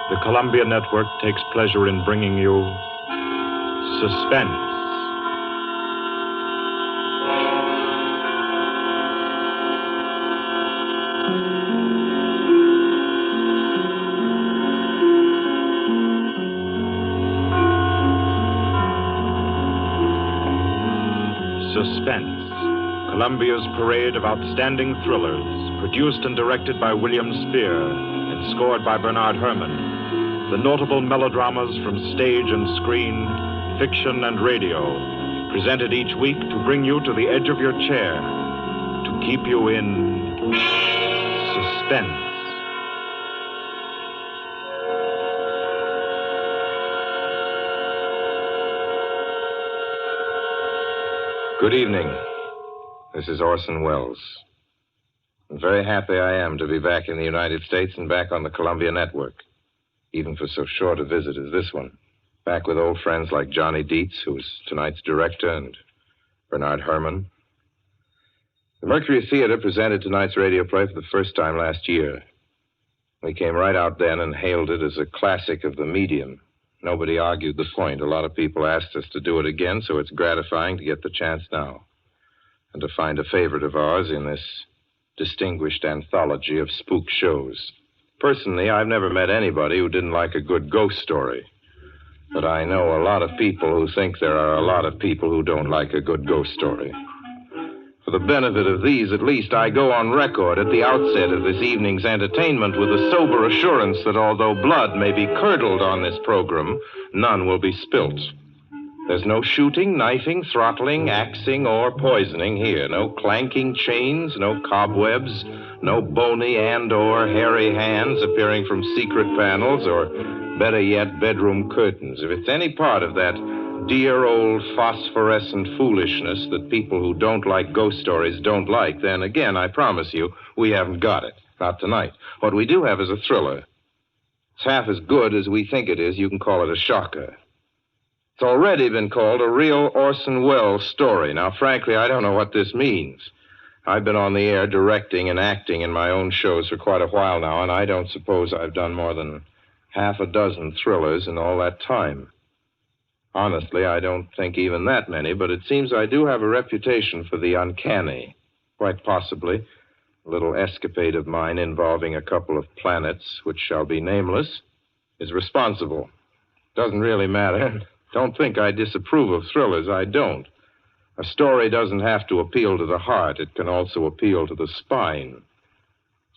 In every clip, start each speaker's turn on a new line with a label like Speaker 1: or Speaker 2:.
Speaker 1: the Columbia Network takes pleasure in bringing you Suspense. Suspense, Columbia's parade of outstanding thrillers, produced and directed by William Spear and scored by Bernard Herrmann. The notable melodramas from stage and screen, fiction and radio, presented each week to bring you to the edge of your chair, to keep you in suspense.
Speaker 2: Good evening. This is Orson Welles. I'm very happy I am to be back in the United States and back on the Columbia Network, even for so short a visit as this one. Back with old friends like Johnny Dietz, who is tonight's director, and Bernard Herrmann. The Mercury Theater presented tonight's radio play for the first time last year. We came right out then and hailed it as a classic of the medium. Nobody argued the point. A lot of people asked us to do it again, so it's gratifying to get the chance now and to find a favorite of ours in this distinguished anthology of spook shows. Personally, I've never met anybody who didn't like a good ghost story, but I know a lot of people who think there are a lot of people who don't like a good ghost story. For the benefit of these, at least, I go on record at the outset of this evening's entertainment with the sober assurance that although blood may be curdled on this program, none will be spilt. There's no shooting, knifing, throttling, axing, or poisoning here. No clanking chains, no cobwebs, no bony and/or hairy hands appearing from secret panels, or, better yet, bedroom curtains. If it's any part of that dear old phosphorescent foolishness that people who don't like ghost stories don't like, then again, I promise you, we haven't got it. Not tonight. What we do have is a thriller. It's half as good as we think it is. You can call it a shocker. It's already been called a real Orson Welles story. Now, frankly, I don't know what this means. I've been on the air directing and acting in my own shows for quite a while now, and I don't suppose I've done more than half a dozen thrillers in all that time. Honestly, I don't think even that many, but it seems I do have a reputation for the uncanny. Quite possibly, a little escapade of mine involving a couple of planets, which shall be nameless, is responsible. Doesn't really matter. Don't think I disapprove of thrillers. I don't. A story doesn't have to appeal to the heart. It can also appeal to the spine.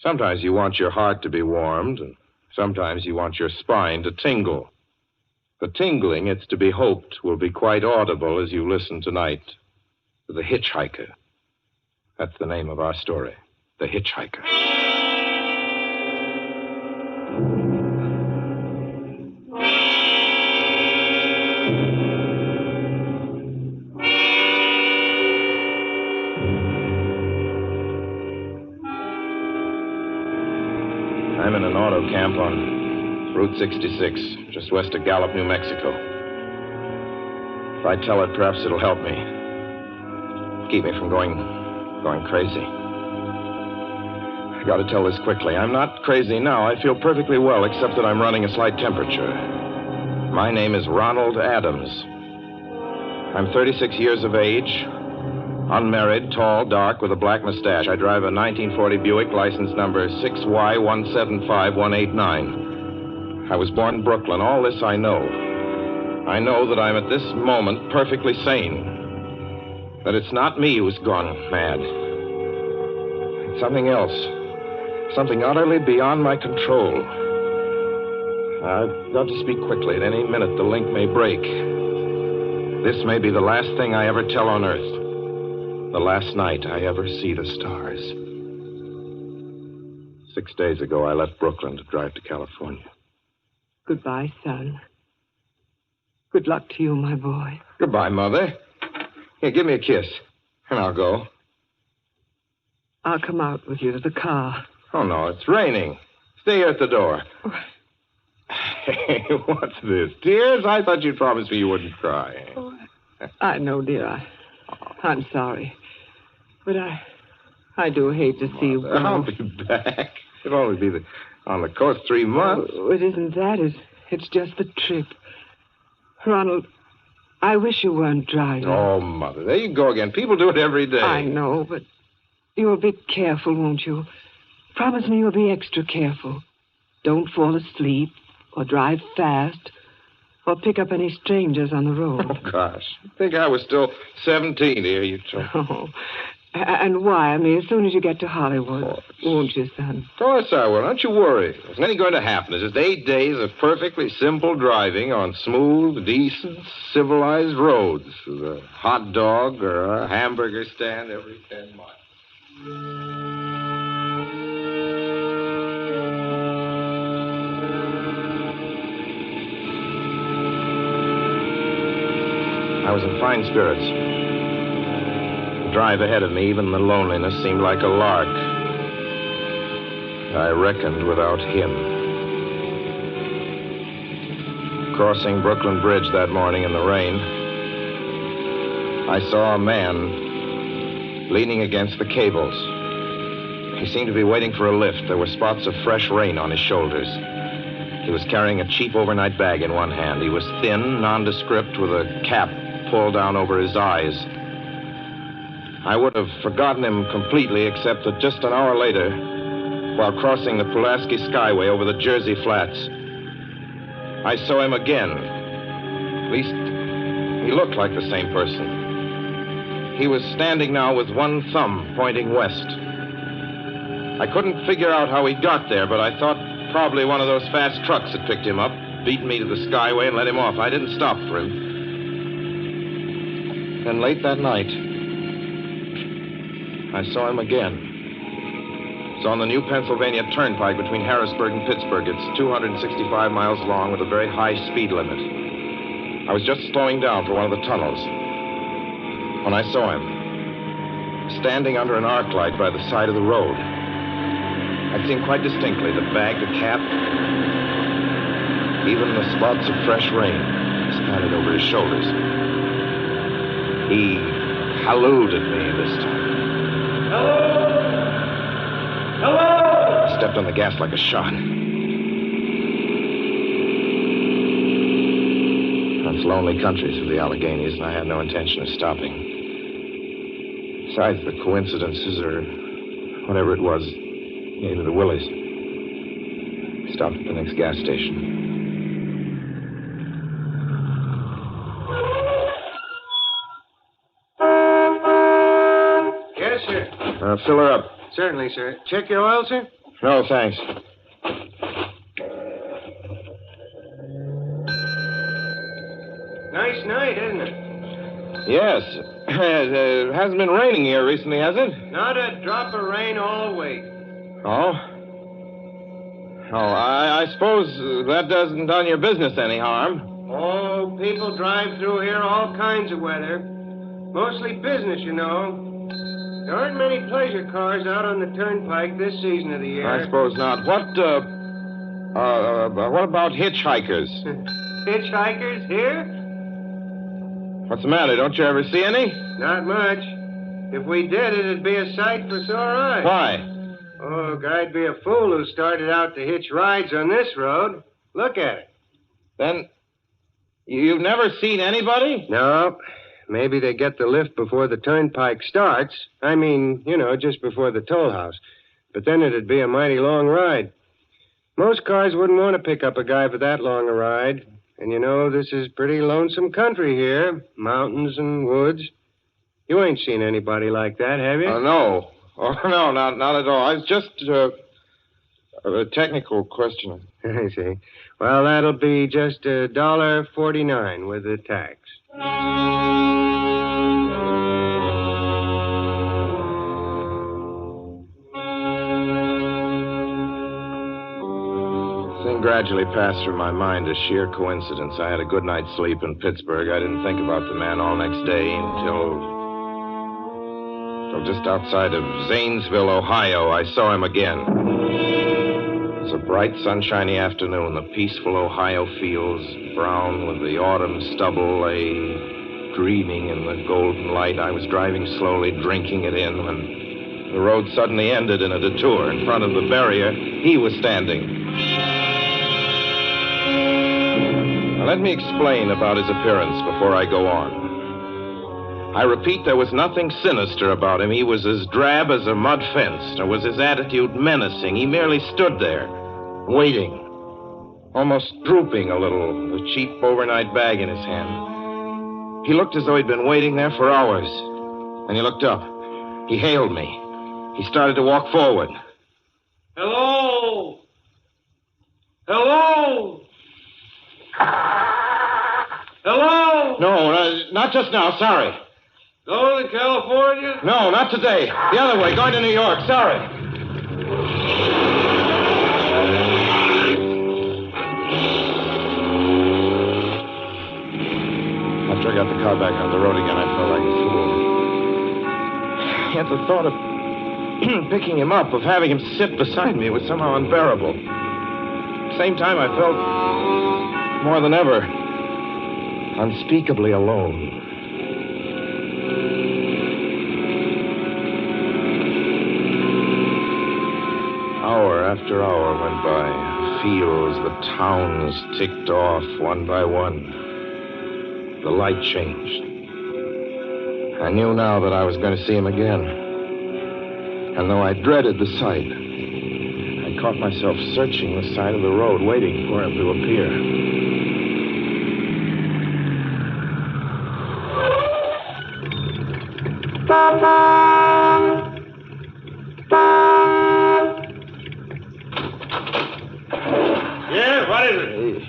Speaker 2: Sometimes you want your heart to be warmed, and sometimes you want your spine to tingle. The tingling, it's to be hoped, will be quite audible as you listen tonight to The Hitchhiker. That's the name of our story, The Hitchhiker. I'm in an auto camp on Route 66, just west of Gallup, New Mexico. If I tell it, perhaps it'll help me. Keep me from going crazy. I gotta tell this quickly. I'm not crazy now. I feel perfectly well, except that I'm running a slight temperature. My name is Ronald Adams. I'm 36 years of age, unmarried, tall, dark, with a black mustache. I drive a 1940 Buick, license number 6Y175189. I was born in Brooklyn. All this I know. I know that I'm at this moment perfectly sane. That it's not me who's gone mad. It's something else. Something utterly beyond my control. I've got to speak quickly. At any minute, the link may break. This may be the last thing I ever tell on Earth. The last night I ever see the stars. 6 days ago, I left Brooklyn to drive to California.
Speaker 3: Goodbye, son. Good luck to you, my boy.
Speaker 2: Goodbye, Mother. Here, give me a kiss, and I'll go.
Speaker 3: I'll come out with you to the car.
Speaker 2: Oh, no, it's raining. Stay here at the door. Hey, what's this? Tears? I thought you'd promised me you wouldn't cry.
Speaker 3: Oh, I know, dear. I'm sorry. But I do hate to see you go.
Speaker 2: I'll be back. It'll only be the On the coast 3 months?
Speaker 3: Oh, it isn't that. It's just the trip. Ronald, I wish you weren't driving.
Speaker 2: Oh, Mother, there you go again. People do it every day.
Speaker 3: I know, but you'll be careful, won't you? Promise me you'll be extra careful. Don't fall asleep or drive fast or pick up any strangers on the road.
Speaker 2: Oh, gosh. I think I was still 17 here, you told.
Speaker 3: Oh. And wire me as soon as you get to Hollywood. Won't you, son?
Speaker 2: Of course I will. Don't you worry. There's nothing going to happen. It's just 8 days of perfectly simple driving on smooth, decent, civilized roads with a hot dog or a hamburger stand every 10 miles. I was in fine spirits. The drive ahead of me, even the loneliness, seemed like a lark. I reckoned without him. Crossing Brooklyn Bridge that morning in the rain, I saw a man leaning against the cables. He seemed to be waiting for a lift. There were spots of fresh rain on his shoulders. He was carrying a cheap overnight bag in one hand. He was thin, nondescript, with a cap pulled down over his eyes. I would have forgotten him completely, except that just an hour later, while crossing the Pulaski Skyway over the Jersey Flats, I saw him again. At least, he looked like the same person. He was standing now with one thumb pointing west. I couldn't figure out how he got there, but I thought probably one of those fast trucks had picked him up, beaten me to the Skyway, and let him off. I didn't stop for him. Then late that night, I saw him again. It was on the new Pennsylvania Turnpike between Harrisburg and Pittsburgh. It's 265 miles long with a very high speed limit. I was just slowing down for one of the tunnels when I saw him, standing under an arc light by the side of the road. I'd seen quite distinctly the bag, the cap, even the spots of fresh rain spattered over his shoulders. He hallooed at me this time. Hello! Hello! I stepped on the gas like a shot. That's lonely country through the Alleghenies, and I had no intention of stopping. Besides, the coincidences, or whatever it was, gave me the willies. Stopped at the next gas station. Fill her up.
Speaker 4: Certainly, sir. Check your oil, sir?
Speaker 2: No, thanks.
Speaker 4: Nice night, isn't it?
Speaker 2: Yes. It hasn't been raining here recently, has it?
Speaker 4: Not a drop of rain all week.
Speaker 2: Oh? Oh, I suppose that doesn't done your business any harm.
Speaker 4: Oh, people drive through here all kinds of weather. Mostly business, you know. There aren't many pleasure cars out on the turnpike this season of the year.
Speaker 2: I suppose not. What about hitchhikers?
Speaker 4: Hitchhikers here?
Speaker 2: What's the matter? Don't you ever see any?
Speaker 4: Not much. If we did, it'd be a sight for sore eyes.
Speaker 2: Why?
Speaker 4: Oh, guy'd be a fool who started out to hitch rides on this road. Look at it.
Speaker 2: Then, you've never seen anybody?
Speaker 4: No. Maybe they get the lift before the turnpike starts. I mean, you know, just before the toll house. But then it'd be a mighty long ride. Most cars wouldn't want to pick up a guy for that long a ride. And, you know, this is pretty lonesome country here. Mountains and woods. You ain't seen anybody like that, have you?
Speaker 2: No. Oh, no, not at all. It's just a technical question.
Speaker 4: I see. Well, that'll be just $1.49 with the tax.
Speaker 2: Thing gradually passed through my mind as sheer coincidence. I had a good night's sleep in Pittsburgh. I didn't think about the man all next day until just outside of Zanesville, Ohio, I saw him again. It was a bright, sunshiny afternoon. The peaceful Ohio fields, brown with the autumn stubble, lay dreaming in the golden light. I was driving slowly, drinking it in, when the road suddenly ended in a detour. In front of the barrier, he was standing. Now, let me explain about his appearance before I go on. I repeat, there was nothing sinister about him. He was as drab as a mud fence, nor was his attitude menacing. He merely stood there, waiting, almost drooping a little, with a cheap overnight bag in his hand. He looked as though he'd been waiting there for hours. And he looked up. He hailed me. He started to walk forward.
Speaker 5: Hello? Hello? Hello?
Speaker 2: No, not just now. Sorry.
Speaker 5: Going to California?
Speaker 2: No, not today. The other way, going to New York. Sorry. After I got the car back on the road again, I felt like a fool. Yet the thought of picking him up, of having him sit beside me, was somehow unbearable. At the same time, I felt more than ever unspeakably alone. Hour after hour went by. The fields, the towns ticked off one by one. The light changed. I knew now that I was going to see him again. And though I dreaded the sight, I caught myself searching the side of the road, waiting for him to appear.
Speaker 5: Yeah, what is it?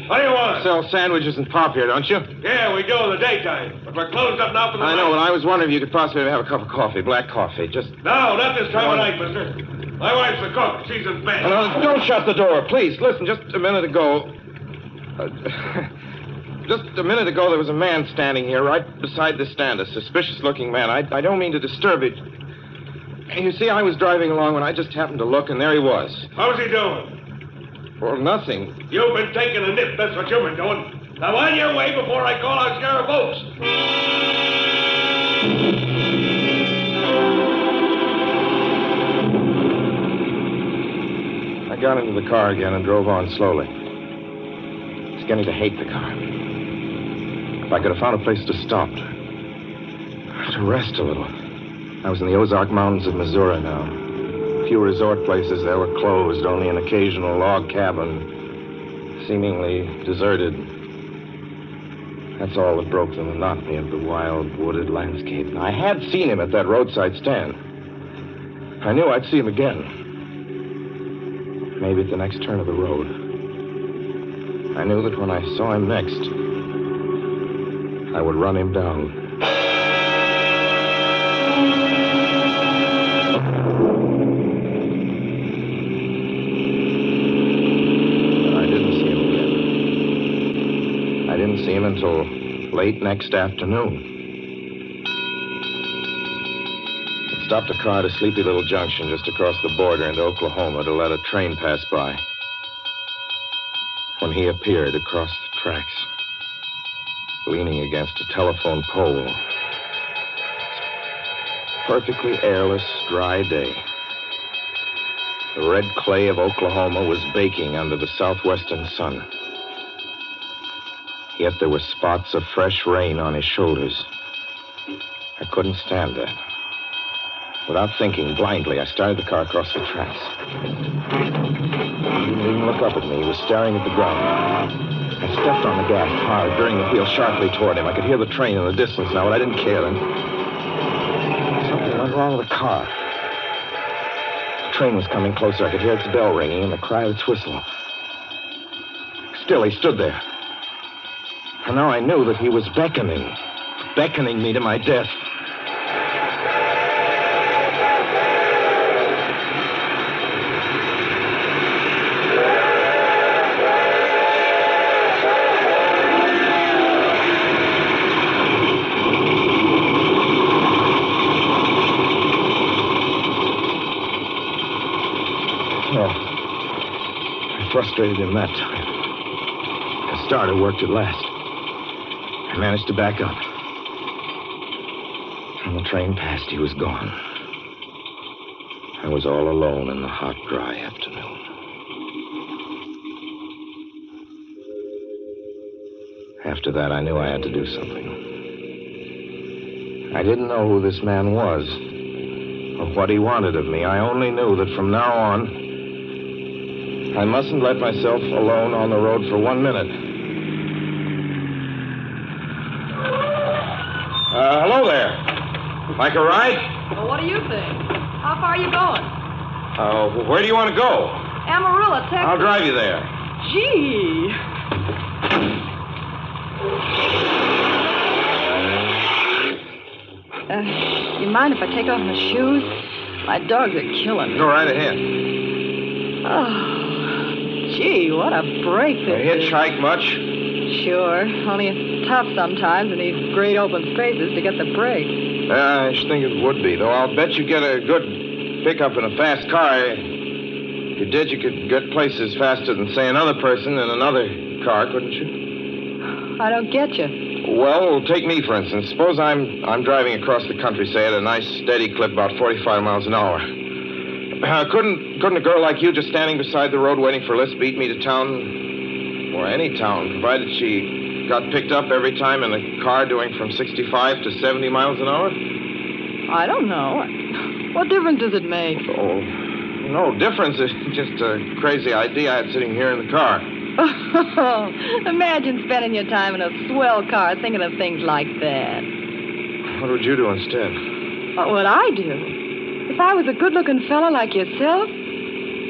Speaker 5: What do you want?
Speaker 2: Sell sandwiches and pop here, don't you?
Speaker 5: Yeah, we do in the daytime. But we're closed up now for the
Speaker 2: I
Speaker 5: night.
Speaker 2: know, but I was wondering if you could possibly have a cup of coffee, black coffee, just...
Speaker 5: No, not this time of night, mister. My wife's the cook. She's in bed.
Speaker 2: No, don't shut the door, please. Listen, just a minute ago... just a minute ago, there was a man standing here right beside the stand, a suspicious-looking man. I don't mean to disturb it. You see, I was driving along when I just happened to look, and there he was.
Speaker 5: What was he doing?
Speaker 2: Well, nothing.
Speaker 5: You've been taking a nip. That's what you've been doing. Now, on your way before I call out Sheriff Oaks.
Speaker 2: I got into the car again and drove on slowly. I was beginning to hate the car. If I could have found a place to stop, to rest a little. I was in the Ozark Mountains of Missouri now. Few resort places there were closed, only an occasional log cabin, seemingly deserted. That's all that broke the monotony of the wild, wooded landscape. I had seen him at that roadside stand. I knew I'd see him again. Maybe at the next turn of the road. I knew that when I saw him next, I would run him down. I didn't see him until late next afternoon. I stopped a car at a sleepy little junction just across the border into Oklahoma to let a train pass by. When he appeared across the tracks, leaning against a telephone pole. Perfectly airless, dry day. The red clay of Oklahoma was baking under the southwestern sun. Yet there were spots of fresh rain on his shoulders. I couldn't stand that. Without thinking, blindly, I started the car across the tracks. He didn't even look up at me. He was staring at the ground. I stepped on the gas hard, veering the wheel sharply toward him. I could hear the train in the distance now, but I didn't care then. Something went wrong with the car. The train was coming closer. I could hear its bell ringing and the cry of its whistle. Still, he stood there. And now I knew that he was beckoning me to my death. Oh, I frustrated him that time. The starter worked at last. I managed to back up. When the train passed, he was gone. I was all alone in the hot, dry afternoon. After that, I knew I had to do something. I didn't know who this man was or what he wanted of me. I only knew that from now on, I mustn't let myself alone on the road for 1 minute. Hello there. Like a ride?
Speaker 6: Well, what do you think? How far are you going?
Speaker 2: Where do you want to go?
Speaker 6: Amarillo, Texas.
Speaker 2: I'll drive you there.
Speaker 6: Gee. You mind if I take off my shoes? My dogs are killing me.
Speaker 2: Go right ahead.
Speaker 6: Oh, gee, what a break this is.
Speaker 2: Hitchhike much?
Speaker 6: Sure. Only it's tough sometimes in these great open spaces to get the break.
Speaker 2: I should think it would be, though I'll bet you get a good pickup in a fast car. If you did, you could get places faster than, say, another person in another car, couldn't you?
Speaker 6: I don't get you.
Speaker 2: Well, take me, for instance. Suppose I'm driving across the country, say, at a nice, steady clip, about 45 miles an hour. Couldn't a girl like you just standing beside the road waiting for Liz beat me to town, or any town, provided she got picked up every time in a car doing from 65 to 70 miles an hour?
Speaker 6: I don't know. What difference does it make?
Speaker 2: Oh, no difference. It's just a crazy idea I had sitting here in the car.
Speaker 6: Imagine spending your time in a swell car thinking of things like that.
Speaker 2: What would you do instead?
Speaker 6: What would I do? If I was a good-looking fella like yourself,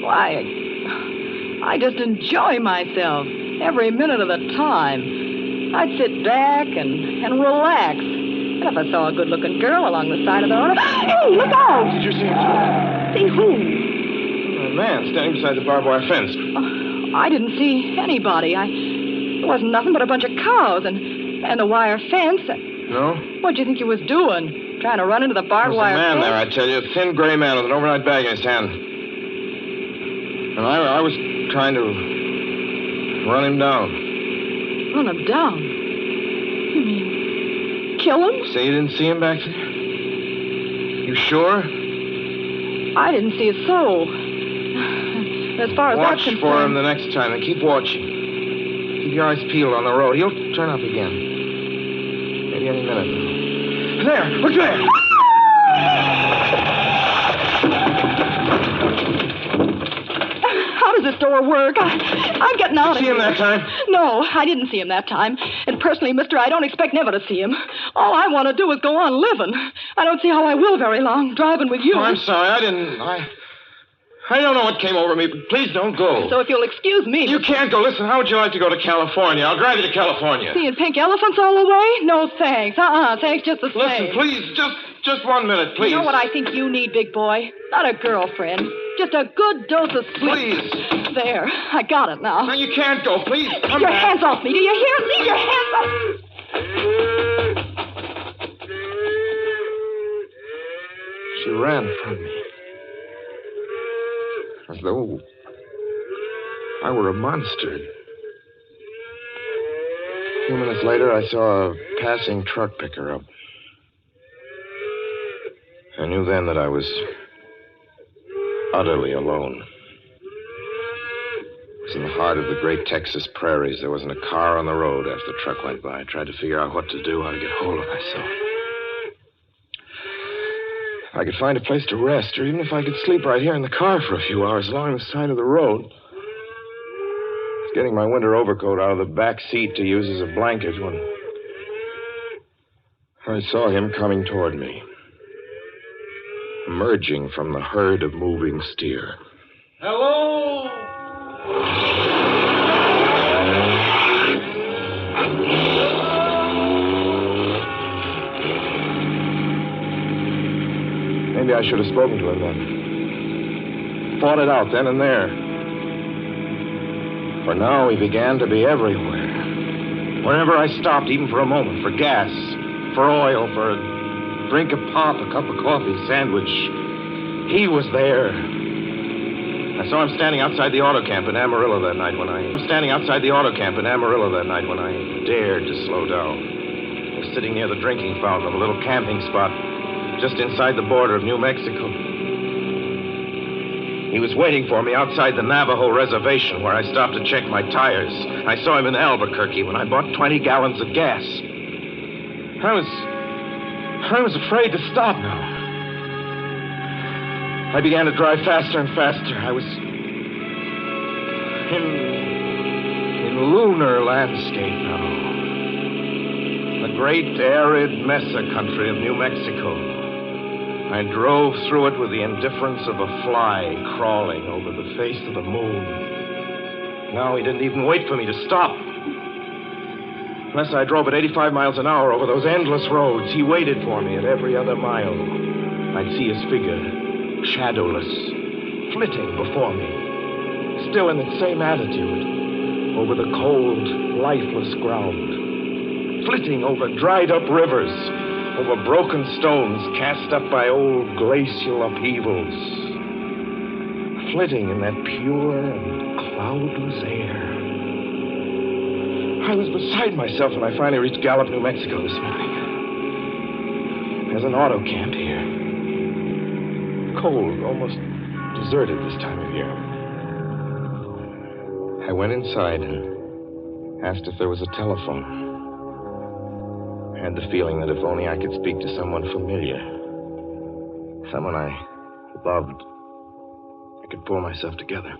Speaker 6: why, I just enjoy myself every minute of the time. I'd sit back and relax. And if I saw a good-looking girl along the side of the road, hey, look out!
Speaker 2: Did you see him?
Speaker 6: See who?
Speaker 2: A man standing beside the barbed wire fence.
Speaker 6: I didn't see anybody. There wasn't nothing but a bunch of cows and a wire fence.
Speaker 2: No?
Speaker 6: What'd you think you was doing? Trying to run into the barbed wire
Speaker 2: There's a man
Speaker 6: fence?
Speaker 2: there, I tell you. A thin gray man with an overnight bag in his hand. And I was trying to run him down.
Speaker 6: Run him down? You mean kill him?
Speaker 2: Say you didn't see him back there? You sure?
Speaker 6: I didn't see a soul. As far as that's
Speaker 2: concerned... Watch for him the next time and keep watching. Keep your eyes peeled on the road. He'll turn up again. Maybe any minute now. There! Look there!
Speaker 6: How does this door work? I'm getting out of here.
Speaker 2: See him that time?
Speaker 6: No, I didn't see him that time. And personally, mister, I don't expect never to see him. All I want to do is go on living. I don't see how I will very long, driving with you.
Speaker 2: Oh, I'm sorry. I don't know what came over me, but please don't go.
Speaker 6: So if you'll excuse me...
Speaker 2: You can't go. Listen, how would you like to go to California? I'll drive you to California.
Speaker 6: Seeing pink elephants all the way? No, thanks. Thanks just the same.
Speaker 2: Listen, please, just 1 minute, please.
Speaker 6: You know what I think you need, big boy? Not a girlfriend. Just a good dose of sweet...
Speaker 2: Please.
Speaker 6: There. I got it now.
Speaker 2: No, you can't go. Please, come
Speaker 6: your
Speaker 2: back.
Speaker 6: hands off me. Do you hear? Leave your hands off...
Speaker 2: She ran from me. As though I were a monster. A few minutes later, I saw a passing truck pick her up. I knew then that I was utterly alone. It was in the heart of the great Texas prairies. There wasn't a car on the road after the truck went by. I tried to figure out what to do, how to get hold of myself. If I could find a place to rest, or even if I could sleep right here in the car for a few hours along the side of the road. I was getting my winter overcoat out of the back seat to use as a blanket when I saw him coming toward me, emerging from the herd of moving steer.
Speaker 5: Hello?
Speaker 2: Maybe I should have spoken to him then. Fought it out then and there. For now, he began to be everywhere. Wherever I stopped, even for a moment, for gas, for oil, for a drink of pop, a cup of coffee, sandwich, he was there. I saw him standing outside the auto camp in Amarillo that night when I dared to slow down. I was sitting near the drinking fountain of a little camping spot just inside the border of New Mexico. He was waiting for me outside the Navajo reservation where I stopped to check my tires. I saw him in Albuquerque when I bought 20 gallons of gas. I was afraid to stop now. I began to drive faster and faster. I was in lunar landscape now. The great arid mesa country of New Mexico. I drove through it with the indifference of a fly crawling over the face of the moon. Now he didn't even wait for me to stop. Unless I drove at 85 miles an hour over those endless roads, he waited for me at every other mile. I'd see his figure, shadowless, flitting before me, still in its same attitude, over the cold, lifeless ground, flitting over dried-up rivers, over broken stones cast up by old glacial upheavals, flitting in that pure and cloudless air. I was beside myself when I finally reached Gallup, New Mexico this morning. There's an auto camp here. Cold, almost deserted this time of year. I went inside and asked if there was a telephone. I had the feeling that if only I could speak to someone familiar, someone I loved, I could pull myself together.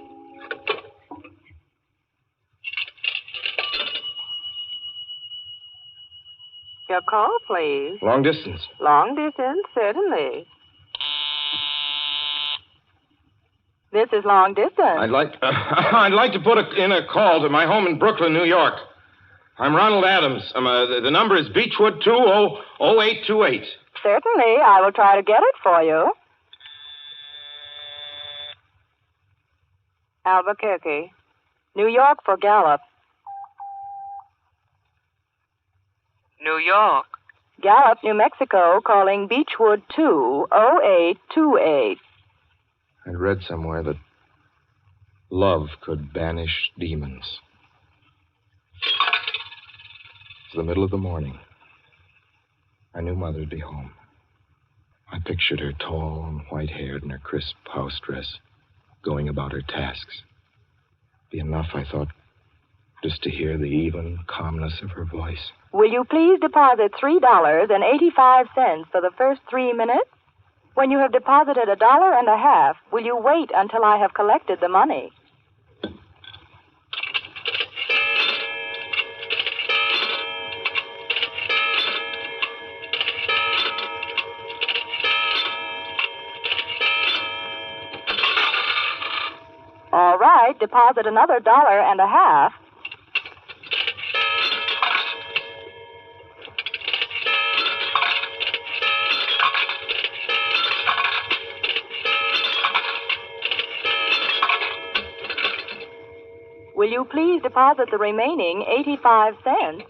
Speaker 7: Your call, please.
Speaker 2: Long distance.
Speaker 7: Long distance, certainly. This is long distance.
Speaker 2: I'd like to put in a call to my home in Brooklyn, New York. I'm Ronald Adams. The number is Beechwood 200828.
Speaker 7: Certainly. I will try to get it for you. Albuquerque. New York for Gallup.
Speaker 6: New York.
Speaker 7: Gallup, New Mexico, calling Beechwood 20828.
Speaker 2: I'd read somewhere that love could banish demons. It's the middle of the morning. I knew Mother'd be home. I pictured her tall and white-haired in her crisp house dress, going about her tasks. Be enough, I thought, just to hear the even calmness of her voice.
Speaker 7: Will you please deposit $3.85 for the first 3 minutes? When you have deposited $1.50, will you wait until I have collected the money? All right, deposit another $1.50. Will you please deposit the remaining 85 cents?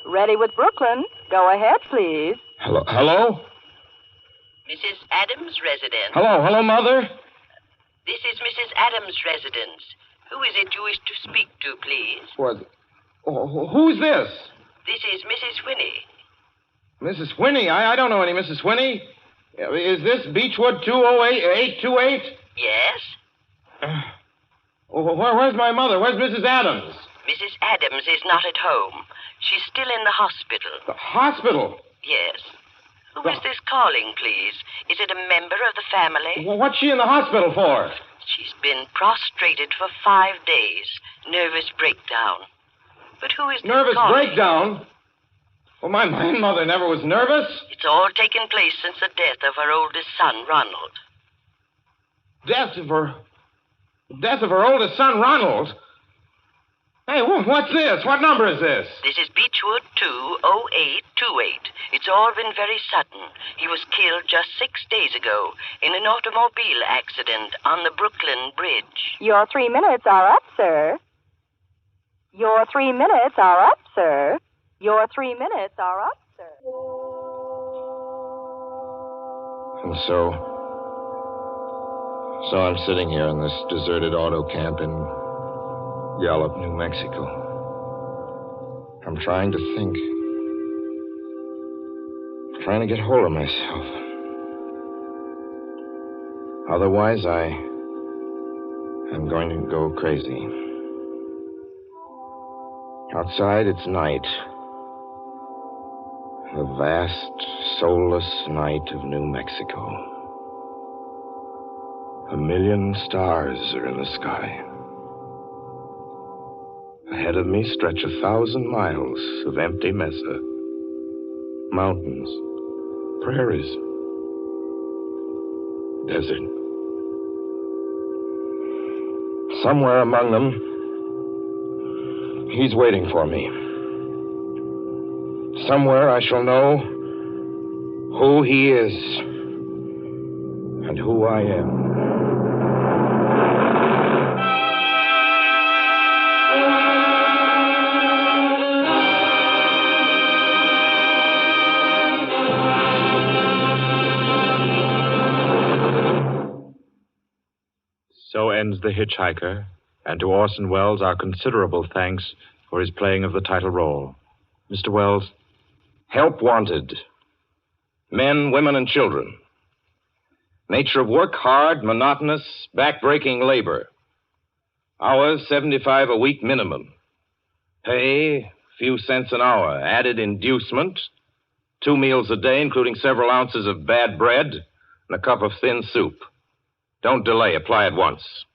Speaker 7: Ready with Brooklyn. Go ahead, please.
Speaker 2: Hello?
Speaker 8: Mrs. Adams' residence.
Speaker 2: Hello, Mother?
Speaker 8: This is Mrs. Adams' residence. Who is it you wish to speak to, please?
Speaker 2: What? Who's this?
Speaker 8: This is Mrs. Whinney.
Speaker 2: Mrs. Whinney? I don't know any Mrs. Whinney. Is this Beechwood 20828?
Speaker 8: Yes?
Speaker 2: Where's my mother? Where's Mrs. Adams?
Speaker 8: Mrs. Adams is not at home. She's still in the hospital.
Speaker 2: The hospital?
Speaker 8: Yes. Who is this calling, please? Is it a member of the family?
Speaker 2: Well, what's she in the hospital for?
Speaker 8: She's been prostrated for 5 days. Nervous breakdown. But who is this
Speaker 2: Nervous
Speaker 8: calling?
Speaker 2: breakdown? Well, my mother never was nervous.
Speaker 8: It's all taken place since the death of her oldest son, Ronald.
Speaker 2: Death of her oldest son, Ronald? Hey, what's this? What number is this?
Speaker 8: This is Beechwood 20828. It's all been very sudden. He was killed just 6 days ago in an automobile accident on the Brooklyn Bridge.
Speaker 7: Your 3 minutes are up, sir. Your 3 minutes are up, sir. Your 3 minutes are up, sir.
Speaker 2: And so I'm sitting here in this deserted auto camp in Gallup, New Mexico. I'm trying to think. Trying to get hold of myself. Otherwise, I'm going to go crazy. Outside, it's night. The vast, soulless night of New Mexico. 1 million stars are in the sky. Ahead of me stretch 1,000 miles of empty mesa. Mountains, prairies, desert. Somewhere among them, he's waiting for me. Somewhere I shall know who he is and who I am.
Speaker 1: So ends The Hitchhiker, and to Orson Welles our considerable thanks for his playing of the title role. Mr. Welles?
Speaker 2: Help wanted. Men, women, and children. Nature of work, hard, monotonous, back-breaking labor. Hours, 75 a week minimum. Pay, few cents an hour. Added inducement, 2 meals a day, including several ounces of bad bread and a cup of thin soup. Don't delay. Apply at once.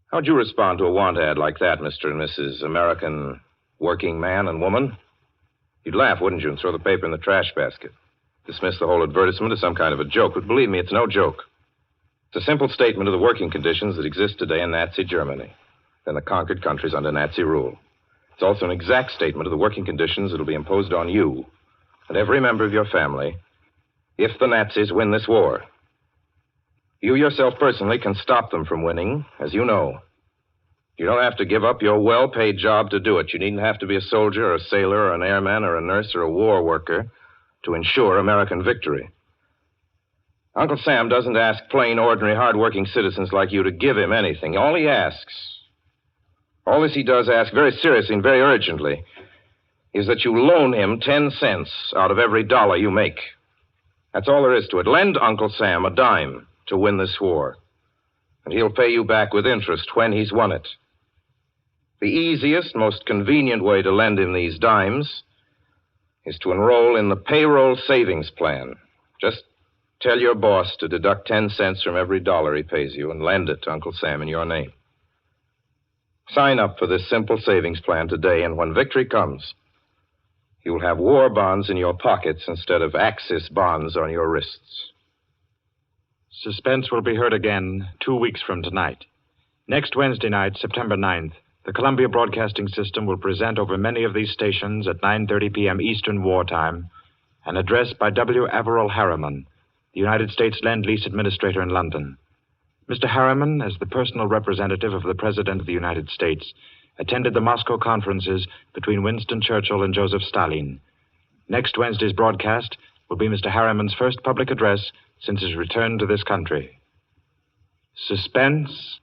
Speaker 2: How'd you respond to a want ad like that, Mr. and Mrs. American working man and woman? You'd laugh, wouldn't you, and throw the paper in the trash basket. Dismiss the whole advertisement as some kind of a joke. But believe me, it's no joke. It's a simple statement of the working conditions that exist today in Nazi Germany and the conquered countries under Nazi rule. It's also an exact statement of the working conditions that will be imposed on you and every member of your family if the Nazis win this war. You yourself personally can stop them from winning, as you know. You don't have to give up your well-paid job to do it. You needn't have to be a soldier or a sailor or an airman or a nurse or a war worker to ensure American victory. Uncle Sam doesn't ask plain, ordinary, hard-working citizens like you to give him anything. All he does ask very seriously and very urgently is that you loan him 10 cents out of every dollar you make. That's all there is to it. Lend Uncle Sam a dime to win this war, and he'll pay you back with interest when he's won it. The easiest, most convenient way to lend him these dimes is to enroll in the payroll savings plan. Just tell your boss to deduct 10 cents from every dollar he pays you and lend it to Uncle Sam in your name. Sign up for this simple savings plan today, and when victory comes, you'll have war bonds in your pockets instead of Axis bonds on your wrists.
Speaker 1: Suspense will be heard again 2 weeks from tonight. Next Wednesday night, September 9th, the Columbia Broadcasting System will present over many of these stations at 9:30 p.m. Eastern Wartime an address by W. Averill Harriman, the United States Lend-Lease Administrator in London. Mr. Harriman, as the personal representative of the President of the United States, attended the Moscow conferences between Winston Churchill and Joseph Stalin. Next Wednesday's broadcast will be Mr. Harriman's first public address since his return to this country. Suspense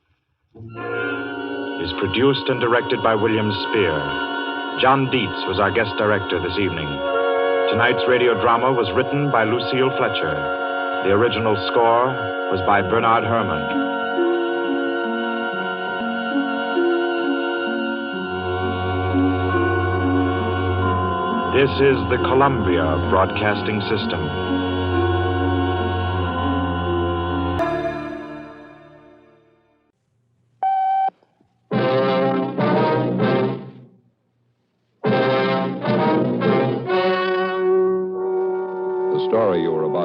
Speaker 1: is produced and directed by William Spear. John Dietz was our guest director this evening. Tonight's radio drama was written by Lucille Fletcher. The original score was by Bernard Herrmann. This is the Columbia Broadcasting System.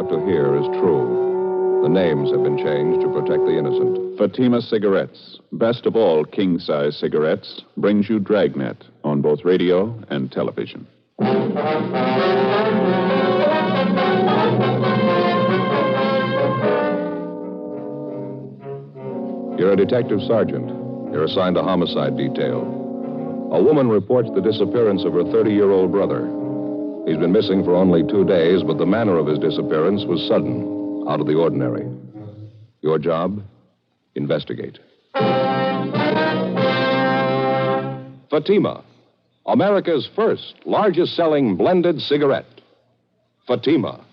Speaker 9: To hear is true. The names have been changed to protect the innocent.
Speaker 10: Fatima Cigarettes, best of all king-size cigarettes, brings you Dragnet on both radio and television.
Speaker 9: You're a detective sergeant. You're assigned a homicide detail. A woman reports the disappearance of her 30-year-old brother. He's been missing for only 2 days, but the manner of his disappearance was sudden, out of the ordinary. Your job? Investigate. Fatima, America's first, largest-selling blended cigarette. Fatima.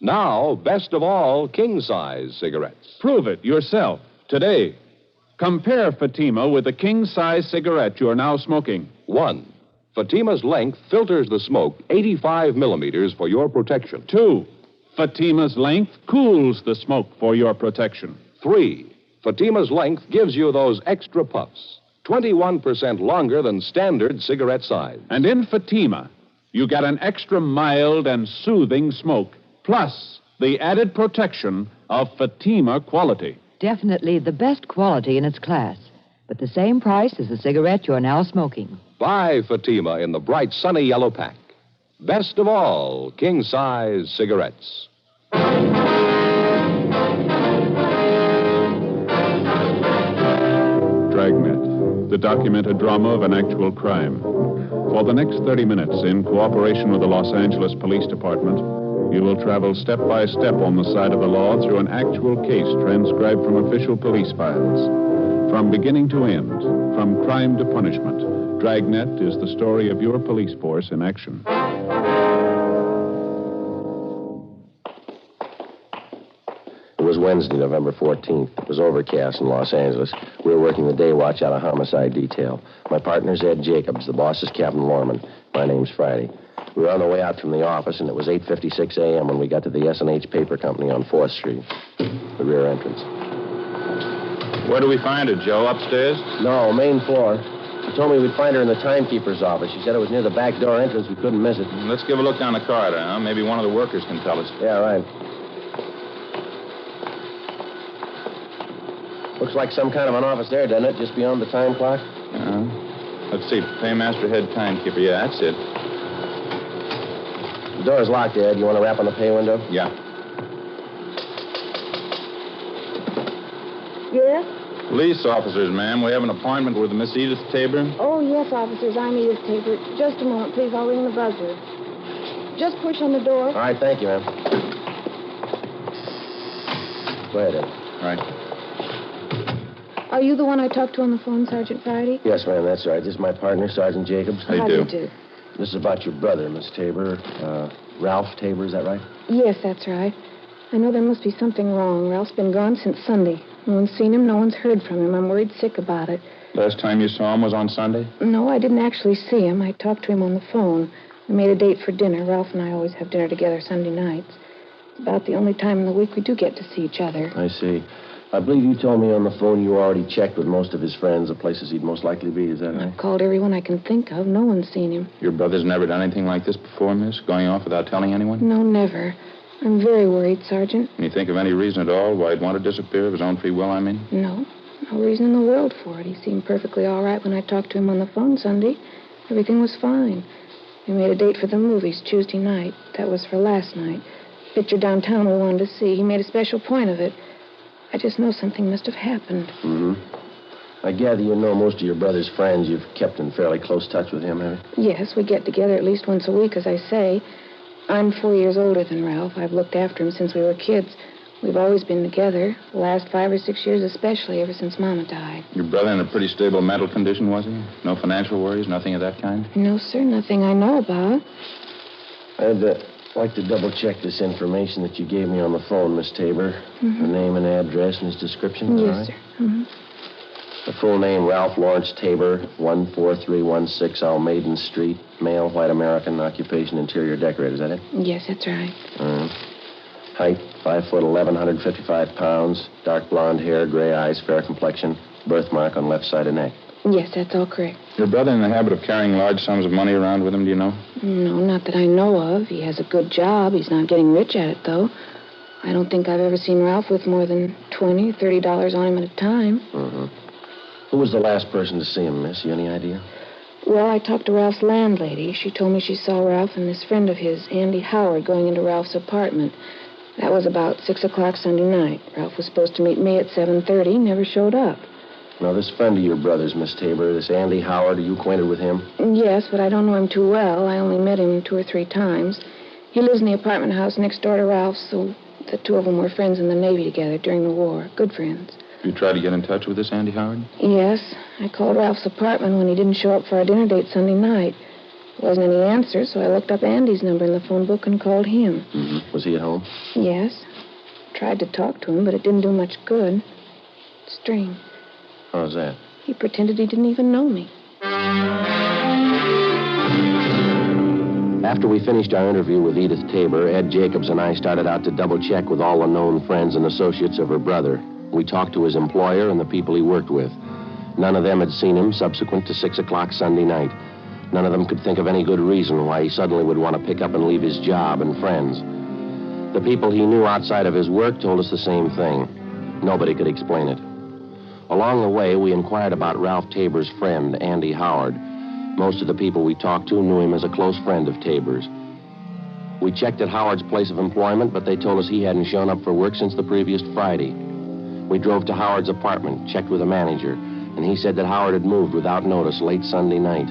Speaker 9: Now, best of all, king-size cigarettes.
Speaker 10: Prove it yourself today. Compare Fatima with the king-size cigarette you're now smoking.
Speaker 9: 1. Fatima's length filters the smoke 85 millimeters for your protection.
Speaker 10: 2. Fatima's length cools the smoke for your protection.
Speaker 9: 3. Fatima's length gives you those extra puffs, 21% longer than standard cigarette size.
Speaker 10: And in Fatima, you get an extra mild and soothing smoke, plus the added protection of Fatima quality.
Speaker 11: Definitely the best quality in its class, but the same price as the cigarette you're now smoking.
Speaker 9: Buy Fatima in the bright sunny yellow pack. Best of all, king-size cigarettes.
Speaker 10: Dragnet, the documented drama of an actual crime. For the next 30 minutes, in cooperation with the Los Angeles Police Department, you will travel step by step on the side of the law through an actual case transcribed from official police files. From beginning to end, from crime to punishment, Dragnet is the story of your police force in action.
Speaker 12: It was Wednesday, November 14th. It was overcast in Los Angeles. We were working the day watch out of homicide detail. My partner's Ed Jacobs. The boss is Captain Lorman. My name's Friday. We were on the way out from the office, and it was 8:56 a.m. when we got to the S&H Paper Company on 4th Street, the rear entrance.
Speaker 13: Where do we find her, Joe? Upstairs?
Speaker 12: No, main floor. She told me we'd find her in the timekeeper's office. She said it was near the back door entrance. We couldn't miss it.
Speaker 13: Let's give a look down the corridor, huh? Maybe one of the workers can tell us.
Speaker 12: Yeah, right. Looks like some kind of an office there, doesn't it? Just beyond the time clock?
Speaker 13: Let's see. Paymaster, head timekeeper. Yeah, that's it.
Speaker 12: The door's locked, Ed. You want to rap on the pay window?
Speaker 13: Yeah.
Speaker 14: Yes?
Speaker 13: Police officers, ma'am. We have an appointment with Miss Edith Tabor.
Speaker 14: Oh, yes, officers. I'm Edith Tabor. Just a moment, please. I'll ring the buzzer. Just push on the door.
Speaker 12: All right, thank you, ma'am. Go ahead, Ed.
Speaker 13: All right.
Speaker 14: Are you the one I talked to on the phone, Sergeant Friday?
Speaker 12: Yes, ma'am, that's right. This is my partner, Sergeant Jacobs.
Speaker 14: How do you do?
Speaker 12: This is about your brother, Miss Tabor. Ralph Tabor, is that right?
Speaker 14: Yes, that's right. I know there must be something wrong. Ralph's been gone since Sunday. No one's seen him. No one's heard from him. I'm worried sick about it.
Speaker 13: Last time you saw him was on Sunday?
Speaker 14: No, I didn't actually see him. I talked to him on the phone. We made a date for dinner. Ralph and I always have dinner together Sunday nights. It's about the only time in the week we do get to see each other.
Speaker 12: I see. I believe you told me on the phone you already checked with most of his friends, the places he'd most likely be. Is that right?
Speaker 14: I've called everyone I can think of. No one's seen him.
Speaker 13: Your brother's never done anything like this before, miss? Going off without telling anyone?
Speaker 14: No, never. I'm very worried, Sergeant.
Speaker 13: Can you think of any reason at all why he'd want to disappear of his own free will, I mean?
Speaker 14: No. No reason in the world for it. He seemed perfectly all right when I talked to him on the phone Sunday. Everything was fine. We made a date for the movies Tuesday night. That was for last night. Picture downtown we wanted to see. He made a special point of it. I just know something must have happened.
Speaker 12: Mm-hmm. I gather you know most of your brother's friends. You've kept in fairly close touch with him, have you?
Speaker 14: Yes, we get together at least once a week, as I say. I'm 4 years older than Ralph. I've looked after him since we were kids. We've always been together, the last 5 or 6 years especially, ever since Mama died.
Speaker 13: Your brother in a pretty stable mental condition, was he? No financial worries, nothing of that kind?
Speaker 14: No, sir, nothing I know about.
Speaker 12: I'd like to double-check this information that you gave me on the phone, Miss Tabor.
Speaker 14: Mm-hmm.
Speaker 12: The name and address and his description,
Speaker 14: yes,
Speaker 12: all right?
Speaker 14: sir. Mm-hmm.
Speaker 12: The full name, Ralph Lawrence Tabor, 14316 Almaden Street, male, white American, occupation, interior decorator. Is that it?
Speaker 14: Yes, that's right.
Speaker 12: Height, 5 foot 11, 155 pounds, dark blonde hair, gray eyes, fair complexion, birthmark on left side of neck.
Speaker 14: Yes, that's all correct.
Speaker 13: Your brother in the habit of carrying large sums of money around with him, do you know?
Speaker 14: No, not that I know of. He has a good job. He's not getting rich at it, though. I don't think I've ever seen Ralph with more than $20, $30 on him at a time.
Speaker 12: Mm-hmm. Who was the last person to see him, miss? You any idea?
Speaker 14: Well, I talked to Ralph's landlady. She told me she saw Ralph and this friend of his, Andy Howard, going into Ralph's apartment. That was about 6 o'clock Sunday night. Ralph was supposed to meet me at 7:30, never showed up.
Speaker 12: Now, this friend of your brother's, Miss Tabor, this Andy Howard, are you acquainted with him?
Speaker 14: Yes, but I don't know him too well. I only met him 2 or 3 times. He lives in the apartment house next door to Ralph's, so the two of them were friends in the Navy together during the war. Good friends.
Speaker 13: You tried to get in touch with this Andy Howard?
Speaker 14: Yes. I called Ralph's apartment when he didn't show up for our dinner date Sunday night. Wasn't any answer, so I looked up Andy's number in the phone book and called him.
Speaker 12: Mm-hmm. Was he at home?
Speaker 14: Yes. Tried to talk to him, but it didn't do much good. Strange.
Speaker 12: How's that?
Speaker 14: He pretended he didn't even know me.
Speaker 12: After we finished our interview with Edith Tabor, Ed Jacobs and I started out to double-check with all the known friends and associates of her brother. We talked to his employer and the people he worked with. None of them had seen him subsequent to 6 o'clock Sunday night. None of them could think of any good reason why he suddenly would want to pick up and leave his job and friends. The people he knew outside of his work told us the same thing. Nobody could explain it. Along the way, we inquired about Ralph Tabor's friend, Andy Howard. Most of the people we talked to knew him as a close friend of Tabor's. We checked at Howard's place of employment, but they told us he hadn't shown up for work since the previous Friday. We drove to Howard's apartment, checked with the manager, and he said that Howard had moved without notice late Sunday night.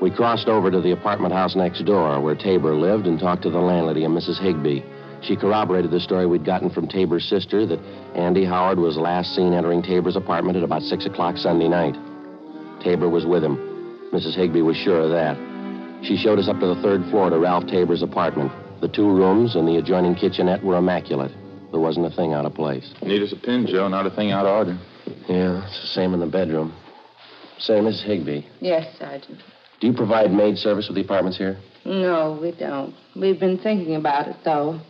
Speaker 12: We crossed over to the apartment house next door, where Tabor lived, and talked to the landlady, a Mrs. Higbee. She corroborated the story we'd gotten from Tabor's sister that Andy Howard was last seen entering Tabor's apartment at about 6 o'clock Sunday night. Tabor was with him. Mrs. Higbee was sure of that. She showed us up to the 3rd floor to Ralph Tabor's apartment. The 2 rooms and the adjoining kitchenette were immaculate. There wasn't a thing out of place.
Speaker 13: Neat as a pin, Joe. Not a thing out of order.
Speaker 12: Yeah, it's the same in the bedroom. Say, Mrs. Higbee,
Speaker 15: Yes, Sergeant.
Speaker 12: do you provide maid service with the apartments here?
Speaker 15: No, we don't. We've been thinking about it, though.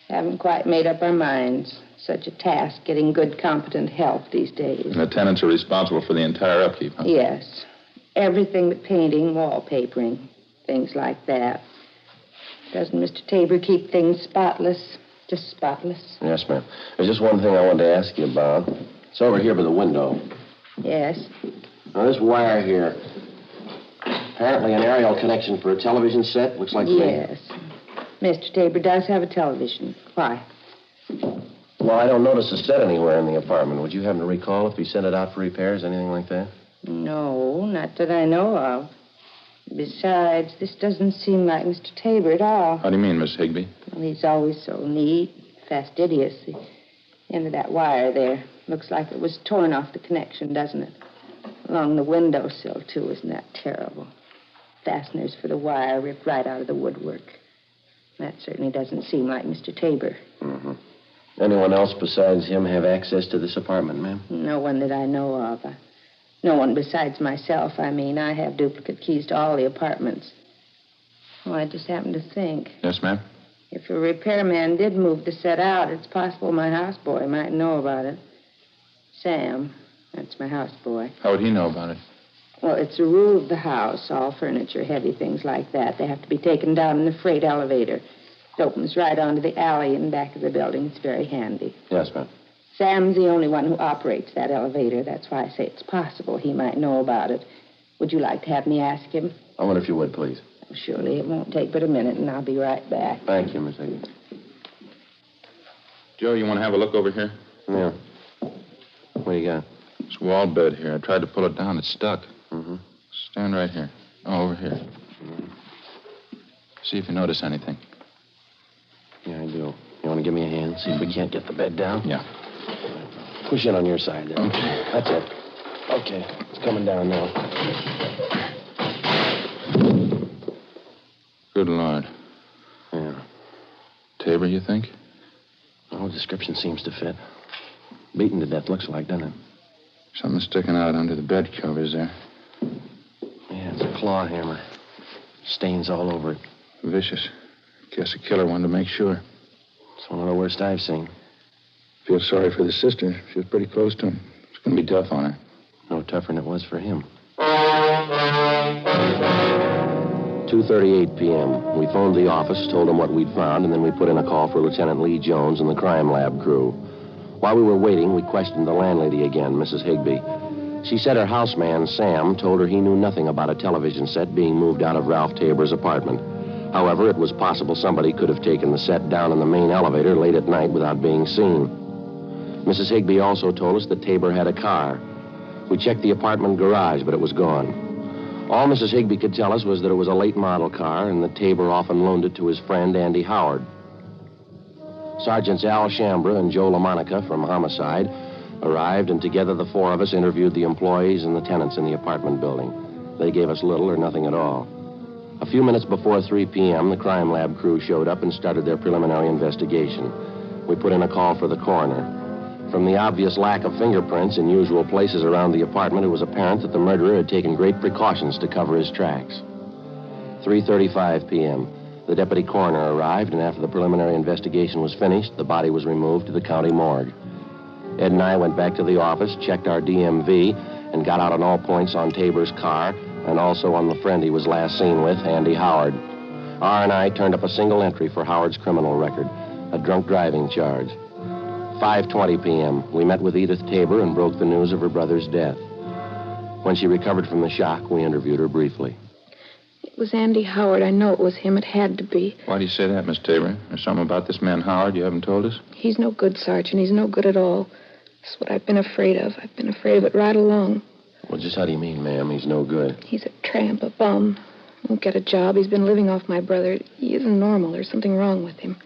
Speaker 15: Haven't quite made up our minds. Such a task, getting good, competent help these days.
Speaker 13: And the tenants are responsible for the entire upkeep, huh?
Speaker 15: Yes. Everything but painting, wallpapering, things like that. Doesn't Mr. Tabor keep things spotless? Just spotless?
Speaker 12: Yes, ma'am. There's just one thing I wanted to ask you about. It's over here by the window.
Speaker 15: Yes.
Speaker 12: Now, this wire here, apparently an aerial connection for a television set. Looks like
Speaker 15: Yes. Mr. Tabor does have a television. Why?
Speaker 12: Well, I don't notice a set anywhere in the apartment. Would you happen to recall if he sent it out for repairs, anything like that?
Speaker 15: No, not that I know of. Besides, this doesn't seem like Mr. Tabor at all.
Speaker 13: How do you mean, Miss Higbee?
Speaker 15: Well, he's always so neat, fastidious. The end of that wire there looks like it was torn off the connection, doesn't it? Along the windowsill, too. Isn't that terrible? Fasteners for the wire ripped right out of the woodwork. That certainly doesn't seem like Mr. Tabor.
Speaker 12: Mm-hmm. Anyone else besides him have access to this apartment, ma'am?
Speaker 15: No one that I know of. No one besides myself, I mean. I have duplicate keys to all the apartments. Oh, I just happened to think.
Speaker 13: Yes, ma'am?
Speaker 15: If a repairman did move the set out, it's possible my houseboy might know about it. Sam, that's my houseboy.
Speaker 13: How would he know about it?
Speaker 15: Well, it's a rule of the house. All furniture, heavy things like that, they have to be taken down in the freight elevator. It opens right onto the alley in back of the building. It's very handy.
Speaker 12: Yes, ma'am.
Speaker 15: Sam's the only one who operates that elevator. That's why I say it's possible he might know about it. Would you like to have me ask him?
Speaker 12: I wonder if you would, please.
Speaker 15: Surely. It won't take but a minute, and I'll be right back.
Speaker 12: Thank you, Miss Higgins.
Speaker 13: Joe, you want to have a look over here?
Speaker 12: Yeah. What do you got?
Speaker 13: This wall bed here. I tried to pull it down. It's stuck.
Speaker 12: Mm-hmm.
Speaker 13: Stand right here. Oh, over here. See if you notice anything.
Speaker 12: Yeah, I do. You want to give me a hand? See if we can't get the bed down?
Speaker 13: Yeah.
Speaker 12: Push in on your side there.
Speaker 13: Okay.
Speaker 12: That's it. Okay. It's coming down now.
Speaker 13: Good Lord.
Speaker 12: Yeah.
Speaker 13: Tabor, you think?
Speaker 12: Oh, description seems to fit. Beaten to death, looks like, doesn't it?
Speaker 13: Something sticking out under the bed covers there.
Speaker 12: Yeah, it's a claw hammer. Stains all over it.
Speaker 13: Vicious. Guess a killer wanted to make sure.
Speaker 12: It's one of the worst I've seen.
Speaker 13: Feel sorry for the sister. She was pretty close to him. It's going to be tough on her.
Speaker 12: No tougher than it was for him. 2:38 p.m. We phoned the office, told them what we'd found, and then we put in a call for Lieutenant Lee Jones and the crime lab crew. While we were waiting, we questioned the landlady again, Mrs. Higbee. She said her houseman, Sam, told her he knew nothing about a television set being moved out of Ralph Tabor's apartment. However, it was possible somebody could have taken the set down in the main elevator late at night without being seen. Mrs. Higbee also told us that Tabor had a car. We checked the apartment garage, but it was gone. All Mrs. Higbee could tell us was that it was a late model car and that Tabor often loaned it to his friend, Andy Howard. Sergeants Al Shambra and Joe LaMonica from Homicide arrived, and together the four of us interviewed the employees and the tenants in the apartment building. They gave us little or nothing at all. A few minutes before 3 p.m., the crime lab crew showed up and started their preliminary investigation. We put in a call for the coroner. From the obvious lack of fingerprints in usual places around the apartment, it was apparent that the murderer had taken great precautions to cover his tracks. 3:35 p.m., the deputy coroner arrived, and after the preliminary investigation was finished, the body was removed to the county morgue. Ed and I went back to the office, checked our DMV, and got out on all points on Tabor's car, and also on the friend he was last seen with, Andy Howard. R&I turned up a single entry for Howard's criminal record, a drunk driving charge. 5:20 p.m., we met with Edith Tabor and broke the news of her brother's death. When she recovered from the shock, we interviewed her briefly.
Speaker 14: It was Andy Howard. I know it was him. It had to be.
Speaker 13: Why do you say that, Miss Tabor? There's something about this man Howard you haven't told us?
Speaker 14: He's no good, Sergeant. He's no good at all. That's what I've been afraid of. I've been afraid of it right along.
Speaker 12: Well, just how do you mean, ma'am? He's no good.
Speaker 14: He's a tramp, a bum. Won't get a job. He's been living off my brother. He isn't normal. There's something wrong with him.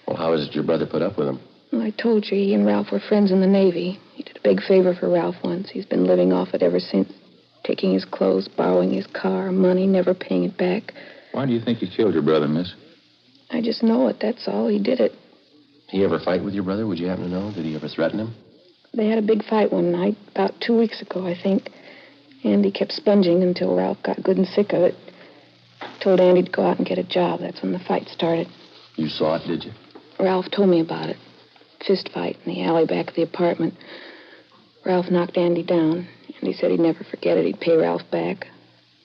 Speaker 12: Well, how is it your brother put up with him?
Speaker 14: Well, I told you he and Ralph were friends in the Navy. He did a big favor for Ralph once. He's been living off it ever since. Taking his clothes, borrowing his car, money, never paying it back.
Speaker 13: Why do you think he killed your brother, miss?
Speaker 14: I just know it, that's all. He did it.
Speaker 12: He ever fight with your brother? Would you happen to know? Did he ever threaten him?
Speaker 14: They had a big fight one night, about 2 weeks ago, I think. Andy kept sponging until Ralph got good and sick of it. Told Andy to go out and get a job. That's when the fight started.
Speaker 12: You saw it, did you?
Speaker 14: Ralph told me about it. Fist fight in the alley back of the apartment. Ralph knocked Andy down. Andy said he'd never forget it. He'd pay Ralph back.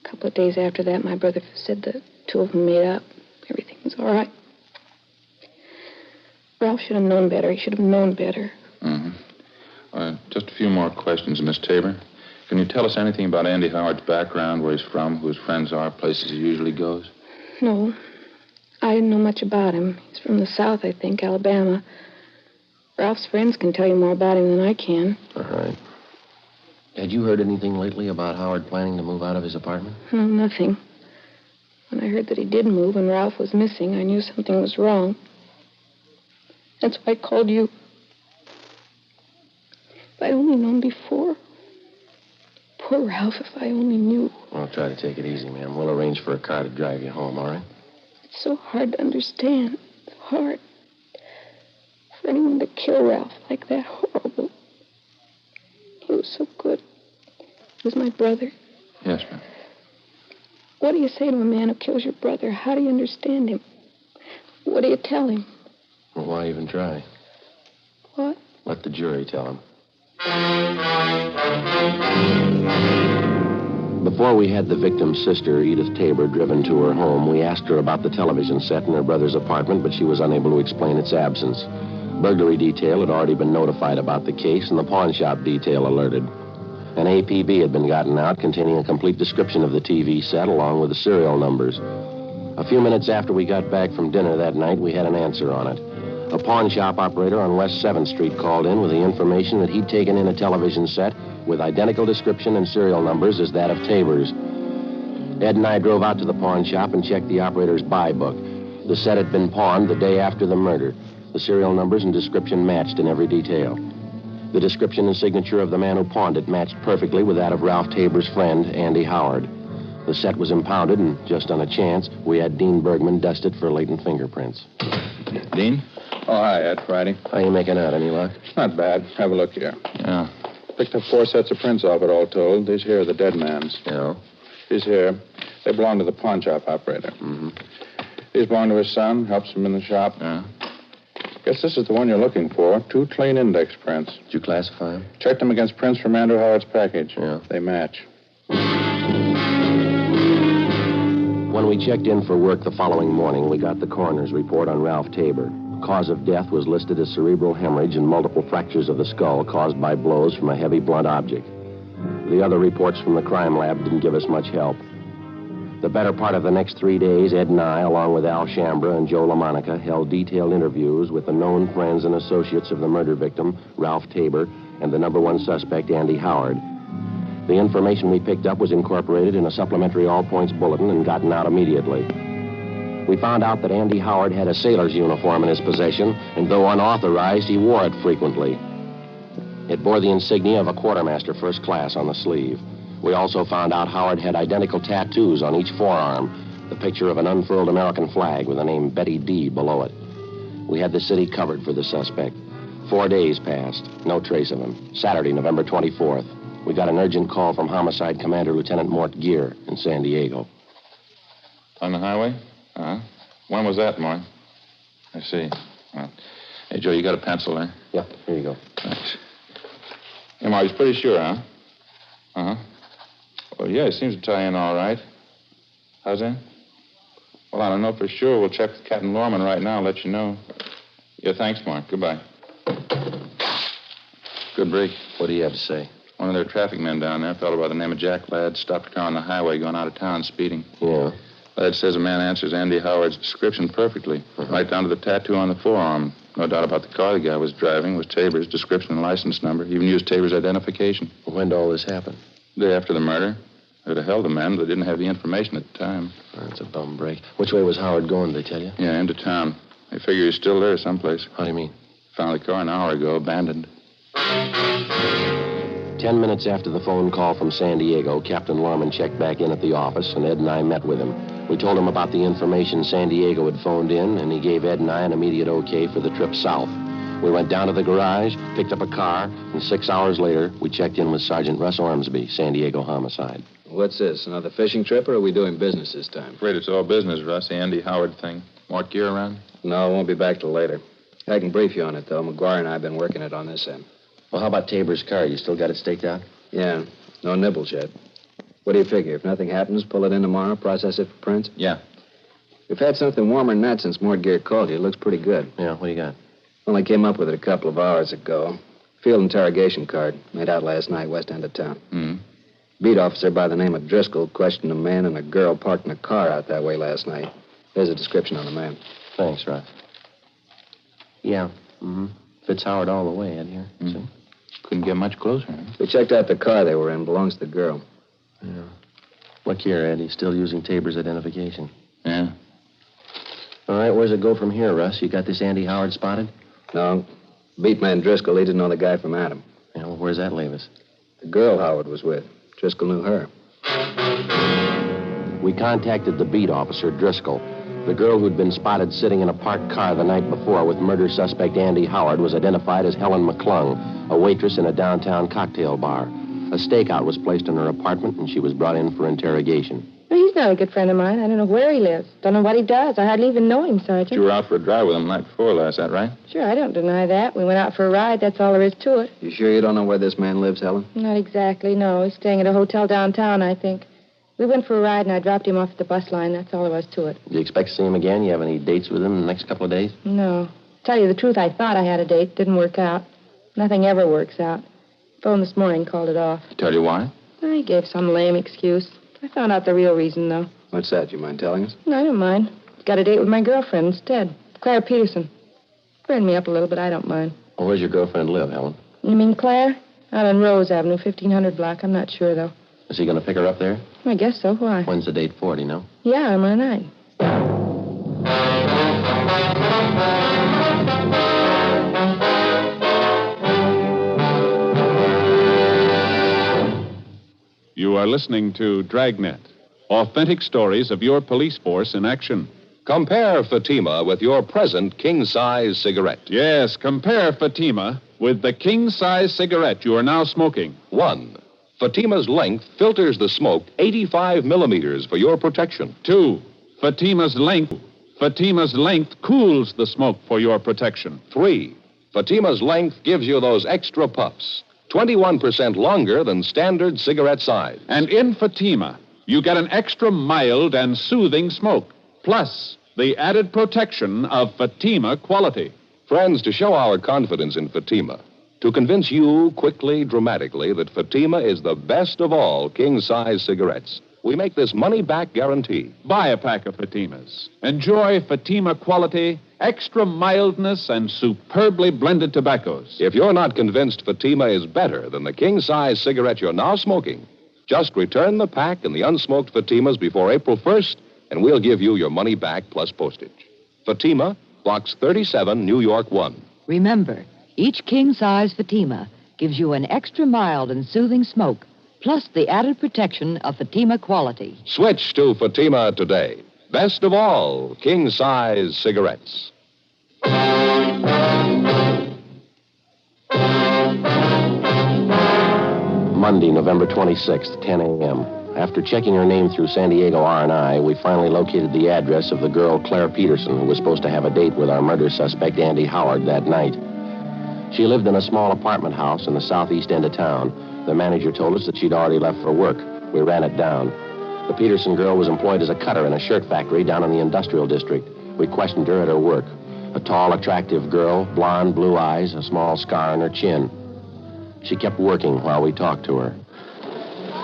Speaker 14: A couple of days after that, my brother said the two of them made up. Everything was all right. Ralph should have known better. He should have known better.
Speaker 13: Just a few more questions, Miss Tabor. Can you tell us anything about Andy Howard's background, where he's from, who his friends are, places he usually goes?
Speaker 14: No. I didn't know much about him. He's from the South, I think, Alabama. Ralph's friends can tell you more about him than I can.
Speaker 12: All right. Had you heard anything lately about Howard planning to move out of his apartment?
Speaker 14: No, nothing. When I heard that he did move and Ralph was missing, I knew something was wrong. That's why I called you. If I'd only known before. Poor Ralph, if I only knew.
Speaker 12: Well, try to take it easy, ma'am. We'll arrange for a car to drive you home, all right?
Speaker 14: It's so hard to understand. So hard. For anyone to kill Ralph like that, horrible. He was so good. He was my brother.
Speaker 13: Yes, ma'am.
Speaker 14: What do you say to a man who kills your brother? How do you understand him? What do you tell him?
Speaker 12: Well, why even try?
Speaker 14: What?
Speaker 12: Let the jury tell him. Before we had the victim's sister, Edith Tabor, driven to her home, we asked her about the television set in her brother's apartment, but she was unable to explain its absence. Burglary detail had already been notified about the case, and the pawn shop detail alerted. An APB had been gotten out containing a complete description of the TV set, along with the serial numbers. A few minutes after we got back from dinner that night, we had an answer on it. A pawn shop operator on West 7th Street called in with the information that he'd taken in a television set with identical description and serial numbers as that of Tabor's. Ed and I drove out to the pawn shop and checked the operator's buy book. The set had been pawned the day after the murder. The serial numbers and description matched in every detail. The description and signature of the man who pawned it matched perfectly with that of Ralph Tabor's friend, Andy Howard. The set was impounded, and just on a chance, we had Dean Bergman dust it for latent fingerprints.
Speaker 13: Dean? Oh, hi, Ed. Friday.
Speaker 12: How you making out? Any luck?
Speaker 13: Not bad. Have a look here. Yeah. Picked up 4 sets of prints off it, all told. These here are the dead man's.
Speaker 12: Yeah?
Speaker 13: These here, they belong to the pawn shop operator.
Speaker 12: Mm-hmm.
Speaker 13: These belong to his son, helps him in the shop. Yeah. Guess this is the one you're looking for. 2 clean index prints.
Speaker 12: Did you classify them?
Speaker 13: Checked them against prints from Andrew Howard's package.
Speaker 12: Yeah.
Speaker 13: They match.
Speaker 12: When we checked in for work the following morning, we got the coroner's report on Ralph Tabor. Cause of death was listed as cerebral hemorrhage and multiple fractures of the skull caused by blows from a heavy blunt object. The other reports from the crime lab didn't give us much help. The better part of the next 3 days, Ed and I, along with Al Shambra and Joe LaMonica, held detailed interviews with the known friends and associates of the murder victim, Ralph Tabor, and the number 1 suspect, Andy Howard. The information we picked up was incorporated in a supplementary all-points bulletin and gotten out immediately. We found out that Andy Howard had a sailor's uniform in his possession, and though unauthorized, he wore it frequently. It bore the insignia of a quartermaster first class on the sleeve. We also found out Howard had identical tattoos on each forearm, the picture of an unfurled American flag with the name Betty D below it. We had the city covered for the suspect. 4 days passed. No trace of him. Saturday, November 24th. We got an urgent call from Homicide Commander Lieutenant Mort Gear in San Diego.
Speaker 13: On the highway? Uh-huh. When was that, Mort? I see. Well, hey, Joe, you got a pencil there?
Speaker 12: Yeah, here you go.
Speaker 13: Thanks. Hey, Mort, he's pretty sure, huh? Uh-huh. Well, yeah, it seems to tie in all right. How's that? Well, I don't know for sure. We'll check with Captain Lorman right now and let you know. Yeah, thanks, Mark. Goodbye. Good break.
Speaker 12: What do you have to say?
Speaker 13: One of their traffic men down there, a fellow by the name of Jack Ladd, stopped a car on the highway going out of town speeding.
Speaker 12: Yeah.
Speaker 13: Ladd says a man answers Andy Howard's description perfectly, right down to the tattoo on the forearm. No doubt about the car the guy was driving was Tabor's description and license number. He even used Tabor's identification.
Speaker 12: When did all this happen?
Speaker 13: The day after the murder. They'd have held the man, but they didn't have the information at the time.
Speaker 12: That's a bum break. Which way was Howard going, did they tell you?
Speaker 13: Yeah, into town. They figure he's still there someplace.
Speaker 12: How do you mean?
Speaker 13: Found the car an hour ago, abandoned.
Speaker 12: 10 minutes after the phone call from San Diego, Captain Lorman checked back in at the office, and Ed and I met with him. We told him about the information San Diego had phoned in, and he gave Ed and I an immediate okay for the trip south. We went down to the garage, picked up a car, and 6 hours later, we checked in with Sergeant Russ Ormsby, San Diego Homicide.
Speaker 16: What's this, another fishing trip, or are we doing business this time?
Speaker 13: Afraid it's all business, Russ. The Andy Howard thing. Mort Gear around?
Speaker 16: No, I won't be back till later. I can brief you on it, though. McGuire and I have been working it on this end.
Speaker 12: Well, how about Tabor's car? You still got it staked out?
Speaker 16: Yeah, no nibbles yet. What do you figure? If nothing happens, pull it in tomorrow, process it for prints?
Speaker 13: Yeah.
Speaker 16: We've had something warmer than that since Mort Gear called you. It looks pretty good.
Speaker 12: Yeah, what do you got?
Speaker 16: Only came up with it a couple of hours ago. Field interrogation card, made out last night, west end of town.
Speaker 13: Hmm.
Speaker 16: Beat officer by the name of Driscoll questioned a man and a girl parked in a car out that way last night. There's a description on the man.
Speaker 12: Thanks, Russ. Yeah, fits Howard all the way, Ed, here.
Speaker 13: See? Couldn't get much closer, huh?
Speaker 16: We checked out the car they were in. Belongs to the girl.
Speaker 12: Yeah. Look here, Ed. He's still using Tabor's identification.
Speaker 13: Yeah.
Speaker 12: All right, where's it go from here, Russ? You got this Andy Howard spotted?
Speaker 16: No. Beat man Driscoll, he didn't know the guy from Adam.
Speaker 12: Yeah, well, where's that leave us?
Speaker 16: The girl Howard was with. Driscoll knew her.
Speaker 12: We contacted the beat officer, Driscoll. The girl who'd been spotted sitting in a parked car the night before with murder suspect Andy Howard was identified as Helen McClung, a waitress in a downtown cocktail bar. A stakeout was placed in her apartment, and she was brought in for interrogation.
Speaker 14: Well, he's not a good friend of mine. I don't know where he lives. Don't know what he does. I hardly even know him, Sergeant.
Speaker 13: You were out for a drive with him the night before last, is that right?
Speaker 14: Sure, I don't deny that. We went out for a ride. That's all there is to it.
Speaker 16: You sure you don't know where this man lives, Helen?
Speaker 14: Not exactly, no. He's staying at a hotel downtown, I think. We went for a ride, and I dropped him off at the bus line. That's all there was to it.
Speaker 12: Do you expect to see him again? You have any dates with him in the next couple of days?
Speaker 14: No. Tell you the truth, I thought I had a date. Didn't work out. Nothing ever works out. Phone this morning, called it off.
Speaker 13: Tell you why?
Speaker 14: I gave some lame excuse. I found out the real reason, though.
Speaker 16: What's that? You mind telling us?
Speaker 14: No, I don't mind. Got a date with my girlfriend instead. Claire Peterson. Burned me up a little, but I don't mind.
Speaker 12: Well, where's your girlfriend live, Helen?
Speaker 14: You mean Claire? Out on Rose Avenue, 1500 block. I'm not sure, though.
Speaker 12: Is he going to pick her up there?
Speaker 14: I guess so. Why?
Speaker 12: When's the date for, do you know?
Speaker 14: Yeah, tomorrow night.
Speaker 10: You are listening to Dragnet, authentic stories of your police force in action.
Speaker 9: Compare Fatima with your present king-size cigarette.
Speaker 10: Yes, compare Fatima with the king-size cigarette you are now smoking.
Speaker 9: 1. Fatima's length filters the smoke 85 millimeters for your protection.
Speaker 10: 2. Fatima's length cools the smoke for your protection.
Speaker 9: 3. Fatima's length gives you those extra puffs, 21% longer than standard cigarette size.
Speaker 10: And in Fatima, you get an extra mild and soothing smoke, plus the added protection of Fatima quality.
Speaker 9: Friends, to show our confidence in Fatima, to convince you quickly, dramatically, that Fatima is the best of all king-size cigarettes, we make this money-back guarantee.
Speaker 10: Buy a pack of Fatimas. Enjoy Fatima quality, extra mildness, and superbly blended tobaccos.
Speaker 9: If you're not convinced Fatima is better than the king-size cigarette you're now smoking, just return the pack and the unsmoked Fatimas before April 1st, and we'll give you your money back plus postage. Fatima, Box 37, New York 1.
Speaker 11: Remember, each king-size Fatima gives you an extra mild and soothing smoke, plus the added protection of Fatima quality.
Speaker 9: Switch to Fatima today. Best of all, king-size cigarettes.
Speaker 12: Monday, November 26th, 10 a.m. After checking her name through San Diego R&I, we finally located the address of the girl Claire Peterson, who was supposed to have a date with our murder suspect, Andy Howard, that night. She lived in a small apartment house in the southeast end of town. The manager told us that she'd already left for work. We ran it down. The Peterson girl was employed as a cutter in a shirt factory down in the industrial district. We questioned her at her work. A tall, attractive girl, blonde, blue eyes, a small scar on her chin. She kept working while we talked to her.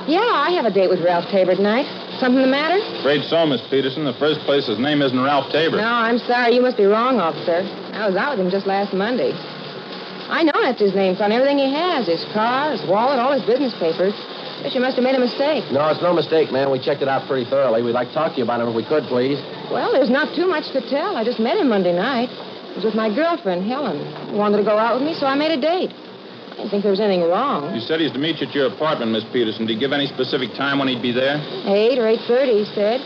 Speaker 14: Yeah, I have a date with Ralph Tabor tonight. Something the matter?
Speaker 13: Afraid so, Miss Peterson. The first place, his name isn't Ralph Tabor.
Speaker 14: No, I'm sorry. You must be wrong, officer. I was out with him just last Monday. I know that's his name. It's on everything he has. His car, his wallet, all his business papers. Guess you must have made a mistake.
Speaker 12: No, it's no mistake, ma'am. We checked it out pretty thoroughly. We'd like to talk to you about him if we could, please.
Speaker 14: Well, there's not too much to tell. I just met him Monday night. I was with my girlfriend, Helen. He wanted to go out with me, so I made a date. I didn't think there was anything wrong.
Speaker 13: You said he's to meet you at your apartment, Miss Peterson. Did he give any specific time when he'd be there?
Speaker 14: 8 or 8:30, he said.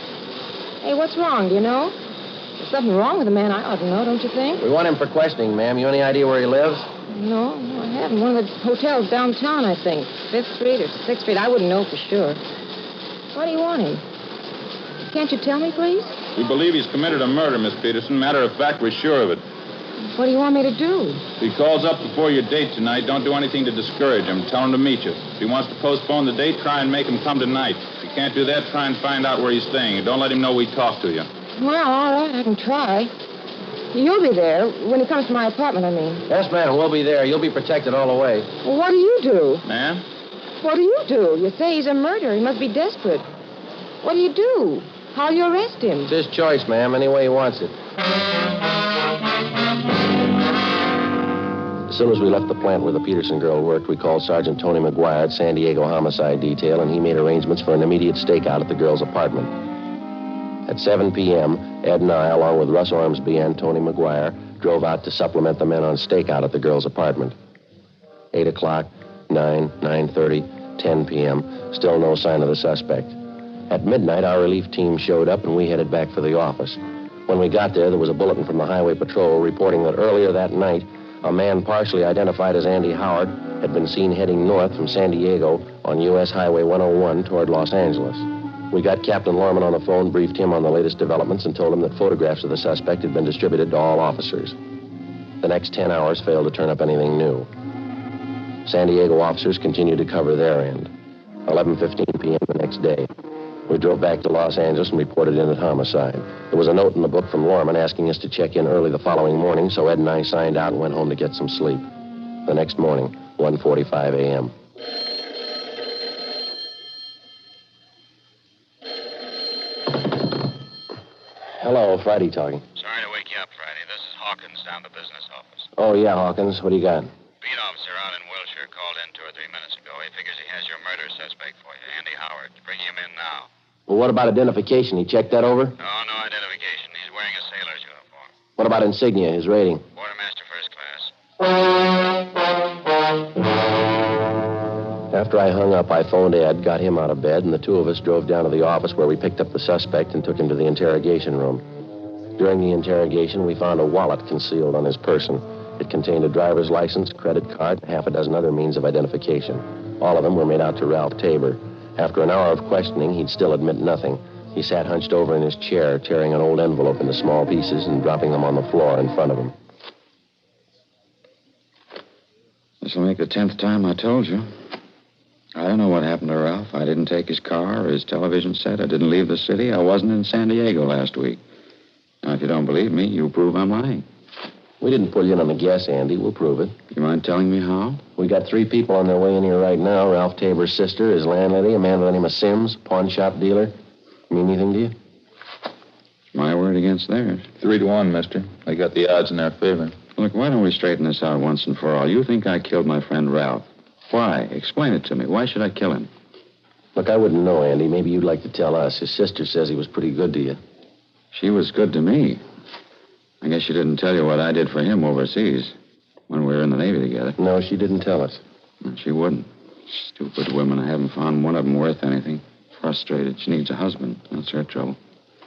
Speaker 14: Hey, what's wrong? Do you know? There's something wrong with the man. I ought to know, don't you think?
Speaker 12: We want him for questioning, ma'am. You any idea where he lives?
Speaker 14: No, I haven't. One of the hotels downtown, I think. 5th Street or 6th Street. I wouldn't know for sure. Why do you want him? Can't you tell me, please?
Speaker 13: We believe he's committed a murder, Miss Peterson. Matter of fact, we're sure of it.
Speaker 14: What do you want me to do?
Speaker 13: If he calls up before your date tonight, don't do anything to discourage him. Tell him to meet you. If he wants to postpone the date, try and make him come tonight. If you can't do that, try and find out where he's staying. And don't let him know we talked to you.
Speaker 14: Well, all right, I can try. You'll be there when he comes to my apartment, I mean.
Speaker 12: Yes, ma'am, we'll be there. You'll be protected all the way.
Speaker 14: Well, what do you do?
Speaker 13: Ma'am?
Speaker 14: What do you do? You say he's a murderer. He must be desperate. What do you do? How'll you arrest him?
Speaker 12: It's his choice, ma'am, any way he wants it. As soon as we left the plant where the Peterson girl worked, we called Sergeant Tony McGuire at San Diego Homicide Detail, and he made arrangements for an immediate stakeout at the girl's apartment. At 7 p.m., Ed and I, along with Russ Ormsby and Tony McGuire, drove out to supplement the men on stakeout at the girl's apartment. 8 o'clock, 9, 9:30, 10 p.m., still no sign of the suspect. At midnight, our relief team showed up, and we headed back for the office. When we got there was a bulletin from the Highway Patrol reporting that earlier that night, a man partially identified as Andy Howard had been seen heading north from San Diego on U.S. Highway 101 toward Los Angeles. We got Captain Lorman on the phone, briefed him on the latest developments, and told him that photographs of the suspect had been distributed to all officers. The next 10 hours failed to turn up anything new. San Diego officers continued to cover their end. 11:15 p.m. the next day. We drove back to Los Angeles and reported in at homicide. There was a note in the book from Lorman asking us to check in early the following morning, so Ed and I signed out and went home to get some sleep. The next morning, 1:45 a.m. Hello, Friday talking.
Speaker 17: Sorry to wake you up, Friday. This is Hawkins down at the business office.
Speaker 12: Oh, yeah, Hawkins. What do you got?
Speaker 17: Beat officer out in Wilshire called in 2 or 3 minutes ago. He figures he has your murder suspect for you, Andy Howard. Bring him in now.
Speaker 12: Well, what about identification? He checked that over?
Speaker 17: No identification. He's wearing a sailor's uniform.
Speaker 12: What about insignia, his rating?
Speaker 17: Quartermaster first class.
Speaker 12: After I hung up, I phoned Ed, got him out of bed, and the two of us drove down to the office where we picked up the suspect and took him to the interrogation room. During the interrogation, we found a wallet concealed on his person. It contained a driver's license, credit card, and half a dozen other means of identification. All of them were made out to Ralph Tabor. After an hour of questioning, he'd still admit nothing. He sat hunched over in his chair, tearing an old envelope into small pieces and dropping them on the floor in front of him.
Speaker 13: This'll make the 10th time I told you. I don't know what happened to Ralph. I didn't take his car or his television set. I didn't leave the city. I wasn't in San Diego last week. Now, if you don't believe me, you prove I'm lying.
Speaker 12: We didn't pull you in on the guess, Andy. We'll prove it.
Speaker 13: You mind telling me how?
Speaker 12: We got 3 people on their way in here right now. Ralph Tabor's sister, his landlady, a man by the name of Sims, pawn shop dealer. Mean anything to you?
Speaker 13: My word against theirs.
Speaker 18: 3-1, mister. They got the odds in their favor.
Speaker 13: Look, why don't we straighten this out once and for all? You think I killed my friend Ralph. Why? Explain it to me. Why should I kill him?
Speaker 12: Look, I wouldn't know, Andy. Maybe you'd like to tell us. His sister says he was pretty good to you.
Speaker 13: She was good to me. I guess she didn't tell you what I did for him overseas when we were in the Navy together.
Speaker 12: No, she didn't tell us.
Speaker 13: She wouldn't. Stupid women. I haven't found one of them worth anything. Frustrated. She needs a husband. That's her trouble.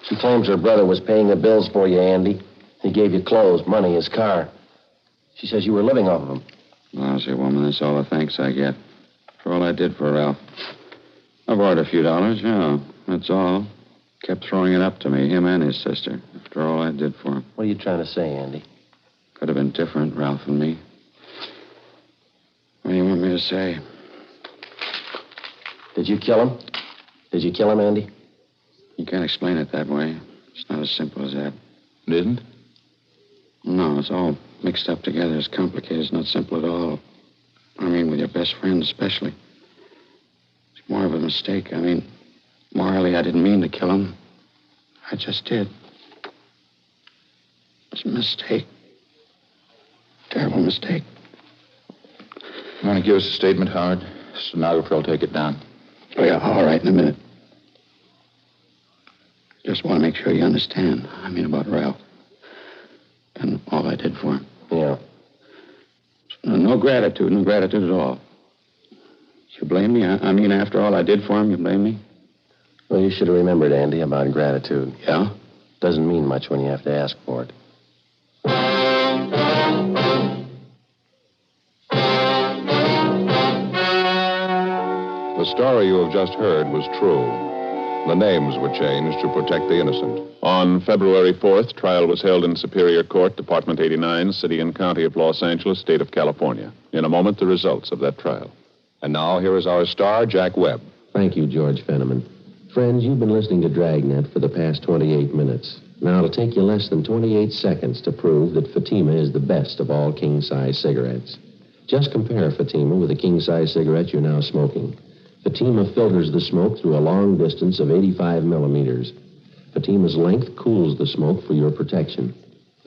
Speaker 12: She claims her brother was paying the bills for you, Andy. He gave you clothes, money, his car. She says you were living off of him.
Speaker 18: Lousy woman, that's all the thanks I get. For all I did for Ralph. I borrowed a few dollars, yeah, that's all. Kept throwing it up to me, him and his sister, after all I did for him.
Speaker 12: What are you trying to say, Andy?
Speaker 18: Could have been different, Ralph and me. What do you want me to say?
Speaker 12: Did you kill him? Did you kill him, Andy?
Speaker 18: You can't explain it that way. It's not as simple as that.
Speaker 13: It isn't?
Speaker 18: No, it's all mixed up together. It's complicated. It's not simple at all. I mean, with your best friend especially. It's more of a mistake. I mean, morally, I didn't mean to kill him. I just did. It's a mistake. Terrible mistake.
Speaker 13: You want to give us a statement, Howard? Stenographer will take it down.
Speaker 18: Oh, yeah, all right, in a minute. Just want to make sure you understand. I mean, about Ralph. And all I did for him.
Speaker 12: Yeah.
Speaker 18: No gratitude at all. You blame me? I mean, after all I did for him, you blame me?
Speaker 12: Well, you should have remembered, Andy, about gratitude.
Speaker 18: Yeah?
Speaker 12: Doesn't mean much when you have to ask for it.
Speaker 9: The story you have just heard was true. The names were changed to protect the innocent.
Speaker 10: On February 4th, trial was held in Superior Court, Department 89, City and County of Los Angeles, State of California. In a moment, the results of that trial.
Speaker 9: And now, here is our star, Jack Webb.
Speaker 19: Thank you, George Fenneman. Friends, you've been listening to Dragnet for the past 28 minutes. Now, it'll take you less than 28 seconds to prove that Fatima is the best of all king-size cigarettes. Just compare Fatima with the king-size cigarette you're now smoking. Fatima filters the smoke through a long distance of 85 millimeters. Fatima's length cools the smoke for your protection.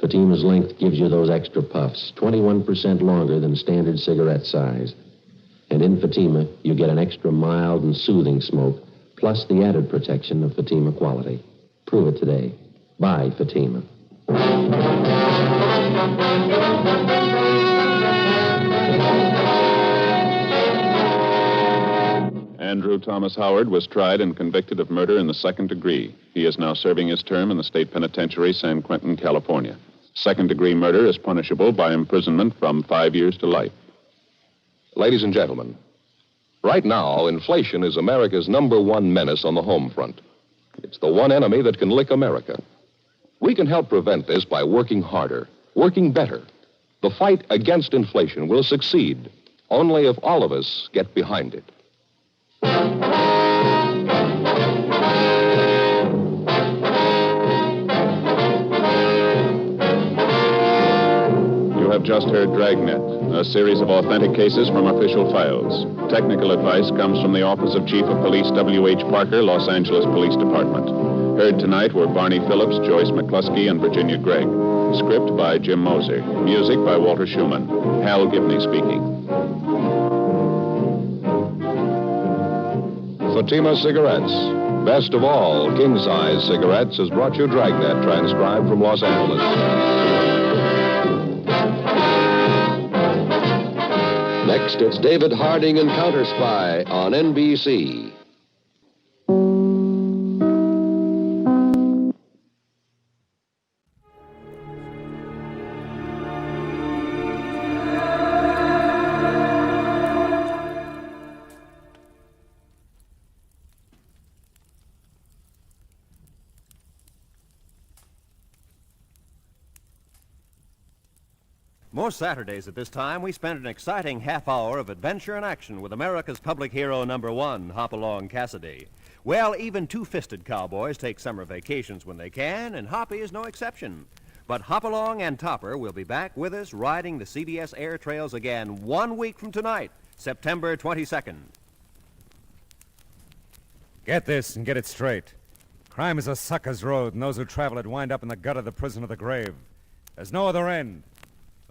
Speaker 19: Fatima's length gives you those extra puffs, 21% longer than standard cigarette size. And in Fatima, you get an extra mild and soothing smoke, plus the added protection of Fatima quality. Prove it today. Buy Fatima.
Speaker 10: Andrew Thomas Howard was tried and convicted of murder in the second degree. He is now serving his term in the state penitentiary, San Quentin, California. Second-degree murder is punishable by imprisonment from 5 years to life.
Speaker 9: Ladies and gentlemen, right now, inflation is America's #1 menace on the home front. It's the one enemy that can lick America. We can help prevent this by working harder, working better. The fight against inflation will succeed only if all of us get behind it.
Speaker 10: You have just heard Dragnet, a series of authentic cases from official files. Technical advice comes from the Office of Chief of Police W.H. Parker, Los Angeles Police Department. Heard tonight were Barney Phillips, Joyce McCluskey, and Virginia Gregg. Script by Jim Moser. Music by Walter Schumann. Hal Gibney speaking.
Speaker 9: Fatima Cigarettes, best of all king-size cigarettes, has brought you Dragnet, transcribed from Los Angeles. Next, it's David Harding and Counter Spy on NBC.
Speaker 20: Most Saturdays at this time, we spend an exciting half hour of adventure and action with America's public hero #1, Hopalong Cassidy. Well, even two-fisted cowboys take summer vacations when they can, and Hoppy is no exception. But Hopalong and Topper will be back with us riding the CBS air trails again 1 week from tonight, September 22nd.
Speaker 21: Get this and get it straight. Crime is a sucker's road, and those who travel it wind up in the gut of the prison of the grave. There's no other end.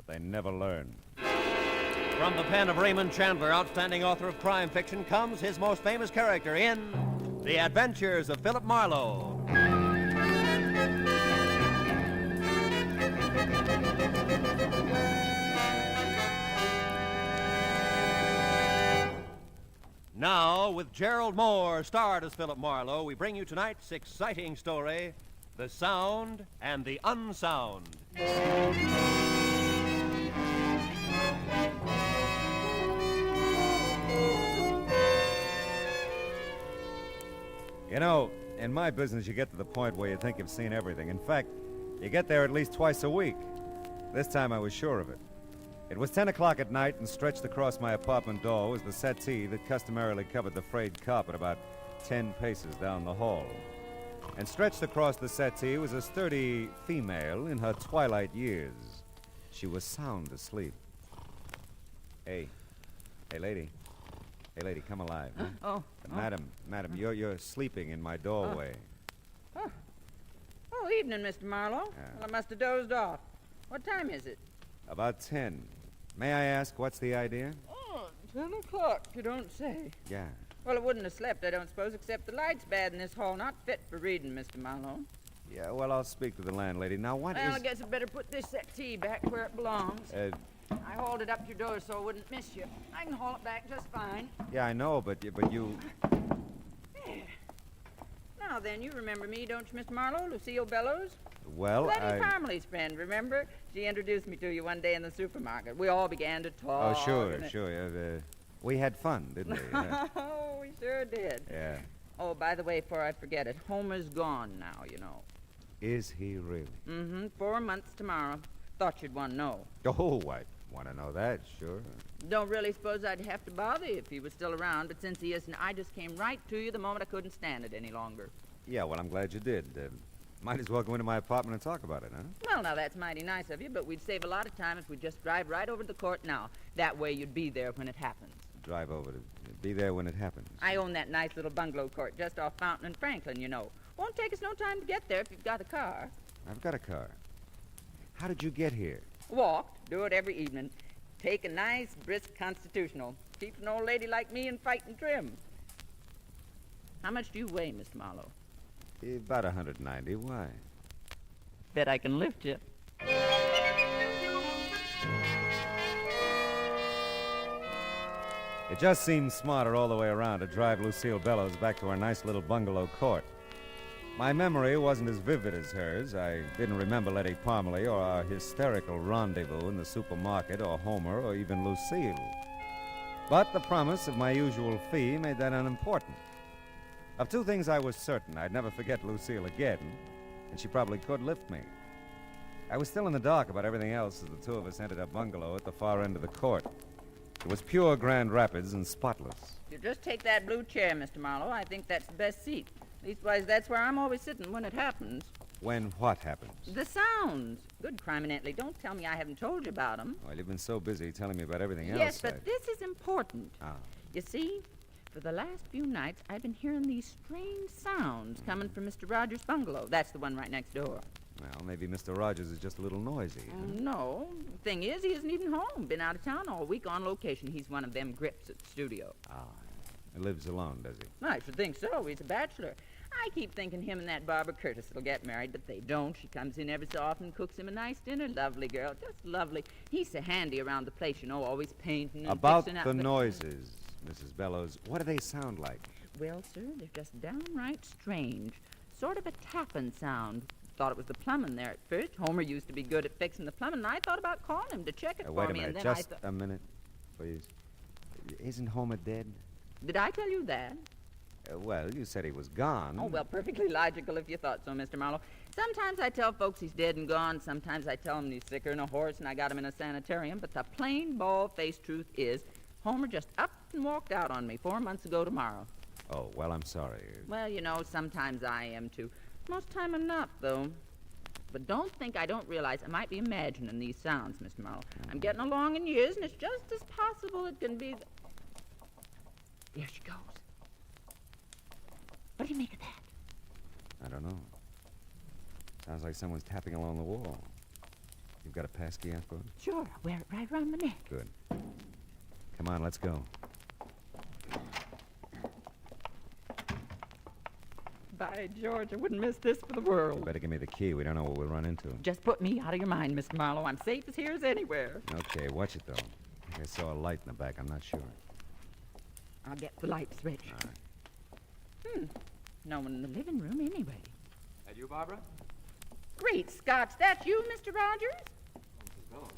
Speaker 21: They never learn.
Speaker 20: From the pen of Raymond Chandler, outstanding author of crime fiction, comes his most famous character in The Adventures of Philip Marlowe. Now, with Gerald Moore, starred as Philip Marlowe, we bring you tonight's exciting story, the sound and the unsound.
Speaker 21: You know, in my business, you get to the point where you think you've seen everything. In fact, you get there at least twice a week. This time I was sure of it. It was 10 o'clock at night, and stretched across my apartment door was the settee that customarily covered the frayed carpet about 10 paces down the hall. And stretched across the settee was a sturdy female in her twilight years. She was sound asleep. Hey, lady. Hey, lady, come alive. Huh? Madam, you're sleeping in my doorway.
Speaker 3: Oh, evening, Mr. Marlowe. Well, I must have dozed off. What time is it?
Speaker 21: About 10. May I ask, what's the idea?
Speaker 3: Oh, 10 o'clock, you don't say.
Speaker 21: Yeah.
Speaker 3: Well, I wouldn't have slept, I don't suppose, except the light's bad in this hall. Not fit for reading, Mr. Marlowe.
Speaker 21: Yeah, well, I'll speak to the landlady. Now,
Speaker 3: Well, I guess I'd better put this settee back where it belongs. I hauled it up to your door so I wouldn't miss you. I can haul it back just fine.
Speaker 21: Yeah, I know, but you...
Speaker 3: There. Now then, you remember me, don't you, Mr. Marlowe? Lucille Bellows?
Speaker 21: Well,
Speaker 3: Letty Parmley's friend, remember? She introduced me to you one day in the supermarket. We all began to talk.
Speaker 21: Oh, sure. We had fun, didn't we?
Speaker 3: Oh, we sure did.
Speaker 21: Yeah.
Speaker 3: Oh, by the way, before I forget it, Homer's gone now, you know.
Speaker 21: Is he really?
Speaker 3: Mm-hmm. 4 months tomorrow. Thought you'd want to know.
Speaker 21: Oh, I want to know that, sure.
Speaker 3: Don't really suppose I'd have to bother you if he was still around, but since he isn't, I just came right to you the moment I couldn't stand it any longer.
Speaker 21: Yeah, well, I'm glad you did. Might as well go into my apartment and talk about it, huh?
Speaker 3: Well, now, that's mighty nice of you, but we'd save a lot of time if we'd just drive right over to the court now. That way you'd be there when it happens.
Speaker 21: Drive over to be there when it happens.
Speaker 3: I own that nice little bungalow court just off Fountain and Franklin, you know. Won't take us no time to get there if you've got a car.
Speaker 21: I've got a car. How did you get here?
Speaker 3: Walked. Do it every evening. Take a nice, brisk constitutional. Keeps an old lady like me in fighting trim. How much do you weigh, Mr. Marlowe?
Speaker 21: About 190. Why?
Speaker 3: Bet I can lift you.
Speaker 21: It just seemed smarter all the way around to drive Lucille Bellows back to our nice little bungalow court. My memory wasn't as vivid as hers. I didn't remember Letty Parmley or our hysterical rendezvous in the supermarket or Homer or even Lucille. But the promise of my usual fee made that unimportant. Of two things I was certain: I'd never forget Lucille again, and she probably could lift me. I was still in the dark about everything else as the two of us entered a bungalow at the far end of the court. It was pure Grand Rapids and spotless.
Speaker 3: You just take that blue chair, Mr. Marlowe. I think that's the best seat. Leastwise, that's where I'm always sitting when it happens.
Speaker 21: When what happens?
Speaker 3: The sounds. Good criminally. Don't tell me I haven't told you about them.
Speaker 21: Well, you've been so busy telling me about everything else.
Speaker 3: Yes, but this is important.
Speaker 21: Ah.
Speaker 3: You see, for the last few nights, I've been hearing these strange sounds coming from Mr. Rogers' bungalow. That's the one right next door.
Speaker 21: Well, maybe Mr. Rogers is just a little noisy. Huh?
Speaker 3: No. The thing is, he isn't even home. Been out of town all week on location. He's one of them grips at the studio.
Speaker 21: Ah. He lives alone, does he?
Speaker 3: I should think so. He's a bachelor. I keep thinking him and that Barbara Curtis will get married, but they don't. She comes in every so often and cooks him a nice dinner. Lovely girl. Just lovely. He's so handy around the place, you know, always painting and
Speaker 21: About
Speaker 3: fixing up
Speaker 21: the noises, Mrs. Bellows, what do they sound like?
Speaker 3: Well, sir, they're just downright strange. Sort of a tapping sound. Thought it was the plumbing there at first. Homer used to be good at fixing the plumbing, and I thought about calling him to check it for
Speaker 21: wait a
Speaker 3: me.
Speaker 21: minute,
Speaker 3: And then
Speaker 21: just a minute, please. Isn't Homer dead?
Speaker 3: Did I tell you that?
Speaker 21: Well, you said he was gone.
Speaker 3: Oh, well, perfectly logical if you thought so, Mr. Marlowe. Sometimes I tell folks he's dead and gone. Sometimes I tell them he's sicker than a horse and I got him in a sanitarium. But the plain, bald-faced truth is, Homer just up and walked out on me 4 months ago tomorrow.
Speaker 21: Oh, well, I'm sorry.
Speaker 3: Well, you know, sometimes I am, too. Most time I'm not, though. But don't think I don't realize I might be imagining these sounds, Mr. Marlowe. I'm getting along in years, and it's just as possible it can be... There she goes. What do you make of that?
Speaker 21: I don't know. Sounds like someone's tapping along the wall. You've got a passkey on for it?
Speaker 3: Sure, I'll wear it right around my neck.
Speaker 21: Good. Come on, let's go.
Speaker 3: By George, I wouldn't miss this for the world.
Speaker 21: You better give me the key. We don't know what we'll run into.
Speaker 3: Just put me out of your mind, Mr. Marlowe. I'm safe as here as anywhere.
Speaker 21: Okay, watch it, though. I think I saw a light in the back. I'm not sure.
Speaker 3: I'll get the light switch.
Speaker 21: All right.
Speaker 3: No one in the living room anyway.
Speaker 22: That you, Barbara?
Speaker 3: Great Scots, that's you, Mr. Rogers?
Speaker 4: Mrs. Bellows.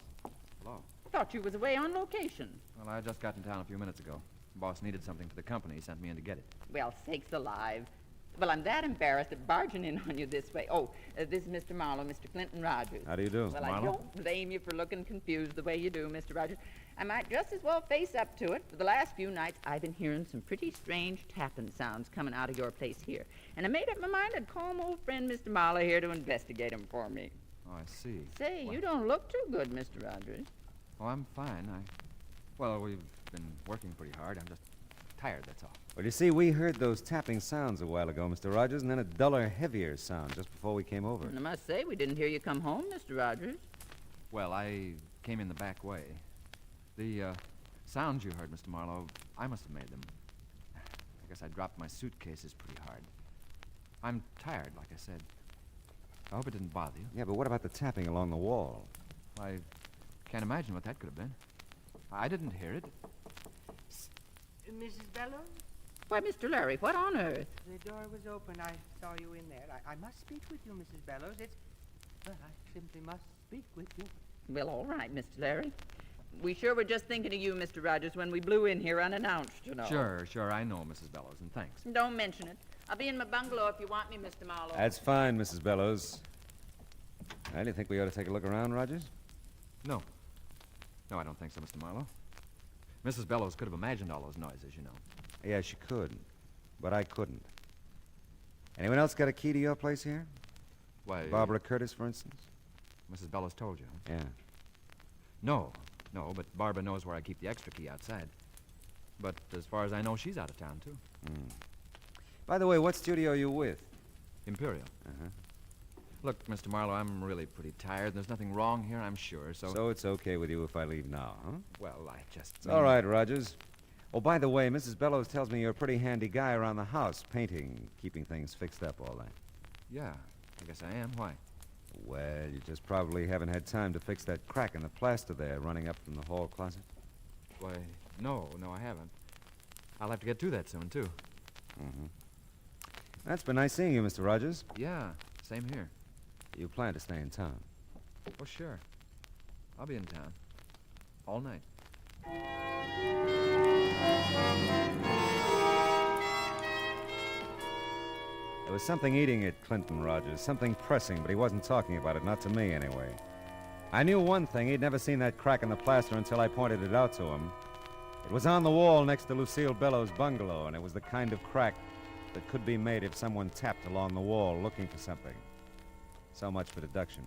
Speaker 4: Hello.
Speaker 3: I thought you was away on location.
Speaker 4: Well, I just got in town a few minutes ago. Boss needed something for the company. He sent me in to get it.
Speaker 3: Well, sakes alive. Well, I'm that embarrassed at barging in on you this way. Oh, this is Mr. Marlowe, Mr. Clinton Rogers.
Speaker 21: How do you do,
Speaker 3: Well,
Speaker 21: Marlowe?
Speaker 3: I don't blame you for looking confused the way you do, Mr. Rogers. I might just as well face up to it. For the last few nights, I've been hearing some pretty strange tapping sounds coming out of your place here. And I made up my mind I'd call my old friend Mr. Marlowe here to investigate 'em for me.
Speaker 4: Oh, I see.
Speaker 3: Say, you don't look too good, Mr. Rogers.
Speaker 4: Oh, I'm fine. Well, we've been working pretty hard. I'm just tired, that's all.
Speaker 21: Well, you see, we heard those tapping sounds a while ago, Mr. Rogers, and then a duller, heavier sound just before we came over.
Speaker 3: And I must say, we didn't hear you come home, Mr. Rogers.
Speaker 4: Well, I came in the back way. The sounds you heard, Mr. Marlowe, I must have made them. I guess I dropped my suitcases pretty hard. I'm tired, like I said. I hope it didn't bother you.
Speaker 21: Yeah, but what about the tapping along the wall?
Speaker 4: I can't imagine what that could have been. I didn't hear it.
Speaker 22: Mrs. Bellows?
Speaker 3: Why, Mr. Larry, what on earth?
Speaker 22: The door was open. I saw you in there. I must speak with you, Mrs. Bellows. Well, I simply must speak with you.
Speaker 3: Well, all right, Mr. Larry. We sure were just thinking of you, Mr. Rogers, when we blew in here unannounced, you know.
Speaker 4: Sure, I know, Mrs. Bellows, and thanks.
Speaker 3: Don't mention it. I'll be in my bungalow if you want me, Mr. Marlowe.
Speaker 21: That's fine, Mrs. Bellows. Well, do you think we ought to take a look around, Rogers?
Speaker 4: No, I don't think so, Mr. Marlowe. Mrs. Bellows could have imagined all those noises, you know.
Speaker 21: Yeah, she could, but I couldn't. Anyone else got a key to your place here?
Speaker 4: Why?
Speaker 21: Barbara Curtis, for instance?
Speaker 4: Mrs. Bellows told you, huh?
Speaker 21: Yeah.
Speaker 4: No, but Barbara knows where I keep the extra key outside. But as far as I know, she's out of town, too.
Speaker 21: By the way, what studio are you with?
Speaker 4: Imperial.
Speaker 21: Uh-huh.
Speaker 4: Look, Mr. Marlowe, I'm really pretty tired. There's nothing wrong here, I'm sure, so...
Speaker 21: So it's okay with you if I leave now, huh?
Speaker 4: Well, I just...
Speaker 21: It's all right, Rogers. Oh, by the way, Mrs. Bellows tells me you're a pretty handy guy around the house, painting, keeping things fixed up, all that.
Speaker 4: Yeah, I guess I am. Why?
Speaker 21: Well, you just probably haven't had time to fix that crack in the plaster there running up from the hall closet.
Speaker 4: Why, no, I haven't. I'll have to get to that soon, too.
Speaker 21: Mm-hmm. That's been nice seeing you, Mr. Rogers.
Speaker 4: Yeah, same here.
Speaker 21: You plan to stay in town?
Speaker 4: Oh, sure. I'll be in town. All night.
Speaker 21: There was something eating at Clinton, Rogers, something pressing, but he wasn't talking about it, not to me anyway. I knew one thing, he'd never seen that crack in the plaster until I pointed it out to him. It was on the wall next to Lucille Bellows' bungalow, and it was the kind of crack that could be made if someone tapped along the wall looking for something. So much for deduction.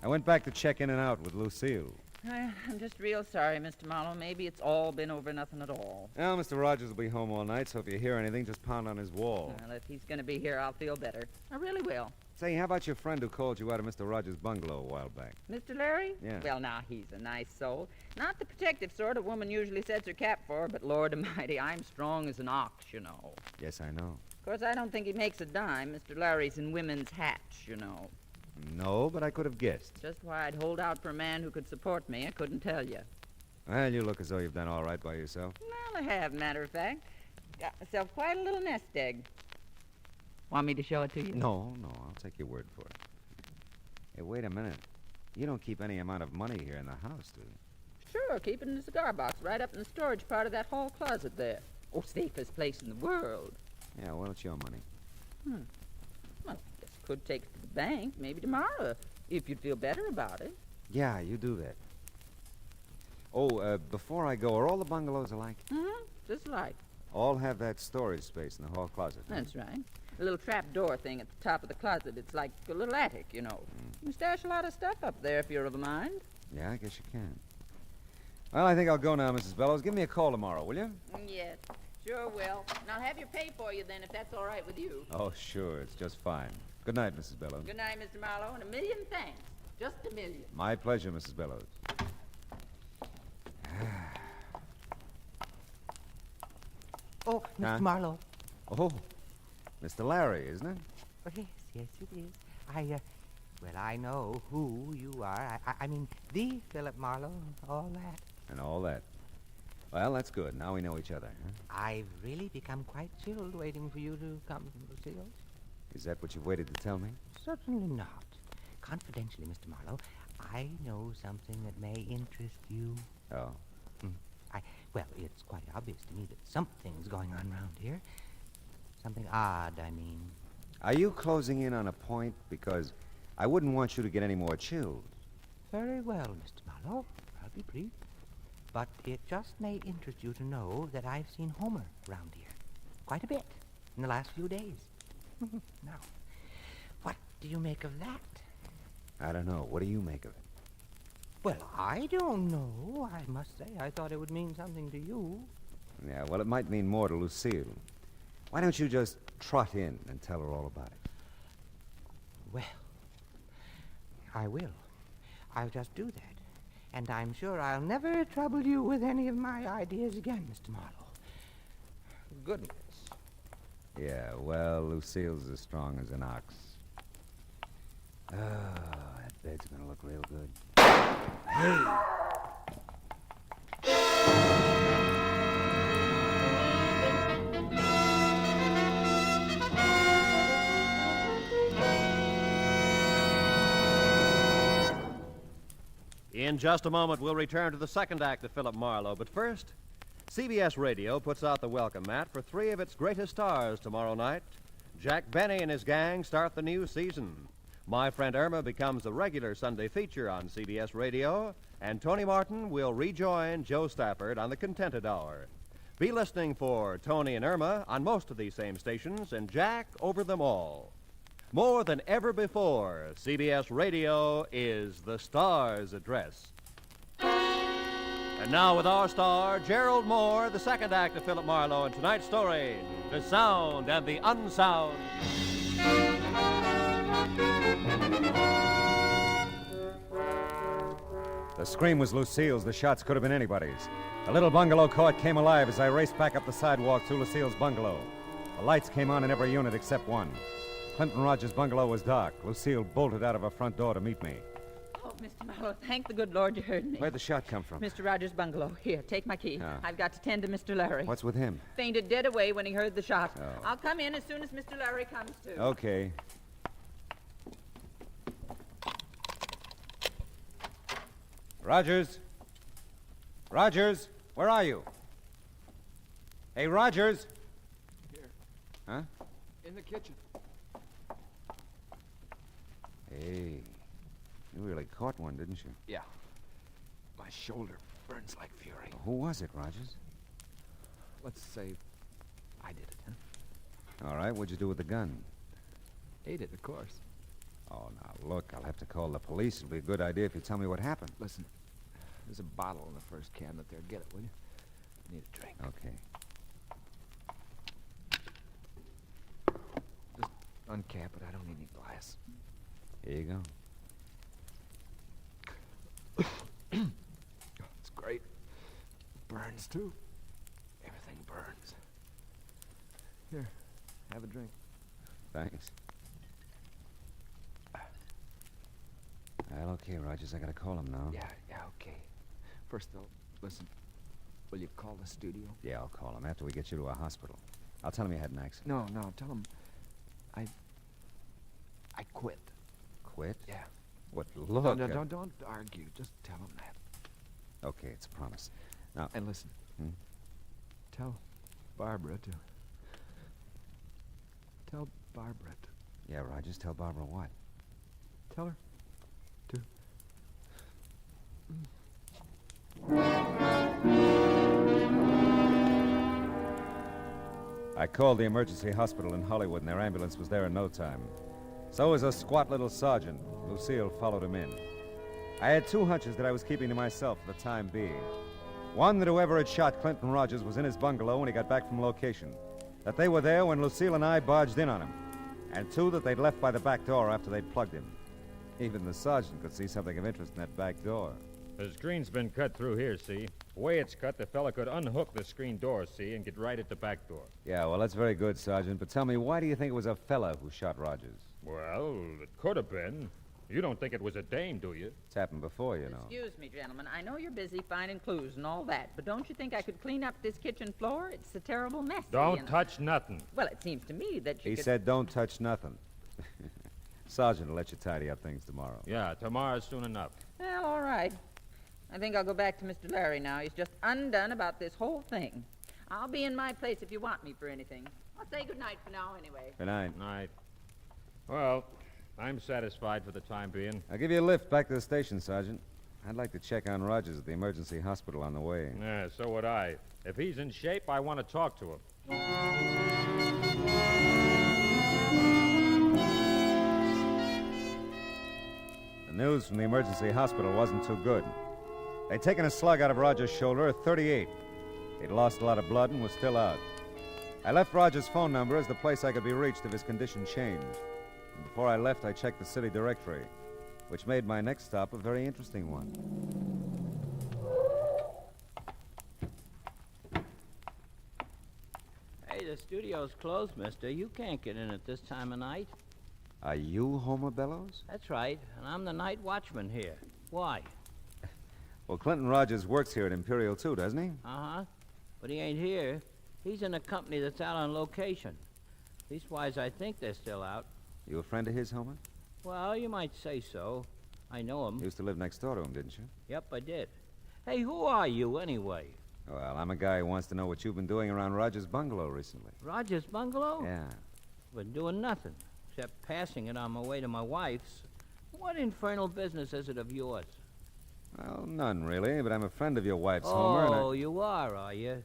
Speaker 21: I went back to check in and out with Lucille.
Speaker 3: I'm just real sorry, Mr. Marlowe. Maybe it's all been over nothing at all.
Speaker 21: Well, Mr. Rogers will be home all night, so if you hear anything, just pound on his wall.
Speaker 3: Well, if he's going to be here, I'll feel better. I really will.
Speaker 21: Say, how about your friend who called you out of Mr. Rogers' bungalow a while back?
Speaker 3: Mr. Larry?
Speaker 21: Yeah.
Speaker 3: Well, now, he's a nice soul. Not the protective sort a woman usually sets her cap for, but Lord Almighty, I'm strong as an ox, you know.
Speaker 21: Yes, I know.
Speaker 3: Of course, I don't think he makes a dime. Mr. Larry's in women's hats, you know.
Speaker 21: No, but I could have guessed.
Speaker 3: Just why I'd hold out for a man who could support me, I couldn't tell you.
Speaker 21: Well, you look as though you've done all right by yourself.
Speaker 3: Well, I have, matter of fact. Got myself quite a little nest egg. Want me to show it to you?
Speaker 21: No, I'll take your word for it. Hey, wait a minute. You don't keep any amount of money here in the house, do you?
Speaker 3: Sure, keep it in the cigar box right up in the storage part of that hall closet there. Oh, safest place in the world.
Speaker 21: Yeah, well, it's your money.
Speaker 3: Well, I guess I could take it to the bank, maybe tomorrow, if you'd feel better about it.
Speaker 21: Yeah, you do that. Oh, before I go, are all the bungalows alike?
Speaker 3: Just like.
Speaker 21: All have that storage space in the hall closet. Huh?
Speaker 3: That's right. A little trap door thing at the top of the closet. It's like a little attic, you know. You can stash a lot of stuff up there if you're of a mind.
Speaker 21: Yeah, I guess you can. Well, I think I'll go now, Mrs. Bellows. Give me a call tomorrow, will you?
Speaker 3: Yes, sure will. And I'll have your pay for you then, if that's all right with you.
Speaker 21: Oh, sure. It's just fine. Good night, Mrs. Bellows.
Speaker 3: Good night, Mr. Marlowe, and a million thanks. Just a million.
Speaker 21: My pleasure, Mrs. Bellows.
Speaker 22: Oh, Mr. Marlowe.
Speaker 21: Oh, Mr. Larry, isn't it?
Speaker 22: Oh, yes, it is. I know who you are. I mean, the Philip Marlowe, all that.
Speaker 21: And all that. Well, that's good. Now we know each other, huh?
Speaker 22: I've really become quite chilled waiting for you to come, Lucille.
Speaker 21: Is that what you've waited to tell me?
Speaker 22: Certainly not. confidentially, Mr. Marlowe, I know something that may interest you.
Speaker 4: Oh.
Speaker 22: Well, it's quite obvious to me that something's going on around here. Something odd, I mean.
Speaker 21: Are you closing in on a point? Because I wouldn't want you to get any more chilled.
Speaker 22: Very well, Mr. Marlowe. I'll be brief. But it just may interest you to know that I've seen Homer around here. Quite a bit in the last few days. Now, what do you make of that?
Speaker 21: I don't know. What do you make of it?
Speaker 22: Well, I don't know. I must say, I thought it would mean something to you.
Speaker 21: Yeah, well, it might mean more to Lucille. Why don't you just trot in and tell her all about it?
Speaker 22: Well, I will. I'll just do that. And I'm sure I'll never trouble you with any of my ideas again, Mr. Marlowe. Goodness.
Speaker 21: Yeah, well, Lucille's as strong as an ox. Oh, that bed's gonna look real good. Hey!
Speaker 20: In just a moment, we'll return to the second act of Philip Marlowe. But first, CBS Radio puts out the welcome mat for three of its greatest stars tomorrow night. Jack Benny and his gang start the new season. My Friend Irma becomes a regular Sunday feature on CBS Radio, and Tony Martin will rejoin Joe Stafford on the Contented Hour. Be listening for Tony and Irma on most of these same stations, and Jack over them all. More than ever before, CBS Radio is the star's address. And now with our star, Gerald Moore, the second act of Philip Marlowe, and tonight's story, The Sound and the Unsound.
Speaker 21: The scream was Lucille's. The shots could have been anybody's. The little bungalow court came alive as I raced back up the sidewalk to Lucille's bungalow. The lights came on in every unit except one. Clinton Rogers' bungalow was dark. Lucille bolted out of her front door to meet me.
Speaker 3: Oh, Mr. Marlowe, thank the good Lord you heard me.
Speaker 21: Where'd the shot come from?
Speaker 3: Mr. Rogers' bungalow. Here, take my key.
Speaker 21: Ah.
Speaker 3: I've got to tend to Mr. Larry.
Speaker 21: What's with him?
Speaker 3: Fainted dead away when he heard the shot.
Speaker 21: Oh.
Speaker 3: I'll come in as soon as Mr. Larry comes to.
Speaker 21: Okay. Rogers? Rogers, where are you? Hey, Rogers!
Speaker 5: Here.
Speaker 21: Huh?
Speaker 5: In the kitchen.
Speaker 21: Hey, you really caught one, didn't you?
Speaker 5: Yeah. My shoulder burns like fury.
Speaker 21: Who was it, Rogers?
Speaker 5: Let's say I did it, huh?
Speaker 21: All right, what'd you do with the gun?
Speaker 5: Ate it, of course.
Speaker 21: Oh, now, look, I'll have to call the police. It'll be a good idea if you tell me what happened.
Speaker 5: Listen, there's a bottle in the first cabinet there. Get it, will you? I need a drink.
Speaker 21: Okay.
Speaker 5: Just uncap it. I don't need any glass.
Speaker 21: Here you go.
Speaker 5: It's great. Burns, too. Everything burns. Here, have a drink.
Speaker 21: Thanks. Well, okay, Rogers, I gotta call him now.
Speaker 5: Yeah, okay. First, though, listen, will you call the studio?
Speaker 21: Yeah, I'll call him after we get you to a hospital. I'll tell him you had an accident.
Speaker 5: No, tell him I quit.
Speaker 21: Quit?
Speaker 5: Yeah.
Speaker 21: What, look...
Speaker 5: No, don't argue. Just tell him that.
Speaker 21: Okay, it's a promise. Now...
Speaker 5: And listen. Tell Barbara to... Tell Barbara to...
Speaker 21: Yeah, Rogers, tell Barbara what?
Speaker 5: Tell her to...
Speaker 21: I called the emergency hospital in Hollywood, and their ambulance was there in no time. So was a squat little sergeant. Lucille followed him in. I had two hunches that I was keeping to myself for the time being. One, that whoever had shot Clinton Rogers was in his bungalow when he got back from location. That they were there when Lucille and I barged in on him. And two, that they'd left by the back door after they'd plugged him. Even the sergeant could see something of interest in that back door.
Speaker 1: The screen's been cut through here, see? The way it's cut, the fella could unhook the screen door, see, and get right at the back door.
Speaker 21: Yeah, well, that's very good, Sergeant. But tell me, why do you think it was a fella who shot Rogers?
Speaker 1: Well, it could have been. You don't think it was a dame, do you?
Speaker 21: It's happened before, you know.
Speaker 3: Excuse me, gentlemen. I know you're busy finding clues and all that, but don't you think I could clean up this kitchen floor? It's a terrible mess.
Speaker 1: Don't touch nothing.
Speaker 3: Well, it seems to me that you
Speaker 21: He
Speaker 3: could...
Speaker 21: said don't touch nothing. Sergeant will let you tidy up things tomorrow.
Speaker 6: Yeah, tomorrow's soon enough.
Speaker 3: Well, all right. I think I'll go back to Mr. Larry now. He's just undone about this whole thing. I'll be in my place if you want me for anything. I'll say good night for now, anyway.
Speaker 21: Good night.
Speaker 6: Night. Well, I'm satisfied for the time being.
Speaker 21: I'll give you a lift back to the station, Sergeant. I'd like to check on Rogers at the emergency hospital on the way.
Speaker 6: Yeah, so would I. If he's in shape, I want to talk to him.
Speaker 21: The news from the emergency hospital wasn't too good. They'd taken a slug out of Rogers' shoulder at 38. He'd lost a lot of blood and was still out. I left Rogers' phone number as the place I could be reached if his condition changed. And before I left, I checked the city directory, which made my next stop a very interesting one.
Speaker 8: Hey, the studio's closed, mister. You can't get in at this time of night.
Speaker 21: Are you Homer Bellows?
Speaker 8: That's right, and I'm the night watchman here. Why?
Speaker 21: Well, Clinton Rogers works here at Imperial, too, doesn't he?
Speaker 8: Uh-huh. But he ain't here. He's in a company that's out on location. Leastwise, I think they're still out.
Speaker 21: You a friend of his, Homer?
Speaker 8: Well, you might say so. I know him.
Speaker 21: You used to live next door to him, didn't you?
Speaker 8: Yep, I did. Hey, who are you, anyway?
Speaker 21: Well, I'm a guy who wants to know what you've been doing around Rogers' bungalow recently.
Speaker 8: Rogers' bungalow?
Speaker 21: Yeah.
Speaker 8: Been doing nothing, except passing it on my way to my wife's. What infernal business is it of yours?
Speaker 21: Well, none, really, but I'm a friend of your wife's, Homer, and
Speaker 8: Oh, you are you?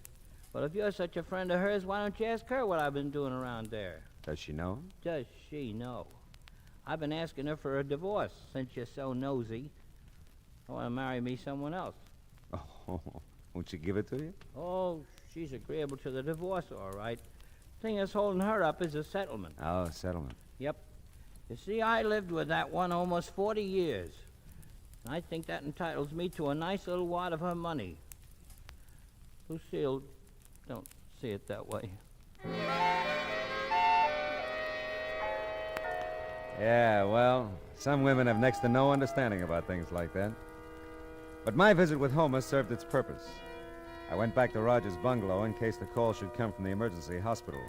Speaker 8: Well, if you're such a friend of hers, why don't you ask her what I've been doing around there?
Speaker 21: Does she know?
Speaker 8: Does she know? I've been asking her for a divorce since you're so nosy. I want to marry me someone else.
Speaker 21: Oh, won't she give it to you?
Speaker 8: Oh, she's agreeable to the divorce, all right. Thing that's holding her up is a settlement.
Speaker 21: Oh, settlement.
Speaker 8: Yep. You see, I lived with that one almost 40 years. I think that entitles me to a nice little wad of her money. Lucille, don't see it that way.
Speaker 21: Yeah, well, some women have next to no understanding about things like that. But my visit with Homer served its purpose. I went back to Rogers' bungalow in case the call should come from the emergency hospital.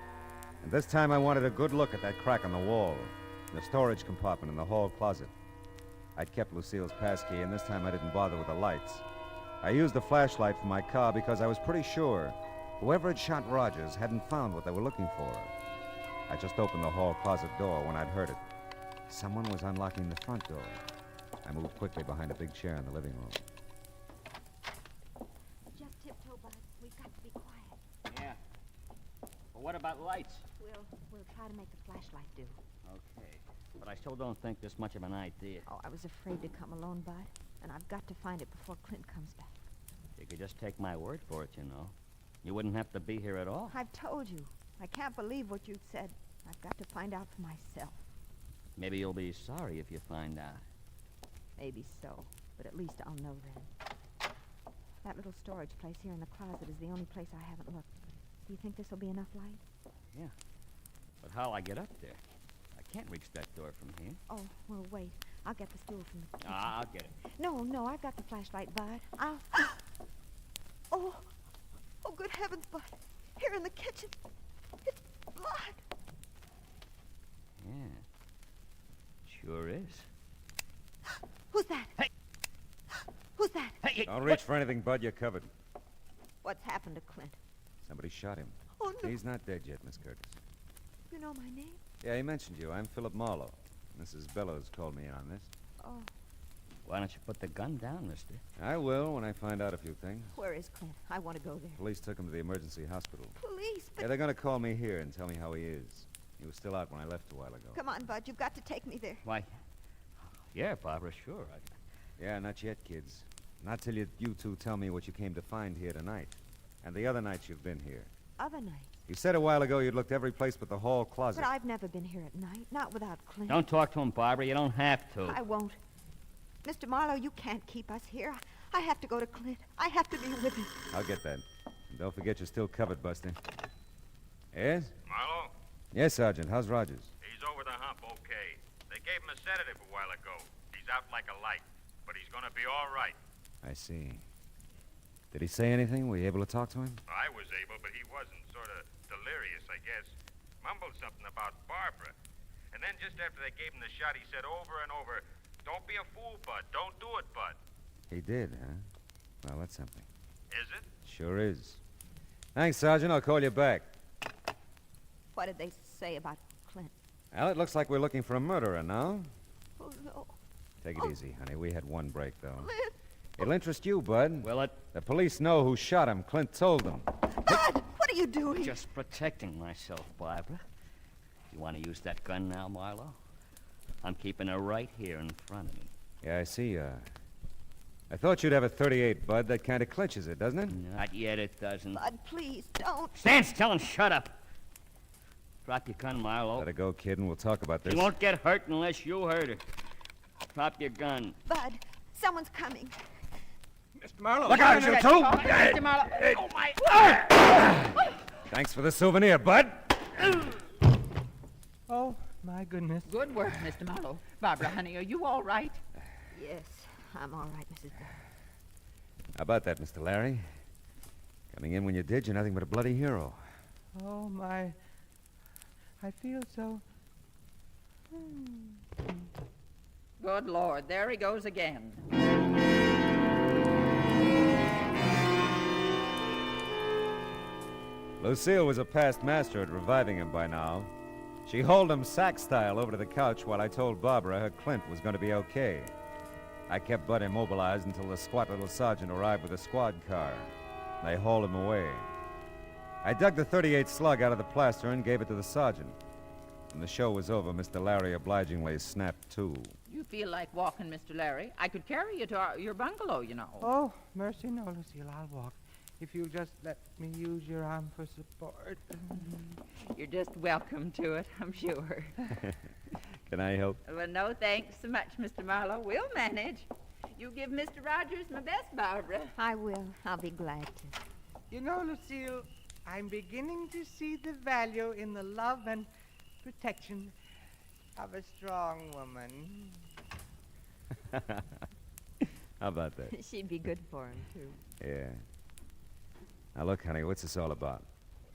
Speaker 21: And this time I wanted a good look at that crack on the wall, the storage compartment in the hall closet. I'd kept Lucille's passkey, and this time I didn't bother with the lights. I used the flashlight from my car because I was pretty sure whoever had shot Rogers hadn't found what they were looking for. I just opened the hall closet door when I'd heard it. Someone was unlocking the front door. I moved quickly behind a big chair in the living room.
Speaker 23: Just tiptoe, Bud. We've got to be quiet.
Speaker 8: Yeah. Well, what about lights?
Speaker 23: We'll try to make the flashlight do.
Speaker 8: Okay. But I still don't think this much of an idea.
Speaker 23: Oh, I was afraid to come alone, Bud. And I've got to find it before Clint comes back.
Speaker 8: You could just take my word for it, you know. You wouldn't have to be here at all.
Speaker 23: I've told you. I can't believe what you'd said. I've got to find out for myself.
Speaker 8: Maybe you'll be sorry if you find out.
Speaker 23: Maybe so. But at least I'll know then. That little storage place here in the closet is the only place I haven't looked. Do you think this will be enough light?
Speaker 8: Yeah. But how'll I get up there? I can't reach that door from here.
Speaker 23: Oh, well, wait. I'll get the stool from the kitchen.
Speaker 8: I'll get it.
Speaker 23: No, I've got the flashlight, Bud. Oh, good heavens, Bud. Here in the kitchen. It's blood.
Speaker 8: Yeah. Sure is.
Speaker 23: Who's that?
Speaker 8: Hey!
Speaker 23: Who's that?
Speaker 8: Hey!
Speaker 21: Don't reach for anything, Bud. You're covered.
Speaker 23: What's happened to Clint?
Speaker 21: Somebody shot him.
Speaker 23: Oh, no.
Speaker 21: He's not dead yet, Miss Curtis.
Speaker 23: You know my name?
Speaker 21: Yeah, he mentioned you. I'm Philip Marlowe. Mrs. Bellows called me in on this.
Speaker 23: Oh.
Speaker 8: Why don't you put the gun down, mister?
Speaker 21: I will when I find out a few things.
Speaker 23: Where is Clint? I want to go there.
Speaker 21: Police took him to the emergency hospital.
Speaker 23: Police? But...
Speaker 21: Yeah, they're going to call me here and tell me how he is. He was still out when I left a while ago.
Speaker 23: Come on, Bud. You've got to take me there.
Speaker 8: Why, yeah, Barbara, sure.
Speaker 21: Yeah, not yet, kids. Not till you two tell me what you came to find here tonight. And the other nights you've been here.
Speaker 23: Other nights?
Speaker 21: You said a while ago you'd looked every place but the hall closet.
Speaker 23: But I've never been here at night. Not without Clint.
Speaker 8: Don't talk to him, Barbara. You don't have to.
Speaker 23: I won't. Mr. Marlowe, you can't keep us here. I have to go to Clint. I have to be with him.
Speaker 21: I'll get that. And don't forget you're still covered, Buster. Yes?
Speaker 17: Marlowe?
Speaker 21: Yes, Sergeant. How's Rogers?
Speaker 17: He's over the hump, okay. They gave him a sedative a while ago. He's out like a light, but he's gonna be all right.
Speaker 21: I see. Did he say anything? Were you able to talk to him?
Speaker 17: I was able, but he wasn't. Sort of delirious, I guess. Mumbled something about Barbara.
Speaker 6: And then just after they gave him the shot, he said over and over, "Don't be a fool, Bud. Don't do it, Bud."
Speaker 21: He did, huh? Well, that's something.
Speaker 6: Is it?
Speaker 21: Sure is. Thanks, Sergeant. I'll call you back.
Speaker 23: What did they say about Clint?
Speaker 21: Well, it looks like we're looking for a murderer now.
Speaker 23: Oh, no.
Speaker 21: Take it easy, honey. We had one break, though.
Speaker 23: Clint!
Speaker 21: It'll interest you, Bud.
Speaker 2: Will it?
Speaker 21: The police know who shot him. Clint told them.
Speaker 23: Bud, what are you doing?
Speaker 2: Just protecting myself, Barbara. You want to use that gun now, Marlowe? I'm keeping her right here in front of me.
Speaker 21: Yeah, I see. I thought you'd have a 38, Bud. That kind of clinches it, doesn't it?
Speaker 2: Not yet, it doesn't.
Speaker 23: Bud, please, don't.
Speaker 2: Stand still and shut up. Drop your gun, Marlowe.
Speaker 21: Let her go, kid, and we'll talk about this.
Speaker 2: She won't get hurt unless you hurt her. Drop your gun.
Speaker 23: Bud, someone's coming.
Speaker 21: Mr. Marlowe.
Speaker 2: Look out, you two!
Speaker 3: Mr. Marlowe. Oh, my...
Speaker 21: Thanks for the souvenir, Bud.
Speaker 22: Oh, my goodness.
Speaker 3: Good work, Mr. Marlowe. Barbara, honey, are you all right?
Speaker 23: Yes, I'm all right, Mrs. Bell.
Speaker 21: How about that, Mr. Larry? Coming in when you did, you're nothing but a bloody hero.
Speaker 22: Oh, my. I feel so.
Speaker 3: Good Lord, there he goes again.
Speaker 21: Lucille was a past master at reviving him by now. She hauled him sack-style over to the couch while I told Barbara her Clint was going to be okay. I kept Bud immobilized until the squat little sergeant arrived with a squad car. They hauled him away. I dug the 38 slug out of the plaster and gave it to the sergeant. When the show was over, Mr. Larry obligingly snapped to.
Speaker 3: You feel like walking, Mr. Larry? I could carry you to your bungalow, you know.
Speaker 22: Oh, mercy, no, Lucille, I'll walk. If you'll just let me use your arm for support.
Speaker 3: You're just welcome to it, I'm sure.
Speaker 21: Can I help?
Speaker 3: Well, no, thanks so much, Mr. Marlowe. We'll manage. You give Mr. Rogers my best, Barbara.
Speaker 23: I will. I'll be glad to.
Speaker 22: You know, Lucille, I'm beginning to see the value in the love and protection of a strong woman.
Speaker 21: How about that?
Speaker 23: She'd be good for him, too.
Speaker 21: Yeah. Now, look, honey, what's this all about?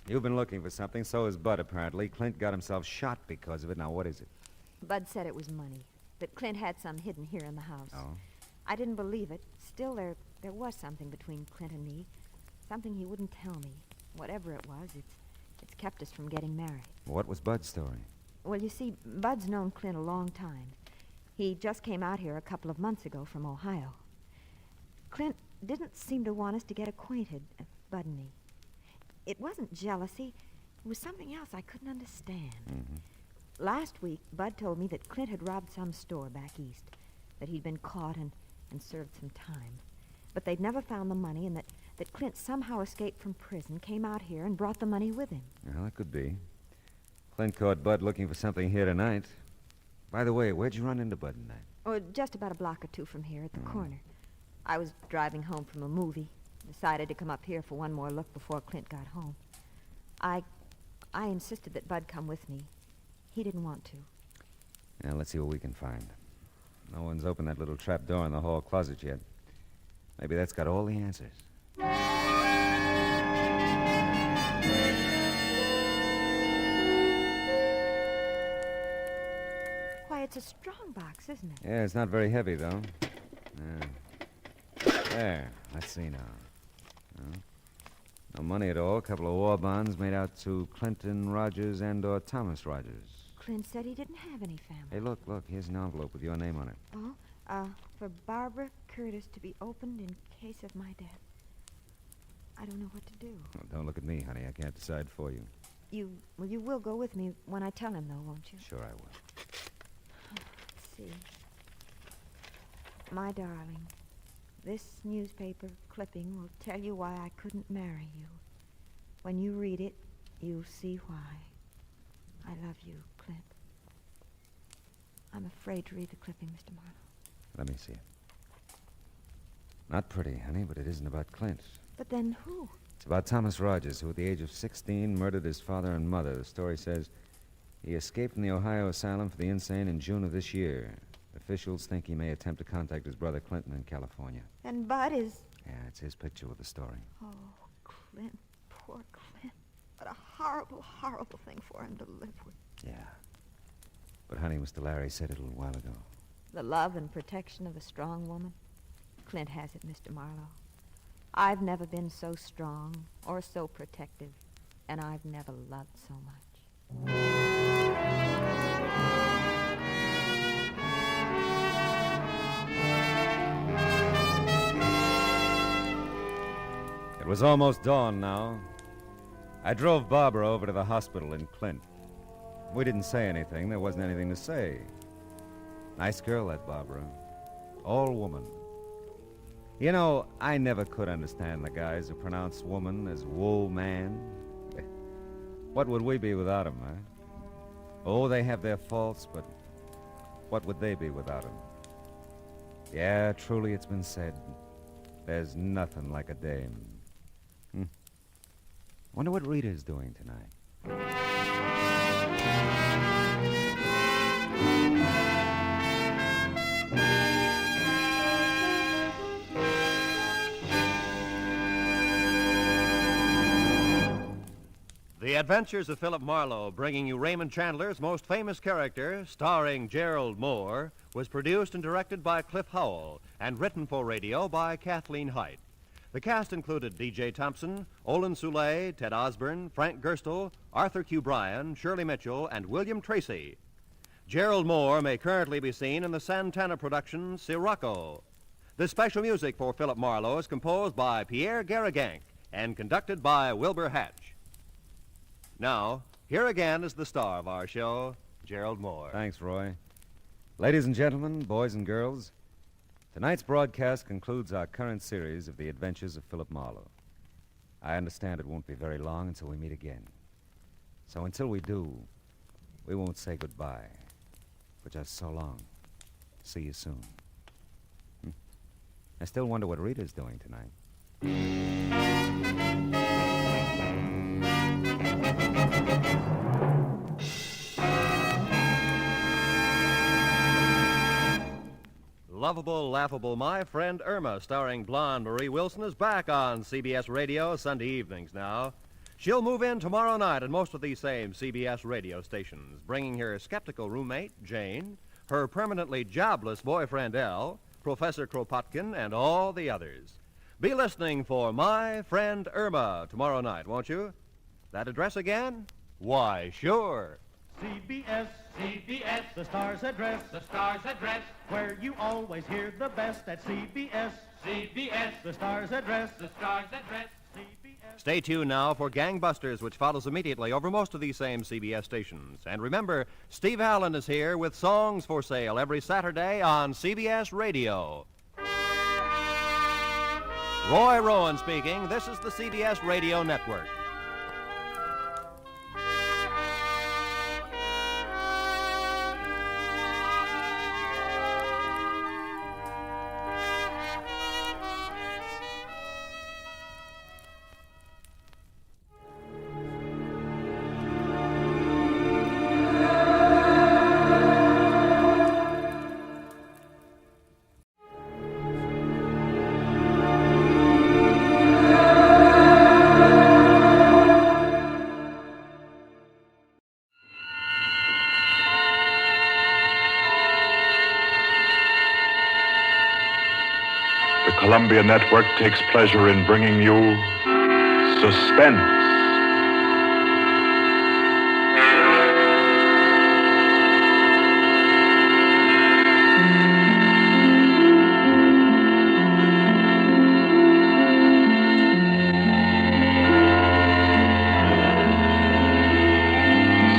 Speaker 21: You've been looking for something, so has Bud, apparently. Clint got himself shot because of it. Now, what is it?
Speaker 23: Bud said it was money, that Clint had some hidden here in the house.
Speaker 21: Oh?
Speaker 23: I didn't believe it. Still, there was something between Clint and me. Something he wouldn't tell me. Whatever it was, it's kept us from getting married.
Speaker 21: What was Bud's story?
Speaker 23: Well, you see, Bud's known Clint a long time. He just came out here a couple of months ago from Ohio. Clint didn't seem to want us to get acquainted, Bud and me. It wasn't jealousy. It was something else I couldn't understand.
Speaker 21: Mm-hmm.
Speaker 23: Last week, Bud told me that Clint had robbed some store back east, that he'd been caught and served some time. But they'd never found the money, and that Clint somehow escaped from prison, came out here, and brought the money with him.
Speaker 21: Well, that could be. Clint caught Bud looking for something here tonight. By the way, where'd you run into Bud tonight?
Speaker 23: Oh, just about a block or two from here at the corner. I was driving home from a movie. Decided to come up here for one more look before Clint got home. I insisted that Bud come with me. He didn't want to.
Speaker 21: Now, let's see what we can find. No one's opened that little trap door in the hall closet yet. Maybe that's got all the answers.
Speaker 23: Why, it's a strong box, isn't it?
Speaker 21: Yeah, it's not very heavy, though. There. Let's see now. No money at all. A couple of war bonds made out to Clinton Rogers and/or Thomas Rogers.
Speaker 23: Clint said he didn't have any family.
Speaker 21: Hey, look. Here's an envelope with your name on it.
Speaker 23: Oh, for Barbara Curtis to be opened in case of my death. I don't know what to do.
Speaker 21: Oh, don't look at me, honey. I can't decide for you.
Speaker 23: You will go with me when I tell him, though, won't you?
Speaker 21: Sure I will.
Speaker 23: Let's see. My darling, this newspaper clipping will tell you why I couldn't marry you. When you read it, you'll see why. I love you, Clint. I'm afraid to read the clipping, Mr. Marlowe.
Speaker 21: Let me see it. Not pretty, honey, but it isn't about Clint.
Speaker 23: But then who?
Speaker 21: It's about Thomas Rogers, who at the age of 16 murdered his father and mother. The story says he escaped from the Ohio asylum for the insane in June of this year. Officials think he may attempt to contact his brother Clinton in California.
Speaker 23: And Bud is...
Speaker 21: Yeah, it's his picture with the story.
Speaker 23: Oh, Clint, poor Clint. What a horrible, horrible thing for him to live with.
Speaker 21: Yeah. But, honey, Mr. Larry said it a little while ago.
Speaker 23: The love and protection of a strong woman. Clint has it, Mr. Marlowe. I've never been so strong or so protective, and I've never loved so much.
Speaker 21: It was almost dawn now. I drove Barbara over to the hospital in Clint. We didn't say anything. There wasn't anything to say. Nice girl, that Barbara. All woman. You know, I never could understand the guys who pronounce woman as woman. What would we be without 'em, huh? Oh, they have their faults, but what would they be without 'em? Yeah, truly it's been said. There's nothing like a dame. Wonder what Rita's doing tonight.
Speaker 20: The Adventures of Philip Marlowe, bringing you Raymond Chandler's most famous character, starring Gerald Moore, was produced and directed by Cliff Howell and written for radio by Kathleen Height. The cast included D.J. Thompson, Olin Soule, Ted Osborne, Frank Gerstle, Arthur Q. Bryan, Shirley Mitchell, and William Tracy. Gerald Moore may currently be seen in the Santana production Sirocco. The special music for Philip Marlowe is composed by Pierre Garrigank and conducted by Wilbur Hatch. Now, here again is the star of our show, Gerald Moore.
Speaker 21: Thanks, Roy. Ladies and gentlemen, boys and girls, tonight's broadcast concludes our current series of the adventures of Philip Marlowe. I understand it won't be very long until we meet again. So until we do, we won't say goodbye, but just so long. See you soon. I still wonder what Rita's doing tonight.
Speaker 20: Lovable, Laughable My Friend Irma, starring blonde Marie Wilson, is back on CBS Radio Sunday evenings now. She'll move in tomorrow night at most of these same CBS radio stations, bringing her skeptical roommate, Jane, her permanently jobless boyfriend, Al, Professor Kropotkin, and all the others. Be listening for My Friend Irma tomorrow night, won't you? That address again? Why, sure.
Speaker 7: CBS, CBS, the star's address, where you always hear the best at CBS, CBS, the star's address, CBS.
Speaker 20: Stay tuned now for Gangbusters, which follows immediately over most of these same CBS stations. And remember, Steve Allen is here with songs for sale every Saturday on CBS Radio. Roy Rowan speaking. This is the CBS Radio Network.
Speaker 1: Columbia Network takes pleasure in bringing you Suspense.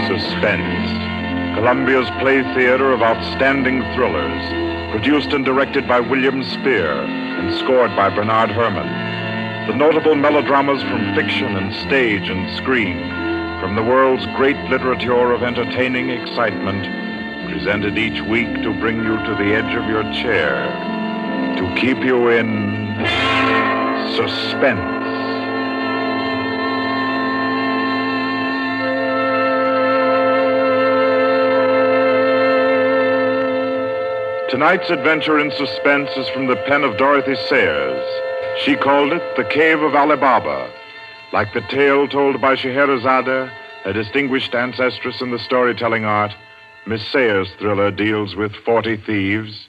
Speaker 1: Suspense, Columbia's play theater of outstanding thrillers, produced and directed by William Spear and scored by Bernard Herrmann. The notable melodramas from fiction and stage and screen, from the world's great literature of entertaining excitement, presented each week to bring you to the edge of your chair, to keep you in suspense. Tonight's adventure in suspense is from the pen of Dorothy Sayers. She called it The Cave of Ali Baba, like the tale told by Scheherazade, a distinguished ancestress in the storytelling art. Miss Sayers' thriller deals with 40 thieves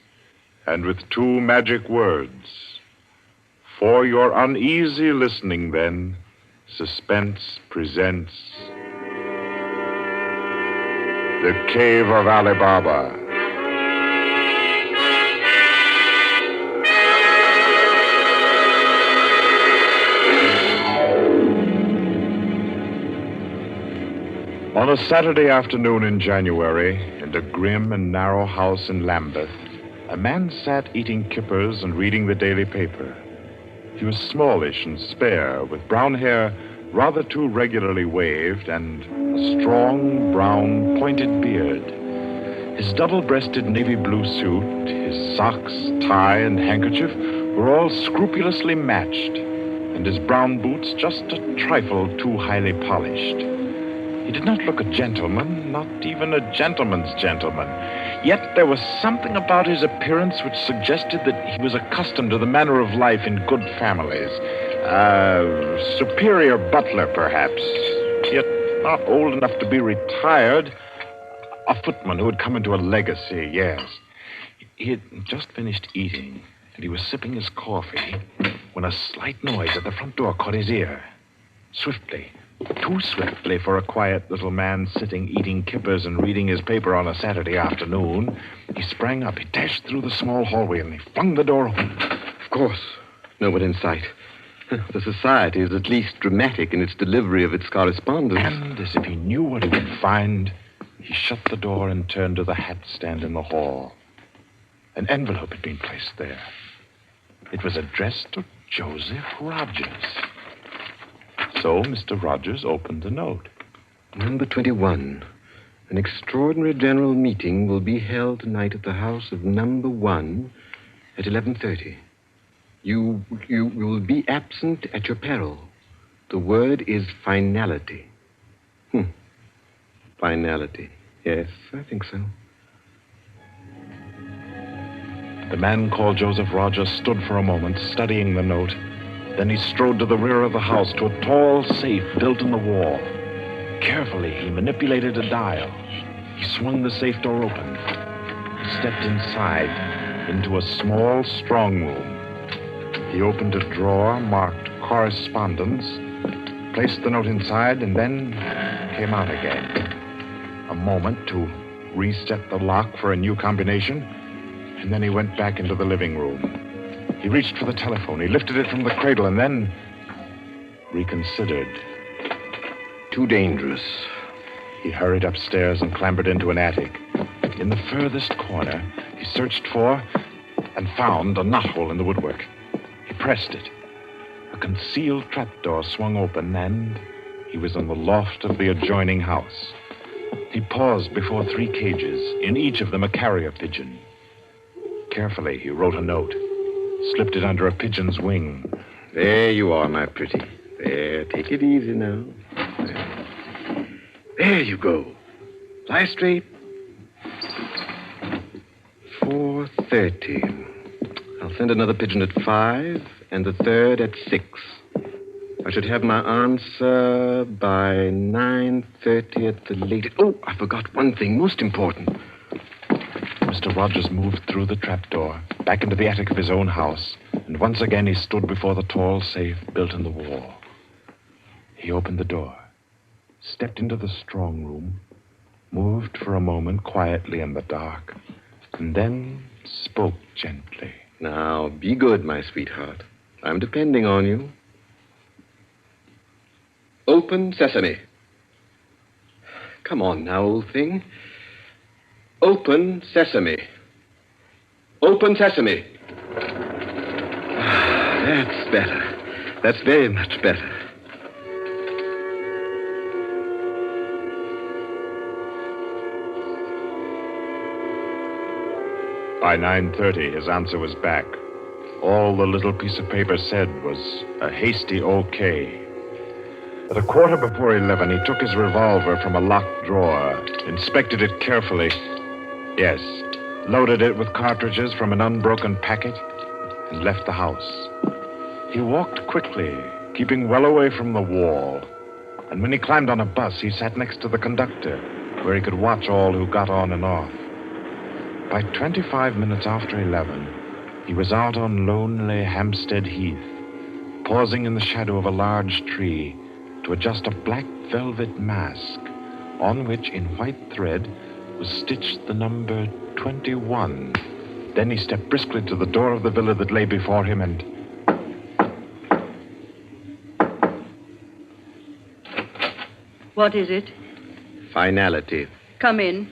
Speaker 1: and with 2 magic words. For your uneasy listening, then, Suspense presents The Cave of Ali Baba. On a Saturday afternoon in January, in a grim and narrow house in Lambeth, a man sat eating kippers and reading the daily paper. He was smallish and spare, with brown hair rather too regularly waved and a strong, brown, pointed beard. His double-breasted navy blue suit, his socks, tie, and handkerchief were all scrupulously matched, and his brown boots just a trifle too highly polished. He did not look a gentleman, not even a gentleman's gentleman. Yet there was something about his appearance which suggested that he was accustomed to the manner of life in good families. A superior butler, perhaps, yet not old enough to be retired. A footman who had come into a legacy, yes. He had just finished eating, and he was sipping his coffee when a slight noise at the front door caught his ear. Swiftly, too swiftly for a quiet little man sitting eating kippers and reading his paper on a Saturday afternoon, he sprang up. He dashed through the small hallway and he flung the door open.
Speaker 11: Of course, no one in sight. The Society is at least dramatic in its delivery of its correspondence.
Speaker 1: And as if he knew what he would find, he shut the door and turned to the hat stand in the hall. An envelope had been placed there. It was addressed to Joseph Rogers. So Mr. Rogers opened the note.
Speaker 11: Number 21. An extraordinary general meeting will be held tonight at the house of number 1 at 11:30. You will be absent at your peril. The word is finality. Finality. Yes, I think so.
Speaker 1: The man called Joseph Rogers stood for a moment, studying the note. Then he strode to the rear of the house, to a tall safe built in the wall. Carefully, he manipulated a dial. He swung the safe door open. He stepped inside, into a small strong room. He opened a drawer marked correspondence, placed the note inside, and then came out again. A moment to reset the lock for a new combination, and then he went back into the living room. He reached for the telephone. He lifted it from the cradle and then reconsidered.
Speaker 11: Too dangerous.
Speaker 1: He hurried upstairs and clambered into an attic. In the furthest corner, he searched for and found a knothole in the woodwork. He pressed it. A concealed trapdoor swung open, and he was in the loft of the adjoining house. He paused before 3 cages, in each of them a carrier pigeon. Carefully, he wrote a note, slipped it under a pigeon's wing.
Speaker 11: There you are, my pretty. There, take it easy now. There you go. Lie straight. 4:30. I'll send another pigeon at 5 and the third at 6. I should have my answer by 9:30 at the latest. Oh, I forgot one thing, most important.
Speaker 1: Mr. Rogers moved through the trapdoor, back into the attic of his own house, and once again he stood before the tall safe built in the wall. He opened the door, stepped into the strong room, moved for a moment quietly in the dark, and then spoke gently.
Speaker 11: Now, be good, my sweetheart. I'm depending on you. Open sesame. Come on now, old thing. Open sesame. Open sesame. That's better. That's very much better.
Speaker 1: By 9:30, his answer was back. All the little piece of paper said was a hasty okay. At a quarter before 11, he took his revolver from a locked drawer, inspected it carefully. Yes, loaded it with cartridges from an unbroken packet, and left the house. He walked quickly, keeping well away from the wall. And when he climbed on a bus, he sat next to the conductor,
Speaker 14: where he could watch all who got on and off. By 25 minutes after 11, he was out on lonely Hampstead Heath, pausing in the shadow of a large tree to adjust a black velvet mask on which, in white thread, was stitched the number 21. Then he stepped briskly to the door of the villa that lay before him and...
Speaker 15: What is it?
Speaker 11: Finality.
Speaker 15: Come in.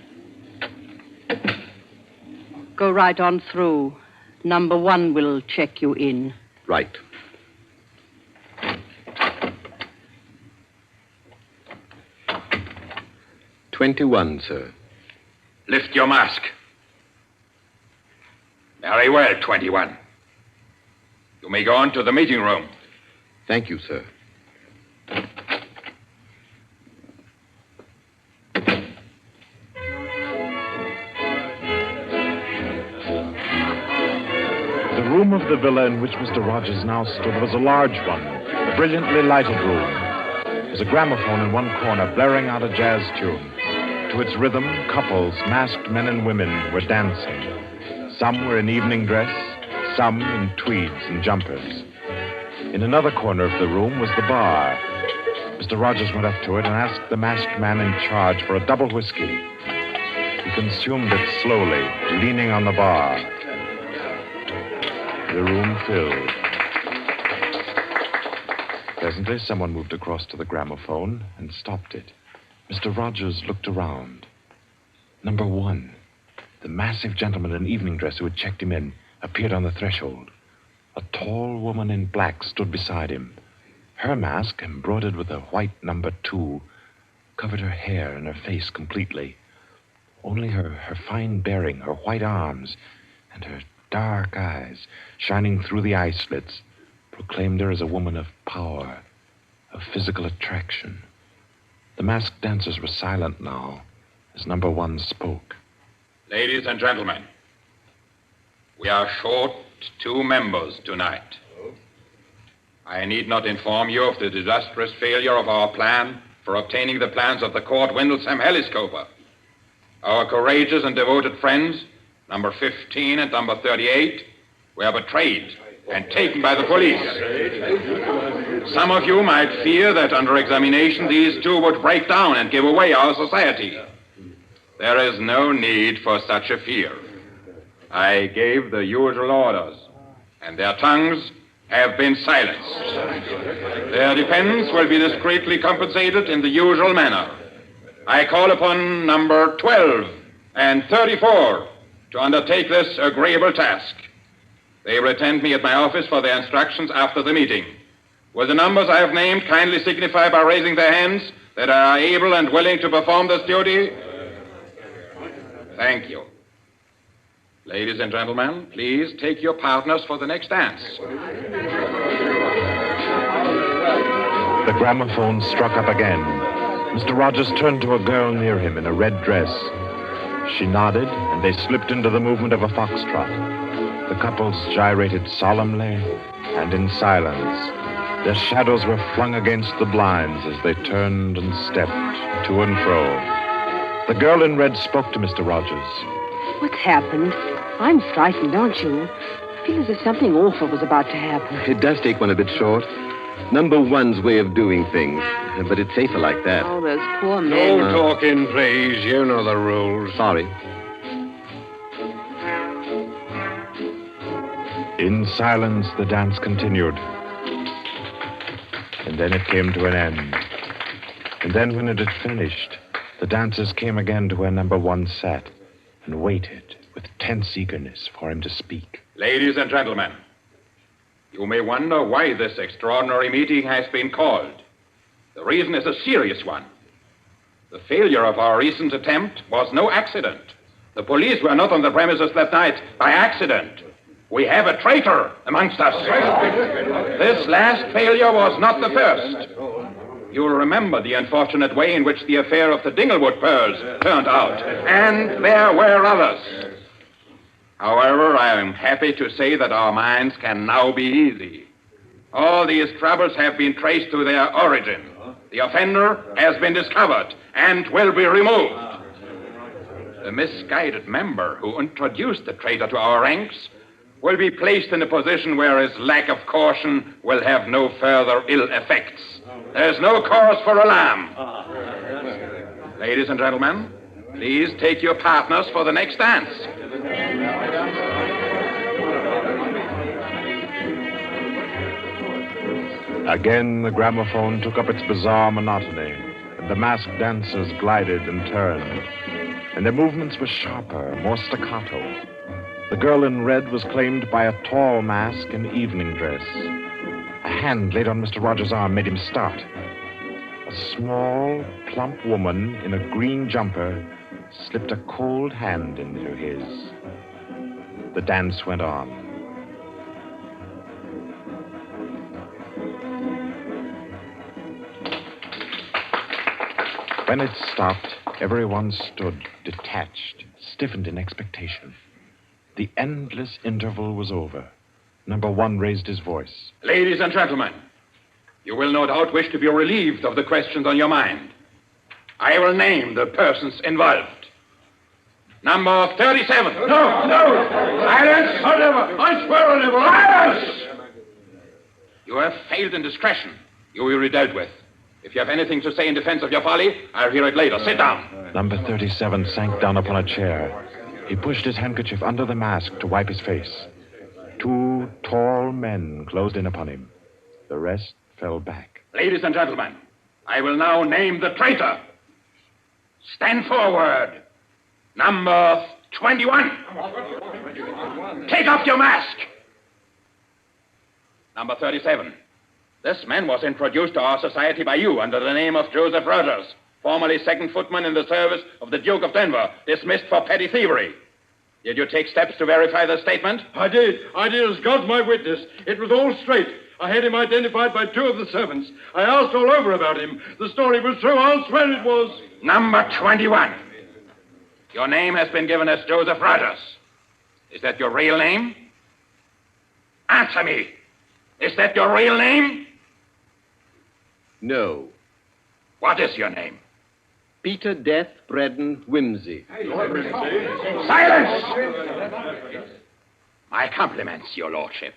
Speaker 15: Go right on through. Number 1 will check you in.
Speaker 11: Right. "21, sir.
Speaker 6: Lift your mask. Very well, 21. You may go on to the meeting room.
Speaker 11: Thank you, sir.
Speaker 14: The room of the villa in which Mr. Rogers now stood was a large one, a brilliantly lighted room. There was a gramophone in one corner blaring out a jazz tune. To its rhythm, couples, masked men and women, were dancing. Some were in evening dress, some in tweeds and jumpers. In another corner of the room was the bar. Mr. Rogers went up to it and asked the masked man in charge for a double whiskey. He consumed it slowly, leaning on the bar. The room filled. Presently, someone moved across to the gramophone and stopped it. Mr. Rogers looked around. Number 1, the massive gentleman in evening dress who had checked him in, appeared on the threshold. A tall woman in black stood beside him. Her mask, embroidered with a white number 2, covered her hair and her face completely. Only her fine bearing, her white arms, and her dark eyes, shining through the eye slits, proclaimed her as a woman of power, of physical attraction. The masked dancers were silent now as number 1 spoke.
Speaker 6: Ladies and gentlemen, we are short 2 members tonight. I need not inform you of the disastrous failure of our plan for obtaining the plans of the Court Windlesham Heliscoper. Our courageous and devoted friends, number 15 and number 38, were betrayed and taken by the police. Some of you might fear that under examination these 2 would break down and give away our society. There is no need for such a fear. I gave the usual orders, and their tongues have been silenced. Their defense will be discreetly compensated in the usual manner. I call upon number 12 and 34 to undertake this agreeable task. They will attend me at my office for their instructions after the meeting. Will the numbers I have named kindly signify by raising their hands that they are able and willing to perform this duty? Thank you. Ladies and gentlemen, please take your partners for the next dance.
Speaker 14: The gramophone struck up again. Mr. Rogers turned to a girl near him in a red dress. She nodded, and they slipped into the movement of a foxtrot. The couples gyrated solemnly and in silence. Their shadows were flung against the blinds as they turned and stepped to and fro. The girl in red spoke to Mr. Rogers.
Speaker 16: What's happened? I'm frightened, aren't you? I feel as if something awful was about to happen.
Speaker 11: It does take one a bit short. Number 1's way of doing things, but it's safer like that.
Speaker 16: Oh, those poor men.
Speaker 11: No
Speaker 24: talking, please. You know the rules.
Speaker 11: Sorry.
Speaker 14: In silence, the dance continued. And then it came to an end. And then when it had finished, the dancers came again to where number 1 sat and waited with tense eagerness for him to speak.
Speaker 6: Ladies and gentlemen, you may wonder why this extraordinary meeting has been called. The reason is a serious one. The failure of our recent attempt was no accident. The police were not on the premises that night by accident. We have a traitor amongst us. This last failure was not the first. You'll remember the unfortunate way in which the affair of the Dinglewood pearls turned out. And there were others. However, I am happy to say that our minds can now be easy. All these troubles have been traced to their origin. The offender has been discovered and will be removed. the misguided member who introduced the traitor to our ranks will be placed in a position where his lack of caution will have no further ill effects. There's no cause for alarm. Ladies and gentlemen, please take your partners for the next dance.
Speaker 14: Again, the gramophone took up its bizarre monotony, and the masked dancers glided and turned, and their movements were sharper, more staccato. The girl in red was claimed by a tall mask and evening dress. A hand laid on Mr. Rogers' arm made him start. A small, plump woman in a green jumper slipped a cold hand into his. The dance went on. When it stopped, everyone stood detached, stiffened in expectation. The endless interval was over. Number one raised his voice.
Speaker 6: Ladies and gentlemen, you will no doubt wish to be relieved of the questions on your mind. I will name the persons involved. Number 37.
Speaker 24: No! Silence! I swear on never!
Speaker 6: Silence! You have failed in discretion. You will be dealt with. If you have anything to say in defense of your folly, I'll hear it later. Sit down.
Speaker 14: Number 37 sank down upon a chair. He pushed his handkerchief under the mask to wipe his face. Two tall men closed in upon him. The rest fell back.
Speaker 6: Ladies and gentlemen, I will now name the traitor. Stand forward. Number 21. Take off your mask. Number 37. This man was introduced to our society by you under the name of Joseph Rogers, formerly second footman in the service of the Duke of Denver, dismissed for petty thievery. Did you take steps to verify the statement?
Speaker 24: I did, as God's my witness. It was all straight. I had him identified by two of the servants. I asked all over about him. The story was true. I'll swear it was.
Speaker 6: Number 21. Your name has been given as Joseph Rogers. Is that your real name? Answer me. Is that your real name?
Speaker 12: No.
Speaker 6: What is your name?
Speaker 12: Peter Death Braden Whimsy.
Speaker 6: Silence! My compliments, your lordship.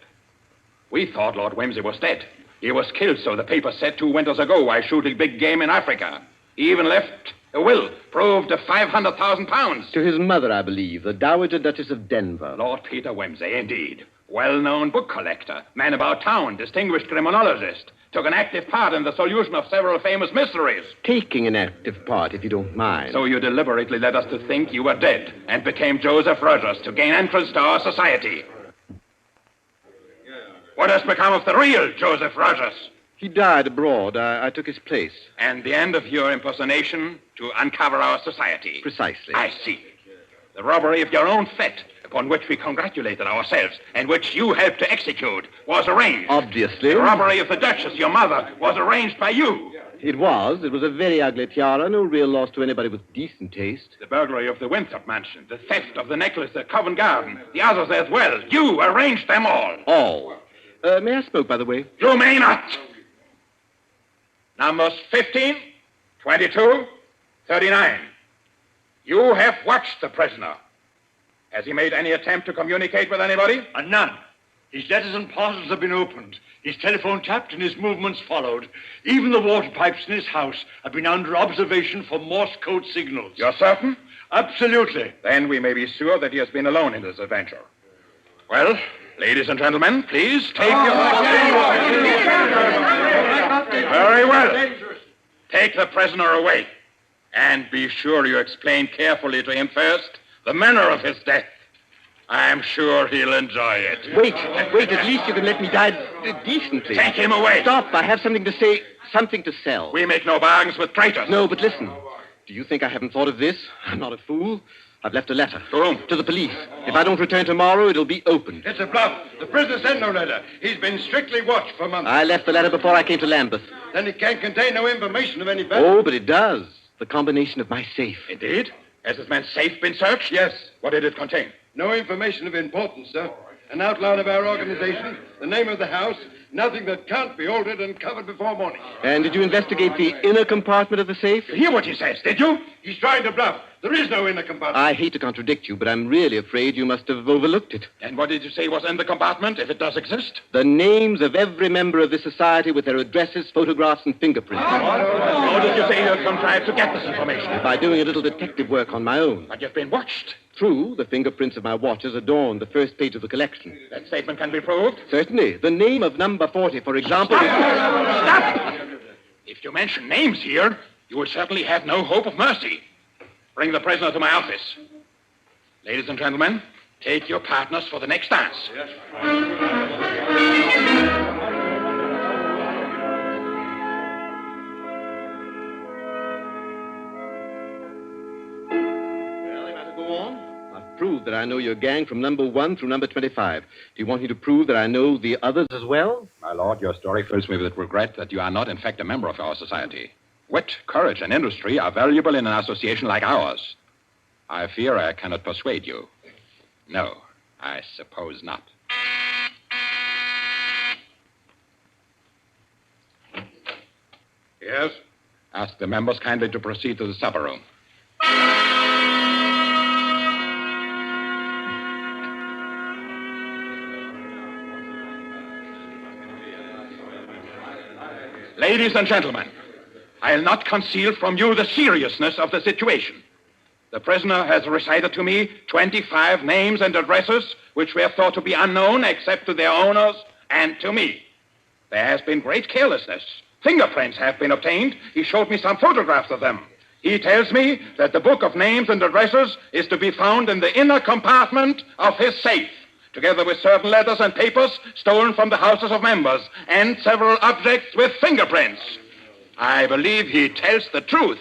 Speaker 6: We thought Lord Whimsy was dead. He was killed, so the paper said 2 winters ago, while shooting big game in Africa. He even left a will, proved of £500,000.
Speaker 12: To his mother, I believe, the Dowager Duchess of Denver.
Speaker 6: Lord Peter Whimsy, indeed. Well-known book collector, man about town, distinguished criminologist. Took an active part in the solution of several famous mysteries.
Speaker 12: Taking an active part, if you don't mind.
Speaker 6: So you deliberately led us to think you were dead and became Joseph Rogers to gain entrance to our society. What has become of the real Joseph Rogers?
Speaker 12: He died abroad. I took his place.
Speaker 6: And the end of your impersonation to uncover our society?
Speaker 12: Precisely.
Speaker 6: I see. The robbery of your own fete, upon which we congratulated ourselves, and which you helped to execute, was arranged.
Speaker 12: Obviously.
Speaker 6: The robbery of the Duchess, your mother, was arranged by you.
Speaker 12: It was. It was a very ugly tiara, no real loss to anybody with decent taste.
Speaker 6: The burglary of the Winthrop mansion, the theft of the necklace at Covent Garden, the others as well. You arranged them all.
Speaker 12: All. May I smoke, by the way?
Speaker 6: You may not. Numbers 15, 22, 39. You have watched the prisoner. Has he made any attempt to communicate with anybody?
Speaker 13: None. His letters and parcels have been opened. His telephone tapped and his movements followed. Even the water pipes in his house have been under observation for Morse code signals.
Speaker 6: You're certain?
Speaker 13: Absolutely.
Speaker 6: Then we may be sure that he has been alone in this adventure. Well, ladies and gentlemen, please take your... Very well. Take the prisoner away. And be sure you explain carefully to him first the manner of his death. I'm sure he'll enjoy it.
Speaker 12: Wait, at least you can let me die decently.
Speaker 6: Take him away.
Speaker 12: Stop, I have something to say, something to sell.
Speaker 6: We make no bargains with traitors.
Speaker 12: No, but listen. Do you think I haven't thought of this? I'm not a fool. I've left a letter.
Speaker 6: To whom?
Speaker 12: To the police. If I don't return tomorrow, it'll be opened.
Speaker 24: It's a bluff. The prisoner sent no letter. He's been strictly watched for months.
Speaker 12: I left the letter before I came to Lambeth.
Speaker 24: Then it can't contain no information of any value.
Speaker 12: Oh, but it does. The combination of my safe.
Speaker 6: Indeed? Has this man's safe been searched?
Speaker 24: Yes.
Speaker 6: What did it contain?
Speaker 24: No information of importance, sir. An outline of our organization, the name of the house, Nothing that can't be altered and covered before morning.
Speaker 11: And did you investigate the inner compartment of the safe?
Speaker 24: You hear what he says, did you? He's trying to bluff. There is no inner compartment.
Speaker 11: I hate to contradict you, but I'm really afraid you must have overlooked it.
Speaker 6: And what did you say was in the compartment, if it does exist?
Speaker 11: The names of every member of this society with their addresses, photographs, and fingerprints.
Speaker 6: How did you say you contrived to get this information?
Speaker 11: By doing a little detective work on my own.
Speaker 6: But you've been watched.
Speaker 11: True, the fingerprints of my watches adorn the first page of the collection.
Speaker 6: That statement can be proved?
Speaker 11: Certainly. The name of number 40, for example...
Speaker 6: Stop! If you mention names here, you will certainly have no hope of mercy. Bring the prisoner to my office. Ladies and gentlemen, take your partners for the next dance. Yes.
Speaker 11: Prove that I know your gang from number 1 through number 25. Do you want me to prove that I know the others as well?
Speaker 6: My lord, your story fills me with regret that you are not, in fact, a member of our society. Wit, courage, and industry are valuable in an association like ours. I fear I cannot persuade you. No, I suppose not.
Speaker 24: Yes?
Speaker 6: Ask the members kindly to proceed to the supper room. Ladies and gentlemen, I'll not conceal from you the seriousness of the situation. The prisoner has recited to me 25 names and addresses which were thought to be unknown except to their owners and to me. There has been great carelessness. Fingerprints have been obtained. He showed me some photographs of them. He tells me that the book of names and addresses is to be found in the inner compartment of his safe, together with certain letters and papers stolen from the houses of members, and several objects with fingerprints. I believe he tells the truth.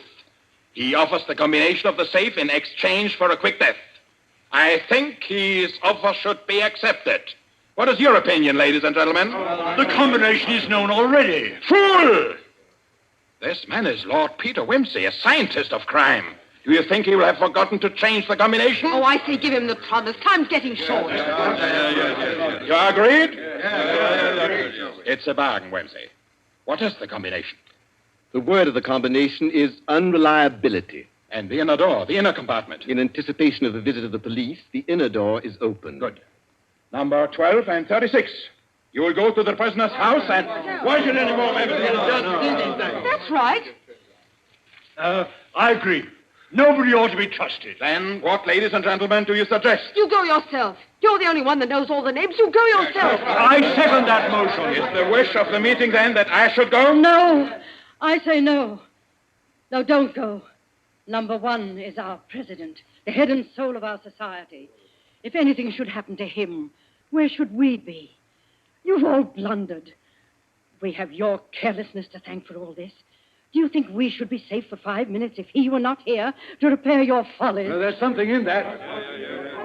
Speaker 6: He offers the combination of the safe in exchange for a quick death. I think his offer should be accepted. What is your opinion, ladies and gentlemen?
Speaker 24: The combination is known already.
Speaker 6: Fool! This man is Lord Peter Wimsey, a scientist of crime. Do you think he will have forgotten to change the combination?
Speaker 16: Oh, I say give him the promise. Time's getting short.
Speaker 6: You agreed? It's a bargain, Wimsey. What is the combination?
Speaker 11: The word of the combination is unreliability.
Speaker 6: And the inner door, the inner compartment?
Speaker 11: In anticipation of the visit of the police, the inner door is open.
Speaker 6: Good. Number 12 and 36. You will go to the prisoner's house and... Why should any more members...
Speaker 16: That's right.
Speaker 24: I agree. Nobody ought to be trusted.
Speaker 6: Then what, ladies and gentlemen, do you suggest?
Speaker 16: You go yourself. You're the only one that knows all the names. You go yourself.
Speaker 24: I second that motion.
Speaker 6: Is the wish of the meeting, then, that I should go?
Speaker 15: No. I say no. No, don't go. Number 1 is our president, the head and soul of our society. If anything should happen to him, where should we be? You've all blundered. We have your carelessness to thank for all this. Do you think we should be safe for 5 minutes if he were not here to repair your follies?
Speaker 24: Well, there's something in that.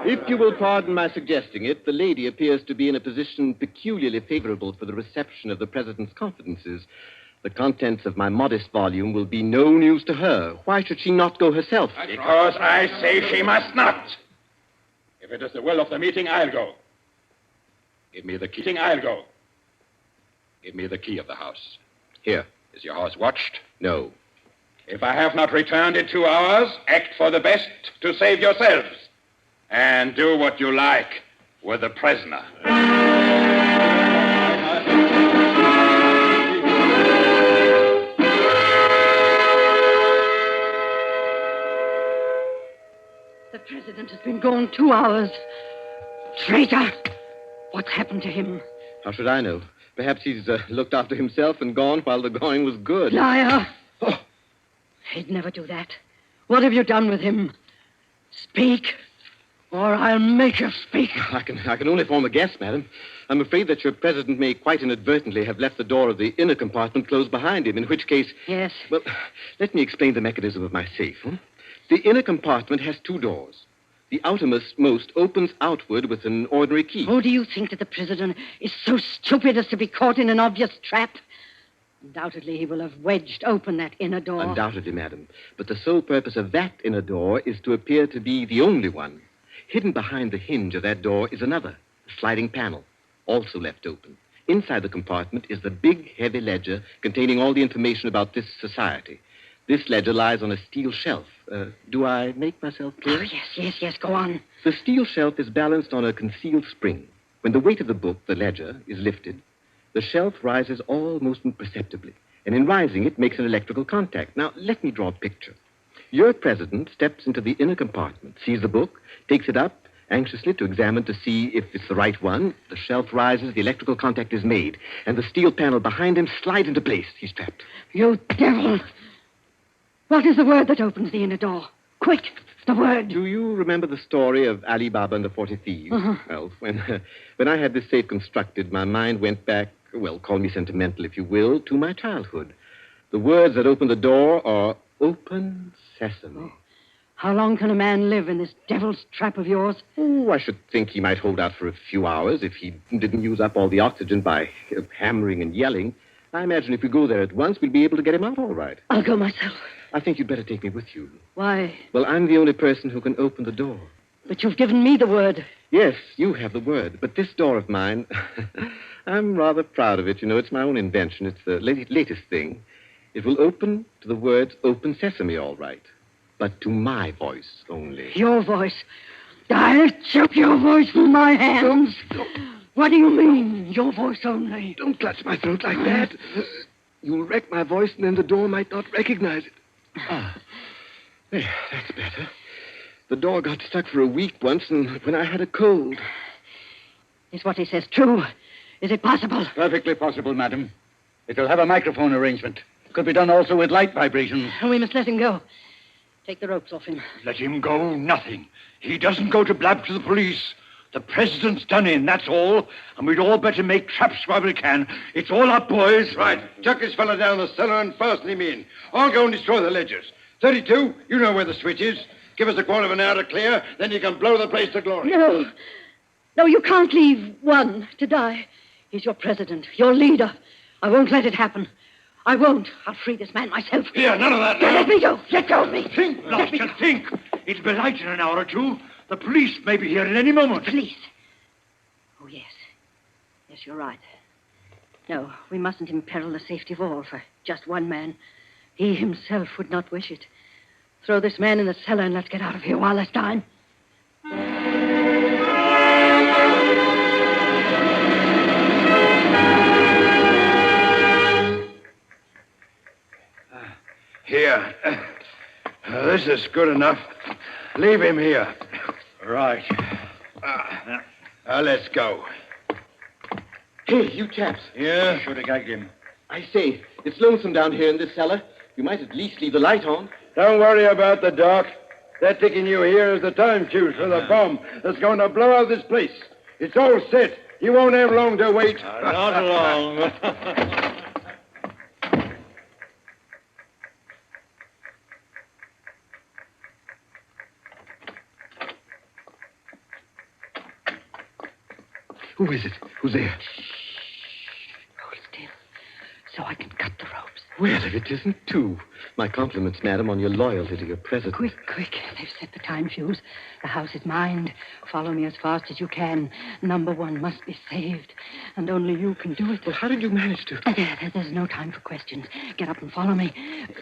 Speaker 11: If you will pardon my suggesting it, the lady appears to be in a position peculiarly favorable for the reception of the president's confidences. The contents of my modest volume will be no news to her. Why should she not go herself?
Speaker 6: Because I say she must not. If it is the will of the meeting, I'll go. Give me the key. I'll go. Give me the key of the house.
Speaker 11: Here.
Speaker 6: Is your house watched?
Speaker 11: No.
Speaker 6: If I have not returned in 2 hours, act for the best to save yourselves. And do what you like with the prisoner.
Speaker 15: The president has been gone 2 hours. Traitor! What's happened to him?
Speaker 11: How should I know? Perhaps he's looked after himself and gone while the going was good.
Speaker 15: Liar! Oh. He'd never do that. What have you done with him? Speak, or I'll make you speak.
Speaker 11: I can only form a guess, madam. I'm afraid that your president may quite inadvertently have left the door of the inner compartment closed behind him, in which case...
Speaker 15: Yes?
Speaker 11: Well, let me explain the mechanism of my safe. The inner compartment has 2 doors. The outermost opens outward with an ordinary key.
Speaker 15: Oh, do you think that the president is so stupid as to be caught in an obvious trap? Undoubtedly, he will have wedged open that inner door.
Speaker 11: Undoubtedly, madam. But the sole purpose of that inner door is to appear to be the only one. Hidden behind the hinge of that door is another, a sliding panel, also left open.
Speaker 12: Inside the compartment is the big, heavy ledger containing all the information about this society. This ledger lies on a steel shelf. Do I make myself clear?
Speaker 15: Oh, yes, go on.
Speaker 12: The steel shelf is balanced on a concealed spring. When the weight of the book, the ledger, is lifted, the shelf rises almost imperceptibly, and in rising it makes an electrical contact. Now, let me draw a picture. Your president steps into the inner compartment, sees the book, takes it up, anxiously to examine to see if it's the right one. The shelf rises, the electrical contact is made, and the steel panel behind him slides into place. He's trapped.
Speaker 15: You devil! What is the word that opens the inner door? Quick, the word.
Speaker 12: Do you remember the story of Ali Baba and the 40 Thieves?
Speaker 15: Uh-huh.
Speaker 12: Well, when I had this safe constructed, my mind went back, well, call me sentimental if you will, to my childhood. The words that open the door are open sesame.
Speaker 15: Oh. How long can a man live in this devil's trap of yours?
Speaker 12: Oh, I should think he might hold out for a few hours if he didn't use up all the oxygen by hammering and yelling. I imagine if we go there at once, we'll be able to get him out all right.
Speaker 15: I'll go myself.
Speaker 12: I think you'd better take me with you.
Speaker 15: Why?
Speaker 12: Well, I'm the only person who can open the door.
Speaker 15: But you've given me the word.
Speaker 12: Yes, you have the word. But this door of mine, I'm rather proud of it. You know, it's my own invention. It's the latest thing. It will open to the words open sesame, all right. But to my voice only.
Speaker 15: Your voice? I'll choke your voice from my hands. What do you mean, your voice only?
Speaker 12: Don't clutch my throat like that. You'll wreck my voice, and then the door might not recognize it. There, that's better. The door got stuck for a week once, and when I had a cold.
Speaker 15: Is what he says true? Is it possible?
Speaker 13: Perfectly possible, madam. It'll have a microphone arrangement. Could be done also with light vibrations.
Speaker 15: We must let him go. Take the ropes off him.
Speaker 13: Let him go? Nothing. He doesn't go to blab to the police. The president's done in, that's all. And we'd all better make traps while we can. It's all up, boys.
Speaker 24: Right. Chuck this fella down the cellar and fasten him in. I'll go and destroy the ledgers. 32, you know where the switch is. Give us a quarter of an hour to clear, then you can blow the place to glory.
Speaker 15: No, you can't leave one to die. He's your president, your leader. I won't let it happen. I won't. I'll free this man myself.
Speaker 24: Here, none of that now.
Speaker 15: Let me go. Let go of me.
Speaker 13: Think, Blaster, think. It'll be light in an hour or two. The police may be here at any moment.
Speaker 15: The police? Oh, yes. Yes, you're right. No, we mustn't imperil the safety of all for just one man. He himself would not wish it. Throw this man in the cellar and let's get out of here while there's time.
Speaker 24: Here. This is good enough. Leave him here. Right. Let's go.
Speaker 12: Hey, you chaps.
Speaker 24: Yeah? Should have gagged him.
Speaker 12: I say, it's lonesome down here in this cellar. You might at least leave the light on.
Speaker 24: Don't worry about the dark. They're taking you here as the time fuse for the bomb that's going to blow out this place. It's all set. You won't have long to wait.
Speaker 13: Not long.
Speaker 12: Who is it? Who's there?
Speaker 15: Hold still, so I can cut the ropes.
Speaker 12: Well, if it isn't two. My compliments, madam, on your loyalty to your president.
Speaker 15: Quick. They've set the time fuse. The house is mine. Follow me as fast as you can. Number one must be saved. And only you can do it.
Speaker 12: Well, how did you manage to?
Speaker 15: There's no time for questions. Get up and follow me.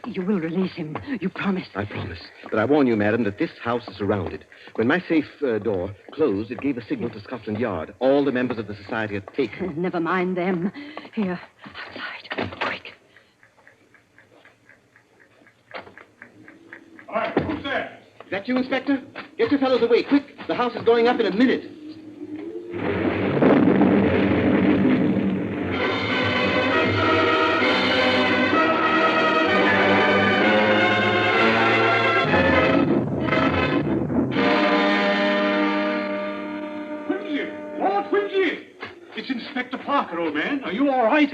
Speaker 15: You will release him. You promise.
Speaker 12: I promise. But I warn you, madam, that this house is surrounded. When my safe door closed, it gave a signal to Scotland Yard. All the members of the society had taken.
Speaker 15: Never mind them. Here, outside. Quick.
Speaker 24: All right, who's there?
Speaker 12: Is that you, Inspector? Get your fellows away, quick. The house is going up in a minute.
Speaker 24: Lord Quincy! It's Inspector Parker, old man. Are you all right?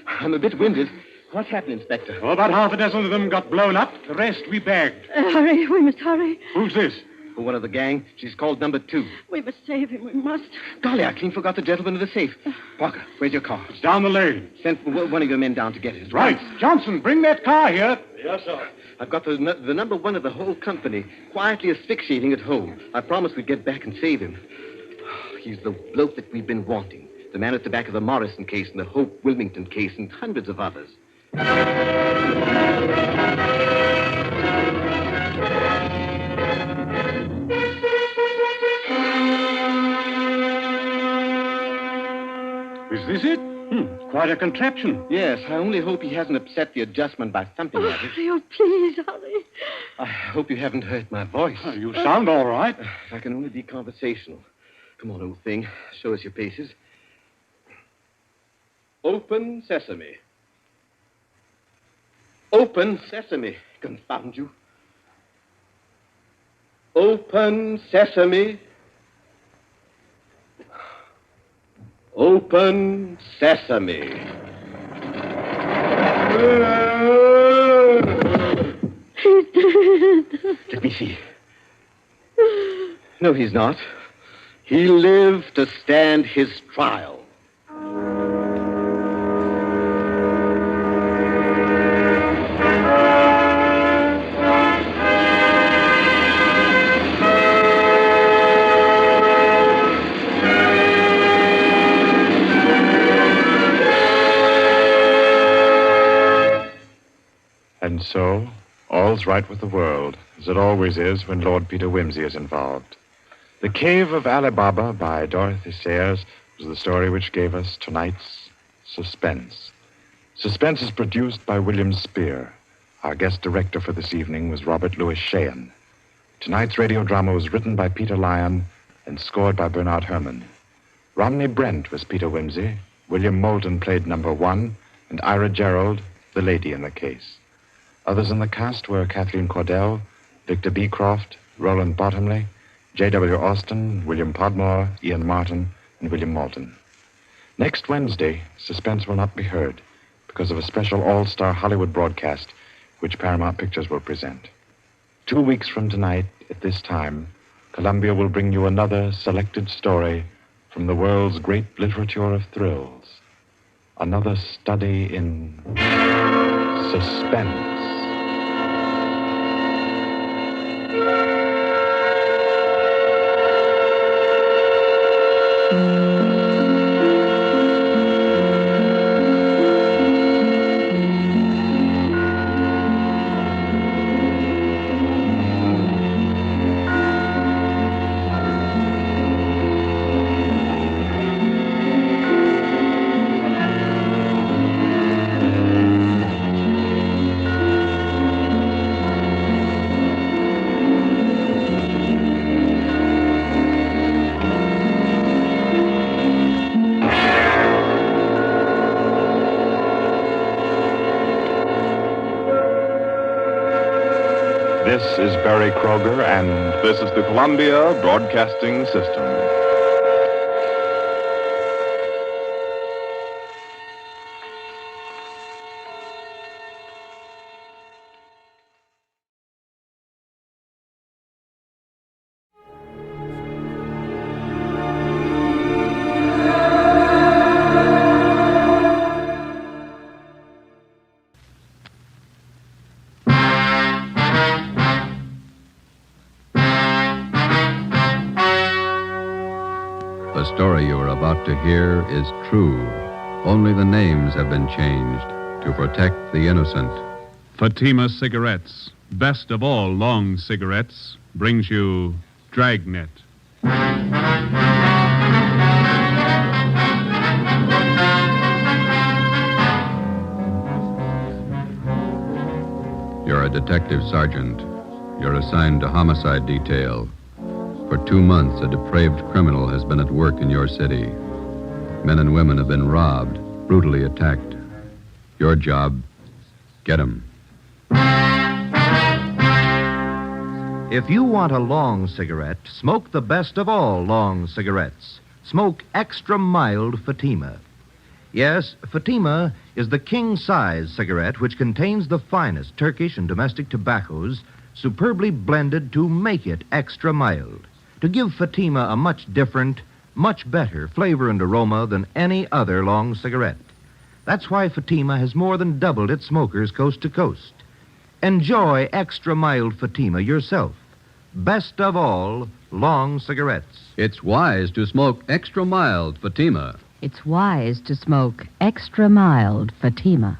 Speaker 12: I'm a bit winded. What happened, Inspector?
Speaker 24: Well, about half a dozen of them got blown up. The rest we bagged.
Speaker 15: Hurry, we must hurry.
Speaker 24: Who's this?
Speaker 12: One of the gang. She's called number 2.
Speaker 15: We must save him, we must.
Speaker 12: Golly, I clean forgot the gentleman in the safe. Parker, where's your car?
Speaker 24: It's down the lane.
Speaker 12: Send one of your men down to get it.
Speaker 24: Right. Johnson, bring that car here.
Speaker 12: Yes, sir. I've got the number 1 of the whole company, quietly asphyxiating at home. I promised we'd get back and save him. He's the bloke that we've been wanting. The man at the back of the Morrison case and the Hope Wilmington case and hundreds of others.
Speaker 24: Is this it? Quite a contraption.
Speaker 12: Yes, I only hope he hasn't upset the adjustment by thumping at it.
Speaker 15: Oh, please, hurry.
Speaker 12: I hope you haven't hurt my voice.
Speaker 24: You sound all right.
Speaker 12: If I can only be conversational. Come on, old thing. Show us your paces. Open sesame. Open sesame. Confound you. Open sesame. Open sesame.
Speaker 15: He's dead.
Speaker 12: Let me see. No, he's not. He lived to stand his trial.
Speaker 14: And so, all's right with the world, as it always is when Lord Peter Wimsey is involved. The Cave of Ali Baba by Dorothy Sayers was the story which gave us tonight's Suspense. Suspense is produced by William Spear. Our guest director for this evening was Robert Louis Sheehan. Tonight's radio drama was written by Peter Lyon and scored by Bernard Herrmann. Romney Brent was Peter Wimsey, William Moulton played number 1, and Ira Gerald, the lady in the case. Others in the cast were Kathleen Cordell, Victor Beecroft, Roland Bottomley, J.W. Austin, William Podmore, Ian Martin, and William Moulton. Next Wednesday, Suspense will not be heard because of a special all-star Hollywood broadcast which Paramount Pictures will present. 2 weeks from tonight, at this time, Columbia will bring you another selected story from the world's great literature of thrills. Another study in suspense.
Speaker 9: This is Barry Kroger, and this is the Columbia Broadcasting System.
Speaker 10: The story you are about to hear is true. Only the names have been changed to protect the innocent.
Speaker 18: Fatima Cigarettes, best of all long cigarettes, brings you Dragnet.
Speaker 10: You're a detective sergeant. You're assigned to homicide detail. For 2 months, a depraved criminal has been at work in your city. Men and women have been robbed, brutally attacked. Your job, get him.
Speaker 19: If you want a long cigarette, smoke the best of all long cigarettes. Smoke extra mild Fatima. Yes, Fatima is the king-size cigarette which contains the finest Turkish and domestic tobaccos superbly blended to make it extra mild, to give Fatima a much different, much better flavor and aroma than any other long cigarette. That's why Fatima has more than doubled its smokers coast to coast. Enjoy extra mild Fatima yourself. Best of all, long cigarettes.
Speaker 10: It's wise to smoke extra mild Fatima.
Speaker 4: it's wise to smoke extra mild Fatima.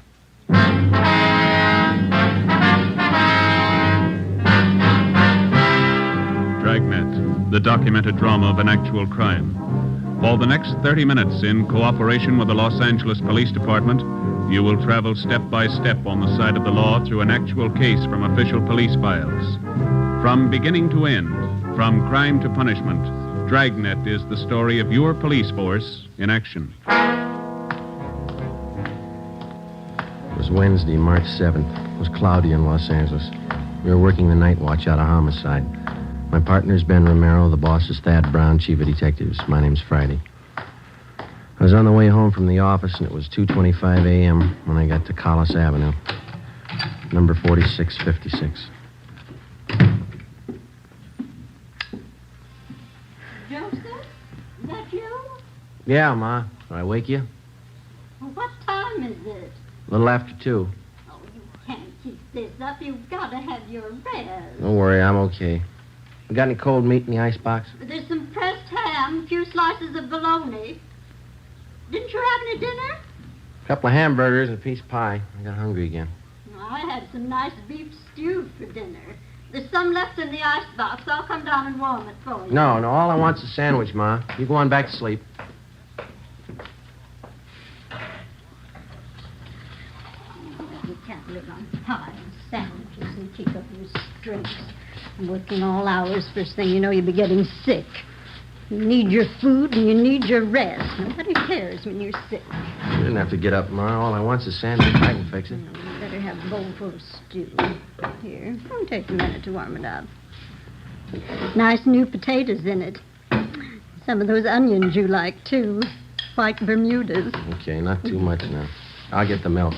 Speaker 18: Dragnet, the documented drama of an actual crime. For the next 30 minutes, in cooperation with the Los Angeles Police Department, you will travel step by step on the side of the law through an actual case from official police files. From beginning to end, from crime to punishment, Dragnet is the story of your police force in action.
Speaker 11: It was Wednesday, March 7th. It was cloudy in Los Angeles. We were working the night watch out of homicide. My partner's Ben Romero. The boss is Thad Brown, chief of detectives. My name's Friday. I was on the way home from the office, and it was 2:25 a.m. when I got to Collis Avenue, number 4656.
Speaker 5: Joseph? Is that you?
Speaker 11: Yeah, Ma. Did I wake you?
Speaker 5: Well, what time is it?
Speaker 11: A little after 2.
Speaker 5: Oh, you can't keep this up. You've got to have your rest.
Speaker 11: Don't worry, I'm okay. You got any cold meat in the icebox?
Speaker 5: There's some pressed ham, a few slices of bologna. Didn't you have any dinner?
Speaker 11: A couple of hamburgers and a piece of pie. I got hungry again.
Speaker 5: I had some nice beef stew for dinner. There's some left in the icebox. I'll come down and warm it for you.
Speaker 11: No, all I want's a sandwich, Ma. You go on back to sleep.
Speaker 5: You can't live on pie and sandwiches and keep up your strength. Working all hours, first thing you know, you'll be getting sick. You need your food and you need your rest. Nobody cares when you're sick.
Speaker 11: You didn't have to get up, Ma. All I want's a sandwich. I can fix it.
Speaker 5: You better have a bowl full of stew. Here, it'll take a minute to warm it up. Nice new potatoes in it. Some of those onions you like, too. White Bermudas.
Speaker 11: Okay, not too much now. I'll get the milk.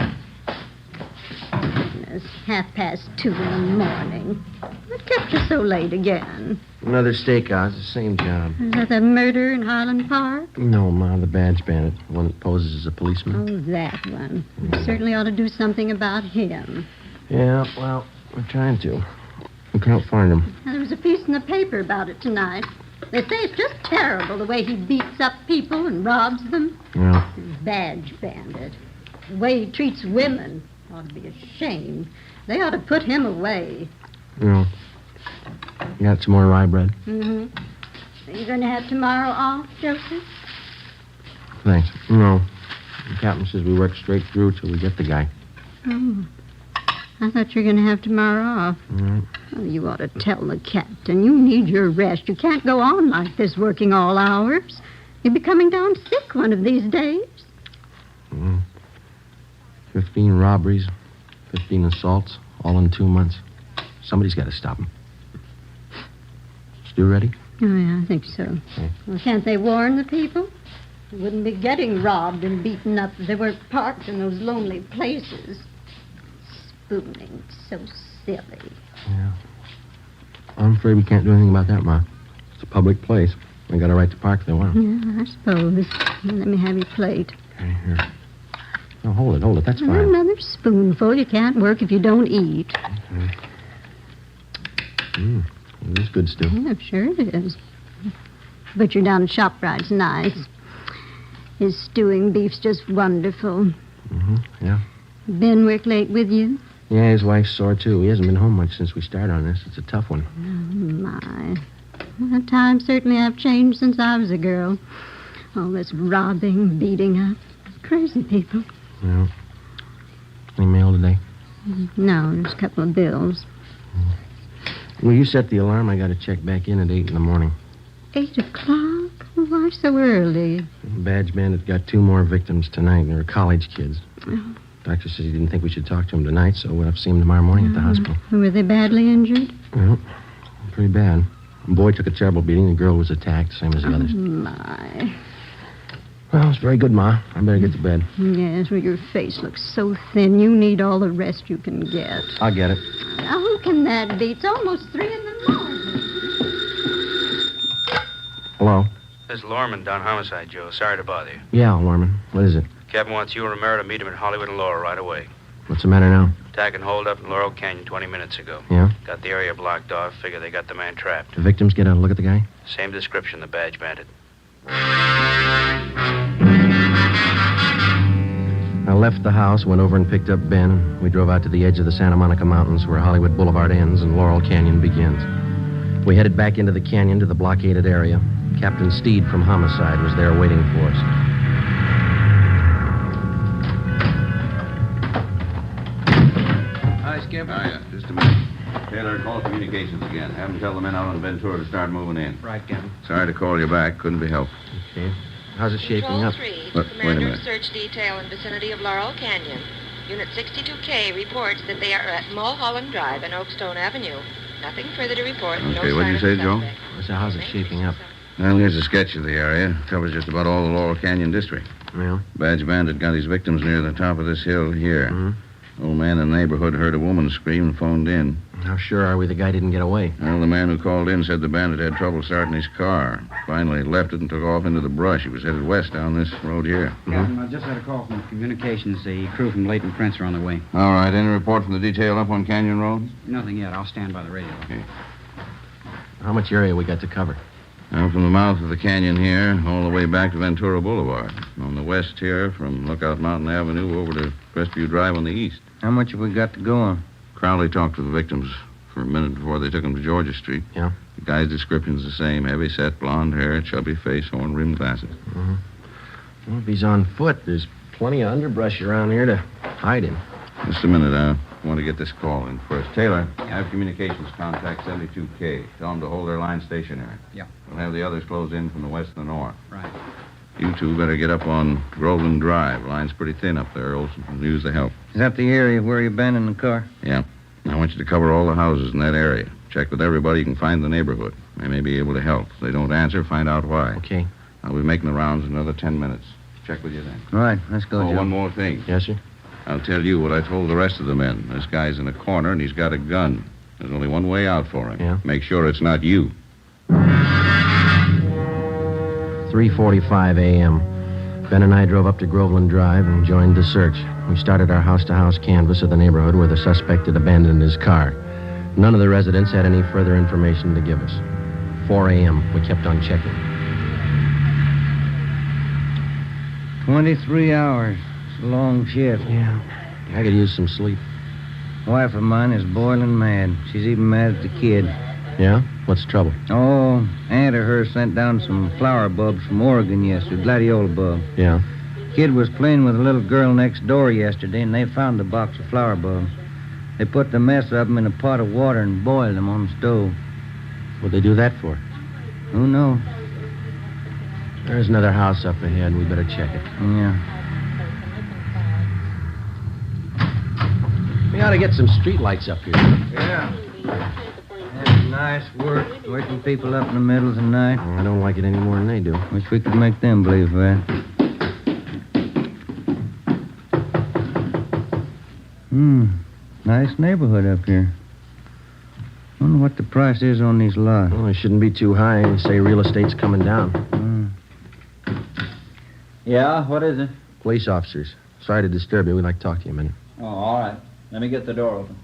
Speaker 5: It's 2:30 in the morning. What kept you so late again?
Speaker 11: Another stakeout. It's the same job.
Speaker 5: Is that the murder in Highland Park?
Speaker 11: No, Ma, the badge bandit. The one that poses as a policeman.
Speaker 5: Oh, that one. You certainly ought to do something about him.
Speaker 11: Yeah, well, we're trying to. We can't find him.
Speaker 5: Now, there was a piece in the paper about it tonight. They say it's just terrible the way he beats up people and robs them.
Speaker 11: Yeah.
Speaker 5: Badge bandit. The way he treats women. Ought to be ashamed. They ought to put him away.
Speaker 11: Yeah. You got some more rye bread?
Speaker 5: Mm-hmm. Are you going to have tomorrow off, Joseph?
Speaker 11: Thanks. No. The captain says we work straight through till we get the guy.
Speaker 5: Oh. I thought you were going to have tomorrow off.
Speaker 11: All right.
Speaker 5: Oh, you ought to tell the captain. You need your rest. You can't go on like this working all hours. You'll be coming down sick one of these days.
Speaker 11: 15 robberies, 15 assaults, all in 2 months. Somebody's got to stop them. Stew ready?
Speaker 5: Oh, yeah, I think so.
Speaker 11: Okay.
Speaker 5: Well, can't they warn the people? They wouldn't be getting robbed and beaten up if they weren't parked in those lonely places. Spooning, so silly.
Speaker 11: Yeah. I'm afraid we can't do anything about that, Ma. It's a public place. They got a right to park if they want.
Speaker 5: Yeah, I suppose. Let me have your plate.
Speaker 11: Okay, here. No, hold it. That's fine.
Speaker 5: Another spoonful. You can't work if you don't eat.
Speaker 11: Okay. It is good stew.
Speaker 5: Yeah, sure it is. Butcher down at ShopRite's nice. His stewing beef's just wonderful.
Speaker 11: Yeah.
Speaker 5: Ben work late with you?
Speaker 11: Yeah, his wife's sore, too. He hasn't been home much since we started on this. It's a tough one.
Speaker 5: Oh, my. Well, times certainly have changed since I was a girl. All this robbing, beating up. Crazy people.
Speaker 11: Yeah. Any mail today?
Speaker 5: No, there's a couple of bills.
Speaker 11: Well, you set the alarm. I got to check back in at 8 in the morning.
Speaker 5: 8 o'clock? Why so early?
Speaker 11: Badge bandit got 2 more victims tonight. They were college kids.
Speaker 5: Oh.
Speaker 11: Doctor says he didn't think we should talk to him tonight, so we'll have to see him tomorrow morning at the hospital.
Speaker 5: Were they badly injured?
Speaker 11: Well, pretty bad. The boy took a terrible beating. The girl was attacked, same as the others.
Speaker 5: My.
Speaker 11: Well, it's very good, Ma. I better get to bed.
Speaker 5: Yes, well, your face looks so thin. You need all the rest you can get.
Speaker 11: I'll get it.
Speaker 5: Now, who can that be? It's almost 3 in the morning.
Speaker 11: Hello?
Speaker 8: This is Lorman down homicide, Joe. Sorry to bother you.
Speaker 11: Yeah, Lorman. What is it?
Speaker 8: Captain wants you and Romero to meet him at Hollywood and Laurel right away.
Speaker 11: What's the matter now?
Speaker 8: Attack and hold up in Laurel Canyon 20 minutes ago.
Speaker 11: Yeah?
Speaker 8: Got the area blocked off. Figure they got the man trapped.
Speaker 11: The victims get a look at the guy?
Speaker 8: Same description, the badge bandit.
Speaker 2: left the house, went over and picked up Ben. We drove out to the edge of the Santa Monica Mountains where Hollywood Boulevard ends and Laurel Canyon begins. We headed back into the canyon to the blockaded area. Captain Steed from Homicide was there waiting for us.
Speaker 3: Hi, Skip.
Speaker 17: Hiya. Just a minute. Taylor, call communications again. Have them tell the men out on Ventura to start moving in.
Speaker 2: Right, Captain.
Speaker 17: Sorry to call you back. Couldn't be helped.
Speaker 2: Okay. How's it shaping
Speaker 22: Control
Speaker 2: up?
Speaker 22: 3,
Speaker 17: Wait a
Speaker 22: Commander
Speaker 17: minute.
Speaker 22: of Search Detail in vicinity of Laurel Canyon. Unit 62K reports that they are at Mulholland Drive and Oakstone Avenue. Nothing further to report.
Speaker 17: Okay, what did you say, Joe?
Speaker 2: So how's it shaping up?
Speaker 17: Well, here's a sketch of the area. Covers just about all the Laurel Canyon district.
Speaker 2: Yeah?
Speaker 17: Badge Bandit got his victims near the top of this hill here. Old man in the neighborhood heard a woman scream and phoned in.
Speaker 2: How sure are we the guy didn't get away?
Speaker 17: Well, the man who called in said the bandit had trouble starting his car. Finally left it and took off into the brush. He was headed west down this road here.
Speaker 3: Captain, I just had a call from communications. The crew from Leighton Prince are on the way.
Speaker 17: All right. Any report from the detail up on Canyon Road?
Speaker 3: Nothing yet. I'll stand by the radio.
Speaker 17: Okay.
Speaker 2: How much area we got to cover?
Speaker 17: Now, from the mouth of the canyon here, all the way back to Ventura Boulevard. On the west here, from Lookout Mountain Avenue over to Crestview Drive on the east.
Speaker 25: How much have we got to go on?
Speaker 17: Crowley talked to the victims for a minute before they took them to Georgia Street.
Speaker 2: Yeah?
Speaker 17: The guy's description's the same. Heavy set, blonde hair, chubby face, horn-rimmed glasses.
Speaker 2: Mm-hmm. Well, if he's on foot, there's plenty of underbrush around here to hide him.
Speaker 17: Just a minute. I want to get this call in first. Taylor, have communications contact 72K. Tell them to hold their line stationary.
Speaker 3: Yeah.
Speaker 17: We'll have the others close in from the west and the north.
Speaker 3: Right.
Speaker 17: You two better get up on Groveland Drive. Line's pretty thin up there, Olson. We'll use the help.
Speaker 25: Is that the area where you abandoned the car?
Speaker 17: Yeah. I want you to cover all the houses in that area. Check with everybody you can find in the neighborhood. They may be able to help. If they don't answer, find out why.
Speaker 2: Okay.
Speaker 17: I'll be making the rounds in another 10 minutes. Check with you then.
Speaker 25: All right, let's go,
Speaker 17: Oh,
Speaker 25: Joe.
Speaker 17: one more thing.
Speaker 2: Yes, sir?
Speaker 17: I'll tell you what I told the rest of the men. This guy's in a corner, and he's got a gun. There's only one way out for him.
Speaker 2: Yeah?
Speaker 17: Make sure it's not you.
Speaker 2: 3:45 a.m. Ben and I drove up to Groveland Drive and joined the search. We started our house-to-house canvass of the neighborhood where the suspect had abandoned his car. None of the residents had any further information to give us. 4 a.m. We kept on checking.
Speaker 25: 23 hours. It's a long shift.
Speaker 2: Yeah. I could use some sleep.
Speaker 25: Wife of mine is boiling mad. She's even mad at the kid.
Speaker 2: Yeah? What's the trouble?
Speaker 25: Oh, aunt of hers sent down some flower bulbs from Oregon yesterday, gladiola bulb.
Speaker 2: Yeah?
Speaker 25: Kid was playing with a little girl next door yesterday, and they found a box of flower bulbs. They put the mess of them in a pot of water and boiled them on the stove.
Speaker 2: What'd they do that for?
Speaker 25: Who knows?
Speaker 2: There's another house up ahead. We better check it.
Speaker 25: Yeah.
Speaker 2: We ought to get some street lights up here.
Speaker 25: Yeah. That's nice work, waking people up in the middle of the night.
Speaker 2: I don't like it any more than they do.
Speaker 25: Wish we could make them believe that. Nice neighborhood up here. Wonder what the price is on these lots.
Speaker 2: Well, it shouldn't be too high. They say real estate's coming down.
Speaker 26: Yeah, what is it?
Speaker 2: Police officers. Sorry to disturb you. We'd like to talk to you a minute.
Speaker 26: Oh, all right. Let me get the door open.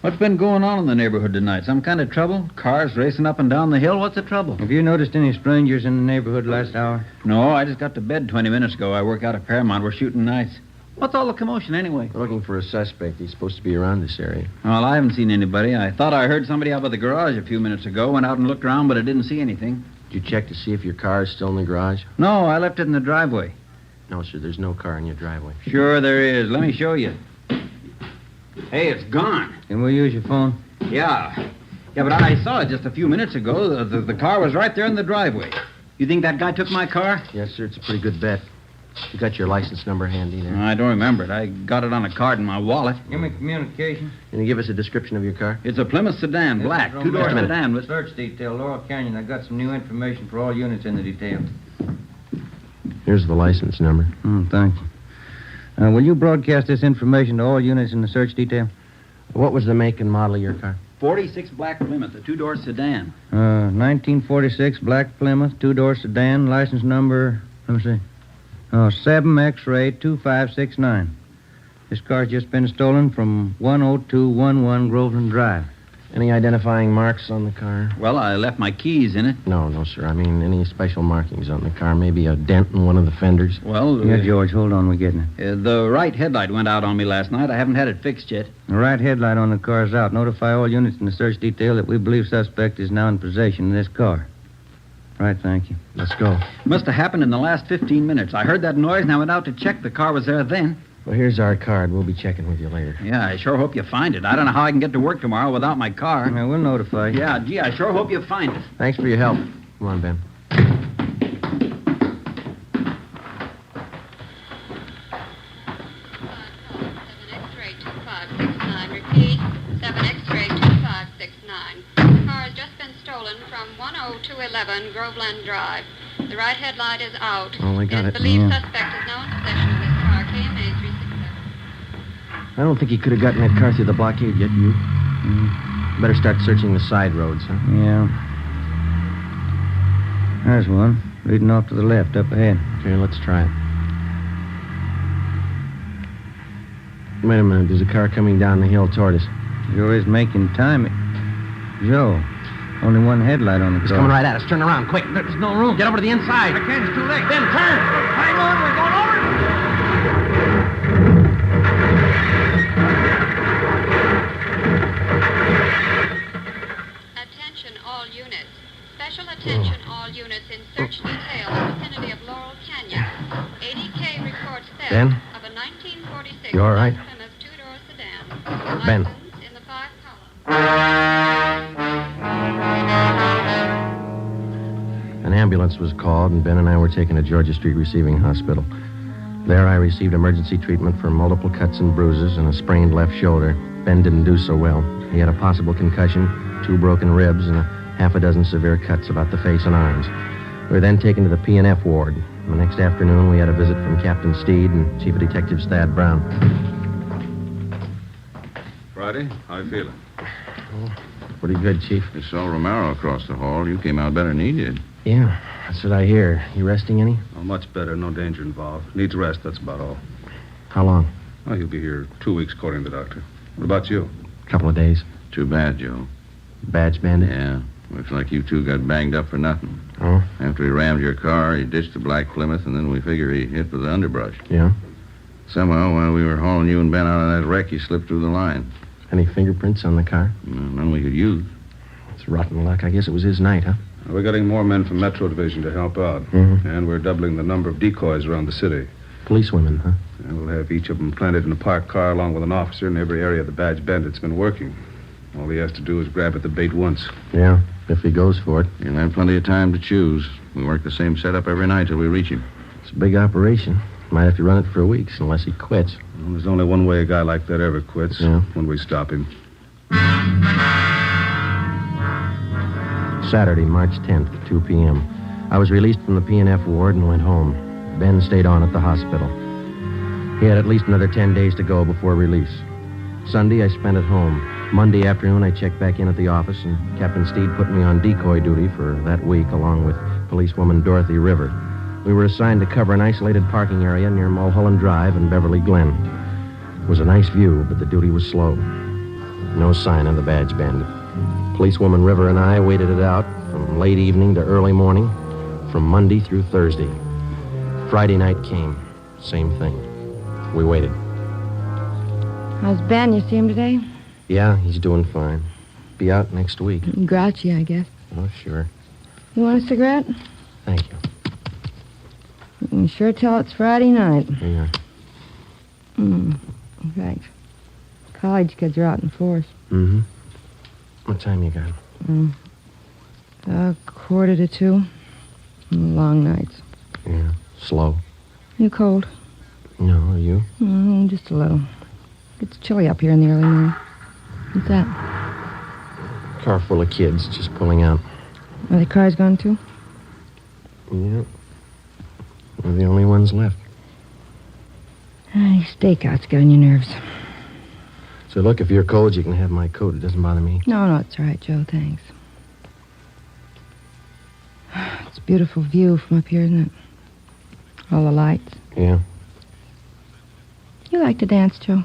Speaker 26: What's been going on in the neighborhood tonight? Some kind of trouble? Cars racing up and down the hill? What's the trouble?
Speaker 25: Have you noticed any strangers in the neighborhood last hour?
Speaker 26: No, I just got to bed 20 minutes ago. I work out at Paramount. We're shooting nights. What's all the commotion anyway?
Speaker 2: We're looking for a suspect. He's supposed to be around this area.
Speaker 26: Well, I haven't seen anybody. I thought I heard somebody out by the garage a few minutes ago. Went out and looked around, but I didn't see anything.
Speaker 2: Did you check to see if your car is still in the garage?
Speaker 26: No, I left it in the driveway.
Speaker 2: No, sir. There's no car in your driveway.
Speaker 26: Sure there is. Let me show you. Hey, it's gone.
Speaker 25: Can we use your phone?
Speaker 26: Yeah. Yeah, but I saw it just a few minutes ago. The car was right there in the driveway. You think that guy took my car?
Speaker 2: Yes, sir. It's a pretty good bet. You got your license number handy there?
Speaker 26: I don't remember it. I got it on a card in my wallet.
Speaker 25: Give me communication.
Speaker 2: Can you give us a description of your car?
Speaker 26: It's a Plymouth sedan, black. Two-door sedan with...
Speaker 25: Search detail, Laurel Canyon. I got some new information for all units in the detail.
Speaker 2: Here's the license number.
Speaker 25: Thank you. Will you broadcast this information to all units in the search detail?
Speaker 2: What was the make and model of your car?
Speaker 26: 46 black Plymouth, a two-door sedan.
Speaker 25: 1946 black Plymouth, two-door sedan, license number, let me see. 7X-ray 2569. This car's just been stolen from 10211 Groveland Drive.
Speaker 2: Any identifying marks on the car?
Speaker 26: Well, I left my keys in it.
Speaker 2: No, sir. I mean, any special markings on the car? Maybe a dent in one of the fenders?
Speaker 26: Well,
Speaker 25: Yeah, George, hold on. We're getting it.
Speaker 26: The right headlight went out on me last night. I haven't had it fixed yet.
Speaker 25: The right headlight on the car's out. Notify all units in the search detail that we believe suspect is now in possession of this car. Right, thank you.
Speaker 2: Let's go.
Speaker 26: Must have happened in the last 15 minutes. I heard that noise and I went out to check. The car was there then.
Speaker 2: Well, here's our card. We'll be checking with you later.
Speaker 26: Yeah, I sure hope you find it. I don't know how I can get to work tomorrow without my car.
Speaker 25: Yeah, we'll notify you.
Speaker 26: Yeah, gee, I sure hope you find it.
Speaker 2: Thanks for your help. Come on, Ben.
Speaker 22: X-ray 2569. Repeat, 7 X-ray 2569. The car has just been stolen from 10211 Groveland Drive. The right headlight is out.
Speaker 2: Oh, we got it.
Speaker 22: Believed suspect is now in possession of this car. KMA 367.
Speaker 2: I don't think he could have gotten that car through the blockade yet, you. Better start searching the side roads, huh?
Speaker 25: Yeah. There's one. Leading off to the left, up ahead.
Speaker 2: Okay, let's try it. Wait a minute. There's a car coming down the hill toward us.
Speaker 25: Joe is making time. Joe, only one headlight on the car.
Speaker 2: He's coming right at us. Turn around, quick. There's no room. Get over to the inside.
Speaker 26: I can't. It's too late.
Speaker 2: Ben, turn.
Speaker 26: Hang on. We're going over.
Speaker 22: Attention all units. Special attention all units in search detail in the vicinity of Laurel Canyon. 80K reports theft
Speaker 2: Ben?
Speaker 22: of a 1946
Speaker 2: You all right?
Speaker 22: Plymouth two-door sedan.
Speaker 2: Ben.
Speaker 22: License in the 5 column.
Speaker 2: An ambulance was called, and Ben and I were taken to Georgia Street Receiving Hospital. There I received emergency treatment for multiple cuts and bruises and a sprained left shoulder. Ben didn't do so well. He had a possible concussion, 2 broken ribs, and a half a dozen severe cuts about the face and arms. We were then taken to the P&F ward. The next afternoon, we had a visit from Captain Steed and Chief of Detectives Thad Brown.
Speaker 17: Friday, how you feeling?
Speaker 2: Oh, pretty good, Chief.
Speaker 17: I saw Romero across the hall. You came out better than he did.
Speaker 2: Yeah, that's what I hear. You resting any?
Speaker 1: Oh, much better. No danger involved. Needs rest, that's about all.
Speaker 2: How long?
Speaker 1: Oh, he'll be here 2 weeks, according to the doctor. What about you?
Speaker 2: A couple of days.
Speaker 17: Too bad, Joe.
Speaker 2: Badge bandit?
Speaker 17: Yeah. Looks like you two got banged up for nothing.
Speaker 2: Oh?
Speaker 17: After he rammed your car, he ditched the black Plymouth, and then we figure he hit with the underbrush.
Speaker 2: Yeah?
Speaker 17: Somehow, while we were hauling you and Ben out of that wreck, he slipped through the line.
Speaker 2: Any fingerprints on the car?
Speaker 17: None we could use.
Speaker 2: It's rotten luck. I guess it was his night, huh?
Speaker 1: We're getting more men from Metro Division to help out.
Speaker 2: Mhm.
Speaker 1: And we're doubling the number of decoys around the city.
Speaker 2: Policewomen, huh?
Speaker 1: And we'll have each of them planted in a parked car along with an officer in every area the badge bandit's been working. All he has to do is grab at the bait once.
Speaker 2: Yeah, if he goes for it.
Speaker 17: You'll have plenty of time to choose. We work the same setup every night till we reach him.
Speaker 2: It's a big operation. Might have to run it for weeks unless he quits.
Speaker 1: Well, there's only one way a guy like that ever quits.
Speaker 2: Yeah.
Speaker 1: When we stop him.
Speaker 2: Saturday, March 10th, 2 p.m. I was released from the P&F ward and went home. Ben stayed on at the hospital. He had at least another 10 days to go before release. Sunday, I spent at home. Monday afternoon, I checked back in at the office, and Captain Steed put me on decoy duty for that week, along with policewoman Dorothy River. We were assigned to cover an isolated parking area near Mulholland Drive and Beverly Glen. It was a nice view, but the duty was slow. No sign of the badge bandit. Policewoman River and I waited it out from late evening to early morning, from Monday through Thursday. Friday night came. Same thing. We waited.
Speaker 7: How's Ben? You see him today?
Speaker 2: Yeah, he's doing fine. Be out next week.
Speaker 7: Grouchy, I guess.
Speaker 2: Oh, sure.
Speaker 7: You want a cigarette?
Speaker 2: Thank you.
Speaker 7: You can sure tell it's Friday night.
Speaker 2: Yeah.
Speaker 7: In fact, college kids are out in force.
Speaker 2: Mm-hmm. What time you got?
Speaker 7: 1:45. Long nights.
Speaker 2: Yeah. Slow.
Speaker 7: You cold?
Speaker 2: No, are you?
Speaker 7: Just a little. It's chilly up here in the early morning. What's that?
Speaker 2: Car full of kids just pulling out.
Speaker 7: Are the cars gone too?
Speaker 2: Yeah. We're the only ones left.
Speaker 7: These stakeouts get on your nerves.
Speaker 2: So look, if you're cold, you can have my coat. It doesn't bother me.
Speaker 7: No, it's all right, Joe. Thanks. It's a beautiful view from up here, isn't it? All the lights.
Speaker 2: Yeah.
Speaker 7: You like to dance, Joe?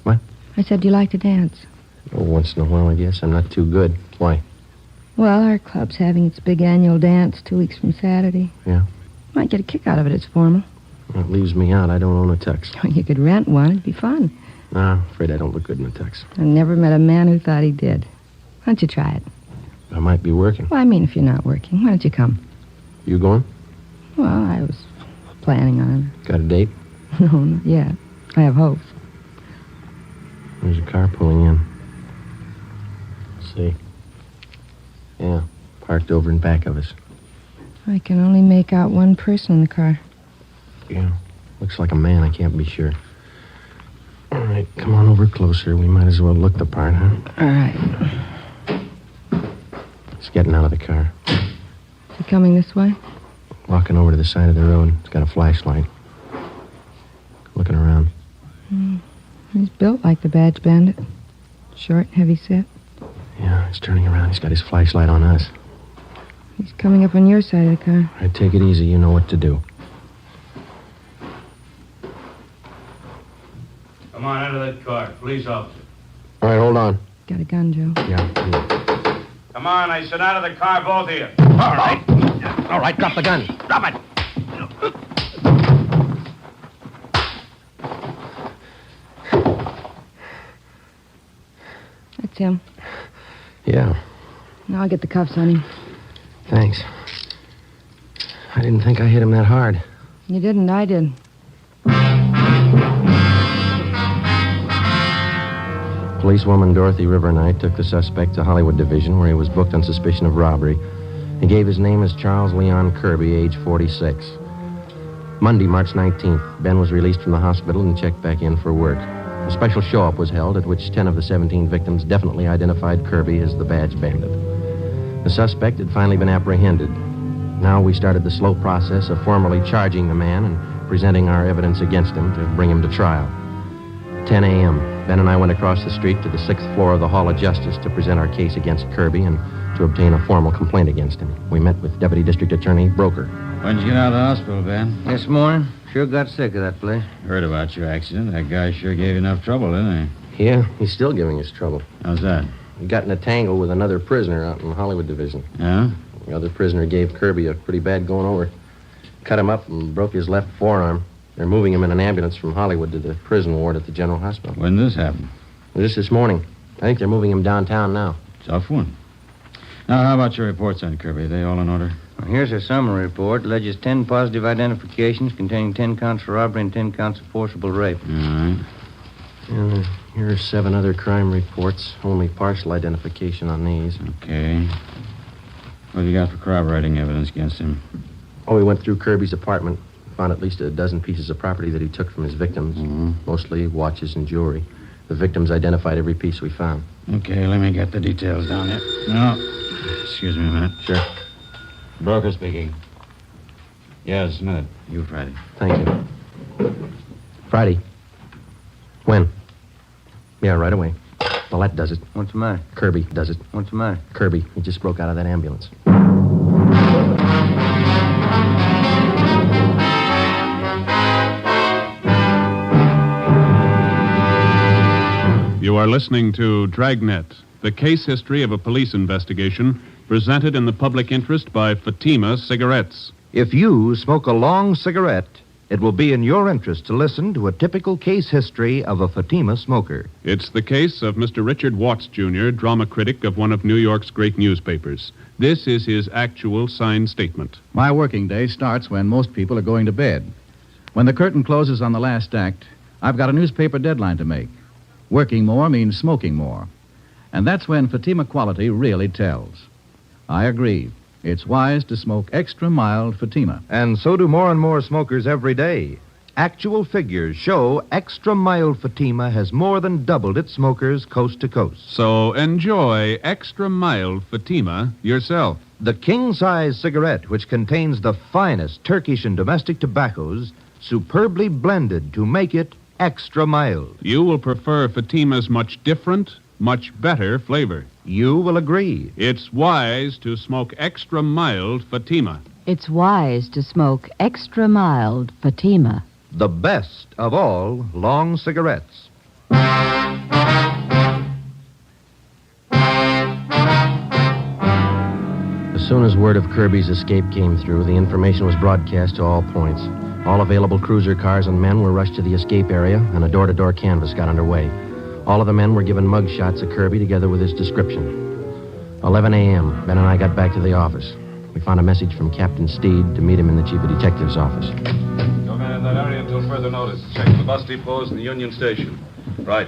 Speaker 2: What?
Speaker 7: I said you like to dance.
Speaker 2: Oh, once in a while, I guess. I'm not too good. Why?
Speaker 7: Well, our club's having its big annual dance 2 weeks from Saturday.
Speaker 2: Yeah?
Speaker 7: Might get a kick out of it. It's formal.
Speaker 2: Well, it leaves me out. I don't own a tux.
Speaker 7: You could rent one. It'd be fun.
Speaker 2: No, I'm afraid I don't look good in a tux.
Speaker 7: I never met a man who thought he did. Why don't you try it?
Speaker 2: I might be working.
Speaker 7: Well, I mean, if you're not working, why don't you come?
Speaker 2: You going?
Speaker 7: Well, I was planning on
Speaker 2: Got a date?
Speaker 7: it. No, not yet. I have hopes.
Speaker 2: There's a car pulling in. Let's see. Yeah, parked over in back of us.
Speaker 7: I can only make out one person in the car.
Speaker 2: Yeah, looks like a man. I can't be sure. All right, come on over closer. We might as well look the part, huh?
Speaker 7: All right.
Speaker 2: He's getting out of the car.
Speaker 7: Is he coming this way?
Speaker 2: Walking over to the side of the road. He's got a flashlight. Looking around.
Speaker 7: He's built like the badge bandit. Short, heavy set.
Speaker 2: Yeah, he's turning around. He's got his flashlight on us.
Speaker 7: He's coming up on your side of the car.
Speaker 2: All right, take it easy. You know what to do.
Speaker 8: Come on, out of that car. Police officer.
Speaker 2: All right, hold on.
Speaker 7: Got a gun, Joe.
Speaker 2: Yeah.
Speaker 8: Come on, I said out of the car, both of you.
Speaker 2: All right. All right, drop the gun. Drop it.
Speaker 7: That's him.
Speaker 2: Yeah,
Speaker 7: Now I'll get the cuffs on him.
Speaker 2: thanks. I didn't think I hit him that hard.
Speaker 7: You didn't, I did.
Speaker 2: Policewoman Dorothy River and I took the suspect to Hollywood Division, where he was booked on suspicion of robbery. He gave his name as Charles Leon Kirby, age 46. Monday, March 19th, Ben was released from the hospital and checked back in for work. A special show-up was held at which 10 of the 17 victims definitely identified Kirby as the badge bandit. The suspect had finally been apprehended. Now we started the slow process of formally charging the man and presenting our evidence against him to bring him to trial. 10 a.m., Ben and I went across the street to the 6th floor of the Hall of Justice to present our case against Kirby and to obtain a formal complaint against him. We met with Deputy District Attorney Broker.
Speaker 25: When'd you get out of the hospital, Ben? This morning. Sure got sick of that place.
Speaker 26: Heard about your accident. That guy sure gave you enough trouble, didn't
Speaker 2: Yeah, he's still giving us trouble.
Speaker 26: he? How's that?
Speaker 2: He got in a tangle with another prisoner out in the Hollywood Division.
Speaker 26: Yeah?
Speaker 2: The other prisoner gave Kirby a pretty bad going over. Cut him up and broke his left forearm. They're moving him in an ambulance from Hollywood to the prison ward at the General Hospital.
Speaker 26: When did this happen?
Speaker 2: Just this morning. I think they're moving him downtown now.
Speaker 26: Tough one. Now, how about your reports on Kirby? Are they all in order?
Speaker 25: Well, here's a summary report. Alleges 10 positive identifications containing 10 counts of robbery and 10 counts of forcible rape.
Speaker 26: All right.
Speaker 2: And here are 7 other crime reports. Only partial identification on these.
Speaker 26: Okay. What have you got for corroborating evidence against him?
Speaker 2: Oh, we went through Kirby's apartment. Found at least a dozen pieces of property that he took from his victims. Mostly watches and jewelry. The victims identified every piece we found.
Speaker 26: Okay, let me get the details down here. No. Excuse me a minute.
Speaker 2: Sure.
Speaker 26: Broker speaking. Yes, a minute. You, Friday.
Speaker 2: Thank you. Friday. When? Yeah, right away. Well, that does it.
Speaker 25: What's the matter?
Speaker 2: Kirby does it.
Speaker 25: What's the matter?
Speaker 2: Kirby. He just broke out of that ambulance.
Speaker 18: You are listening to Dragnet, the case history of a police investigation presented in the public interest by Fatima Cigarettes.
Speaker 19: If you smoke a long cigarette, it will be in your interest to listen to a typical case history of a Fatima smoker.
Speaker 18: It's the case of Mr. Richard Watts, Jr., drama critic of one of New York's great newspapers. This is his actual signed statement.
Speaker 6: My working day starts when most people are going to bed. When the curtain closes on the last act, I've got a newspaper deadline to make. Working more means smoking more. And that's when Fatima quality really tells. I agree. It's wise to smoke extra mild Fatima.
Speaker 19: And so do more and more smokers every day. Actual figures show extra mild Fatima has more than doubled its smokers coast to coast.
Speaker 18: So enjoy extra mild Fatima yourself.
Speaker 19: The king-size cigarette, which contains the finest Turkish and domestic tobaccos, superbly blended to make it extra mild.
Speaker 18: You will prefer Fatima's much different, much better flavor.
Speaker 19: You will agree.
Speaker 18: It's wise to smoke extra mild Fatima.
Speaker 4: It's wise to smoke extra mild Fatima.
Speaker 19: The best of all long cigarettes.
Speaker 2: soon as word of Kirby's escape came through, the information was broadcast to all points. All available cruiser cars and men were rushed to the escape area, and a door-to-door canvass got underway. All of the men were given mug shots of Kirby together with his description. 11 a.m., Ben and I got back to the office. We found a message from Captain Steed to meet him in the chief of detective's office.
Speaker 1: No man in that area until further notice. Check the bus depots and the Union Station. Right.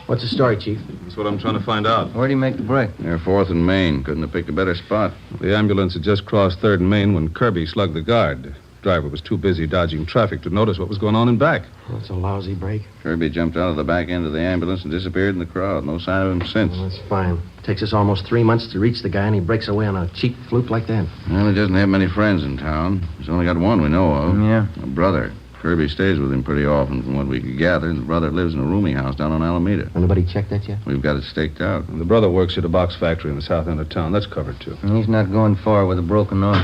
Speaker 2: What's the story, Chief?
Speaker 1: That's what I'm trying to find out.
Speaker 25: Where do you make the break?
Speaker 17: Near 4th and Main. Couldn't have picked a better spot.
Speaker 1: The ambulance had just crossed 3rd and Main when Kirby slugged the guard. The driver was too busy dodging traffic to notice what was going on in back.
Speaker 2: That's a lousy break.
Speaker 17: Kirby jumped out of the back end of the ambulance and disappeared in the crowd. No sign of him since.
Speaker 2: Well, that's fine. Takes us almost 3 months to reach the guy, and he breaks away on a cheap fluke like that.
Speaker 17: Well, he doesn't have many friends in town. He's only got one we know of.
Speaker 25: Yeah.
Speaker 17: A brother. Kirby stays with him pretty often, from what we could gather. The brother lives in a rooming house down on Alameda.
Speaker 2: Anybody checked that yet?
Speaker 17: We've got it staked out.
Speaker 1: And the brother works at a box factory in the south end of town. That's covered, too.
Speaker 25: He's not going far with a broken arm.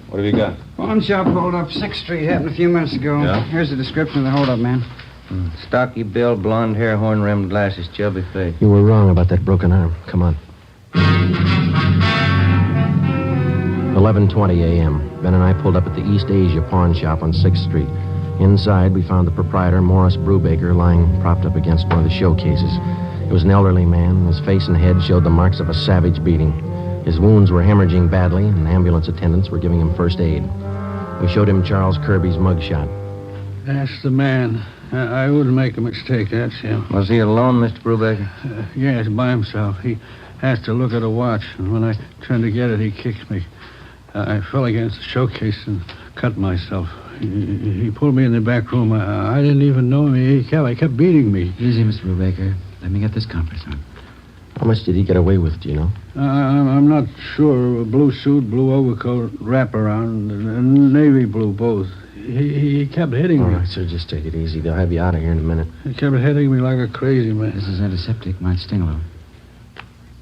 Speaker 1: What have you got?
Speaker 3: Pawn shop hold up 6th Street happened a few minutes ago.
Speaker 1: Yeah?
Speaker 3: Here's the description of the hold up, man.
Speaker 25: Stocky build, blonde hair, horn-rimmed glasses, chubby face.
Speaker 2: You were wrong about that broken arm. Come on. 11:20 a.m. Ben and I pulled up at the East Asia pawn shop on 6th Street. Inside, we found the proprietor, Morris Brubaker, lying propped up against one of the showcases. He was an elderly man. His face and head showed the marks of a savage beating. His wounds were hemorrhaging badly, and ambulance attendants were giving him first aid. We showed him Charles Kirby's mugshot.
Speaker 13: That's the man. I wouldn't make a mistake. That's him.
Speaker 25: Was he alone, Mr. Brubaker?
Speaker 13: Yes, by himself. He has to look at a watch, and when I turned to get it, he kicked me. I fell against the showcase and cut myself. He pulled me in the back room. I didn't even know him. He kept beating me.
Speaker 26: Easy, Mr. Brubaker. Let me get this compress on.
Speaker 2: How much did he get away with, do you know?
Speaker 13: I'm not sure. A blue suit, blue overcoat, wraparound, and navy blue, both. He kept hitting me.
Speaker 2: All right, sir, just take it easy. They'll have you out of here in a minute.
Speaker 13: He kept hitting me like a crazy man.
Speaker 26: This is antiseptic. Might sting a little.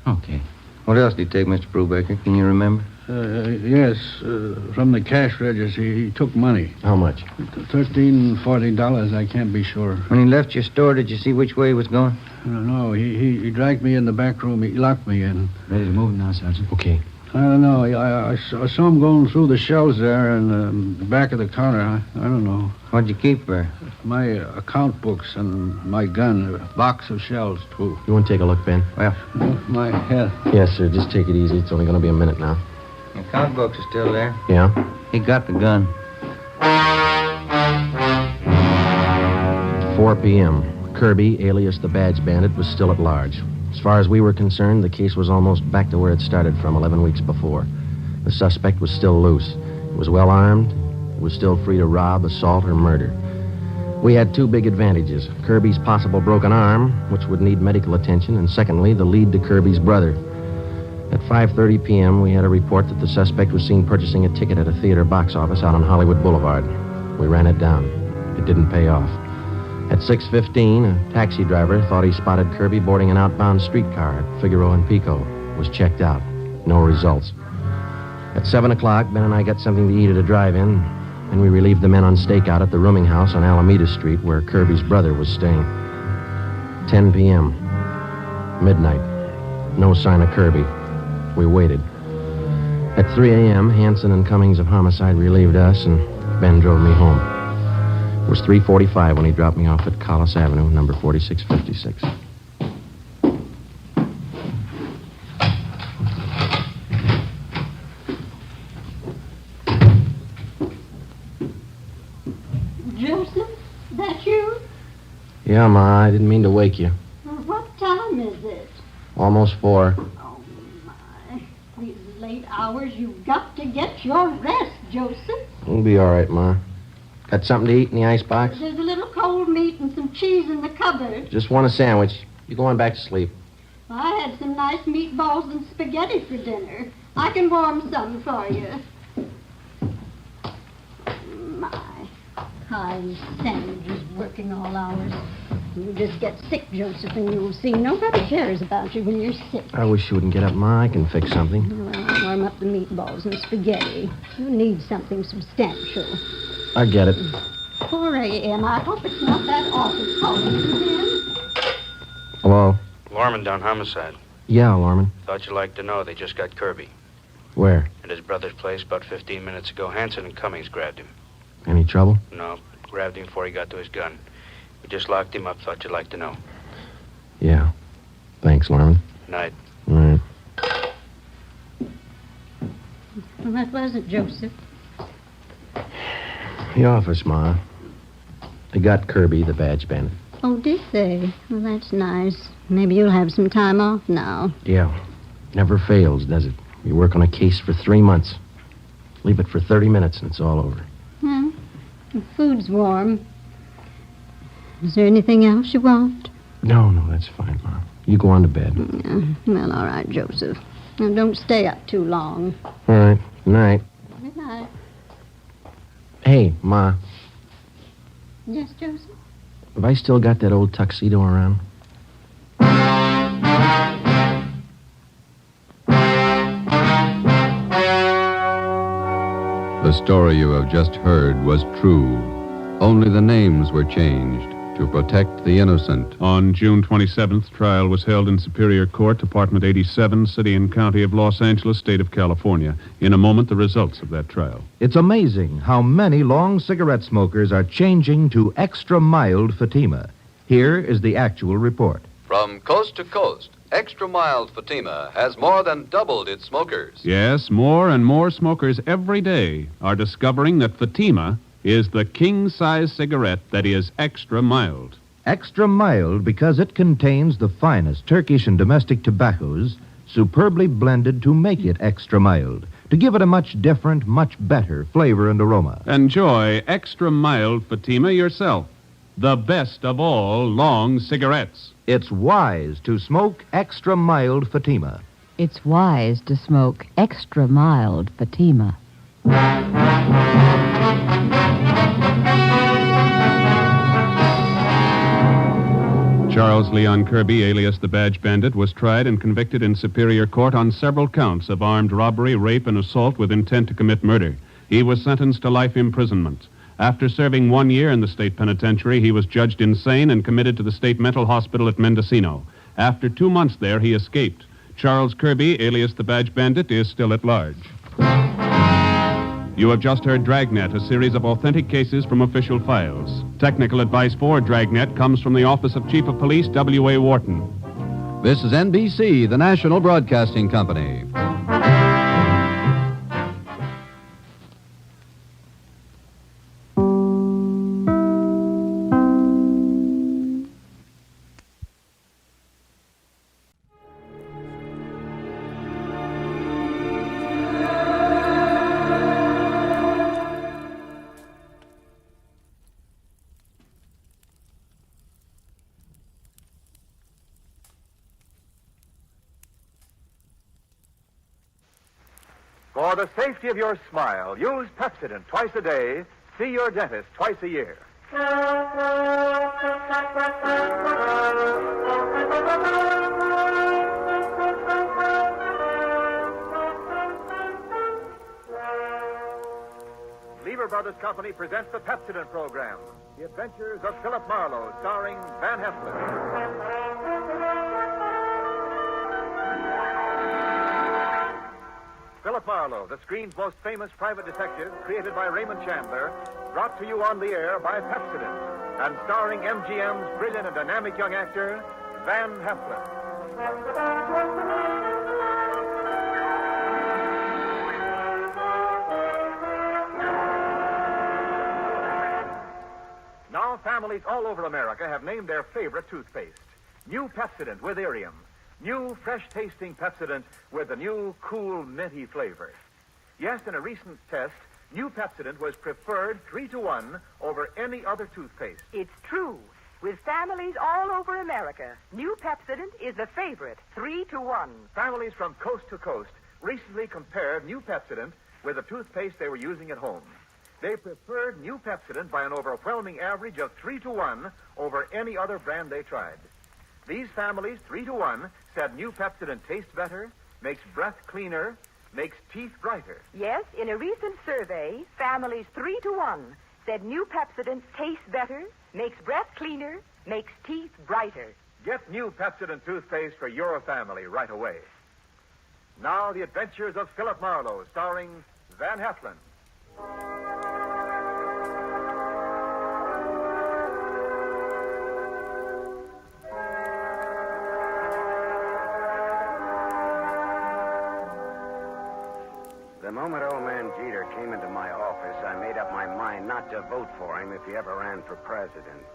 Speaker 26: Okay.
Speaker 25: What else did he take, Mr. Brubaker? Can you remember?
Speaker 13: Yes, from the cash register, he took money.
Speaker 2: How much?
Speaker 13: $13, $14, I can't be sure.
Speaker 25: When he left your store, did you see which way he was going?
Speaker 13: No, he dragged me in the back room. He locked me in.
Speaker 26: Ready to move now, Sergeant?
Speaker 2: Okay.
Speaker 13: I don't know. I saw him going through the shelves there in the back of the counter. I don't know.
Speaker 25: What'd you keep there?
Speaker 13: My account books and my gun, a box of shells, too.
Speaker 2: You want to take a look, Ben?
Speaker 25: Well,
Speaker 13: my head.
Speaker 2: Yes, sir. Just take it easy. It's only going to be a minute now.
Speaker 25: the account books are still there.
Speaker 2: Yeah?
Speaker 25: He got the gun.
Speaker 2: 4 p.m. Kirby, alias the Badge Bandit, was still at large. As far as we were concerned, the case was almost back to where it started from 11 weeks before. The suspect was still loose. He was well armed. He was still free to rob, assault, or murder. We had two big advantages. Kirby's possible broken arm, which would need medical attention, and secondly, the lead to Kirby's brother. At 5:30 p.m., we had a report that the suspect was seen purchasing a ticket at a theater box office out on Hollywood Boulevard. We ran it down. It didn't pay off. At 6:15, a taxi driver thought he spotted Kirby boarding an outbound streetcar at Figaro and Pico. It was checked out. No results. At 7 o'clock, Ben and I got something to eat at a drive-in, and we relieved the men on stakeout at the rooming house on Alameda Street where Kirby's brother was staying. 10 p.m. Midnight. No sign of Kirby. We waited. At 3 a.m., Hanson and Cummings of Homicide relieved us, and Ben drove me home. It was 3:45 when he dropped me off at Collis Avenue, number 4656.
Speaker 5: Joseph, that you?
Speaker 2: Yeah, Ma, I didn't mean to wake you.
Speaker 5: What time is it?
Speaker 2: Almost 4.
Speaker 5: Oh, my. These late hours, you've got to get your rest, Joseph.
Speaker 2: We'll be all right, Ma. Got something to eat in the icebox?
Speaker 5: There's a little cold meat and some cheese in the cupboard.
Speaker 2: Just want a sandwich. You go on back to sleep.
Speaker 5: I had some nice meatballs and spaghetti for dinner. I can warm some for you. My, kind sandwiches working all hours. You just get sick, Joseph, and you'll see nobody cares about you when you're sick.
Speaker 2: I wish you wouldn't get up, Ma. I can fix something.
Speaker 5: Well, warm up the meatballs and spaghetti. You need something substantial.
Speaker 2: I get it.
Speaker 5: 4 a.m. I hope it's not that awful calling from him.
Speaker 2: Hello?
Speaker 16: Lorman down homicide.
Speaker 2: Yeah, Lorman.
Speaker 16: Thought you'd like to know they just got Kirby.
Speaker 2: Where?
Speaker 15: At his brother's place about 15 minutes ago. Hanson and Cummings grabbed him.
Speaker 2: Any trouble?
Speaker 15: No, grabbed him before he got to his gun. We just locked him up. Thought you'd like to know.
Speaker 2: Yeah. Thanks, Lorman.
Speaker 15: Night.
Speaker 2: All right.
Speaker 5: Well, that wasn't Joseph.
Speaker 2: The office, Ma. They got Kirby, the badge bandit.
Speaker 5: Oh, did they? Well, that's nice. Maybe you'll have some time off now.
Speaker 2: Yeah. Never fails, does it? You work on a case for 3 months. Leave it for 30 minutes and it's all over.
Speaker 5: Well, the food's warm. Is there anything else you want?
Speaker 2: No, that's fine, Ma. You go on to bed.
Speaker 5: Yeah. Well, all right, Joseph. Now, don't stay up too long.
Speaker 2: All right. Good night.
Speaker 5: Good night.
Speaker 2: Hey, Ma.
Speaker 5: Yes, Joseph?
Speaker 2: Have I still got that old tuxedo around?
Speaker 10: The story you have just heard was true. Only the names were changed to protect the innocent.
Speaker 18: On June 27th, trial was held in Superior Court, Department 87, City and County of Los Angeles, State of California. In a moment, the results of that trial.
Speaker 19: It's amazing how many long cigarette smokers are changing to extra mild Fatima. Here is the actual report.
Speaker 10: From coast to coast, Extra Mild Fatima has more than doubled its smokers.
Speaker 18: Yes, more and more smokers every day are discovering that Fatima is the king-size cigarette that is extra mild.
Speaker 19: Extra mild because it contains the finest Turkish and domestic tobaccos superbly blended to make it extra mild, to give it a much different, much better flavor and aroma.
Speaker 18: Enjoy extra mild Fatima yourself. The best of all long cigarettes.
Speaker 19: It's wise to smoke extra mild Fatima.
Speaker 4: It's wise to smoke extra mild Fatima.
Speaker 18: Charles Leon Kirby, alias the Badge Bandit, was tried and convicted in Superior Court on several counts of armed robbery, rape, and assault with intent to commit murder. He was sentenced to life imprisonment. After serving 1 year in the state penitentiary, he was judged insane and committed to the state mental hospital at Mendocino. After 2 months there, he escaped. Charles Kirby, alias the Badge Bandit, is still at large. You have just heard Dragnet, a series of authentic cases from official files. Technical advice for Dragnet comes from the Office of Chief of Police W.A. Wharton.
Speaker 10: This is NBC, the National Broadcasting Company.
Speaker 16: For the safety of your smile, use Pepsodent twice a day. See your dentist twice a year. Lever Brothers Company presents the Pepsodent program, The Adventures of Philip Marlowe, starring Van Heflin. Philip Marlowe, the screen's most famous private detective, created by Raymond Chandler, brought to you on the air by Pepsodent, and starring MGM's brilliant and dynamic young actor, Van Heflin. Now, families all over America have named their favorite toothpaste. New Pepsodent with Irium. New, fresh-tasting Pepsodent with the new, cool, minty flavor. Yes, in a recent test, new Pepsodent was preferred 3-to-1 over any other toothpaste.
Speaker 20: It's true. With families all over America, new Pepsodent is the favorite, 3-to-1.
Speaker 16: Families from coast to coast recently compared new Pepsodent with the toothpaste they were using at home. They preferred new Pepsodent by an overwhelming average of 3-to-1 over any other brand they tried. These families, 3-to-1, said new Pepsodent tastes better, makes breath cleaner, makes teeth brighter.
Speaker 20: Yes, in a recent survey, families 3-to-1 said new Pepsodent tastes better, makes breath cleaner, makes teeth brighter.
Speaker 16: Get new Pepsodent toothpaste for your family right away. Now, The Adventures of Philip Marlowe, starring Van Heflin.
Speaker 9: The moment old man Jeter came into my office, I made up my mind not to vote for him if he ever ran for president.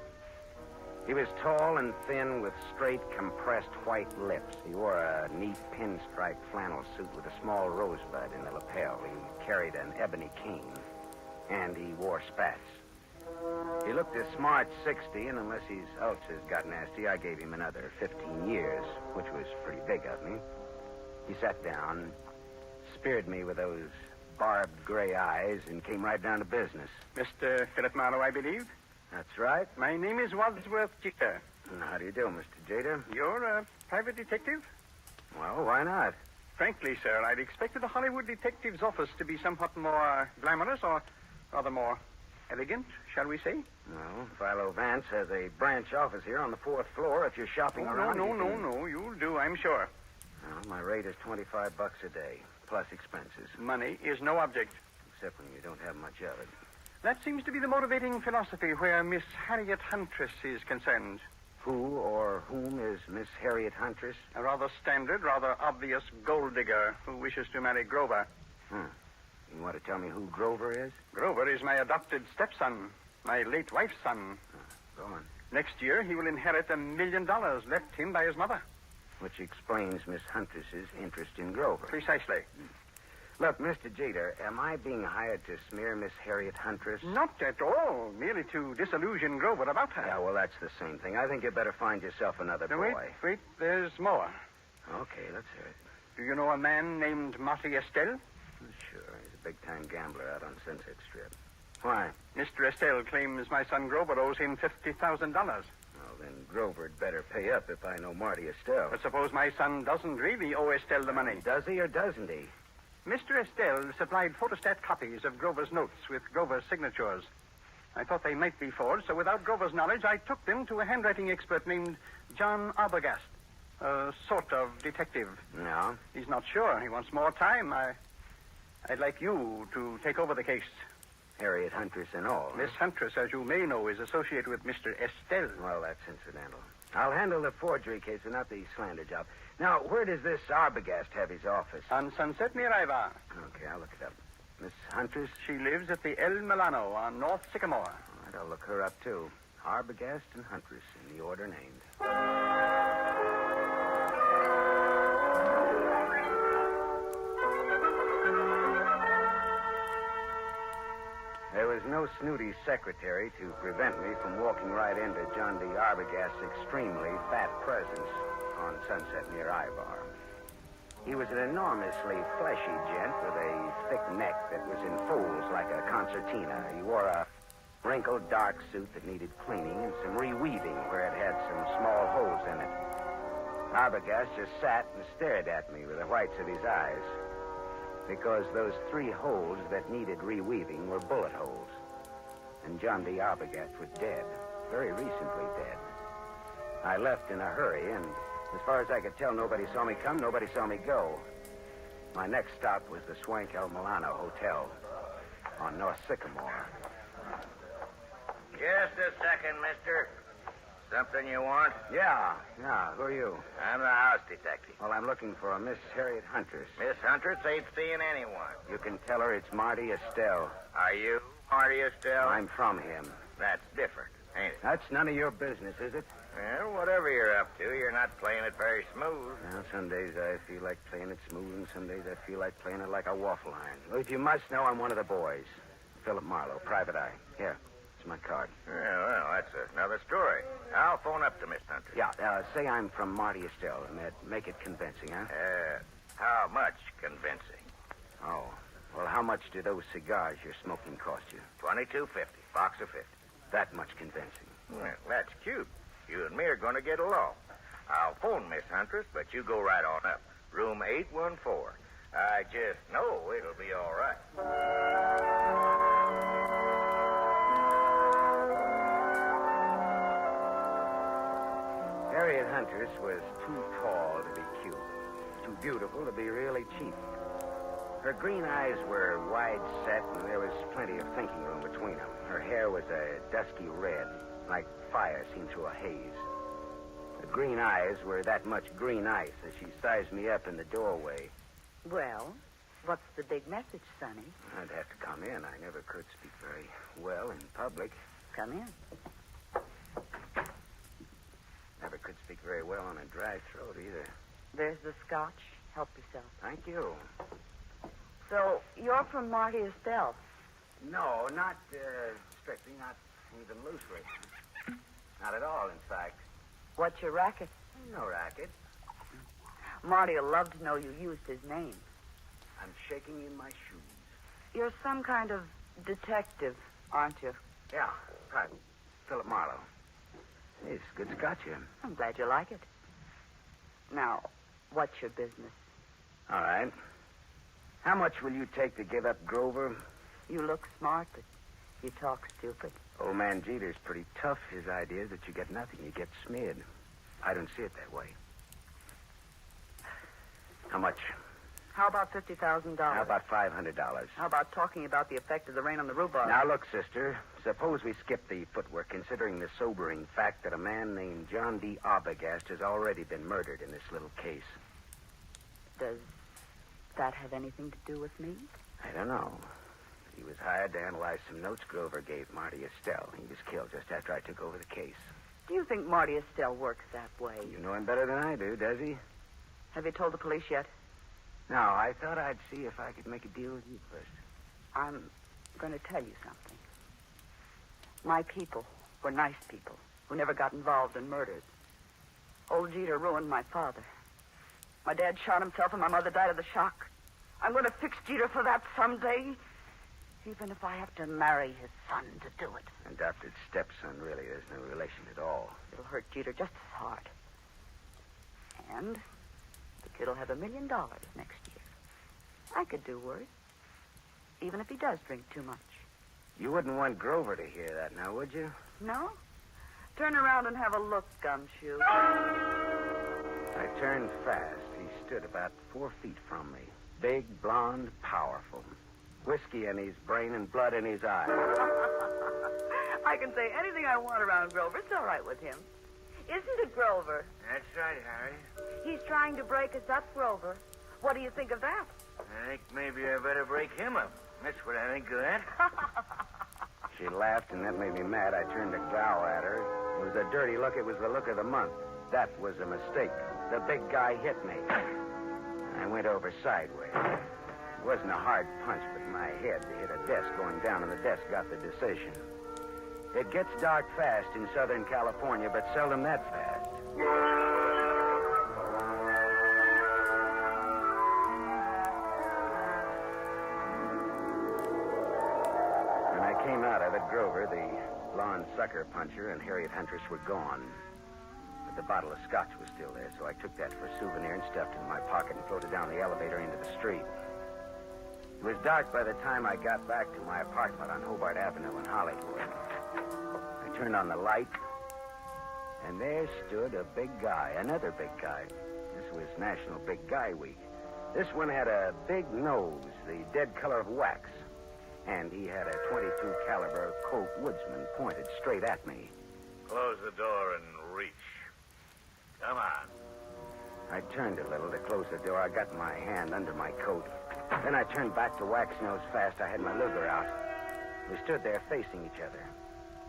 Speaker 9: He was tall and thin with straight, compressed white lips. He wore a neat pinstripe flannel suit with a small rosebud in the lapel. He carried an ebony cane, and he wore spats. He looked a smart 60, and unless his ulcers got nasty, I gave him another 15 years, which was pretty big of me. He sat down, speared me with those barbed gray eyes, and came right down to business.
Speaker 12: Mr. Philip Marlowe, I believe?
Speaker 9: That's right.
Speaker 12: My name is Wadsworth Jeter.
Speaker 9: How do you do, Mr. Jeter?
Speaker 12: You're a private detective?
Speaker 9: Well, why not?
Speaker 12: Frankly, sir, I'd expected a Hollywood detective's office to be somewhat more glamorous, or rather more elegant, shall we say?
Speaker 9: Well, Philo Vance has a branch office here on the 4th floor. If you're shopping around...
Speaker 12: No. You'll do, I'm sure.
Speaker 9: Well, my rate is $25 a day, plus expenses.
Speaker 12: Money is no object.
Speaker 9: Except when you don't have much of it.
Speaker 12: That seems to be the motivating philosophy where Miss Harriet Huntress is concerned.
Speaker 9: Who or whom is Miss Harriet Huntress?
Speaker 12: A rather standard, rather obvious gold digger who wishes to marry Grover.
Speaker 9: You want to tell me who Grover is?
Speaker 12: Grover is my adopted stepson, my late wife's son.
Speaker 9: Go on.
Speaker 12: Next year, he will inherit $1 million left him by his mother.
Speaker 9: Which explains Miss Huntress's interest in Grover.
Speaker 12: Precisely.
Speaker 9: Look, Mr. Jeter, am I being hired to smear Miss Harriet Huntress?
Speaker 12: Not at all. Merely to disillusion Grover about her.
Speaker 9: Yeah, well, that's the same thing. I think you better find yourself another boy.
Speaker 12: Wait. There's more.
Speaker 9: Okay, let's hear it.
Speaker 12: Do you know a man named Marty Estelle?
Speaker 9: Sure. He's a big-time gambler out on Sunset Strip. Why?
Speaker 12: Mr. Estelle claims my son Grover owes him $50,000.
Speaker 9: Well, then Grover'd better pay up if I know Marty Estelle.
Speaker 12: But suppose my son doesn't really owe Estelle the money.
Speaker 9: Does he or doesn't he?
Speaker 12: Mr. Estelle supplied photostat copies of Grover's notes with Grover's signatures. I thought they might be forged, so without Grover's knowledge, I took them to a handwriting expert named John Arbogast, a sort of detective.
Speaker 9: No?
Speaker 12: He's not sure. He wants more time. I'd like you to take over the case.
Speaker 9: Harriet Huntress and all.
Speaker 12: Miss Huntress, as you may know, is associated with Mr. Estelle.
Speaker 9: Well, that's incidental. I'll handle the forgery case and not the slander job. Now, where does this Arbogast have his office?
Speaker 12: On Sunset near Ivar.
Speaker 9: Okay, I'll look it up. Miss Huntress?
Speaker 12: She lives at the El Milano on North Sycamore.
Speaker 9: All right, I'll look her up, too. Arbogast and Huntress in the order named. There was no snooty secretary to prevent me from walking right into John D. Arbogast's extremely fat presence on Sunset near Ivar. He was an enormously fleshy gent with a thick neck that was in folds like a concertina. He wore a wrinkled dark suit that needed cleaning and some reweaving where it had some small holes in it. Arbogast just sat and stared at me with the whites of his eyes, because those 3 holes that needed reweaving were bullet holes. And John D. Arbogast was dead, very recently dead. I left in a hurry, and as far as I could tell, nobody saw me come, nobody saw me go. My next stop was the Swank El Milano Hotel on North Sycamore.
Speaker 14: Just a second, mister. Something you want?
Speaker 9: Yeah. Who are you?
Speaker 14: I'm the house detective.
Speaker 9: Well, I'm looking for a Miss Harriet Huntress.
Speaker 14: Miss Huntress ain't seeing anyone.
Speaker 9: You can tell her it's Marty Estelle.
Speaker 14: Are you Marty Estelle?
Speaker 9: I'm from him.
Speaker 14: That's different, ain't it?
Speaker 9: That's none of your business, is it?
Speaker 14: Well, whatever you're up to, you're not playing it very smooth.
Speaker 9: Well, some days I feel like playing it smooth, and some days I feel like playing it like a waffle iron. Well, if you must know, I'm one of the boys. Philip Marlowe, private eye. Here, it's my card.
Speaker 14: Well, that's another story. I'll phone up to Miss Huntress.
Speaker 9: Yeah, say I'm from Marty Estelle, and make it convincing, huh?
Speaker 14: How much convincing?
Speaker 9: Oh, well, how much do those cigars you're smoking cost you?
Speaker 14: $22.50, box of 50.
Speaker 9: That much convincing.
Speaker 14: Well, that's cute. You and me are going to get along. I'll phone Miss Huntress, but you go right on up. Room 814. I just know it'll be all right.
Speaker 9: Harriet Huntress was too tall to be cute, too beautiful to be really cheap. Her green eyes were wide set, and there was plenty of thinking room between them. Her hair was a dusky red, like fire seen through a haze. The green eyes were that much green ice as she sized me up in the doorway.
Speaker 20: Well, what's the big message, Sonny?
Speaker 9: I'd have to come in. I never could speak very well in public.
Speaker 20: Come in.
Speaker 9: Never could speak very well on a dry throat either.
Speaker 20: There's the scotch. Help yourself.
Speaker 9: Thank you.
Speaker 20: So, you're from Marty Estelle?
Speaker 9: No, not strictly, not even loosely. Not at all, in fact.
Speaker 20: What's your racket?
Speaker 9: No racket.
Speaker 20: Marty will love to know you used his name.
Speaker 9: I'm shaking in my shoes.
Speaker 20: You're some kind of detective, aren't you?
Speaker 9: Yeah, Private Philip Marlowe. It's good scotch here.
Speaker 20: I'm glad you like it. Now, what's your business?
Speaker 9: All right. How much will you take to give up Grover?
Speaker 20: You look smart, but you talk stupid.
Speaker 9: Old man Jeter's pretty tough. His idea is that you get nothing. You get smeared. I don't see it that way. How much?
Speaker 20: How about $50,000?
Speaker 9: How about $500?
Speaker 20: How about talking about the effect of the rain on the rhubarb?
Speaker 9: Now, look, sister. Suppose we skip the footwork, considering the sobering fact that a man named John D. Arbogast has already been murdered in this little case.
Speaker 20: Does that have anything to do with me?
Speaker 9: I don't know. He was hired to analyze some notes Grover gave Marty Estelle. He was killed just after I took over the case.
Speaker 20: Do you think Marty Estelle works that way?
Speaker 9: You know him better than I do, does he?
Speaker 20: Have you told the police yet?
Speaker 9: No, I thought I'd see if I could make a deal with you first.
Speaker 20: I'm going to tell you something. My people were nice people who never got involved in murders. Old Jeter ruined my father. My dad shot himself and my mother died of the shock. I'm going to fix Jeter for that someday, even if I have to marry his son to do it.
Speaker 9: Adopted stepson, really. There's no relation at all.
Speaker 20: It'll hurt Jeter just as hard. And the kid'll have $1 million next year. I could do worse, even if he does drink too much.
Speaker 9: You wouldn't want Grover to hear that now, would you?
Speaker 20: No? Turn around and have a look, Gumshoe.
Speaker 9: I turned fast. He stood about 4 feet from me. Big, blonde, powerful. Whiskey in his brain and blood in his eyes.
Speaker 20: I can say anything I want around Grover. It's all right with him. Isn't it, Grover?
Speaker 14: That's right, Harry.
Speaker 20: He's trying to break us up, Grover. What do you think of that?
Speaker 14: I think maybe I better break him up. That's what I think of that.
Speaker 9: She laughed, and that made me mad. I turned to glower at her. It was a dirty look. It was the look of the month. That was a mistake. The big guy hit me. I went over sideways. It wasn't a hard punch, but my head hit a desk going down, and the desk got the decision. It gets dark fast in Southern California, but seldom that fast. When I came out of it, Grover, the blonde sucker puncher, and Harriet Huntress were gone. But the bottle of scotch was still there, so I took that for a souvenir and stuffed it in my pocket and floated down the elevator into the street. It was dark by the time I got back to my apartment on Hobart Avenue in Hollywood. I turned on the light, and there stood a big guy, another big guy. This was National Big Guy Week. This one had a big nose, the dead color of wax, and he had a .22 caliber Colt Woodsman pointed straight at me.
Speaker 14: Close the door and reach. Come on.
Speaker 9: I turned a little to close the door. I got my hand under my coat. Then I turned back to Wax-Nose fast. I had my Luger out. We stood there facing each other.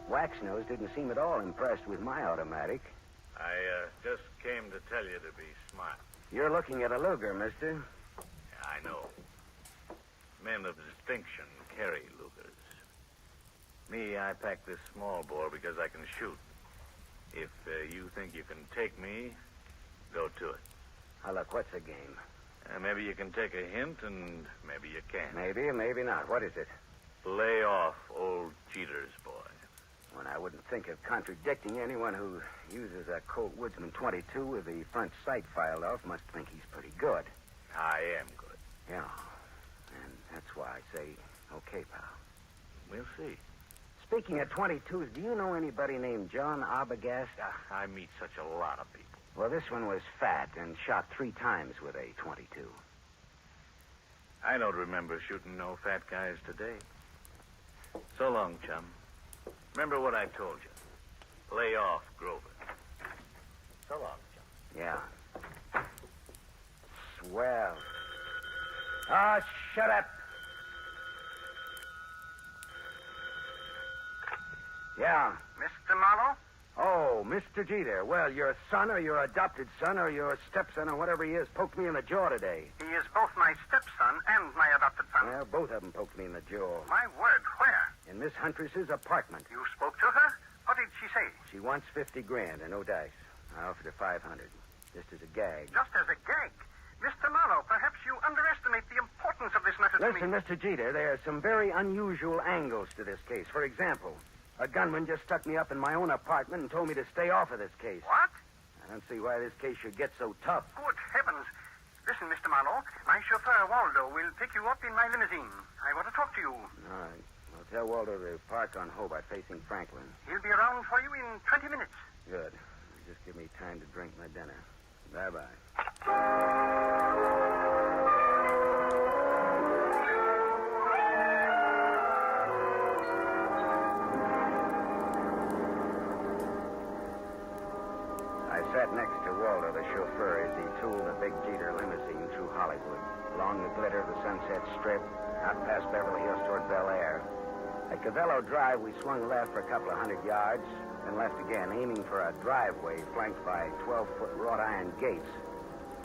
Speaker 9: Wax-Nose didn't seem at all impressed with my automatic.
Speaker 14: I just came to tell you to be smart.
Speaker 9: You're looking at a Luger, mister.
Speaker 14: Yeah, I know. Men of distinction carry Lugers. Me, I pack this small bore because I can shoot. If you think you can take me, go to it.
Speaker 9: Now, look, what's the game?
Speaker 14: Maybe you can take a hint, and maybe you can't.
Speaker 9: Maybe, maybe not. What is it?
Speaker 14: Lay off old Jeter's boy.
Speaker 9: When I wouldn't think of contradicting anyone who uses a Colt Woodsman .22 with the front sight filed off must think he's pretty good.
Speaker 14: I am good.
Speaker 9: Yeah, and that's why I say, okay, pal.
Speaker 14: We'll see.
Speaker 9: Speaking of .22s, do you know anybody named John Arbogast?
Speaker 14: I meet such a lot of people.
Speaker 9: Well, this one was fat and shot 3 times with a .22.
Speaker 14: I don't remember shooting no fat guys today. So long, chum. Remember what I told you. Lay off, Grover. So long, chum.
Speaker 9: Yeah. Swell. Oh, shut up. Yeah.
Speaker 12: Mr. Marlowe?
Speaker 9: Oh, Mr. Jeter. Well, your son or your adopted son or your stepson or whatever he is poked me in the jaw today.
Speaker 12: He is both my stepson and my adopted son.
Speaker 9: Well, both of them poked me in the jaw.
Speaker 12: My word, where?
Speaker 9: In Miss Huntress's apartment.
Speaker 12: You spoke to her? What did she say?
Speaker 9: She wants $50,000 and no dice. I offered her 500, just as a gag.
Speaker 12: Just as a gag. Mr. Marlowe, perhaps you underestimate the importance of this matter to me.
Speaker 9: Listen, Mr. Jeter, there are some very unusual angles to this case. For example, a gunman just stuck me up in my own apartment and told me to stay off of this case.
Speaker 12: What?
Speaker 9: I don't see why this case should get so tough.
Speaker 12: Good heavens. Listen, Mr. Marlowe, my chauffeur, Waldo, will pick you up in my limousine. I want to talk to you.
Speaker 9: All right. Well, tell Waldo to park on Hobart facing Franklin.
Speaker 12: He'll be around for you in 20 minutes.
Speaker 9: Good. Just give me time to drink my dinner. Bye-bye. I sat next to Waldo, the chauffeur, as he tooled the big Jeter limousine through Hollywood, along the glitter of the Sunset Strip, out past Beverly Hills toward Bel Air. At Cavello Drive, we swung left for a couple of 100 yards, then left again, aiming for a driveway flanked by 12-foot wrought iron gates.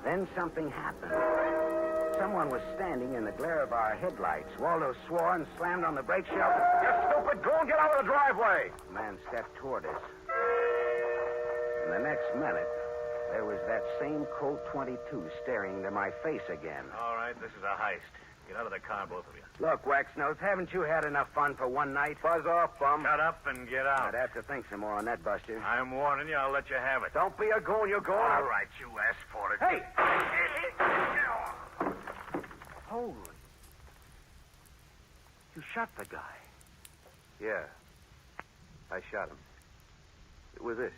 Speaker 9: Then something happened. Someone was standing in the glare of our headlights. Waldo swore and slammed on the brake shell.
Speaker 16: You stupid! Go and get out of the driveway!
Speaker 9: The man stepped toward us. In the next minute, there was that same Colt 22 staring into my face again.
Speaker 14: All right, this is a heist. Get out of the car, both of you.
Speaker 9: Look, Waxnose, haven't you had enough fun for one night?
Speaker 16: Buzz off, bum.
Speaker 14: Shut up and get out.
Speaker 9: I'd have to think some more on that, Buster.
Speaker 14: I'm warning you. I'll let you have it.
Speaker 16: Don't be a goon. You're going.
Speaker 14: All right, you asked for it.
Speaker 9: Hey!
Speaker 16: Holy.
Speaker 9: You shot the guy.
Speaker 16: Yeah. I shot him. It was this.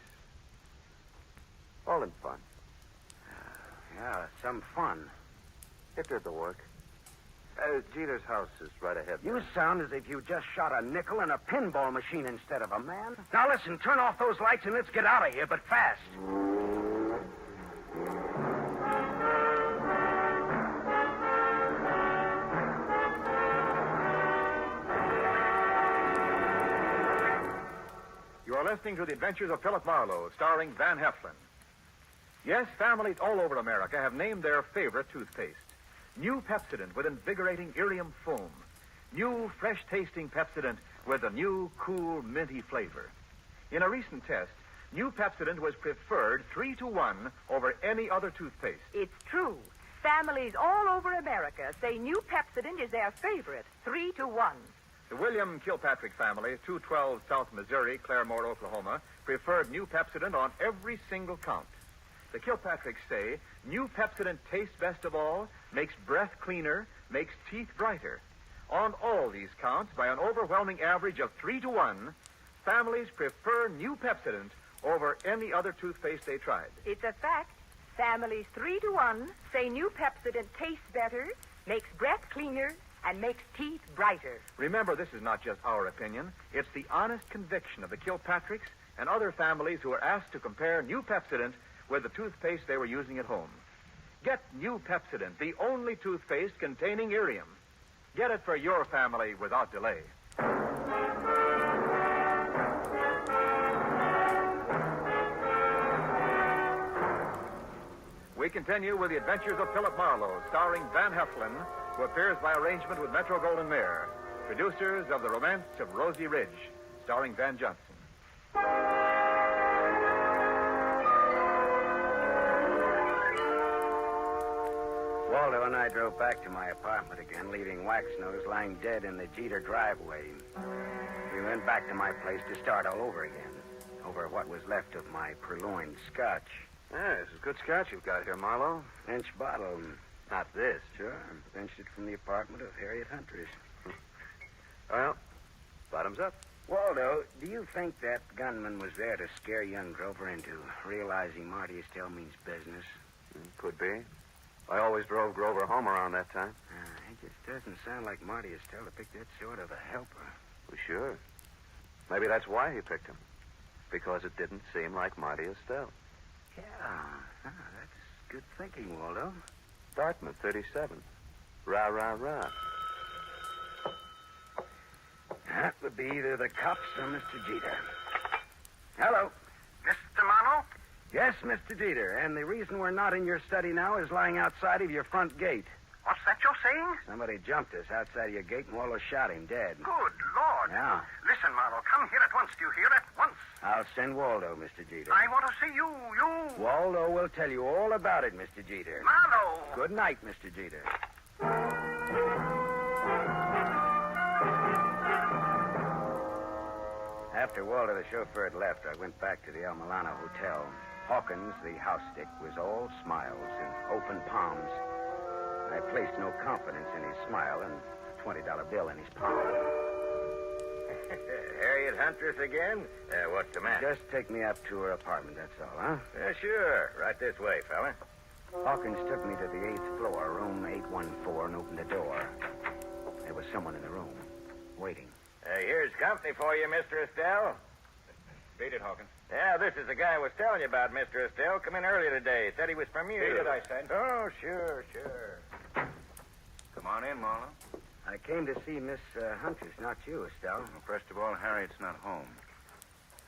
Speaker 16: All in fun.
Speaker 9: Yeah, some fun.
Speaker 16: It did the work. Jeter's house is right ahead.
Speaker 9: You sound as if you just shot a nickel in a pinball machine instead of a man. Now listen, turn off those lights and let's get out of here, but fast.
Speaker 16: You are listening to The Adventures of Philip Marlowe, starring Van Heflin. Yes, families all over America have named their favorite toothpaste. New Pepsodent with invigorating Irium foam. New fresh-tasting Pepsodent with a new, cool, minty flavor. In a recent test, New Pepsodent was preferred 3-1 over any other toothpaste.
Speaker 20: It's true. Families all over America say New Pepsodent is their favorite, 3-1.
Speaker 16: The William Kilpatrick family, 212 South Missouri, Claremore, Oklahoma, preferred New Pepsodent on every single count. The Kilpatricks say New Pepsodent tastes best of all, makes breath cleaner, makes teeth brighter. On all these counts, by an overwhelming average of 3-1, families prefer New Pepsodent over any other toothpaste they tried.
Speaker 20: It's a fact. Families 3-1 say New Pepsodent tastes better, makes breath cleaner, and makes teeth brighter.
Speaker 16: Remember, this is not just our opinion. It's the honest conviction of the Kilpatricks and other families who were asked to compare New Pepsodent with the toothpaste they were using at home. Get New Pepsodent, the only toothpaste containing Irium. Get it for your family without delay. We continue with The Adventures of Philip Marlowe, starring Van Heflin, who appears by arrangement with Metro-Goldwyn-Mayer, producers of The Romance of Rosie Ridge, starring Van Johnson.
Speaker 9: Waldo and I drove back to my apartment again, leaving Waxnose lying dead in the Jeter driveway. We went back to my place to start all over again, over what was left of my purloined scotch.
Speaker 1: Yeah, this is good scotch you've got here, Marlowe.
Speaker 9: Inch bottle.
Speaker 1: Not this.
Speaker 9: Sure, I pinched it from the apartment of Harriet Huntress.
Speaker 1: Well, bottoms up.
Speaker 9: Waldo, do you think that gunman was there to scare young Grover into realizing Marty Estelle means business?
Speaker 8: Could be. I always drove Grover home around that time.
Speaker 9: It just doesn't sound like Marty Estelle to pick that sort of a helper.
Speaker 8: Well, sure. Maybe that's why he picked him. Because it didn't seem like Marty Estelle.
Speaker 9: Yeah, that's good thinking, Waldo.
Speaker 8: Dartmouth, 37. Rah, rah, rah.
Speaker 9: That would be either the cops or Mr. Jeter. Hello.
Speaker 12: Mr. Marlowe?
Speaker 9: Yes, Mr. Jeter, and the reason we're not in your study now is lying outside of your front gate.
Speaker 12: What's that you're saying?
Speaker 9: Somebody jumped us outside of your gate and Waldo shot him dead.
Speaker 12: Good Lord.
Speaker 9: Yeah.
Speaker 12: Listen, Marlowe, come here at once. Do you hear? At once.
Speaker 9: I'll send Waldo, Mr. Jeter.
Speaker 12: I want to see you.
Speaker 9: Waldo will tell you all about it, Mr. Jeter.
Speaker 12: Marlowe.
Speaker 9: Good night, Mr. Jeter. After Waldo, the chauffeur, had left, I went back to the El Milano Hotel. Hawkins, the house stick, was all smiles and open palms. I placed no confidence in his smile and a $20 bill in his palm.
Speaker 14: Harriet Huntress again? What's the matter?
Speaker 9: Just take me up to her apartment, that's all, huh?
Speaker 14: Sure. Right this way, fella.
Speaker 9: Hawkins took me to the 8th floor, room 814, and opened the door. There was someone in the room, waiting.
Speaker 14: Here's company for you, Mr. Estelle.
Speaker 8: Beat it, Hawkins.
Speaker 14: Yeah, this is the guy I was telling you about, Mr. Estelle. Come in earlier today. Said he was from you.
Speaker 8: Beat it, I said.
Speaker 14: Oh, sure.
Speaker 8: Come on in, Marlowe.
Speaker 9: I came to see Miss Huntress, not you, Estelle.
Speaker 8: Well, first of all, Harriet's not home.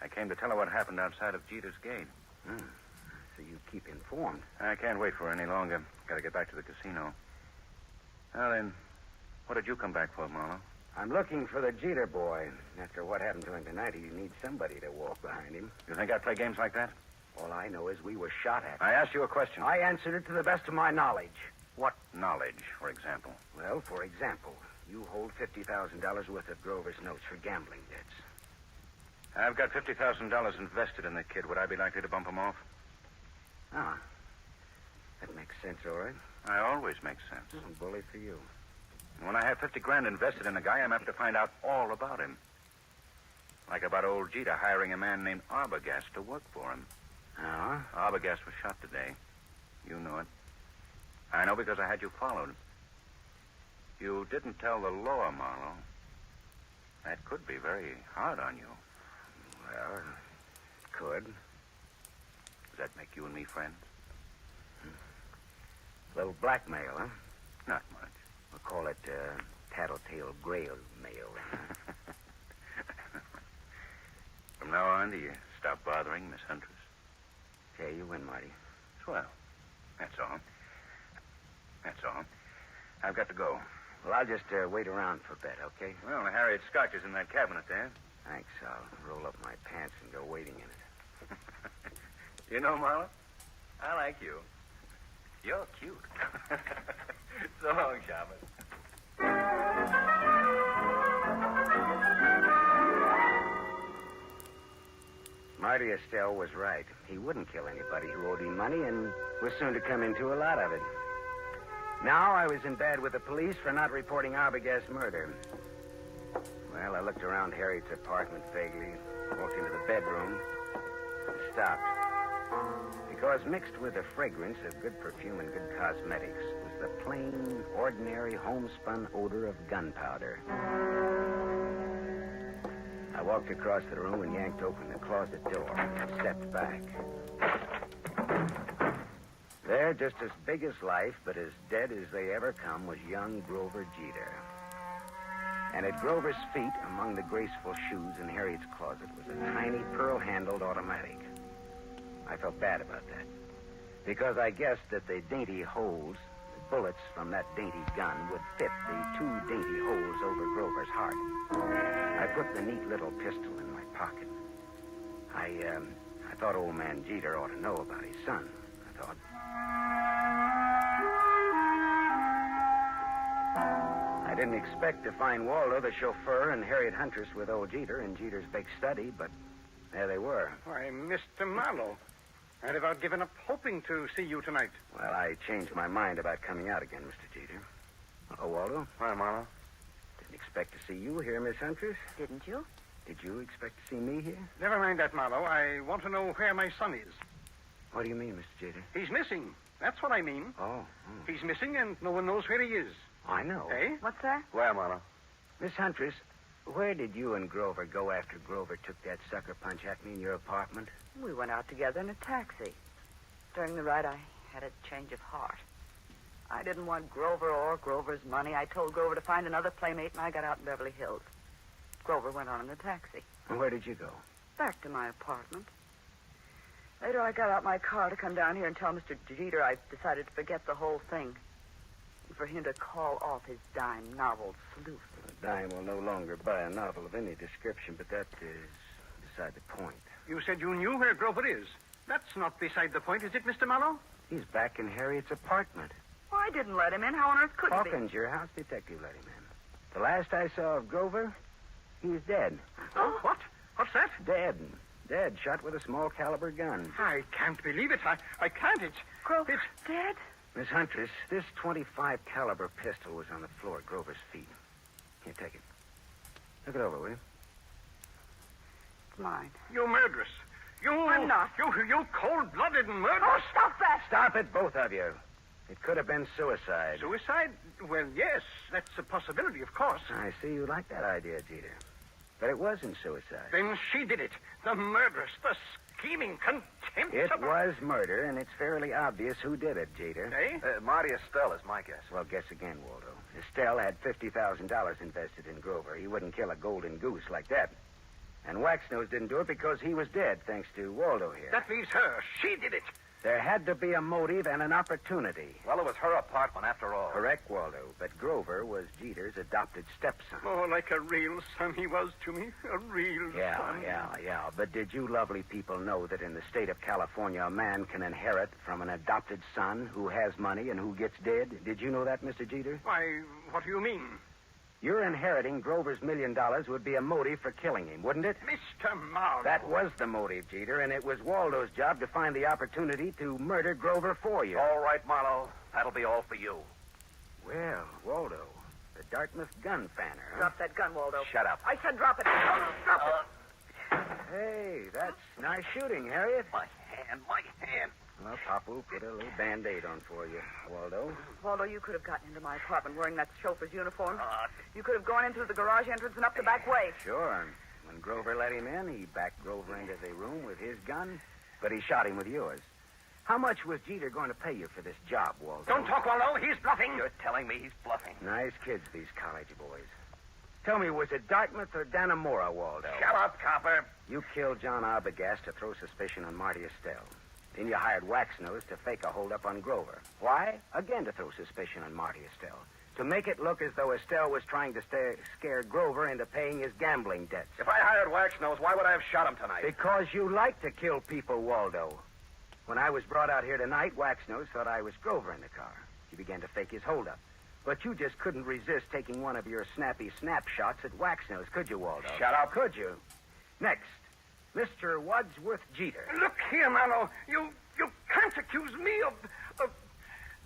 Speaker 8: I came to tell her what happened outside of Jeter's gate.
Speaker 9: So you keep informed.
Speaker 8: I can't wait for her any longer. Got to get back to the casino. Now then, what did you come back for, Marlowe?
Speaker 9: I'm looking for the Jeter boy. After what happened to him tonight, he needs somebody to walk behind him.
Speaker 8: You think I play games like that?
Speaker 9: All I know is we were shot at.
Speaker 8: I asked you a question.
Speaker 9: I answered it to the best of my knowledge.
Speaker 8: What knowledge, for example?
Speaker 9: Well, for example, you hold $50,000 worth of Grover's notes for gambling debts.
Speaker 8: I've got $50,000 invested in the kid. Would I be likely to bump him off?
Speaker 9: Ah, that makes sense, all right.
Speaker 8: I always make sense.
Speaker 9: Bully for you.
Speaker 8: When I have 50 grand invested in a guy, I'm apt to find out all about him. Like about old Jeter hiring a man named Arbogast to work for him. Arbogast was shot today. You know it. I know because I had you followed. You didn't tell the law, Marlowe. That could be very hard on you.
Speaker 9: Well, it could.
Speaker 8: Does that make you and me friends?
Speaker 9: A little blackmail, huh?
Speaker 8: Not much.
Speaker 9: We'll call it tattletale grail mail.
Speaker 8: From now on, do you stop bothering Miss Huntress?
Speaker 9: Okay, you win, Marty.
Speaker 8: Swell. That's all. I've got to go.
Speaker 9: Well, I'll just wait around for a bit, okay?
Speaker 8: Well, Harriet's scotch is in that cabinet there.
Speaker 9: Thanks. I'll roll up my pants and go waiting in it.
Speaker 8: You know, Marlowe, I like you. You're cute. So long, Shamus.
Speaker 9: Marty Estelle was right. He wouldn't kill anybody who owed him money and was soon to come into a lot of it. Now I was in bad with the police for not reporting Arbogast's murder. Well, I looked around Harriet's apartment vaguely, walked into the bedroom, and stopped. Because mixed with the fragrance of good perfume and good cosmetics was the plain, ordinary, homespun odor of gunpowder. I walked across the room and yanked open the closet door and stepped back. There, just as big as life, but as dead as they ever come, was young Grover Jeter. And at Grover's feet, among the graceful shoes in Harriet's closet, was a tiny pearl-handled automatic. I felt bad about that, because I guessed that the dainty holes, the bullets from that dainty gun, would fit the 2 dainty holes over Grover's heart. I put the neat little pistol in my pocket. I thought old man Jeter ought to know about his son, I thought. I didn't expect to find Waldo, the chauffeur, and Harriet Huntress with old Jeter in Jeter's big study, but there they were.
Speaker 12: Why, Mr. Marlowe, I'd about given up hoping to see you tonight.
Speaker 9: Well, I changed my mind about coming out again, Mr. Jeter. Oh, Waldo.
Speaker 8: Hi, Marlowe.
Speaker 9: Didn't expect to see you here, Miss Huntress.
Speaker 20: Didn't you?
Speaker 9: Did you expect to see me here?
Speaker 12: Never mind that, Marlowe. I want to know where my son is.
Speaker 9: What do you mean, Mr. Jeter?
Speaker 12: He's missing. That's what I mean.
Speaker 9: Oh.
Speaker 12: He's missing, and no one knows where he is.
Speaker 9: I know.
Speaker 12: Eh?
Speaker 20: What's that?
Speaker 9: Well, Marlowe. Miss Huntress, where did you and Grover go after Grover took that sucker punch at me in your apartment?
Speaker 20: We went out together in a taxi. During the ride, I had a change of heart. I didn't want Grover or Grover's money. I told Grover to find another playmate, and I got out in Beverly Hills. Grover went on in the taxi.
Speaker 9: And where did you go?
Speaker 20: Back to my apartment. Later, I got out my car to come down here and tell Mr. Jeter I decided to forget the whole thing. And for him to call off his dime novel, Sleuth.
Speaker 9: A dime will no longer buy a novel of any description, but that is beside the point.
Speaker 12: You said you knew where Grover is. That's not beside the point, is it, Mr. Marlowe?
Speaker 9: He's back in Harriet's apartment.
Speaker 20: Well, I didn't let him in. How on earth could he?
Speaker 9: Hawkins, your house detective, let him in. The last I saw of Grover, he was dead.
Speaker 12: Oh, what? What's that?
Speaker 9: Dead. Dead, shot with a small caliber gun.
Speaker 12: I can't believe it. I can't. It's
Speaker 20: Grover dead?
Speaker 9: Miss Huntress, this .25 caliber pistol was on the floor at Grover's feet. Here, take it. Look it over, will you?
Speaker 20: It's mine.
Speaker 12: You murderess.
Speaker 20: I'm not.
Speaker 12: You cold-blooded murderess.
Speaker 20: Oh, stop that!
Speaker 9: Stop it, both of you. It could have been suicide.
Speaker 12: Suicide? Well, yes, that's a possibility, of course.
Speaker 9: I see you like that idea, Jeter. But it wasn't suicide.
Speaker 12: Then she did it. The murderess, the scheming, contemptible...
Speaker 9: It was murder, and it's fairly obvious who did it, Jeter.
Speaker 12: Eh?
Speaker 9: Marty Estelle is my guess. Well, guess again, Waldo. Estelle had $50,000 invested in Grover. He wouldn't kill a golden goose like that. And Waxnose didn't do it because he was dead, thanks to Waldo here.
Speaker 12: That leaves her. She did it.
Speaker 9: There had to be a motive and an opportunity.
Speaker 7: Well, it was her apartment, after all.
Speaker 9: Correct, Waldo. But Grover was Jeter's adopted stepson.
Speaker 12: Oh, like a real son he was to me. A real son.
Speaker 9: Yeah. But did you lovely people know that in the state of California, a man can inherit from an adopted son who has money and who gets dead? Did you know that, Mr. Jeter?
Speaker 12: Why, what do you mean?
Speaker 9: Your inheriting Grover's $1 million would be a motive for killing him, wouldn't it?
Speaker 12: Mr. Marlowe.
Speaker 9: That was the motive, Jeter, and it was Waldo's job to find the opportunity to murder Grover for you.
Speaker 7: All right, Marlowe. That'll be all for you.
Speaker 9: Well, Waldo, the Dartmouth gun fanner, huh?
Speaker 20: Drop that gun, Waldo.
Speaker 7: Shut up.
Speaker 20: I said drop it. Drop it.
Speaker 9: Hey, that's nice shooting, Harriet.
Speaker 7: My hand.
Speaker 9: Well, Papu put a little Band-Aid on for you, Waldo.
Speaker 20: Waldo, you could have gotten into my apartment wearing that chauffeur's uniform. You could have gone in through the garage entrance and up the back way.
Speaker 9: Sure. When Grover let him in, he backed Grover into the room with his gun, but he shot him with yours. How much was Jeter going to pay you for this job, Waldo?
Speaker 12: Don't talk, Waldo. He's bluffing.
Speaker 7: You're telling me he's bluffing.
Speaker 9: Nice kids, these college boys. Tell me, was it Dartmouth or Dannemora, Waldo?
Speaker 7: Shut up, copper.
Speaker 9: You killed John Arbogast to throw suspicion on Marty Estelle. Then you hired Waxnose to fake a holdup on Grover. Why? Again to throw suspicion on Marty Estelle. To make it look as though Estelle was trying to scare Grover into paying his gambling debts.
Speaker 7: If I hired Waxnose, why would I have shot him tonight?
Speaker 9: Because you like to kill people, Waldo. When I was brought out here tonight, Waxnose thought I was Grover in the car. He began to fake his holdup. But you just couldn't resist taking one of your snappy snapshots at Waxnose, could you, Waldo?
Speaker 7: Shut up.
Speaker 9: Could you? Next, Mr. Wadsworth Jeter.
Speaker 12: Look here, Marlowe. You can't accuse me of...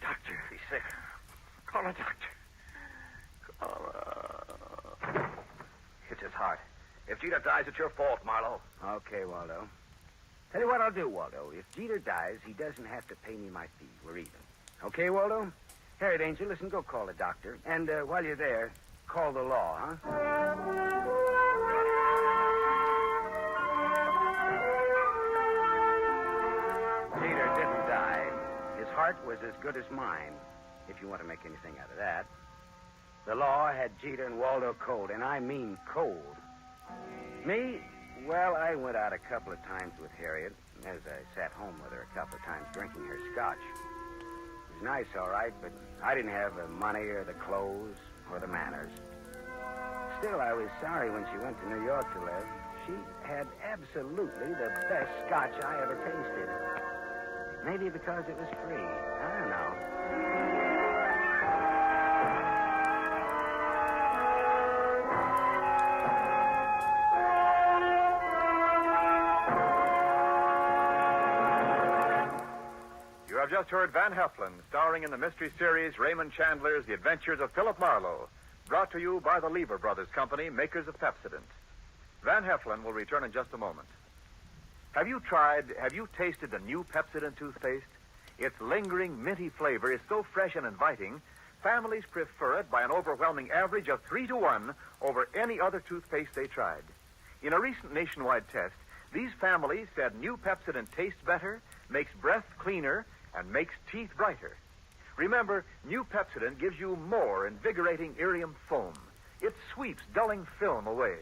Speaker 12: Doctor.
Speaker 7: He's sick.
Speaker 12: Call a doctor.
Speaker 7: It's his heart. If Jeter dies, it's your fault, Marlowe.
Speaker 9: Okay, Waldo. Tell you what I'll do, Waldo. If Jeter dies, he doesn't have to pay me my fee. We're even. Okay, Waldo? Harriet Angel, listen, go call a doctor. And while you're there, call the law, huh? Heart was as good as mine, if you want to make anything out of that. The law had Jeter and Waldo cold, and I mean cold. Me? Well, I went out a couple of times with Harriet, as I sat home with her a couple of times drinking her scotch. It was nice, all right, but I didn't have the money or the clothes or the manners. Still, I was sorry when she went to New York to live. She had absolutely the best scotch I ever tasted. Maybe because it was free. I don't know.
Speaker 16: You have just heard Van Heflin, starring in the mystery series Raymond Chandler's The Adventures of Philip Marlowe, brought to you by the Lever Brothers Company, makers of Pepsodent. Van Heflin will return in just a moment. Have you tasted the new Pepsodent toothpaste? Its lingering, minty flavor is so fresh and inviting, families prefer it by an overwhelming average of 3-to-1 over any other toothpaste they tried. In a recent nationwide test, these families said new Pepsodent tastes better, makes breath cleaner, and makes teeth brighter. Remember, new Pepsodent gives you more invigorating irium foam. It sweeps dulling film away.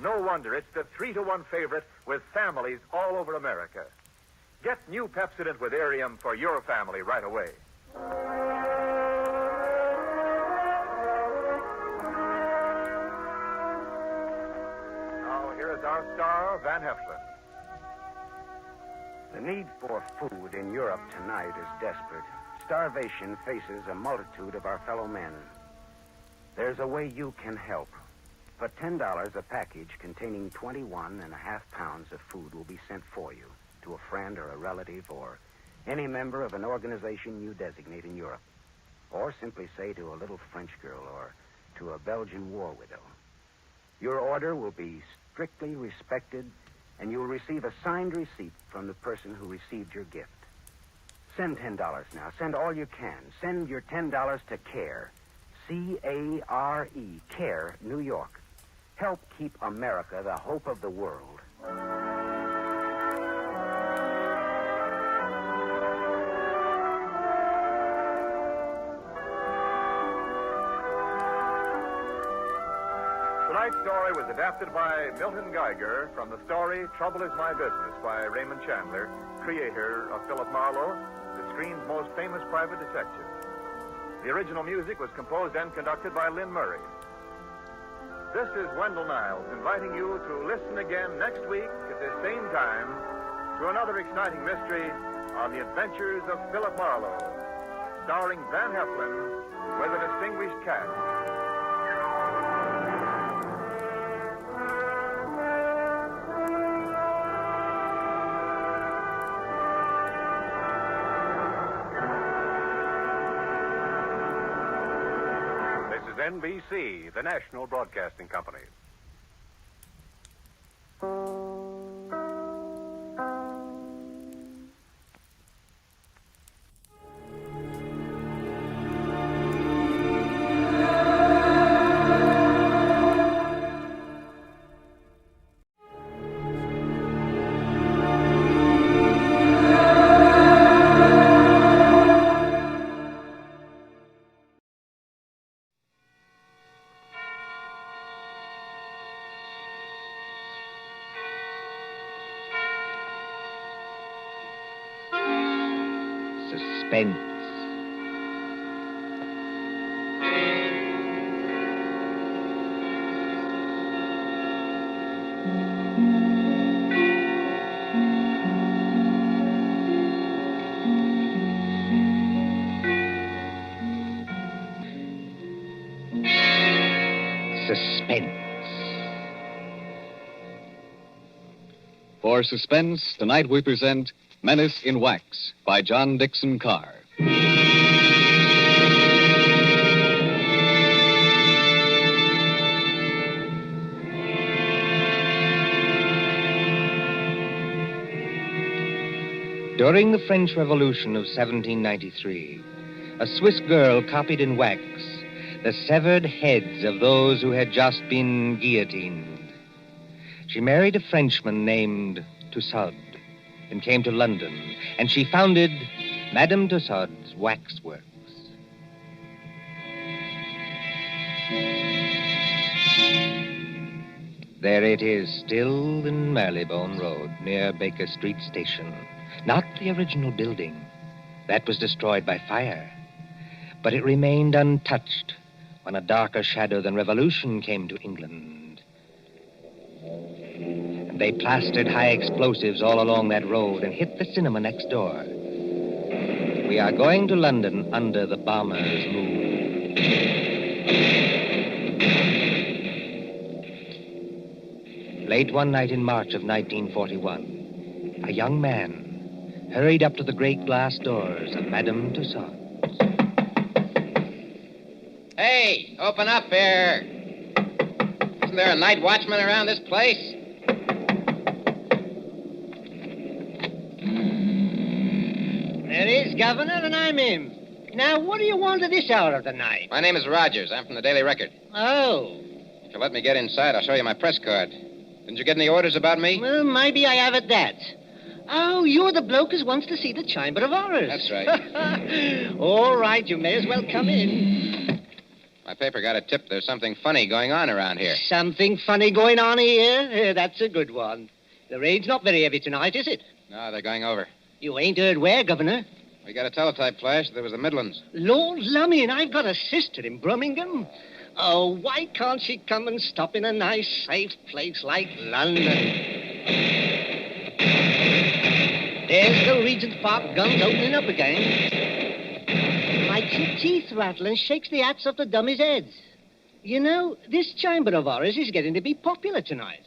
Speaker 16: No wonder it's the 3-to-1 favorite with families all over America. Get new Pepsodent with irium for your family right away. Now, here is our star, Van Heflin.
Speaker 9: The need for food in Europe tonight is desperate. Starvation faces a multitude of our fellow men. There's a way you can help. For $10, a package containing 21.5 pounds of food will be sent for you to a friend or a relative or any member of an organization you designate in Europe. Or simply say to a little French girl or to a Belgian war widow. Your order will be strictly respected, and you'll receive a signed receipt from the person who received your gift. Send $10 now. Send all you can. Send your $10 to CARE. C-A-R-E, CARE, New York. Help keep America the hope of the world.
Speaker 16: Tonight's story was adapted by Milton Geiger from the story Trouble Is My Business by Raymond Chandler, creator of Philip Marlowe, the screen's most famous private detective. The original music was composed and conducted by Lynn Murray. This is Wendell Niles inviting you to listen again next week at this same time to another exciting mystery on the adventures of Philip Marlowe, starring Van Heflin with a distinguished cast.
Speaker 6: NBC, the national broadcasting company.
Speaker 19: Suspense. Suspense.
Speaker 11: For Suspense, tonight we present Menace in Wax by John Dixon Carr.
Speaker 19: During the French Revolution of 1793, a Swiss girl copied in wax the severed heads of those who had just been guillotined. She married a Frenchman named Tussaud and came to London, and she founded Madame Tussaud's Waxworks. There it is, still in Marylebone Road, near Baker Street Station. Not the original building. That was destroyed by fire. But it remained untouched when a darker shadow than revolution came to England. And they plastered high explosives all along that road and hit the cinema next door. We are going to London under the bomber's moon. Late one night in March of 1941, a young man hurried up to the great glass doors of Madame Tussaud.
Speaker 15: Hey, open up here.
Speaker 2: Wasn't there a night watchman around this place?
Speaker 3: There is, Governor, and I'm him. Now, what do you want at this hour of the night?
Speaker 2: My name is Rogers. I'm from the Daily Record.
Speaker 3: Oh.
Speaker 2: If you'll let me get inside, I'll show you my press card. Didn't you get any orders about me?
Speaker 3: Well, maybe I have at that. Oh, you're the bloke who wants to see the Chamber of Horrors.
Speaker 2: That's right.
Speaker 3: All right, you may as well come in.
Speaker 2: My paper got a tip there's something funny going on around here.
Speaker 3: Something funny going on here? That's a good one. The rain's not very heavy tonight, is it?
Speaker 2: No, they're going over.
Speaker 3: You ain't heard where, Governor?
Speaker 2: We got a teletype flash. There was the Midlands.
Speaker 3: Lord lummy, and I've got a sister in Birmingham. Oh, why can't she come and stop in a nice, safe place like London? There's the Regent's Park guns opening up again. Makes your teeth rattle and shakes the hats off the dummies' heads. You know, this Chamber of Horrors is getting to be popular tonight.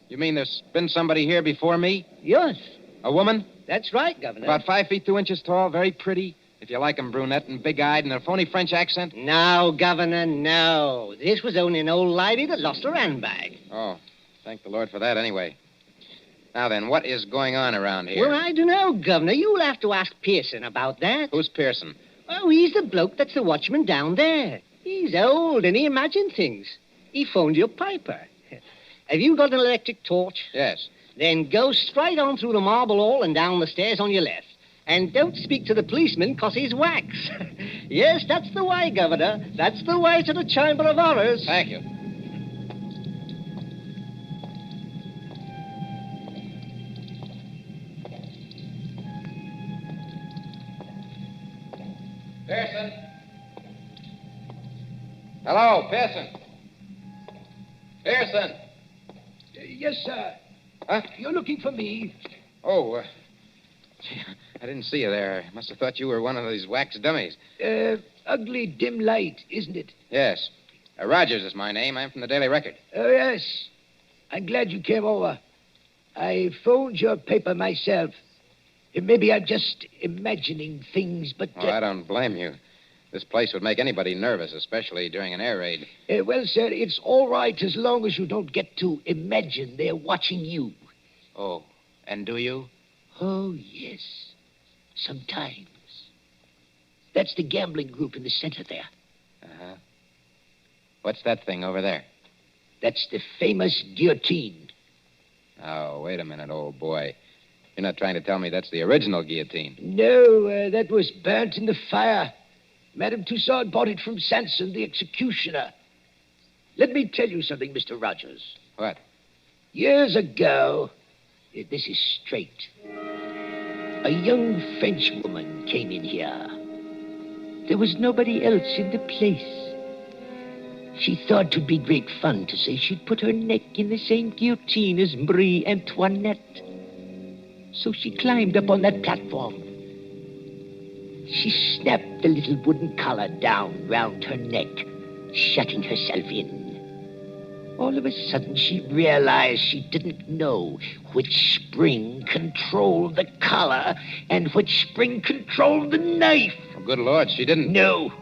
Speaker 2: You mean there's been somebody here before me?
Speaker 3: Yes.
Speaker 2: A woman?
Speaker 3: That's right, Governor.
Speaker 2: About 5 feet 2 inches tall, very pretty. If you like 'em, brunette and big-eyed and a phony French accent.
Speaker 3: No, Governor, no. This was only an old lady that lost her handbag.
Speaker 2: Oh, thank the Lord for that anyway. Now then, what is going on around here?
Speaker 3: Well, I don't know, Governor. You'll have to ask Pearson about that.
Speaker 2: Who's Pearson?
Speaker 3: Oh, he's the bloke that's the watchman down there. He's old and he imagined things. He phoned your piper. Have you got an electric torch?
Speaker 2: Yes.
Speaker 3: Then go straight on through the marble hall and down the stairs on your left. And don't speak to the policeman, 'cause he's wax. Yes, that's the way, Governor. That's the way to the Chamber of Horrors.
Speaker 2: Thank you. Pearson? Hello, Pearson. Pearson.
Speaker 17: Yes, sir.
Speaker 2: Huh?
Speaker 17: You're looking for me.
Speaker 2: Oh, gee, I didn't see you there. I must have thought you were one of these wax dummies.
Speaker 17: Ugly dim light, isn't it?
Speaker 2: Yes. Rogers is my name. I'm from the Daily Record.
Speaker 17: Oh, yes. I'm glad you came over. I phoned your paper myself. Maybe I'm just imagining things, but...
Speaker 2: Oh, I don't blame you. This place would make anybody nervous, especially during an air raid.
Speaker 17: Well, sir, it's all right as long as you don't get to imagine they're watching you.
Speaker 2: Oh, and do you?
Speaker 17: Oh, yes. Sometimes. That's the gambling group in the center there.
Speaker 2: Uh-huh. What's that thing over there?
Speaker 17: That's the famous guillotine.
Speaker 2: Oh, wait a minute, old boy. You're not trying to tell me that's the original guillotine.
Speaker 17: No, that was burnt in the fire. Madame Tussaud bought it from Sanson, the executioner. Let me tell you something, Mr. Rogers.
Speaker 2: What?
Speaker 17: Years ago, this is straight, a young French woman came in here. There was nobody else in the place. She thought it'd be great fun to say she'd put her neck in the same guillotine as Marie Antoinette. So she climbed up on that platform. She snapped the little wooden collar down round her neck, shutting herself in. All of a sudden, she realized she didn't know which spring controlled the collar and which spring controlled the knife.
Speaker 2: Oh, good Lord, she didn't...
Speaker 17: No.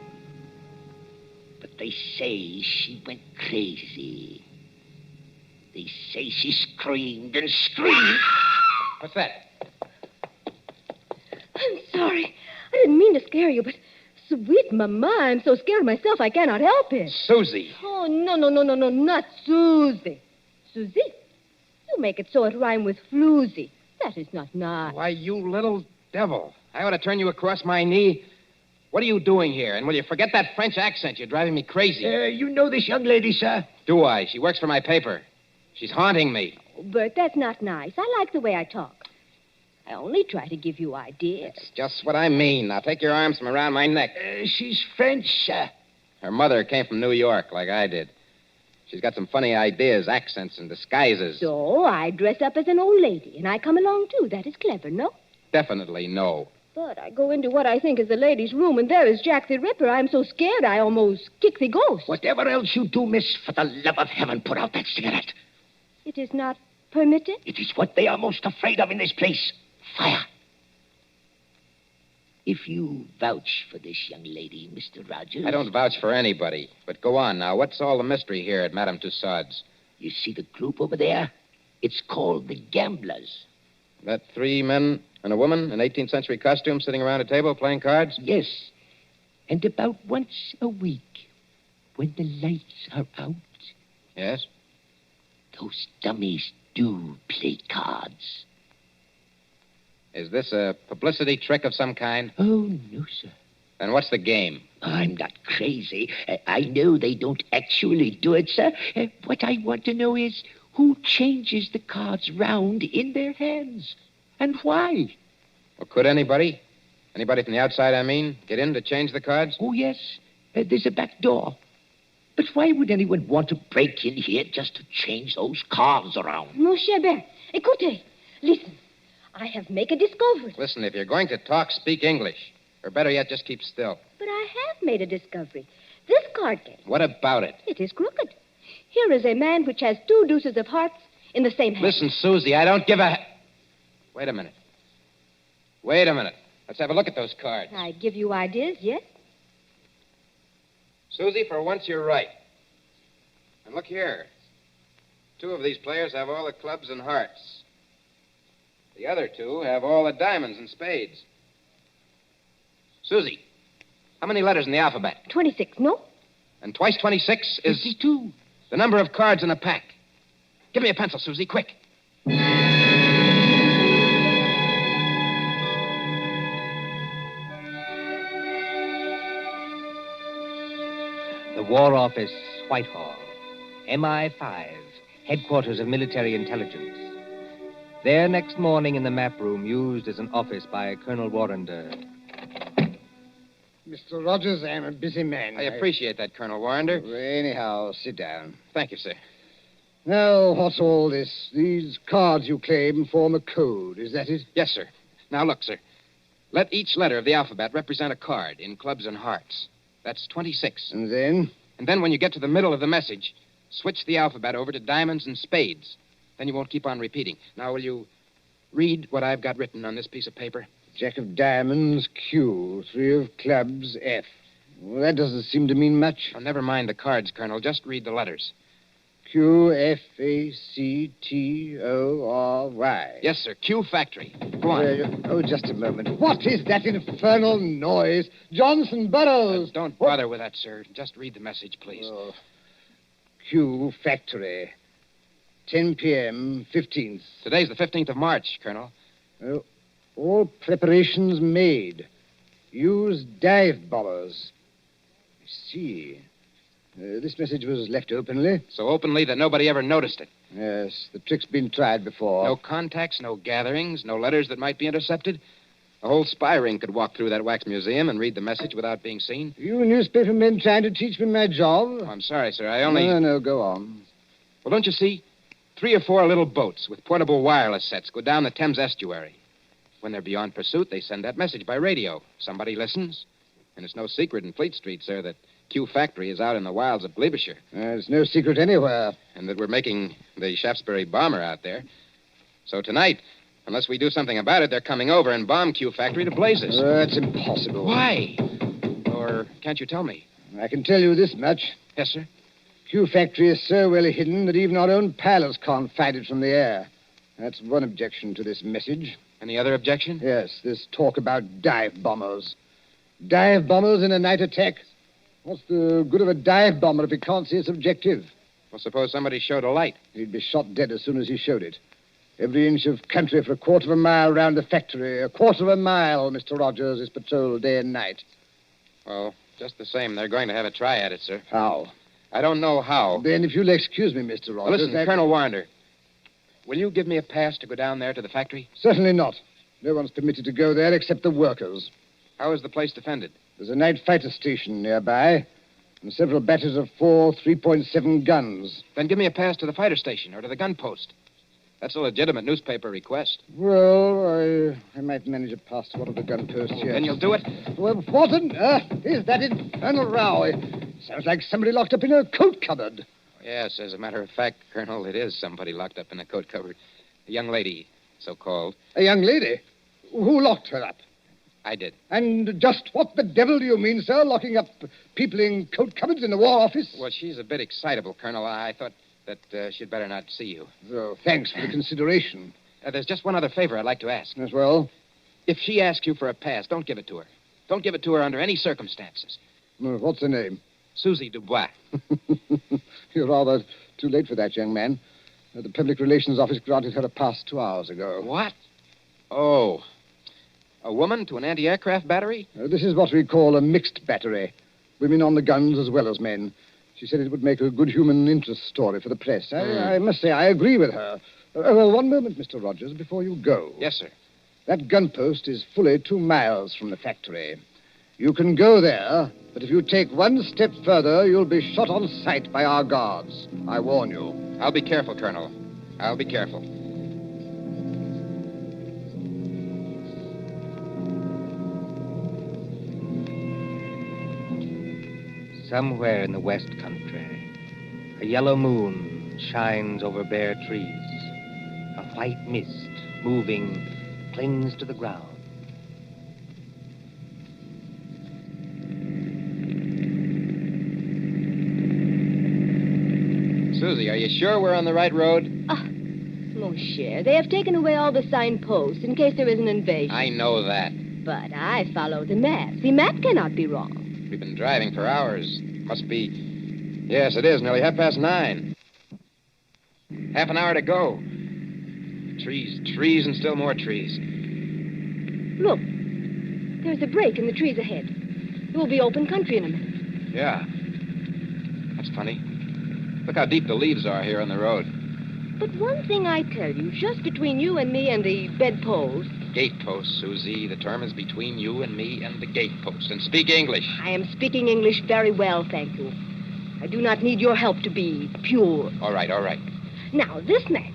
Speaker 17: But they say she went crazy. They say she screamed and screamed.
Speaker 2: What's that?
Speaker 21: I'm sorry. I didn't mean to scare you, but sweet mama, I'm so scared myself I cannot help it.
Speaker 2: Susie.
Speaker 21: Oh, no, not Susie. Susie? You make it so it rhyme with floozy. That is not nice.
Speaker 2: Why, you little devil. I ought to turn you across my knee. What are you doing here? And will you forget that French accent? You're driving me crazy.
Speaker 17: You know this young lady, sir?
Speaker 2: Do I? She works for my paper. She's haunting me.
Speaker 21: Oh, Bert, that's not nice. I like the way I talk. I only try to give you ideas.
Speaker 2: That's just what I mean. Now take your arms from around my neck.
Speaker 17: She's French, sir.
Speaker 2: Her mother came from New York, like I did. She's got some funny ideas, accents, and disguises.
Speaker 21: So I dress up as an old lady, and I come along, too. That is clever, no?
Speaker 2: Definitely no.
Speaker 21: But I go into what I think is the ladies' room, and there is Jack the Ripper. I'm so scared I almost kick the ghost.
Speaker 17: Whatever else you do, miss, for the love of heaven, put out that cigarette.
Speaker 21: It is not permitted?
Speaker 17: It is what they are most afraid of in this place. Fire. If you vouch for this young lady, Mr. Rogers...
Speaker 2: I don't vouch for anybody. But go on now. What's all the mystery here at Madame Tussaud's?
Speaker 17: You see the group over there? It's called the Gamblers.
Speaker 2: That 3 men and a woman in 18th century costume sitting around a table playing cards?
Speaker 17: Yes. And about once a week, when the lights are out...
Speaker 2: Yes?
Speaker 17: Those dummies do play cards.
Speaker 2: Is this a publicity trick of some kind?
Speaker 17: Oh, no, sir.
Speaker 2: Then what's the game?
Speaker 17: I'm not crazy. I know they don't actually do it, sir. What I want to know is who changes the cards round in their hands and why.
Speaker 2: Well, could anybody? Anybody from the outside, I mean, get in to change the cards?
Speaker 17: Oh, yes. There's a back door. But why would anyone want to break in here just to change those cards around?
Speaker 21: Mon cher Ben, écoutez. Listen, I have made a discovery.
Speaker 2: Listen, if you're going to talk, speak English. Or better yet, just keep still.
Speaker 21: But I have made a discovery. This card game,
Speaker 2: What about it?
Speaker 21: it is crooked. Here is a man which has 2 deuces of hearts in the same hand.
Speaker 2: Listen, Susie, I don't give a... Wait a minute. Let's have a look at those cards.
Speaker 21: I give you ideas, yes?
Speaker 2: Susie, for once you're right. And look here. 2 of these players have all the clubs and hearts. The other 2 have all the diamonds and spades. Susie, how many letters in the alphabet?
Speaker 21: 26, no?
Speaker 2: And twice 26 is...
Speaker 17: 52.
Speaker 2: The number of cards in a pack. Give me a pencil, Susie, quick.
Speaker 13: The War Office, Whitehall. MI5, headquarters of military intelligence. There next morning in the map room used as an office by Colonel Warrender.
Speaker 22: Mr. Rogers, I'm a busy man.
Speaker 2: I appreciate that, Colonel Warrender.
Speaker 22: Anyhow, sit down.
Speaker 2: Thank you, sir.
Speaker 22: Now, what's all this? These cards you claim form a code, is that it?
Speaker 2: Yes, sir. Now, look, sir. Let each letter of the alphabet represent a card in clubs and hearts. That's 26.
Speaker 22: And then?
Speaker 2: And then when you get to the middle of the message, switch the alphabet over to diamonds and spades. Then you won't keep on repeating. Now, will you read what I've got written on this piece of paper?
Speaker 22: Jack of diamonds, Q. 3 of clubs, F. Well, that doesn't seem to mean much.
Speaker 2: Oh, never mind the cards, Colonel. Just read the letters.
Speaker 22: Q, F, A, C, T, O, R, Y.
Speaker 2: Yes, sir. Q Factory. Go on.
Speaker 22: Oh, just a moment. What is that infernal noise? Johnson Burroughs.
Speaker 2: Don't bother with that, sir. Just read the message, please.
Speaker 22: Oh. Q Factory. 10 p.m., 15th.
Speaker 2: Today's the 15th of March, Colonel.
Speaker 22: Oh, all preparations made. Use dive bombers. I see. This message was left openly.
Speaker 2: So openly that nobody ever noticed it.
Speaker 22: Yes, the trick's been tried before.
Speaker 2: No contacts, no gatherings, no letters that might be intercepted. A whole spy ring could walk through that wax museum and read the message without being seen.
Speaker 22: You newspaper men trying to teach me my job?
Speaker 2: Oh, I'm sorry, sir. I only...
Speaker 22: No, go on.
Speaker 2: Well, don't you see? 3 or 4 little boats with portable wireless sets go down the Thames estuary. When they're beyond pursuit, they send that message by radio. Somebody listens. And it's no secret in Fleet Street, sir, that Q Factory is out in the wilds of Gloucestershire.
Speaker 22: It's no secret anywhere.
Speaker 2: And that we're making the Shaftesbury bomber out there. So tonight, unless we do something about it, they're coming over and bomb Q Factory to blazes.
Speaker 22: That's impossible.
Speaker 2: Why? Or can't you tell me?
Speaker 22: I can tell you this much.
Speaker 2: Yes, sir?
Speaker 22: Q Factory is so well hidden that even our own pilots can't find it from the air. That's one objection to this message.
Speaker 2: Any other objection?
Speaker 22: Yes, this talk about dive bombers. Dive bombers in a night attack? What's the good of a dive bomber if he can't see its objective?
Speaker 2: Well, suppose somebody showed a light.
Speaker 22: He'd be shot dead as soon as he showed it. Every inch of country for a quarter of a mile round the factory. A quarter of a mile, Mr. Rogers, is patrolled day and night.
Speaker 2: Well, just the same, they're going to have a try at it, sir.
Speaker 22: How?
Speaker 2: I don't know how.
Speaker 22: Then, if you'll excuse me, Mr. Rogers...
Speaker 2: Well, listen, Colonel Warrender, will you give me a pass to go down there to the factory?
Speaker 22: Certainly not. No one's permitted to go there except the workers.
Speaker 2: How is the place defended?
Speaker 22: There's a night fighter station nearby, and several batteries of 4 3.7 guns.
Speaker 2: Then give me a pass to the fighter station or to the gun post. That's a legitimate newspaper request.
Speaker 22: Well, I might manage a pass to one of the gun posts, yes.
Speaker 2: Then you'll do it?
Speaker 22: Well, what on earth is that infernal row? It sounds like somebody locked up in a coat cupboard.
Speaker 2: Yes, as a matter of fact, Colonel, it is somebody locked up in a coat cupboard. A young lady, so-called.
Speaker 22: A young lady? Who locked her up?
Speaker 2: I did.
Speaker 22: And just what the devil do you mean, sir, locking up people in coat cupboards in the War Office?
Speaker 2: Well, she's a bit excitable, Colonel. I thought that she'd better not see you.
Speaker 22: So, thanks for the consideration.
Speaker 2: There's just one other favor I'd like to ask.
Speaker 22: As well?
Speaker 2: If she asks you for a pass, don't give it to her. Don't give it to her under any circumstances.
Speaker 22: What's her name?
Speaker 2: Susie Dubois.
Speaker 22: You're rather too late for that, young man. The Public Relations Office granted her a pass 2 hours ago.
Speaker 2: What? Oh. A woman to an anti-aircraft battery?
Speaker 22: This is what we call a mixed battery. Women on the guns as well as men. She said it would make a good human interest story for the press. I must say I agree with her. One moment, Mr. Rogers, before you go.
Speaker 2: Yes, sir.
Speaker 22: That gun post is fully 2 miles from the factory. You can go there, but if you take one step further, you'll be shot on sight by our guards. I warn you.
Speaker 2: I'll be careful, Colonel. I'll be careful.
Speaker 13: Somewhere in the West Country, a yellow moon shines over bare trees. A white mist, moving, clings to the ground.
Speaker 2: Susie, are you sure we're on the right road?
Speaker 21: Mon cher, they have taken away all the signposts in case there is an invasion.
Speaker 2: I know that.
Speaker 21: But I follow the map. The map cannot be wrong.
Speaker 2: We've been driving for hours. Must be... Yes, it is. Nearly 9:30. Half an hour to go. Trees, and still more trees.
Speaker 21: Look, there's a break in the trees ahead. It will be open country in a minute.
Speaker 2: Yeah. That's funny. Look how deep the leaves are here on the road.
Speaker 21: But one thing I tell you, just between you and me and the bedpost.
Speaker 2: Gatepost, Susie. The term is between you and me and the gatepost. And speak English.
Speaker 21: I am speaking English very well, thank you. I do not need your help to be pure.
Speaker 2: All right.
Speaker 21: Now, this map.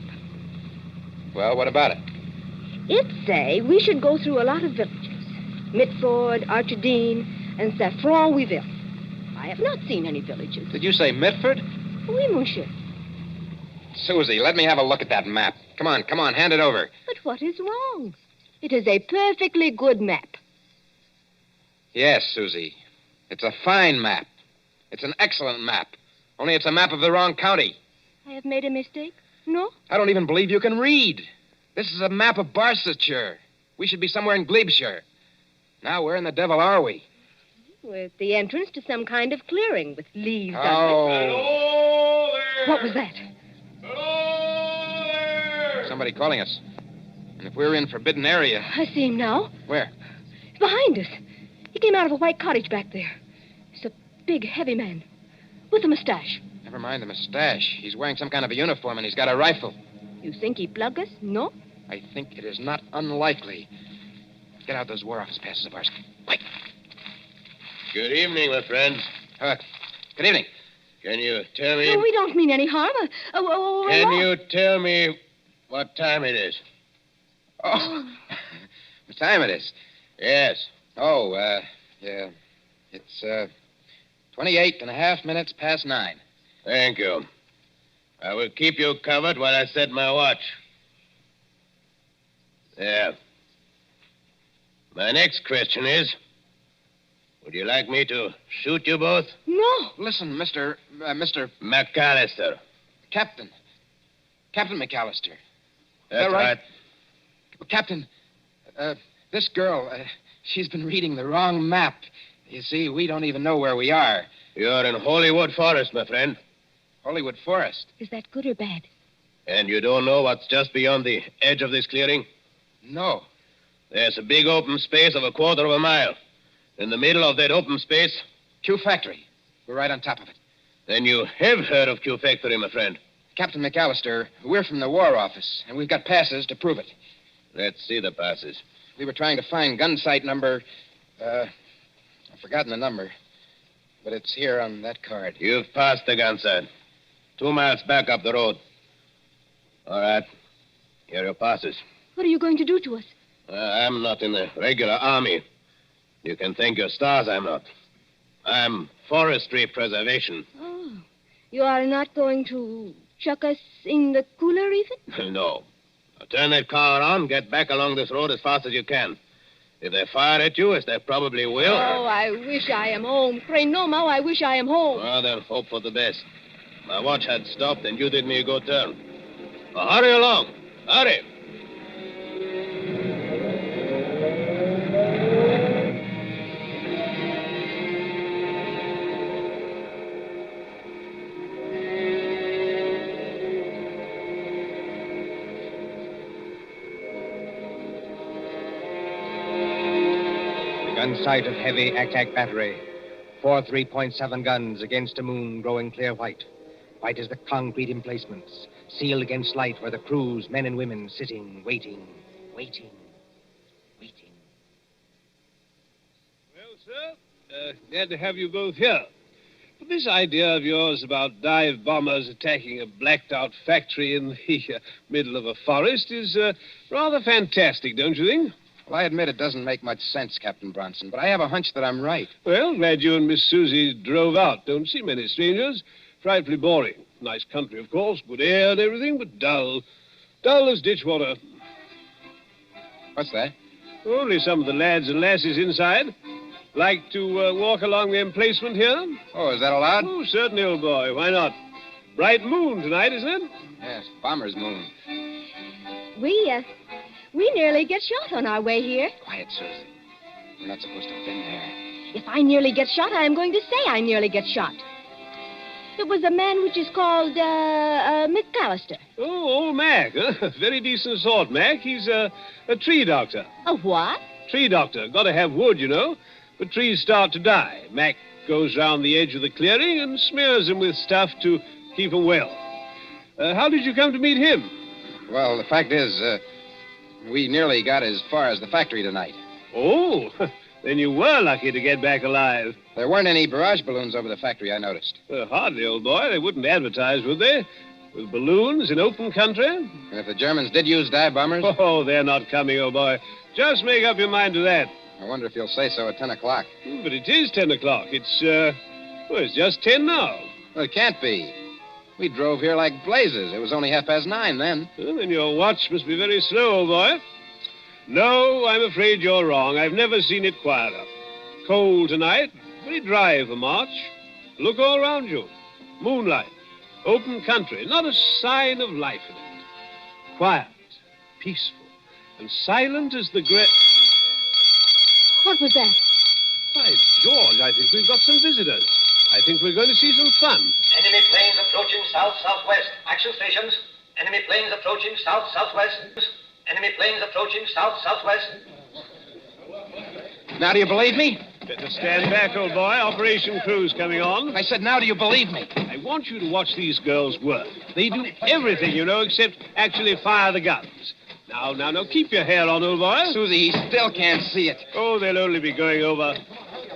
Speaker 2: Well, what about it?
Speaker 21: It say we should go through a lot of villages. Mitford, Archidine, and Saffron-Weville. I have not seen any villages.
Speaker 2: Did you say Mitford?
Speaker 21: Oui, monsieur.
Speaker 2: Susie, let me have a look at that map. Come on, hand it over.
Speaker 21: But what is wrong? It is a perfectly good map.
Speaker 2: Yes, Susie. It's a fine map. It's an excellent map. Only it's a map of the wrong county.
Speaker 21: I have made a mistake? No?
Speaker 2: I don't even believe you can read. This is a map of Barsetshire. We should be somewhere in Glebeshire. Now, where in the devil are we?
Speaker 21: With the entrance to some kind of clearing with leaves on
Speaker 2: Oh.
Speaker 21: it. What was that?
Speaker 2: Somebody calling us. And if we're in forbidden area...
Speaker 21: I see him now.
Speaker 2: Where?
Speaker 21: Behind us. He came out of a white cottage back there. He's a big, heavy man. With a mustache.
Speaker 2: Never mind the mustache. He's wearing some kind of a uniform and he's got a rifle.
Speaker 21: You think he plug us? No?
Speaker 2: I think it is not unlikely. Get out those War Office passes of ours. Quick.
Speaker 4: Good evening, my friend.
Speaker 2: Good evening.
Speaker 4: Can you tell me...
Speaker 21: No, we don't mean any harm.
Speaker 4: Can you tell me what time it is?
Speaker 2: Oh. What time it is?
Speaker 4: Yes.
Speaker 2: Oh, yeah. It's, 28.5 past 9.
Speaker 4: Thank you. I will keep you covered while I set my watch. There. My next question is, would you like me to shoot you both?
Speaker 21: No.
Speaker 2: Listen, Mr.
Speaker 4: McAllister.
Speaker 2: Captain McAllister.
Speaker 4: That's right.
Speaker 2: Captain, this girl, she's been reading the wrong map. You see, we don't even know where we are.
Speaker 4: You're in Hollywood Forest, my friend.
Speaker 2: Hollywood Forest?
Speaker 21: Is that good or bad?
Speaker 4: And you don't know what's just beyond the edge of this clearing?
Speaker 2: No.
Speaker 4: There's a big open space of 1/4 mile. In the middle of that open space...
Speaker 2: Q Factory. We're right on top of it.
Speaker 4: Then you have heard of Q Factory, my friend.
Speaker 2: Captain McAllister, we're from the War Office, and we've got passes to prove it.
Speaker 4: Let's see the passes.
Speaker 2: We were trying to find gun site number... I've forgotten the number. But it's here on that card.
Speaker 4: You've passed the gun site. 2 miles back up the road. All right. Here are your passes.
Speaker 21: What are you going to do to us?
Speaker 4: I'm not in the regular army. You can thank your stars I'm not. I'm forestry preservation.
Speaker 21: Oh. You are not going to chuck us in the cooler even?
Speaker 4: No. Now turn that car around, get back along this road as fast as you can. If they fire at you, as they probably will...
Speaker 21: Oh, I wish I am home. Pray no, Mao, I wish I am home.
Speaker 4: Well, then hope for the best. My watch had stopped, and you did me a good turn. Well, hurry along. Hurry.
Speaker 13: Gun sight of heavy attack battery. 4 3.7 guns against a moon growing clear white. White as the concrete emplacements, sealed against light where the crews, men and women, sitting, waiting.
Speaker 5: Well, sir, glad to have you both here. But this idea of yours about dive bombers attacking a blacked-out factory in the middle of a forest is rather fantastic, don't you think?
Speaker 2: Well, I admit it doesn't make much sense, Captain Bronson, but I have a hunch that I'm right.
Speaker 5: Well, glad you and Miss Susie drove out. Don't see many strangers. Frightfully boring. Nice country, of course, good air and everything, but dull. Dull as ditch water.
Speaker 2: What's that?
Speaker 5: Only some of the lads and lasses inside. Like to walk along the emplacement here?
Speaker 2: Oh, is that allowed?
Speaker 5: Oh, certainly, old boy. Why not? Bright moon tonight, isn't it?
Speaker 2: Yes, bomber's moon.
Speaker 21: We nearly get shot on our way here.
Speaker 2: Quiet, Susie. We're not supposed to have been there.
Speaker 21: If I nearly get shot, I am going to say I nearly get shot. It was a man which is called, McAllister.
Speaker 5: Oh, old Mac. Huh? Very decent sort, Mac. He's a tree doctor.
Speaker 21: A what?
Speaker 5: Tree doctor. Got to have wood, you know. But trees start to die. Mac goes round the edge of the clearing and smears them with stuff to keep them well. How did you come to meet him?
Speaker 2: Well, the fact is, we nearly got as far as the factory tonight.
Speaker 5: Oh, then you were lucky to get back alive.
Speaker 2: There weren't any barrage balloons over the factory, I noticed.
Speaker 5: Hardly, old boy. They wouldn't advertise, would they? With balloons in open country?
Speaker 2: And if the Germans did use dive bombers?
Speaker 5: Oh, they're not coming, old boy. Just make up your mind to that.
Speaker 2: I wonder if you'll say so at 10 o'clock.
Speaker 5: But it is 10 o'clock. It's just 10 now.
Speaker 2: Well, it can't be. We drove here like blazes. It was only 9:30 then.
Speaker 5: Well, then your watch must be very slow, old boy. No, I'm afraid you're wrong. I've never seen it quieter. Cold tonight, very dry for March. Look all around you. Moonlight, open country, not a sign of life in it. Quiet, peaceful, and silent as the great...
Speaker 21: What was that?
Speaker 5: By George, I think we've got some visitors. I think we're going to see some fun.
Speaker 7: Enemy planes approaching south-southwest. Action stations. Enemy planes approaching south-southwest. Enemy planes approaching south-southwest.
Speaker 2: Now do you believe me?
Speaker 5: Better stand back, old boy. Operation crew's coming on.
Speaker 2: I said, now do you believe me?
Speaker 5: I want you to watch these girls work. They do everything, you know, except actually fire the guns. Now, keep your hair on, old boy.
Speaker 2: Susie, he still can't see it.
Speaker 5: Oh, they'll only be going over.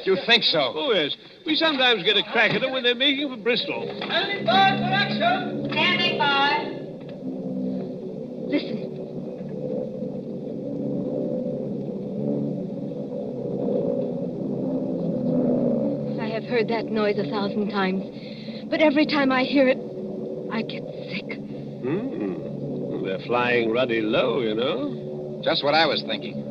Speaker 2: You think so?
Speaker 5: Oh, yes. We sometimes get a crack at them when they're making for Bristol.
Speaker 7: Standing by for action. Standing by.
Speaker 21: Listen. I have heard that noise 1,000 times, but every time I hear it, I get sick.
Speaker 5: They're flying ruddy low, you know.
Speaker 2: Just what I was thinking.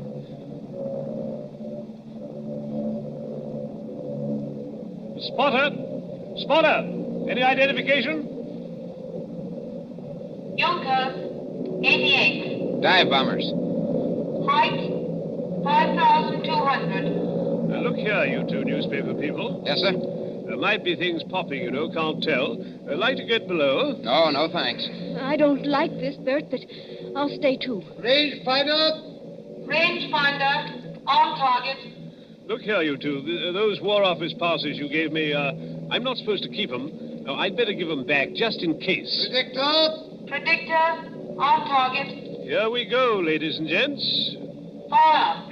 Speaker 5: Spotter! Any identification?
Speaker 7: Junkers, 88.
Speaker 2: Dive bombers.
Speaker 7: Height, 5,200.
Speaker 5: Now, look here, you two newspaper people.
Speaker 2: Yes, sir?
Speaker 5: There might be things popping, you know, can't tell. I'd like to get below.
Speaker 2: No, thanks.
Speaker 21: I don't like this, Bert, but I'll stay too.
Speaker 7: Rangefinder, on target.
Speaker 5: Look here, you two. Those War Office passes you gave me, I'm not supposed to keep them. No, I'd better give them back, just in case.
Speaker 7: Predictor, on target.
Speaker 5: Here we go, ladies and gents.
Speaker 7: Fire.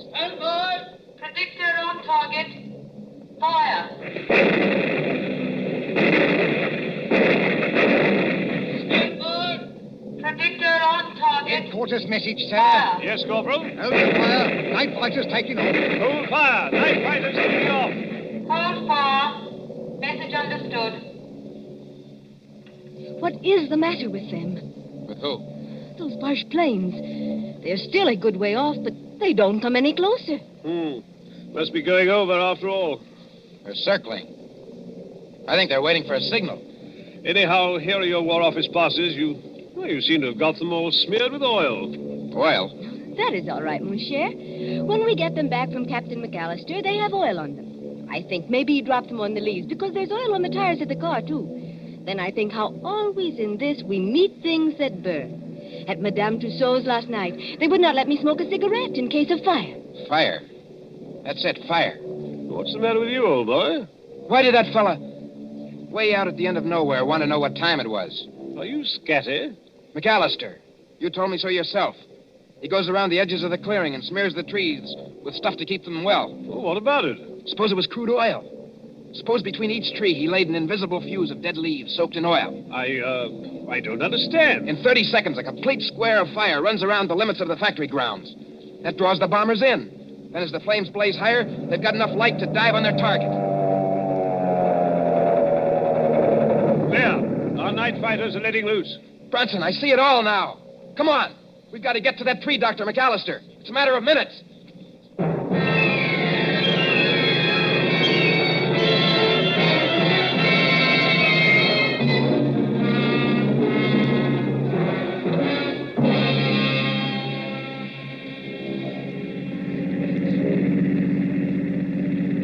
Speaker 5: Stand by.
Speaker 7: Predictor on target. Fire.
Speaker 5: Stand by.
Speaker 7: Predictor on target.
Speaker 22: Headquarters message, sir.
Speaker 7: Fire.
Speaker 5: Yes, Corporal?
Speaker 22: Hold the fire. Night fighters taking off.
Speaker 5: Hold fire. Night fighters taking off.
Speaker 7: Hold fire. Message understood.
Speaker 21: What is the matter with them?
Speaker 2: With who?
Speaker 21: Those Boche planes. They're still a good way off, but they don't come any closer.
Speaker 5: Must be going over after all.
Speaker 2: They're circling. I think they're waiting for a signal.
Speaker 5: Anyhow, here are your War Office passes. You seem to have got them all smeared with oil.
Speaker 2: Oil?
Speaker 21: That is all right, mon cher. When we get them back from Captain McAllister, they have oil on them. I think maybe he dropped them on the leaves because there's oil on the tires of the car, too. Then I think how always in this we meet things that burn. At Madame Tussauds last night, they would not let me smoke a cigarette in case of fire.
Speaker 2: Fire. That's it, fire.
Speaker 5: What's the matter with you, old boy?
Speaker 2: Why did that fella, way out at the end of nowhere, want to know what time it was?
Speaker 5: Are you scatty?
Speaker 2: McAllister, you told me so yourself. He goes around the edges of the clearing and smears the trees with stuff to keep them well.
Speaker 5: Well, what about it?
Speaker 2: Suppose it was crude oil. Suppose between each tree he laid an invisible fuse of dead leaves soaked in oil.
Speaker 5: I don't understand.
Speaker 2: In 30 seconds, a complete square of fire runs around the limits of the factory grounds. That draws the bombers in. Then as the flames blaze higher, they've got enough light to dive on their target.
Speaker 5: There. Our night fighters are letting loose.
Speaker 2: Brunson, I see it all now. Come on. We've got to get to that tree, Dr. McAllister. It's a matter of minutes.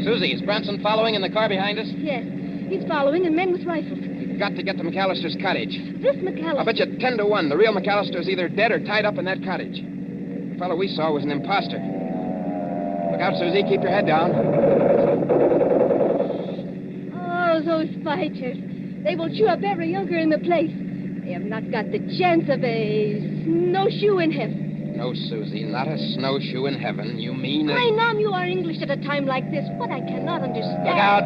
Speaker 2: Susie, is Branson following in the car behind us?
Speaker 21: Yes, he's following, and men with rifles.
Speaker 2: We've got to get to McAllister's cottage.
Speaker 21: This McAllister...
Speaker 2: I'll bet you 10 to 1 the real McAllister is either dead or tied up in that cottage. The fellow we saw was an imposter. Look out, Susie. Keep your head down.
Speaker 21: Oh, those fighters. They will chew up every younker in the place. They have not got the chance of a snowshoe in heaven.
Speaker 2: No, Susie, not a snowshoe in heaven. You mean...
Speaker 21: I know you are English at a time like this. What I cannot understand...
Speaker 2: Look out!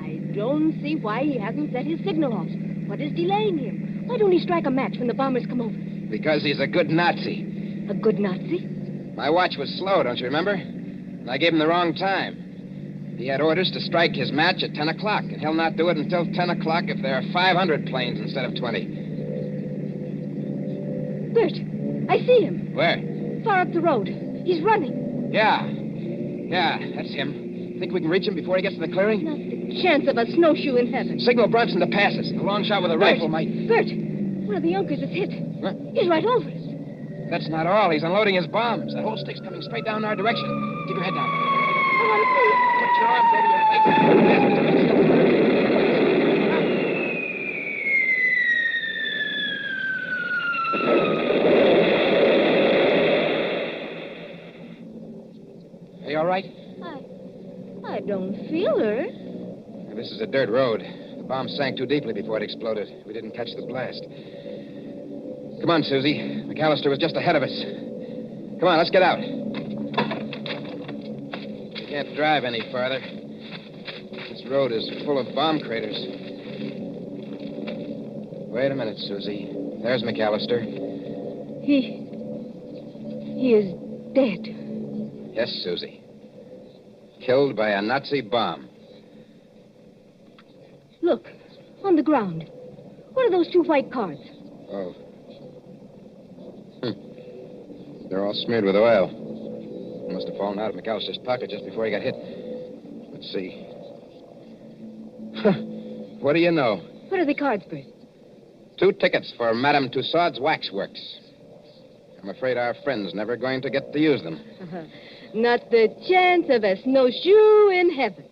Speaker 21: I don't see why he hasn't set his signal off. What is delaying him? Why don't he strike a match when the bombers come over?
Speaker 2: Because he's a good Nazi.
Speaker 21: A good Nazi?
Speaker 2: My watch was slow, don't you remember? And I gave him the wrong time. He had orders to strike his match at 10 o'clock, and he'll not do it until 10 o'clock if there are 500 planes instead of 20.
Speaker 21: Bert, I see him.
Speaker 2: Where?
Speaker 21: Far up the road. He's running.
Speaker 2: Yeah, that's him. Think we can reach him before he gets to the clearing?
Speaker 21: Not the chance of a snowshoe in heaven.
Speaker 2: Signal Brunson to pass us. A long shot with a rifle might...
Speaker 21: Bert, one of the Junkers is hit.
Speaker 2: What?
Speaker 21: He's right over us.
Speaker 2: That's not all. He's unloading his bombs. That whole stick's coming straight down our direction. Keep your head down.
Speaker 21: I want to see.
Speaker 2: Put your arms over your face. Are you all right?
Speaker 21: I don't feel her.
Speaker 2: This is a dirt road. The bomb sank too deeply before it exploded. We didn't catch the blast. Come on, Susie. McAllister was just ahead of us. Come on, let's get out. We can't drive any farther. This road is full of bomb craters. Wait a minute, Susie. There's McAllister.
Speaker 21: He is dead.
Speaker 2: Yes, Susie. Killed by a Nazi bomb.
Speaker 21: Look, on the ground. What are those two white cards?
Speaker 2: Oh. They're all smeared with oil. They must have fallen out of McAllister's pocket just before he got hit. Let's see. What do you know?
Speaker 21: What are the cards, Bert?
Speaker 2: 2 tickets for Madame Tussauds Waxworks. I'm afraid our friend's never going to get to use them.
Speaker 21: Not the chance of a snowshoe in heaven.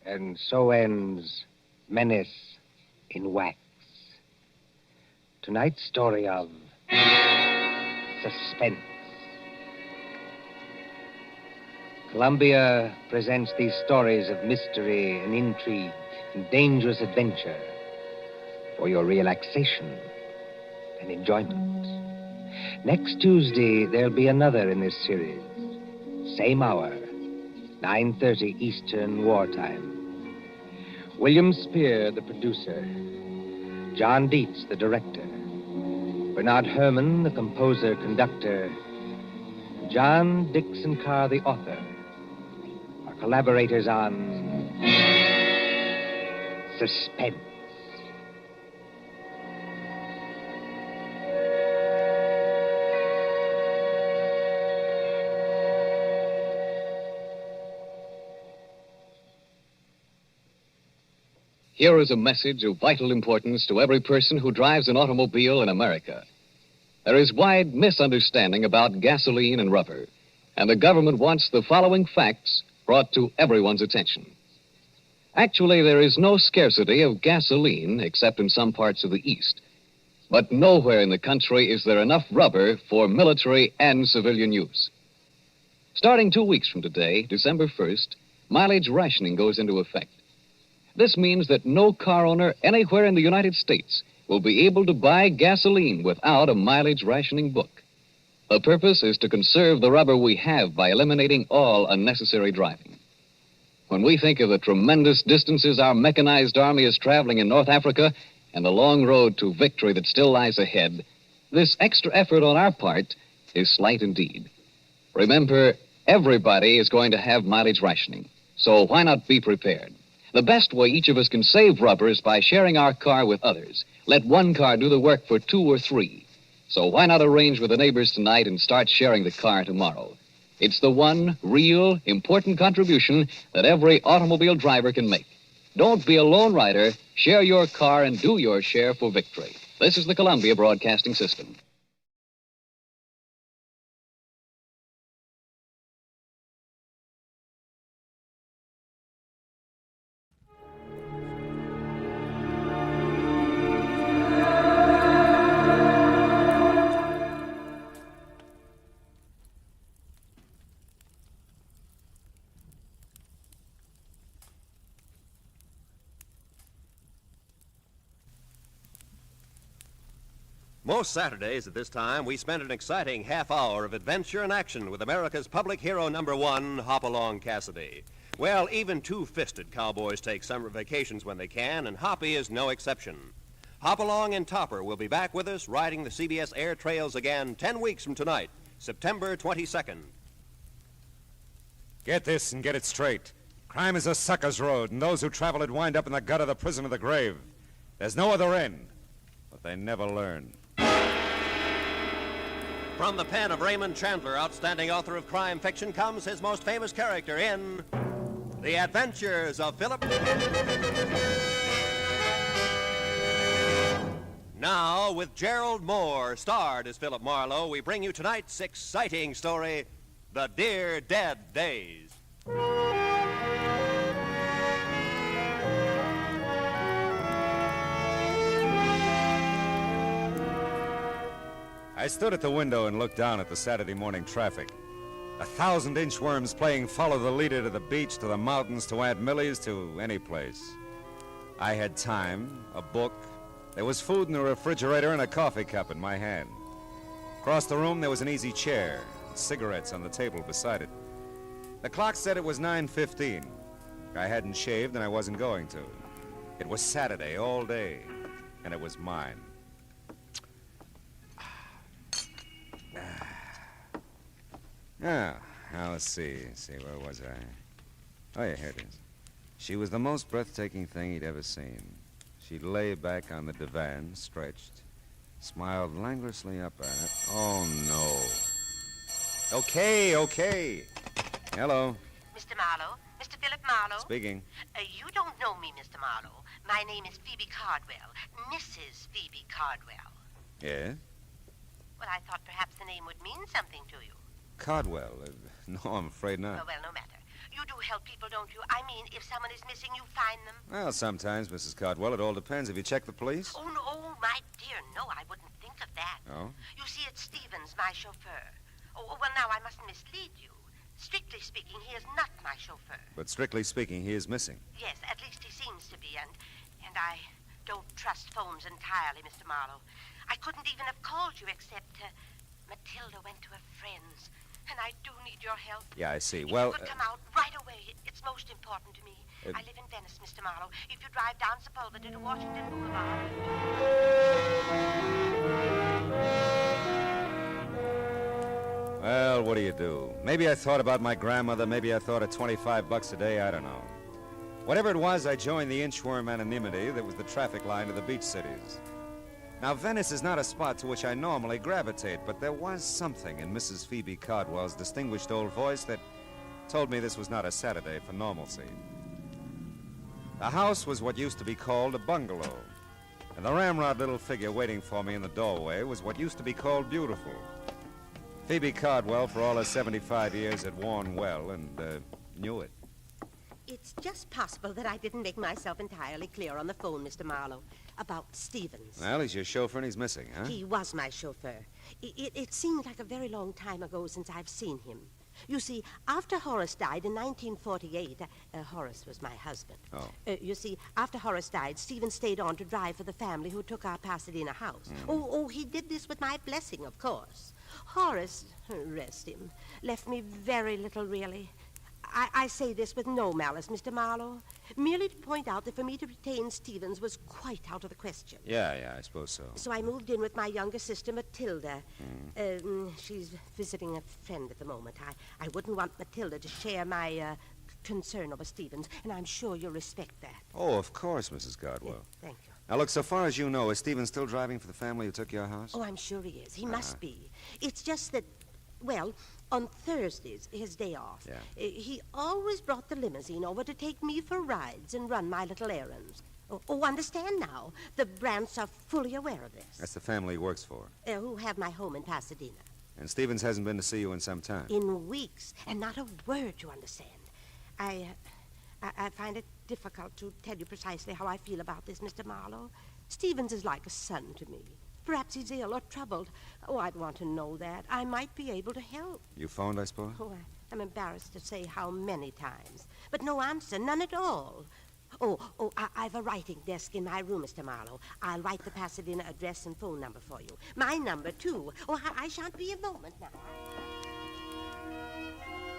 Speaker 13: And so ends Menace in Wax. Tonight's story of suspense. Columbia presents these stories of mystery and intrigue and dangerous adventure for your relaxation and enjoyment. Next Tuesday, there'll be another in this series. Same hour, 9:30 Eastern Wartime. William Spear, the producer. John Dietz, the director. Bernard Herrmann, the composer, conductor. John Dixon Carr, the author. Our collaborators on Suspense.
Speaker 11: Here is a message of vital importance to every person who drives an automobile in America. There is wide misunderstanding about gasoline and rubber, and the government wants the following facts brought to everyone's attention. Actually, there is no scarcity of gasoline except in some parts of the East. But nowhere in the country is there enough rubber for military and civilian use. Starting 2 weeks from today, December 1st, mileage rationing goes into effect. This means that no car owner anywhere in the United States will be able to buy gasoline without a mileage rationing book. The purpose is to conserve the rubber we have by eliminating all unnecessary driving. When we think of the tremendous distances our mechanized army is traveling in North Africa and the long road to victory that still lies ahead, this extra effort on our part is slight indeed. Remember, everybody is going to have mileage rationing, so why not be prepared? The best way each of us can save rubber is by sharing our car with others. Let one car do the work for 2 or 3. So why not arrange with the neighbors tonight and start sharing the car tomorrow? It's the one real, important contribution that every automobile driver can make. Don't be a lone rider. Share your car and do your share for victory. This is the Columbia Broadcasting System.
Speaker 10: Most Saturdays at this time, we spend an exciting half hour of adventure and action with America's public hero #1, Hopalong Cassidy. Well, even two-fisted cowboys take summer vacations when they can, and Hoppy is no exception. Hopalong and Topper will be back with us riding the CBS air trails again 10 weeks from tonight, September 22nd.
Speaker 18: Get this and get it straight. Crime is a sucker's road, and those who travel it wind up in the gut of the prison of the grave. There's no other end, but they never learn.
Speaker 10: From the pen of Raymond Chandler, outstanding author of crime fiction, comes his most famous character in The Adventures of Philip. Now, with Gerald Moore, starred as Philip Marlowe, we bring you tonight's exciting story, The Dear Dead Days.
Speaker 18: I stood at the window and looked down at the Saturday morning traffic. 1,000 inchworms playing follow the leader to the beach, to the mountains, to Aunt Millie's, to any place. I had time, a book. There was food in the refrigerator and a coffee cup in my hand. Across the room, there was an easy chair, and cigarettes on the table beside it. The clock said it was 9:15. I hadn't shaved, and I wasn't going to. It was Saturday all day, and it was mine. Now, let's see, where was I? Oh, yeah, here it is. She was the most breathtaking thing he'd ever seen. She lay back on the divan, stretched, smiled languorously up at it. Oh, no. Okay. Hello.
Speaker 23: Mr. Marlowe? Mr. Philip Marlowe?
Speaker 18: Speaking.
Speaker 23: You don't know me, Mr. Marlowe. My name is Phoebe Cardwell. Mrs. Phoebe Cardwell.
Speaker 18: Yes?
Speaker 23: Well, I thought perhaps the name would mean something to you.
Speaker 18: Cardwell? No, I'm afraid not.
Speaker 23: Oh, well, no matter. You do help people, don't you? I mean, if someone is missing, you find them.
Speaker 18: Well, sometimes, Mrs. Cardwell. It all depends. Have you checked the police?
Speaker 23: Oh, no, my dear, no, I wouldn't think of that.
Speaker 18: Oh?
Speaker 23: You see, it's Stevens, my chauffeur. Oh, well, now, I mustn't mislead you. Strictly speaking, he is not my chauffeur.
Speaker 18: But strictly speaking, he is missing.
Speaker 23: Yes, at least he seems to be, and I don't trust phones entirely, Mr. Marlowe. I couldn't even have called you except Matilda went to a friend's. and I do need your help.
Speaker 18: Yeah, I see.
Speaker 23: If
Speaker 18: Well,
Speaker 23: you could come out right away. It's most important to me. I live in Venice, Mr. Marlowe. If you drive down Sepulveda to Washington Boulevard...
Speaker 18: Well, what do you do? Maybe I thought about my grandmother. Maybe I thought of $25 a day. I don't know. Whatever it was, I joined the inchworm anonymity that was the traffic line of the beach cities. Now, Venice is not a spot to which I normally gravitate, but there was something in Mrs. Phoebe Cardwell's distinguished old voice that told me this was not a Saturday for normalcy. The house was what used to be called a bungalow, and the ramrod little figure waiting for me in the doorway was what used to be called beautiful. Phoebe Cardwell, for all her 75 years, had worn well and knew it.
Speaker 23: It's just possible that I didn't make myself entirely clear on the phone, Mr. Marlowe, about Stevens.
Speaker 18: Well, he's your chauffeur and he's missing, huh?
Speaker 23: He was my chauffeur. It seemed like a very long time ago since I've seen him. You see, after Horace died in 1948, Horace was my husband.
Speaker 18: Oh.
Speaker 23: You see, after Horace died, Stephen stayed on to drive for the family who took our Pasadena house. Oh, he did this with my blessing, of course. Horace, rest him, left me very little, really. I say this with no malice, Mr. Marlowe, merely to point out that for me to retain Stevens was quite out of the question.
Speaker 18: Yeah, I suppose so.
Speaker 23: So I moved in with my younger sister, Matilda. She's visiting a friend at the moment. I wouldn't want Matilda to share my concern over Stevens, and I'm sure you'll respect that.
Speaker 18: Oh, of course, Mrs. Cardwell.
Speaker 23: Thank you.
Speaker 18: Now, look, so far as you know, is Stephen still driving for the family who took your house?
Speaker 23: Oh, I'm sure he is. He must be. It's just that, well, on Thursdays, his day off, he always brought the limousine over to take me for rides and run my little errands. Oh, understand now. The Brants are fully aware of this.
Speaker 18: That's the family he works for.
Speaker 23: Who have my home in Pasadena.
Speaker 18: And Stevens hasn't been to see you in some time.
Speaker 23: In weeks, and not a word, you understand. I find it difficult to tell you precisely how I feel about this, Mr. Marlowe. Stevens is like a son to me. Perhaps he's ill or troubled. Oh, I'd want to know that. I might be able to help.
Speaker 18: You phoned, I suppose?
Speaker 23: Oh, I'm embarrassed to say how many times. But no answer, none at all. I've a writing desk in my room, Mr. Marlowe. I'll write the Pasadena address and phone number for you. My number, too. Oh, I shan't be a moment now.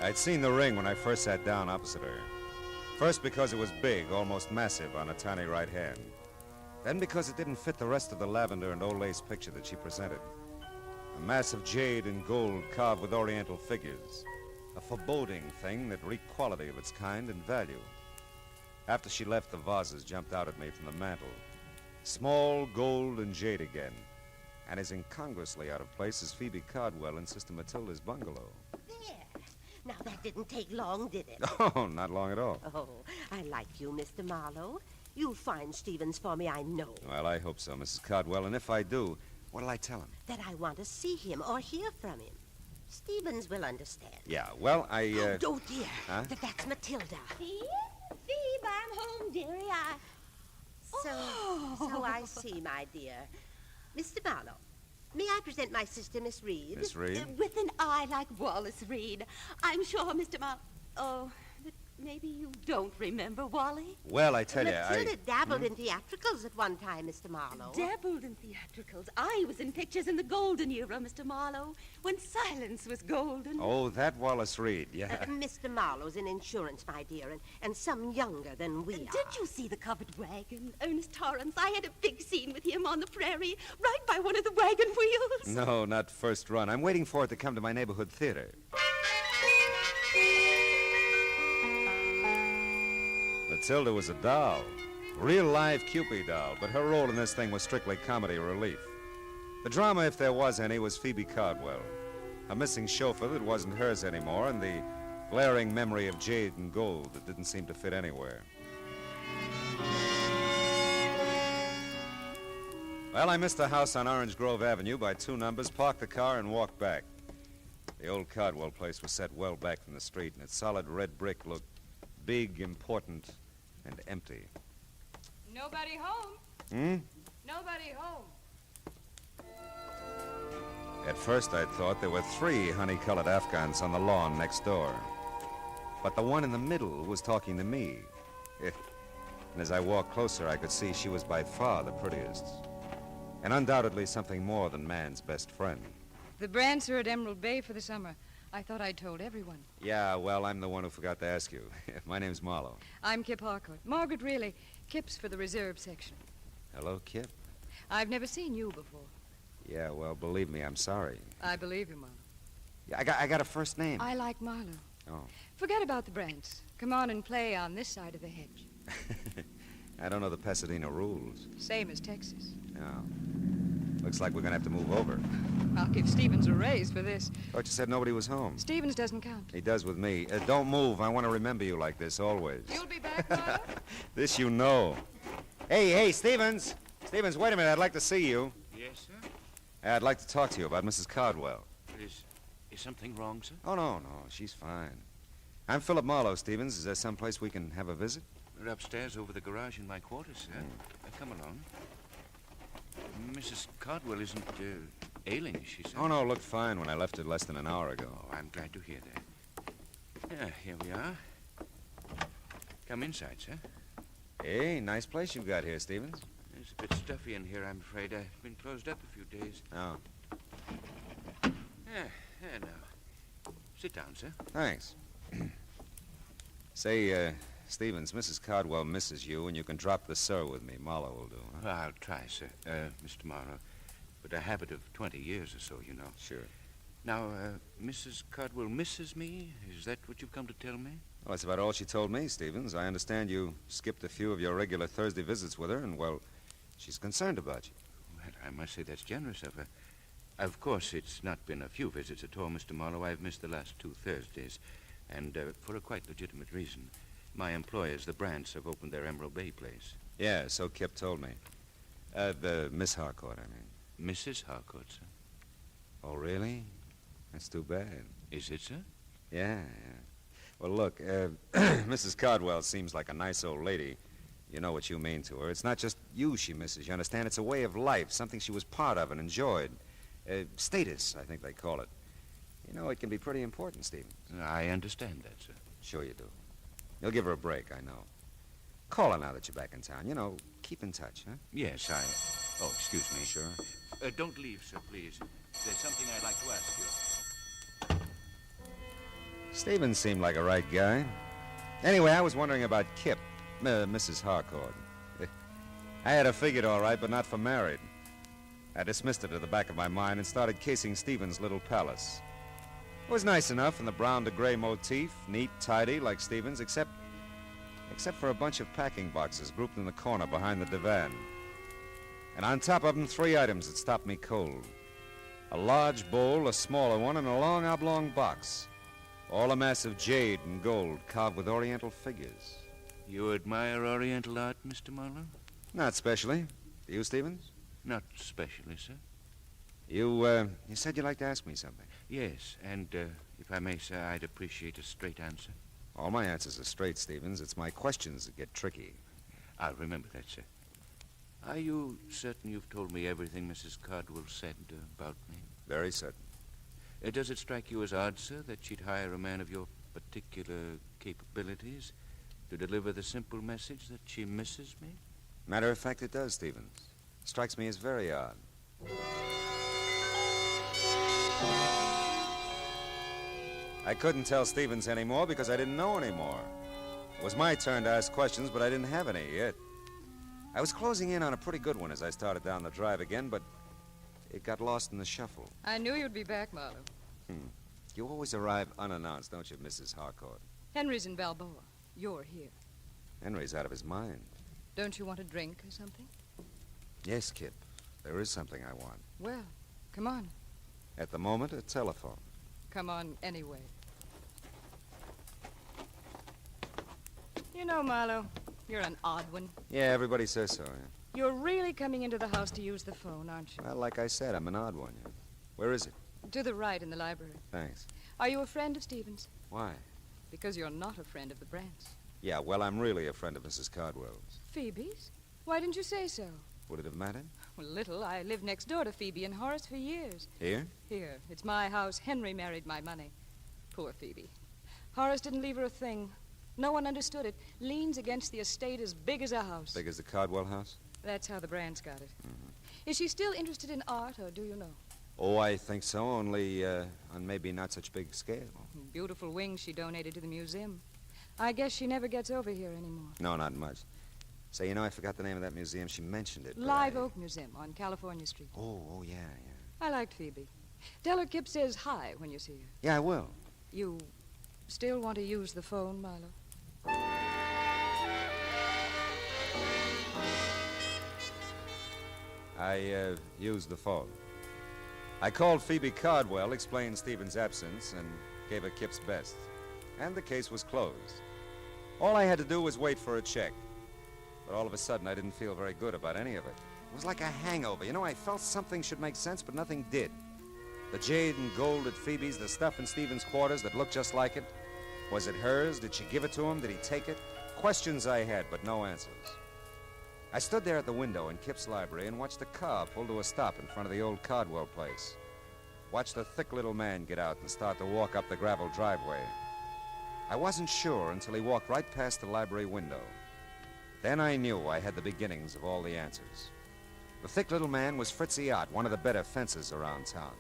Speaker 18: I'd seen the ring when I first sat down opposite her. First because it was big, almost massive on a tiny right hand. Then because it didn't fit the rest of the lavender and old lace picture that she presented. A mass of jade and gold carved with oriental figures. A foreboding thing that reeked quality of its kind and value. After she left, the vases jumped out at me from the mantel. Small, gold, and jade again. And as incongruously out of place as Phoebe Cardwell in Sister Matilda's bungalow.
Speaker 23: There. Now, that didn't take long, did it?
Speaker 18: Oh, not long at all.
Speaker 23: Oh, I like you, Mr. Marlowe. You'll find Stevens for me, I know.
Speaker 18: Well, I hope so, Mrs. Cardwell. And if I do, what'll I tell him?
Speaker 23: That I want to see him or hear from him. Stevens will understand.
Speaker 18: Yeah, well,
Speaker 23: Oh, dear.
Speaker 18: Huh?
Speaker 23: That's Matilda.
Speaker 21: Phoebe, I'm home, dearie.
Speaker 23: So I see, my dear. Mr. Marlowe, may I present my sister, Miss Reed?
Speaker 18: Miss Reed?
Speaker 1: With an eye like Wallace Reed. I'm sure, Mr. Oh, but maybe you don't remember Wally?
Speaker 18: Well, I tell you,
Speaker 23: Matilda dabbled in theatricals at one time, Mr. Marlowe.
Speaker 1: Dabbled in theatricals. I was in pictures in the golden era, Mr. Marlowe, when silence was golden.
Speaker 18: Oh, that Wallace Reed, yeah.
Speaker 23: Mr. Marlowe's in insurance, my dear, and some younger than we are.
Speaker 1: Did you see the covered wagon? Ernest Torrance, I had a big scene with him on the prairie, right by one of the wagon wheels.
Speaker 18: No, not first run. I'm waiting for it to come to my neighborhood theater. Matilda was a doll. Real live Cupid doll, but her role in this thing was strictly comedy relief. The drama, if there was any, was Phoebe Cardwell. A missing chauffeur that wasn't hers anymore, and the glaring memory of jade and gold that didn't seem to fit anywhere. Well, I missed the house on Orange Grove Avenue by 2 numbers, parked the car, and walked back. The old Cardwell place was set well back from the street, and its solid red brick looked big, important, and empty.
Speaker 8: Nobody home. Nobody home.
Speaker 18: At first, I thought there were 3 honey-colored Afghans on the lawn next door. But the one in the middle was talking to me. And as I walked closer, I could see she was by far the prettiest. And undoubtedly something more than man's best friend.
Speaker 8: The Brants are at Emerald Bay for the summer. I thought I'd told everyone.
Speaker 18: Yeah, well, I'm the one who forgot to ask you. My name's Marlowe.
Speaker 8: I'm Kip Harcourt. Margaret Really. Kip's for the reserve section.
Speaker 18: Hello, Kip.
Speaker 8: I've never seen you before.
Speaker 18: Yeah, well, believe me, I'm sorry.
Speaker 8: I believe you, Marlowe.
Speaker 18: Yeah, I got a first name.
Speaker 8: I like Marlowe.
Speaker 18: Oh.
Speaker 8: Forget about the Brants. Come on and play on this side of the hedge.
Speaker 18: I don't know the Pasadena rules.
Speaker 8: Same as Texas.
Speaker 18: No. Looks like we're going to have to move over.
Speaker 8: I'll give Stevens a raise for this.
Speaker 18: Thought you said nobody was home.
Speaker 8: Stevens doesn't count.
Speaker 18: He does with me. Don't move. I want to remember you like this always.
Speaker 8: You'll be back, Marlowe?
Speaker 18: This you know. Hey, Stevens. Stevens, wait a minute. I'd like to see you.
Speaker 15: Yes, sir?
Speaker 18: I'd like to talk to you about Mrs. Cardwell.
Speaker 15: Is something wrong, sir?
Speaker 18: Oh, no. She's fine. I'm Philip Marlowe, Stevens. Is there someplace we can have a visit?
Speaker 15: We're upstairs over the garage in my quarters, sir. Come along. Mrs. Cardwell isn't ailing, is she, sir?
Speaker 18: Oh, no, looked fine when I left it less than an hour ago.
Speaker 15: Oh, I'm glad to hear that. Yeah, here we are. Come inside, sir.
Speaker 18: Hey, nice place you've got here, Stevens.
Speaker 15: It's a bit stuffy in here, I'm afraid. I've been closed up a few days.
Speaker 18: Oh.
Speaker 15: Yeah, now. Sit down, sir.
Speaker 18: Thanks. Say, Stevens, Mrs. Cardwell misses you, and you can drop the sir with me. Marlowe will do. Huh?
Speaker 15: Well, I'll try, sir, Mr. Marlowe. But a habit of 20 years or so, you know.
Speaker 18: Sure.
Speaker 15: Now, Mrs. Cardwell misses me? Is that what you've come to tell me?
Speaker 18: Well, that's about all she told me, Stevens. I understand you skipped a few of your regular Thursday visits with her, and, well, she's concerned about you.
Speaker 15: Well, I must say that's generous of her. Of course, it's not been a few visits at all, Mr. Marlowe. I've missed the last 2 Thursdays, and for a quite legitimate reason. My employers, the Brants, have opened their Emerald Bay place.
Speaker 18: Yeah, so Kip told me. The Miss Harcourt, I mean.
Speaker 15: Mrs. Harcourt, sir?
Speaker 18: Oh, really? That's too bad.
Speaker 15: Is it, sir?
Speaker 18: Yeah. Well, look, Mrs. Cardwell seems like a nice old lady. You know what you mean to her. It's not just you she misses, you understand? It's a way of life, something she was part of and enjoyed. Status, I think they call it. You know, it can be pretty important, Stephen.
Speaker 15: I understand that, sir.
Speaker 18: Sure you do. You'll give her a break, I know. Call her now that you're back in town. You know, keep in touch, huh?
Speaker 15: Yes, Oh, excuse me.
Speaker 18: Sure.
Speaker 15: Don't leave, sir, please. There's something I'd like to ask you.
Speaker 18: Stephen seemed like a right guy. Anyway, I was wondering about Kip, Mrs. Harcourt. I had her figured all right, but not for married. I dismissed it at the back of my mind and started casing Stephen's little palace. It was nice enough in the brown to gray motif, neat, tidy, like Stephen's, except for a bunch of packing boxes grouped in the corner behind the divan. And on top of them, 3 items that stopped me cold. A large bowl, a smaller one, and a long oblong box. All a mass of jade and gold carved with oriental figures.
Speaker 15: You admire oriental art, Mr. Marlowe?
Speaker 18: Not specially. Do you, Stevens?
Speaker 15: Not specially, sir.
Speaker 18: You said you'd like to ask me something.
Speaker 15: Yes, and if I may, sir, I'd appreciate a straight answer.
Speaker 18: All my answers are straight, Stevens. It's my questions that get tricky.
Speaker 15: I'll remember that, sir. Are you certain you've told me everything Mrs. Cardwell said about me?
Speaker 18: Very certain.
Speaker 15: Does it strike you as odd, sir, that she'd hire a man of your particular capabilities to deliver the simple message that she misses me?
Speaker 18: Matter of fact, it does, Stevens. Strikes me as very odd. I couldn't tell Stevens anymore because I didn't know anymore. It was my turn to ask questions, but I didn't have any yet. I was closing in on a pretty good one as I started down the drive again, but it got lost in the shuffle.
Speaker 8: I knew you'd be back, Marlowe.
Speaker 18: You always arrive unannounced, don't you, Mrs. Harcourt?
Speaker 8: Henry's in Balboa. You're here.
Speaker 18: Henry's out of his mind.
Speaker 8: Don't you want a drink or something?
Speaker 18: Yes, Kip. There is something I want.
Speaker 8: Well, come on.
Speaker 18: At the moment, a telephone.
Speaker 8: Come on anyway. You know, Marlowe, you're an odd one.
Speaker 18: Yeah, everybody says so, yeah.
Speaker 8: You're really coming into the house to use the phone, aren't you?
Speaker 18: Well, like I said, I'm an odd one. Yeah. Where is it?
Speaker 8: To the right in the library.
Speaker 18: Thanks.
Speaker 8: Are you a friend of Stevens?
Speaker 18: Why?
Speaker 8: Because you're not a friend of the Brants.
Speaker 18: Yeah, well, I'm really a friend of Mrs. Cardwell's.
Speaker 8: Phoebe's? Why didn't you say so?
Speaker 18: Would it have mattered?
Speaker 8: Well, little. I lived next door to Phoebe and Horace for years.
Speaker 18: Here?
Speaker 8: Here. It's my house. Henry married my money. Poor Phoebe. Horace didn't leave her a thing. No one understood it. Liens against the estate as big as a house.
Speaker 18: Big as the Cardwell house?
Speaker 8: That's how the Brants got it.
Speaker 18: Mm-hmm.
Speaker 8: Is she still interested in art, or do you know?
Speaker 18: Oh, I think so, only on maybe not such big scale.
Speaker 8: Beautiful wings she donated to the museum. I guess she never gets over here anymore.
Speaker 18: No, not much. Say, I forgot the name of that museum. She mentioned it.
Speaker 8: Live Oak Museum on California Street.
Speaker 18: Oh, yeah.
Speaker 8: I liked Phoebe. Tell her Kip says hi when you see her.
Speaker 18: Yeah, I will.
Speaker 8: You still want to use the phone, Marlowe?
Speaker 18: I used the phone. I called Phoebe Cardwell, explained Stephen's absence, and gave her Kip's best. And the case was closed. All I had to do was wait for a check. But all of a sudden, I didn't feel very good about any of it. It was like a hangover. I felt something should make sense, but nothing did. The jade and gold at Phoebe's, the stuff in Stephen's quarters that looked just like it. Was it hers? Did she give it to him? Did he take it? Questions I had, but no answers. I stood there at the window in Kip's library and watched the car pull to a stop in front of the old Cardwell place. Watched the thick little man get out and start to walk up the gravel driveway. I wasn't sure until he walked right past the library window. Then I knew I had the beginnings of all the answers. The thick little man was Fritzy Ott, one of the better fencers around town.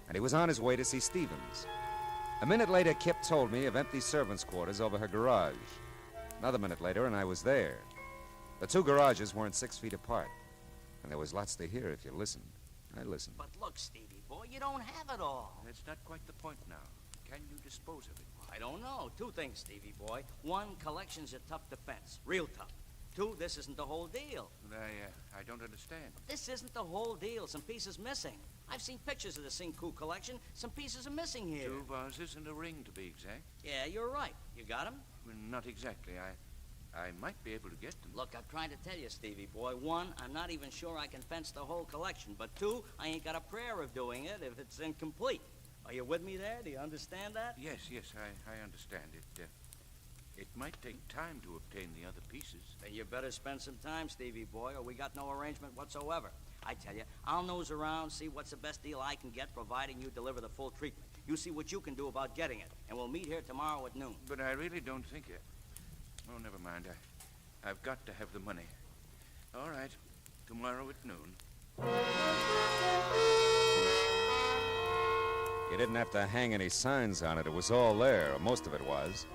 Speaker 18: And he was on his way to see Stevens. A minute later, Kip told me of empty servants' quarters over her garage. Another minute later, and I was there. The two garages weren't 6 feet apart. And there was lots to hear if you listened. I listened.
Speaker 12: But look, Stevie boy, you don't have it all.
Speaker 15: That's not quite the point now. Can you dispose of it?
Speaker 12: I don't know. Two things, Stevie boy. One, collection's a tough defense. Real tough. Two, this isn't the whole deal.
Speaker 15: I don't understand.
Speaker 12: This isn't the whole deal. Some pieces missing. I've seen pictures of the Cinco collection. Some pieces are missing here.
Speaker 15: 2 vases and a ring, to be exact.
Speaker 12: Yeah, you're right. You got them?
Speaker 15: Well, not exactly. I might be able to get them.
Speaker 12: Look, I'm trying to tell you, Stevie boy. One, I'm not even sure I can fence the whole collection. But two, I ain't got a prayer of doing it if it's incomplete. Are you with me there? Do you understand that?
Speaker 15: Yes, I understand it. It might take time to obtain the other pieces.
Speaker 12: Then you better spend some time, Stevie boy, or we got no arrangement whatsoever. I tell you, I'll nose around, see what's the best deal I can get, providing you deliver the full treatment. You see what you can do about getting it, and we'll meet here tomorrow at noon.
Speaker 15: But I really don't think it. Oh, never mind. I've got to have the money. All right, tomorrow at noon.
Speaker 18: You didn't have to hang any signs on it. It was all there, or most of it was.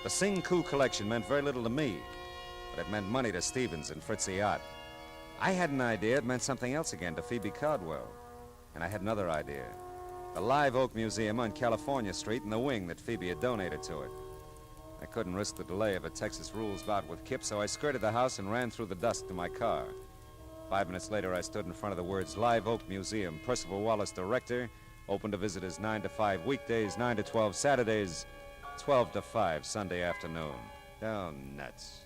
Speaker 18: The Cinco collection meant very little to me, but it meant money to Stevens and Fritzy Ott. I had an idea it meant something else again to Phoebe Cardwell. And I had another idea. The Live Oak Museum on California Street and the wing that Phoebe had donated to it. I couldn't risk the delay of a Texas rules bout with Kip, so I skirted the house and ran through the dusk to my car. 5 minutes later, I stood in front of the words Live Oak Museum, Percival Wallace, Director, open to visitors 9 to 5 weekdays, 9 to 12 Saturdays, 12 to 5 Sunday afternoon. Oh, nuts.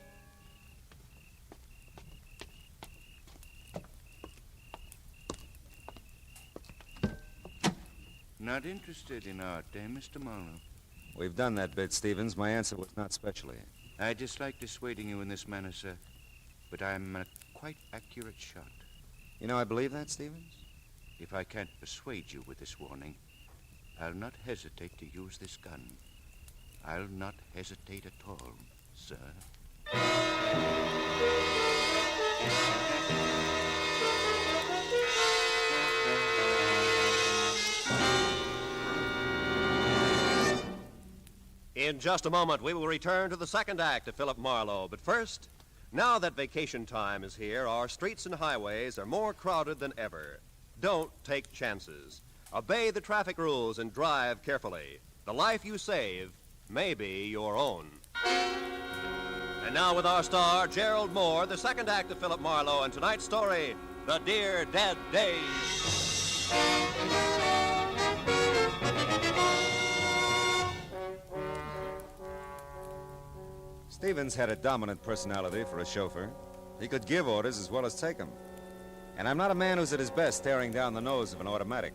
Speaker 15: Not interested in art, eh, Mr. Marlowe?
Speaker 18: We've done that bit, Stevens. My answer was not specially.
Speaker 15: I dislike dissuading you in this manner, sir, but I'm a quite accurate shot.
Speaker 18: I believe that, Stevens?
Speaker 15: If I can't persuade you with this warning, I'll not hesitate to use this gun. I'll not hesitate at all, sir.
Speaker 10: In just a moment, we will return to the second act of Philip Marlowe. But first, now that vacation time is here, our streets and highways are more crowded than ever. Don't take chances. Obey the traffic rules and drive carefully. The life you save may be your own. And now with our star, Gerald Moore, the second act of Philip Marlowe, and tonight's story, The Dear Dead Days.
Speaker 18: Stevens had a dominant personality for a chauffeur. He could give orders as well as take them. And I'm not a man who's at his best staring down the nose of an automatic.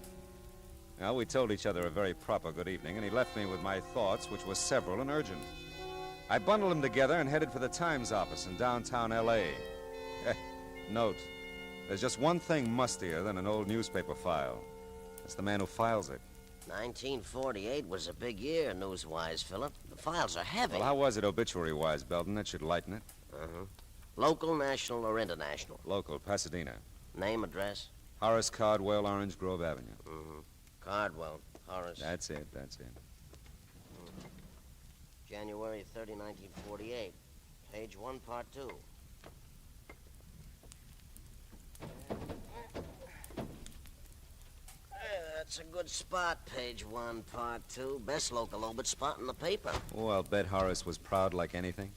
Speaker 18: Well, we told each other a very proper good evening, and he left me with my thoughts, which were several and urgent. I bundled them together and headed for the Times office in downtown L.A. Note, there's just one thing mustier than an old newspaper file. It's the man who files it.
Speaker 23: 1948 was a big year, news-wise, Philip. The files are heavy.
Speaker 18: Well, how was it obituary-wise, Belton? That should lighten it.
Speaker 23: Uh-huh. Local, national, or international?
Speaker 18: Local, Pasadena.
Speaker 23: Name, address?
Speaker 18: Horace Cardwell, Orange Grove Avenue.
Speaker 9: Mm-hmm. Cardwell, Horace.
Speaker 18: That's it.
Speaker 9: January 30, 1948. Page 1, part 2. That's a good spot, page 1, part 2. Best local obit spot in the paper.
Speaker 18: Oh, I'll bet Horace was proud like anything.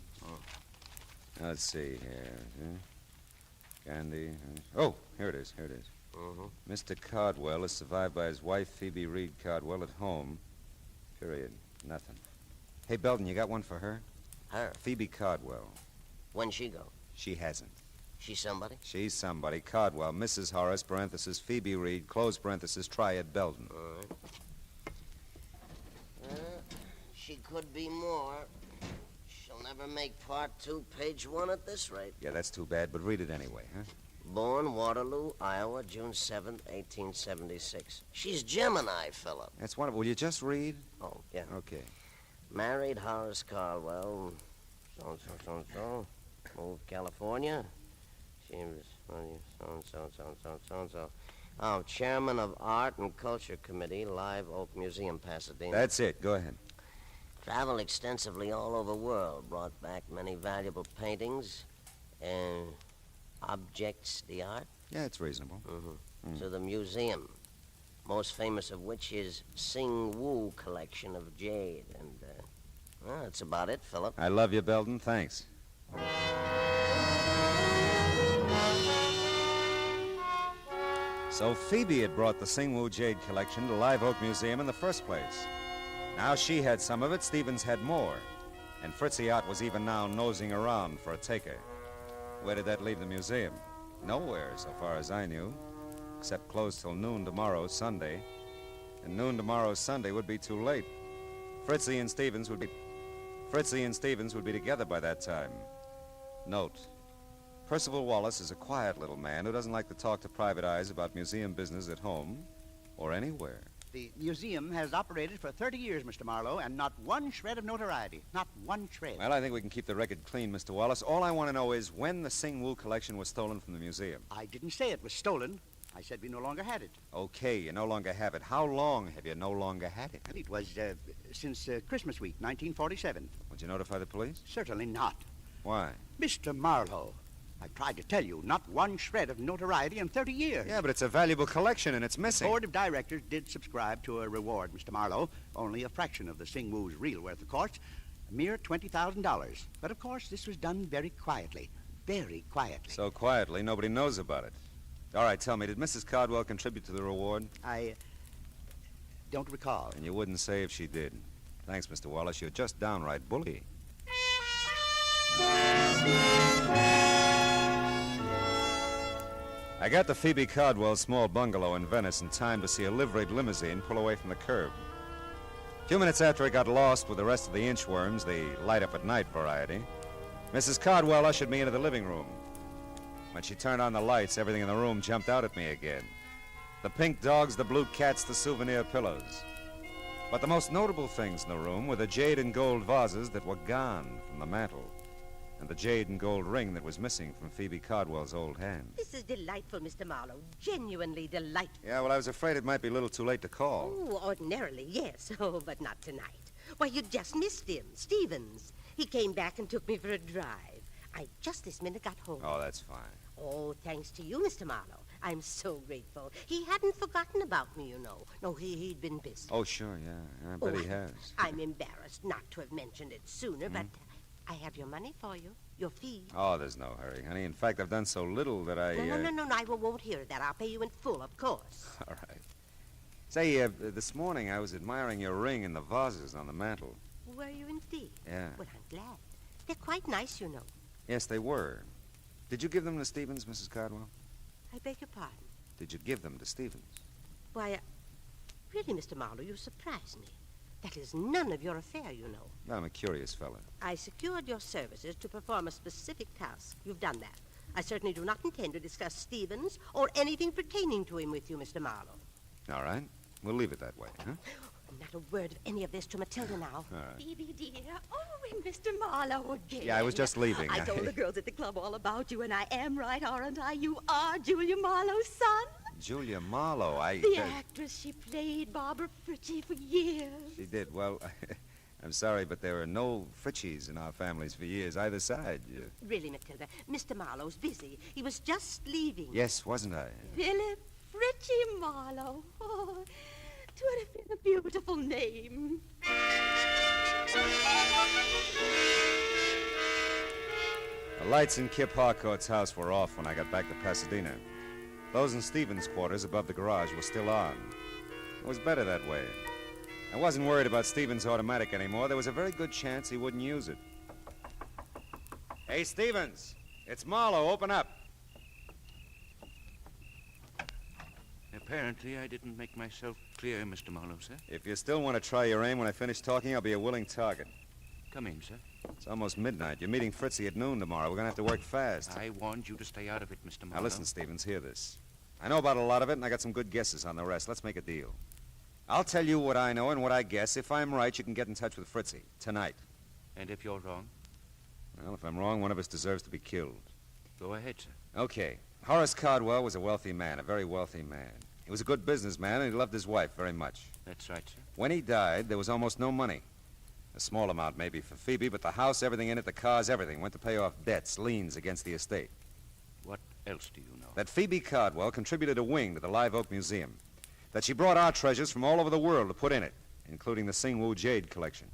Speaker 18: Let's see here. Gandhi. Oh, here it is.
Speaker 9: Mm-hmm.
Speaker 18: Mr. Cardwell is survived by his wife, Phoebe Reed Cardwell, at home. Period. Nothing. Hey, Belton, you got one for her?
Speaker 9: Her?
Speaker 18: Phoebe Cardwell.
Speaker 9: When'd she go?
Speaker 18: She hasn't.
Speaker 9: She's somebody?
Speaker 18: She's somebody. Cardwell, Mrs. Horace, parenthesis, Phoebe Reed, close parenthesis, Triad Belton.
Speaker 9: All right. She could be more. She'll never make part 2, page 1 at this rate.
Speaker 18: Yeah, that's too bad, but read it anyway, huh?
Speaker 9: Born Waterloo, Iowa, June 7th, 1876. She's Gemini, Philip.
Speaker 18: That's wonderful. Will you just read?
Speaker 9: Oh, yeah.
Speaker 18: Okay.
Speaker 9: Married Horace Caldwell, so-and-so. Moved California. She was so-and-so. Oh, chairman of Art and Culture Committee, Live Oak Museum, Pasadena.
Speaker 18: That's it. Go ahead.
Speaker 9: Traveled extensively all over the world. Brought back many valuable paintings and objects d'art.
Speaker 18: Yeah, it's reasonable.
Speaker 9: Mm-hmm. To the museum. Most famous of which is Sing Woo collection of jade. And, well, that's about it, Philip.
Speaker 18: I love you, Belton. Thanks. So Phoebe had brought the Sing Woo jade collection to Live Oak Museum in the first place. Now she had some of it, Stevens had more. And Fritzy Ott was even now nosing around for a taker. Where did that leave the museum? Nowhere, so far as I knew. Except closed till noon tomorrow, Sunday. And noon tomorrow, Sunday, would be too late. Fritzy and Stevens would be together by that time. Note: Percival Wallace is a quiet little man who doesn't like to talk to private eyes about museum business at home or anywhere.
Speaker 14: The museum has operated for 30 years, Mr. Marlowe, and not one shred of notoriety. Not one shred.
Speaker 18: Well, I think we can keep the record clean, Mr. Wallace. All I want to know is when the Sing Woo collection was stolen from the museum.
Speaker 14: I didn't say it was stolen. I said we no longer had it.
Speaker 18: Okay, you no longer have it. How long have you no longer had it?
Speaker 14: It was since Christmas week, 1947.
Speaker 18: Would you notify the police?
Speaker 14: Certainly not.
Speaker 18: Why?
Speaker 14: Mr. Marlowe, I tried to tell you, not one shred of notoriety in 30 years.
Speaker 18: Yeah, but it's a valuable collection and it's missing.
Speaker 14: The board of directors did subscribe to a reward, Mr. Marlowe. Only a fraction of the Sing Woo's real worth, of course. A mere $20,000. But, of course, this was done very quietly. Very quietly.
Speaker 18: So quietly, nobody knows about it. All right, tell me, did Mrs. Cardwell contribute to the reward?
Speaker 14: I don't recall.
Speaker 18: And you wouldn't say if she did. Thanks, Mr. Wallace. You're just downright bully. I got to Phoebe Cardwell's small bungalow in Venice in time to see a liveried limousine pull away from the curb. A few minutes after I got lost with the rest of the inchworms, the light-up-at-night variety, Mrs. Cardwell ushered me into the living room. When she turned on the lights, everything in the room jumped out at me again. The pink dogs, the blue cats, the souvenir pillows. But the most notable things in the room were the jade and gold vases that were gone from the mantel, and the jade and gold ring that was missing from Phoebe Cardwell's old hand.
Speaker 23: This is delightful, Mr. Marlowe. Genuinely delightful.
Speaker 18: Yeah, well, I was afraid it might be a little too late to call.
Speaker 23: Oh, ordinarily, yes. Oh, but not tonight. Why, you just missed him, Stevens. He came back and took me for a drive. I just this minute got home.
Speaker 18: Oh, that's fine.
Speaker 23: Oh, thanks to you, Mr. Marlowe. I'm so grateful. He hadn't forgotten about me, you know. No, he'd been busy.
Speaker 18: Oh, sure, yeah. I bet he has.
Speaker 23: I'm embarrassed not to have mentioned it sooner, but I have your money for you, your fee.
Speaker 18: Oh, there's no hurry, honey. In fact, I've done so little that I...
Speaker 23: No, I won't hear that. I'll pay you in full, of course.
Speaker 18: All right. Say, this morning I was admiring your ring and the vases on the mantel.
Speaker 23: Were you indeed?
Speaker 18: Yeah.
Speaker 23: Well, I'm glad. They're quite nice, you know.
Speaker 18: Yes, they were. Did you give them to Stevens, Mrs. Cardwell?
Speaker 23: I beg your pardon?
Speaker 18: Did you give them to Stevens?
Speaker 23: Why, really, Mr. Marlowe, you surprise me. That is none of your affair, you know.
Speaker 18: I'm a curious fellow.
Speaker 23: I secured your services to perform a specific task. You've done that. I certainly do not intend to discuss Stevens or anything pertaining to him with you, Mr. Marlowe.
Speaker 18: All right. We'll leave it that way, huh?
Speaker 23: Not a word of any of this to Matilda now.
Speaker 18: All right.
Speaker 1: Phoebe, dear. Oh, and Mr. Marlowe again.
Speaker 18: Yeah, I was just leaving.
Speaker 1: I told the girls at the club all about you, and I am right, aren't I? You are Julia Marlowe's son.
Speaker 18: Julia Marlowe,
Speaker 1: The actress, she played Barbara Fritchie for years.
Speaker 18: She did. Well, I'm sorry, but there are no Fritchies in our families for years, either side.
Speaker 23: Really, Matilda, Mr. Marlowe's busy. He was just leaving.
Speaker 18: Yes, wasn't I?
Speaker 1: Philip Fritchie Marlowe. Oh, 'twould have been a beautiful name.
Speaker 18: The lights in Kip Harcourt's house were off when I got back to Pasadena. Those in Stevens' quarters above the garage were still on. It was better that way. I wasn't worried about Stevens' automatic anymore. There was a very good chance he wouldn't use it. Hey, Stevens, it's Marlowe. Open up.
Speaker 15: Apparently, I didn't make myself clear, Mr. Marlowe, sir.
Speaker 18: If you still want to try your aim when I finish talking, I'll be a willing target.
Speaker 15: Come in, sir.
Speaker 18: It's almost midnight. You're meeting Fritzie at noon tomorrow. We're going to have to work fast.
Speaker 15: I warned you to stay out of it, Mr. Marlowe.
Speaker 18: Now, listen, Stevens, hear this. I know about a lot of it, and I got some good guesses on the rest. Let's make a deal. I'll tell you what I know and what I guess. If I'm right, you can get in touch with Fritzie tonight.
Speaker 15: And if you're wrong?
Speaker 18: Well, if I'm wrong, one of us deserves to be killed.
Speaker 15: Go ahead, sir.
Speaker 18: Okay. Horace Cardwell was a wealthy man, a very wealthy man. He was a good businessman, and he loved his wife very much.
Speaker 15: That's right, sir.
Speaker 18: When he died, there was almost no money. A small amount, maybe, for Phoebe, but the house, everything in it, the cars, everything, went to pay off debts, liens against the estate.
Speaker 15: What else do you know?
Speaker 18: That Phoebe Cardwell contributed a wing to the Live Oak Museum. That she brought art treasures from all over the world to put in it, including the Singwu Jade collection.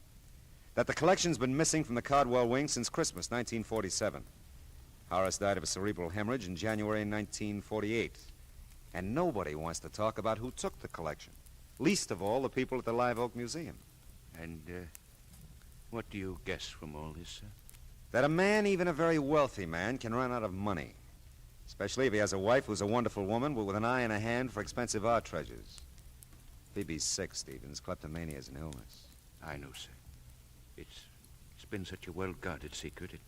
Speaker 18: That the collection's been missing from the Cardwell wing since Christmas, 1947. Horace died of a cerebral hemorrhage in January 1948. And nobody wants to talk about who took the collection. Least of all, the people at the Live Oak Museum.
Speaker 15: And, what do you guess from all this, sir?
Speaker 18: That a man, even a very wealthy man, can run out of money. Especially if he has a wife who's a wonderful woman, but with an eye and a hand for expensive art treasures. Phoebe's sick, Stevens. Kleptomania is an illness.
Speaker 15: I know, sir. It's been such a well-guarded secret.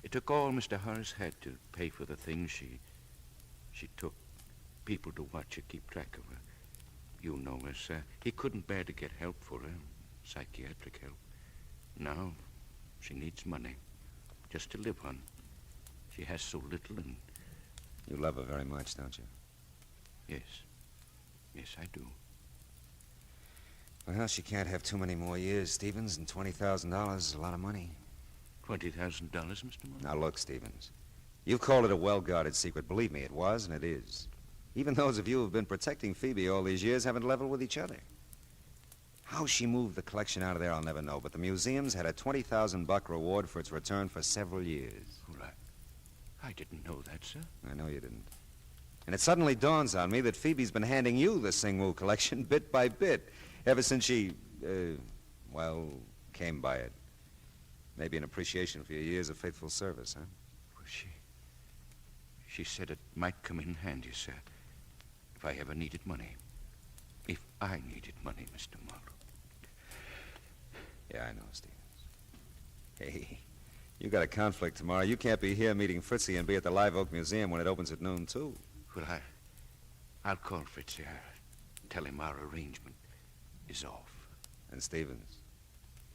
Speaker 15: It took all Mr. Horace had to pay for the things she took. People to watch her, keep track of her. You know her, sir. He couldn't bear to get help for her, psychiatric help. Now, she needs money, just to live on. She has so little, and...
Speaker 18: You love her very much, don't you?
Speaker 15: Yes. Yes, I do.
Speaker 18: Well, she can't have too many more years, Stevens, and $20,000 is a lot of money.
Speaker 15: $20,000, Mr. Marlowe?
Speaker 18: Now, look, Stevens. You've called it a well-guarded secret. Believe me, it was, and it is. Even those of you who've been protecting Phoebe all these years haven't leveled with each other. How she moved the collection out of there, I'll never know, but the museum's had a $20,000 reward for its return for several years.
Speaker 15: Well, I didn't know that, sir.
Speaker 18: I know you didn't. And it suddenly dawns on me that Phoebe's been handing you the Singwu collection bit by bit ever since she, came by it. Maybe an appreciation for your years of faithful service, huh?
Speaker 15: Well, she said it might come in handy, sir, if I ever needed money. If I needed money, Mr. Marlowe.
Speaker 18: Yeah, I know, Stevens. Hey, you got a conflict tomorrow. You can't be here meeting Fritzie and be at the Live Oak Museum when it opens at noon, too.
Speaker 15: Well, I'll call Fritzie. I'll tell him our arrangement is off.
Speaker 18: And Stevens,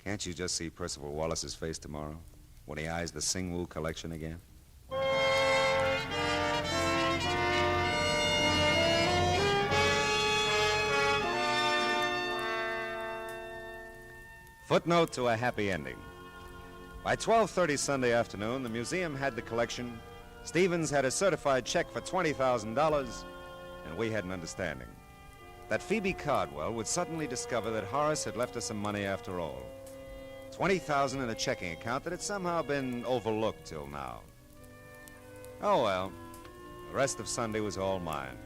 Speaker 18: can't you just see Percival Wallace's face tomorrow when he eyes the Singwu collection again? Footnote to a happy ending. By 12:30 Sunday afternoon, the museum had the collection, Stevens had a certified check for $20,000, and we had an understanding that Phoebe Cardwell would suddenly discover that Horace had left her some money after all. $20,000 in a checking account that had somehow been overlooked till now. Oh, well, the rest of Sunday was all mine.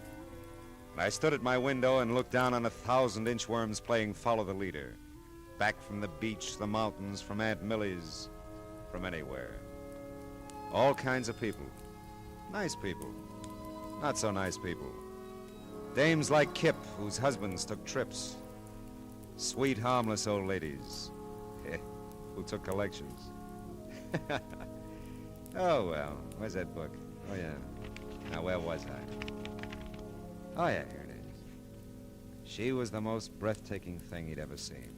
Speaker 18: And I stood at my window and looked down on 1,000 inchworms playing Follow the Leader. Back from the beach, the mountains, from Aunt Millie's, from anywhere. All kinds of people. Nice people. Not so nice people. Dames like Kip, whose husbands took trips. Sweet, harmless old ladies who took collections. Oh, well, where's that book? Oh, yeah. Now, where was I? Oh, yeah, here it is. She was the most breathtaking thing he'd ever seen.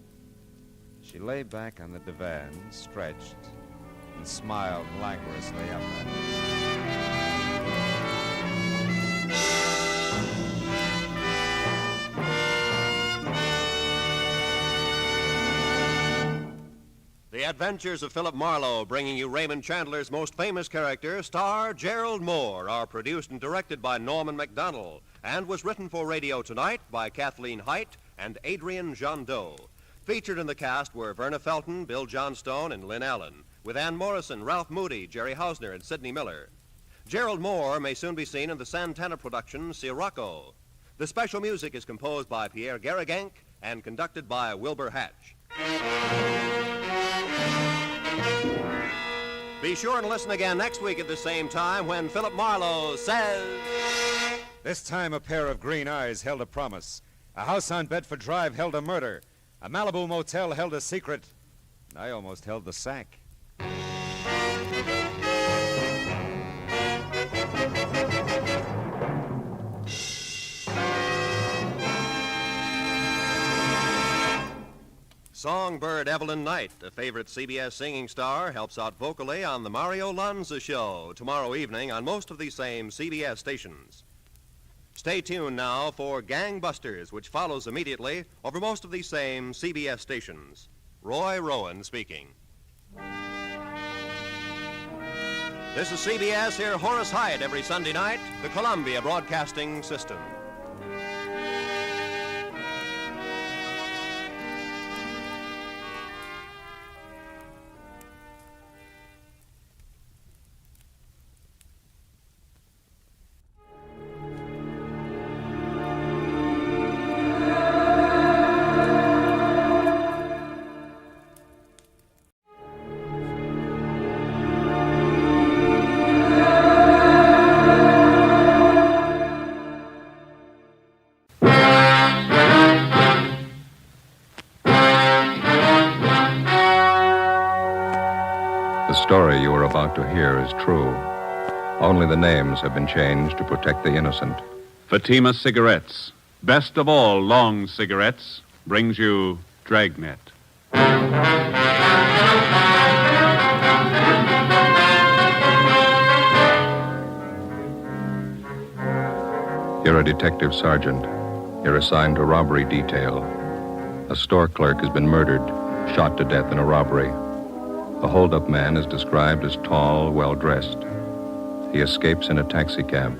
Speaker 18: She lay back on the divan, stretched, and smiled languorously up at him.
Speaker 10: Adventures of Philip Marlowe, bringing you Raymond Chandler's most famous character, star Gerald Moore, are produced and directed by Norman MacDonald, and was written for Radio Tonight by Kathleen Height and Adrian Jondot. Featured in the cast were Verna Felton, Bill Johnstone, and Lynn Allen, with Ann Morrison, Ralph Moody, Jerry Hausner, and Sidney Miller. Gerald Moore may soon be seen in the Santana production, Sirocco. The special music is composed by Pierre Garrigank and conducted by Wilbur Hatch. Be sure and listen again next week at the same time when Philip Marlowe says...
Speaker 18: This time a pair of green eyes held a promise. A house on Bedford Drive held a murder. A Malibu motel held a secret. I almost held the sack.
Speaker 10: Songbird Evelyn Knight, a favorite CBS singing star, helps out vocally on The Mario Lanza Show tomorrow evening on most of these same CBS stations. Stay tuned now for Gangbusters, which follows immediately over most of these same CBS stations. Roy Rowan speaking. This is CBS. Hear Horace Hyde every Sunday night, the Columbia Broadcasting System.
Speaker 6: The story you are about to hear is true. Only the names have been changed to protect the innocent.
Speaker 16: Fatima Cigarettes, best of all long cigarettes, brings you Dragnet.
Speaker 6: You're a detective sergeant. You're assigned to robbery detail. A store clerk has been murdered, shot to death in a robbery. The holdup man is described as tall, well-dressed. He escapes in a taxicab.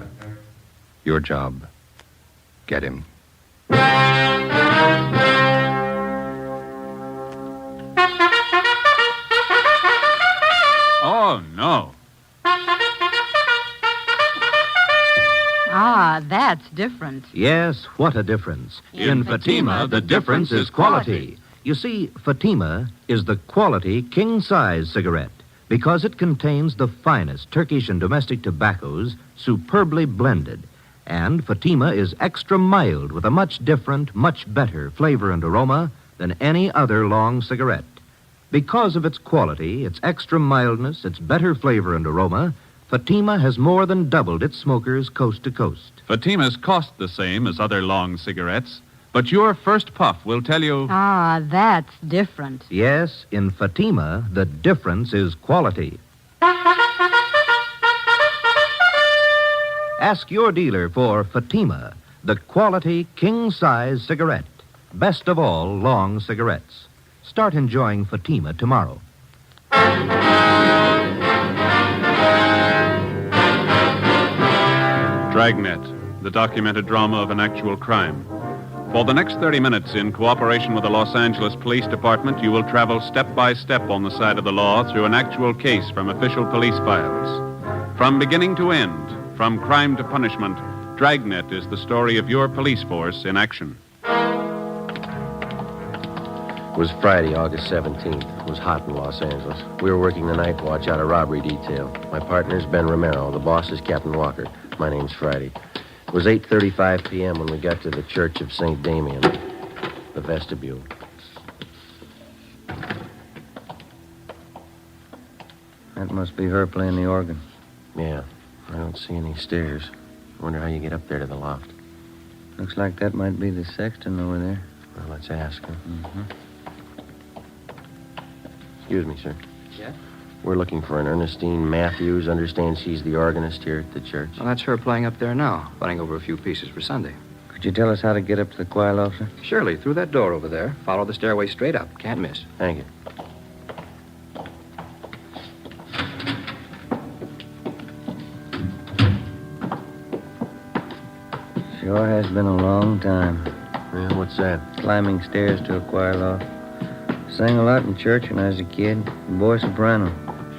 Speaker 6: Your job, get him.
Speaker 16: Oh, no.
Speaker 20: Ah, that's different.
Speaker 19: Yes, what a difference. In Fatima, the difference is quality. You see, Fatima is the quality king-size cigarette because it contains the finest Turkish and domestic tobaccos superbly blended. And Fatima is extra mild with a much different, much better flavor and aroma than any other long cigarette. Because of its quality, its extra mildness, its better flavor and aroma, Fatima has more than doubled its smokers coast to coast.
Speaker 16: Fatimas cost the same as other long cigarettes, but your first puff will tell you...
Speaker 20: Ah, that's different.
Speaker 19: Yes, in Fatima, the difference is quality. Ask your dealer for Fatima, the quality king-size cigarette. Best of all long cigarettes. Start enjoying Fatima tomorrow.
Speaker 16: Dragnet, the documented drama of an actual crime. For the next 30 minutes, in cooperation with the Los Angeles Police Department, you will travel step by step on the side of the law through an actual case from official police files. From beginning to end, from crime to punishment, Dragnet is the story of your police force in action.
Speaker 2: It was Friday, August 17th. It was hot in Los Angeles. We were working the night watch out of robbery detail. My partner's Ben Romero. The boss is Captain Walker. My name's Friday. It was 8:35 p.m. when we got to the Church of St. Damien, the vestibule.
Speaker 24: That must be her playing the organ.
Speaker 2: Yeah, I don't see any stairs. I wonder how you get up there to the loft.
Speaker 24: Looks like that might be the sexton over there.
Speaker 2: Well, let's ask her.
Speaker 24: Mm-hmm.
Speaker 2: Excuse me, sir.
Speaker 24: Yeah?
Speaker 2: We're looking for an Ernestine Matthews. Understand she's the organist here at the church.
Speaker 25: Well, that's her playing up there now, running over a few pieces for Sunday.
Speaker 24: Could you tell us how to get up to the choir, officer?
Speaker 25: Surely, through that door over there. Follow the stairway straight up. Can't miss.
Speaker 2: Thank you.
Speaker 24: Sure has been a long time.
Speaker 2: Yeah, what's that?
Speaker 24: Climbing stairs to a choir loft. Sang a lot in church when I was a kid. Boy soprano.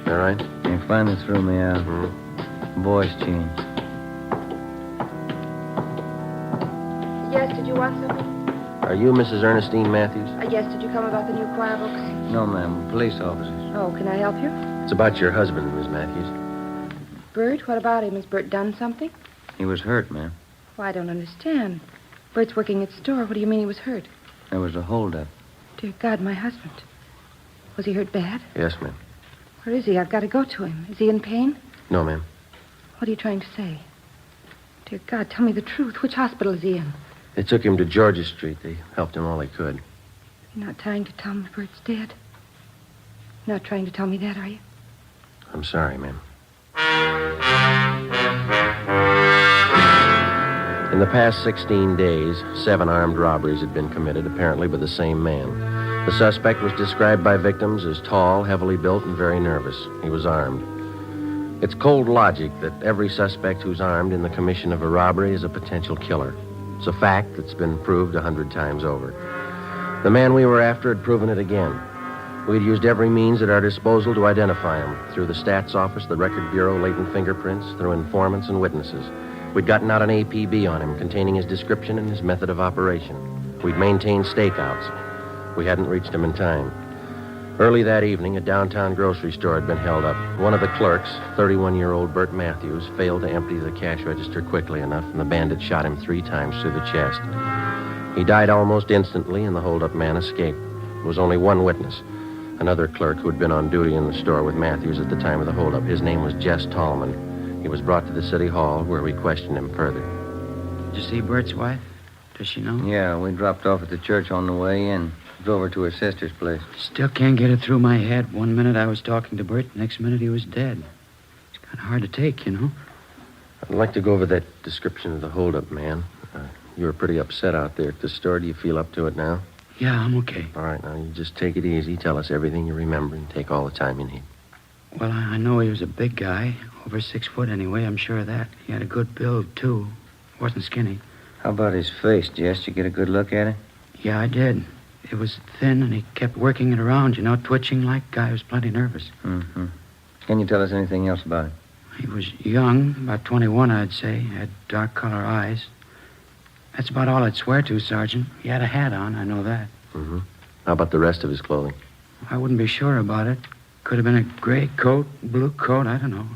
Speaker 2: All right?
Speaker 24: They finally threw me out. Voice change.
Speaker 3: Yes, did you want something?
Speaker 2: Are you Mrs. Ernestine Matthews?
Speaker 3: Yes, did you come about the new choir books?
Speaker 24: No, ma'am. Police officers.
Speaker 3: Oh, can I help you?
Speaker 2: It's about your husband, Miss Matthews.
Speaker 3: Bert, what about him? Has Bert done something?
Speaker 24: He was hurt, ma'am.
Speaker 3: Well, I don't understand. Bert's working at the store. What do you mean he was hurt?
Speaker 24: There was a holdup.
Speaker 3: Dear God, my husband. Was he hurt bad?
Speaker 2: Yes, ma'am.
Speaker 3: Where is he? I've got to go to him. Is he in pain?
Speaker 2: No, ma'am.
Speaker 3: What are you trying to say? Dear God, tell me the truth. Which hospital is he in?
Speaker 2: They took him to Georgia Street. They helped him all they could.
Speaker 3: You're not trying to tell me Bert's dead? You're not trying to tell me that, are you?
Speaker 2: I'm sorry, ma'am. In the past 16 days, 7 armed robberies had been committed, apparently by the same man. The suspect was described by victims as tall, heavily built, and very nervous. He was armed. It's cold logic that every suspect who's armed in the commission of a robbery is a potential killer. It's a fact that's been proved 100 times over. The man we were after had proven it again. We'd used every means at our disposal to identify him, through the stats office, the record bureau, latent fingerprints, through informants and witnesses. We'd gotten out an APB on him containing his description and his method of operation. We'd maintained stakeouts. We hadn't reached him in time. Early that evening, a downtown grocery store had been held up. One of the clerks, 31-year-old Bert Matthews, failed to empty the cash register quickly enough, and the bandit shot him 3 times through the chest. He died almost instantly, and the hold-up man escaped. There was only one witness, another clerk who had been on duty in the store with Matthews at the time of the hold-up. His name was Jess Tallman. He was brought to the city hall, where we questioned him further.
Speaker 24: Did you see Bert's wife? Does she know? Yeah, we dropped off at the church on the way in. Drove her to her sister's place.
Speaker 4: Still can't get it through my head. One minute I was talking to Bert, the next minute he was dead. It's kind of hard to take, you know.
Speaker 2: I'd like to go over that description of the hold-up man. You were pretty upset out there at the store. Do you feel up to it now?
Speaker 4: Yeah, I'm okay.
Speaker 2: All right, now you just take it easy. Tell us everything you remember and take all the time you need.
Speaker 4: Well, I know he was a big guy. Over 6 foot anyway, I'm sure of that. He had a good build, too. Wasn't skinny.
Speaker 24: How about his face, Jess? Did you get a good look at it?
Speaker 4: Yeah, I did. It was thin, and he kept working it around, you know, twitching like. Guy was plenty nervous.
Speaker 24: Mm-hmm. Can you tell us anything else about him?
Speaker 4: He was young, about 21, I'd say. Had dark color eyes. That's about all I'd swear to, Sergeant. He had a hat on, I know that.
Speaker 2: Mm-hmm. How about the rest of his clothing?
Speaker 4: I wouldn't be sure about it. Could have been a gray coat, blue coat, I don't know.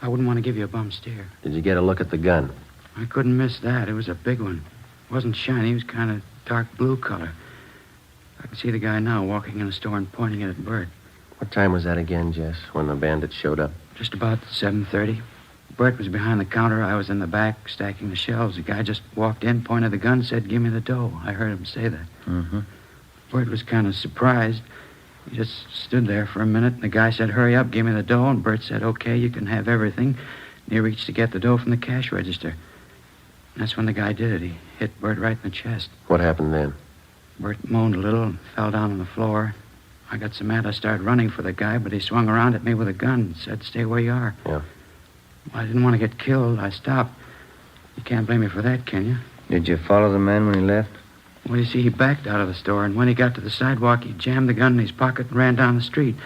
Speaker 4: I wouldn't want to give you a bum steer.
Speaker 2: Did you get a look at the gun?
Speaker 4: I couldn't miss that. It was a big one. It wasn't shiny. It was kind of dark blue color. I can see the guy now walking in the store and pointing it at Bert.
Speaker 2: What time was that again, Jess, when the bandits showed up?
Speaker 4: Just about 7:30. Bert was behind the counter. I was in the back stacking the shelves. The guy just walked in, pointed the gun, said, "Give me the dough." I heard him say that.
Speaker 24: Mm-hmm.
Speaker 4: Bert was kind of surprised. He just stood there for a minute, and the guy said, "Hurry up, give me the dough." And Bert said, "Okay, you can have everything." And he reached to get the dough from the cash register. And that's when the guy did it. He hit Bert right in the chest.
Speaker 2: What happened then?
Speaker 4: Bert moaned a little and fell down on the floor. I got so mad I started running for the guy, but he swung around at me with a gun and said, "Stay where you are."
Speaker 2: Yeah.
Speaker 4: Well, I didn't want to get killed. I stopped. You can't blame me for that, can you?
Speaker 24: Did you follow the man when he left?
Speaker 4: Well, you see, he backed out of the store, and when he got to the sidewalk, he jammed the gun in his pocket and ran down the street.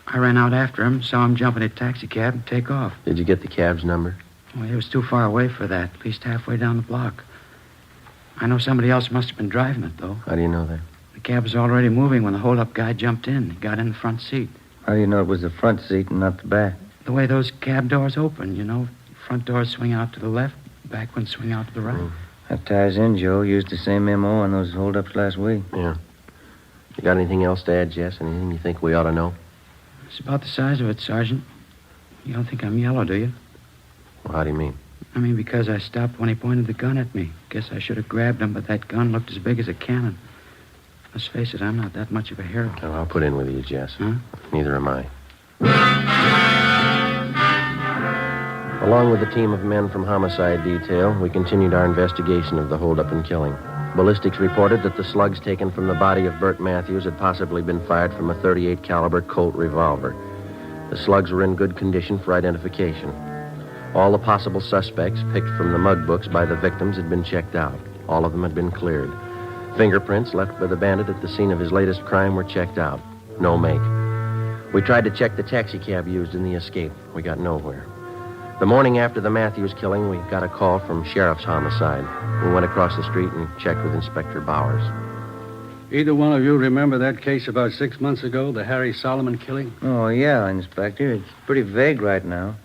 Speaker 4: I ran out after him, saw him jump in a taxi cab and take off.
Speaker 2: Did you get the cab's number?
Speaker 4: Well, he was too far away for that, at least halfway down the block. I know somebody else must have been driving it, though.
Speaker 2: How do you know that?
Speaker 4: The cab was already moving when the hold-up guy jumped in. He got in the front seat.
Speaker 24: How do you know it was the front seat and not the back?
Speaker 4: The way those cab doors open, you know. Front doors swing out to the left, back ones swing out to the right.
Speaker 24: That ties in, Joe. Used the same M.O. on those hold-ups last week.
Speaker 2: Yeah. You got anything else to add, Jess? Anything you think we ought to know?
Speaker 4: It's about the size of it, Sergeant. You don't think I'm yellow, do you?
Speaker 2: Well, how do you mean?
Speaker 4: I mean, because I stopped when he pointed the gun at me. Guess I should have grabbed him, but that gun looked as big as a cannon. Let's face it, I'm not that much of a hero.
Speaker 2: No, I'll put in with you, Jess.
Speaker 4: Huh?
Speaker 2: Neither am I. Along with a team of men from Homicide Detail, we continued our investigation of the holdup and killing. Ballistics reported that the slugs taken from the body of Bert Matthews had possibly been fired from a .38 caliber Colt revolver. The slugs were in good condition for identification. All the possible suspects picked from the mug books by the victims had been checked out. All of them had been cleared. Fingerprints left by the bandit at the scene of his latest crime were checked out. No make. We tried to check the taxicab used in the escape. We got nowhere. The morning after the Matthews killing, we got a call from Sheriff's Homicide. We went across the street and checked with Inspector Bowers.
Speaker 5: Either one of you remember that case about 6 months ago, the Harry Solomon killing?
Speaker 24: Oh, yeah, Inspector. It's pretty vague right now.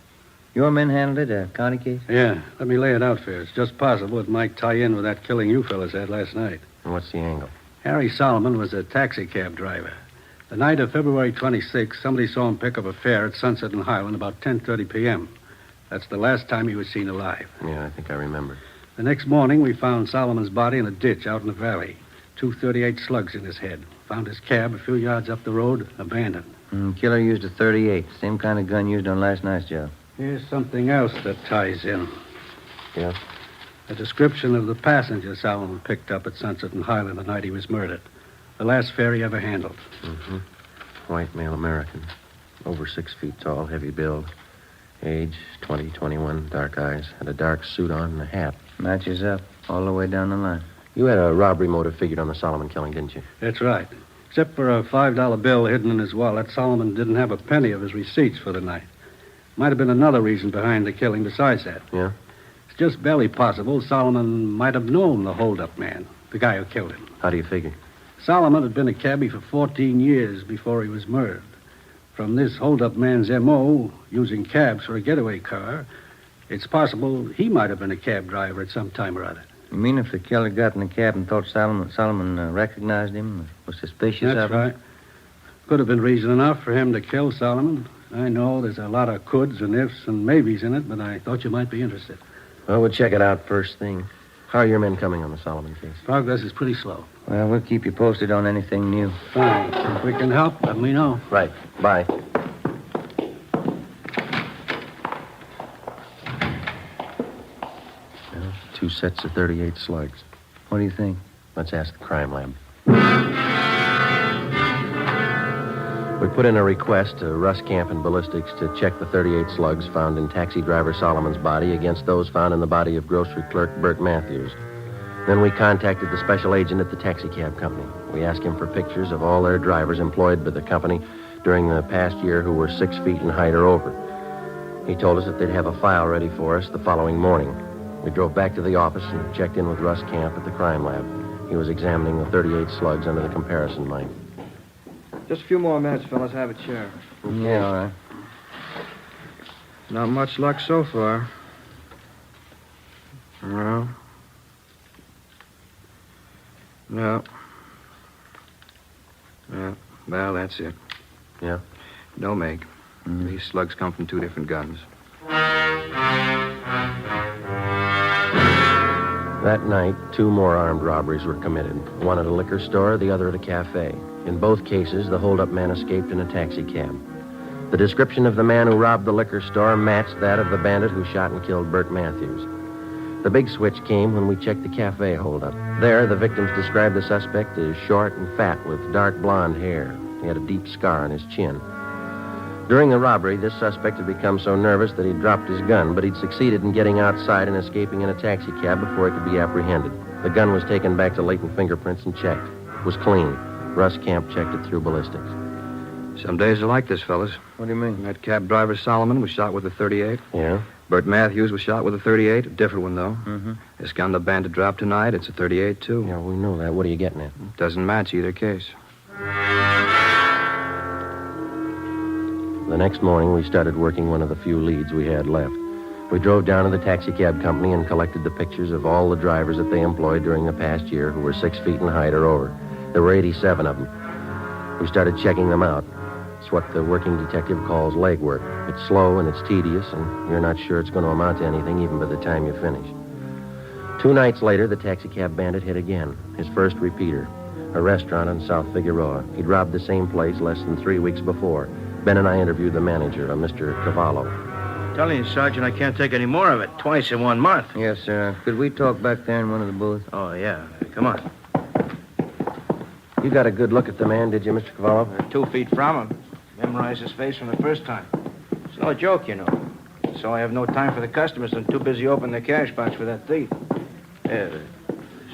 Speaker 24: Your men handled it, a county case?
Speaker 5: Yeah. Let me lay it out for you. It's just possible it might tie in with that killing you fellas had last night.
Speaker 2: And what's the angle?
Speaker 5: Harry Solomon was a taxicab driver. The night of February 26th, somebody saw him pick up a fare at Sunset and Highland about 10:30 p.m. That's the last time he was seen alive.
Speaker 2: Yeah, I think I remember.
Speaker 5: The next morning, we found Solomon's body in a ditch out in the valley. 238 slugs in his head. Found his cab a few yards up the road, abandoned.
Speaker 24: Killer used a .38, same kind of gun used on last night's job.
Speaker 5: Here's something else that ties in.
Speaker 2: Yeah?
Speaker 5: A description of the passenger Solomon picked up at Sunset and Highland the night he was murdered. The last fare he ever handled.
Speaker 2: Mm-hmm. White male American. Over 6 feet tall, heavy build. Age, 20, 21, dark eyes. Had a dark suit on and a hat.
Speaker 24: Matches up all the way down the line.
Speaker 2: You had a robbery motive figured on the Solomon killing, didn't you?
Speaker 5: That's right. Except for a $5 bill hidden in his wallet, Solomon didn't have a penny of his receipts for the night. Might have been another reason behind the killing besides that.
Speaker 2: Yeah?
Speaker 5: It's just barely possible Solomon might have known the hold-up man, the guy who killed him.
Speaker 2: How do you figure?
Speaker 5: Solomon had been a cabbie for 14 years before he was murdered. From this hold-up man's M.O., using cabs for a getaway car, it's possible he might have been a cab driver at some time or other.
Speaker 24: You mean if the killer got in the cab and thought Solomon recognized him, was suspicious of him?
Speaker 5: That's right. Could have been reason enough for him to kill Solomon. I know there's a lot of coulds and ifs and maybes in it, but I thought you might be interested.
Speaker 2: Well, we'll check it out first thing. How are your men coming on the Solomon case?
Speaker 5: Progress is pretty slow.
Speaker 24: Well, we'll keep you posted on anything new.
Speaker 5: Fine. If we can help, let me know.
Speaker 2: Right. Bye. Well, 2 sets of 38 slugs.
Speaker 24: What do you think?
Speaker 2: Let's ask the crime lab. We put in a request to Russ Camp and Ballistics to check the 38 slugs found in taxi driver Solomon's body against those found in the body of grocery clerk Bert Matthews. Then we contacted the special agent at the taxicab company. We asked him for pictures of all their drivers employed by the company during the past year who were 6 feet in height or over. He told us that they'd have a file ready for us the following morning. We drove back to the office and checked in with Russ Camp at the crime lab. He was examining the 38 slugs under the comparison light.
Speaker 25: Just a few more minutes, fellas. Have a chair.
Speaker 24: Yeah, all right.
Speaker 25: Not much luck so far. No. No. Yeah. Well, that's it.
Speaker 2: Yeah?
Speaker 25: No make. These slugs come from 2 different guns.
Speaker 2: That night, 2 more armed robberies were committed. One at a liquor store, the other at a cafe. In both cases, the hold-up man escaped in a taxi cab. The description of the man who robbed the liquor store matched that of the bandit who shot and killed Bert Matthews. The big switch came when we checked the cafe hold-up. There, the victims described the suspect as short and fat with dark blonde hair. He had a deep scar on his chin. During the robbery, this suspect had become so nervous that he'd dropped his gun, but he'd succeeded in getting outside and escaping in a taxi cab before he could be apprehended. The gun was taken back to latent fingerprints and checked. It was clean. Russ Camp checked it through ballistics.
Speaker 25: Some days are like this, fellas.
Speaker 24: What do you mean?
Speaker 25: That cab driver Solomon was shot with a .38.
Speaker 2: Yeah?
Speaker 25: Bert Matthews was shot with a .38, a different one, though.
Speaker 24: Mm-hmm.
Speaker 25: This gun the bandit dropped tonight, it's a .38, too.
Speaker 2: Yeah, we know that. What are you getting at?
Speaker 25: Doesn't match either case.
Speaker 2: The next morning, we started working one of the few leads we had left. We drove down to the taxicab company and collected the pictures of all the drivers that they employed during the past year who were 6 feet in height or over. There were 87 of them. We started checking them out. It's what the working detective calls legwork. It's slow and it's tedious, and you're not sure it's going to amount to anything even by the time you finish. 2 nights later, the taxicab bandit hit again, his first repeater, a restaurant on South Figueroa. He'd robbed the same place less than 3 weeks before. Ben and I interviewed the manager, a Mr. Cavallo.
Speaker 7: Telling you, Sergeant, I can't take any more of it. Twice in 1 month.
Speaker 24: Yes, sir. Could we talk back there in one of the booths?
Speaker 7: Oh, yeah. Come on.
Speaker 2: You got a good look at the man, did you, Mr. Cavallo?
Speaker 7: 2 feet from him. Memorized his face from the first time. It's no joke, you know. So I have no time for the customers. I'm too busy opening the cash box for that thief. Here,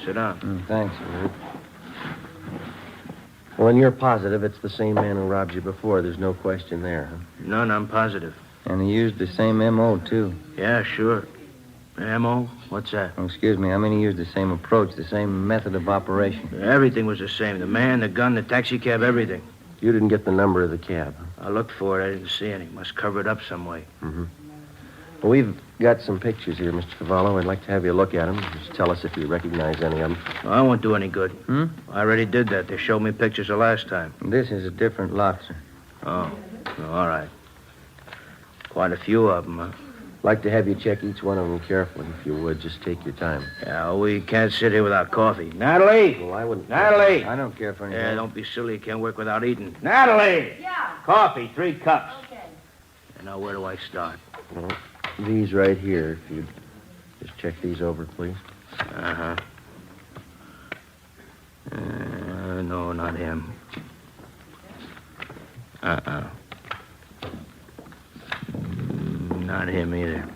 Speaker 7: sit down.
Speaker 2: Thanks. Well, and you're positive it's the same man who robbed you before. There's no question there, huh?
Speaker 7: None, I'm positive.
Speaker 24: And he used the same M.O., too.
Speaker 7: Yeah, sure. M.O.? What's that?
Speaker 24: Oh, excuse me. I mean, he used the same approach, the same method of operation.
Speaker 7: Everything was the same. The man, the gun, the taxi cab, everything.
Speaker 2: You didn't get the number of the cab, huh?
Speaker 7: I looked for it. I didn't see any. Must cover it up some way.
Speaker 2: Mm-hmm. Well, we've got some pictures here, Mr. Cavallo. I'd like to have you look at them. Just tell us if you recognize any of them.
Speaker 7: Well, I won't do any good. I already did that. They showed me pictures the last time.
Speaker 24: This is a different lot, sir.
Speaker 7: Oh, all right. Quite a few of them, huh?
Speaker 2: Like to have you check each one of them carefully, if you would. Just take your time.
Speaker 7: Yeah, we can't sit here without coffee. Natalie!
Speaker 2: Well, I wouldn't...
Speaker 7: Natalie!
Speaker 24: I don't care for anything.
Speaker 7: Yeah, don't be silly. You can't work without eating. Natalie!
Speaker 1: Yeah.
Speaker 7: Coffee, 3 cups.
Speaker 1: Okay.
Speaker 7: And now, where do I start?
Speaker 2: Well, these right here, if you'd just check these over, please.
Speaker 7: Uh-huh. No, not him. Not him either.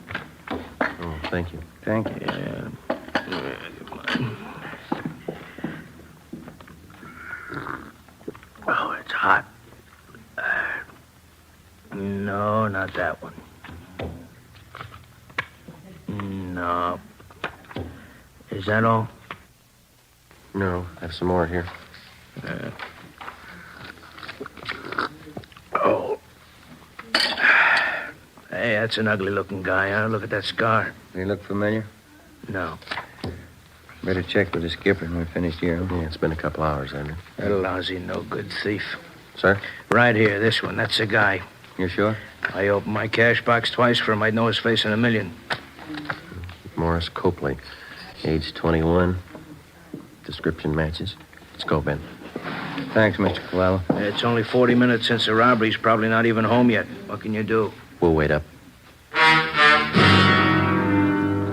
Speaker 2: Oh, thank you.
Speaker 24: Thank you.
Speaker 7: Yeah. Oh, it's hot. No, not that one. No. Is that all?
Speaker 2: No, I have some more here.
Speaker 7: Oh. Hey, that's an ugly-looking guy, huh? Look at that scar.
Speaker 24: Does he look familiar?
Speaker 7: No.
Speaker 24: Better check with the skipper when we're finished here.
Speaker 2: Yeah, it's been a couple hours, hasn't it?
Speaker 7: That lousy, no-good thief.
Speaker 2: Sir?
Speaker 7: Right here, this one. That's the guy.
Speaker 24: You sure?
Speaker 7: I opened my cash box twice for him. I'd know his face in a million.
Speaker 2: Morris Copley, age 21. Description matches. Let's go, Ben.
Speaker 24: Thanks, Mr. Cavallo.
Speaker 7: It's only 40 minutes since the robbery. He's probably not even home yet. What can you do?
Speaker 2: We'll wait up.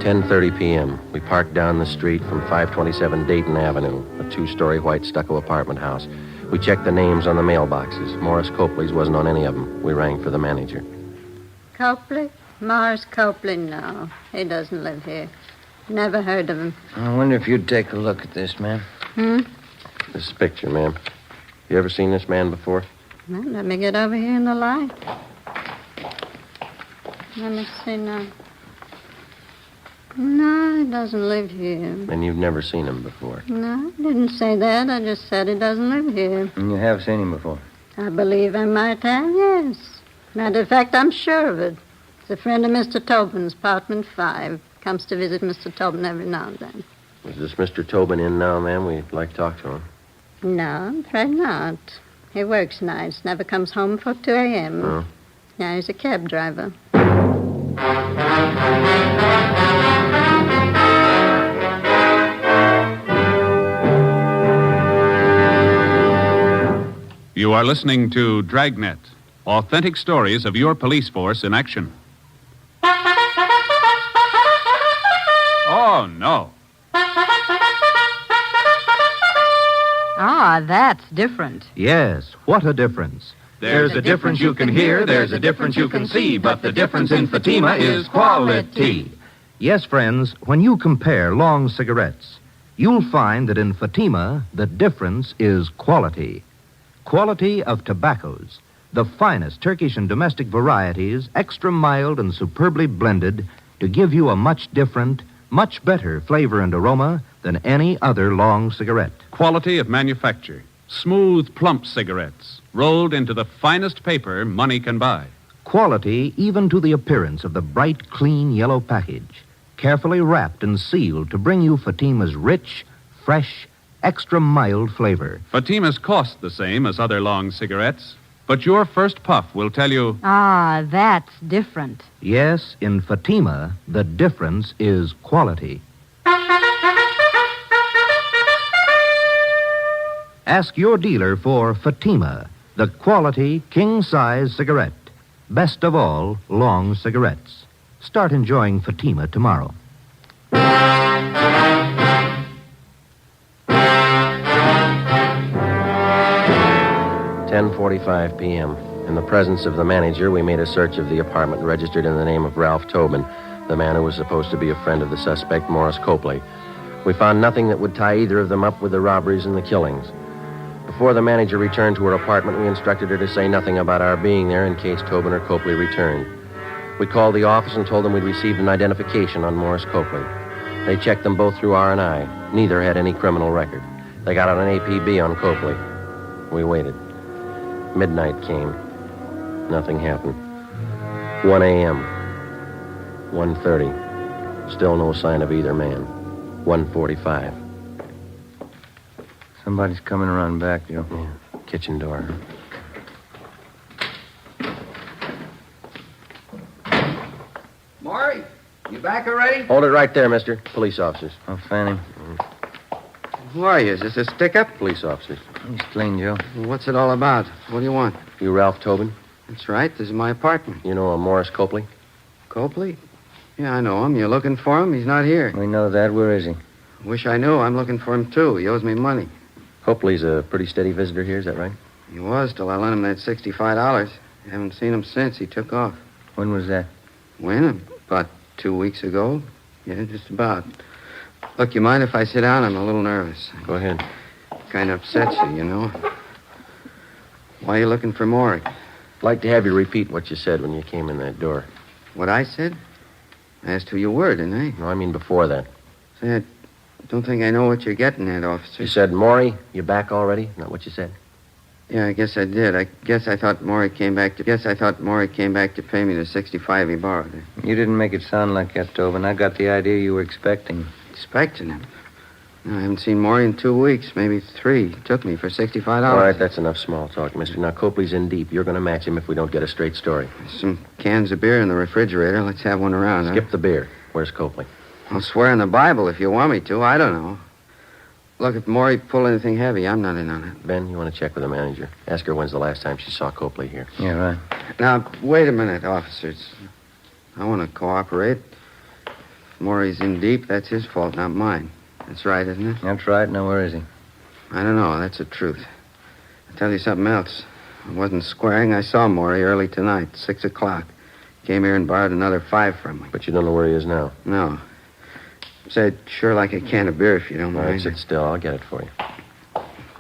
Speaker 2: 10:30 p.m. We parked down the street from 527 Dayton Avenue, a 2-story white stucco apartment house. We checked the names on the mailboxes. Morris Copley's wasn't on any of them. We rang for the manager.
Speaker 20: Copley? Morris Copley? No, he doesn't live here. Never heard of him.
Speaker 24: I wonder if you'd take a look at this, ma'am.
Speaker 2: This picture, ma'am. You ever seen this man before?
Speaker 20: Well, let me get over here in the light. Let me see now. No, he doesn't live here.
Speaker 2: And you've never seen him before?
Speaker 20: No, I didn't say that. I just said he doesn't live here.
Speaker 24: And you have seen him before?
Speaker 20: I believe I might have, yes. Matter of fact, I'm sure of it. He's a friend of Mr. Tobin's, apartment 5. Comes to visit Mr. Tobin every now and then.
Speaker 2: Is this Mr. Tobin in now, ma'am? We'd like to talk to him.
Speaker 20: No, I'm afraid not. He works nights, never comes home before 2 a.m.
Speaker 2: Oh.
Speaker 20: Yeah, he's a cab driver.
Speaker 16: You are listening to Dragnet, authentic stories of your police force in action. Oh, no.
Speaker 20: Ah, that's different.
Speaker 19: Yes, what a difference. There's a difference you can hear, there's a difference you can see, but the difference in Fatima is quality. Yes, friends, when you compare long cigarettes, you'll find that in Fatima, the difference is quality. Quality of tobaccos, the finest Turkish and domestic varieties, extra mild and superbly blended to give you a much different, much better flavor and aroma than any other long cigarette.
Speaker 16: Quality of manufacture. Smooth, plump cigarettes, rolled into the finest paper money can buy.
Speaker 19: Quality even to the appearance of the bright, clean yellow package, carefully wrapped and sealed to bring you Fatima's rich, fresh, extra mild flavor.
Speaker 16: Fatimas cost the same as other long cigarettes, but your first puff will tell you...
Speaker 20: Ah, that's different.
Speaker 19: Yes, in Fatima, the difference is quality. Ask your dealer for Fatima, the quality king-size cigarette. Best of all, long cigarettes. Start enjoying Fatima tomorrow.
Speaker 2: 10:45 p.m. In the presence of the manager, we made a search of the apartment registered in the name of Ralph Tobin, the man who was supposed to be a friend of the suspect, Morris Copley. We found nothing that would tie either of them up with the robberies and the killings. Before the manager returned to her apartment, we instructed her to say nothing about our being there in case Tobin or Copley returned. We called the office and told them we'd received an identification on Morris Copley. They checked them both through R&I. Neither had any criminal record. They got out an APB on Copley. We waited. Midnight came. Nothing happened. 1 a.m. 1:30. Still no sign of either man. 1:45.
Speaker 24: Somebody's coming around back, Joe.
Speaker 2: Yeah, kitchen door.
Speaker 4: Maury, you back already?
Speaker 2: Hold it right there, mister. Police officers.
Speaker 24: Oh, Fanning.
Speaker 4: Who are you? Is this a stick-up?
Speaker 2: Police officers.
Speaker 24: He's clean, Joe.
Speaker 4: What's it all about? What do you want?
Speaker 2: You Ralph Tobin?
Speaker 4: That's right. This is my apartment.
Speaker 2: You know a Morris Copley?
Speaker 4: Copley? Yeah, I know him. You're looking for him? He's not here.
Speaker 24: We know that. Where is he?
Speaker 4: Wish I knew. I'm looking for him, too. He owes me money.
Speaker 2: Copley's a pretty steady visitor here, is that right?
Speaker 4: He was till I lent him that $65. Haven't seen him since. He took off.
Speaker 24: When was that?
Speaker 4: When? About 2 weeks ago. Yeah, just about. Look, you mind if I sit down? I'm a little nervous.
Speaker 2: Go ahead.
Speaker 4: Kind of upsets you, you know. Why are you looking for Maury?
Speaker 2: I'd like to have you repeat what you said when you came in that door.
Speaker 4: What I said? I asked who you were, didn't I?
Speaker 2: No, I mean before that.
Speaker 4: Say, I don't think I know what you're getting at, officer.
Speaker 2: You said, Maury, you back already? Not what you said?
Speaker 4: Yeah, I guess I did. I thought Maury came back to pay me the $65 he borrowed.
Speaker 24: You didn't make it sound like that, Tobin. I got the idea you were expecting.
Speaker 4: Expecting him? No, I haven't seen Maury in 2 weeks, maybe 3. He took me for $65.
Speaker 2: All right, that's enough small talk, mister. Now, Copley's in deep. You're going to match him if we don't get a straight story.
Speaker 4: Some cans of beer in the refrigerator. Let's have one around,
Speaker 2: Skip the beer. Where's Copley?
Speaker 4: I'll swear on the Bible if you want me to. I don't know. Look, if Maury pulled anything heavy, I'm not in on it.
Speaker 2: Ben, you want to check with the manager? Ask her when's the last time she saw Copley here.
Speaker 24: Yeah, right.
Speaker 4: Now, wait a minute, officers. I want to cooperate. If Maury's in deep, that's his fault, not mine. That's right, isn't it?
Speaker 24: That's right. Now, where is he?
Speaker 4: I don't know. That's the truth. I'll tell you something else. I wasn't squaring. I saw Maury early tonight, 6 o'clock. Came here and borrowed another $5 from me.
Speaker 2: But you don't know where he is now?
Speaker 4: No. Say, sure like a can of beer if you don't mind.
Speaker 2: All right, sit still. I'll get it for you.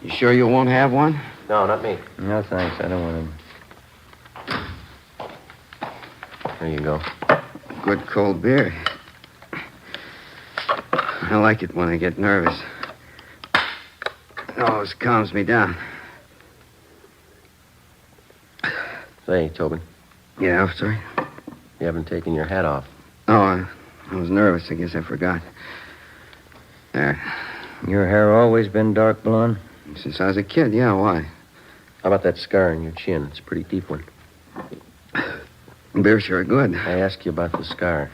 Speaker 4: You sure you won't have one?
Speaker 2: No, not me.
Speaker 24: No, thanks. I don't want him.
Speaker 2: There you go.
Speaker 4: Good cold beer. I like it when I get nervous. It always calms me down.
Speaker 2: Say, Tobin.
Speaker 4: Yeah, officer?
Speaker 2: You haven't taken your hat off.
Speaker 4: Oh, I was nervous. I guess I forgot. There.
Speaker 24: Your hair always been dark blonde?
Speaker 4: Since I was a kid, yeah. Why?
Speaker 2: How about that scar on your chin? It's a pretty deep one.
Speaker 4: Beer's sure good.
Speaker 2: I asked you about the scar.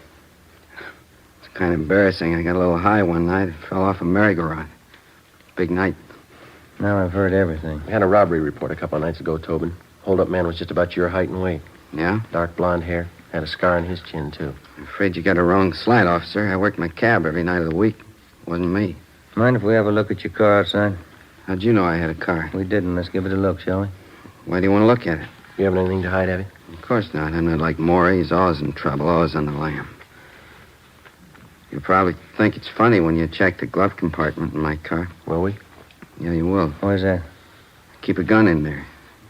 Speaker 4: It's kind of embarrassing. I got a little high one night. Fell off a merry-go-round. Big night.
Speaker 24: Now I've heard everything.
Speaker 2: We had a robbery report a couple of nights ago, Tobin. Hold-up man was just about your height and weight.
Speaker 4: Yeah?
Speaker 2: Dark blonde hair. Had a scar on his chin, too.
Speaker 4: I'm afraid you got a wrong slant, officer. I worked my cab every night of the week. Wasn't me.
Speaker 24: Mind if we have a look at your car outside?
Speaker 4: How'd you know I had a car?
Speaker 24: We didn't. Let's give it a look, shall we?
Speaker 4: Why do you want to look at it?
Speaker 2: You have anything to hide, have you?
Speaker 4: Of course not. I'm not like Maury. He's always in trouble, always on the lam. You probably think it's funny when you check the glove compartment in my car.
Speaker 2: Will we?
Speaker 4: Yeah, you will.
Speaker 24: Why's that?
Speaker 4: Keep a gun in there.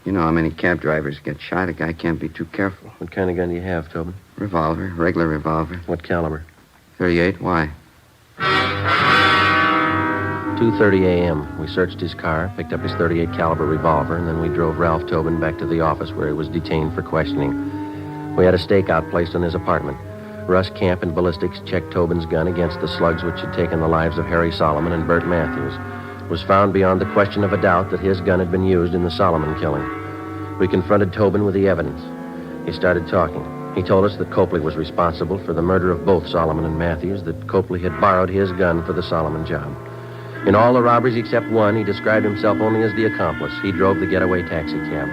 Speaker 4: You know how many cab drivers get shot. A guy can't be too careful.
Speaker 2: What kind of gun do you have, Tobin?
Speaker 4: Revolver. Regular revolver.
Speaker 2: What caliber?
Speaker 4: 38. Why?
Speaker 2: 2:30 a.m. We searched his car, picked up his 38 caliber revolver, and then we drove Ralph Tobin back to the office where he was detained for questioning. We had a stakeout placed on his apartment. Russ Camp and ballistics checked Tobin's gun against the slugs which had taken the lives of Harry Solomon and Bert Matthews. It was found beyond the question of a doubt that his gun had been used in the Solomon killing. We confronted Tobin with the evidence. He started talking. He told us that Copley was responsible for the murder of both Solomon and Matthews, that Copley had borrowed his gun for the Solomon job. In all the robberies except one, he described himself only as the accomplice. He drove the getaway taxi cab.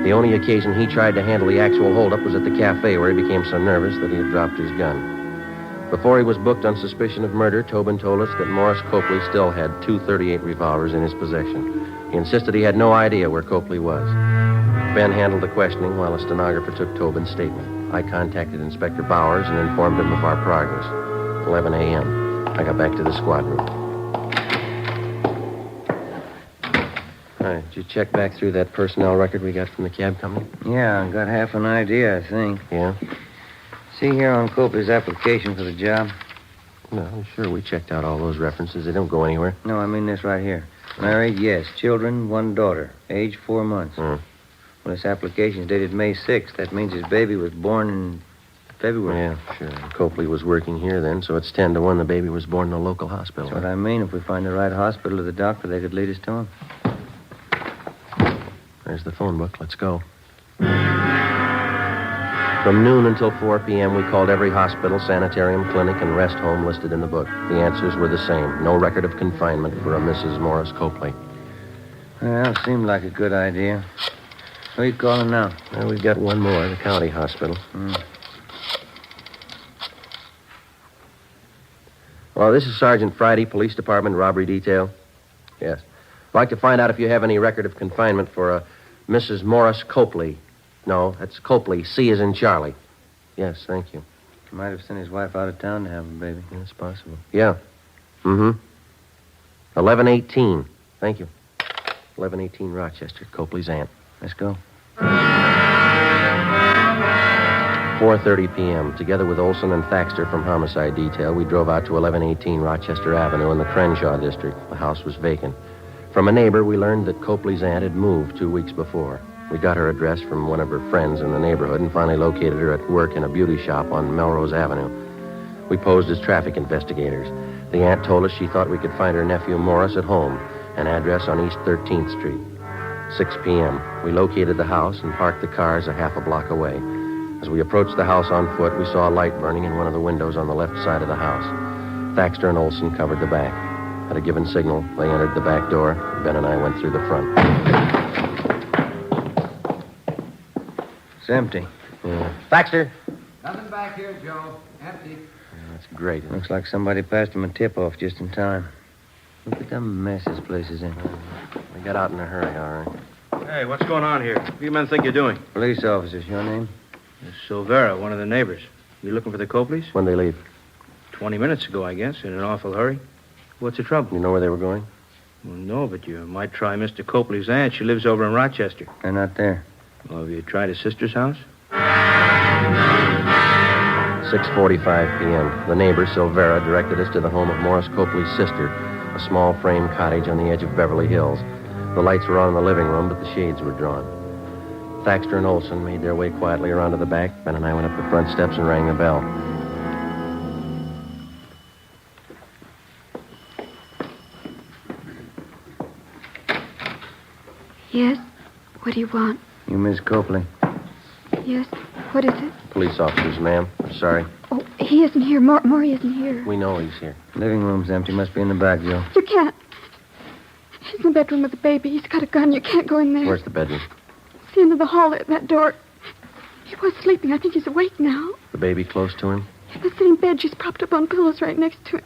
Speaker 2: The only occasion he tried to handle the actual holdup was at the cafe, where he became so nervous that he had dropped his gun. Before he was booked on suspicion of murder, Tobin told us that Morris Copley still had two .38 revolvers in his possession. He insisted he had no idea where Copley was. Ben handled the questioning while a stenographer took Tobin's statement. I contacted Inspector Bowers and informed him of our progress. 11 a.m. I got back to the squad room. All right, did you check back through that personnel record we got from the cab company?
Speaker 4: Yeah, I got half an idea, I think.
Speaker 2: Yeah?
Speaker 4: See here on Copley's application for the job?
Speaker 2: No, sure, we checked out all those references. They don't go anywhere.
Speaker 4: No, I mean this right here. Married, yes. Children, 1 daughter. Age 4 months. Well, this application is dated May 6th. That means his baby was born in February.
Speaker 2: Yeah, sure. Copley was working here then, so it's 10 to 1 the baby was born in a local hospital.
Speaker 4: That's what I mean. If we find the right hospital or the doctor, they could lead us to him.
Speaker 2: There's the phone book. Let's go. From noon until 4 p.m., we called every hospital, sanitarium, clinic, and rest home listed in the book. The answers were the same. No record of confinement for a Mrs. Morris Copley.
Speaker 4: Well, seemed like a good idea. Who are you calling now?
Speaker 2: Well, we've got one more, the county hospital. Well, this is Sergeant Friday, Police Department, Robbery Detail. Yes. I'd like to find out if you have any record of confinement for a Mrs. Morris Copley. No, that's Copley. C is in Charlie. Yes, thank you.
Speaker 4: He might have sent his wife out of town to have a baby.
Speaker 2: That's possible. Yeah. 1118. Thank you. 1118 Rochester, Copley's aunt.
Speaker 4: Let's go.
Speaker 2: 4:30 p.m. Together with Olson and Thaxter from Homicide Detail, we drove out to 1118 Rochester Avenue in the Crenshaw district. The house was vacant. From a neighbor, we learned that Copley's aunt had moved 2 weeks before. We got her address from one of her friends in the neighborhood and finally located her at work in a beauty shop on Melrose Avenue. We posed as traffic investigators. The aunt told us she thought we could find her nephew Morris at home, an address on East 13th Street. 6 p.m. We located the house and parked the cars a half a block away. As we approached the house on foot, we saw a light burning in one of the windows on the left side of the house. Thaxter and Olson covered the back. At a given signal, they entered the back door. Ben and I went through the front.
Speaker 4: It's empty.
Speaker 2: Yeah. Thaxter!
Speaker 4: Nothing back here, Joe. Empty.
Speaker 2: That's great.
Speaker 4: Looks like somebody passed him a tip-off just in time. Look at the mess this place is in.
Speaker 2: We got out in a hurry, all right.
Speaker 7: Hey, what's going on here? What do you men think you're doing?
Speaker 4: Police officers, your name?
Speaker 7: Silvera, one of the neighbors. You looking for the Copleys?
Speaker 2: When'd they leave?
Speaker 7: 20 minutes ago, I guess, in an awful hurry. What's the trouble?
Speaker 2: You know where they were going?
Speaker 7: Well, no, but you might try Mr. Copley's aunt. She lives over in Rochester.
Speaker 4: They're not there.
Speaker 7: Well, have you tried his sister's house?
Speaker 2: 6:45 p.m. The neighbor, Silvera, directed us to the home of Morris Copley's sister, a small frame cottage on the edge of Beverly Hills. The lights were on in the living room, but the shades were drawn. Thaxter and Olson made their way quietly around to the back. Ben and I went up the front steps and rang the bell.
Speaker 3: Yes? What do you want?
Speaker 4: You Miss Copley.
Speaker 3: Yes? What is it?
Speaker 2: Police officers, ma'am. Sorry.
Speaker 3: Oh, he isn't here. Maury isn't here.
Speaker 2: We know he's here.
Speaker 4: Living room's empty. Must be in the back, Joe.
Speaker 3: You can't. He's in the bedroom with the baby. He's got a gun. You can't go in there.
Speaker 2: Where's the bedroom?
Speaker 3: It's the end of the hall there, that door. He was sleeping. I think he's awake now.
Speaker 2: The baby close to him?
Speaker 3: In the same bed. She's propped up on pillows right next to him.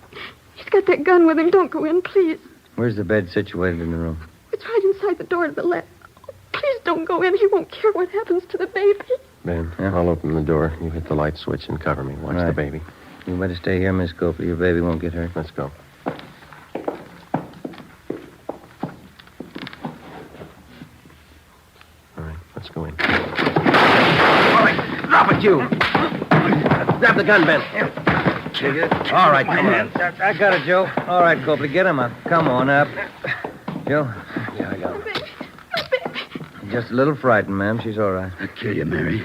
Speaker 3: He's got that gun with him. Don't go in, please.
Speaker 4: Where's the bed situated in the room?
Speaker 3: It's right inside the door to the left. Oh, please don't go in. He won't care what happens to the baby.
Speaker 2: Ben, I'll open the door. You hit the light switch and cover me. Watch the baby.
Speaker 4: You better stay here, Miss Copley. Your baby won't get hurt.
Speaker 2: Let's go. All right, let's go in.
Speaker 4: All right, drop it, you.
Speaker 2: Grab the gun, Ben.
Speaker 4: All right, come on. I got it, Joe. All right, Copley, get him up. Come on up. Joe?
Speaker 2: Yeah, I got him.
Speaker 4: Just a little frightened, ma'am. She's all right.
Speaker 5: I'll kill you, Mary.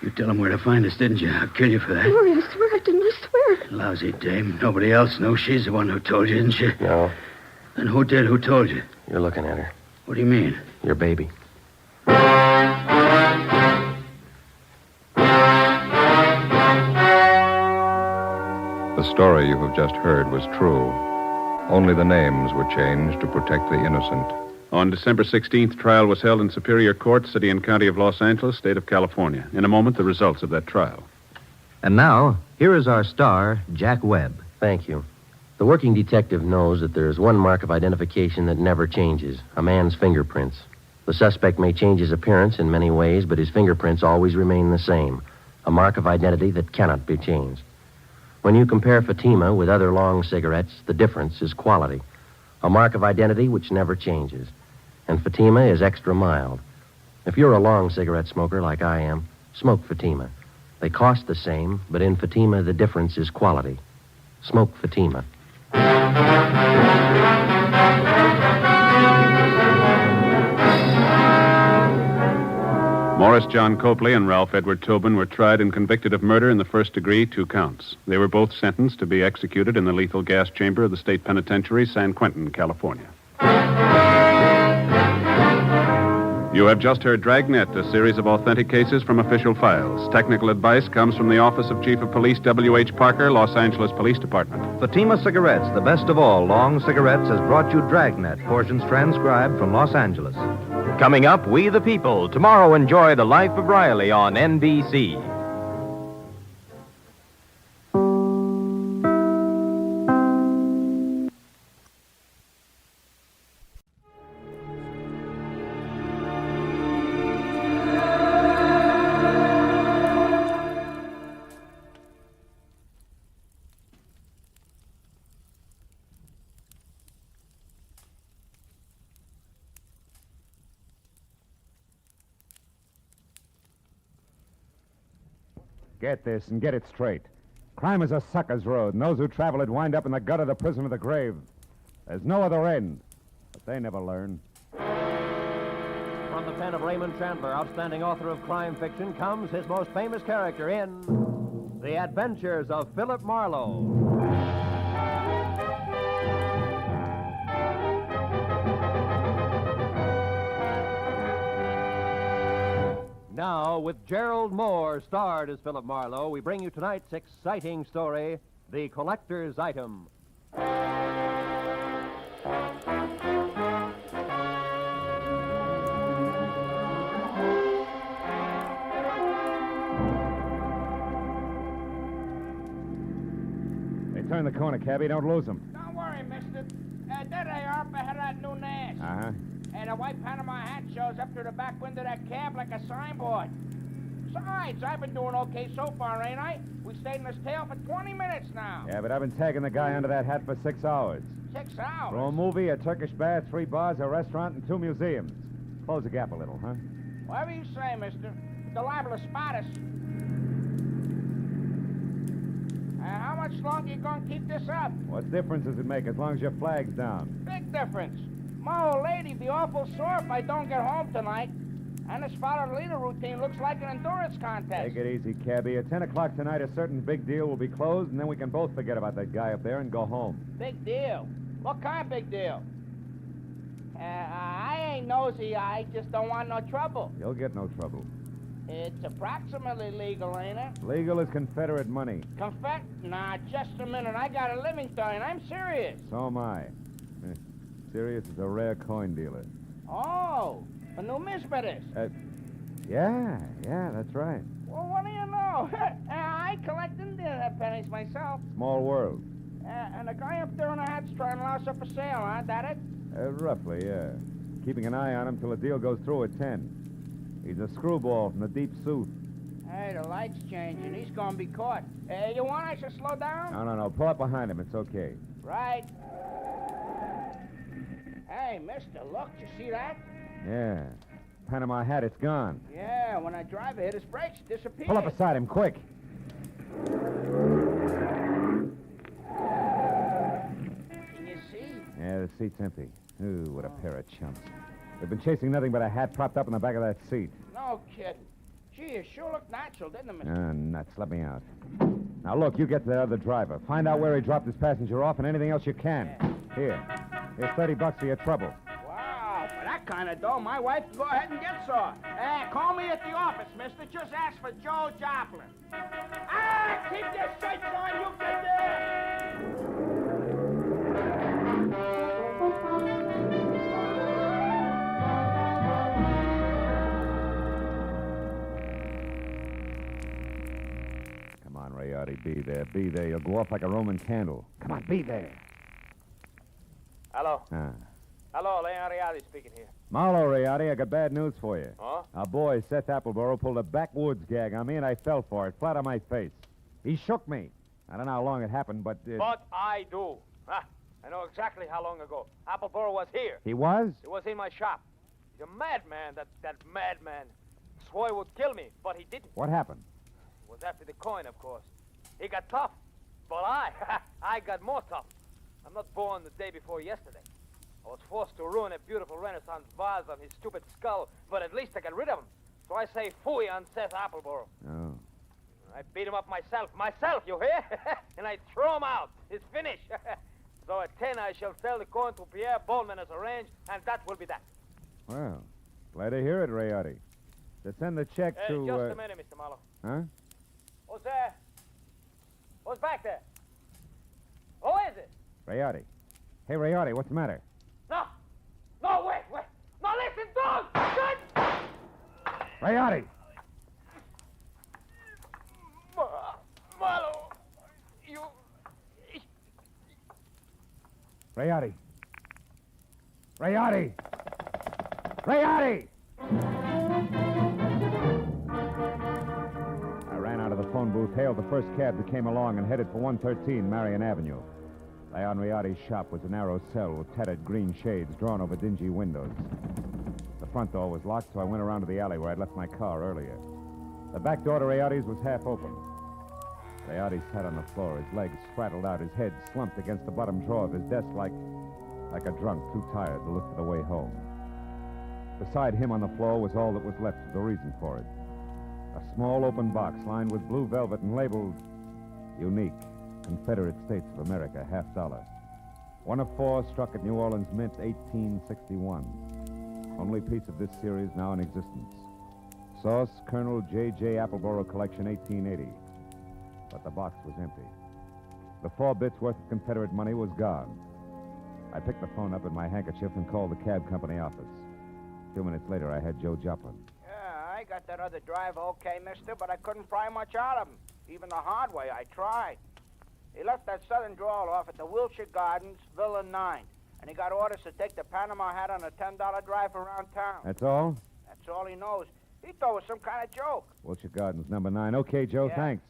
Speaker 5: You tell him where to find us, didn't you? I'll kill you for that.
Speaker 3: Maury, I swear I didn't. I swear.
Speaker 5: Lousy dame. Nobody else knows. She's the one who told you, isn't she?
Speaker 2: No.
Speaker 5: Then who did? Who told you?
Speaker 2: You're looking at her.
Speaker 5: What do you mean?
Speaker 2: Your baby.
Speaker 6: The story you have just heard was true. Only the names were changed to protect the innocent.
Speaker 16: On December 16th, trial was held in Superior Court, City and County of Los Angeles, State of California. In a moment, the results of that trial.
Speaker 19: And now, here is our star, Jack Webb.
Speaker 2: Thank you. The working detective knows that there is one mark of identification that never changes, a man's fingerprints. The suspect may change his appearance in many ways, but his fingerprints always remain the same, a mark of identity that cannot be changed. When you compare Fatima with other long cigarettes, the difference is quality, a mark of identity which never changes. And Fatima is extra mild. If you're a long cigarette smoker like I am, smoke Fatima. They cost the same, but in Fatima, the difference is quality. Smoke Fatima.
Speaker 16: Morris John Copley and Ralph Edward Tobin were tried and convicted of murder in the first degree, 2 counts. They were both sentenced to be executed in the lethal gas chamber of the state penitentiary, San Quentin, California. You have just heard Dragnet, a series of authentic cases from official files. Technical advice comes from the Office of Chief of Police W.H. Parker, Los Angeles Police Department.
Speaker 19: Fatima Cigarettes, the best of all long cigarettes, has brought you Dragnet, portions transcribed from Los Angeles.
Speaker 11: Coming up, We the People. Tomorrow, enjoy The Life of Riley on NBC.
Speaker 18: Get this and get it straight. Crime is a sucker's road, and those who travel it wind up in the gut of the prison of the grave. There's no other end, but they never learn.
Speaker 11: From the pen of Raymond Chandler, outstanding author of crime fiction, comes his most famous character in The Adventures of Philip Marlowe. Now, with Gerald Moore starred as Philip Marlowe, we bring you tonight's exciting story, The Collector's Item.
Speaker 18: They turn the corner, cabby. Don't lose them.
Speaker 13: Don't worry, mister. There they are up ahead of that new Nash.
Speaker 18: Uh-huh.
Speaker 13: And a white Panama hat shows up through the back window of that cab like a signboard. Besides, I've been doing okay so far, ain't I? We stayed in this tail for 20 minutes now.
Speaker 18: Yeah, but I've been tagging the guy under that hat for 6 hours.
Speaker 13: 6 hours?
Speaker 18: For a movie, a Turkish bath, 3 bars, a restaurant, and 2 museums. Close the gap a little, huh?
Speaker 13: Whatever you say, mister. They're liable to spot us. How much longer you gonna keep this up?
Speaker 18: What difference does it make as long as your flag's down?
Speaker 13: Big difference. My old lady'd be awful sore if I don't get home tonight. And this follow-the-leader routine looks like an endurance contest.
Speaker 18: Take it easy, cabby. At 10 o'clock tonight, a certain big deal will be closed, and then we can both forget about that guy up there and go home.
Speaker 13: Big deal? What kind of big deal? I ain't nosy. I just don't want no trouble.
Speaker 18: You'll get no trouble.
Speaker 13: It's approximately legal, ain't it?
Speaker 18: Legal is Confederate money.
Speaker 13: Nah, just a minute. I got a living story, I'm serious.
Speaker 18: So am I. Sirius is a rare coin dealer.
Speaker 13: Oh, a numismatist.
Speaker 18: Yeah, that's right.
Speaker 13: Well, what do you know? I collect Indian pennies myself.
Speaker 18: Small world.
Speaker 13: And the guy up there on the hat's trying to louse up for sale, huh? That it?
Speaker 18: Roughly, yeah. Keeping an eye on him till the deal goes through at 10. He's a screwball from the deep south.
Speaker 13: Hey, the light's changing. He's gonna be caught. You want I should slow down?
Speaker 18: No. Pull up behind him. It's okay.
Speaker 13: Right. Hey, mister, look. You see that?
Speaker 18: Yeah. Panama hat, it's gone.
Speaker 13: Yeah, when I drive it hit his brakes, it disappeared.
Speaker 18: Pull up beside him, quick.
Speaker 13: Can you see?
Speaker 18: Yeah, the seat's empty. Ooh, what a pair of chumps. They've been chasing nothing but a hat propped up in the back of that seat.
Speaker 13: No kidding. Gee, it sure looked natural, didn't it, mister?
Speaker 18: Nuts. Let me out. Now, look, you get to the other driver. Find out where he dropped his passenger off and anything else you can.
Speaker 13: Yeah.
Speaker 18: Here's $30 for your trouble.
Speaker 13: Wow, for that kind of dough, my wife can go ahead and get some. Call me at the office, mister. Just ask for Joe Joplin. Keep your sights on, you get there!
Speaker 18: Come on, Rayardi, be there. Be there. You'll go off like a Roman candle. Come on, be there.
Speaker 17: Hello.
Speaker 13: Hello, Leon Rialli speaking here.
Speaker 8: Marlowe, Riotti, I got bad news for you.
Speaker 13: Huh?
Speaker 8: Our boy, Seth Appleboro, pulled a backwoods gag on me, and I fell for it, flat on my face. He shook me. I don't know how long it happened, but...
Speaker 13: But I do. Huh? I know exactly how long ago. Appleboro was here.
Speaker 8: He was?
Speaker 13: He was in my shop. He's a madman, that madman. Swore he would kill me, but he didn't.
Speaker 8: What happened?
Speaker 13: It was after the coin, of course. He got tough. But I got more tough. I'm not born the day before yesterday. I was forced to ruin a beautiful Renaissance vase on his stupid skull, but at least I got rid of him. So I say phooey on Seth Appleboro.
Speaker 8: Oh.
Speaker 13: I beat him up myself, you hear? And I throw him out. It's finished. So at 10, I shall sell the coin to Pierre Bowman as arranged, and that will be that.
Speaker 8: Well, glad to hear it, Riotti. To send the check to...
Speaker 13: Just a minute, Mr. Marlowe.
Speaker 8: Huh?
Speaker 13: Who's there? Who's back there? Who is it?
Speaker 8: Riotti. Hey, Riotti, what's the matter?
Speaker 13: No! No, wait! No, listen, don't! Good!
Speaker 8: Riotti!
Speaker 13: Marlowe, you...
Speaker 8: Riotti! Riotti! Riotti! I ran out of the phone booth, hailed the first cab that came along, and headed for 113 Marion Avenue. Leon Riotti's shop was a narrow cell with tattered green shades drawn over dingy windows. The front door was locked, so I went around to the alley where I'd left my car earlier. The back door to Riotti's was half open. Riotti sat on the floor, his legs spraddled out, his head slumped against the bottom drawer of his desk like a drunk too tired to look for the way home. Beside him on the floor was all that was left of the reason for it. A small open box lined with blue velvet and labeled Unique, Confederate States of America, $50. One of 4 struck at New Orleans Mint, 1861. Only piece of this series now in existence. Source, Colonel J.J. Appleboro Collection, 1880. But the box was empty. The 4 bits worth of Confederate money was gone. I picked the phone up in my handkerchief and called the cab company office. 2 minutes later, I had Joe Joplin.
Speaker 13: Yeah, I got that other driver okay, mister, but I couldn't pry much out of him. Even the hard way, I tried. He left that southern drawl off at the Wilshire Gardens, Villa 9. And he got orders to take the Panama hat on a $10 drive around town.
Speaker 8: That's all?
Speaker 13: That's all he knows. He thought it was some kind of joke.
Speaker 8: Wilshire Gardens, number 9. Okay, Joe,
Speaker 13: Yeah.
Speaker 8: thanks.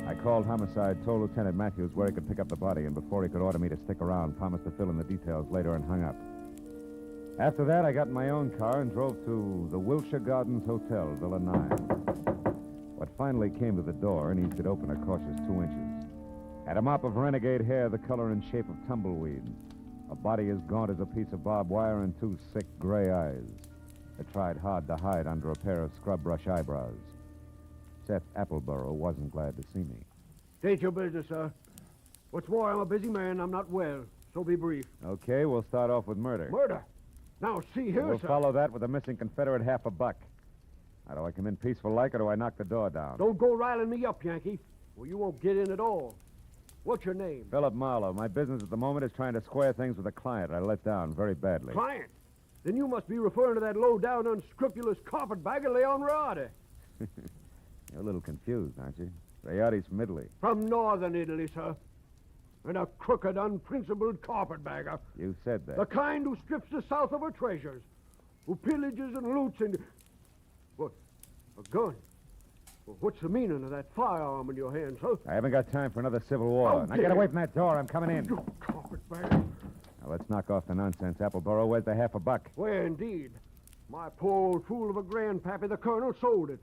Speaker 8: I called homicide, told Lieutenant Matthews where he could pick up the body, and before he could order me to stick around, promised to fill in the details later and hung up. After that, I got in my own car and drove to the Wilshire Gardens Hotel, Villa 9. What finally came to the door and eased it open a cautious 2 inches. Had a mop of renegade hair the color and shape of tumbleweed, a body as gaunt as a piece of barbed wire, and 2 sick gray eyes that tried hard to hide under a pair of scrub brush eyebrows. Seth Appleboro wasn't glad to see me.
Speaker 12: State your business, sir. What's more, I'm a busy man. I'm not well, so be brief.
Speaker 8: Okay, we'll start off with murder.
Speaker 12: Murder? Now, see here,
Speaker 8: We'll
Speaker 12: sir.
Speaker 8: follow that with a missing Confederate $50. Now, do I come in peaceful like, or do I knock the door down?
Speaker 12: Don't go riling me up, Yankee. Well, you won't get in at all. What's your name?
Speaker 8: Philip Marlowe. My business at the moment is trying to square things with a client I let down very badly.
Speaker 12: Client? Then you must be referring to that low-down, unscrupulous carpetbagger, Leon Rialli.
Speaker 8: You're a little confused, aren't you? Riotti's from Italy.
Speaker 12: From northern Italy, sir. And a crooked, unprincipled carpetbagger.
Speaker 8: You said that.
Speaker 12: The kind who strips the South of her treasures. Who pillages and loots and... What? A gun? Well, what's the meaning of that firearm in your hand, sir?
Speaker 8: I haven't got time for another civil war.
Speaker 12: How
Speaker 8: Now
Speaker 12: dare
Speaker 8: get away
Speaker 12: you.
Speaker 8: from that door. I'm coming in.
Speaker 12: You carpetbagger.
Speaker 8: Now, let's knock off the nonsense, Appleboro. Where's the $50?
Speaker 12: Where, indeed? My poor old fool of a grandpappy, the colonel, sold it.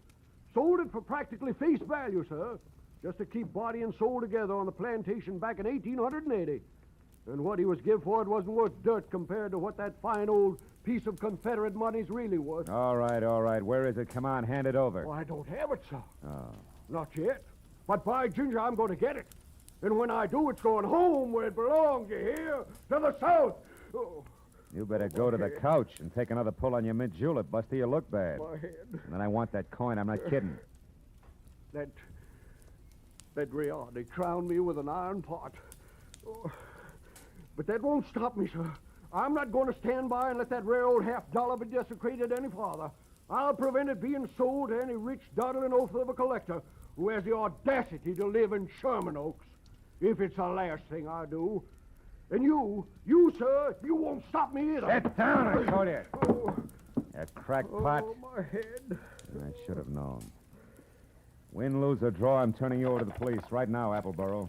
Speaker 12: Sold it for practically face value, sir. Just to keep body and soul together on the plantation back in 1880. And what he was give for it wasn't worth dirt compared to what that fine old piece of Confederate money's really worth.
Speaker 8: All right. Where is it? Come on, hand it over.
Speaker 12: Oh, I don't have it, sir.
Speaker 8: Oh.
Speaker 12: Not yet. But by ginger, I'm going to get it. And when I do, it's going home where it belongs, you hear? To the South. Oh,
Speaker 8: You better go to the couch and take another pull on your mint julep, Buster. You look bad.
Speaker 12: my head.
Speaker 8: And then I want that coin. I'm not kidding.
Speaker 12: That Rialli crowned me with an iron pot. Oh, but that won't stop me, sir. I'm not going to stand by and let that rare old $50 be desecrated any farther. I'll prevent it being sold to any rich, dawdling oaf of a collector who has the audacity to live in Sherman Oaks. if it's the last thing I do. And you, sir, you won't stop me either.
Speaker 8: Sit down, I told you. You crackpot.
Speaker 12: Oh, my head.
Speaker 8: I should have known. Win, lose, or draw, I'm turning you over to the police right now, Appleboro.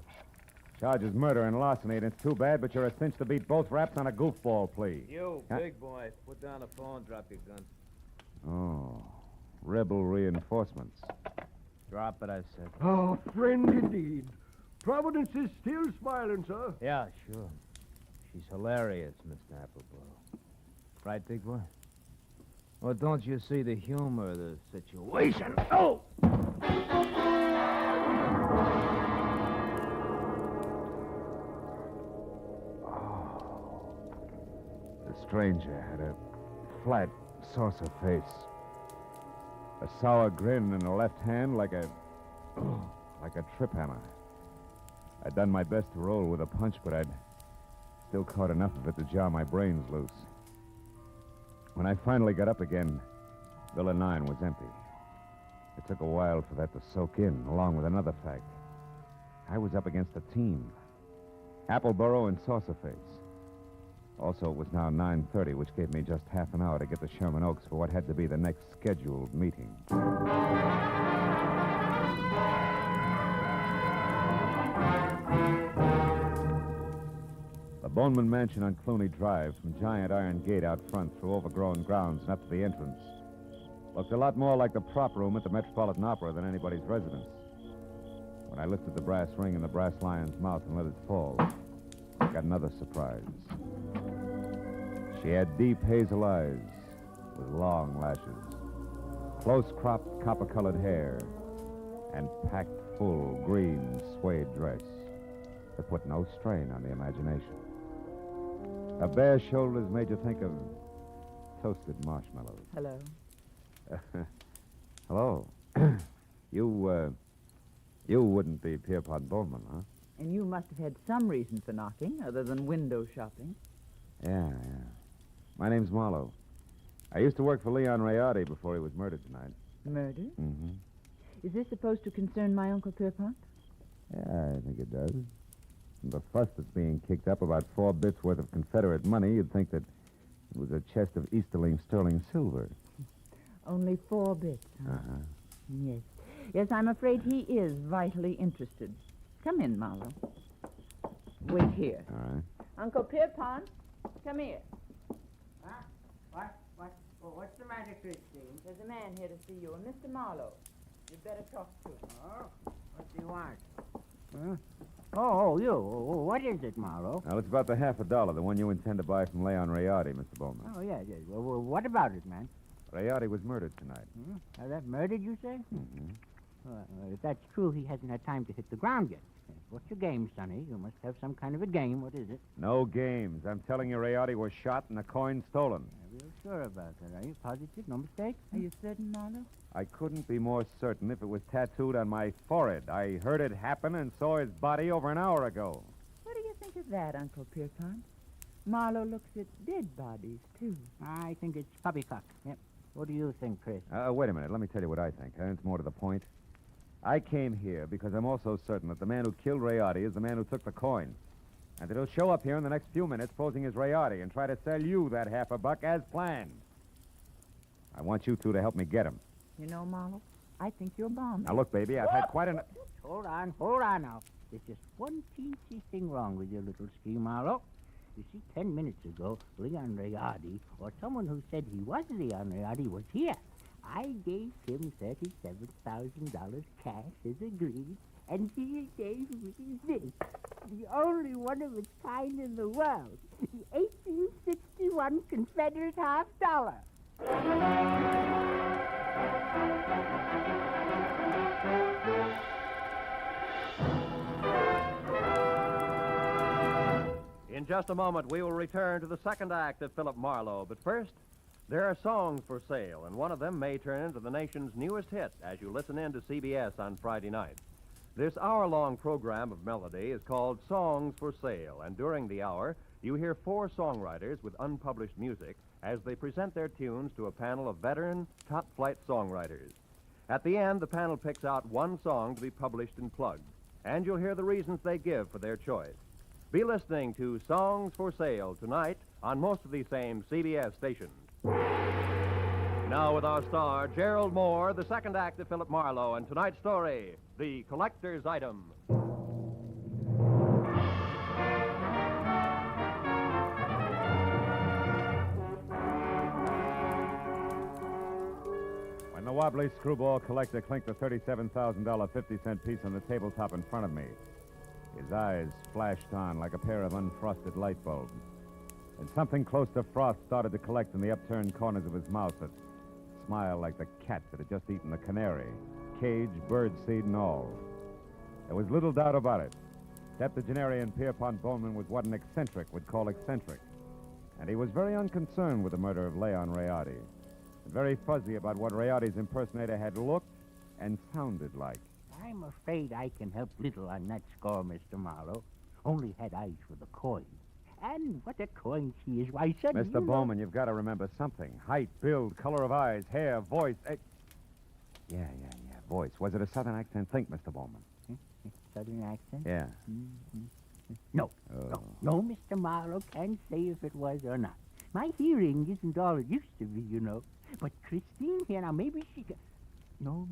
Speaker 8: Charges murder and larceny, and it's too bad, but you're a cinch to beat both raps on a goofball plea.
Speaker 13: You, big boy, put down the phone, drop your gun.
Speaker 8: Oh, rebel reinforcements.
Speaker 13: Drop it, I said.
Speaker 12: Oh, friend indeed. Providence is still smiling, sir.
Speaker 13: Yeah, sure. She's hilarious, Mr. Appleboro. Right, big boy? Well, don't you see the humor of the situation? Oh!
Speaker 8: The stranger had a flat, saucer face. A sour grin in the left hand like a trip hammer. I'd done my best to roll with a punch, but I'd still caught enough of it to jar my brains loose. When I finally got up again, Villa 9 was empty. It took a while for that to soak in, along with another fact. I was up against a team. Appleboro and Saucerface. Also, it was now 9:30, which gave me just half an hour to get to Sherman Oaks for what had to be the next scheduled meeting. The Boneman Mansion on Clooney Drive, from giant iron gate out front through overgrown grounds and up to the entrance, looked a lot more like the prop room at the Metropolitan Opera than anybody's residence. When I lifted the brass ring in the brass lion's mouth and let it fall, I got another surprise. She had deep hazel eyes with long lashes, close-cropped copper-colored hair, and packed full green suede dress that put no strain on the imagination. Her bare shoulders made you think of toasted marshmallows.
Speaker 9: Hello.
Speaker 8: Hello. You wouldn't be Pierpont Bowman, huh?
Speaker 9: And you must have had some reason for knocking, other than window shopping.
Speaker 8: Yeah. My name's Marlowe. I used to work for Leon Rayardi before he was murdered tonight.
Speaker 9: Murdered?
Speaker 8: Mm-hmm.
Speaker 9: Is this supposed to concern my Uncle Pierpont?
Speaker 8: Yeah, I think it does. From the fuss that's being kicked up about 4 bits worth of Confederate money, you'd think that it was a chest of Easterling sterling silver.
Speaker 9: Only 4 bits, huh?
Speaker 8: Uh-huh.
Speaker 9: Yes. Yes, I'm afraid he is vitally interested. Come in, Marlowe. Wait here.
Speaker 8: All right.
Speaker 9: Uncle Pierpont, come here.
Speaker 14: Huh? What's the matter, Christine?
Speaker 9: There's a man here to see you, a Mr. Marlowe. You'd better talk to him.
Speaker 14: Oh, what do you want? Huh? Oh, you. What is it, Marlowe?
Speaker 8: Now, it's about the $50, the one you intend to buy from Leon Rayardi, Mr. Bowman.
Speaker 14: Oh, yeah. Well, what about it, man?
Speaker 8: Rayardi was murdered tonight.
Speaker 14: Now, that murdered, you say?
Speaker 8: Mm-hmm.
Speaker 14: If that's true, he hasn't had time to hit the ground yet. What's your game, Sonny? You must have some kind of a game. What is it?
Speaker 8: No games. I'm telling you, Rayardi was shot and the coin stolen.
Speaker 14: Are you sure about that? Are you positive? No mistake?
Speaker 9: Are you certain, Marlowe?
Speaker 8: I couldn't be more certain if it was tattooed on my forehead. I heard it happen and saw his body over an hour ago.
Speaker 9: What do you think of that, Uncle Pierpont? Marlowe looks at dead bodies, too.
Speaker 14: I think it's poppycock. Yep. What do you think, Chris?
Speaker 8: Wait a minute. Let me tell you what I think. It's more to the point. I came here because I'm also certain that the man who killed Rayardi is the man who took the coin. And that he'll show up here in the next few minutes posing as Rayardi and try to sell you that $50 as planned. I want you two to help me get him.
Speaker 9: You know, Marlowe, I think you're bombed.
Speaker 8: Now, look, baby, I've had quite enough...
Speaker 14: Hold on now. There's just one teensy thing wrong with your little scheme, Marlowe. You see, 10 minutes ago, Leon Rayardi, or someone who said he was Leon Rayardi, was here. I gave him $37,000 cash as agreed, and he gave me this, the only one of its kind in the world, the 1861 Confederate $50.
Speaker 11: In just a moment, we will return to the second act of Philip Marlowe. But first, there are songs for sale, and one of them may turn into the nation's newest hit as you listen in to CBS on Friday night. This hour-long program of melody is called Songs for Sale, and during the hour, you hear 4 songwriters with unpublished music as they present their tunes to a panel of veteran, top-flight songwriters. At the end, the panel picks out one song to be published and plugged. and you'll hear the reasons they give for their choice. Be listening to Songs for Sale tonight on most of these same CBS stations. Now with our star, Gerald Moore, the second act of Philip Marlowe, and tonight's story, The Collector's Item.
Speaker 8: When the wobbly screwball collector clinked the $37,000 50-cent piece on the tabletop in front of me, his eyes flashed on like a pair of unfrosted light bulbs. And something close to frost started to collect in the upturned corners of his mouth that smiled like the cat that had just eaten the canary, cage, birdseed, and all. There was little doubt about it. Septuagenarian Pierpont Bowman was what an eccentric would call eccentric. And he was very unconcerned with the murder of Leon Rayardi, and very fuzzy about what Rayardi's impersonator had looked and sounded like.
Speaker 14: I'm afraid I can help little on that score, Mr. Marlowe. Only had eyes for the coin. And what a coin she is. Why, son,
Speaker 8: Mr. Bowman, you've got to remember something. Height, build, color of eyes, hair, voice. Yeah, voice. Was it a southern accent? Think, Mr. Bowman.
Speaker 14: Southern accent?
Speaker 8: Yeah.
Speaker 14: Mm-hmm. No, no, Mr. Marlowe can't say if it was or not. My hearing isn't all it used to be, you know. But Christine here, now maybe she can... No.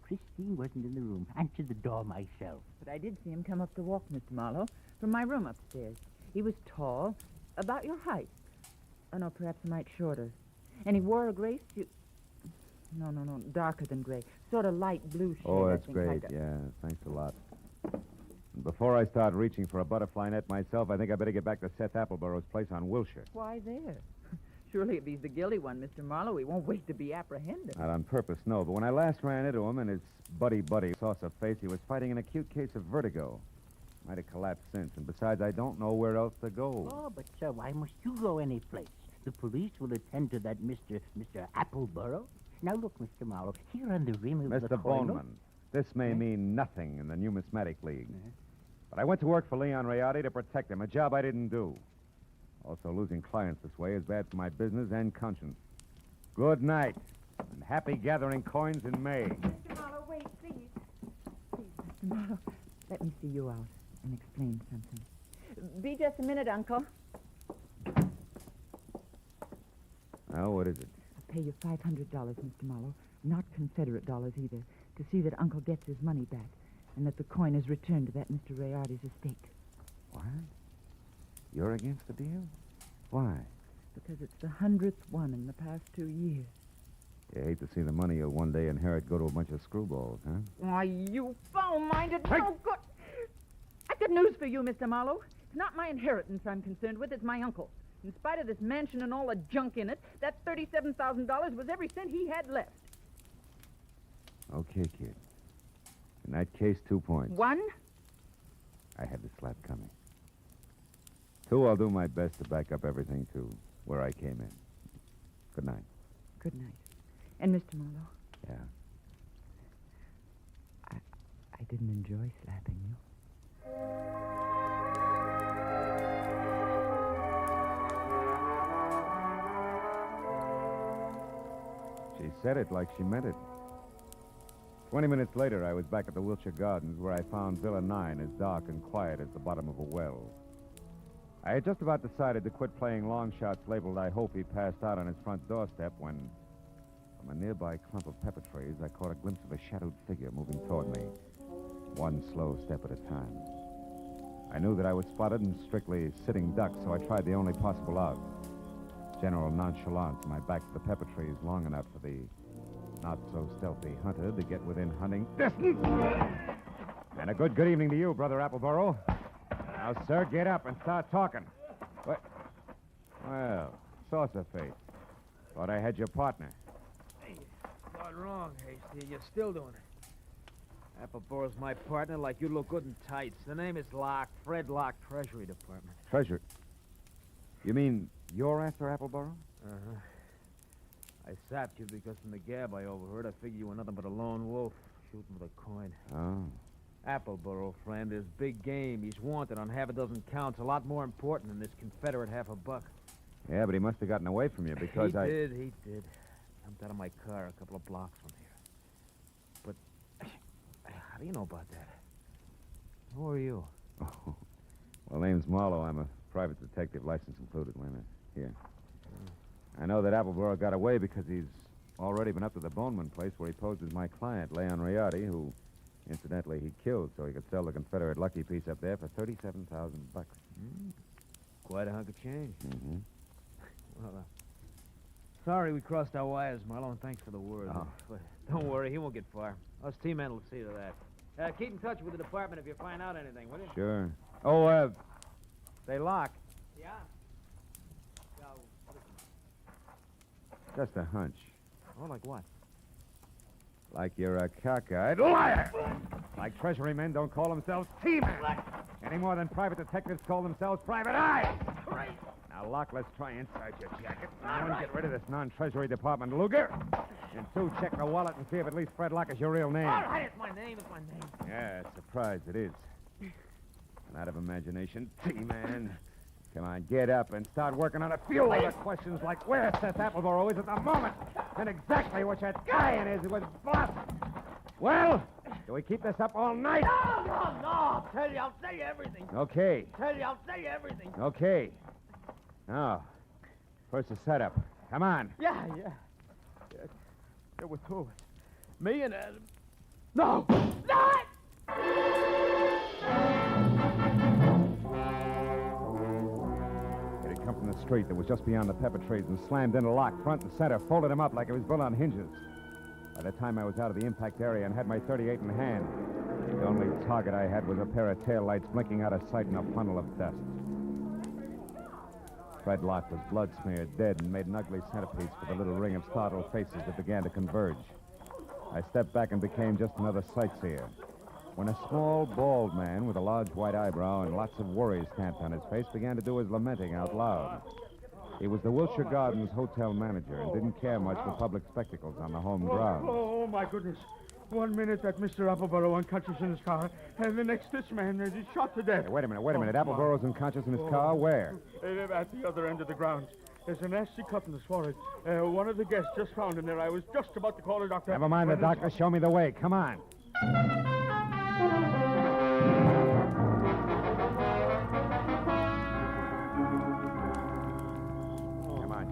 Speaker 14: Christine wasn't in the room. Answered the door myself.
Speaker 15: But I did see him come up the walk, Mr. Marlowe, from my room upstairs. He was tall, about your height. Oh, no, perhaps a mite shorter. And he wore a gray suit. No, darker than gray. Sort of light blue shade.
Speaker 8: Oh, that's
Speaker 15: I think,
Speaker 8: great.
Speaker 15: like
Speaker 8: Yeah, thanks a lot. And before I start reaching for a butterfly net myself, I think I better get back to Seth Appleborough's place on Wilshire.
Speaker 15: Why there? Surely if he's the guilty one, Mr. Marlowe, he won't wait to be apprehended.
Speaker 8: Not on purpose, no. But when I last ran into him and his buddy saucer face, he was fighting an acute case of vertigo. Might have collapsed since. And besides, I don't know where else to go.
Speaker 14: Oh, but, sir, why must you go any place? The police will attend to that Mr. Appleborough. Now, look, Mr. Marlowe, here on the rim of the
Speaker 8: Mr.
Speaker 14: coin...
Speaker 8: Bowman, this may mean nothing in the numismatic league. But I went to work for Leon Rayardi to protect him, a job I didn't do. Also, losing clients this way is bad for my business and conscience. Good night, and happy gathering coins in May.
Speaker 15: Mr. Marlowe, wait, please. Please, Mr. Marlowe, let me see you out and explain something. Be just a minute, Uncle.
Speaker 8: Now, what is it?
Speaker 15: I'll pay you $500, Mr. Marlowe, not Confederate dollars either, to see that Uncle gets his money back and that the coin is returned to that Mr. Rayardi's estate.
Speaker 8: What? You're against the deal? Why?
Speaker 15: Because it's the 100th one in the past 2 years.
Speaker 8: You hate to see the money you'll one day inherit go to a bunch of screwballs, huh?
Speaker 15: Why, you foul-minded, no good... I've got news for you, Mr. Marlowe. It's not my inheritance I'm concerned with, it's my uncle's. In spite of this mansion and all the junk in it, that $37,000 was every cent he had left.
Speaker 8: Okay, kid. In that case, 2 points.
Speaker 15: 1?
Speaker 8: I had the slap coming. 2, I'll do my best to back up everything to where I came in. Good night.
Speaker 15: Good night. And Mr. Marlowe?
Speaker 8: Yeah?
Speaker 15: I didn't enjoy slapping you.
Speaker 8: She said it like she meant it. 20 minutes later, I was back at the Wilshire Gardens where I found Villa 9 as dark and quiet as the bottom of a well. I had just about decided to quit playing long shots labeled I Hope He Passed Out on his front doorstep when, from a nearby clump of pepper trees, I caught a glimpse of a shadowed figure moving toward me, one slow step at a time. I knew that I was spotted and strictly sitting duck, so I tried the only possible out. General nonchalance, my back to the pepper trees long enough for the not-so-stealthy hunter to get within hunting distance. And a good evening to you, Brother Appleborough. Now, sir, get up and start talking. What? Well, saucer face. Thought I had your partner.
Speaker 13: Hey, not wrong, Hasty. You're still doing it. Appleborough's my partner, like you look good in tights. The name is Locke, Fred Locke, Treasury Department.
Speaker 8: Treasure? You mean you're after Appleborough?
Speaker 13: Uh-huh. I sapped you because from the gab I overheard, I figured you were nothing but a lone wolf shooting with a coin.
Speaker 8: Oh.
Speaker 13: Appleborough, friend, is big game. He's wanted on half a dozen counts, a lot more important than this Confederate $50.
Speaker 8: Yeah, but he must have gotten away from you because
Speaker 13: He did. Jumped out of my car a couple of blocks from here. But how do you know about that?
Speaker 11: Who are you?
Speaker 8: Oh, well, name's Marlowe. I'm a private detective, license included. Wait a minute. Here. I know that Appleboro got away because he's already been up to the Boneman place where he posed as my client, Leon Riotti, who, incidentally, he killed so he could sell the Confederate lucky piece up there for $37,000.
Speaker 11: Quite a hunk of change.
Speaker 8: Mm-hmm.
Speaker 11: Well, sorry we crossed our wires, Marlowe, and thanks for the word.
Speaker 8: Oh.
Speaker 11: But don't worry, he won't get far. Us T-men will see to that. Keep in touch with the department if you find out anything, will you?
Speaker 8: Sure. Oh, they lock.
Speaker 11: Yeah.
Speaker 8: Just a hunch.
Speaker 11: Oh, like what?
Speaker 8: Like you're a cockeyed liar. Like Treasury men don't call themselves T-men. Any more than private detectives call themselves private eyes. Now, Locke, let's try inside your jacket. One, get rid of this non-Treasury Department Luger. And two, check the wallet and see if at least Fred Locke is your real name.
Speaker 11: All right, it's my name. It's my name.
Speaker 8: Yeah, surprised it is. And out of imagination, T-man. Come on, get up and start working on a few other questions like where Seth Appleboro is at the moment and exactly what that guy in is with Bluff. Well, do we keep this up all night?
Speaker 11: No. I'll tell you, I'll say everything.
Speaker 8: Okay.
Speaker 11: Tell you, I'll say everything.
Speaker 8: Okay. Now, first the setup. Come on.
Speaker 11: Yeah. There were two of us. Me and Adam. No!
Speaker 8: It had come from the street that was just beyond the pepper trees and slammed into Locke front and center, folded him up like it was built on hinges. By the time I was out of the impact area and had my .38 in hand, the only target I had was a pair of taillights blinking out of sight in a funnel of dust. Fred Locke was blood-smeared, dead, and made an ugly centerpiece for the little ring of startled faces that began to converge. I stepped back and became just another sightseer. When a small, bald man with a large white eyebrow and lots of worry stamped on his face began to do his lamenting out loud. He was the Wilshire Gardens hotel manager and didn't care much for public spectacles on the home grounds.
Speaker 12: Oh, my goodness. 1 minute that Mr. Appleboro unconscious in his car, and the next this man is shot to death.
Speaker 8: Hey, wait a minute. Appleboro's unconscious in his car? Where?
Speaker 12: At the other end of the grounds. There's a nasty cut in the forehead. One of the guests just found him there. I was just about to call a doctor.
Speaker 8: Never mind the doctor. Show me the way. Come on.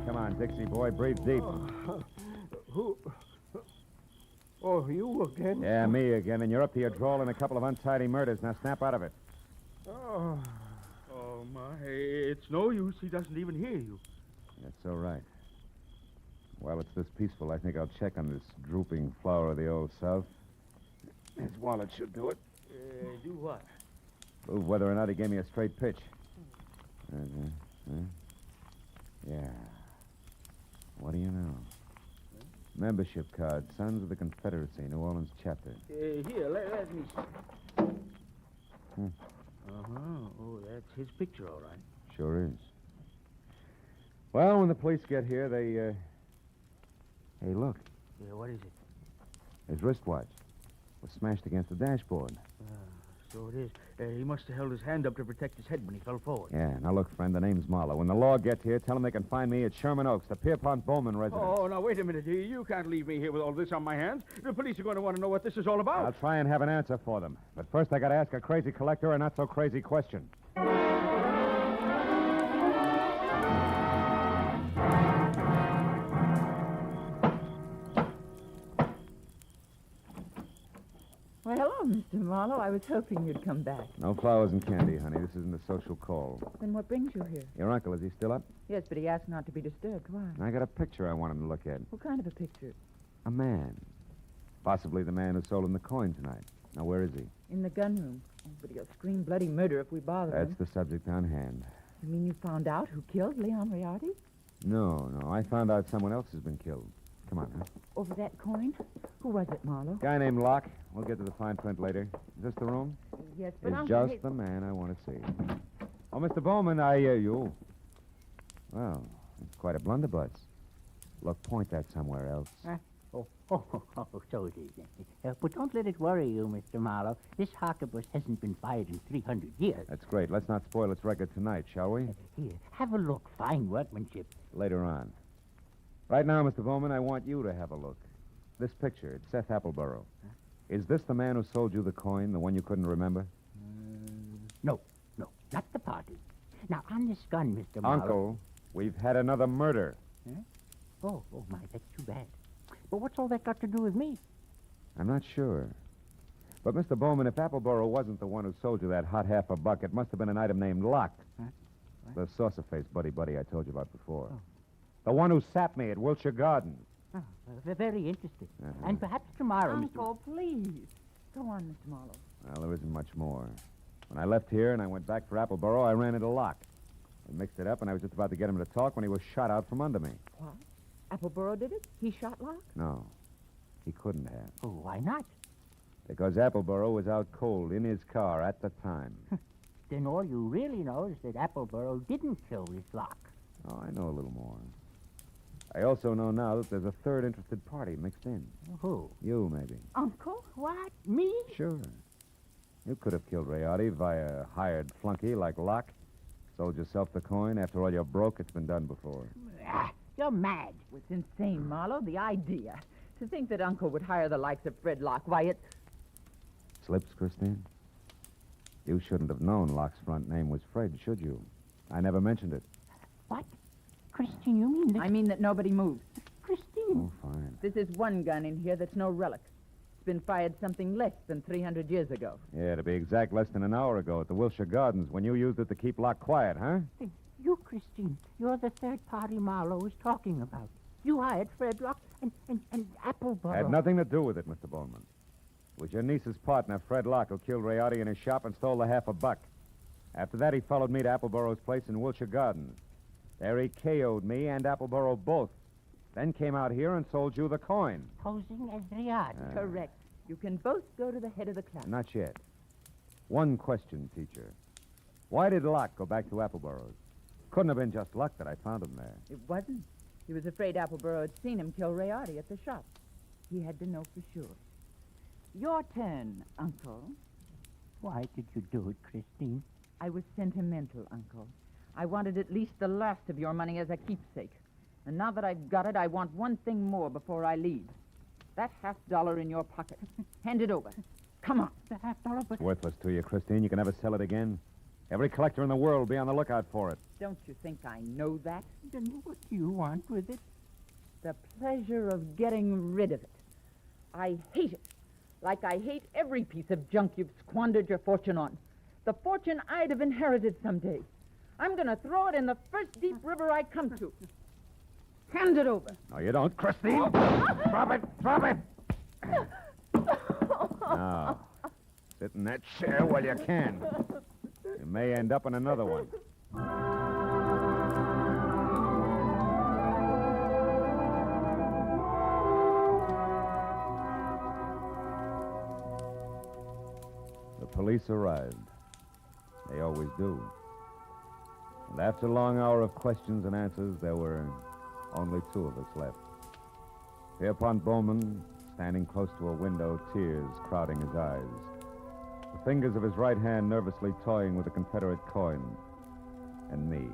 Speaker 8: Come on, Dixie boy. Breathe deep.
Speaker 12: Who? Oh, you again?
Speaker 8: Yeah, me again. And you're up to your drawl in a couple of untidy murders. Now snap out of it.
Speaker 12: Oh, my. It's no use. He doesn't even hear you.
Speaker 8: That's all right. While it's this peaceful, I think I'll check on this drooping flower of the Old South. His wallet should do it.
Speaker 12: Do what?
Speaker 8: Prove whether or not he gave me a straight pitch. Yeah. What do you know? Membership card, Sons of the Confederacy, New Orleans chapter.
Speaker 12: Here, let me see.
Speaker 11: Oh, that's his picture, all right.
Speaker 8: Sure is. Well, when the police get here, they, Hey, look.
Speaker 11: Yeah, what is it?
Speaker 8: His wristwatch was smashed against the dashboard.
Speaker 11: So it is. He must have held his hand up to protect his head when he fell forward.
Speaker 8: Yeah, now look, friend, the name's Marlowe. When the law gets here, tell them they can find me at Sherman Oaks, the Pierpont Bowman residence.
Speaker 12: Oh, now, wait a minute. You can't leave me here with all this on my hands. The police are going to want to know what this is all about.
Speaker 8: I'll try and have an answer for them. But first, I got to ask a crazy collector a not-so-crazy question.
Speaker 15: Well, hello, Mr. Marlowe. I was hoping you'd come back.
Speaker 8: No flowers and candy, honey. This isn't a social call.
Speaker 15: Then what brings you here?
Speaker 8: Your uncle, is he still up?
Speaker 15: Yes, but he asked not to be disturbed. Why?
Speaker 8: I got a picture I want him to look at.
Speaker 15: What kind of a picture?
Speaker 8: A man. Possibly the man who sold him the coin tonight. Now, where is he?
Speaker 15: In the gun room. Oh, but he'll scream bloody murder if we bother him.
Speaker 8: That's the subject on hand.
Speaker 15: You mean you found out who killed Leon Riotti?
Speaker 8: No. I found out someone else has been killed. Come on, huh?
Speaker 15: Over that coin? Who was it, Marlowe?
Speaker 8: Guy named Locke. We'll get to the fine print later. Is this the room?
Speaker 15: Yes, but
Speaker 8: It's just the man I want to see. Oh, Mr. Bowman, I hear you. Well, it's quite a blunderbuss. Look, point that somewhere else.
Speaker 14: So it is. But don't let it worry you, Mr. Marlowe. This harquebus hasn't been fired in 300 years.
Speaker 8: That's great. Let's not spoil its record tonight, shall we?
Speaker 14: Here, have a look. Fine workmanship.
Speaker 8: Later on. Right now, Mr. Bowman, I want you to have a look. This picture, it's Seth Appleboro. Is this the man who sold you the coin, the one you couldn't remember?
Speaker 14: No, not the party. Now, on this gun, Mr. Marlowe...
Speaker 8: Uncle, we've had another murder.
Speaker 14: Huh? Oh, my, that's too bad. But what's all that got to do with me?
Speaker 8: I'm not sure. But, Mr. Bowman, if Appleboro wasn't the one who sold you that hot half a buck, it must have been an item named Locke.
Speaker 14: Huh?
Speaker 8: The saucer-faced buddy I told you about before. Oh. The one who sapped me at Wilshire Gardens.
Speaker 14: Oh, very interesting.
Speaker 8: Uh-huh.
Speaker 14: And perhaps tomorrow,
Speaker 15: Uncle, please. Go on, Mr. Marlowe.
Speaker 8: Well, there isn't much more. When I left here and I went back for Appleboro, I ran into Locke. I mixed it up, and I was just about to get him to talk when he was shot out from under me.
Speaker 15: What? Appleboro did it? He shot Locke?
Speaker 8: No, he couldn't have.
Speaker 14: Oh, why not?
Speaker 8: Because Appleboro was out cold in his car at the time.
Speaker 14: Then all you really know is that Appleboro didn't kill this Locke.
Speaker 8: Oh, I know a little more. I also know now that there's a third interested party mixed in.
Speaker 14: Who?
Speaker 8: You, maybe.
Speaker 15: Uncle?
Speaker 14: What? Me?
Speaker 8: Sure. You could have killed Rayardi via a hired flunky like Locke. Sold yourself the coin. After all, you're broke. It's been done before.
Speaker 14: You're mad.
Speaker 15: It's insane, Marlowe, the idea. To think that Uncle would hire the likes of Fred Locke. Why, it...
Speaker 8: Slips, Christine? You shouldn't have known Locke's front name was Fred, should you? I never mentioned it.
Speaker 14: What? Christine, you mean that...
Speaker 15: I mean that nobody moves.
Speaker 14: Christine.
Speaker 8: Oh, fine.
Speaker 15: This is one gun in here that's no relic. It's been fired something less than 300 years ago.
Speaker 8: Yeah, to be exact, less than an hour ago at the Wilshire Gardens when you used it to keep Locke quiet, huh?
Speaker 14: You, Christine, you're the third party Marlowe was talking about. You hired Fred Locke and Appleboro.
Speaker 8: Had nothing to do with it, Mr. Bowman. It was your niece's partner, Fred Locke, who killed Rayardi in his shop and stole the half a buck. After that, he followed me to Appleboro's place in Wilshire Gardens. There he KO'd me and Appleboro both. Then came out here and sold you the coin.
Speaker 14: Posing as Rayardi.
Speaker 15: Correct. You can both go to the head of the class.
Speaker 8: Not yet. One question, teacher. Why did Locke go back to Appleboro's? Couldn't have been just luck that I found him there.
Speaker 15: It wasn't. He was afraid Appleboro had seen him kill Rayardi at the shop. He had to know for sure. Your turn, Uncle.
Speaker 14: Why did you do it, Christine?
Speaker 15: I was sentimental, Uncle. I wanted at least the last of your money as a keepsake. And now that I've got it, I want one thing more before I leave. That $50 in your pocket. Hand it over. Come on.
Speaker 14: The $50, but...
Speaker 8: It's worthless to you, Christine. You can never sell it again. Every collector in the world will be on the lookout for it.
Speaker 15: Don't you think I know that?
Speaker 14: Then what do you want with it?
Speaker 15: The pleasure of getting rid of it. I hate it. Like I hate every piece of junk you've squandered your fortune on. The fortune I'd have inherited someday. I'm going to throw it in the first deep river I come to. Hand it over.
Speaker 8: No, you don't, Christine. Drop it. Drop it. Now, sit in that chair while you can. You may end up in another one. The police arrived. They always do. And after a long hour of questions and answers, there were only two of us left. Pierpont Bowman, standing close to a window, tears crowding his eyes. The fingers of his right hand nervously toying with the Confederate coin. And me,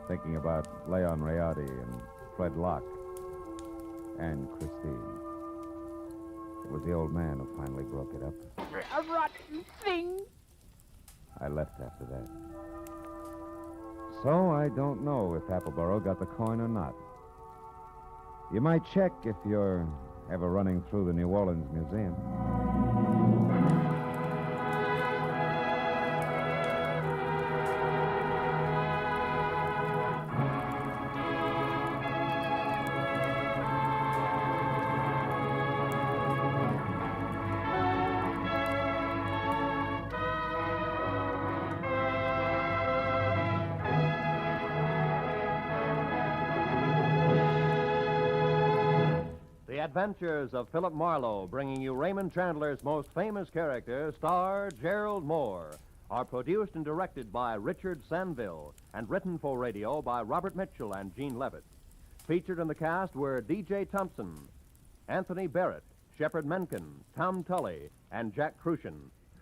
Speaker 8: thinking about Leon Rayardi and Fred Locke and Christine. It was the old man who finally broke it up.
Speaker 14: A rotten thing.
Speaker 8: I left after that. So I don't know if Appleboro got the coin or not. You might check if you're ever running through the New Orleans Museum.
Speaker 11: Adventures of Philip Marlowe, bringing you Raymond Chandler's most famous character, star Gerald Moore, are produced and directed by Richard Sanville and written for radio by Robert Mitchell and Gene Levitt. Featured in the cast were D.J. Thompson, Anthony Barrett, Shepard Menken, Tom Tully, and Jack Crucian.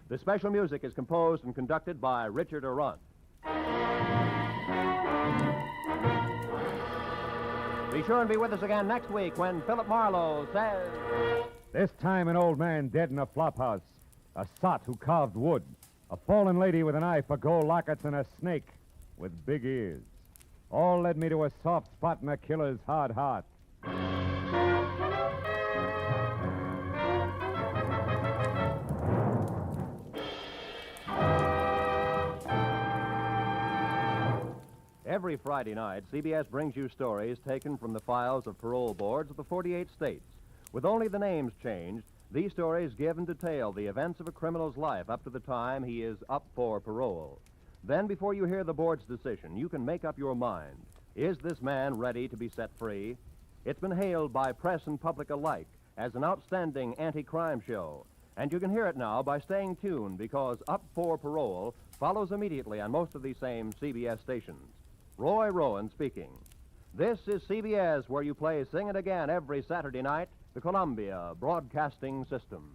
Speaker 11: The special music is composed and conducted by Richard Arant. Be sure and be with us again next week when Philip Marlowe says...
Speaker 8: This time an old man dead in a flophouse. A sot who carved wood. A fallen lady with an eye for gold lockets and a snake with big ears. All led me to a soft spot in a killer's hard heart.
Speaker 11: Every Friday night, CBS brings you stories taken from the files of parole boards of the 48 states. With only the names changed, these stories give and detail the events of a criminal's life up to the time he is up for parole. Then, before you hear the board's decision, you can make up your mind. Is this man ready to be set free? It's been hailed by press and public alike as an outstanding anti-crime show. And you can hear it now by staying tuned, because Up for Parole follows immediately on most of these same CBS stations. Roy Rowan speaking. This is CBS, where you play Sing It Again every Saturday night, the Columbia Broadcasting System.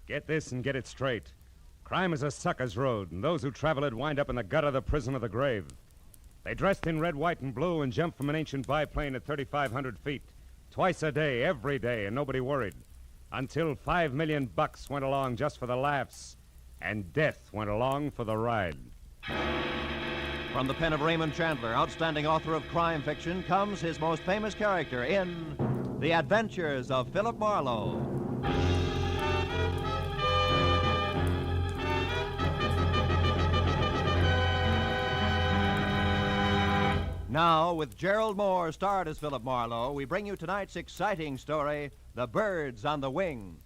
Speaker 8: Get this and get it straight. Crime is a sucker's road, and those who travel it wind up in the gut of the prison of the grave. They dressed in red, white, and blue and jumped from an ancient biplane at 3,500 feet. Twice a day, every day, and nobody worried. Until $5 million went along just for the laughs, and death went along for the ride.
Speaker 11: From the pen of Raymond Chandler, outstanding author of crime fiction, comes his most famous character in The Adventures of Philip Marlowe. Now, with Gerald Moore starred as Philip Marlowe, we bring you tonight's exciting story, The Birds on the Wing.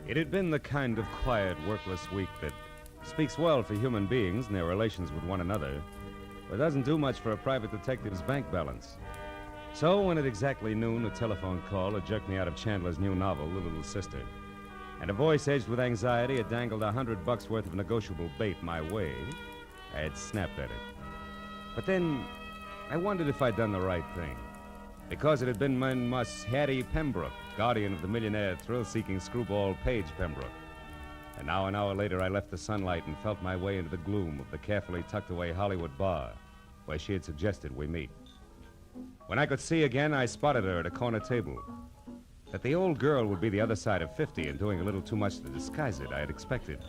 Speaker 8: It had been the kind of quiet, workless week that speaks well for human beings and their relations with one another, but doesn't do much for a private detective's bank balance. So when at exactly noon, a telephone call had jerked me out of Chandler's new novel, The Little Sister, and a voice edged with anxiety had dangled $100 worth of negotiable bait my way, I had snapped at it. But then I wondered if I'd done the right thing, because it had been my Mus Hattie Pembroke, guardian of the millionaire thrill-seeking screwball Page Pembroke. And now an hour later, I left the sunlight and felt my way into the gloom of the carefully tucked-away Hollywood bar where she had suggested we meet. When I could see again, I spotted her at a corner table. That the old girl would be the other side of 50 and doing a little too much to disguise it, I had expected.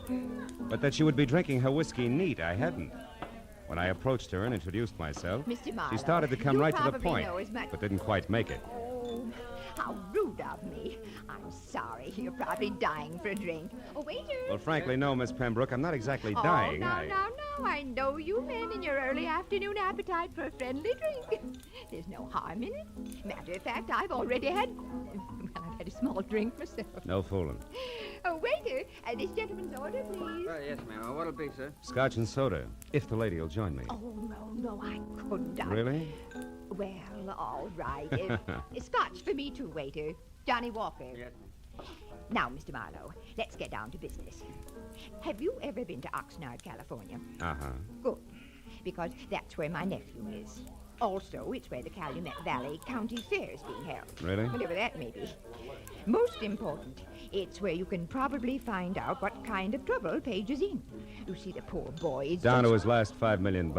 Speaker 8: But that she would be drinking her whiskey neat, I hadn't. When I approached her and introduced myself,
Speaker 10: Mr. Marlowe,
Speaker 8: she started to come right to the
Speaker 10: probably
Speaker 8: point,
Speaker 10: know as much-
Speaker 8: but didn't quite make it.
Speaker 10: Oh, how rude of me. I'm sorry. You're probably dying for a drink. Oh, waiter.
Speaker 8: Well, frankly, no, Miss Pembroke. I'm not exactly dying.
Speaker 10: Oh, no. I know you men in your early afternoon appetite for a friendly drink. There's no harm in it. Matter of fact, I've already had... Well, I've had a small drink myself.
Speaker 8: No fooling.
Speaker 10: Oh, waiter, this gentleman's order, please.
Speaker 24: Yes, ma'am. What'll be, sir?
Speaker 8: Scotch and soda, if the lady will join me.
Speaker 10: Oh, no, I couldn't.
Speaker 8: Really?
Speaker 10: Well, all right. Scotch for me too, waiter. Johnny Walker.
Speaker 24: Yes,
Speaker 10: Now, Mr. Marlowe, let's get down to business. Have you ever been to Oxnard, California?
Speaker 8: Uh-huh.
Speaker 10: Good, because that's where my nephew is. Also, it's where the Calumet Valley County Fair is being held.
Speaker 8: Really?
Speaker 10: Whatever that may be. Most important, it's where you can probably find out what kind of trouble Page is in. You see, the poor boy is
Speaker 8: Down
Speaker 10: just...
Speaker 8: to his last $5 million.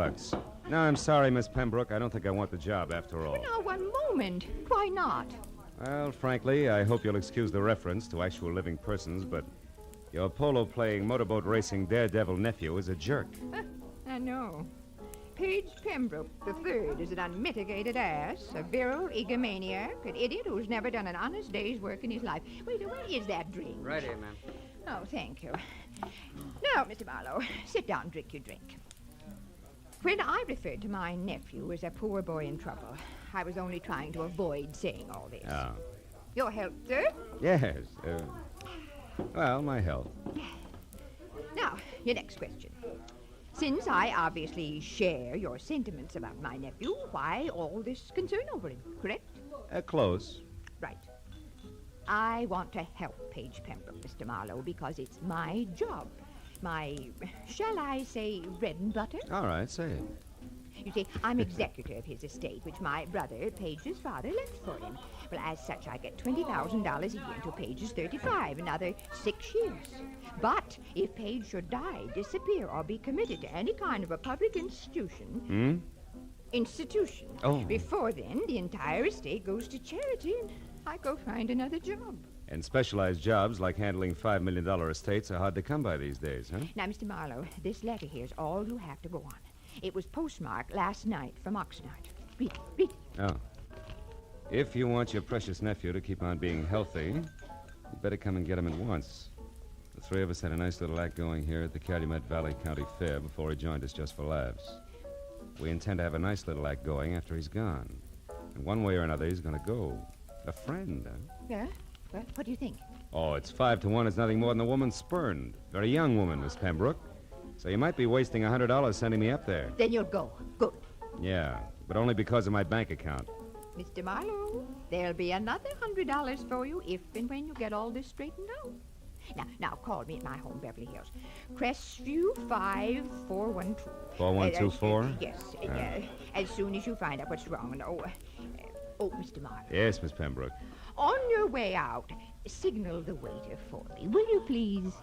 Speaker 8: No, I'm sorry, Miss Pembroke. I don't think I want the job after all.
Speaker 10: Now, one moment. Why not?
Speaker 8: Well, frankly, I hope you'll excuse the reference to actual living persons, but your polo-playing, motorboat racing daredevil nephew is a jerk.
Speaker 10: I know. Page Pembroke III is an unmitigated ass, a virile egomaniac, an idiot who's never done an honest day's work in his life. Wait, where is that drink?
Speaker 24: Right here, ma'am.
Speaker 10: Oh, thank you. Now, Mr. Marlowe, sit down and drink your drink. When I referred to my nephew as a poor boy in trouble, I was only trying to avoid saying all this.
Speaker 18: Oh.
Speaker 10: Your health, sir?
Speaker 18: Yes. Well, my health.
Speaker 10: Now, your next question. Since I obviously share your sentiments about my nephew, why all this concern over him, correct?
Speaker 18: Close.
Speaker 10: Right. I want to help Paige Pembroke, Mr. Marlowe, because it's my job. My, shall I say, bread and butter?
Speaker 18: All right, say it.
Speaker 10: You see, I'm executor of his estate, which my brother, Paige's father, left for him. Well, as such, I get $20,000 a year until Paige is 35, another 6 years. But if Paige should die, disappear, or be committed to any kind of a public institution... Institution.
Speaker 18: Oh.
Speaker 10: Before then, the entire estate goes to charity, and I go find another job.
Speaker 18: And specialized jobs like handling $5 million estates are hard to come by these days, huh?
Speaker 10: Now, Mr. Marlowe, this letter here's all you have to go on. It was postmarked last night from Oxnard. Read it, read it.
Speaker 18: Oh. If you want your precious nephew to keep on being healthy, you better come and get him at once. The three of us had a nice little act going here at the Calumet Valley County Fair before he joined us just for laughs. We intend to have a nice little act going after he's gone. And one way or another, he's going to go. A friend, huh?
Speaker 10: Yeah? Well, what do you think?
Speaker 18: Oh, it's 5 to 1. It's nothing more than a woman spurned. Very young woman, Miss Pembroke. So you might be wasting $100 sending me up there.
Speaker 10: Then you'll go. Good.
Speaker 18: Yeah, but only because of my bank account.
Speaker 10: Mr. Marlowe, there'll be another $100 for you if and when you get all this straightened out. Now call me at my home, Beverly Hills. Crestview 5412.
Speaker 18: 4124?
Speaker 10: Yes. As soon as you find out what's wrong. Mr. Marlowe.
Speaker 18: Yes, Miss Pembroke.
Speaker 10: On your way out, signal the waiter for me, will you please?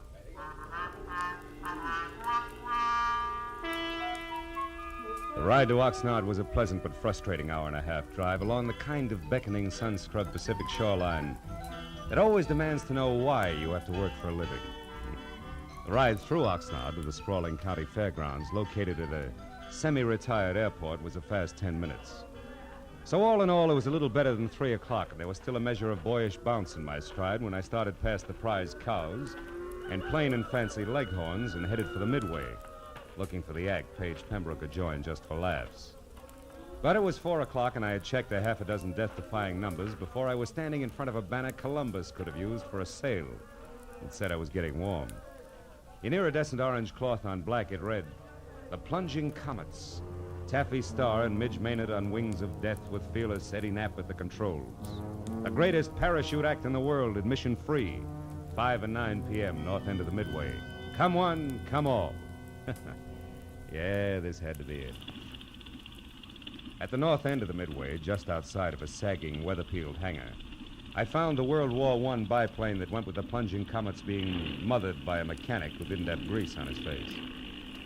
Speaker 18: The ride to Oxnard was a pleasant but frustrating hour-and-a-half drive along the kind of beckoning sun-scrubbed Pacific shoreline that always demands to know why you have to work for a living. The ride through Oxnard to the sprawling county fairgrounds located at a semi-retired airport was a fast 10 minutes. So all in all, it was a little better than 3 o'clock, and there was still a measure of boyish bounce in my stride when I started past the prize cows and plain and fancy leghorns and headed for the Midway, looking for the act Paige Pembroke had joined just for laughs. But it was 4 o'clock, and I had checked a half a dozen death-defying numbers before I was standing in front of a banner Columbus could have used for a sail. It said I was getting warm. In iridescent orange cloth on black, it read, "The Plunging Comets. Taffy Starr and Midge Maynard on wings of death with fearless Eddie Knapp at the controls. The greatest parachute act in the world, admission free. 5 and 9 p.m., north end of the Midway. Come one, come all." Yeah, this had to be it. At the north end of the Midway, just outside of a sagging, weather-peeled hangar, I found the World War I biplane that went with the Plunging Comets being mothered by a mechanic who didn't have grease on his face.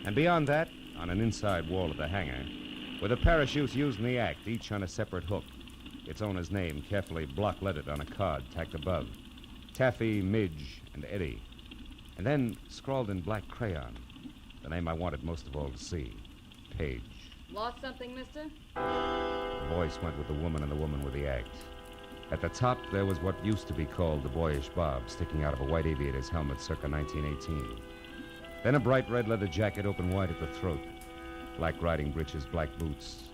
Speaker 18: And beyond that, on an inside wall of the hangar, were the parachutes used in the act, each on a separate hook. Its owner's name carefully block-lettered on a card tacked above. Taffy, Midge, and Eddie. And then, scrawled in black crayon, the name I wanted most of all to see, Paige.
Speaker 17: Lost something, mister?
Speaker 18: The voice went with the woman and the woman with the act. At the top, there was what used to be called the boyish bob, sticking out of a white aviator's helmet circa 1918. Then a bright red leather jacket open wide at the throat, black riding breeches, black boots,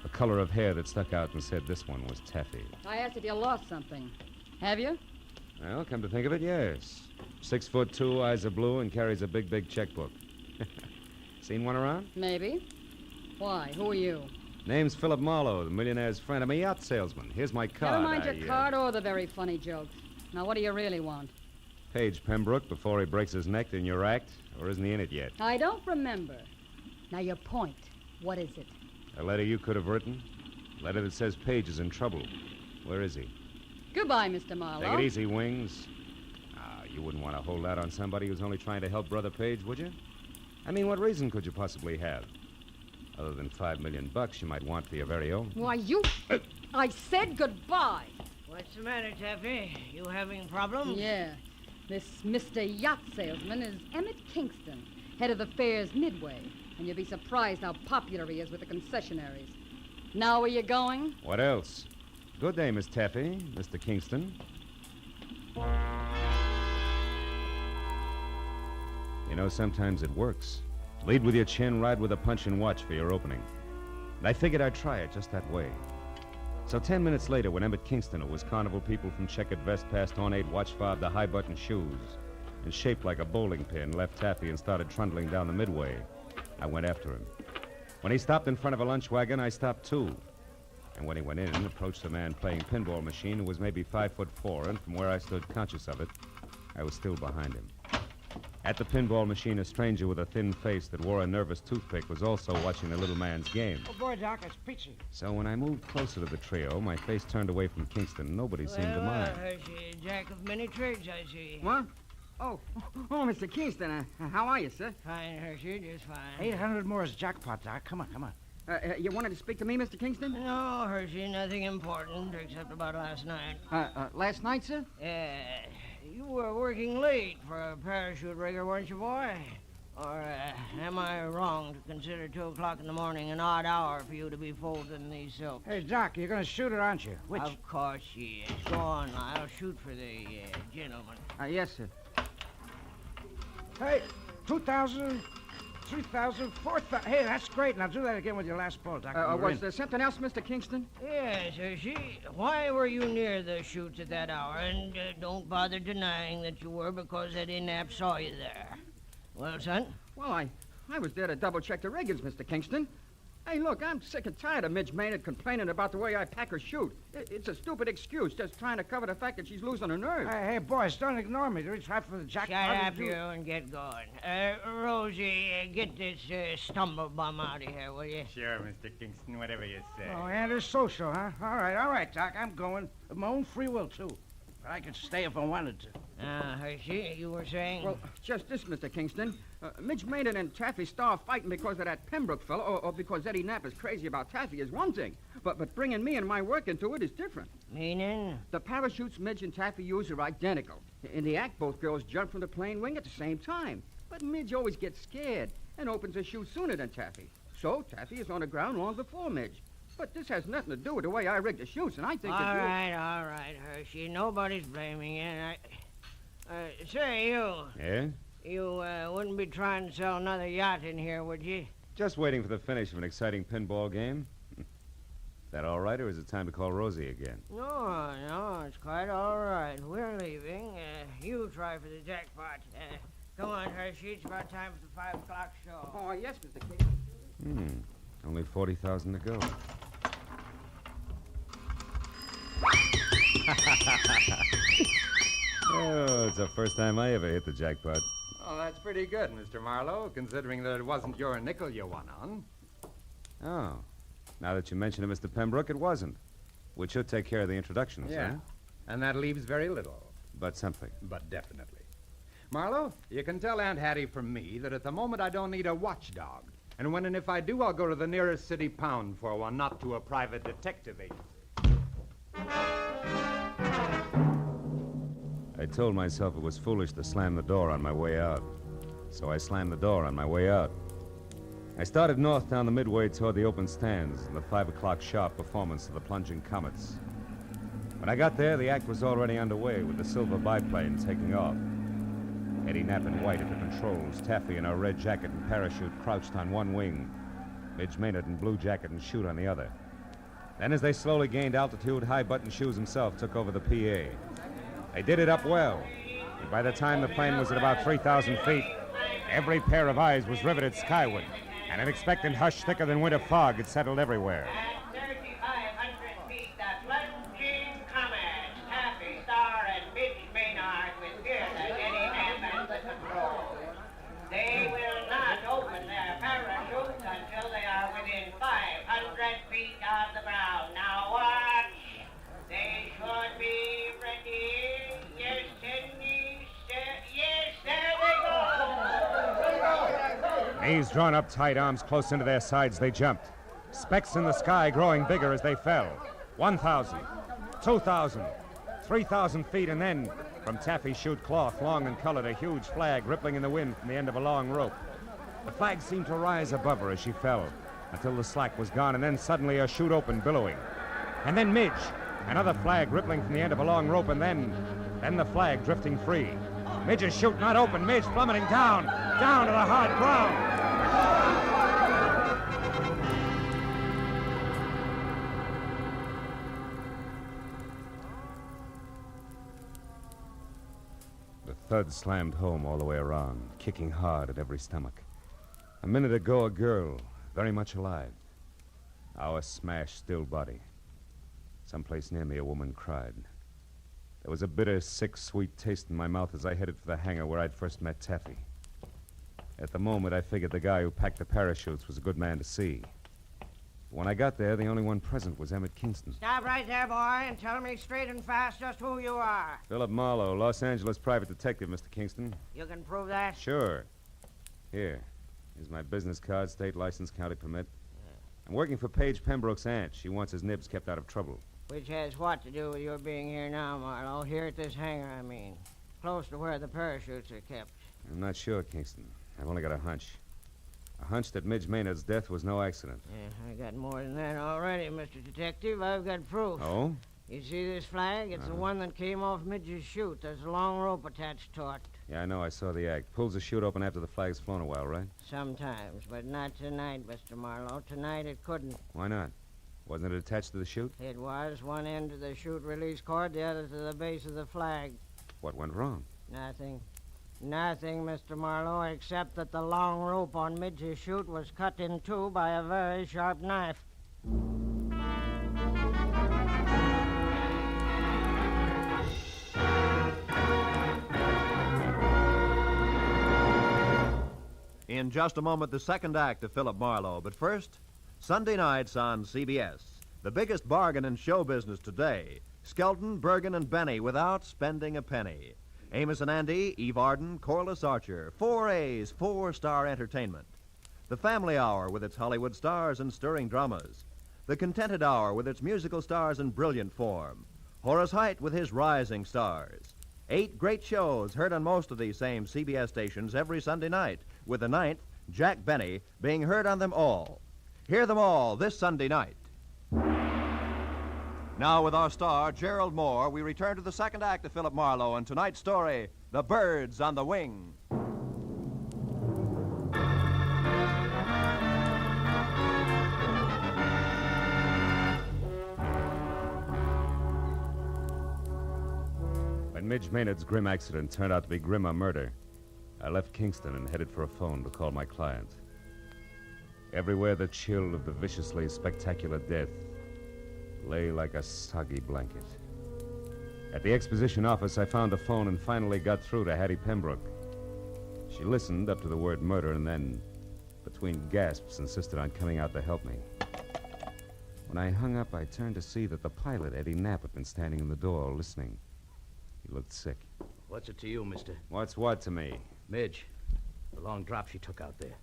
Speaker 18: a color of hair that stuck out and said this one was Taffy.
Speaker 17: I asked if you lost something. Have you?
Speaker 18: Well, come to think of it, yes. 6'2", eyes are blue, and carries a big, big checkbook. Seen one around?
Speaker 17: Maybe. Why? Who are you?
Speaker 18: Name's Philip Marlowe, the millionaire's friend. I'm a yacht salesman. Here's my card.
Speaker 17: Never mind your card or the very funny jokes. Now, what do you really want?
Speaker 18: Paige Pembroke before he breaks his neck in your act, or isn't he in it yet?
Speaker 17: I don't remember. Now, your point. What is it?
Speaker 18: A letter you could have written? A letter that says Paige is in trouble. Where is he?
Speaker 17: Goodbye, Mr. Marlowe.
Speaker 18: Take it easy, Wings. You wouldn't want to hold out on somebody who's only trying to help Brother Paige, would you? I mean, what reason could you possibly have? Other than $5 million you might want for your very own.
Speaker 17: Why, you... I said goodbye.
Speaker 14: What's the matter, Taffy? You having problems?
Speaker 17: Yeah. This Mr. Yacht Salesman is Emmett Kingston, head of the fair's Midway. And you'll be surprised how popular he is with the concessionaries. Now where you going?
Speaker 18: What else? Good day, Miss Taffy, Mr. Kingston. You know, sometimes it works.
Speaker 8: Lead with your chin, ride with a punch, and watch for your opening. And I figured I'd try it just that way. So 10 minutes later, when Emmett Kingston, who was carnival people from checkered vest past ornate watch fob to high-button shoes, and shaped like a bowling pin, left Taffy and started trundling down the midway, I went after him. When he stopped in front of a lunch wagon, I stopped too. And when he went in and approached a man playing pinball machine who was maybe 5'4", and from where I stood conscious of it, I was still behind him. At the pinball machine, a stranger with a thin face that wore a nervous toothpick was also watching the little man's game.
Speaker 1: Oh, boy, Doc, it's peachy.
Speaker 8: So when I moved closer to the trio, my face turned away from Kingston. Nobody seemed to mind.
Speaker 1: Hershey, jack of many trades, I see.
Speaker 21: What? Oh, Mr. Kingston, how are you, sir?
Speaker 1: Fine, Hershey, just fine.
Speaker 21: 800 more is jackpot, Doc. Come on. You wanted to speak to me, Mr. Kingston?
Speaker 1: No, Hershey, nothing important except about last night.
Speaker 21: Last night, sir?
Speaker 1: You were working late for a parachute rigger, weren't you, boy? Or am I wrong to consider 2 o'clock in the morning an odd hour for you to be folding these silks?
Speaker 21: Hey, Doc, you're going to shoot her, aren't you? Which?
Speaker 1: Of course she is. Go on, I'll shoot for the gentleman.
Speaker 21: Yes, sir.
Speaker 1: Hey,
Speaker 21: 2,000, 3,000, 4,000. Hey, that's great. Now do that again with your last ball, Doc. Was there something else, Mr. Kingston?
Speaker 1: Yes, Hershey. Why were you near the chutes at that hour? And don't bother denying that you were, because Eddie Knapp saw you there. Well, son?
Speaker 21: Well, I was there to double-check the riggers, Mr. Kingston. Hey, look, I'm sick and tired of Midge Maynard complaining about the way I pack her chute. It's a stupid excuse, just trying to cover the fact that she's losing her nerve.
Speaker 1: Hey, boys, don't ignore me. Do we try for the jackpot? Shut up, you, and get going. Rosie, get this stumble bum out of here, will you?
Speaker 22: Sure, Mr. Kingston, whatever you say.
Speaker 21: Oh, antisocial, huh? All right, Doc, I'm going. Of my own free will, too. But I could stay if I wanted to.
Speaker 1: Hershey, you were saying?
Speaker 21: Well, just this, Mr. Kingston. Midge Maynard and Taffy Starr fighting because of that Pembroke fellow, or because Eddie Knapp is crazy about Taffy is one thing. But bringing me and my work into it is different.
Speaker 1: Meaning?
Speaker 21: The parachutes Midge and Taffy use are identical. In the act, both girls jump from the plane wing at the same time. But Midge always gets scared and opens her chute sooner than Taffy. So Taffy is on the ground long before Midge. But this has nothing to do with the way I rigged the chutes, and I think
Speaker 1: All right, Hershey. Nobody's blaming you. Say, you.
Speaker 8: Yeah?
Speaker 1: You wouldn't be trying to sell another yacht in here, would you?
Speaker 8: Just waiting for the finish of an exciting pinball game. Is that all right, or is it time to call Rosie again?
Speaker 1: No, it's quite all right. We're leaving. You try for the jackpot. Come on, Hershey. It's about time for the 5 o'clock show.
Speaker 21: Oh, yes, Mr. Kingston.
Speaker 8: Only 40,000 to go. Oh, it's the first time I ever hit the jackpot.
Speaker 22: Oh, that's pretty good, Mr. Marlowe, considering that it wasn't your nickel you won on.
Speaker 8: Oh. Now that you mention it, Mr. Pembroke, it wasn't. Which should take care of the introductions,
Speaker 22: Yeah.
Speaker 8: huh?
Speaker 22: And that leaves very little.
Speaker 8: But something.
Speaker 22: But definitely. Marlowe, you can tell Aunt Hattie from me that at the moment I don't need a watchdog. And when and if I do, I'll go to the nearest city pound for one, not to a private detective agency.
Speaker 8: I told myself it was foolish to slam the door on my way out. So I slammed the door on my way out. I started north down the midway toward the open stands and the 5 o'clock sharp performance of the plunging comets. When I got there, the act was already underway with the silver biplane taking off. Eddie Knapp in white at the controls, Taffy in her red jacket and parachute crouched on one wing, Midge Maynard in blue jacket and chute on the other. Then as they slowly gained altitude, High-Button Shoes himself took over the PA. They did it up well, and by the time the plane was at about 3,000 feet, every pair of eyes was riveted skyward, and an expectant hush thicker than winter fog had settled everywhere.
Speaker 23: At 3,500 feet, the plunging comets, Taffy, Starr, and Midge Maynard with fearless Eddie Knapp at the controls. They will not open their parachutes until they are within 500 feet of the ground. Now watch. They should be ready. Yes, yes, there they go.
Speaker 8: Knees drawn up tight, arms close into their sides, they jumped. Specks in the sky growing bigger as they fell. 1,000, 2,000, 3,000 feet, and then, from Taffy's chute cloth, long and colored, a huge flag rippling in the wind from the end of a long rope. The flag seemed to rise above her as she fell, until the slack was gone, and then suddenly her chute opened, billowing. And then Midge, another flag rippling from the end of a long rope, and then the flag drifting free. Midge's chute not open, Midge plummeting down to the hard ground. thud slammed home all the way around, kicking hard at every stomach. A minute ago, a girl, very much alive. Now a smashed, still body. Someplace near me, a woman cried. There was a bitter, sick, sweet taste in my mouth as I headed for the hangar where I'd first met Taffy. At the moment, I figured the guy who packed the parachutes was a good man to see. When I got there, the only one present was Emmett Kingston.
Speaker 1: Stop right there, boy, and tell me straight and fast just who you are.
Speaker 8: Philip Marlowe, Los Angeles private detective, Mr. Kingston.
Speaker 1: You can prove that?
Speaker 8: Sure. Here's my business card, state license, county permit. I'm working for Paige Pembroke's aunt. She wants his nibs kept out of trouble.
Speaker 1: Which has what to do with your being here now, Marlowe? Here at this hangar, I mean. Close to where the parachutes are kept.
Speaker 8: I'm not sure, Kingston. I've only got a hunch. A hunch that Midge Maynard's death was no accident.
Speaker 1: Yeah, I got more than that already, Mr. Detective. I've got proof.
Speaker 8: Oh?
Speaker 1: You see this flag? It's the one that came off Midge's chute. There's a long rope attached to it.
Speaker 8: Yeah, I know. I saw the act. Pulls the chute open after the flag's flown a while, right?
Speaker 1: Sometimes, but not tonight, Mr. Marlowe. Tonight it couldn't.
Speaker 8: Why not? Wasn't it attached to the chute?
Speaker 1: It was. One end to the chute release cord, the other to the base of the flag.
Speaker 8: What went wrong?
Speaker 1: Nothing. Nothing, Mr. Marlowe, except that the long rope on Midge's chute was cut in two by a very sharp knife.
Speaker 11: In just a moment, the second act of Philip Marlowe. But first, Sunday nights on CBS. The biggest bargain in show business today. Skelton, Bergen, and Benny without spending a penny. Amos and Andy, Eve Arden, Corliss Archer. 4 A's, 4-star entertainment. The Family Hour with its Hollywood stars and stirring dramas. The Contented Hour with its musical stars in brilliant form. Horace Heidt with his rising stars. 8 great shows heard on most of these same CBS stations every Sunday night, with the 9th, Jack Benny, being heard on them all. Hear them all this Sunday night. Now, with our star, Gerald Moore, we return to the second act of Philip Marlowe and tonight's story, The Birds on the Wing.
Speaker 8: When Midge Maynard's grim accident turned out to be grimmer murder, I left Kingston and headed for a phone to call my client. Everywhere the chill of the viciously spectacular death lay like a soggy blanket. At the exposition office, I found the phone and finally got through to Hattie Pembroke. She listened up to the word murder and then, between gasps, insisted on coming out to help me. When I hung up, I turned to see that the pilot, Eddie Knapp, had been standing in the door listening. He looked sick.
Speaker 3: What's it to you, mister?
Speaker 8: What's what to me?
Speaker 3: Midge. The long drop she took out there.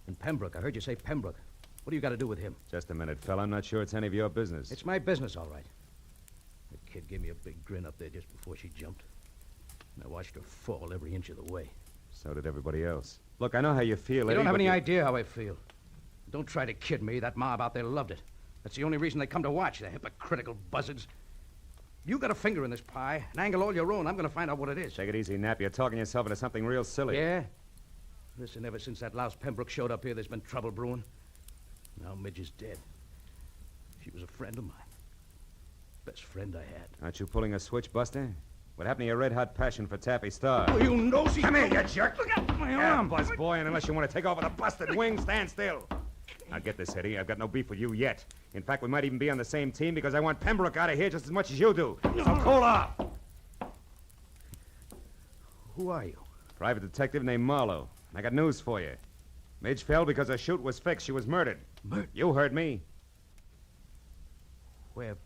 Speaker 3: And Pembroke. I heard you say Pembroke. What do you got to do with him?
Speaker 8: Just a minute, fella. I'm not sure it's any of your business.
Speaker 3: It's my business, all right. The kid gave me a big grin up there just before she jumped. And I watched her fall every inch of the way.
Speaker 8: So did everybody else. Look, I know how you feel, Eddie.
Speaker 3: You don't have any idea how I feel. Don't try to kid me. That mob out there loved it. That's the only reason they come to watch, the hypocritical buzzards. You got a finger in this pie, an angle all your own. I'm going to find out what it is.
Speaker 8: Take it easy, Knapp. You're talking yourself into something real silly.
Speaker 3: Yeah? Listen, ever since that louse Pembroke showed up here, there's been trouble brewing. Now Midge is dead. She was a friend of mine. Best friend I had.
Speaker 8: Aren't you pulling a switch, Buster? What happened to your red-hot passion for Taffy Star?
Speaker 3: Oh, you nosy...
Speaker 8: Come here, you jerk!
Speaker 3: Look out my
Speaker 8: Yeah,
Speaker 3: arm!
Speaker 8: Buzz boy, and unless you want to take off with a busted wing, stand still. Now get this, Eddie. I've got no beef with you yet. In fact, we might even be on the same team because I want Pembroke out of here just as much as you do. So cool off!
Speaker 3: Who are you?
Speaker 8: Private detective named Marlowe. I got news for you. Midge fell because her chute was fixed. She was murdered.
Speaker 3: Murdered?
Speaker 8: You heard me.
Speaker 3: Where's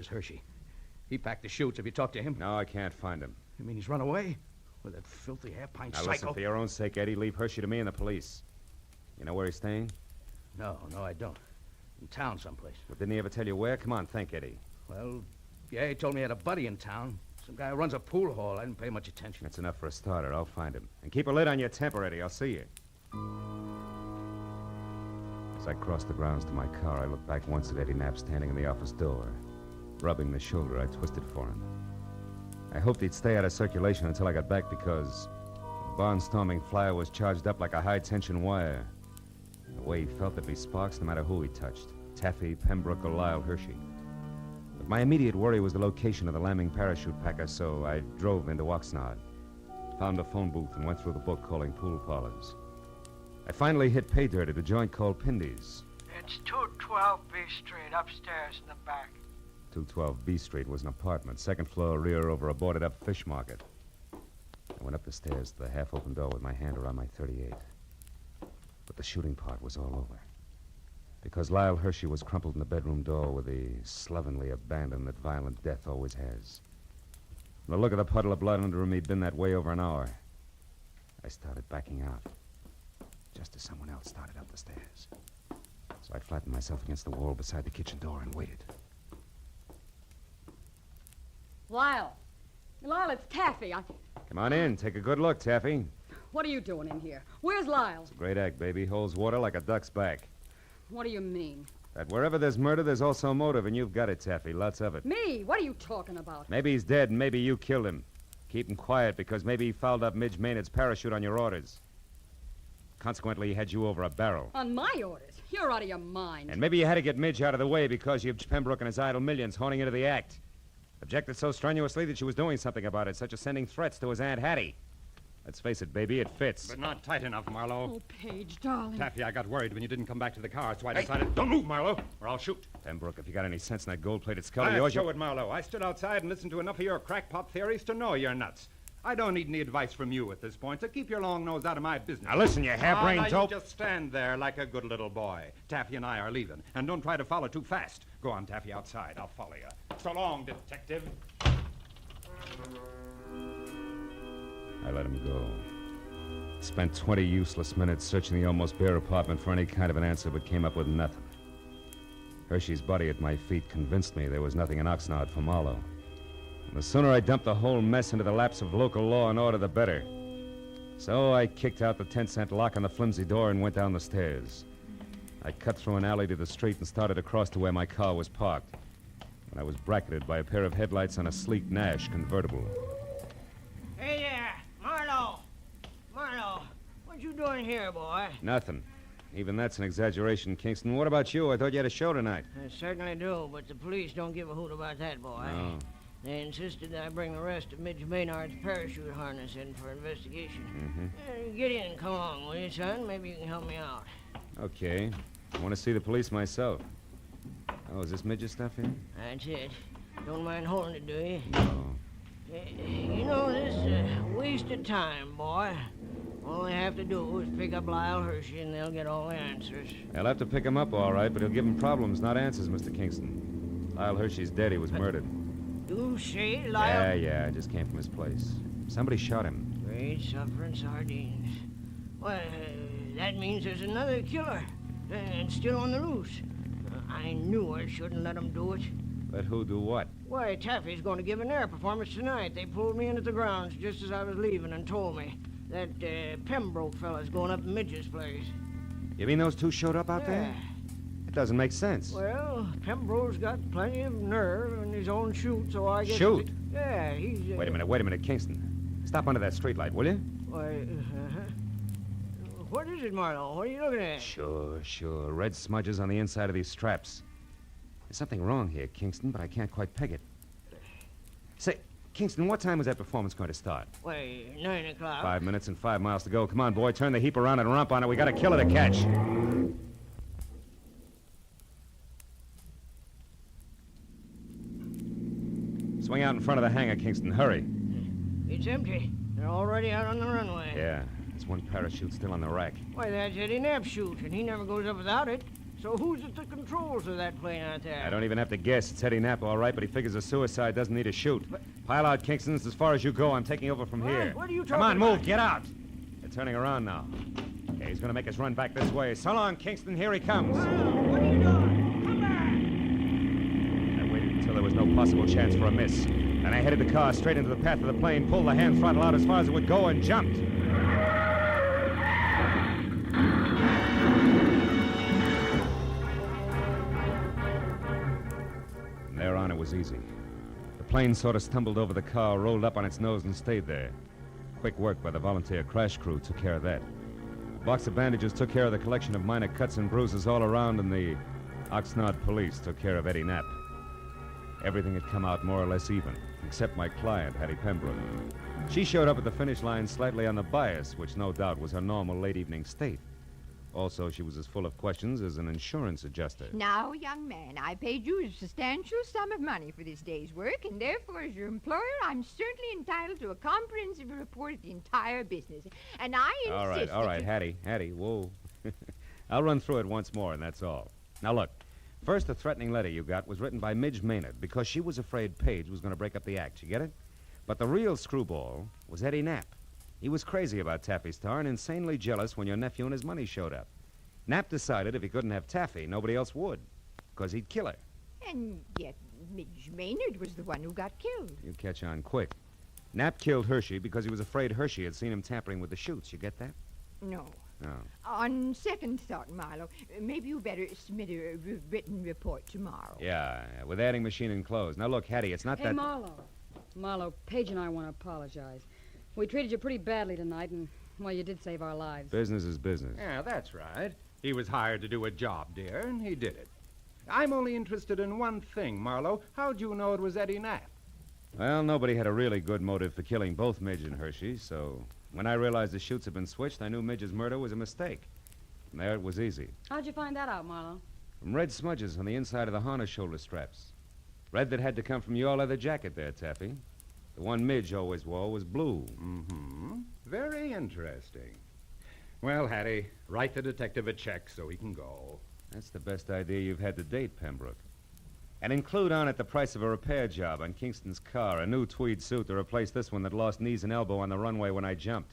Speaker 3: Hershey? He packed the chutes. Have you talked to him?
Speaker 8: No, I can't find him.
Speaker 3: You mean he's run away? With that filthy half-pint
Speaker 8: Now
Speaker 3: psycho?
Speaker 8: listen, for your own sake, Eddie, leave Hershey to me and the police. You know where he's staying?
Speaker 3: No, I don't. In town someplace.
Speaker 8: Well, didn't he ever tell you where? Come on, think, Eddie.
Speaker 3: Well, yeah, he told me he had a buddy in town. Some guy who runs a pool hall. I didn't pay much attention.
Speaker 8: That's enough for a starter. I'll find him. And keep a lid on your temper, Eddie. I'll see you. As I crossed the grounds to my car, I looked back once at Eddie Knapp standing in the office door, rubbing the shoulder I twisted for him. I hoped he'd stay out of circulation until I got back because the barnstorming flyer was charged up like a high-tension wire. The way he felt there'd be sparks no matter who he touched. Taffy, Pembroke, or Lyle Hershey. But my immediate worry was the location of the lambing parachute packer, so I drove into Oxnard. Found a phone booth and went through the book calling pool parlors. I finally hit pay dirt at a joint called Pindy's.
Speaker 1: It's 212B Street, upstairs in the back.
Speaker 8: 212B Street was an apartment, second floor rear over a boarded-up fish market. I went up the stairs to the half-open door with my hand around my .38. But the shooting part was all over. Because Lyle Hershey was crumpled in the bedroom door with the slovenly abandon that violent death always has. And the look of the puddle of blood under him, he'd been that way over an hour. I started backing out, just as someone else started up the stairs. So I flattened myself against the wall beside the kitchen door and waited.
Speaker 17: Lyle, it's Taffy.
Speaker 8: Come on in. Take a good look, Taffy.
Speaker 17: What are you doing in here? Where's Lyle?
Speaker 8: Great act, baby. Holds water like a duck's back.
Speaker 17: What do you mean?
Speaker 8: That wherever there's murder, there's also motive, and you've got it, Taffy. Lots of it.
Speaker 17: Me? What are you talking about?
Speaker 8: Maybe he's dead, and maybe you killed him. Keep him quiet, because maybe he fouled up Midge Maynard's parachute on your orders. Consequently, he had you over a barrel.
Speaker 17: On my orders? You're out of your mind.
Speaker 8: And maybe you had to get Midge out of the way because you've Pembroke and his idle millions honing into the act. Objected so strenuously that she was doing something about it, such as sending threats to his Aunt Hattie. Let's face it, baby, it fits.
Speaker 22: But not tight enough, Marlowe.
Speaker 17: Oh, Paige, darling.
Speaker 22: Taffy, I got worried when you didn't come back to the car, so I decided... Don't move, Marlowe, or I'll shoot.
Speaker 8: Pembroke, if you got any sense in that gold-plated skull of
Speaker 22: I'll
Speaker 8: yours...
Speaker 22: show it, Marlowe. I stood outside and listened to enough of your crackpot theories to know you're nuts. I don't need any advice from you at this point, so keep your long nose out of my business.
Speaker 8: Now listen, you harebrained dope.
Speaker 22: You just stand there like a good little boy. Taffy and I are leaving, and don't try to follow too fast. Go on, Taffy, outside. I'll follow you. So long, detective.
Speaker 8: I let him go. Spent 20 useless minutes searching the almost bare apartment for any kind of an answer, but came up with nothing. Hershey's body at my feet convinced me there was nothing in Oxnard for Marlowe. And the sooner I dumped the whole mess into the laps of local law and order, the better. So I kicked out the 10-cent lock on the flimsy door and went down the stairs. I cut through an alley to the street and started across to where my car was parked. And I was bracketed by a pair of headlights on a sleek Nash convertible.
Speaker 1: Hey there, Marlowe. Marlowe, what you doing here, boy?
Speaker 8: Nothing. Even that's an exaggeration, Kingston. What about you? I thought you had a show tonight.
Speaker 1: I certainly do, but the police don't give a hoot about that, boy.
Speaker 8: No.
Speaker 1: They insisted that I bring the rest of Midge Maynard's parachute harness in for investigation. Get in and come along, will you, son? Maybe you can help me out.
Speaker 8: Okay. I want to see the police myself. Oh, is this Midge's stuff here?
Speaker 1: That's it. Don't mind holding it, do you?
Speaker 8: No.
Speaker 1: You know, this is a waste of time, boy. All they have to do is pick up Lyle Hershey, and they'll get all the answers.
Speaker 8: They'll have to pick him up, all right, but he'll give them problems, not answers, Mr. Kingston. Lyle Hershey's dead. He was murdered.
Speaker 1: You say, Lyle?
Speaker 8: Yeah, I just came from his place. Somebody shot him.
Speaker 1: Great suffering sardines. Well, that means there's another killer, and still on the loose. I knew I shouldn't let him do it.
Speaker 8: Let who do what?
Speaker 1: Why, Taffy's going to give an air performance tonight. They pulled me in at the grounds just as I was leaving and told me that Pembroke fella's going up to Midge's place.
Speaker 8: You mean those two showed up out there? It doesn't make sense.
Speaker 1: Well, Pembroke's got plenty of nerve in his own chute, so I guess...
Speaker 8: Shoot?
Speaker 1: Yeah, he's...
Speaker 8: Wait a minute, Kingston. Stop under that streetlight, will you?
Speaker 1: Why, what is it, Marlowe? What are you looking at?
Speaker 8: Sure. Red smudges on the inside of these straps. There's something wrong here, Kingston, but I can't quite peg it. Say, Kingston, what time was that performance going to start?
Speaker 1: Why, 9 o'clock.
Speaker 8: 5 minutes and 5 miles to go. Come on, boy, turn the heap around and romp on it. We got a killer to catch. Swing out in front of the hangar, Kingston. Hurry.
Speaker 1: It's empty. They're already out on the runway.
Speaker 8: Yeah, there's one parachute still on the rack.
Speaker 1: Why, that's Eddie Knapp's chute, and he never goes up without it. So who's at the controls of that plane out there?
Speaker 8: I don't even have to guess. It's Eddie Knapp, all right, but he figures a suicide doesn't need a chute. Pile out, Kingston. As far as you go, I'm taking over from here.
Speaker 1: What are you talking
Speaker 8: Come on,
Speaker 1: about?
Speaker 8: move. Get out. They're turning around now. Okay, he's going to make us run back this way. So long, Kingston. Here he comes.
Speaker 1: What are you doing? Come back!
Speaker 8: I waited until there was no possible chance for a miss. Then I headed the car straight into the path of the plane, pulled the hand throttle out as far as it would go, and jumped. From there on, it was easy. The plane sort of stumbled over the car, rolled up on its nose, and stayed there. Quick work by the volunteer crash crew took care of that. A box of bandages took care of the collection of minor cuts and bruises all around, and the Oxnard police took care of Eddie Knapp. Everything had come out more or less even, except my client, Hattie Pembroke. She showed up at the finish line slightly on the bias, which no doubt was her normal late evening state. Also, she was as full of questions as an insurance adjuster.
Speaker 10: Now, young man, I paid you a substantial sum of money for this day's work, and therefore, as your employer, I'm certainly entitled to a comprehensive report of the entire business. And I insist
Speaker 8: All right, Hattie, whoa. I'll run through it once more, and that's all. Now, look, first, the threatening letter you got was written by Midge Maynard because she was afraid Paige was going to break up the act. You get it? But the real screwball was Eddie Knapp. He was crazy about Taffy Star and insanely jealous when your nephew and his money showed up. Knapp decided if he couldn't have Taffy, nobody else would, because he'd kill her.
Speaker 10: And yet, Midge Maynard was the one who got killed.
Speaker 8: You catch on quick. Knapp killed Hershey because he was afraid Hershey had seen him tampering with the chutes. You get that?
Speaker 10: No.
Speaker 8: No.
Speaker 10: On second thought, Marlowe, maybe you better submit a written report tomorrow.
Speaker 8: Yeah, with adding machine and clothes. Now, look, Hattie, it's not
Speaker 17: Hey,
Speaker 8: that...
Speaker 17: Marlowe, Paige and I want to apologize. We treated you pretty badly tonight, and, well, you did save our lives.
Speaker 8: Business is business.
Speaker 22: Yeah, that's right. He was hired to do a job, dear, and he did it. I'm only interested in one thing, Marlowe. How'd you know it was Eddie Knapp?
Speaker 8: Well, nobody had a really good motive for killing both Midge and Hershey, so when I realized the chutes had been switched, I knew Midge's murder was a mistake. And there it was easy.
Speaker 17: How'd you find that out, Marlowe?
Speaker 8: From red smudges on the inside of the harness shoulder straps. Red that had to come from your leather jacket there, Taffy. The one Midge always wore was blue.
Speaker 22: Mm-hmm. Very interesting. Well, Hattie, write the detective a check so he can go.
Speaker 8: That's the best idea you've had to date, Pembroke. And include on it the price of a repair job on Kingston's car, a new tweed suit to replace this one that lost knees and elbow on the runway when I jumped.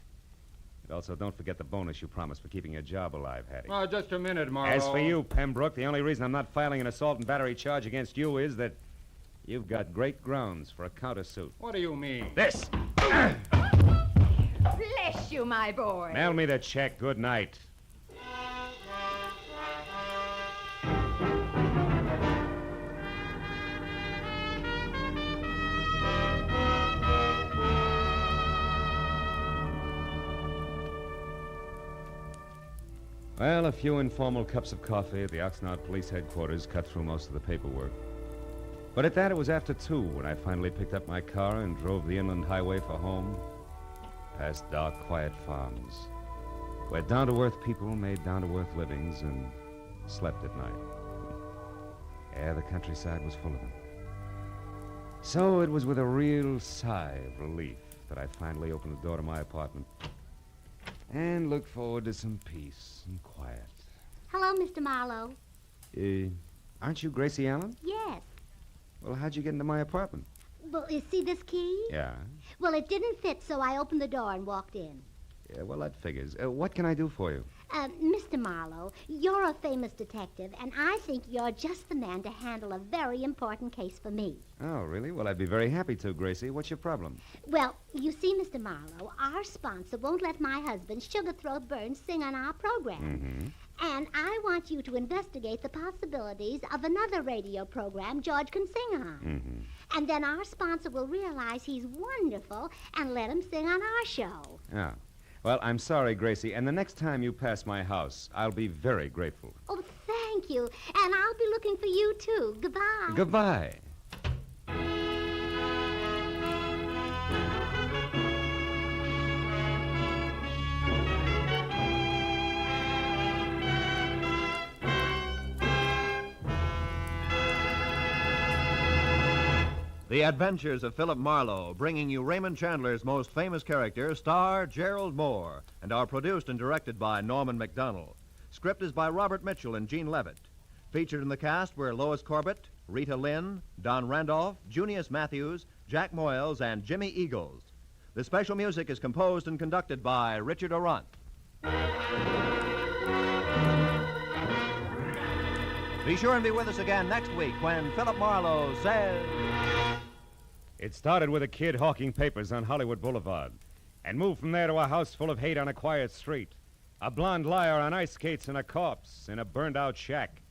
Speaker 8: And also, don't forget the bonus you promised for keeping your job alive, Hattie.
Speaker 22: Oh, just a minute, Marlowe.
Speaker 8: As for you, Pembroke, the only reason I'm not filing an assault and battery charge against you is that you've got great grounds for a countersuit.
Speaker 22: What do you mean?
Speaker 8: This!
Speaker 10: Bless you, my boy.
Speaker 8: Mail me the check. Good night. Well, a few informal cups of coffee at the Oxnard Police Headquarters cut through most of the paperwork. But at that, it was after 2 when I finally picked up my car and drove the inland highway for home, past dark, quiet farms, where down-to-earth people made down-to-earth livings and slept at night. Yeah, the countryside was full of them. So it was with a real sigh of relief that I finally opened the door to my apartment and looked forward to some peace and quiet.
Speaker 4: Hello, Mr. Marlowe.
Speaker 8: Aren't you Gracie Allen?
Speaker 4: Yes.
Speaker 8: Well, how'd you get into my apartment?
Speaker 4: Well, you see this key?
Speaker 8: Yeah.
Speaker 4: Well, it didn't fit, so I opened the door and walked in.
Speaker 8: Yeah, well, that figures. What can I do for you?
Speaker 4: Mr. Marlowe, you're a famous detective, and I think you're just the man to handle a very important case for me.
Speaker 8: Oh, really? Well, I'd be very happy to, Gracie. What's your problem?
Speaker 4: Well, you see, Mr. Marlowe, our sponsor won't let my husband, Sugar Throat Burns, sing on our program.
Speaker 8: Mm-hmm.
Speaker 4: And I want you to investigate the possibilities of another radio program George can sing on.
Speaker 8: Mm-hmm.
Speaker 4: And then our sponsor will realize he's wonderful and let him sing on our show.
Speaker 8: Oh. Well, I'm sorry, Gracie, and the next time you pass my house, I'll be very grateful.
Speaker 4: Oh, thank you. And I'll be looking for you, too. Goodbye.
Speaker 8: Goodbye.
Speaker 11: The Adventures of Philip Marlowe, bringing you Raymond Chandler's most famous character, star Gerald Moore, and are produced and directed by Norman MacDonald. Script is by Robert Mitchell and Gene Levitt. Featured in the cast were Lois Corbett, Rita Lynn, Don Randolph, Junius Matthews, Jack Moyles, and Jimmy Eagles. The special music is composed and conducted by Richard Arant. Be sure and be with us again next week when Philip Marlowe says...
Speaker 8: It started with a kid hawking papers on Hollywood Boulevard and moved from there to a house full of hate on a quiet street, a blonde liar on ice skates, and a corpse in a burned-out shack.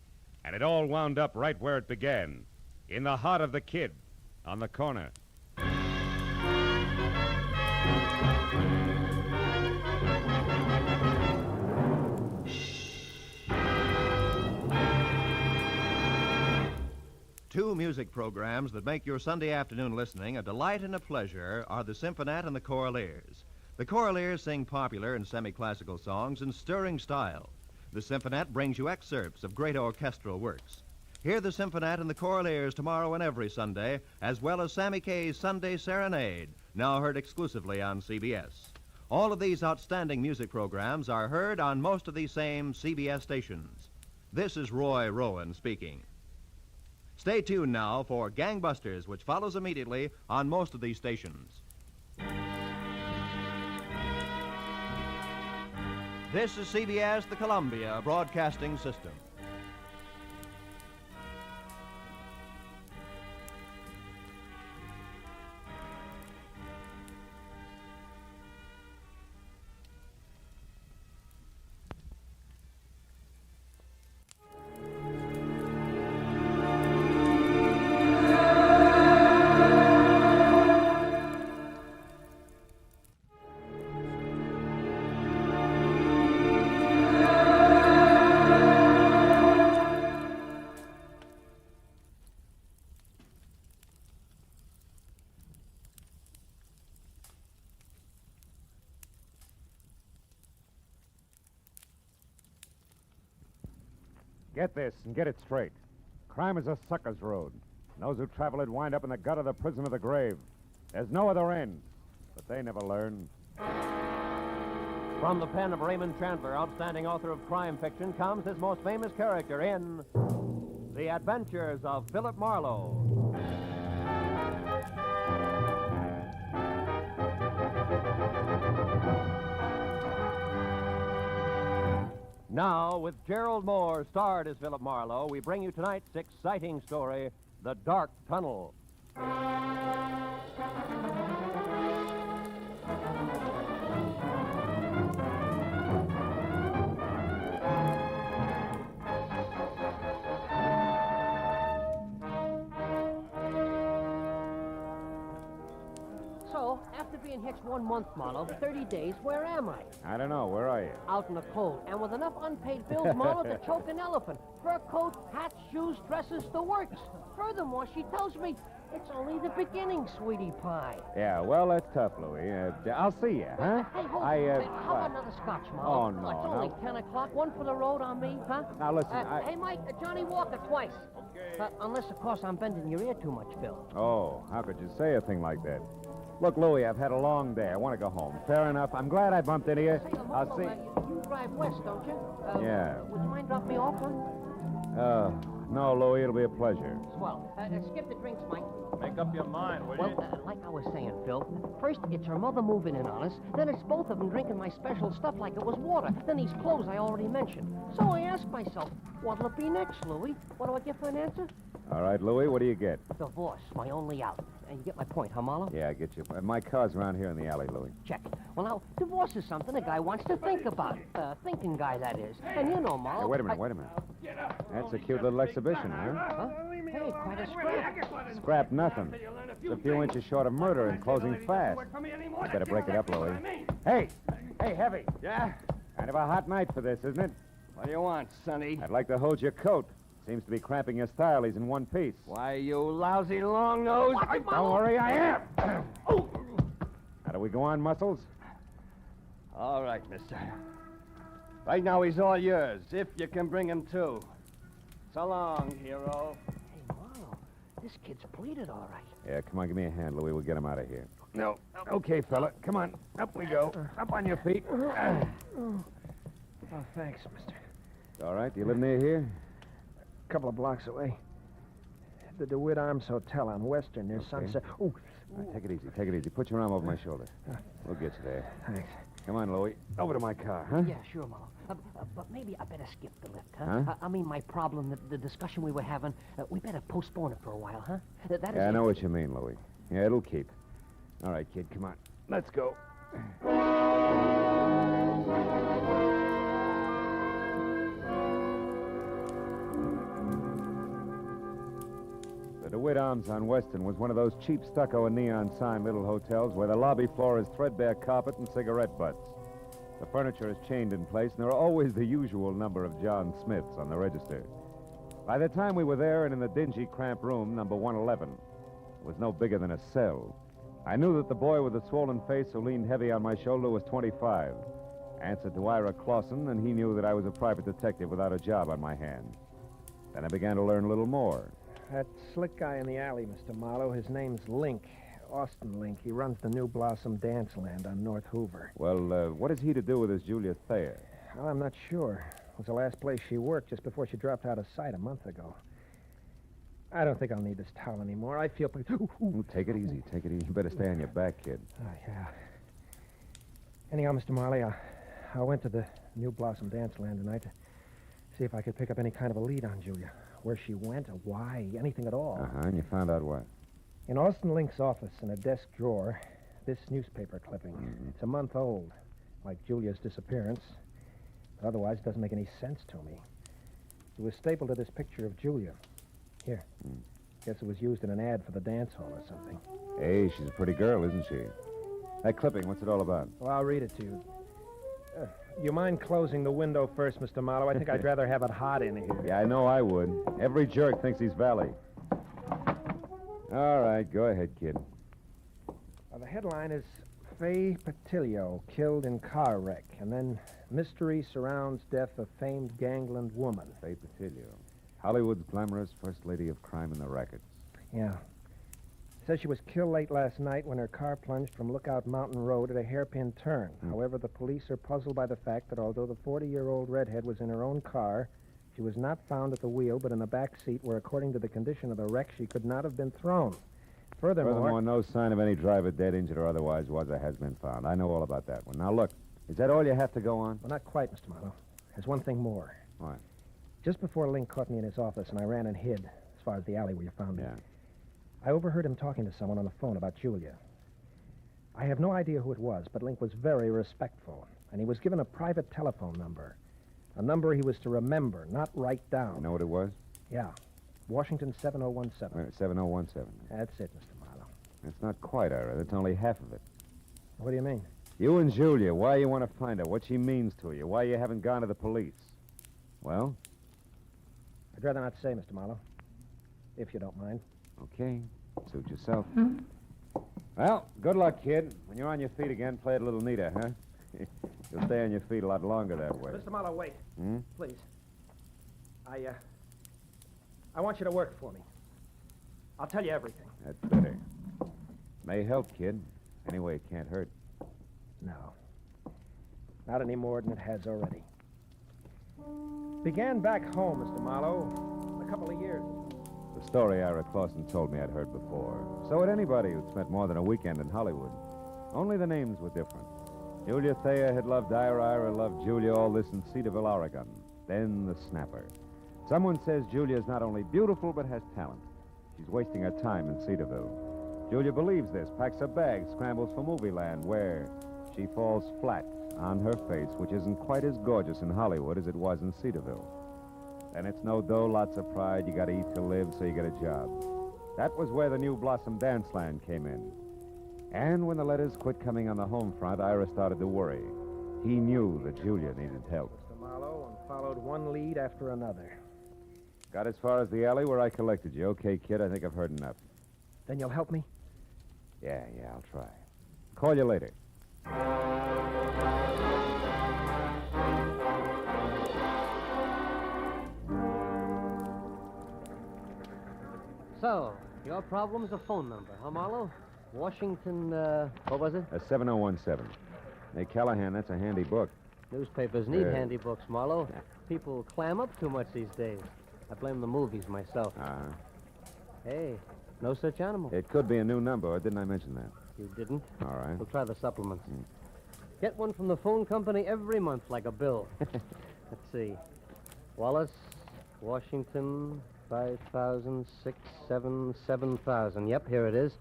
Speaker 8: And it all wound up right where it began, in the heart of the kid, on the corner.
Speaker 5: Two music programs that make your Sunday afternoon listening a delight and a pleasure are the Symphonette and the Choraleers. The Choraleers sing popular and semi-classical songs in stirring style. The Symphonette brings you excerpts of great orchestral works. Hear the Symphonette and the Choraleers tomorrow and every Sunday, as well as Sammy Kaye's Sunday Serenade, now heard exclusively on CBS. All of these outstanding music programs are heard on most of these same CBS stations. This is Roy Rowan speaking. Stay tuned now for Gangbusters, which follows immediately on most of these stations. This is CBS, the Columbia Broadcasting System.
Speaker 8: Get this and get it straight. Crime is a sucker's road. And those who travel it wind up in the gut of the prison of the grave. There's no other end. But they never learn.
Speaker 2: From the pen of Raymond Chandler, outstanding author of crime fiction, comes his most famous character in The Adventures of Philip Marlowe. Now, with Gerald Moore starred as Philip Marlowe, we bring you tonight's exciting story, The Dark Tunnel.
Speaker 6: So, after being hitched 1 month, Marlowe, 30 days, where am I?
Speaker 8: I don't know. Where are you?
Speaker 6: Out in the cold, and with enough unpaid bills, Marlowe, to choke an elephant. Fur coat, hats, shoes, dresses, the works. Furthermore, she tells me it's only the beginning, sweetie pie.
Speaker 8: Yeah, well, that's tough, Louie. I'll see you, huh?
Speaker 6: Hey, hold
Speaker 8: I,
Speaker 6: on. How about another scotch, Marlowe?
Speaker 8: Oh, no,
Speaker 6: It's only 10 o'clock. One for the road on me, huh?
Speaker 8: Now, listen,
Speaker 6: Hey, Mike, Johnny Walker twice. Okay. Unless, of course, I'm bending your ear too much, Bill.
Speaker 8: Oh, how could you say a thing like that? Look, Louie, I've had a long day. I want to go home. Fair enough. I'm glad I bumped into you. I'll see.
Speaker 6: You drive west, don't you?
Speaker 8: Yeah.
Speaker 6: Would you mind dropping me off, huh?
Speaker 8: No, Louie, it'll be a pleasure.
Speaker 6: Swell. Skip the drinks, Mike.
Speaker 11: Make up your mind, will you?
Speaker 6: Well, like I was saying, Phil, first it's her mother moving in on us, then it's both of them drinking my special stuff like it was water, then these clothes I already mentioned. So I ask myself, what'll it be next, Louie? What do I get for an answer?
Speaker 8: All right, Louie, what do you get?
Speaker 6: Divorce, my only out. And you get my point, huh, Marlowe?
Speaker 8: Yeah, I get you. My car's around here in the alley, Louie.
Speaker 6: Check. Well, now, divorce is something a guy wants to think about. Thinking guy, that is. And you know, Marlowe...
Speaker 8: Hey, wait a minute. That's a cute little exhibition, huh?
Speaker 6: Huh? Hey, quite a scrap.
Speaker 8: Scrap nothing. It's a few inches short of murder and closing fast. You better break it up, Louie. Hey, Heavy.
Speaker 7: Yeah?
Speaker 8: Kind of a hot night for this, isn't it?
Speaker 7: What do you want, Sonny?
Speaker 8: I'd like to hold your coat. Seems to be cramping your style. He's in one piece.
Speaker 7: Why, you lousy long nose.
Speaker 8: Don't worry, I am. How do we go on, Muscles?
Speaker 7: All right, mister. Right now, he's all yours, if you can bring him to. So long, hero.
Speaker 6: Hey, Marlowe, this kid's bleeded all right.
Speaker 8: Yeah, come on, give me a hand, Louie. We'll get him out of here.
Speaker 7: No. Okay, fella. Come on. Up we go. Up on your feet.
Speaker 12: Oh, thanks, mister.
Speaker 8: All right, do you live near here?
Speaker 12: A couple of blocks away. The DeWitt Arms Hotel on Western near Sunset. Oh.
Speaker 8: All right, take it easy. Put your arm over my shoulder. We'll get you there.
Speaker 12: Thanks.
Speaker 8: Come on, Louie. Over to my car, huh?
Speaker 6: Yeah, sure, Marlowe. But maybe I better skip the lift, huh? I mean, my problem, the discussion we were having, we better postpone it for a while, huh?
Speaker 8: Yeah, I know what you mean, Louie. Yeah, it'll keep. All right, kid, come on. Let's go. The DeWitt Arms on Western was one of those cheap stucco and neon sign little hotels where the lobby floor is threadbare carpet and cigarette butts. The furniture is chained in place, and there are always the usual number of John Smiths on the register. By the time we were there and in the dingy, cramped room, number 111, it was no bigger than a cell. I knew that the boy with the swollen face who leaned heavy on my shoulder was 25. Answered to Ira Clausen, and he knew that I was a private detective without a job on my hands. Then I began to learn a little more.
Speaker 9: That slick guy in the alley, Mr. Marlowe, his name's Link. Austin Link. He runs the New Blossom Dance Land on North Hoover.
Speaker 8: Well, what has he to do with this Julia Thayer?
Speaker 9: Well, I'm not sure. It was the last place she worked just before she dropped out of sight a month ago. I don't think I'll need this towel anymore. I feel pretty...
Speaker 8: Ooh, take it easy. Take it easy. You better stay on your back, kid.
Speaker 9: Oh, yeah. Anyhow, Mr. Marley, I went to the New Blossom Dance Land tonight to see if I could pick up any kind of a lead on Julia. Where she went or why, anything at all.
Speaker 8: Uh-huh, and you found out what?
Speaker 9: In Austin Link's office, in a desk drawer, this newspaper clipping.
Speaker 8: Mm-hmm.
Speaker 9: It's a month old, like Julia's disappearance. But otherwise, it doesn't make any sense to me. It was stapled to this picture of Julia. Here. Guess it was used in an ad for the dance hall or something.
Speaker 8: Hey, she's a pretty girl, isn't she? That clipping, what's it all about?
Speaker 9: Well, I'll read it to you. You mind closing the window first, Mr. Marlowe? I think I'd rather have it hot in here.
Speaker 8: Yeah, I know I would. Every jerk thinks he's Valley. All right, go ahead, kid.
Speaker 9: The headline is Faye Patilio killed in car wreck, and then mystery surrounds death of famed gangland woman.
Speaker 8: Faye Patilio. Hollywood's glamorous first lady of crime in the rackets.
Speaker 9: Yeah. Says she was killed late last night when her car plunged from Lookout Mountain Road at a hairpin turn. However, the police are puzzled by the fact that although the 40-year-old redhead was in her own car, she was not found at the wheel but in the back seat where, according to the condition of the wreck, she could not have been thrown. Furthermore,
Speaker 8: no sign of any driver dead, injured, or otherwise was or has been found. I know all about that one. Now, look, is that all you have to go on?
Speaker 9: Well, not quite, Mr. Marlowe. There's one thing more.
Speaker 8: What?
Speaker 9: Just before Link caught me in his office and I ran and hid, as far as the alley where you found me,
Speaker 8: Yeah.
Speaker 9: I overheard him talking to someone on the phone about Julia. I have no idea who it was, but Link was very respectful, and he was given a private telephone number. A number he was to remember, not write down.
Speaker 8: You know what it was?
Speaker 9: Yeah. Washington 7017.
Speaker 8: Wait, 7017.
Speaker 9: That's it, Mr. Marlowe.
Speaker 8: That's not quite, Ira. That's only half of it.
Speaker 9: What do you mean?
Speaker 8: You and Julia, why you want to find her, what she means to you, why you haven't gone to the police. Well?
Speaker 9: I'd rather not say, Mr. Marlowe, if you don't mind.
Speaker 8: Okay. Suit yourself. Well, good luck, kid. When you're on your feet again, play it a little neater, huh? You'll stay on your feet a lot longer that way.
Speaker 9: Mr. Marlowe, wait.
Speaker 8: Hmm?
Speaker 9: Please. I want you to work for me. I'll tell you everything.
Speaker 8: That's better. May help, kid. Anyway, it can't hurt.
Speaker 9: No. Not any more than it has already. Began back home, Mr. Marlowe, a couple of years.
Speaker 8: The story Ira Clausen told me I'd heard before. So had anybody who'd spent more than a weekend in Hollywood. Only the names were different. Julia Thayer had loved Ira loved Julia, all this in Cedarville, Oregon. Then the snapper. Someone says Julia's not only beautiful, but has talent. She's wasting her time in Cedarville. Julia believes this, packs her bags, scrambles for movie land, where she falls flat on her face, which isn't quite as gorgeous in Hollywood as it was in Cedarville. Then it's no dough, lots of pride. You gotta eat to live, so you get a job. That was where the New Blossom Dance Land came in. And when the letters quit coming on the home front, Ira started to worry. He knew that Julia needed help.
Speaker 9: Mr. Marlowe, and followed one lead after another.
Speaker 8: Got as far as the alley where I collected you. Okay, kid, I think I've heard enough.
Speaker 9: Then you'll help me?
Speaker 8: Yeah, I'll try. Call you later.
Speaker 6: So, your problem's a phone number, huh, Marlowe? Washington, what was it?
Speaker 8: 7017. Hey, Callahan, that's a handy book.
Speaker 6: Newspapers need
Speaker 8: Yeah.
Speaker 6: handy books, Marlowe. People clam up too much these days. I blame the movies myself.
Speaker 8: Uh-huh.
Speaker 6: Hey, no such animal.
Speaker 8: It could be a new number, or didn't I mention that?
Speaker 6: You didn't?
Speaker 8: All right.
Speaker 6: We'll try the supplements. Get one from the phone company every month like a bill. Let's see. Wallace, Washington, 5,000, 6, 7, 7,000. Yep, here it is.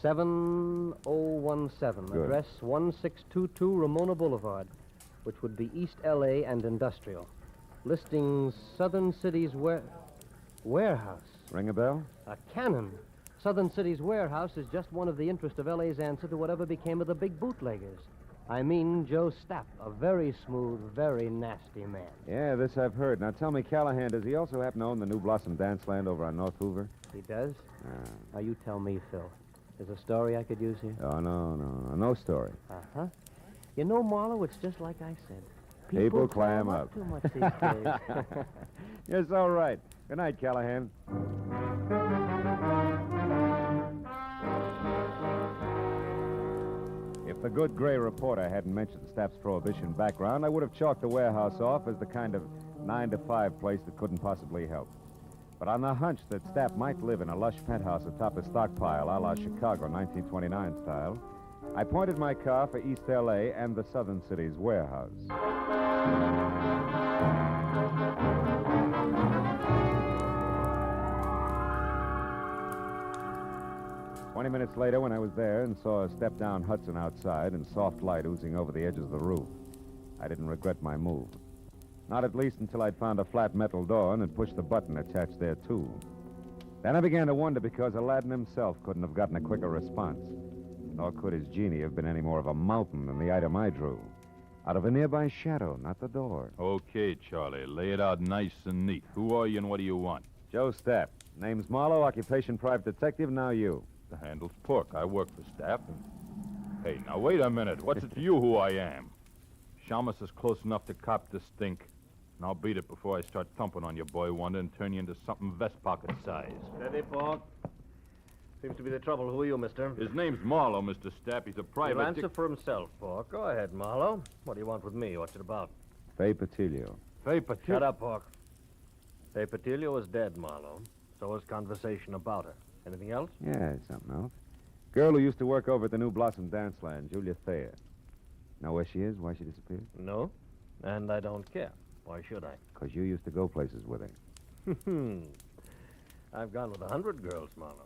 Speaker 6: 7017.
Speaker 8: Good.
Speaker 6: Address 1622 Ramona Boulevard, which would be East L.A. and Industrial. Listings Southern City's warehouse.
Speaker 8: Ring a bell?
Speaker 6: A cannon. Southern City's warehouse is just one of the interest of L.A.'s answer to whatever became of the big bootleggers. I mean Joe Stapp, a very smooth, very nasty man.
Speaker 8: Yeah, this I've heard. Now tell me, Callahan, does he also happen to own the New Blossom Dance Land over on North Hoover?
Speaker 6: He does? Now you tell me, Phil. There's a story I could use here?
Speaker 8: Oh, no story.
Speaker 6: Uh-huh. You know, Marlowe, it's just like I said.
Speaker 8: People clam up.
Speaker 6: Too much these days.
Speaker 8: Yes, all right. Good night, Callahan. If the good gray reporter hadn't mentioned Stapp's prohibition background, I would have chalked the warehouse off as the kind of 9-to-5 place that couldn't possibly help. But on the hunch that Stapp might live in a lush penthouse atop a stockpile a la Chicago 1929 style, I pointed my car for East L.A. and the Southern City's warehouse. 20 minutes later, when I was there and saw a step-down Hudson outside and soft light oozing over the edges of the roof, I didn't regret my move. Not at least until I'd found a flat metal door and had pushed the button attached there, too. Then I began to wonder because Aladdin himself couldn't have gotten a quicker response. Nor could his genie have been any more of a mountain than the item I drew. Out of a nearby shadow, not the door.
Speaker 13: Okay, Charlie. Lay it out nice and neat. Who are you and what do you want?
Speaker 8: Joe Stapp. Name's Marlowe, occupation private detective, now you.
Speaker 13: The handle's Pork. I work for Stapp. Hey, now wait a minute. What's it to you who I am? Shamus is close enough to cop the stink. And I'll beat it before I start thumping on your boy wonder and turn you into something vest pocket size.
Speaker 11: Steady, Pork. Seems to be the trouble. Who are you, mister?
Speaker 13: His name's Marlowe, Mr. Stapp. He's a private...
Speaker 11: He'll answer for himself, Pork. Go ahead, Marlowe. What do you want with me? What's it about?
Speaker 8: Fay Patilio.
Speaker 13: Fay Patilio?
Speaker 11: Shut up, Pork. Fay Patilio is dead, Marlowe. So is conversation about her. Anything else?
Speaker 8: Yeah, something else. Girl who used to work over at the New Blossom Dance Land, Julia Thayer. Know where she is? Why she disappeared?
Speaker 11: No, and I don't care. Why should I?
Speaker 8: Because you used to go places with her.
Speaker 11: I've gone with 100 girls, Marlowe.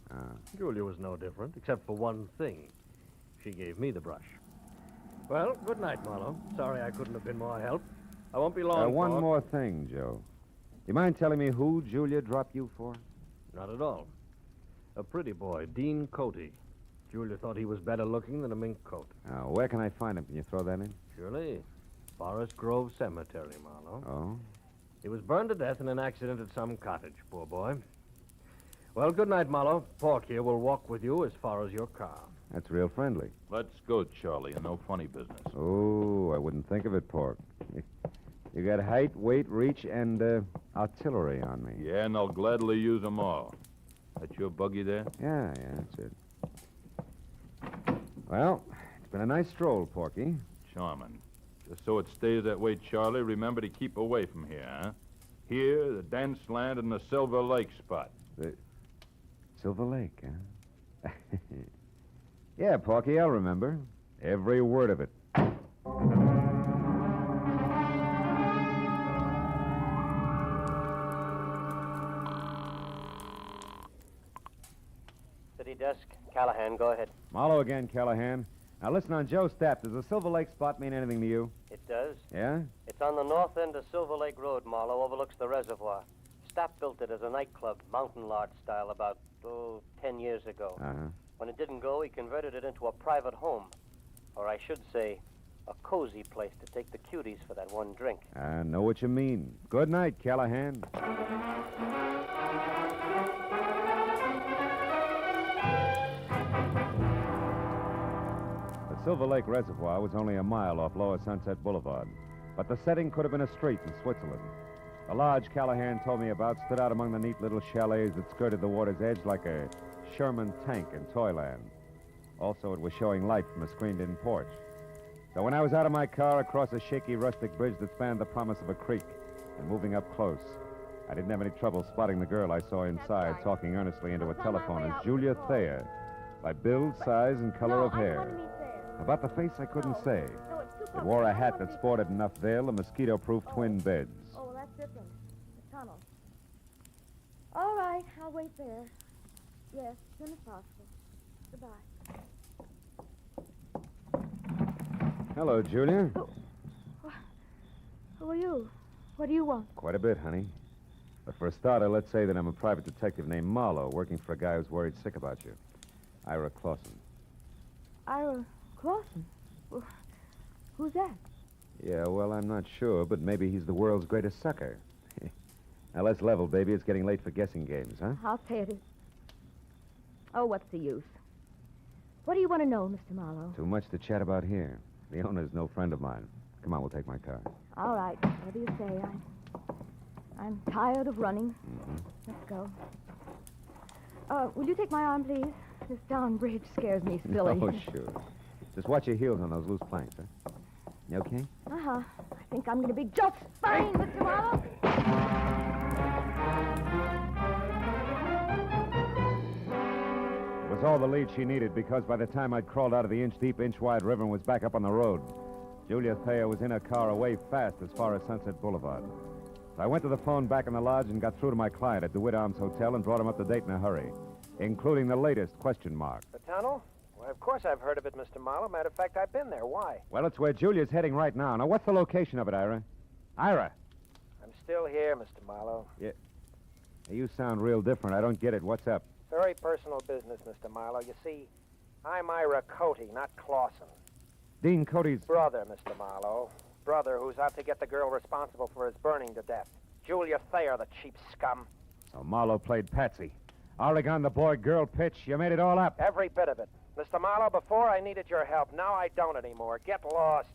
Speaker 11: Julia was no different, except for one thing. She gave me the brush. Well, good night, Marlowe. Sorry I couldn't have been more help. I won't be long,
Speaker 8: One
Speaker 11: Pork.
Speaker 8: more thing, Joe. You mind telling me who Julia dropped you for?
Speaker 11: Not at all. A pretty boy, Dean Coty. Julia thought he was better looking than a mink coat.
Speaker 8: Where can I find him? Can you throw that in?
Speaker 11: Surely. Forest Grove Cemetery, Marlowe.
Speaker 8: Oh?
Speaker 11: He was burned to death in an accident at some cottage, poor boy. Well, good night, Marlowe. Pork here will walk with you as far as your car.
Speaker 8: That's real friendly.
Speaker 13: Let's go, Charlie, and no funny business.
Speaker 8: Oh, I wouldn't think of it, Pork. You got height, weight, reach, and artillery on me.
Speaker 13: Yeah, and I'll gladly use them all. That's your buggy there?
Speaker 8: Yeah, that's it. Well, it's been a nice stroll, Porky.
Speaker 13: Charming. Just so it stays that way, Charlie, remember to keep away from here, huh? Here, the dance land, and the Silver Lake spot.
Speaker 8: The Silver Lake, huh? Yeah, Porky, I'll remember. Every word of it.
Speaker 6: City desk. Callahan, go ahead.
Speaker 8: Marlowe again, Callahan. Now listen, on Joe Stapp, does the Silver Lake spot mean anything to you?
Speaker 6: It does.
Speaker 8: Yeah?
Speaker 6: It's on the north end of Silver Lake Road, Marlowe, overlooks the reservoir. Stapp built it as a nightclub, mountain lodge style, about, 10 years ago.
Speaker 8: Uh-huh.
Speaker 6: When it didn't go, he converted it into a private home. Or I should say, a cozy place to take the cuties for that one drink.
Speaker 8: I know what you mean. Good night, Callahan. The Silver Lake Reservoir was only a mile off Lower Sunset Boulevard, but the setting could have been a street in Switzerland. The lodge Callahan told me about stood out among the neat little chalets that skirted the water's edge like a Sherman tank in Toyland. Also, it was showing light from a screened-in porch. So when I was out of my car across a shaky rustic bridge that spanned the promise of a creek and moving up close, I didn't have any trouble spotting the girl I saw inside talking earnestly into a telephone as Julia Thayer, by build, size, and color of hair. About the face, I couldn't say. It wore a hat that sported enough veil and mosquito-proof twin beds.
Speaker 16: Oh, well, that's different. The tunnel. All right, I'll wait there. Yes, as soon as possible. Goodbye.
Speaker 8: Hello, Julia.
Speaker 16: Who are you? What do you want?
Speaker 8: Quite a bit, honey. But for a starter, let's say that I'm a private detective named Marlowe, working for a guy who's worried sick about you. Ira Clausen.
Speaker 16: Ira Clausen? Who's that?
Speaker 8: Yeah, well, I'm not sure, but maybe he's the world's greatest sucker. Now, let's level, baby. It's getting late for guessing games, huh?
Speaker 16: I'll say it is. Oh, what's the use? What do you want to know, Mr. Marlowe?
Speaker 8: Too much to chat about here. The owner's no friend of mine. Come on, we'll take my car.
Speaker 16: All right, whatever you say. I'm tired of running. Let's go. Will you take my arm, please? This down bridge scares me silly.
Speaker 8: Oh, sure. Just watch your heels on those loose planks, huh? You okay?
Speaker 16: Uh-huh. I think I'm going to be just fine, Mr. Marlowe.
Speaker 8: It was all the lead she needed because by the time I'd crawled out of the inch-deep, inch-wide river and was back up on the road, Julia Thayer was in her car away fast as far as Sunset Boulevard. So I went to the phone back in the lodge and got through to my client at DeWitt Arms Hotel and brought him up to date in a hurry, including the latest question mark.
Speaker 9: The tunnel? Well, of course I've heard of it, Mr. Marlowe. Matter of fact, I've been there. Why?
Speaker 8: Well, it's where Julia's heading right now. Now, what's the location of it, Ira? Ira!
Speaker 9: I'm still here, Mr. Marlowe.
Speaker 8: Yeah. Hey, you sound real different. I don't get it. What's up?
Speaker 9: Very personal business, Mr. Marlowe. You see, I'm Ira Cody, not Clausen.
Speaker 8: Dean Cody's...
Speaker 9: Brother, Mr. Marlowe. Brother who's out to get the girl responsible for his burning to death. Julia Thayer, the cheap scum.
Speaker 8: So Marlowe played Patsy. Oregon, the boy-girl pitch. You made it all up.
Speaker 9: Every bit of it. Mr. Marlowe, before I needed your help. Now I don't anymore. Get lost.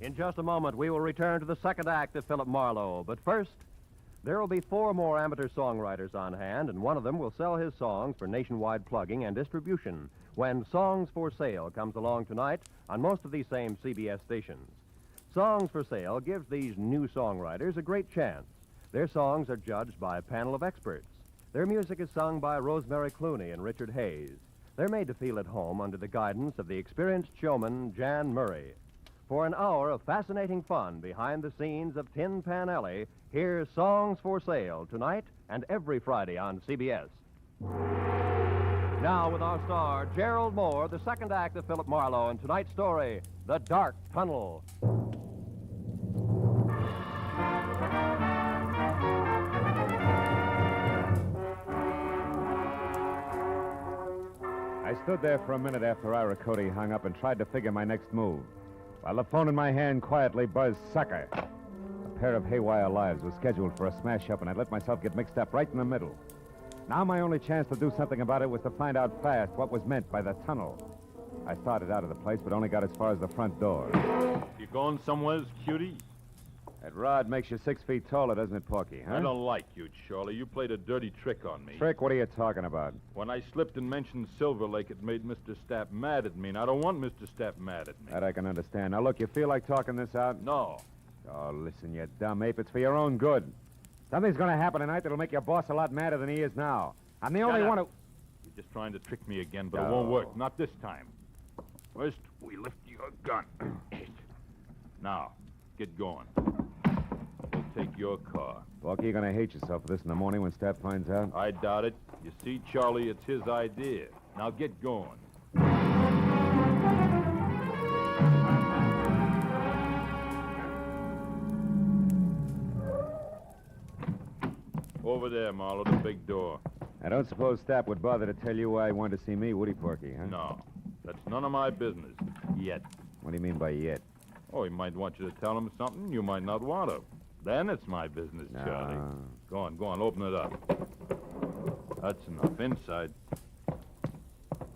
Speaker 11: In just a moment, we will return to the second act of Philip Marlowe. But first, there will be 4 more amateur songwriters on hand, and one of them will sell his songs for nationwide plugging and distribution when Songs for Sale comes along tonight on most of these same CBS stations. Songs for Sale gives these new songwriters a great chance. Their songs are judged by a panel of experts. Their music is sung by Rosemary Clooney and Richard Hayes. They're made to feel at home under the guidance of the experienced showman Jan Murray. For an hour of fascinating fun behind the scenes of Tin Pan Alley, here's Songs for Sale tonight and every Friday on CBS. Now with our star, Gerald Moore, the second act of Philip Marlowe, and tonight's story, The Dark Tunnel.
Speaker 8: I stood there for a minute after Ira Cody hung up and tried to figure my next move, while the phone in my hand quietly buzzed sucker. A pair of haywire lives was scheduled for a smash-up, and I'd let myself get mixed up right in the middle. Now my only chance to do something about it was to find out fast what was meant by the tunnel. I started out of the place, but only got as far as the front door.
Speaker 13: You going somewheres, cutie?
Speaker 8: That rod makes you 6 feet taller, doesn't it, Porky, huh?
Speaker 13: I don't like you, Charlie. You played a dirty trick on me.
Speaker 8: Trick? What are you talking about?
Speaker 13: When I slipped and mentioned Silver Lake, it made Mr. Stapp mad at me, and I don't want Mr. Stapp mad at me.
Speaker 8: That I can understand. Now, look, you feel like talking this out?
Speaker 13: No.
Speaker 8: Oh, listen, you dumb ape. It's for your own good. Something's going to happen tonight that'll make your boss a lot madder than he is now. I'm the only one who...
Speaker 13: You're just trying to trick me again, but it won't work. Not this time. First, we lift your gun. Now, get going. We'll take your car.
Speaker 8: Porky, you're going to hate yourself for this in the morning when Stapp finds out.
Speaker 13: I doubt it. You see, Charlie, it's his idea. Now get going. Over there, Marlowe, the big door.
Speaker 8: I don't suppose Stapp would bother to tell you why he wanted to see me, would he, Porky, huh?
Speaker 13: No. That's none of my business. Yet.
Speaker 8: What do you mean by yet?
Speaker 13: Oh, he might want you to tell him something you might not want to. Then it's my business, Charlie. Go on, open it up. That's enough. Inside.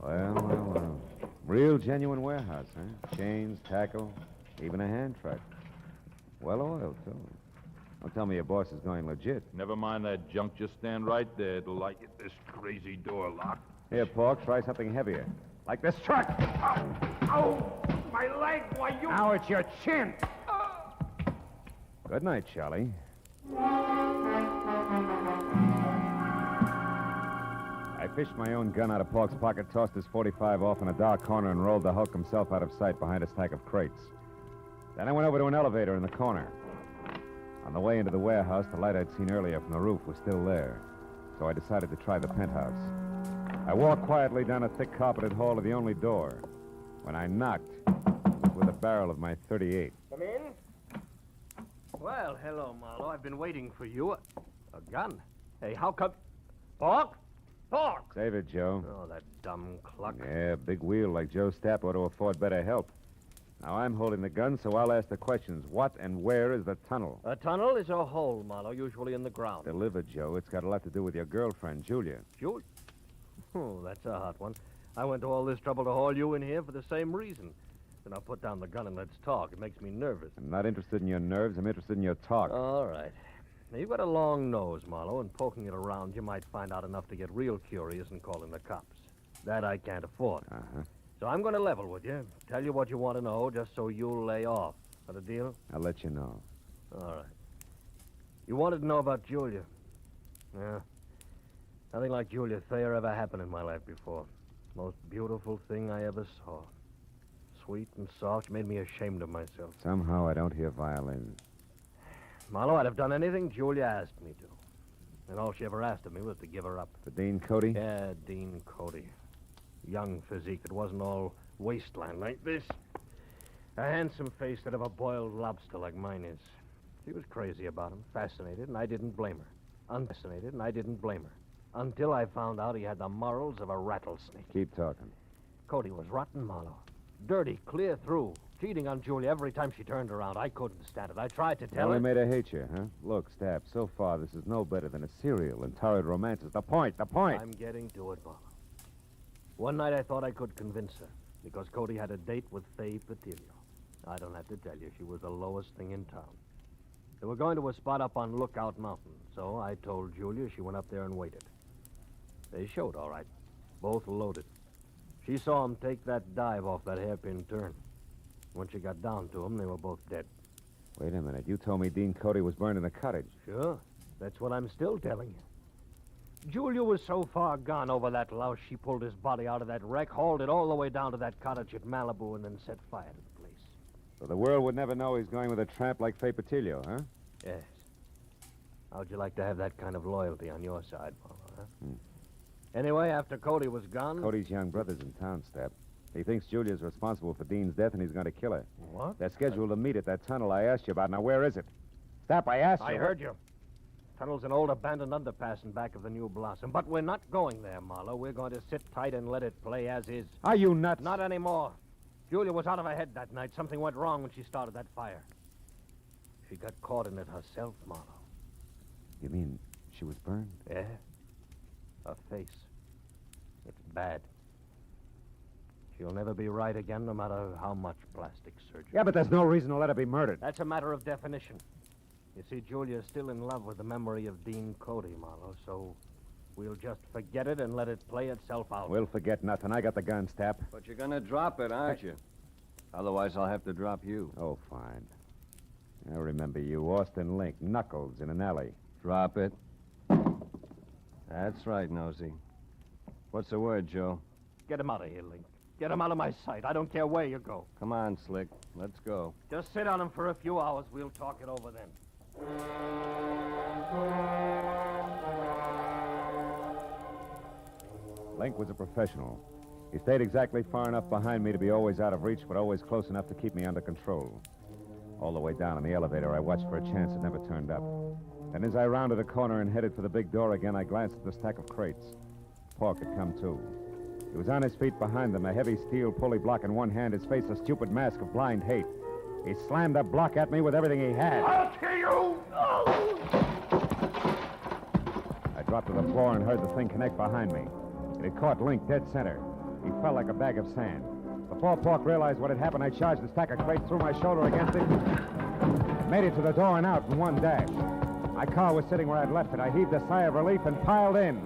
Speaker 8: Well. Real genuine warehouse, huh? Chains, tackle, even a hand truck. Well oiled, too. Don't tell me your boss is going legit.
Speaker 13: Never mind that junk. Just stand right there till I get this crazy door locked.
Speaker 8: Here, Pork, try something heavier. Like this truck.
Speaker 12: Ow! My leg, why you...
Speaker 8: Now it's your chin. Good night, Charlie. I fished my own gun out of Pork's pocket, tossed his .45 off in a dark corner, and rolled the Hulk himself out of sight behind a stack of crates. Then I went over to an elevator in the corner. On the way into the warehouse, the light I'd seen earlier from the roof was still there, so I decided to try the penthouse. I walked quietly down a thick carpeted hall to the only door. When I knocked, it was with the barrel of my .38.
Speaker 9: Come in. Well, hello, Marlowe. I've been waiting for you. A gun.
Speaker 11: Hey, how come... Pork? Pork!
Speaker 8: Save it, Joe.
Speaker 11: Oh, that dumb cluck.
Speaker 8: Yeah, big wheel like Joe Stapp ought to afford better help. Now, I'm holding the gun, so I'll ask the questions. What and where is the tunnel?
Speaker 11: A tunnel is a hole, Marlowe, usually in the ground.
Speaker 8: Deliver, Joe. It's got a lot to do with your girlfriend, Julia.
Speaker 11: Julia? Oh, that's a hot one. I went to all this trouble to haul you in here for the same reason. Then I'll put down the gun and let's talk. It makes me nervous.
Speaker 8: I'm not interested in your nerves. I'm interested in your talk.
Speaker 11: All right. Now, you've got a long nose, Marlowe, and poking it around, you might find out enough to get real curious and call in the cops. That I can't afford.
Speaker 8: Uh-huh.
Speaker 11: So I'm going to level with you, tell you what you want to know, just so you'll lay off. That a deal?
Speaker 8: I'll let you know.
Speaker 11: All right. You wanted to know about Julia. Yeah. Nothing like Julia Thayer ever happened in my life before. Most beautiful thing I ever saw. Sweet and soft, made me ashamed of myself.
Speaker 8: Somehow I don't hear violins.
Speaker 11: Marlowe, I'd have done anything Julia asked me to. And all she ever asked of me was to give her up.
Speaker 8: For Dean Cody?
Speaker 11: Yeah, Dean Cody. Young physique. It wasn't all wasteland like this. A handsome face that of a boiled lobster like mine is. She was crazy about him, fascinated, and I didn't blame her. Unfascinated, and I didn't blame her. Until I found out he had the morals of a rattlesnake.
Speaker 8: Keep talking.
Speaker 11: Cody was rotten, Marlowe. Dirty, clear through. Cheating on Julia every time she turned around. I couldn't stand it. I tried to tell her.
Speaker 8: Only made her hate you, huh? Look, Stapp, so far this is no better than a serial and torrid romances. The point.
Speaker 11: I'm getting to it, Marlowe. One night I thought I could convince her, because Cody had a date with Faye Patilio. I don't have to tell you, she was the lowest thing in town. They were going to a spot up on Lookout Mountain, so I told Julia. She went up there and waited. They showed, all right. Both loaded. She saw him take that dive off that hairpin turn. When she got down to him, they were both dead.
Speaker 8: Wait a minute. You told me Dean Cody was burned in the cottage.
Speaker 11: Sure. That's what I'm still telling you. Julia was so far gone over that louse, she pulled his body out of that wreck, hauled it all the way down to that cottage at Malibu, and then set fire to the place.
Speaker 8: So the world would never know he's going with a tramp like Faye Patilio, huh?
Speaker 11: Yes. How'd you like to have that kind of loyalty on your side, Marlowe, huh? Anyway, after Cody was gone...
Speaker 8: Cody's young brother's in town, Stapp. He thinks Julia's responsible for Dean's death, and he's going to kill her.
Speaker 11: What?
Speaker 8: They're scheduled to meet at that tunnel I asked you about. Now, where is it? Stapp, I asked you.
Speaker 11: I heard you. Tunnel's an old abandoned underpass in back of the New Blossom. But we're not going there, Marlowe. We're going to sit tight and let it play as is.
Speaker 8: Are you nuts?
Speaker 11: Not anymore. Julia was out of her head that night. Something went wrong when she started that fire. She got caught in it herself, Marlowe.
Speaker 8: You mean she was burned?
Speaker 11: Yeah. Her face. It's bad. She'll never be right again, no matter how much plastic surgery.
Speaker 8: Yeah, but there's no reason to let her be murdered.
Speaker 11: That's a matter of definition. You see, Julia's still in love with the memory of Dean Cody, Marlowe, so we'll just forget it and let it play itself out.
Speaker 8: We'll forget nothing. I got the gun, Stapp.
Speaker 7: But you're going to drop it, aren't you? Otherwise, I'll have to drop you.
Speaker 8: Oh, fine. I remember you, Austin Link, Knuckles in an alley.
Speaker 7: Drop it. That's right, Nosy. What's the word, Joe?
Speaker 11: Get him out of here, Link. Get him out of my sight. I don't care where you go.
Speaker 7: Come on, Slick. Let's go.
Speaker 11: Just sit on him for a few hours. We'll talk it over then.
Speaker 8: Link was a professional. He stayed exactly far enough behind me to be always out of reach, but always close enough to keep me under control. All the way down in the elevator, I watched for a chance that never turned up. And as I rounded a corner and headed for the big door again, I glanced at the stack of crates. Pork had come, too. He was on his feet behind them, a heavy steel pulley block in one hand, his face a stupid mask of blind hate. He slammed the block at me with everything he had.
Speaker 12: I'll kill you!
Speaker 8: I dropped to the floor and heard the thing connect behind me. It had caught Link dead center. He fell like a bag of sand. Before Pork realized what had happened, I charged the stack of crates, threw my shoulder against it, made it to the door and out in one dash. My car was sitting where I'd left it. I heaved a sigh of relief and piled in.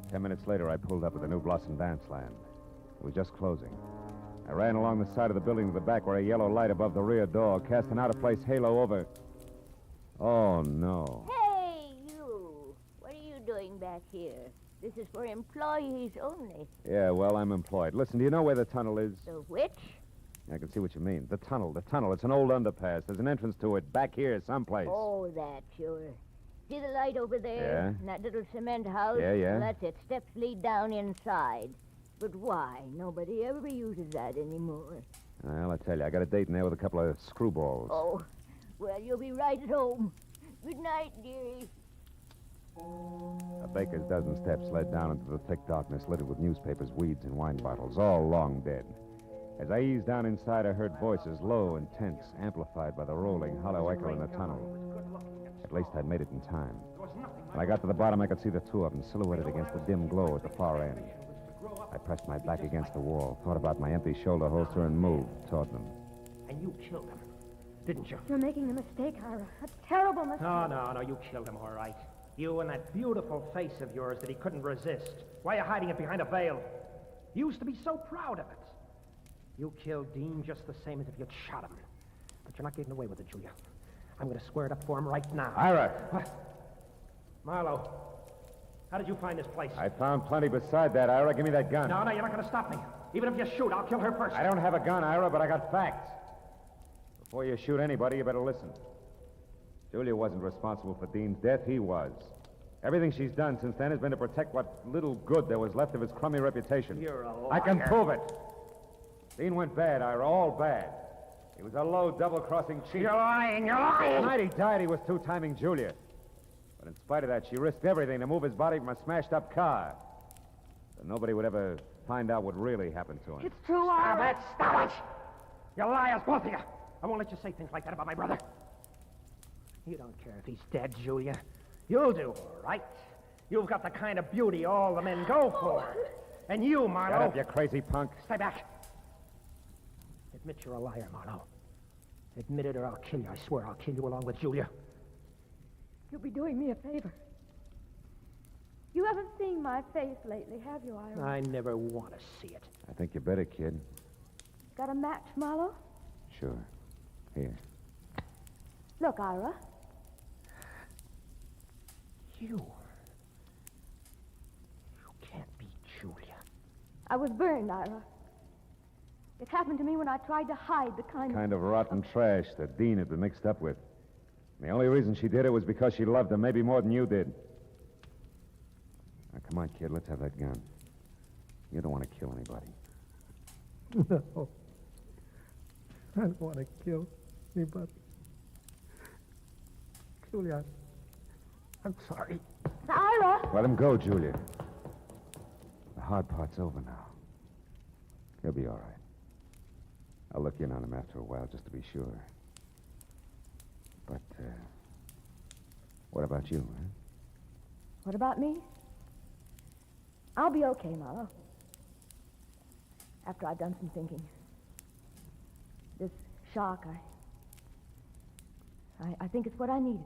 Speaker 8: Ten minutes later, I pulled up at the New Blossom Dance Land. It was just closing. I ran along the side of the building to the back where a yellow light above the rear door cast an out-of-place halo over... Oh, no.
Speaker 15: Hey, you! What are you doing back here? This is for employees only.
Speaker 8: Yeah, well, I'm employed. Listen, do you know where the tunnel is?
Speaker 15: The which?
Speaker 8: I can see what you mean. The tunnel. It's an old underpass. There's an entrance to it back here someplace.
Speaker 15: Oh, that, sure. See the light over there?
Speaker 8: Yeah.
Speaker 15: In that little cement house?
Speaker 8: Yeah, yeah.
Speaker 15: Well, that's it. Steps lead down inside. But why? Nobody ever uses that anymore.
Speaker 8: Well, I tell you, I got a date in there with a couple of screwballs.
Speaker 15: Oh, well, you'll be right at home. Good night, dearie.
Speaker 8: A baker's dozen steps led down into the thick darkness littered with newspapers, weeds, and wine bottles, all long dead. As I eased down inside, I heard voices, low and tense, amplified by the rolling, hollow echo in the tunnel. At least I'd made it in time. When I got to the bottom, I could see the two of them silhouetted against the dim glow at the far end. I pressed my back against the wall, thought about my empty shoulder holster, and moved toward them.
Speaker 9: And you killed him, didn't you?
Speaker 16: You're making a mistake, Ira. A terrible mistake.
Speaker 9: No, you killed him, all right. You and that beautiful face of yours that he couldn't resist. Why are you hiding it behind a veil? You used to be so proud of it. You killed Dean just the same as if you'd shot him. But you're not getting away with it, Julia. I'm going to square it up for him right now.
Speaker 8: Ira!
Speaker 9: What? Marlowe, how did you find this place?
Speaker 8: I found plenty beside that, Ira. Give me that gun.
Speaker 9: No, you're not going to stop me. Even if you shoot, I'll kill her first.
Speaker 8: I don't have a gun, Ira, but I got facts. Before you shoot anybody, you better listen. Julia wasn't responsible for Dean's death. He was. Everything she's done since then has been to protect what little good there was left of his crummy reputation.
Speaker 9: You're a liar.
Speaker 8: I can prove it. Dean went bad, Ira, all bad. He was a low, double-crossing cheat.
Speaker 9: You're lying, you're lying!
Speaker 8: The night he died, he was two-timing Julia. But in spite of that, she risked everything to move his body from a smashed-up car. So nobody would ever find out what really happened to him.
Speaker 16: It's true, Ira.
Speaker 9: Stop it! You liars, both of you! I won't let you say things like that about my brother. You don't care if he's dead, Julia. You'll do all right. You've got the kind of beauty all the men go for. And you, Marlowe...
Speaker 8: Shut up, you crazy punk.
Speaker 9: Stay back. Admit you're a liar, Marlowe. Admit it or I'll kill you. I swear I'll kill you along with Julia.
Speaker 16: You'll be doing me a favor. You haven't seen my face lately, have you, Ira?
Speaker 9: I never want to see it.
Speaker 8: I think you better, kid.
Speaker 16: Got a match, Marlowe?
Speaker 8: Sure. Here.
Speaker 16: Look, Ira.
Speaker 9: You can't be Julia.
Speaker 16: I was burned, Ira. It happened to me when I tried to hide the
Speaker 8: kind of rotten trash that Dean had been mixed up with. And the only reason she did it was because she loved him, maybe more than you did. Now, come on, kid, let's have that gun. You don't want to kill anybody.
Speaker 9: No. I don't want to kill anybody. Julia, I'm sorry.
Speaker 16: Ira!
Speaker 8: Let him go, Julia. The hard part's over now. He'll be all right. I'll look in on him after a while just to be sure. But, what about you, huh?
Speaker 16: What about me? I'll be okay, Marlowe. After I've done some thinking. This shock, I think it's what I needed.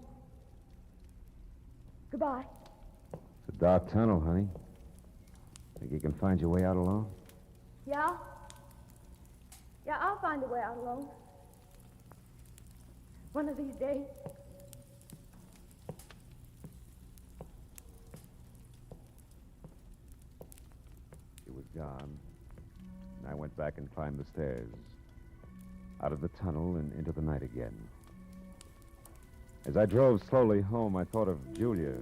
Speaker 16: Goodbye.
Speaker 8: It's a dark tunnel, honey. Think you can find your way out alone?
Speaker 16: Yeah? Yeah, I'll find a way out alone. One of these days.
Speaker 8: She was gone, and I went back and climbed the stairs. Out of the tunnel and into the night again. As I drove slowly home, I thought of Julia,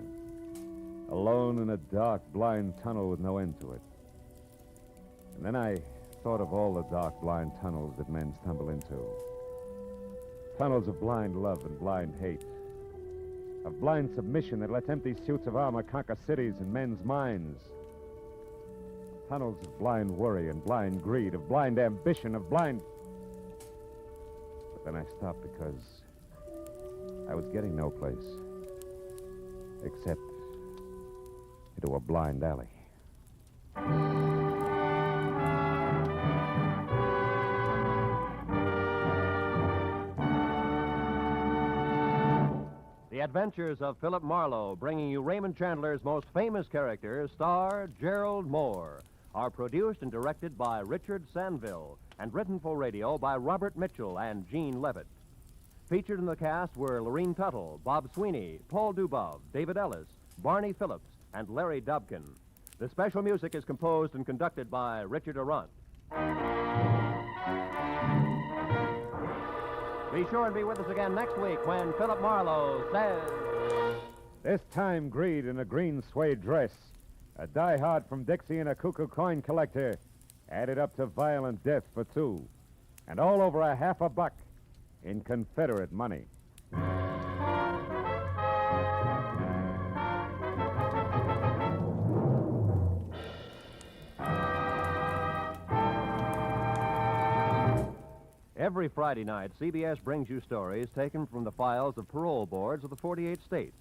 Speaker 8: alone in a dark, blind tunnel with no end to it. And then I thought of all the dark, blind tunnels that men stumble into. Tunnels of blind love and blind hate. Of blind submission that lets empty suits of armor conquer cities and men's minds. Tunnels of blind worry and blind greed, of blind ambition, of blind... But then I stopped because I was getting no place. Except into a blind alley.
Speaker 14: The Adventures of Philip Marlowe, bringing you Raymond Chandler's most famous character, star Gerald Moore, are produced and directed by Richard Sanville and written for radio by Robert Mitchell and Gene Levitt. Featured in the cast were Lorene Tuttle, Bob Sweeney, Paul Dubov, David Ellis, Barney Phillips, and Larry Dobkin. The special music is composed and conducted by Richard Arant. Be sure and be with us again next week when Philip Marlowe says...
Speaker 8: This time, Greed in a green suede dress, a diehard from Dixie and a cuckoo coin collector, added up to violent death for two. And all over a $50 in Confederate money.
Speaker 14: Every Friday night, CBS brings you stories taken from the files of parole boards of the 48 states.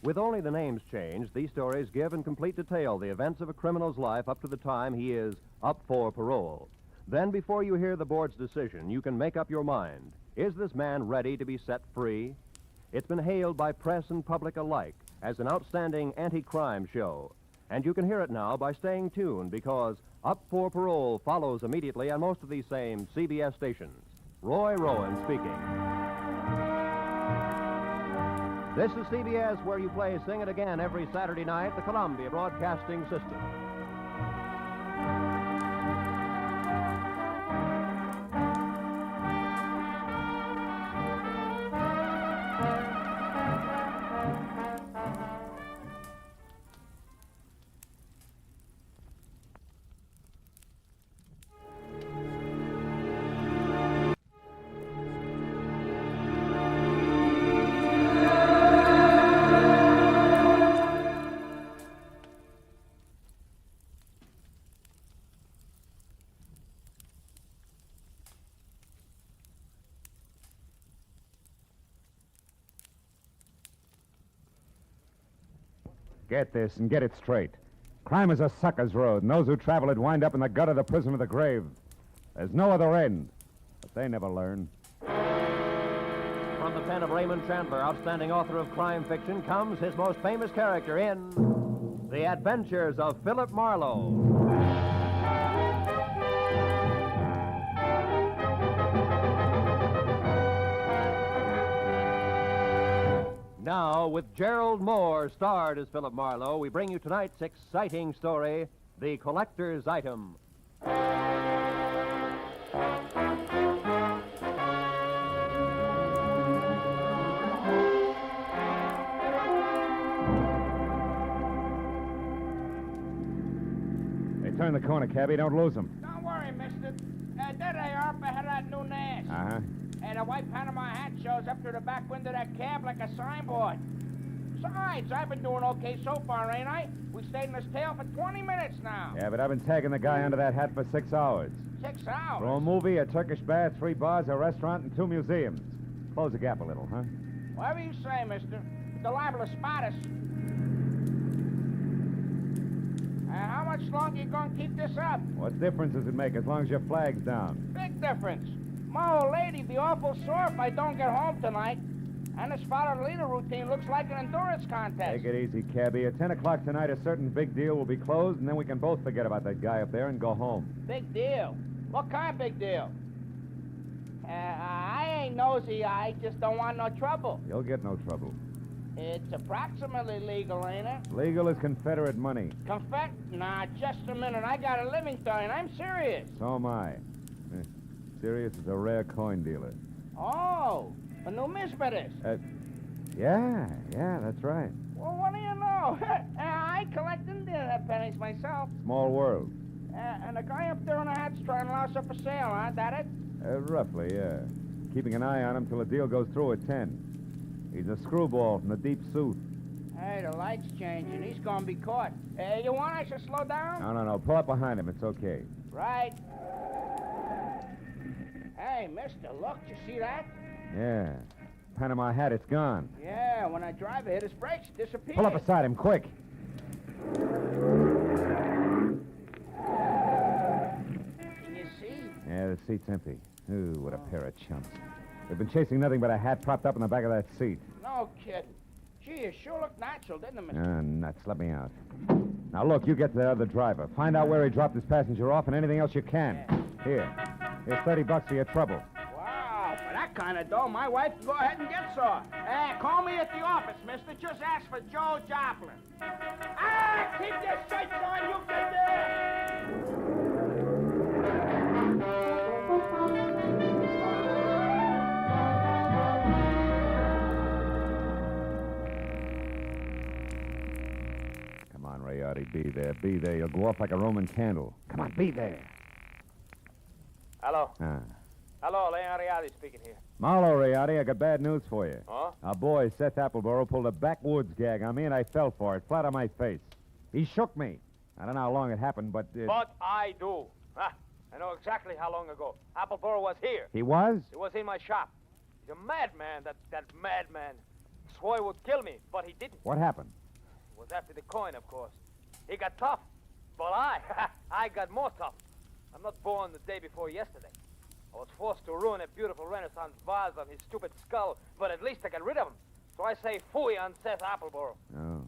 Speaker 14: With only the names changed, these stories give in complete detail the events of a criminal's life up to the time he is up for parole. Then, before you hear the board's decision, you can make up your mind. Is this man ready to be set free? It's been hailed by press and public alike as an outstanding anti-crime show. And you can hear it now by staying tuned, because Up for Parole follows immediately on most of these same CBS stations. Roy Rowan speaking. This is CBS, where you play Sing It Again every Saturday night, the Columbia Broadcasting System.
Speaker 8: Get this and get it straight. Crime is a sucker's road, and those who travel it wind up in the gut of the prison of the grave. There's no other end, but they never learn.
Speaker 14: From the pen of Raymond Chandler, outstanding author of crime fiction, comes his most famous character in The Adventures of Philip Marlowe. Now, with Gerald Moore starred as Philip Marlowe, we bring you tonight's exciting story, The Collector's Item.
Speaker 8: Hey, turn the corner, cabby. Don't lose them.
Speaker 23: Don't worry, mister. There they are up ahead of that new Nash.
Speaker 8: Uh-huh.
Speaker 23: And the white Panama hat shows up through the back window of that cab like a signboard. Besides, I've been doing okay so far, ain't I? We stayed in this tail for 20 minutes now.
Speaker 8: Yeah, but I've been tagging the guy under that hat for 6 hours.
Speaker 23: 6 hours?
Speaker 8: For a movie, a Turkish bath, 3 bars, a restaurant, and 2 museums. Close the gap a little, huh?
Speaker 23: Whatever you say, mister. They're liable to spot us. How much longer you gonna keep this up?
Speaker 8: What difference does it make as long as your flag's down?
Speaker 23: Big difference. My old lady'd be awful sore if I don't get home tonight. And this follow-the-leader routine looks like an endurance contest.
Speaker 8: Take it easy, cabby. At 10 o'clock tonight, a certain big deal will be closed, and then we can both forget about that guy up there and go home.
Speaker 23: Big deal? What kind of big deal? I ain't nosy. I just don't want no trouble.
Speaker 8: You'll get no trouble.
Speaker 23: It's approximately legal, ain't it?
Speaker 8: Legal as Confederate money.
Speaker 23: Nah, just a minute. I got a living to earn. I'm serious.
Speaker 8: So am I. Sirius is a rare coin dealer.
Speaker 23: Oh, a numismatist.
Speaker 8: Yeah, that's right.
Speaker 23: Well, what do you know? I collect Indian pennies myself.
Speaker 8: Small world.
Speaker 23: And the guy up there in the hat's trying to louse up a sale, huh? That it?
Speaker 8: Roughly, yeah. Keeping an eye on him till the deal goes through at 10. He's a screwball from the deep south.
Speaker 23: Hey, the light's changing. He's gonna be caught. You want I should slow down?
Speaker 8: No. Pull up behind him. It's okay.
Speaker 23: Right. Hey, mister, look. You see that?
Speaker 8: Yeah. Panama hat, it's gone.
Speaker 23: Yeah, when I drive it hit his brakes, it disappeared.
Speaker 8: Pull up beside him, quick.
Speaker 23: Can you see?
Speaker 8: Yeah, the seat's empty. Ooh, what a pair of chumps. They've been chasing nothing but a hat propped up in the back of that seat.
Speaker 23: No kidding. Gee, it sure looked natural, didn't it, mister?
Speaker 8: Nuts. Let me out. Now, look, you get to the other driver. Find out where he dropped his passenger off and anything else you can. Yeah. Here's $30 for your trouble.
Speaker 23: Wow, for that kind of dough, my wife can go ahead and get sore. Call me at the office, mister. Just ask for Joe Joplin. Keep your shirts on, you can
Speaker 8: Come on, Rayardi, be there. Be there. You'll go off like a Roman candle. Come on, be there.
Speaker 23: Hello.
Speaker 18: Hello, Leon Rialdi speaking here.
Speaker 8: Marlowe, Riotti, I got bad news for you.
Speaker 18: Huh?
Speaker 8: Our boy, Seth Appleboro, pulled a backwoods gag on me, and I fell for it, flat on my face. He shook me. I don't know how long it happened, but...
Speaker 18: But I do. I know exactly how long ago. Appleboro was here.
Speaker 8: He was?
Speaker 18: He was in my shop. He's a madman, that madman. Swore he would kill me, but he didn't.
Speaker 8: What happened?
Speaker 18: It was after the coin, of course. He got tough. But I got more tough. I'm not born the day before yesterday. I was forced to ruin a beautiful Renaissance vase on his stupid skull, but at least I got rid of him. So I say phooey on Seth Appleboro.
Speaker 8: Oh.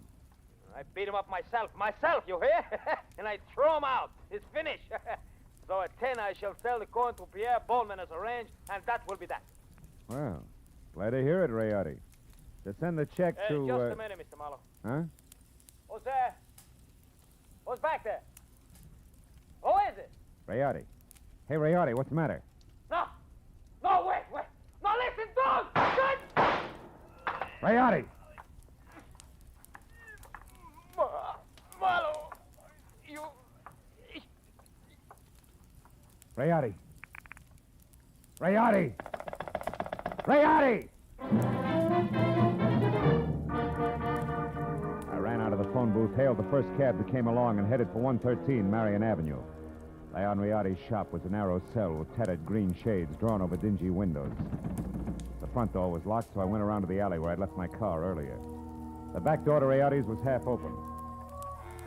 Speaker 18: I beat him up myself, you hear? And I throw him out. It's finished. So at 10, I shall sell the coin to Pierre Bowman as arranged, and that will be that.
Speaker 8: Well, glad to hear it, Riotti. To send the check to...
Speaker 18: Just a minute, Mr. Marlowe.
Speaker 8: Huh?
Speaker 18: Who's there? Who's back there? Who is it?
Speaker 8: Riotti. Hey, Riotti, what's the matter?
Speaker 18: No, wait. No, listen, dog!
Speaker 8: Riotti!
Speaker 18: Marlowe, you...
Speaker 8: Riotti! Riotti! Riotti! I ran out of the phone booth, hailed the first cab that came along, and headed for 113 Marion Avenue. Leon Riotti's shop was a narrow cell with tattered green shades drawn over dingy windows. The front door was locked, so I went around to the alley where I'd left my car earlier. The back door to Riotti's was half open.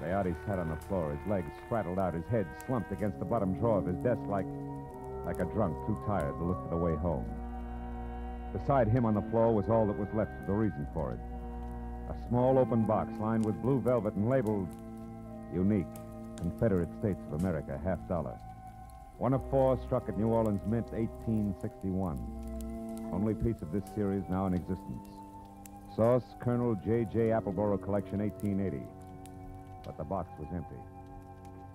Speaker 8: Riotti sat on the floor, his legs spraddled out, his head slumped against the bottom drawer of his desk like a drunk too tired to look for the way home. Beside him on the floor was all that was left of the reason for it. A small open box lined with blue velvet and labeled Unique, Confederate States of America, $50. One of 4 struck at New Orleans Mint, 1861. Only piece of this series now in existence. Source, Colonel J.J. Appleboro Collection, 1880. But the box was empty.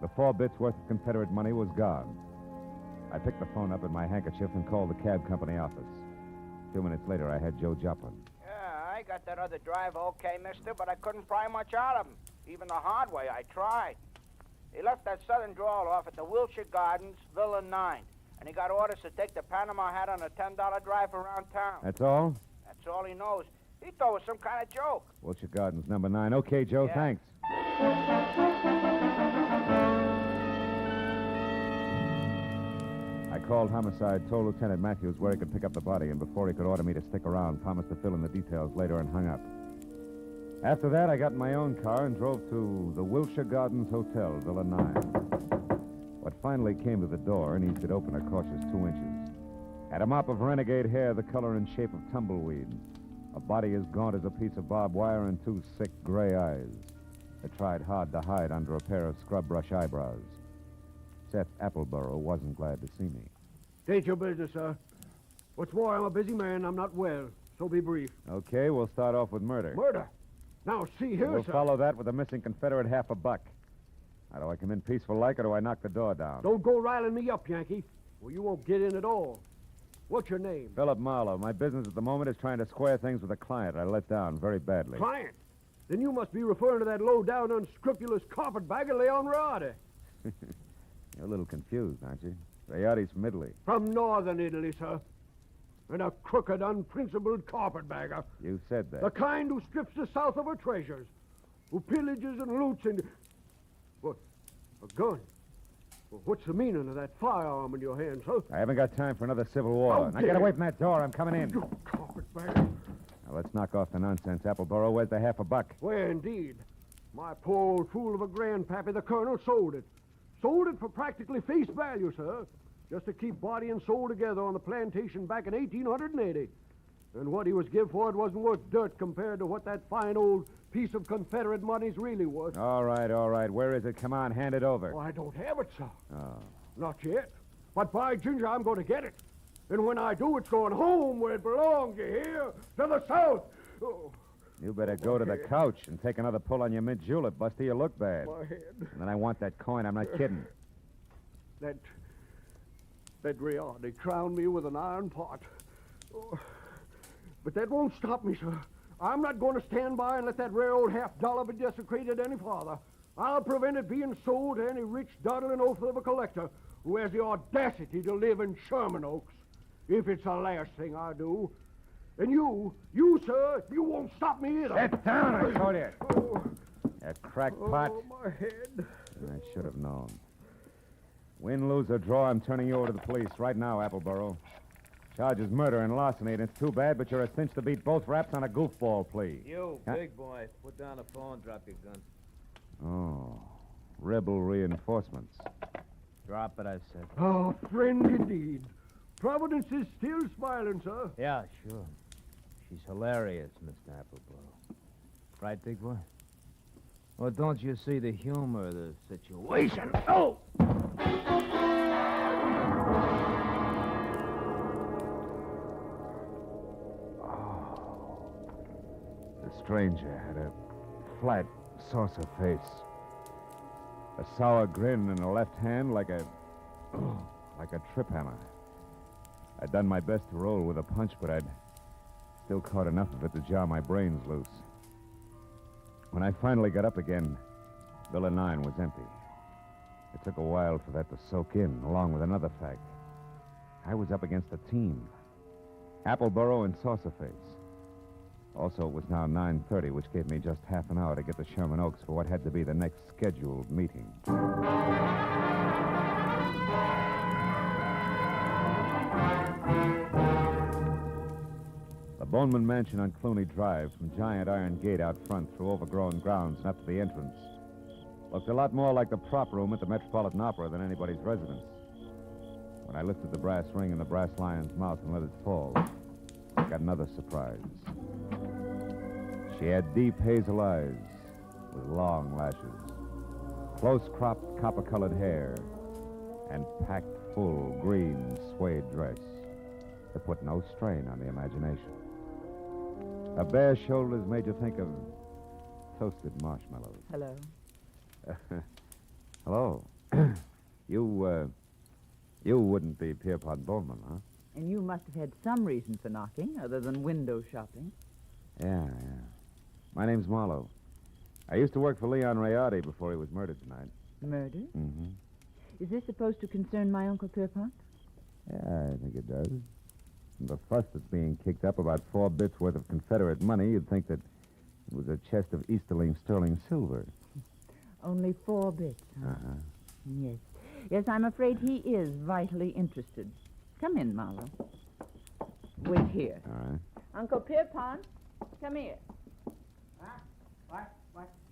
Speaker 8: The 4 bits worth of Confederate money was gone. I picked the phone up in my handkerchief and called the cab company office. 2 minutes later, I had Joe Joplin.
Speaker 23: Yeah, I got that other driver okay, mister, but I couldn't pry much out of him. Even the hard way, I tried. He left that southern drawl off at the Wilshire Gardens, Villa 9. And he got orders to take the Panama hat on a $10 drive around town.
Speaker 8: That's all?
Speaker 23: That's all he knows. He thought it was some kind of joke.
Speaker 8: Wilshire Gardens, number 9. Okay, Joe,
Speaker 23: Yeah.
Speaker 8: thanks. I called homicide, told Lieutenant Matthews where he could pick up the body, and before he could order me to stick around, promised to fill in the details later, and hung up. After that, I got in my own car and drove to the Wilshire Gardens Hotel, Villa 9. What finally came to the door and eased it open a cautious 2 inches. Had a mop of renegade hair the color and shape of tumbleweed, a body as gaunt as a piece of barbed wire, and 2 sick gray eyes that tried hard to hide under a pair of scrub brush eyebrows. Seth Appleboro wasn't glad to see me.
Speaker 12: Tain't your business, sir. What's more, I'm a busy man. I'm not well, so be brief.
Speaker 8: Okay, we'll start off with murder.
Speaker 12: Murder? Now, see here,
Speaker 8: We'll
Speaker 12: sir.
Speaker 8: follow that with a missing Confederate $50. How do I come in peaceful like, or do I knock the door down?
Speaker 12: Don't go riling me up, Yankee. Well, you won't get in at all. What's your name?
Speaker 8: Philip Marlowe. My business at the moment is trying to square things with a client I let down very badly.
Speaker 12: Client? Then you must be referring to that low-down, unscrupulous carpetbagger, Leon Rialdi.
Speaker 8: You're a little confused, aren't you? Riotti's from Italy.
Speaker 12: From northern Italy, sir. And a crooked, unprincipled carpetbagger.
Speaker 8: You said that.
Speaker 12: The kind who strips the South of her treasures, who pillages and loots and... What? A gun? Well, what's the meaning of that firearm in your hand, sir?
Speaker 8: I haven't got time for another civil war. Now get away from that door. I'm coming in.
Speaker 12: You carpetbagger.
Speaker 8: Now let's knock off the nonsense, Appleboro. Where's the $50?
Speaker 12: Where, indeed? My poor old fool of a grandpappy, the colonel, sold it. Sold it for practically face value, sir. Just to keep body and soul together on the plantation back in 1880. And what he was give for it wasn't worth dirt compared to what that fine old piece of Confederate money's really worth.
Speaker 8: All right. Where is it? Come on, hand it over.
Speaker 12: Oh, I don't have it, sir.
Speaker 8: Oh.
Speaker 12: Not yet. But by ginger, I'm going to get it. And when I do, it's going home where it belongs, you hear? To the South. Oh.
Speaker 8: You better go to the couch and take another pull on your mint julep, Buster. You look bad.
Speaker 12: My head.
Speaker 8: And then I want that coin. I'm not kidding.
Speaker 12: That Rialdi crowned me with an iron pot. Oh. But that won't stop me, sir. I'm not going to stand by and let that rare old $50 be desecrated any farther. I'll prevent it being sold to any rich, dawdling oaf of a collector who has the audacity to live in Sherman Oaks. if it's the last thing I do. And you, sir, you won't stop me either.
Speaker 8: Sit down, I told you.
Speaker 12: Oh,
Speaker 8: You crackpot.
Speaker 12: oh, my head.
Speaker 8: I should have known. Win, lose, or draw, I'm turning you over to the police right now, Appleboro. Charge is murder and larceny, and it's too bad, but you're a cinch to beat both raps on a goofball plea.
Speaker 19: You,
Speaker 8: Huh?
Speaker 19: big boy, put down the phone, drop your gun.
Speaker 8: Oh, rebel reinforcements.
Speaker 19: Drop it, I said.
Speaker 12: Oh, friend indeed. Providence is still smiling, sir.
Speaker 19: Yeah, sure. She's hilarious, Mr. Appleboro. Right, big boy? Well, don't you see the humor of the situation? Oh!
Speaker 8: The stranger had a flat, saucer face. A sour grin in the left hand like a trip hammer. I'd done my best to roll with a punch, but I'd still caught enough of it to jar my brains loose. When I finally got up again, Villa 9 was empty. It took a while for that to soak in, along with another fact. I was up against a team. Appleboro and Saucerface. Also, it was now 9:30, which gave me just half an hour to get to Sherman Oaks for what had to be the next scheduled meeting. The Boneman Mansion on Clooney Drive, from giant iron gate out front through overgrown grounds and up to the entrance, looked a lot more like the prop room at the Metropolitan Opera than anybody's residence. When I lifted the brass ring in the brass lion's mouth and let it fall, I got another surprise. She had deep hazel eyes with long lashes, close-cropped copper-colored hair, and packed full green suede dress that put no strain on the imagination. Her bare shoulders made you think of toasted marshmallows.
Speaker 20: Hello.
Speaker 8: Hello. You wouldn't be Pierpont Bowman, huh?
Speaker 20: And you must have had some reason for knocking, other than window shopping.
Speaker 8: Yeah. My name's Marlowe. I used to work for Leon Rayardi before he was murdered tonight.
Speaker 20: Murder?
Speaker 8: Mm-hmm.
Speaker 20: Is this supposed to concern my Uncle Pierpont?
Speaker 8: Yeah, I think it does. From the fuss that's being kicked up about 4 bits worth of Confederate money, you'd think that it was a chest of Easterling sterling silver.
Speaker 20: Only 4 bits, huh?
Speaker 8: Uh-huh.
Speaker 20: Yes. Yes, I'm afraid he is vitally interested. Come in, Marlowe. Wait here.
Speaker 8: All right.
Speaker 20: Uncle Pierpont, come here.
Speaker 1: Huh?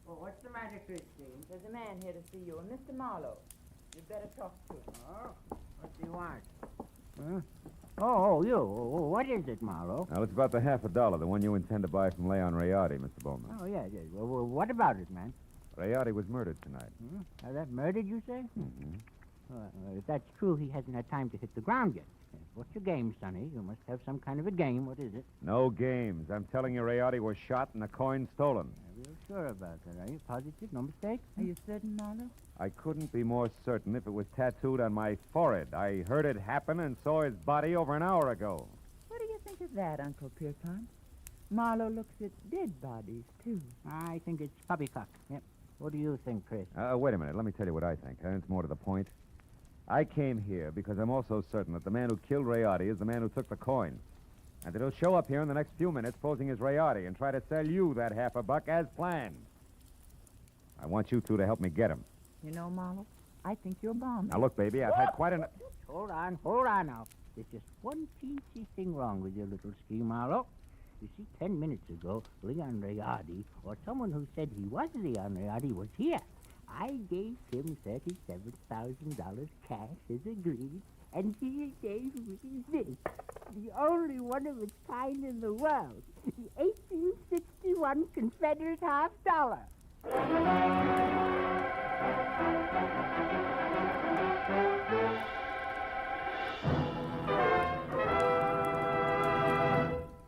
Speaker 1: What's the matter, Christine?
Speaker 20: There's a man here to see you, a Mr. Marlowe. You'd better talk to him.
Speaker 1: Oh, what do you want? Huh? Oh, you. What is it, Marlowe?
Speaker 8: Now, it's about the $50, the one you intend to buy from Leon Rayardi, Mr. Bowman.
Speaker 1: Oh, yeah. Well, what about it, man?
Speaker 8: Rayardi was murdered tonight.
Speaker 1: That murdered, you say?
Speaker 8: Mm-hmm.
Speaker 1: If that's true, he hasn't had time to hit the ground yet. What's your game, Sonny? You must have some kind of a game. What is it?
Speaker 8: No games. I'm telling you, Rayardi was shot and the coin stolen.
Speaker 1: Are you sure about that? Are you positive? No mistake?
Speaker 20: Are you certain, Marlowe?
Speaker 8: I couldn't be more certain if it was tattooed on my forehead. I heard it happen and saw his body over an hour ago.
Speaker 20: What do you think of that, Uncle Pierpont? Marlowe looks at dead bodies, too.
Speaker 1: I think it's poppycock. Yep. What do you think, Chris?
Speaker 8: Wait a minute. Let me tell you what I think. It's more to the point. I came here because I'm also certain that the man who killed Rayardi is the man who took the coin. And that he'll show up here in the next few minutes posing as Rayardi and try to sell you that $50 as planned. I want you two to help me get him.
Speaker 20: You know, Marlowe, I think you're bombed.
Speaker 8: Now, look, baby, I've had quite enough...
Speaker 1: Hold on now. There's just one teensy thing wrong with your little scheme, Marlowe. You see, 10 minutes ago, Leon Rayardi, or someone who said he was Leon Rayardi, was here. I gave him $37,000 cash as agreed, and he gave me this, the only one of its kind in the world, the 1861 Confederate $50.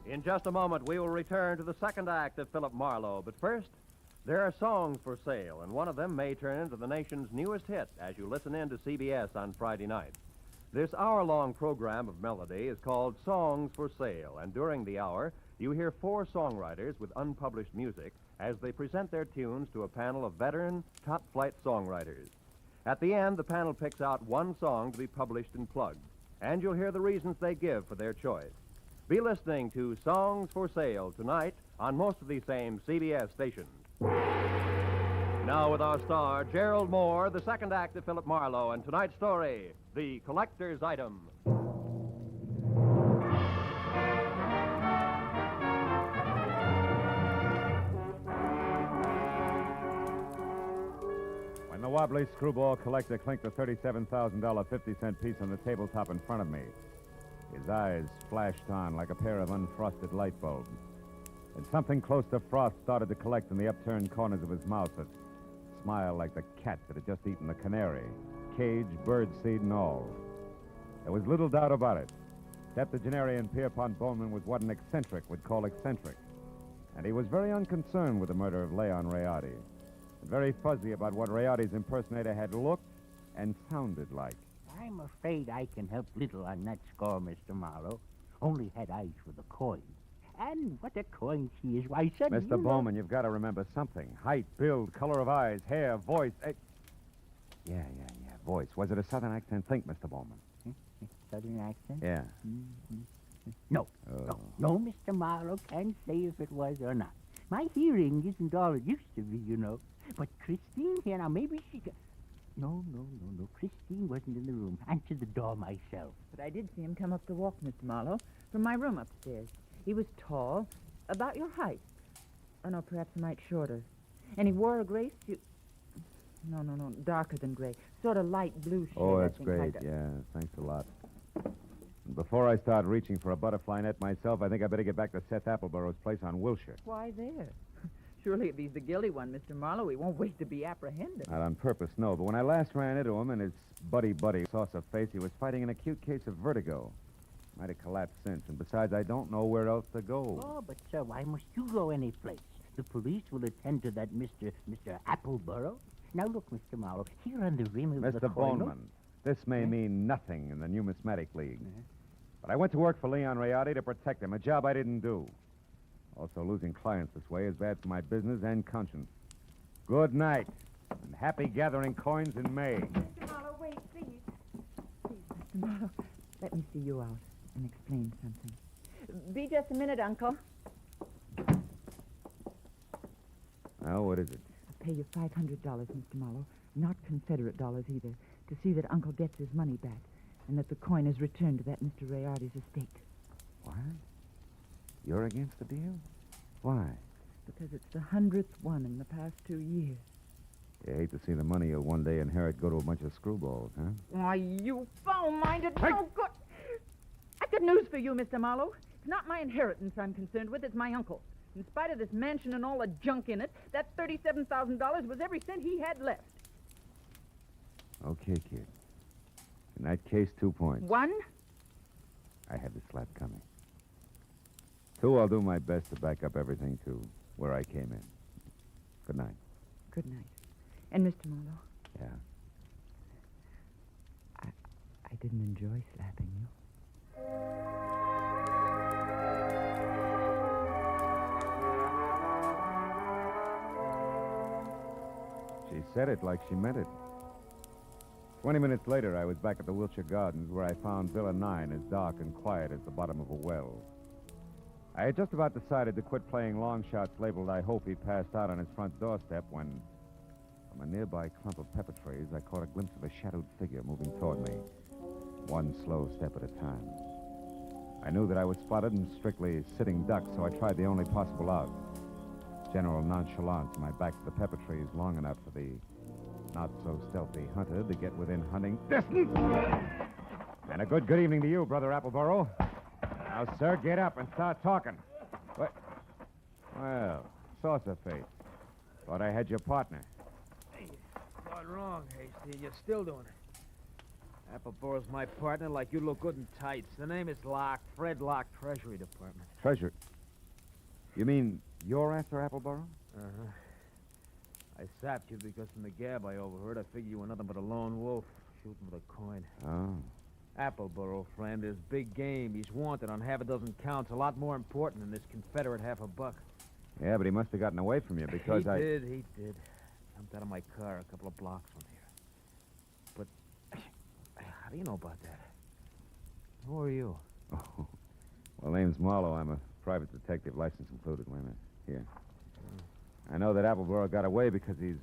Speaker 14: In just a moment, we will return to the second act of Philip Marlowe. But first, there are songs for sale, and one of them may turn into the nation's newest hit as you listen in to CBS on Friday night. This hour-long program of melody is called Songs for Sale, and during the hour, you hear 4 songwriters with unpublished music as they present their tunes to a panel of veteran, top-flight songwriters. At the end, the panel picks out one song to be published and plugged. and you'll hear the reasons they give for their choice. Be listening to Songs for Sale tonight on most of these same CBS stations. Now with our star, Gerald Moore, the second act of Philip Marlowe, and tonight's story, The Collector's Item.
Speaker 8: When the wobbly screwball collector clinked the $37,000 50-cent piece on the tabletop in front of me, his eyes flashed on like a pair of unfrosted light bulbs. And something close to frost started to collect in the upturned corners of his mouth that smiled like the cat that had just eaten the canary, cage, birdseed, and all. There was little doubt about it. Septuagenarian Pierpont Bowman was what an eccentric would call eccentric. And he was very unconcerned with the murder of Leon Rayardi, and very fuzzy about what Rayardi's impersonator had looked and sounded like.
Speaker 1: I'm afraid I can help little on that score, Mr. Marlowe. Only had eyes for the coin. And what a coin she is. Why, son,
Speaker 8: Mr. Bowman, you've got to remember something. Height, build, color of eyes, hair, voice. Yeah, voice. Was it a southern accent? Think, Mr. Bowman.
Speaker 1: Southern accent?
Speaker 8: Yeah.
Speaker 1: No, no, Mr. Marlowe can't say if it was or not. My hearing isn't all it used to be, you know. But Christine here, now maybe she could... No. Christine wasn't in the room. Answered the door myself.
Speaker 20: But I did see him come up the walk, Mr. Marlowe, from my room upstairs. He was tall, about your height. Oh, no, perhaps a mite shorter. And he wore a gray suit. No, darker than gray. Sort of light blue shade.
Speaker 8: Oh, that's
Speaker 20: I think,
Speaker 8: great.
Speaker 20: like
Speaker 8: Yeah, thanks a lot. Before I start reaching for a butterfly net myself, I think I better get back to Seth Appleborough's place on Wilshire.
Speaker 20: Why there? Surely if he's the guilty one, Mr. Marlowe, he won't wait to be apprehended.
Speaker 8: Not on purpose, no. But when I last ran into him and his buddy saucer face, he was fighting an acute case of vertigo. Might have collapsed since. And besides, I don't know where else to go.
Speaker 1: Oh, but, sir, why must you go any place? The police will attend to that Mr. Appleborough. Now, look, Mr. Marlowe, here on the rim of the
Speaker 8: Mr.
Speaker 1: coin...
Speaker 8: Bowman, this may mean nothing in the Numismatic League. But I went to work for Leon Rayardi to protect him, a job I didn't do. Also, losing clients this way is bad for my business and conscience. Good night, and happy gathering coins in May.
Speaker 20: Mr. Marlowe, wait, please. Please, Mr. Marlowe, let me see you out and explain something. Be just a minute, Uncle.
Speaker 8: Now, what is it?
Speaker 20: I'll pay you $500, Mr. Marlowe, not Confederate dollars either, to see that Uncle gets his money back and that the coin is returned to that Mr. Rayardi's estate.
Speaker 8: What? You're against the deal? Why?
Speaker 20: Because it's the 100th one in the past 2 years.
Speaker 8: You hate to see the money you'll one day inherit go to a bunch of screwballs, huh?
Speaker 20: Why, you foul-minded, no good... I've got news for you, Mr. Marlowe. It's not my inheritance I'm concerned with, it's my uncle's. In spite of this mansion and all the junk in it, that $37,000 was every cent he had left.
Speaker 8: Okay, kid. In that case, 2 points.
Speaker 20: 1?
Speaker 8: I had the slap coming. 2, I'll do my best to back up everything to where I came in. Good night.
Speaker 20: Good night. And, Mr. Marlowe?
Speaker 8: Yeah?
Speaker 20: I didn't enjoy slapping you.
Speaker 8: She said it like she meant it. 20 minutes later, I was back at the Wilshire Gardens where I found Villa 9 as dark and quiet as the bottom of a well. I had just about decided to quit playing long shots labeled I Hope He Passed Out on his front doorstep when, from a nearby clump of pepper trees, I caught a glimpse of a shadowed figure moving toward me, one slow step at a time. I knew that I was spotted and strictly sitting duck, so I tried the only possible out. General nonchalance, my back to the pepper trees long enough for the not-so-stealthy hunter to get within hunting distance. And a good evening to you, Brother Appleborough. Now, sir, get up and start talking. What? Well, saucer face. Thought I had your partner.
Speaker 19: Hey, not wrong, Hasty. You're still doing it. Appleborough's my partner like you look good in tights. The name is Locke, Fred Locke, Treasury Department.
Speaker 8: Treasure? You mean you're after Appleborough?
Speaker 19: Uh-huh. I sapped you because from the gab I overheard, I figured you were nothing but a lone wolf shooting with a coin.
Speaker 8: Oh.
Speaker 19: Appleborough, friend, is big game. He's wanted on half a dozen counts, a lot more important than this Confederate $50.
Speaker 8: Yeah, but he must have gotten away from you because
Speaker 19: He did. Jumped out of my car a couple of blocks from here. But how do you know about that? Who are you?
Speaker 8: Oh, well, name's Marlowe. I'm a private detective, license included. Wait a minute. Here. I know that Appleboro got away because he's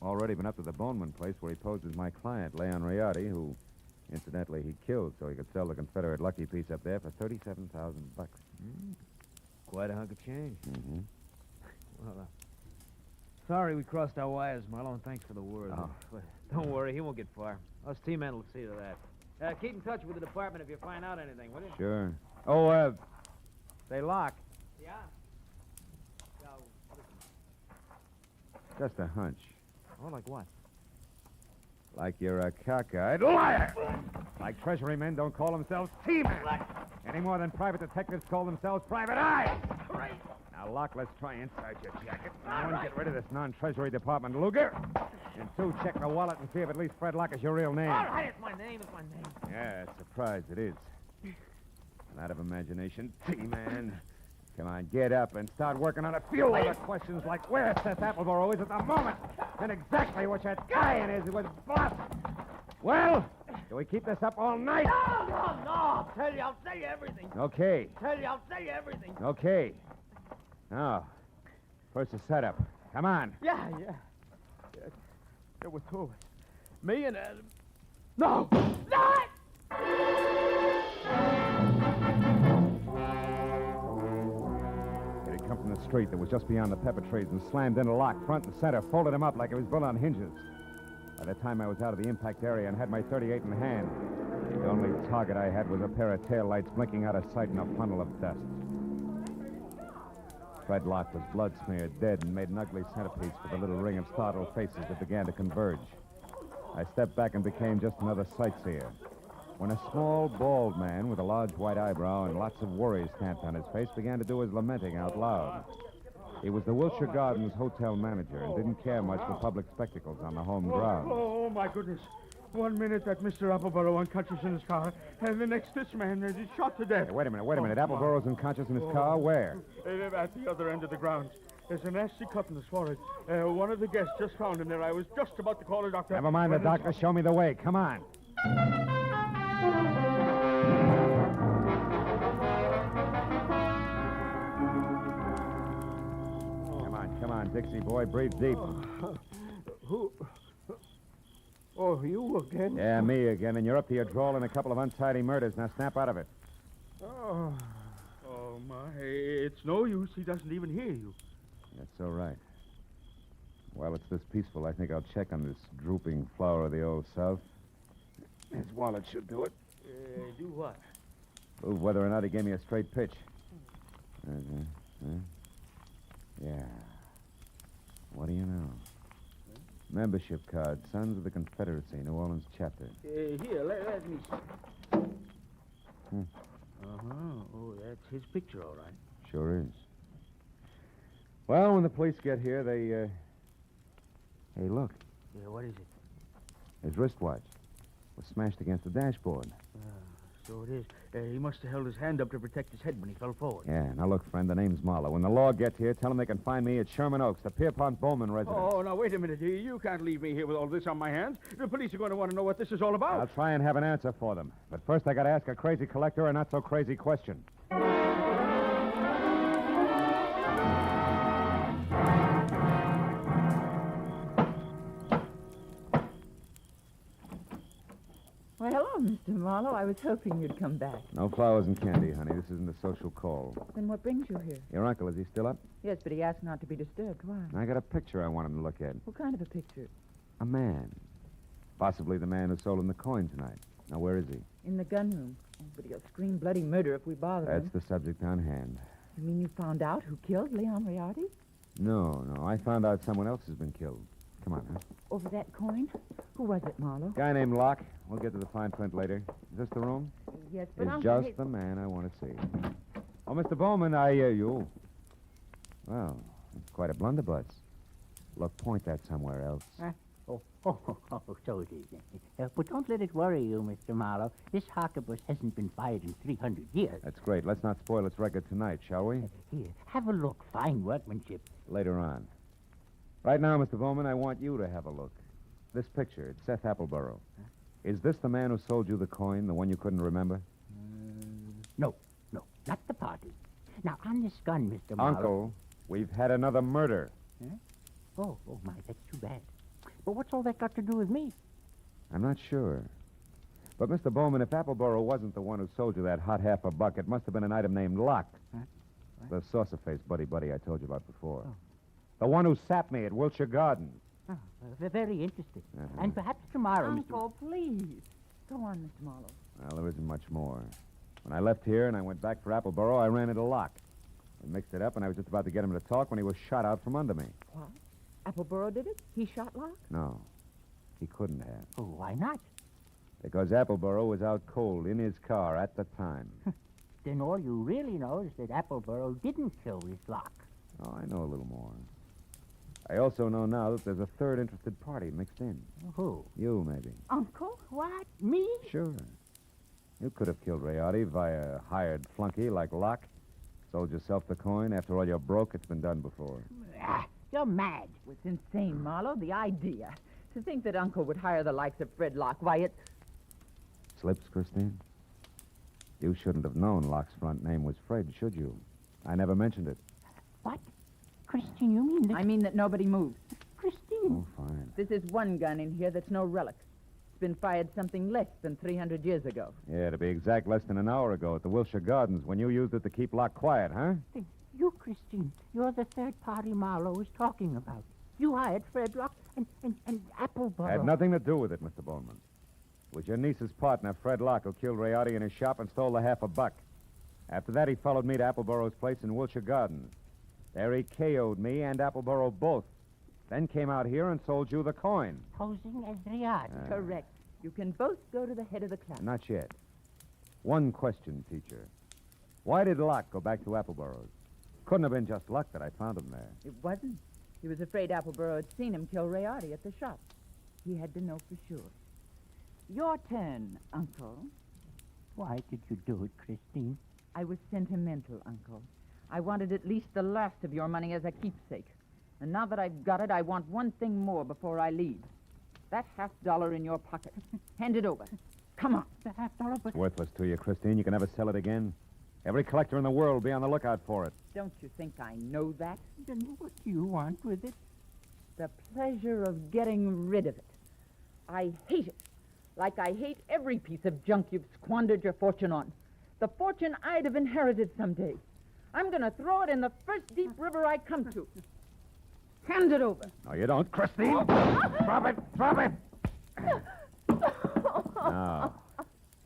Speaker 8: already been up to the Boneman place where he posed as my client, Leon Riotti, who, incidentally, he killed so he could sell the Confederate lucky piece up there for $37,000.
Speaker 19: Quite a hunk of change.
Speaker 8: Mm-hmm.
Speaker 19: Well, sorry we crossed our wires, Marlowe, and thanks for the word.
Speaker 8: Oh.
Speaker 19: But don't worry, he won't get far. Us T-men will see to that. Keep in touch with the department if you find out anything, will you?
Speaker 8: Sure. Oh, say, Locke.
Speaker 19: Yeah?
Speaker 8: Just a hunch.
Speaker 19: Oh, like what?
Speaker 8: Like you're a cockeyed liar. Like Treasury men don't call themselves T-men. Any more than private detectives call themselves private eyes. Now, Locke, let's try inside your jacket. One, get rid of this non-Treasury Department Luger. And two, check the wallet and see if at least Fred Locke is your real name.
Speaker 19: All right, it's my name. It's my name.
Speaker 8: Yeah, surprised it is. Not of imagination, T-man. Come on, get up and start working on a few other questions like where Seth Appleboro is at the moment and exactly what that guy in is with Boss. Well, do we keep this up all night?
Speaker 19: No. I'll tell you everything.
Speaker 8: Okay.
Speaker 19: I'll tell you everything.
Speaker 8: Okay. Now, first the setup. Come on.
Speaker 19: Yeah. There were two of us. Me and Adam. No!
Speaker 8: It had come from the street that was just beyond the pepper trees and slammed into Locke front and center, folded him up like it was built on hinges. By the time I was out of the impact area and had my .38 in hand, the only target I had was a pair of taillights blinking out of sight in a funnel of dust. Fred Locke was blood-smeared, dead, and made an ugly centerpiece for the little ring of startled faces that began to converge. I stepped back and became just another sightseer, when a small, bald man with a large white eyebrow and lots of worry stamped on his face began to do his lamenting out loud. He was the Wilshire Gardens hotel manager and didn't care much for public spectacles on the home grounds.
Speaker 3: Oh, my goodness. 1 minute that Mr. Appleboro unconscious in his car, and the next this man is shot to death.
Speaker 8: Hey, wait a minute. Appleboro's unconscious in his car? Where?
Speaker 3: At the other end of the grounds. There's a nasty cut in his forehead. One of the guests just found him there. I was just about to call a doctor.
Speaker 8: Never mind the doctor. Show me the way. Come on. Come on, Dixie boy. Breathe deep.
Speaker 12: Who? Oh, you again?
Speaker 8: Yeah, me again. And you're up to your drawl in a couple of untidy murders. Now snap out of it.
Speaker 3: Oh, my. It's no use. He doesn't even hear you.
Speaker 8: That's all right. While it's this peaceful, I think I'll check on this drooping flower of the Old South. His wallet should do it.
Speaker 3: Do what?
Speaker 8: Prove whether or not he gave me a straight pitch. Yeah. What do you know? Membership card, Sons of the Confederacy, New Orleans chapter.
Speaker 3: Here, let me see. Uh-huh. Oh, that's his picture, all right.
Speaker 8: Sure is. Well, when the police get here, they, Hey, look.
Speaker 3: Yeah, what is it?
Speaker 8: His wristwatch was smashed against the dashboard.
Speaker 3: So it is. He must have held his hand up to protect his head when he fell forward.
Speaker 8: Yeah, now look, friend, the name's Marlowe. When the law gets here, tell them they can find me at Sherman Oaks, the Pierpont Bowman residence.
Speaker 3: Oh, now, wait a minute. You can't leave me here with all this on my hands. The police are going to want to know what this is all about.
Speaker 8: I'll try and have an answer for them. But first, I got to ask a crazy collector a not-so-crazy question.
Speaker 20: Why, hello, Mr. Marlowe. I was hoping you'd come back.
Speaker 8: No flowers and candy, honey. This isn't a social call.
Speaker 20: Then what brings you here?
Speaker 8: Your uncle, is he still up?
Speaker 20: Yes, but he asked not to be disturbed. Why?
Speaker 8: I got a picture I want him to look at.
Speaker 20: What kind of a picture?
Speaker 8: A man. Possibly the man who sold him the coin tonight. Now, where is he?
Speaker 20: In the gun room. Oh, but he'll scream bloody murder if we bother him.
Speaker 8: That's the subject on hand.
Speaker 20: You mean you found out who killed Leon Riotti?
Speaker 8: No. I found out someone else has been killed. Come on, huh?
Speaker 20: Over that coin? Who was it, Marlowe?
Speaker 8: Guy named Locke. We'll get to the fine print later. Is this the room?
Speaker 20: Yes, but
Speaker 8: It's just the man I want to see. Oh, Mr. Bowman, I hear you. Well, it's quite a blunderbuss. Look, point that somewhere else.
Speaker 1: So it is. But don't let it worry you, Mr. Marlowe. This harquebus hasn't been fired in 300 years.
Speaker 8: That's great. Let's not spoil its record tonight, shall we?
Speaker 1: Here, have a look. Fine workmanship.
Speaker 8: Later on. Right now, Mr. Bowman, I want you to have a look. This picture, it's Seth Appleboro. Is this the man who sold you the coin, the one you couldn't remember?
Speaker 1: No, not the party. Now, on this gun, Mr. Marlowe...
Speaker 8: Uncle, we've had another murder.
Speaker 1: Huh? Oh, my, that's too bad. But what's all that got to do with me?
Speaker 8: I'm not sure. But, Mr. Bowman, if Appleboro wasn't the one who sold you that hot half a buck, it must have been an item named Locke.
Speaker 1: Huh?
Speaker 8: The saucer-faced buddy I told you about before. Oh. The one who sapped me at Wilshire Gardens.
Speaker 1: Oh, very interesting. And perhaps tomorrow,
Speaker 20: Uncle, please. Go on, Mr. Marlowe.
Speaker 8: Well, there isn't much more. When I left here and I went back for Appleboro, I ran into Locke. We mixed it up, and I was just about to get him to talk when he was shot out from under me.
Speaker 20: What? Appleboro did it? He shot Locke?
Speaker 8: No, he couldn't have.
Speaker 1: Oh, why not?
Speaker 8: Because Appleboro was out cold in his car at the time.
Speaker 1: Then all you really know is that Appleboro didn't kill his Locke.
Speaker 8: Oh, I know a little more. I also know now that there's a third interested party mixed in.
Speaker 1: Who?
Speaker 8: You, maybe.
Speaker 20: Uncle?
Speaker 1: What? Me?
Speaker 8: Sure. You could have killed Rayardi via hired flunky like Locke. Sold yourself the coin. After all, you're broke. It's been done before.
Speaker 1: You're mad.
Speaker 20: It's insane, Marlowe, the idea. To think that Uncle would hire the likes of Fred Locke. Why, it...
Speaker 8: Slips, Christine? You shouldn't have known Locke's front name was Fred, should you? I never mentioned it.
Speaker 1: What? Christine, you mean that...
Speaker 20: I mean that nobody moves.
Speaker 1: Christine.
Speaker 8: Oh, fine.
Speaker 20: This is one gun in here that's no relic. It's been fired something less than 300 years ago.
Speaker 8: Yeah, to be exact, less than an hour ago at the Wilshire Gardens when you used it to keep Locke quiet, huh?
Speaker 1: You, Christine, you're the third party Marlowe was talking about. You hired Fred Locke and Appleboro.
Speaker 8: Had nothing to do with it, Mr. Bowman. It was your niece's partner, Fred Locke, who killed Rayardi in his shop and stole the half a buck. After that, he followed me to Appleboro's place in Wilshire Gardens. There he KO'd me and Appleboro both. Then came out here and sold you the coin.
Speaker 1: Posing as Rayardi.
Speaker 20: Correct. You can both go to the head of the class.
Speaker 8: Not yet. One question, teacher. Why did Locke go back to Appleboro's? Couldn't have been just luck that I found him there.
Speaker 20: It wasn't. He was afraid Appleboro had seen him kill Rayardi at the shop. He had to know for sure. Your turn, Uncle.
Speaker 1: Why did you do it, Christine?
Speaker 20: I was sentimental, Uncle. I wanted at least the last of your money as a keepsake. And now that I've got it, I want one thing more before I leave. That $50 in your pocket. Hand it over. Come on.
Speaker 1: The $50, but...
Speaker 8: It's worthless to you, Christine. You can never sell it again. Every collector in the world will be on the lookout for it.
Speaker 20: Don't you think I know that?
Speaker 1: Then what do you want with it?
Speaker 20: The pleasure of getting rid of it. I hate it. Like I hate every piece of junk you've squandered your fortune on. The fortune I'd have inherited someday. I'm going to throw it in the first deep river I come to. Hand it over.
Speaker 8: No, you don't, Christine. Drop it. Drop it. Now,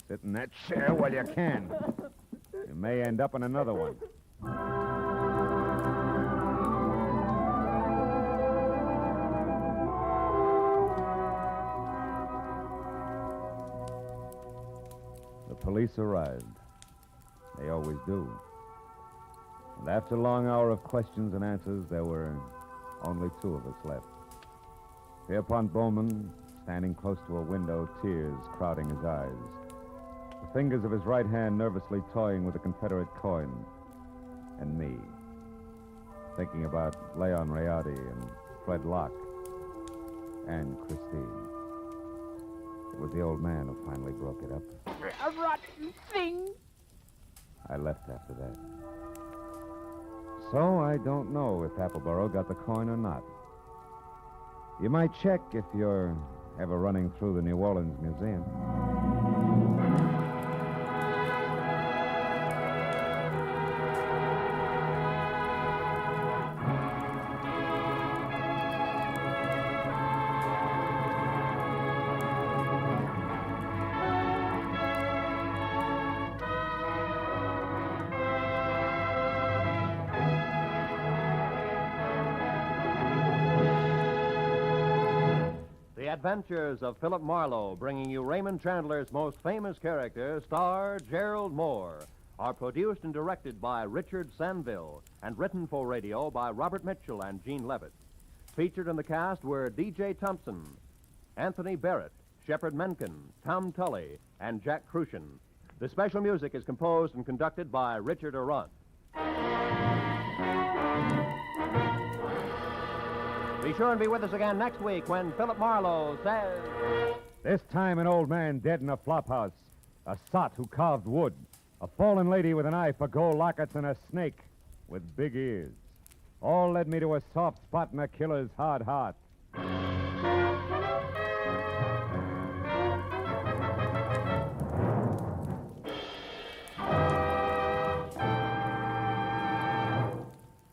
Speaker 8: sit in that chair while you can. You may end up in another one. The police arrived. They always do. And after a long hour of questions and answers, there were only two of us left. Pierpont Bowman, standing close to a window, tears crowding his eyes. The fingers of his right hand nervously toying with the Confederate coin. And me, thinking about Leon Rayardi and Fred Locke and Christine. It was the old man who finally broke it up.
Speaker 20: A rotten thing.
Speaker 8: I left after that. So I don't know if Appleboro got the coin or not. You might check if you're ever running through the New Orleans Museum.
Speaker 14: The Adventures of Philip Marlowe, bringing you Raymond Chandler's most famous character, star Gerald Moore, are produced and directed by Richard Sanville and written for radio by Robert Mitchell and Gene Levitt. Featured in the cast were D.J. Thompson, Anthony Barrett, Shepard Menken, Tom Tully, and Jack Crucian. The special music is composed and conducted by Richard Arant. Be sure and be with us again next week when Philip Marlowe says...
Speaker 8: This time an old man dead in a flophouse. A sot who carved wood. A fallen lady with an eye for gold lockets and a snake with big ears. All led me to a soft spot in a killer's hard heart.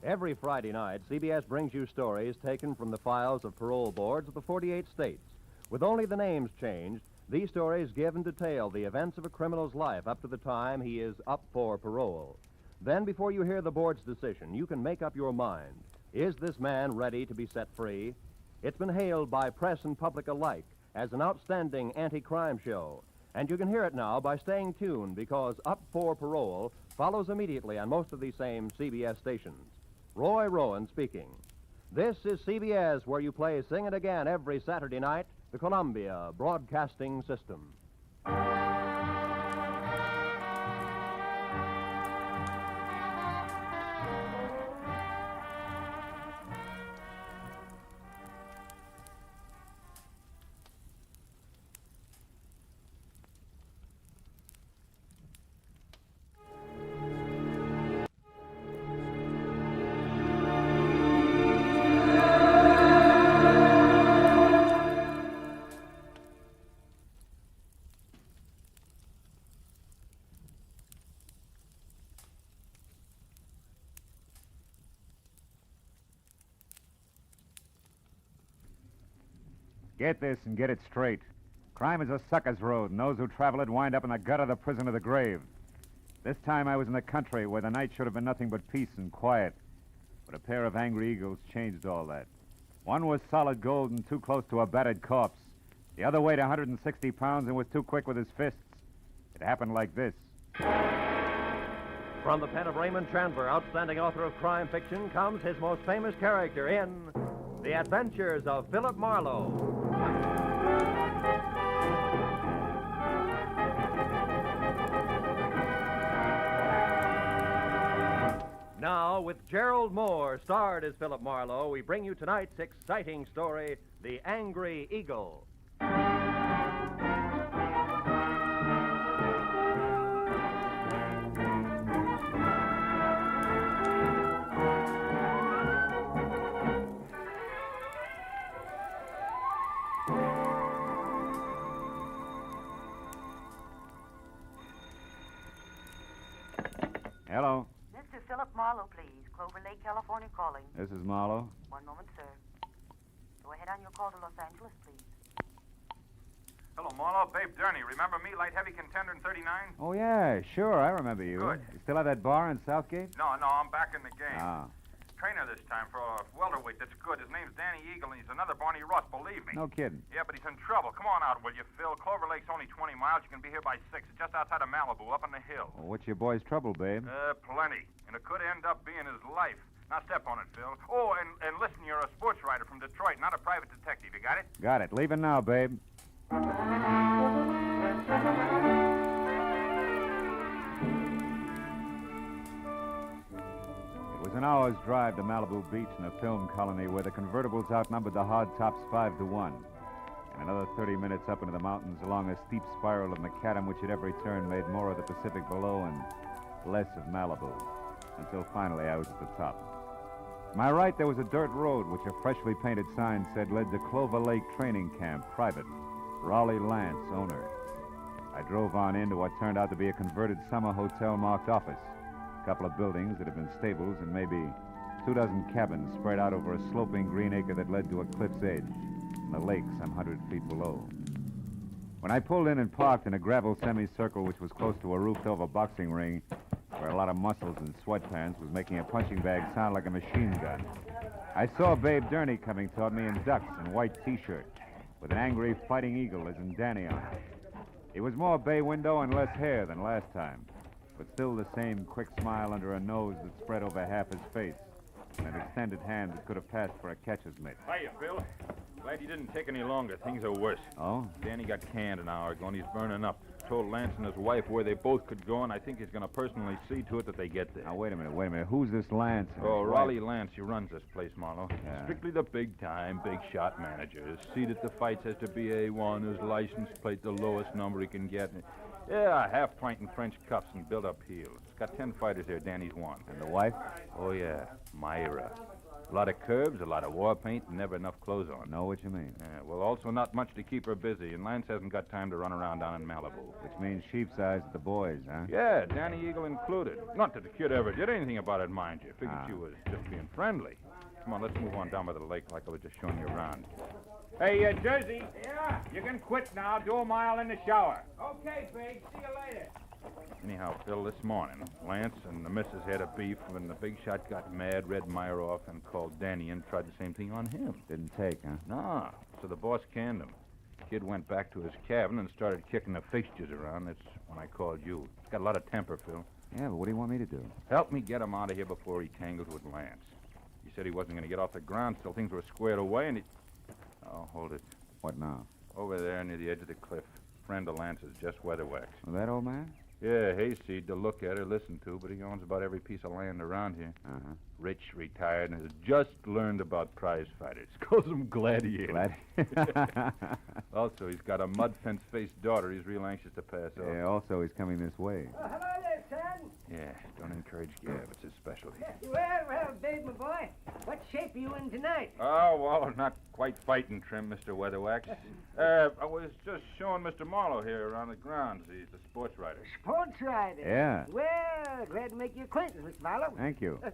Speaker 14: Every Friday night, CBS brings you stories taken from the files of parole boards of the 48 states. With only the names changed, these stories give in detail the events of a criminal's life up to the time he is up for parole. Then, before you hear the board's decision, you can make up your mind. Is this man ready to be set free? It's been hailed by press and public alike as an outstanding anti-crime show. And you can hear it now by staying tuned, because Up for Parole follows immediately on most of these same CBS stations. Roy Rowan speaking. This is CBS, where you play Sing It Again every Saturday night, the Columbia Broadcasting System.
Speaker 8: Get this and get it straight. Crime is a sucker's road, and those who travel it wind up in the gut of the prison of the grave. This time I was in the country where the night should have been nothing but peace and quiet. But a pair of angry eagles changed all that. One was solid gold and too close to a battered corpse. The other weighed 160 pounds and was too quick with his fists. It happened like this.
Speaker 14: From the pen of Raymond Chandler, outstanding author of crime fiction, comes his most famous character in The Adventures of Philip Marlowe. Now, with Gerald Moore, starred as Philip Marlowe, we bring you tonight's exciting story, The Angry Eagle.
Speaker 8: Hello.
Speaker 17: Mr. Philip Marlowe, please. Clover Lake, California calling.
Speaker 8: This is Marlowe.
Speaker 17: One moment, sir. Go ahead on your call to Los Angeles, please.
Speaker 21: Hello, Marlowe. Babe Durney. Remember me, light heavy contender in 39?
Speaker 8: Oh, yeah, sure. I remember you.
Speaker 21: Good.
Speaker 8: You still have that bar in Southgate?
Speaker 21: No, I'm back in the game.
Speaker 8: Ah.
Speaker 21: Trainer this time for a welterweight that's good. His name's Danny Eagle, and he's another Barney Russ, believe me.
Speaker 8: No kidding.
Speaker 21: Yeah, but he's in trouble. Come on out, will you, Phil? Clover Lake's only 20 miles. You can be here by 6. It's just outside of Malibu, up on the hill.
Speaker 8: Well, what's your boy's trouble, babe?
Speaker 21: Plenty. And it could end up being his life. Now step on it, Phil. Oh, and listen, you're a sports writer from Detroit, not a private detective. You got it?
Speaker 8: Got it. Leaving now, babe. It was an hour's drive to Malibu Beach in a film colony where the convertibles outnumbered the hardtops 5-1. And another 30 minutes up into the mountains along a steep spiral of macadam, which at every turn made more of the Pacific below and less of Malibu. Until finally I was at the top. To my right, there was a dirt road, which a freshly painted sign said led to Clover Lake Training Camp, private. Raleigh Lance, owner. I drove on into what turned out to be a converted summer hotel marked office. A couple of buildings that had been stables and maybe 24 cabins spread out over a sloping green acre that led to a cliff's edge and the lake some 100 feet below. When I pulled in and parked in a gravel semicircle which was close to a roofed-over boxing ring where a lot of muscles in sweatpants was making a punching bag sound like a machine gun, I saw Babe Durney coming toward me in ducks and white T-shirt with an angry fighting eagle as in Danny on it. It was more bay window and less hair than last time, but still the same quick smile under a nose that spread over half his face and an extended hand that could have passed for a catcher's mitt.
Speaker 13: Hiya, Phil. Glad you didn't take any longer. Things are worse.
Speaker 8: Oh?
Speaker 13: Danny got canned an hour ago, and he's burning up. Told Lance and his wife where they both could go, and I think he's going to personally see to it that they get there.
Speaker 8: Now, wait a minute. Who's this Lance?
Speaker 13: Oh, Raleigh Lance. He runs this place, Marlowe.
Speaker 8: Yeah.
Speaker 13: Strictly the big-time, big-shot manager. See that the fights has to be A1. His license plate the lowest number he can get. Yeah, half pint in French cuffs and built-up heels. Got 10 fighters here. Danny's one.
Speaker 8: And the wife?
Speaker 13: Oh, yeah. Myra. A lot of curves, a lot of war paint, and never enough clothes on.
Speaker 8: Know what you mean.
Speaker 13: Yeah, well, also not much to keep her busy, and Lance hasn't got time to run around down in Malibu.
Speaker 8: Which means sheep's eyes at the boys, huh?
Speaker 13: Yeah, Danny Eagle included. Not that the kid ever did anything about it, mind you. Figured she was just being friendly. Come on, let's move on down by the lake like I was just showing you around.
Speaker 21: Hey, Jersey.
Speaker 4: Yeah?
Speaker 21: You can quit now. Do a mile in the shower.
Speaker 4: Okay, Big. See you later.
Speaker 13: Anyhow, Phil, this morning, Lance and the missus had a beef when the big shot got mad, read Myra off, and called Danny and tried the same thing on him.
Speaker 8: Didn't take, huh?
Speaker 13: No. So the boss canned him. Kid went back to his cabin and started kicking the fixtures around. That's when I called you. He's got a lot of temper, Phil.
Speaker 8: Yeah, but what do you want me to do?
Speaker 13: Help me get him out of here before he tangles with Lance. He said he wasn't going to get off the ground till things were squared away, and he... Oh, hold it.
Speaker 8: What now?
Speaker 13: Over there near the edge of the cliff. Friend of Lance's, just weatherwax.
Speaker 8: Well, that old man?
Speaker 13: Yeah, hayseed to look at or listen to, but he owns about every piece of land around here.
Speaker 8: Uh-huh.
Speaker 13: Rich, retired, and has just learned about prize fighters. Calls them gladiators. Also, he's got a mud fence-faced daughter he's real anxious to pass off.
Speaker 8: Yeah, also he's coming this way.
Speaker 4: Oh, hello there, son.
Speaker 13: Yeah, don't encourage gab. It's his specialty.
Speaker 4: Well, Babe, my boy. What shape are you in tonight?
Speaker 13: Oh, well, not quite fighting trim, Mr. Weatherwax. I was just showing Mr. Marlowe here around the grounds. He's a sports writer.
Speaker 4: Sports rider?
Speaker 8: Yeah.
Speaker 4: Well, glad to make your acquaintance, Mr. Marlowe.
Speaker 8: Thank you.
Speaker 4: Yes,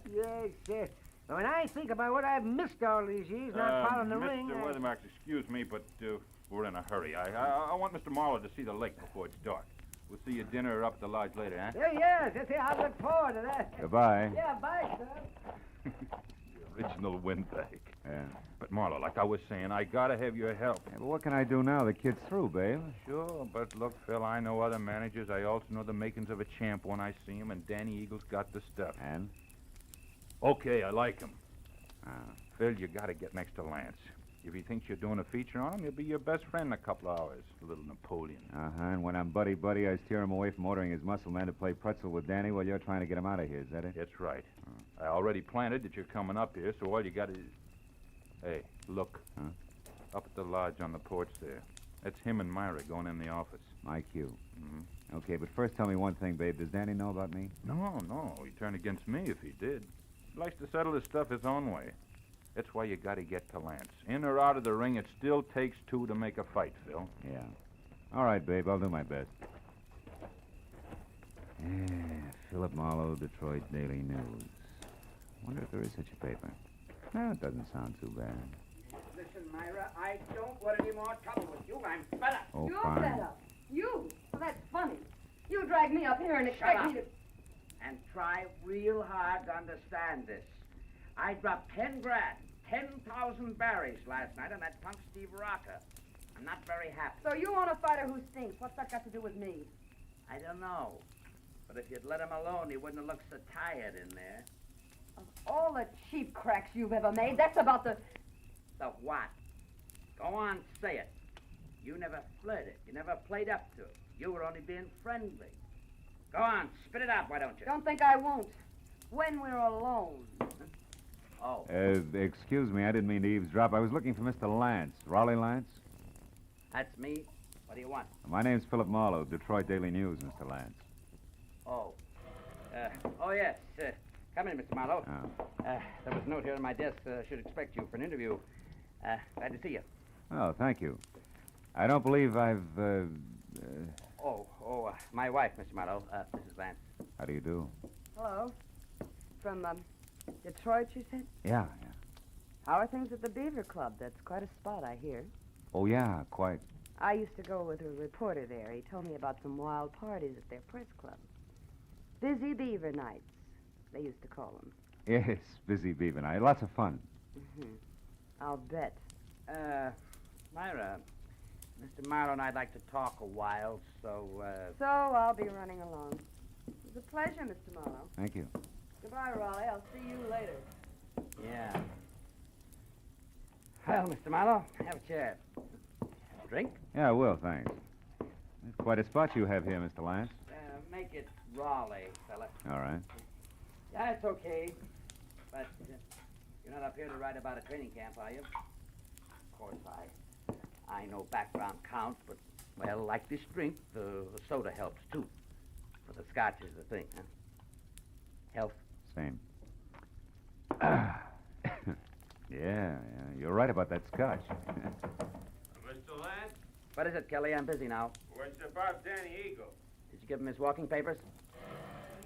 Speaker 4: sir. When I think about what I've missed all these years not following the ring...
Speaker 13: Mr. Weatherwax, excuse me, but we're in a hurry. I want Mr. Marlowe to see the lake before it's dark. We'll see you at dinner or up at the lodge later, huh?
Speaker 4: Yes, I'll look forward to that.
Speaker 8: Goodbye.
Speaker 4: Yeah, bye, son.
Speaker 13: Original windbag.
Speaker 8: Yeah.
Speaker 13: But, Marlowe, like I was saying, I gotta have your help.
Speaker 8: Yeah, but what can I do now? The kid's through, babe.
Speaker 13: Sure, but look, Phil, I know other managers. I also know the makings of a champ when I see him, and Danny Eagle's got the stuff.
Speaker 8: And?
Speaker 13: Okay, I like him. Phil, you gotta get next to Lance. If he thinks you're doing a feature on him, he'll be your best friend in a couple of hours. A little Napoleon.
Speaker 8: Uh-huh, and when I'm buddy-buddy, I steer him away from ordering his muscle man to play pretzel with Danny while you're trying to get him out of here. Is that it?
Speaker 13: That's right. I already planted that you're coming up here, so all you got is... Hey, look.
Speaker 8: Huh?
Speaker 13: Up at the lodge on the porch there. That's him and Myra going in the office.
Speaker 8: My cue.
Speaker 13: Mm-hmm.
Speaker 8: Okay, but first tell me one thing, babe. Does Danny know about me?
Speaker 13: No. He'd turn against me if he did. He likes to settle his stuff his own way. That's why you gotta get to Lance. In or out of the ring, it still takes two to make a fight, Phil.
Speaker 8: Yeah. All right, babe. I'll do my best. Yeah, Philip Marlowe, Detroit Daily News. Wonder if there is such a paper. No, it doesn't sound too bad.
Speaker 23: Listen, Myra, I don't want any more trouble with you. I'm fed up.
Speaker 8: Oh,
Speaker 16: You're
Speaker 8: fine.
Speaker 16: fed up. You? Well, that's funny. You dragged me up here and
Speaker 23: Shut
Speaker 16: expect
Speaker 23: up.
Speaker 16: me to...
Speaker 23: And try real hard to understand this. I dropped 10 grand, 10,000 berries last night on that punk Steve Rocker. I'm not very happy.
Speaker 16: So you want a fighter who stinks. What's that got to do with me?
Speaker 23: I don't know. But if you'd let him alone, he wouldn't have looked so tired in there.
Speaker 16: Of all the cheap cracks you've ever made, that's about the...
Speaker 23: The what? Go on, say it. You never flirted. You never played up to it. You were only being friendly. Go on, spit it out, why don't you?
Speaker 16: Don't think I won't. When we're alone.
Speaker 23: Oh.
Speaker 8: Excuse me, I didn't mean to eavesdrop. I was looking for Mr. Lance. Raleigh Lance?
Speaker 23: That's me. What do you want?
Speaker 8: My name's Philip Marlowe, Detroit Daily News, Mr. Lance.
Speaker 23: Oh. Yes. Come in, Mr. Marlowe.
Speaker 8: Oh.
Speaker 23: There was a note here on my desk. Should expect you for an interview. Glad to see you.
Speaker 8: Oh, thank you. I don't believe I've,
Speaker 23: My wife, Mr. Marlowe, Mrs. Lance.
Speaker 8: How do you do?
Speaker 16: Hello. From, Detroit, you said?
Speaker 8: Yeah.
Speaker 16: How are things at the Beaver Club? That's quite a spot, I hear.
Speaker 8: Oh, yeah, quite.
Speaker 16: I used to go with a reporter there. He told me about some wild parties at their press club. Busy Beaver Nights, they used to call them.
Speaker 8: Yes, busy Beaver night. Lots of fun.
Speaker 16: Mm-hmm. I'll bet.
Speaker 23: Myra, Mr. Marlowe and I'd like to talk a while, so,
Speaker 16: So I'll be running along. It was a pleasure, Mr. Marlowe.
Speaker 8: Thank you.
Speaker 16: Goodbye, Raleigh. I'll see you later.
Speaker 23: Yeah. Well, Mr. Marlowe, have a chair. Drink?
Speaker 8: Yeah, I will, thanks. It's quite a spot you have here, Mr. Lance.
Speaker 23: Make it Raleigh, fella.
Speaker 8: All right.
Speaker 23: Yeah, it's okay. But you're not up here to write about a training camp, are you? Of course,
Speaker 1: I know background counts, but, well, like this drink, the soda helps, too. But the scotch is the thing, huh? Health?
Speaker 8: Same. Yeah, you're right about that scotch.
Speaker 18: Mr. Lance?
Speaker 1: What is it, Kelly? I'm busy now.
Speaker 18: Well, it's about Danny Eagle.
Speaker 1: Did you give him his walking papers?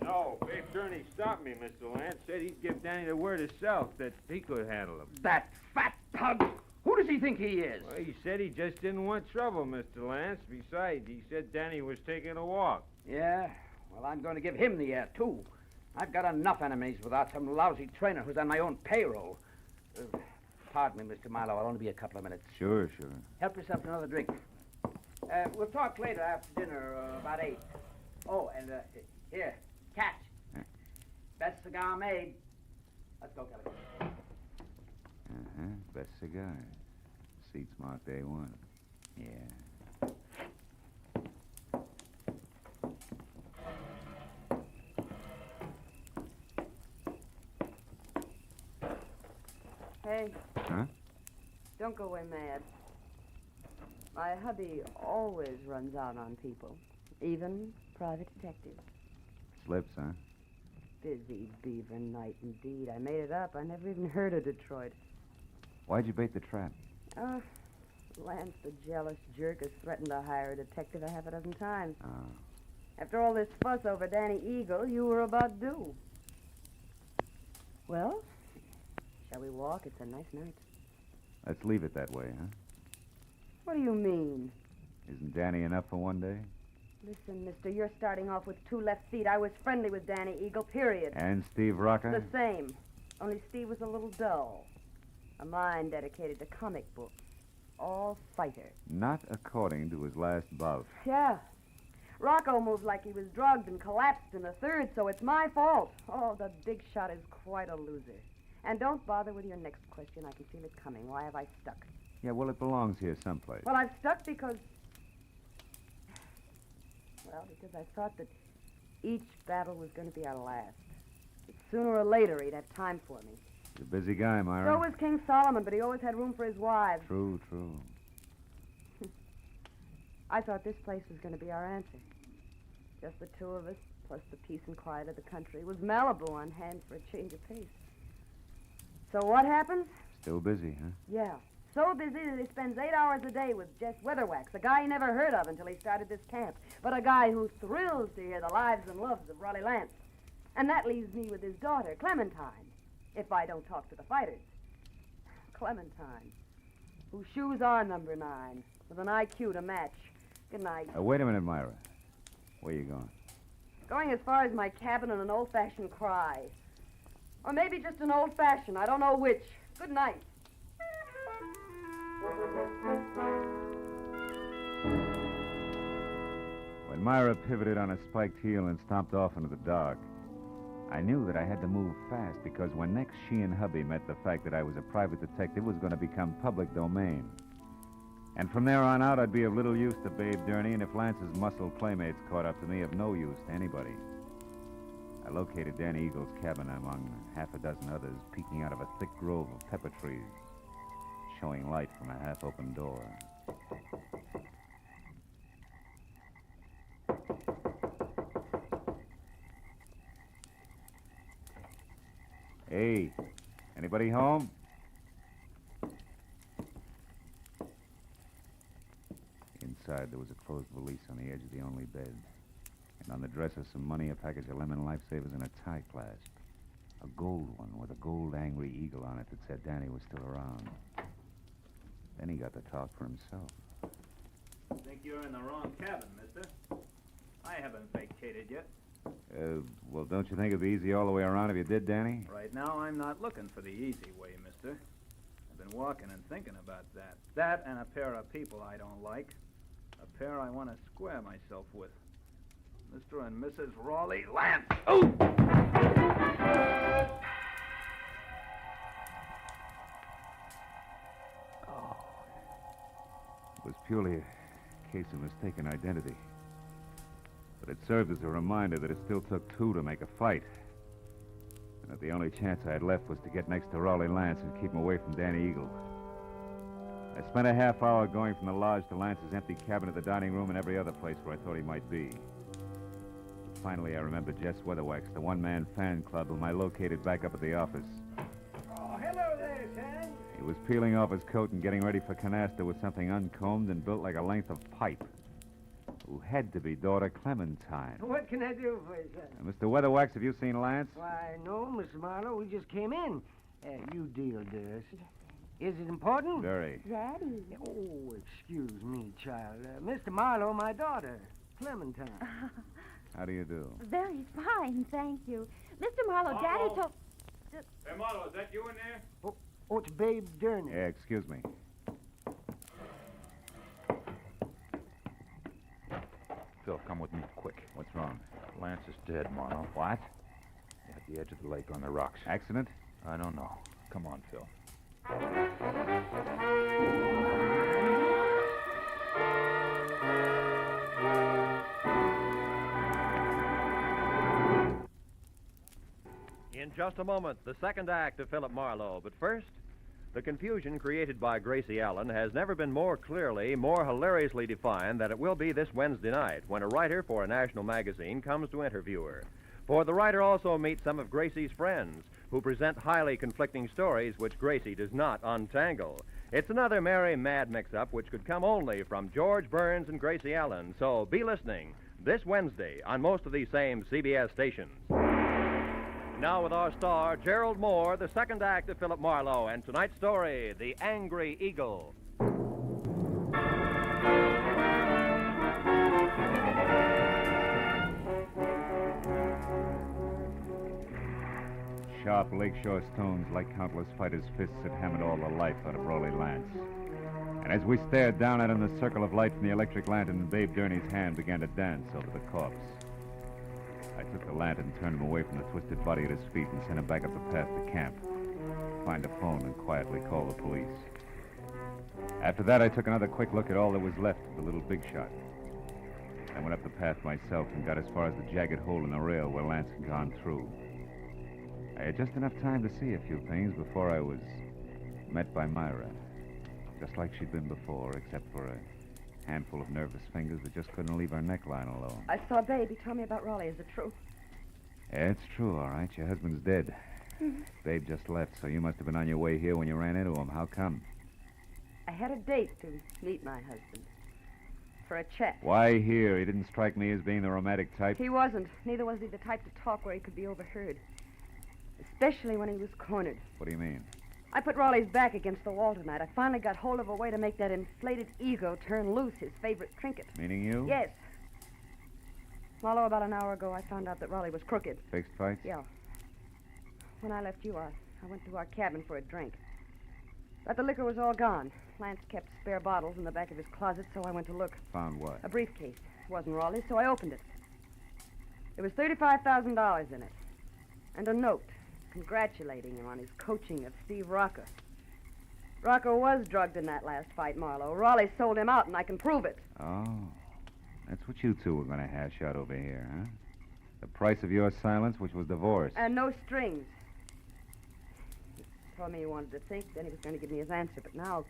Speaker 18: No, Big Gurney stopped me, Mr. Lance. Said he'd give Danny the word himself that he could handle him.
Speaker 1: That fat tug! Who does he think he is?
Speaker 18: Well, he said he just didn't want trouble, Mr. Lance. Besides, he said Danny was taking a walk.
Speaker 1: Yeah? Well, I'm going to give him the air, too. I've got enough enemies without some lousy trainer who's on my own payroll. Pardon me, Mr. Marlowe. I'll only be a couple of minutes.
Speaker 8: Sure.
Speaker 1: Help yourself to another drink. We'll talk later after dinner, about 8. Oh, and, here, catch. Best cigar made. Let's go, Kelly.
Speaker 8: Best cigar. Seats marked A1. Yeah.
Speaker 5: Hey.
Speaker 8: Huh?
Speaker 5: Don't go away mad. My hubby always runs out on people, even private detectives.
Speaker 8: Slips, huh?
Speaker 5: Busy beaver night indeed. I made it up. I never even heard of Detroit.
Speaker 8: Why'd you bait the trap?
Speaker 5: Lance, the jealous jerk, has threatened to hire a detective a half a dozen times.
Speaker 8: Oh.
Speaker 5: After all this fuss over Danny Eagle, you were about due. Well, shall we walk? It's a nice night.
Speaker 8: Let's leave it that way, huh?
Speaker 5: What do you mean?
Speaker 8: Isn't Danny enough for one day?
Speaker 5: Listen, mister, you're starting off with 2 left feet. I was friendly with Danny Eagle, period.
Speaker 8: And Steve Rocker?
Speaker 5: The same. Only Steve was a little dull. A mind dedicated to comic books. All fighter.
Speaker 8: Not according to his last bout.
Speaker 5: Yeah. Rocco moved like he was drugged and collapsed in the third, so it's my fault. Oh, the big shot is quite a loser. And don't bother with your next question. I can feel it coming. Why have I stuck?
Speaker 8: Yeah, well, it belongs here someplace.
Speaker 5: Well, I've stuck because... Well, because I thought that each battle was going to be our last. That sooner or later he'd have time for me.
Speaker 8: He's a busy guy, Myra.
Speaker 5: So was King Solomon, but he always had room for his wives.
Speaker 8: True.
Speaker 5: I thought this place was going to be our answer. Just the 2 of us, plus the peace and quiet of the country, with Malibu on hand for a change of pace. So what happens?
Speaker 8: Still busy, huh?
Speaker 5: Yeah. So busy that he spends 8 hours a day with Jess Weatherwax, a guy he never heard of until he started this camp, but a guy who thrills to hear the lives and loves of Raleigh Lance. And that leaves me with his daughter, Clementine, if I don't talk to the fighters. Clementine, whose shoes are number 9, with an IQ to match. Good night.
Speaker 8: Wait a minute, Myra. Where you going?
Speaker 5: Going as far as my cabin on an old-fashioned cry. Or maybe just an old-fashioned, I don't know which. Good night.
Speaker 8: When Myra pivoted on a spiked heel and stomped off into the dark, I knew that I had to move fast because when next she and hubby met, the fact that I was a private detective was going to become public domain. And from there on out, I'd be of little use to Babe Durney, and if Lance's muscle playmates caught up to me, of no use to anybody. I located Danny Eagle's cabin among half a dozen others, peeking out of a thick grove of pepper trees, showing light from a half-open door. Hey, anybody home? Inside, there was a closed valise on the edge of the only bed. And on the dresser, some money, a package of lemon lifesavers, and a tie clasp. A gold one with a gold angry eagle on it that said Danny was still around. Then he got to talk for himself.
Speaker 10: Think you're in the wrong cabin, mister. I haven't vacated yet.
Speaker 8: Well, don't you think it'd be easy all the way around if you did, Danny?
Speaker 10: Right now, I'm not looking for the easy way, mister. I've been walking and thinking about that. That and a pair of people I don't like. A pair I want to square myself with. Mr. and Mrs. Raleigh Lance. Oh!
Speaker 8: It was purely a case of mistaken identity. But it served as a reminder that it still took 2 to make a fight. And that the only chance I had left was to get next to Raleigh Lance and keep him away from Danny Eagle. I spent a half hour going from the lodge to Lance's empty cabin to the dining room and every other place where I thought he might be. But finally, I remembered Jess Weatherwax, the one-man fan club whom I located back up at the office.
Speaker 4: Oh, hello there, son.
Speaker 8: He was peeling off his coat and getting ready for canasta with something uncombed and built like a length of pipe. Who had to be daughter Clementine.
Speaker 4: What can I do for you, son?
Speaker 8: Mr. Weatherwax, have you seen Lance?
Speaker 4: Why, no, Mr. Marlowe. We just came in. You deal, dearest. Is it important?
Speaker 8: Very.
Speaker 15: Daddy.
Speaker 4: Oh, excuse me, child. Mr. Marlowe, my daughter, Clementine.
Speaker 8: How do you do?
Speaker 15: Very fine, thank you. Mr. Marlowe, Daddy told...
Speaker 21: Hey, Marlowe, is that you in there?
Speaker 4: Oh, it's Babe Durney.
Speaker 8: Yeah, excuse me.
Speaker 13: Phil, come with me, quick.
Speaker 8: What's wrong?
Speaker 13: Lance is dead, Marlowe.
Speaker 8: What?
Speaker 13: At the edge of the lake on the rocks.
Speaker 8: Accident?
Speaker 13: I don't know. Come on, Phil.
Speaker 14: In just a moment, the second act of Philip Marlowe. But first, the confusion created by Gracie Allen has never been more clearly, more hilariously defined than it will be this Wednesday night when a writer for a national magazine comes to interview her. For the writer also meets some of Gracie's friends who present highly conflicting stories which Gracie does not untangle. It's another merry, mad mix-up which could come only from George Burns and Gracie Allen. So be listening this Wednesday on most of these same CBS stations. Now with our star, Gerald Moore, the second act of Philip Marlowe, and tonight's story, The Angry Eagle.
Speaker 8: Sharp lakeshore stones, like countless fighters' fists, had hammered all the life out of Rolly Lance. And as we stared down at him, the circle of light from the electric lantern in Babe Durney's hand began to dance over the corpse. I took the lantern, turned him away from the twisted body at his feet, and sent him back up the path to camp. Find a phone and quietly call the police. After that, I took another quick look at all that was left of the little big shot. I went up the path myself and got as far as the jagged hole in the rail where Lance had gone through. I had just enough time to see a few things before I was met by Myra. Just like she'd been before, except for a handful of nervous fingers that just couldn't leave her neckline alone.
Speaker 5: I saw Babe. Tell me about Raleigh. Is it true?
Speaker 8: Yeah, it's true, all right. Your husband's dead. Babe just left, so you must have been on your way here when you ran into him. How come?
Speaker 5: I had a date to meet my husband. For a chat.
Speaker 8: Why here? He didn't strike me as being the romantic type.
Speaker 5: He wasn't. Neither was he the type to talk where he could be overheard. Especially when he was cornered.
Speaker 8: What do you mean?
Speaker 5: I put Raleigh's back against the wall tonight. I finally got hold of a way to make that inflated ego turn loose, his favorite trinket.
Speaker 8: Meaning you?
Speaker 5: Yes. Marlowe, about an hour ago, I found out that Raleigh was crooked.
Speaker 8: Fixed fights?
Speaker 5: Yeah. When I left you, I went to our cabin for a drink. But the liquor was all gone. Lance kept spare bottles in the back of his closet, so I went to look.
Speaker 8: Found what?
Speaker 5: A briefcase. It wasn't Raleigh's, so I opened it. There was $35,000 in it. And a note congratulating him on his coaching of Steve Rocca. Rocca was drugged in that last fight, Marlowe. Raleigh sold him out, and I can prove it.
Speaker 8: Oh. That's what you two were going to hash out over here, huh? The price of your silence, which was divorce.
Speaker 5: And no strings. He told me he wanted to think, then he was going to give me his answer, but now...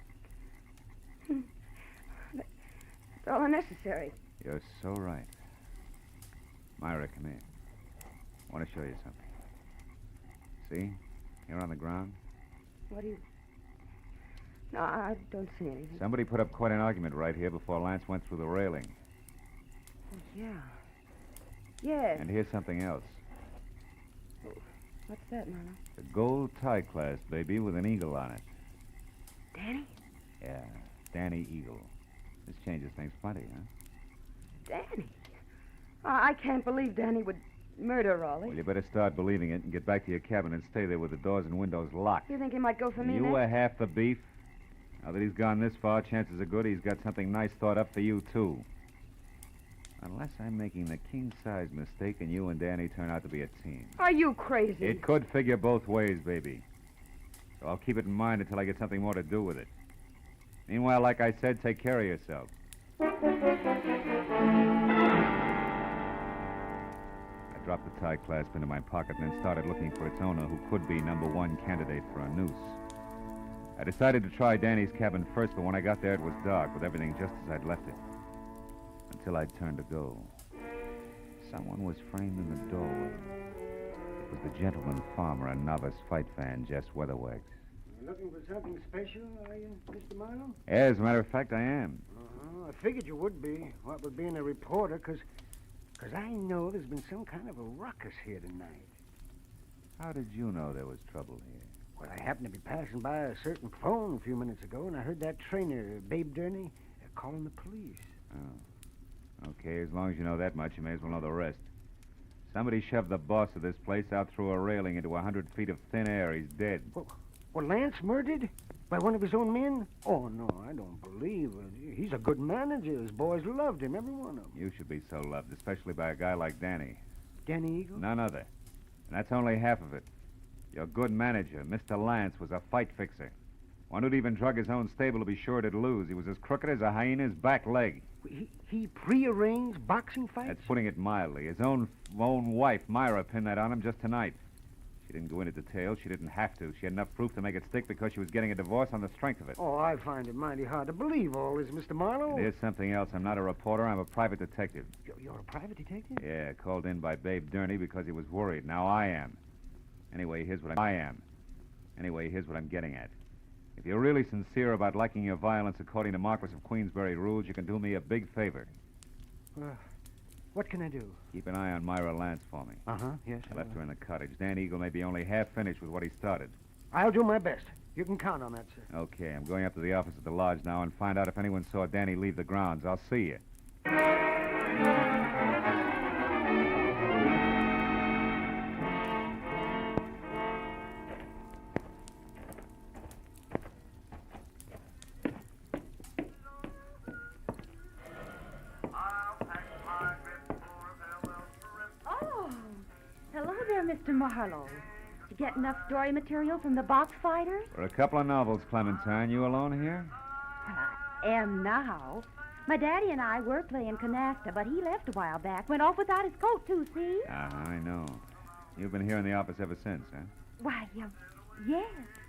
Speaker 5: It's all unnecessary.
Speaker 8: You're so right. Myra, come here. I want to show you something. See? Here on the ground.
Speaker 5: What do you... No, I don't see anything.
Speaker 8: Somebody put up quite an argument right here before Lance went through the railing.
Speaker 5: Oh, yeah. Yes.
Speaker 8: And here's something else.
Speaker 5: What's that, Marlowe?
Speaker 8: A gold tie clasp, baby, with an eagle on it.
Speaker 5: Danny?
Speaker 8: Yeah, Danny Eagle. This changes things plenty, huh?
Speaker 5: Danny? I can't believe Danny would murder Raleigh.
Speaker 8: Well, you better start believing it and get back to your cabin and stay there with the doors and windows locked.
Speaker 5: You think he might go for me
Speaker 8: You
Speaker 5: next?
Speaker 8: were half the beef. Now that he's gone this far, chances are good he's got something nice thought up for you, too. Unless I'm making the king-size mistake and you and Danny turn out to be a team.
Speaker 5: Are you crazy?
Speaker 8: It could figure both ways, baby. So I'll keep it in mind until I get something more to do with it. Meanwhile, like I said, take care of yourself. I dropped the tie clasp into my pocket and then started looking for its owner, who could be number one candidate for a noose. I decided to try Danny's cabin first, but when I got there, it was dark, with everything just as I'd left it. Until I turned to go. Someone was framed in the doorway. It was the gentleman farmer and novice fight fan, Jess Weatherwax.
Speaker 4: You looking for something special, are you, Mr. Marlowe?
Speaker 8: As a matter of fact, I am.
Speaker 4: I figured you would be, what with being a reporter, because I know there's been some kind of a ruckus here tonight.
Speaker 8: How did you know there was trouble here?
Speaker 4: Well, I happened to be passing by a certain phone a few minutes ago, and I heard that trainer, Babe Durney, calling the police.
Speaker 8: Oh. Okay, as long as you know that much, you may as well know the rest. Somebody shoved the boss of this place out through a railing into 100 feet of thin air. He's dead.
Speaker 4: Well, Lance murdered? By one of his own men? Oh, no, I don't believe it. He's a good manager. His boys loved him, every one of them.
Speaker 8: You should be so loved, especially by a guy like Danny.
Speaker 4: Danny Eagle?
Speaker 8: None other. And that's only half of it. Your good manager, Mr. Lance, was a fight fixer. One who'd even drug his own stable to be sure to lose. He was as crooked as a hyena's back leg.
Speaker 4: He prearranged boxing fights?
Speaker 8: That's putting it mildly. His own wife, Myra, pinned that on him just tonight. She didn't go into detail. She didn't have to. She had enough proof to make it stick because she was getting a divorce on the strength of it.
Speaker 4: Oh, I find it mighty hard to believe all this, Mr. Marlowe.
Speaker 8: It is something else. I'm not a reporter. I'm a private detective.
Speaker 4: You're a private detective?
Speaker 8: Yeah, called in by Babe Durney because he was worried. Now I am. Anyway, here's what I'm getting at. If you're really sincere about liking your violence according to Marquis of Queensberry rules, you can do me a big favor.
Speaker 4: What can I do?
Speaker 8: Keep an eye on Myra Lance for me.
Speaker 4: Yes.
Speaker 8: I left her in the cottage. Dan Eagle may be only half finished with what he started.
Speaker 4: I'll do my best. You can count on that, sir.
Speaker 8: Okay, I'm going up to the office at the lodge now and find out if anyone saw Danny leave the grounds. I'll see you.
Speaker 16: Mr. Marlowe. Did you get enough story material from the box fighters?
Speaker 8: For a couple of novels, Clementine. You alone here?
Speaker 16: Well, I am now. My daddy and I were playing canasta, but he left a while back. Went off without his coat, too, see?
Speaker 8: I know. You've been here in the office ever since, huh?
Speaker 16: Why, yes.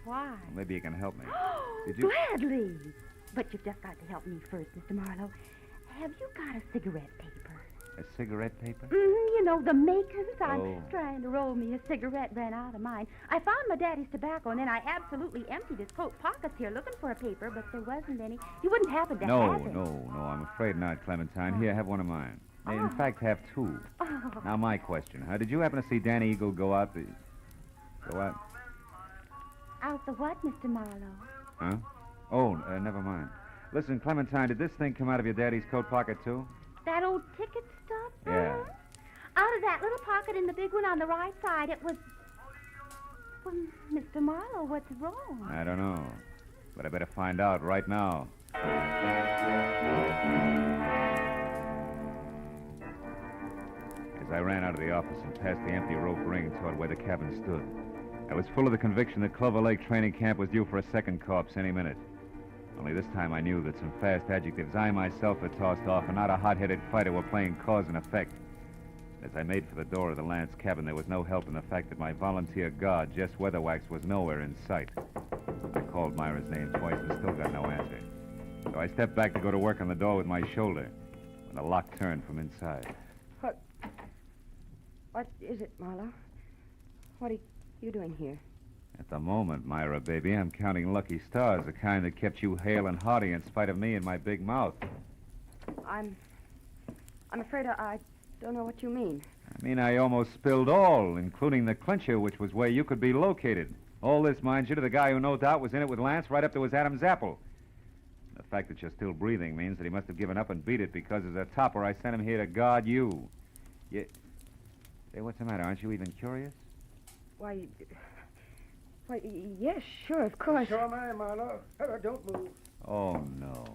Speaker 16: Why?
Speaker 8: Well, maybe you can help me.
Speaker 16: Did you... Gladly. But you've just got to help me first, Mr. Marlowe. Have you got a cigarette paper?
Speaker 8: A cigarette paper?
Speaker 16: You know, the makers. I'm trying to roll me a cigarette, ran out of mine. I found my daddy's tobacco, and then I absolutely emptied his coat pockets here looking for a paper, but there wasn't any. You wouldn't happen to have it.
Speaker 8: No, I'm afraid not, Clementine. Here, have one of mine. In fact, have two. Now, my question, did you happen to see Danny Eagle go out the... Go out?
Speaker 16: Out the what, Mr. Marlowe?
Speaker 8: Huh? Oh, never mind. Listen, Clementine, did this thing come out of your daddy's coat pocket, too?
Speaker 16: That old ticket stub?
Speaker 8: Yeah.
Speaker 16: Out of that little pocket in the big one on the right side, it was... Well, Mr. Marlowe, what's wrong?
Speaker 8: I don't know. But I better find out right now. As I ran out of the office and past the empty rope ring toward where the cabin stood, I was full of the conviction that Clover Lake Training Camp was due for a second corpse any minute. Only this time I knew that some fast adjectives I myself had tossed off and not a hot-headed fighter were playing cause and effect. As I made for the door of the Lance cabin, there was no help in the fact that my volunteer guard, Jess Weatherwax, was nowhere in sight. I called Myra's name twice and still got no answer. So I stepped back to go to work on the door with my shoulder when the lock turned from inside.
Speaker 5: What is it, Marlowe? What are you doing here?
Speaker 8: At the moment, Myra, baby, I'm counting lucky stars, the kind that kept you hale and hearty in spite of me and my big mouth.
Speaker 5: I'm afraid I don't know what you mean.
Speaker 8: I mean, I almost spilled all, including the clincher, which was where you could be located. All this, mind you, to the guy who no doubt was in it with Lance right up to his Adam's apple. The fact that you're still breathing means that he must have given up and beat it because as a topper, I sent him here to guard you. Say, what's the matter? Aren't you even curious?
Speaker 5: Why, yes, sure, of course.
Speaker 4: So am I, Marlowe. Don't move.
Speaker 8: Oh, no.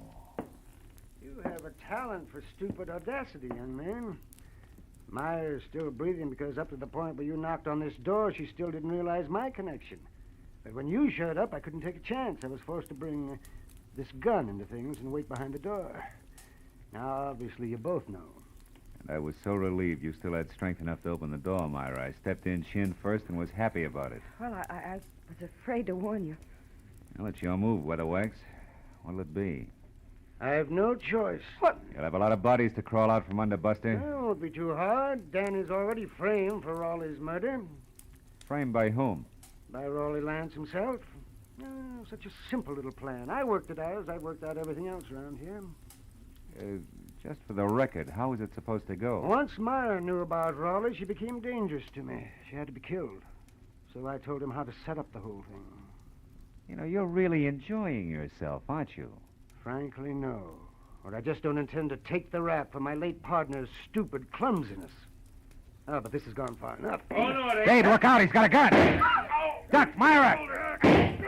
Speaker 4: You have a talent for stupid audacity, young man. Myra's still breathing because up to the point where you knocked on this door, she still didn't realize my connection. But when you showed up, I couldn't take a chance. I was forced to bring this gun into things and wait behind the door. Now, obviously, you both know.
Speaker 8: And I was so relieved you still had strength enough to open the door, Myra. I stepped in chin first and was happy about it.
Speaker 5: Well, I was afraid to warn you.
Speaker 8: Well, it's your move, Weatherwax. What'll it be?
Speaker 4: I have no choice.
Speaker 8: What? You'll have a lot of bodies to crawl out from under, Buster.
Speaker 4: Well, it won't be too hard. Danny's already framed for Raleigh's murder.
Speaker 8: Framed by whom?
Speaker 4: By Raleigh Lance himself. Such a simple little plan. I worked it out as I worked out everything else around here.
Speaker 8: Just for the record, how is it supposed to go?
Speaker 4: Once Myra knew about Raleigh, she became dangerous to me. She had to be killed. So I told him how to set up the whole thing.
Speaker 8: You know, you're really enjoying yourself, aren't you?
Speaker 4: Frankly, no. Or I just don't intend to take the rap for my late partner's stupid clumsiness. Oh, but this has gone far enough.
Speaker 21: Oh, no, it ain't.
Speaker 8: Dave, look out. He's got a gun. Duck, Myra!
Speaker 21: Yeah,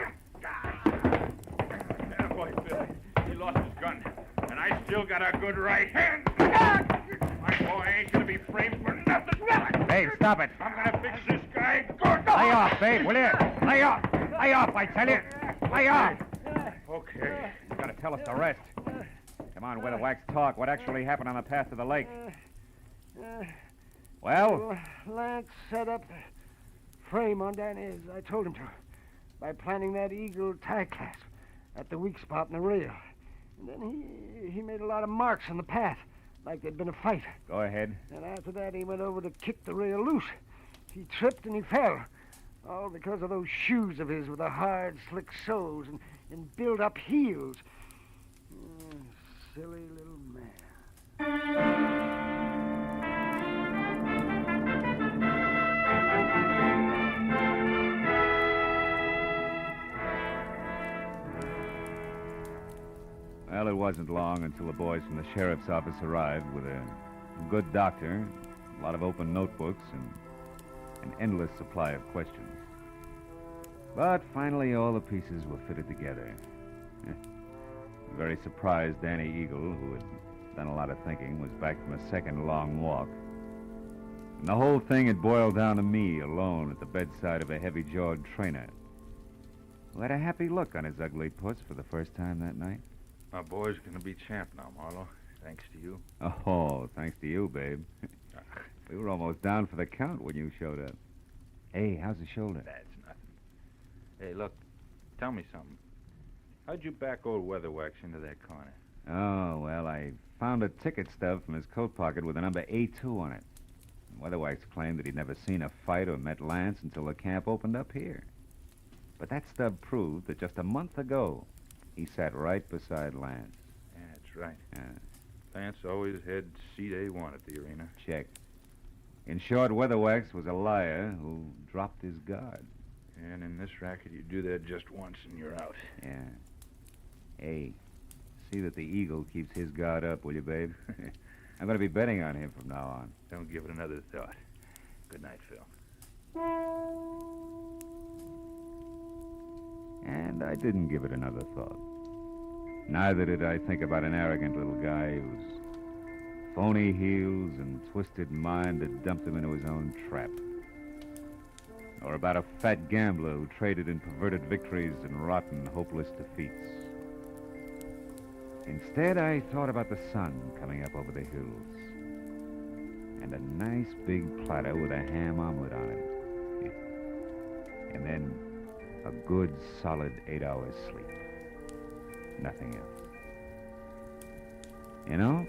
Speaker 21: boy, Bill. He lost his gun. And I still got a good right hand. My boy ain't gonna be framed for nothing.
Speaker 8: Dave, stop it.
Speaker 21: I'm gonna fix this guy good.
Speaker 8: Lay off, Dave, will you? Lay off. Lay off, I tell you. Lay off.
Speaker 21: Okay.
Speaker 8: You gotta tell us the rest. Come on, Weatherwax, talk. What actually happened on the path to the lake? Well?
Speaker 4: Lance set up a frame on Danny as I told him to by planting that eagle tie clasp at the weak spot in the rail. And then he made a lot of marks on the path, like there'd been a fight.
Speaker 8: Go ahead.
Speaker 4: And after that, he went over to kick the rail loose. He tripped and he fell. All because of those shoes of his with the hard, slick soles and built-up heels. Silly little man.
Speaker 8: Well, it wasn't long until the boys from the sheriff's office arrived with a good doctor, a lot of open notebooks, and an endless supply of questions. But finally, all the pieces were fitted together. Very surprised Danny Eagle, who had done a lot of thinking, was back from a second long walk. And the whole thing had boiled down to me alone at the bedside of a heavy-jawed trainer, who had a happy look on his ugly puss for the first time that night.
Speaker 21: My boy's gonna be champ now, Marlowe. Thanks to you.
Speaker 8: Oh, thanks to you, babe. We were almost down for the count when you showed up. Hey, how's the shoulder?
Speaker 21: That's nothing. Hey, look, tell me something. How'd you back old Weatherwax into that corner?
Speaker 8: Oh, well, I found a ticket stub from his coat pocket with the number A2 on it. Weatherwax claimed that he'd never seen a fight or met Lance until the camp opened up here. But that stub proved that just a month ago, he sat right beside Lance.
Speaker 21: Yeah, that's right.
Speaker 8: Yeah.
Speaker 21: Lance always had seat A1 at the arena.
Speaker 8: Check. In short, Weatherwax was a liar who dropped his guard.
Speaker 21: And in this racket, you do that just once and you're out.
Speaker 8: Yeah. Hey, see that the Eagle keeps his guard up, will you, babe? I'm going to be betting on him from now on.
Speaker 21: Don't give it another thought. Good night, Phil.
Speaker 8: And I didn't give it another thought. Neither did I think about an arrogant little guy whose phony heels and twisted mind had dumped him into his own trap. Or about a fat gambler who traded in perverted victories and rotten, hopeless defeats. Instead, I thought about the sun coming up over the hills. And a nice big platter with a ham omelet on it. And then a good, solid 8 hours sleep. Nothing else. You know,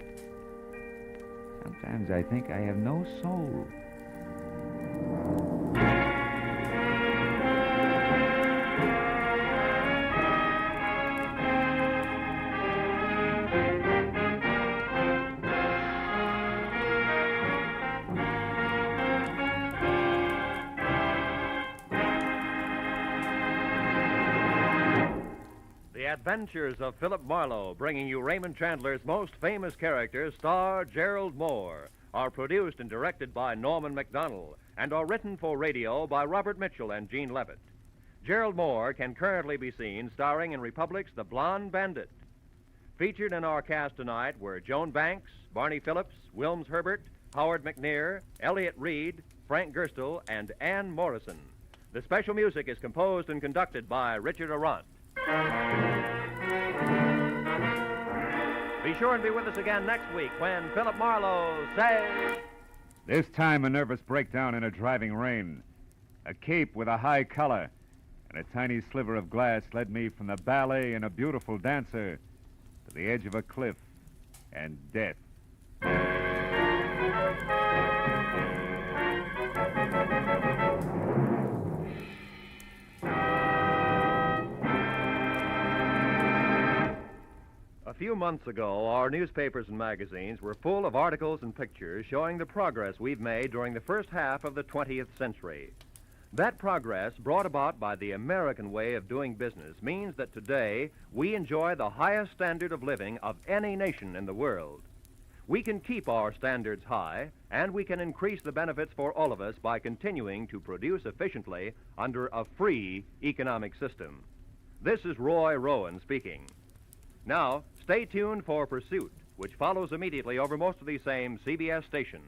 Speaker 8: sometimes I think I have no soul.
Speaker 14: Adventures of Philip Marlowe, bringing you Raymond Chandler's most famous character, star Gerald Moore, are produced and directed by Norman MacDonald and are written for radio by Robert Mitchell and Gene Levitt. Gerald Moore can currently be seen starring in Republic's The Blonde Bandit. Featured in our cast tonight were Joan Banks, Barney Phillips, Wilms Herbert, Howard McNear, Elliott Reed, Frank Gerstle, and Ann Morrison. The special music is composed and conducted by Richard Arant. Be sure and be with us again next week when Philip Marlowe says...
Speaker 8: This time a nervous breakdown in a driving rain. A cape with a high collar. and a tiny sliver of glass led me from the ballet and a beautiful dancer to the edge of a cliff and death.
Speaker 14: A few months ago, our newspapers and magazines were full of articles and pictures showing the progress we've made during the first half of the 20th century. That progress, brought about by the American way of doing business, means that today we enjoy the highest standard of living of any nation in the world. We can keep our standards high, and we can increase the benefits for all of us by continuing to produce efficiently under a free economic system. This is Roy Rowan speaking. Now, stay tuned for Pursuit, which follows immediately over most of these same CBS stations.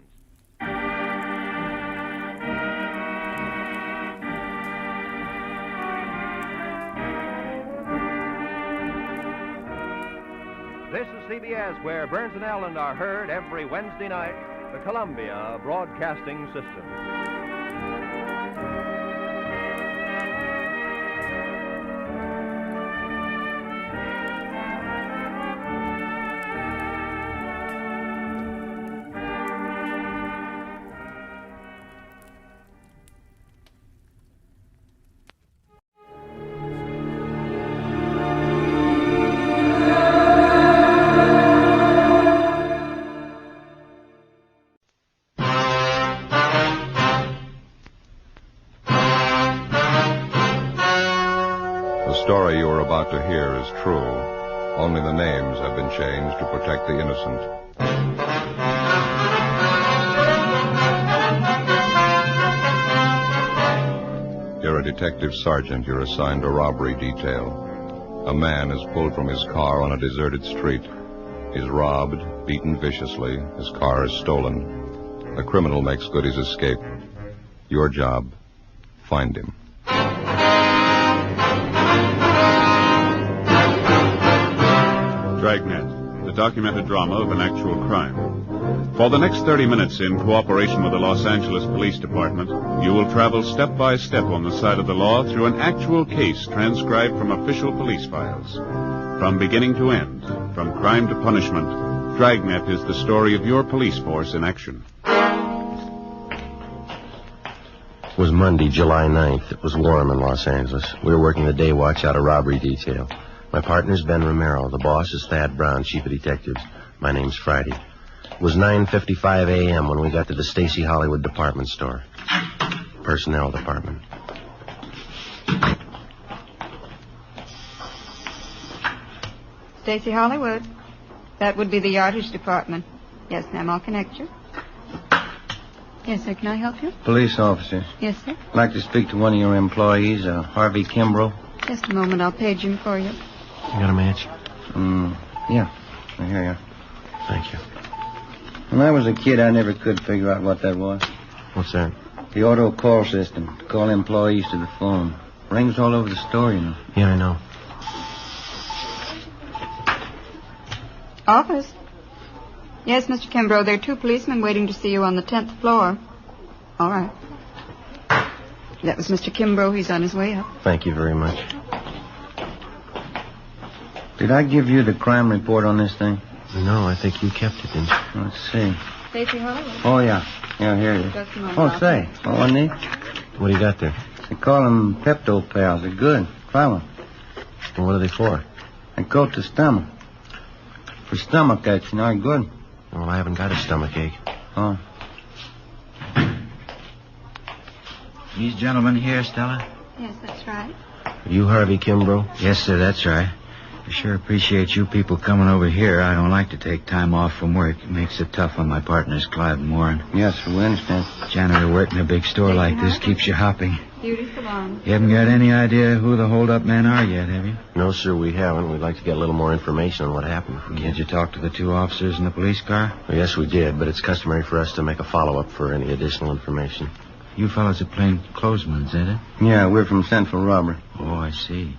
Speaker 14: This is CBS, where Burns and Allen are heard every Wednesday night, the Columbia Broadcasting System.
Speaker 2: The story you are about to hear is true. Only the names have been changed to protect the innocent. You're a detective sergeant. You're assigned a robbery detail. A man is pulled from his car on a deserted street. He's robbed, beaten viciously. His car is stolen. The criminal makes good his escape. Your job, find him.
Speaker 6: Dragnet, the documented drama of an actual crime. For the next 30 minutes, in cooperation with the Los Angeles Police Department, you will travel step by step on the side of the law through an actual case transcribed from official police files. From beginning to end, from crime to punishment, Dragnet is the story of your police force in action.
Speaker 22: It was Monday, July 9th. It was warm in Los Angeles. We were working the day watch out of robbery detail. My partner's Ben Romero. The boss is Thad Brown, chief of detectives. My name's Friday. It was 9:55 a.m. when we got to the Stacy Hollywood department store. Personnel department.
Speaker 24: Stacy Hollywood. That would be the yardage department. Yes, ma'am, I'll connect you. Yes, sir, can I help you?
Speaker 25: Police officer.
Speaker 24: Yes, sir.
Speaker 25: I'd like to speak to one of your employees, Harvey Kimbrough.
Speaker 24: Just a moment, I'll page him for you.
Speaker 22: You got a match?
Speaker 25: Yeah. Here you are.
Speaker 22: Thank you.
Speaker 25: When I was a kid, I never could figure out what that was.
Speaker 22: What's that?
Speaker 25: The auto call system. To call employees to the phone. Rings all over the store, you know.
Speaker 22: Yeah, I know.
Speaker 24: Office. Yes, Mr. Kimbrough, there are 2 policemen waiting to see you on the 10th floor. All right. That was Mr. Kimbrough. He's on his way up.
Speaker 22: Thank you very much.
Speaker 25: Did I give you the crime report on this thing?
Speaker 22: No, I think you kept it, didn't you?
Speaker 25: Let's see.
Speaker 24: Stacy Hollywood.
Speaker 25: Oh, yeah. Yeah, here it is.
Speaker 24: Just a moment.
Speaker 25: Oh, say. Oh, wasn't it?
Speaker 22: What do you got there?
Speaker 25: They call them Pepto Pals. They're good. Try one.
Speaker 22: Well, what are they for?
Speaker 25: They coat the stomach. For stomach aches, you know, they're good.
Speaker 22: Well, I haven't got a stomach ache.
Speaker 25: Oh.
Speaker 26: These gentlemen here, Stella?
Speaker 24: Yes, that's right.
Speaker 22: Are you Harvey Kimbrough?
Speaker 26: Yes, sir, that's right. I sure appreciate you people coming over here. I don't like to take time off from work. It makes it tough when my partner's Clive and Warren.
Speaker 25: Yes, sir, we understand.
Speaker 26: Janitor working a big store like this keeps you hopping.
Speaker 24: Beauty salon.
Speaker 26: You haven't got any idea who the hold-up men are yet, have you?
Speaker 22: No, sir, we haven't. We'd like to get a little more information on what happened.
Speaker 26: Did you talk to the 2 officers in the police car?
Speaker 22: Well, yes, we did, but it's customary for us to make a follow-up for any additional information.
Speaker 26: You fellas are plain clothesmen, is it?
Speaker 25: Yeah, we're from Central Robbery.
Speaker 26: Oh, I see.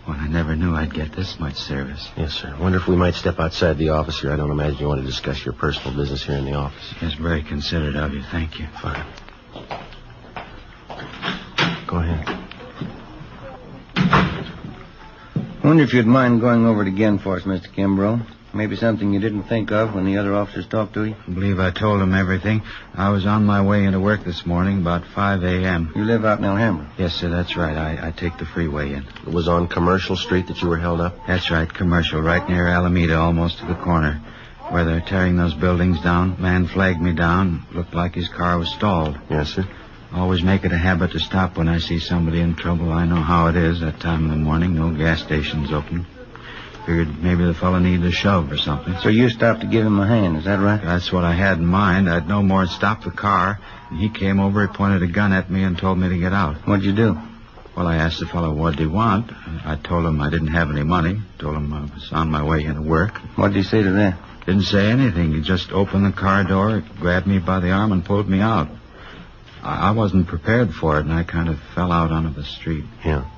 Speaker 26: Well, I never knew I'd get this much service.
Speaker 22: Yes, sir. Wonder if we might step outside the office here. I don't imagine you want to discuss your personal business here in the office.
Speaker 26: That's very considerate of you. Thank you.
Speaker 22: Fine. Go ahead.
Speaker 25: wonder if you'd mind going over it again for us, Mr. Kimbrough. Maybe something you didn't think of when the other officers talked to you.
Speaker 26: I believe I told them everything. I was on my way into work this morning about 5 a.m.
Speaker 25: You live out in Alhambra?
Speaker 26: Yes, sir, that's right. I take the freeway in.
Speaker 22: It was on Commercial Street that you were held up?
Speaker 26: That's right, Commercial, right near Alameda, almost to the corner. Where they're tearing those buildings down. Man flagged me down. Looked like his car was stalled.
Speaker 22: Yes, sir.
Speaker 26: Always make it a habit to stop when I see somebody in trouble. I know how it is that time of the morning. No gas stations open. Figured maybe the fellow needed a shove or something.
Speaker 25: So you stopped to give him a hand, is that right?
Speaker 26: That's what I had in mind. I'd no more stop the car. And he came over, he pointed a gun at me and told me to get out.
Speaker 25: What'd you do?
Speaker 26: Well, I asked the fellow what did he want. I told him I didn't have any money. Told him I was on my way into work.
Speaker 25: What'd he say to that?
Speaker 26: Didn't say anything. He just opened the car door, grabbed me by the arm, and pulled me out. I wasn't prepared for it, and I kind of fell out onto the street.
Speaker 22: Yeah.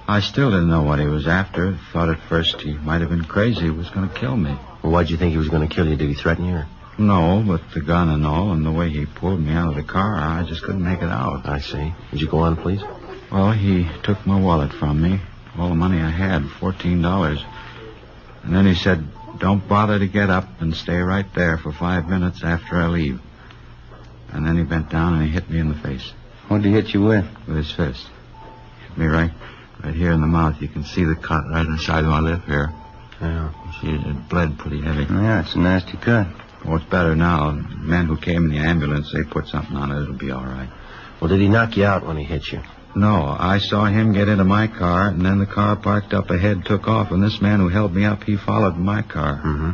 Speaker 26: I still didn't know what he was after. Thought at first he might have been crazy. He was going to kill me.
Speaker 22: Well, why'd you think he was going to kill you? Did he threaten you?
Speaker 26: No, but the gun and all, and the way he pulled me out of the car, I just couldn't make it out.
Speaker 22: I see. Would you go on, please?
Speaker 26: Well, he took my wallet from me. All the money I had, $14. And then he said, don't bother to get up and stay right there for 5 minutes after I leave. And then he bent down and he hit me in the face.
Speaker 25: What'd he hit you with?
Speaker 26: With his fist. Hit me right here in the mouth. You can see the cut right inside my lip here.
Speaker 22: Yeah.
Speaker 26: It bled pretty heavy.
Speaker 25: Yeah, it's a nasty cut.
Speaker 26: Oh, it's better now. The men who came in the ambulance, they put something on it. It'll be all right.
Speaker 22: Well, did he knock you out when he hit you?
Speaker 26: No, I saw him get into my car, and then the car parked up ahead took off, and this man who held me up, he followed my car.
Speaker 22: Mm-hmm.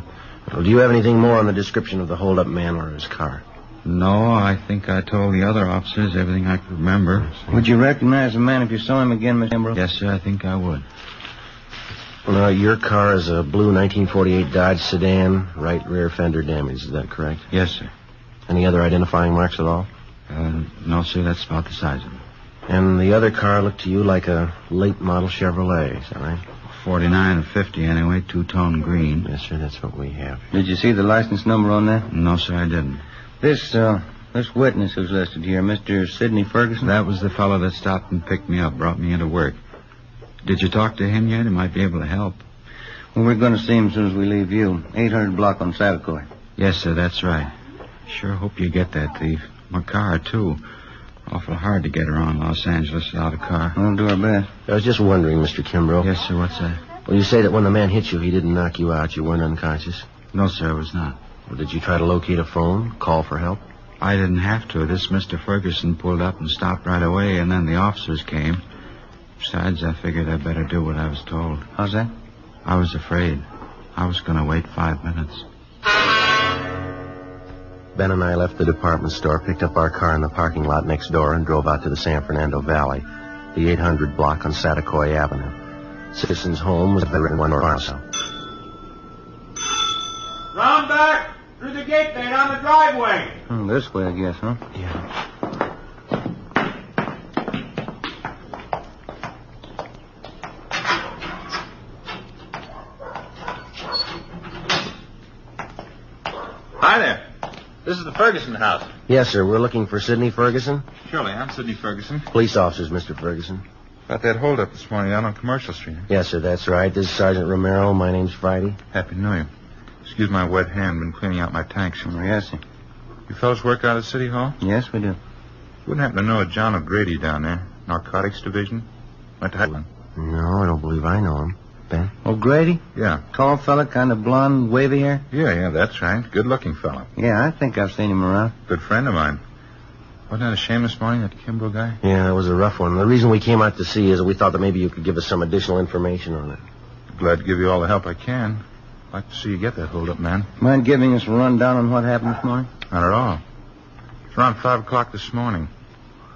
Speaker 22: Well, do you have anything more on the description of the hold-up man or his car?
Speaker 26: No, I think I told the other officers everything I could remember.
Speaker 25: Would you recognize the man if you saw him again, Mr. Kimbrough?
Speaker 26: Yes, sir, I think I would.
Speaker 22: Well, your car is a blue 1948 Dodge sedan, right rear fender damage. Is that correct?
Speaker 26: Yes, sir.
Speaker 22: Any other identifying marks at all?
Speaker 26: No, sir, that's about the size of it.
Speaker 22: And the other car looked to you like a late model Chevrolet, is that right?
Speaker 26: 49 or 50 anyway, two-tone green.
Speaker 22: Yes, sir, that's what we have.
Speaker 25: Did you see the license number on that?
Speaker 26: No, sir, I didn't.
Speaker 25: This witness who's listed here, Mr. Sidney Ferguson?
Speaker 26: That was the fellow that stopped and picked me up, brought me into work. Did you talk to him yet? He might be able to help.
Speaker 25: Well, we're going to see him as soon as we leave you. 800 block on Satakoy.
Speaker 26: Yes, sir, that's right. Sure hope you get that thief. My car, too. Awful hard to get around Los Angeles without a car.
Speaker 25: We'll do our best.
Speaker 22: I was just wondering, Mr. Kimbrough.
Speaker 26: Yes, sir, what's that?
Speaker 22: Well, you say that when the man hit you, he didn't knock you out. You weren't unconscious?
Speaker 26: No, sir, I was not.
Speaker 22: Well, did you try to locate a phone, call for help?
Speaker 26: I didn't have to. This Mr. Ferguson pulled up and stopped right away, and then the officers came. Besides, I figured I'd better do what I was told.
Speaker 25: How's that?
Speaker 26: I was afraid. I was going to wait 5 minutes.
Speaker 22: Ben and I left the department store, picked up our car in the parking lot next door, and drove out to the San Fernando Valley, the 800 block on Satakoy Avenue. Citizen's home was better than 1 mile south.
Speaker 21: Round back! Through the gate there, down the driveway.
Speaker 25: This way, I guess, huh?
Speaker 22: Yeah.
Speaker 21: Hi there. This is the Ferguson house.
Speaker 22: Yes, sir. We're looking for Sidney Ferguson.
Speaker 21: Surely, I'm Sidney Ferguson.
Speaker 22: Police officers, Mr. Ferguson.
Speaker 21: About that holdup this morning out on Commercial Street.
Speaker 22: Yes, sir, that's right. This is Sergeant Romero. My name's Friday.
Speaker 21: Happy New Year. Excuse my wet hand. Been cleaning out my tanks.
Speaker 25: Oh, yes, sir.
Speaker 21: You fellas work out at City Hall?
Speaker 25: Yes, we do.
Speaker 21: Wouldn't happen to know a John O'Grady down there. Narcotics Division. Went to Highland.
Speaker 22: No, I don't believe I know him. Ben?
Speaker 25: O'Grady?
Speaker 21: Yeah.
Speaker 25: Tall fella, kind of blonde, wavy hair?
Speaker 21: Yeah, that's right. Good-looking fella.
Speaker 25: Yeah, I think I've seen him around.
Speaker 21: Good friend of mine. Wasn't that a shame this morning, that Kimbrough guy?
Speaker 22: Yeah, it was a rough one. The reason we came out to see is that we thought that maybe you could give us some additional information on it.
Speaker 21: Glad to give you all the help I can. I'd like to see you get that hold-up, man.
Speaker 25: Mind giving us a rundown on what happened this morning?
Speaker 21: Not at all. It's around 5 o'clock this morning.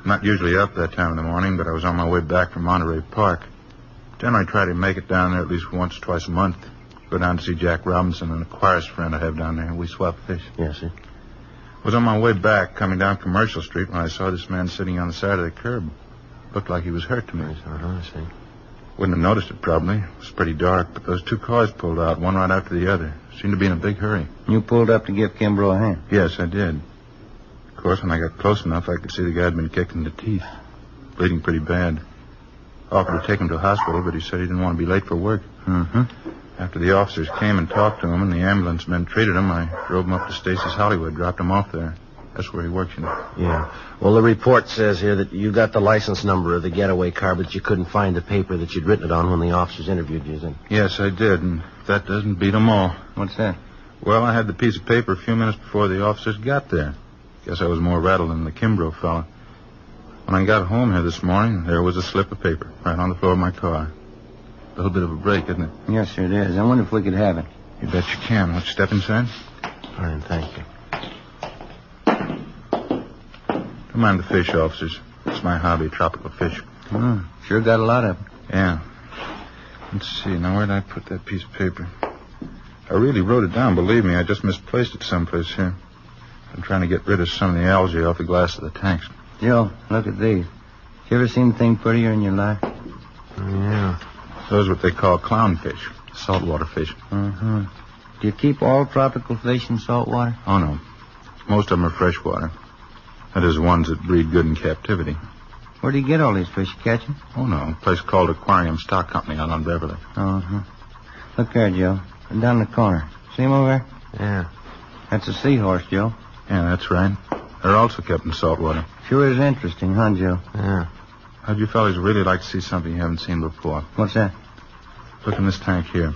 Speaker 21: I'm not usually up that time in the morning, but I was on my way back from Monterey Park. Generally try to make it down there at least once or twice a month. Go down to see Jack Robinson and a chorus friend I have down there. We swap fish.
Speaker 22: Yes, sir.
Speaker 21: I was on my way back, coming down Commercial Street, when I saw this man sitting on the side of the curb. Looked like he was hurt to me.
Speaker 22: I see.
Speaker 21: Wouldn't have noticed it, probably. It was pretty dark, but those 2 cars pulled out, one right after the other. Seemed to be in a big hurry.
Speaker 25: You pulled up to give Kimbrough a hand?
Speaker 21: Yes, I did. Of course, when I got close enough, I could see the guy had been kicked in the teeth. Bleeding pretty bad. Offered to take him to a hospital, but he said he didn't want to be late for work.
Speaker 25: Mm-hmm.
Speaker 21: After the officers came and talked to him and the ambulance men treated him, I drove him up to Stacy's Hollywood, dropped him off there. That's where he works, you know.
Speaker 22: Yeah. Well, the report says here that you got the license number of the getaway car, but you couldn't find the paper that you'd written it on when the officers interviewed you, then.
Speaker 21: Yes, I did, and that doesn't beat them all.
Speaker 25: What's that?
Speaker 21: Well, I had the piece of paper a few minutes before the officers got there. Guess I was more rattled than the Kimbrough fella. When I got home here this morning, there was a slip of paper right on the floor of my car. A little bit of a break, isn't it?
Speaker 25: Yes, sir, it is. I wonder if we could have it.
Speaker 21: You bet you can. Let's step inside.
Speaker 22: Fine, thank you.
Speaker 21: Don't mind the fish, officers. It's my hobby, tropical fish.
Speaker 25: Oh, sure got a lot of them.
Speaker 21: Yeah. Let's see. Now, where did I put that piece of paper? I really wrote it down, believe me. I just misplaced it someplace here. I'm trying to get rid of some of the algae off the glass of the tanks.
Speaker 25: Joe, look at these. You ever seen anything prettier in your life?
Speaker 21: Yeah. Those are what they call clownfish, saltwater fish.
Speaker 25: Mm-hmm. Do you keep all tropical fish in salt water?
Speaker 21: Oh, no. Most of them are freshwater. That is, ones that breed good in captivity.
Speaker 25: Where do you get all these fish? You catch them?
Speaker 21: Oh, no. A place called Aquarium Stock Company out on Beverly.
Speaker 25: Uh-huh. Look there, Joe. Down the corner. See him over there?
Speaker 21: Yeah.
Speaker 25: That's a seahorse, Joe.
Speaker 21: Yeah, that's right. They're also kept in salt water.
Speaker 25: Sure is interesting, huh, Joe?
Speaker 21: Yeah. How'd you fellas really like to see something you haven't seen before?
Speaker 25: What's that?
Speaker 21: Look in this tank here.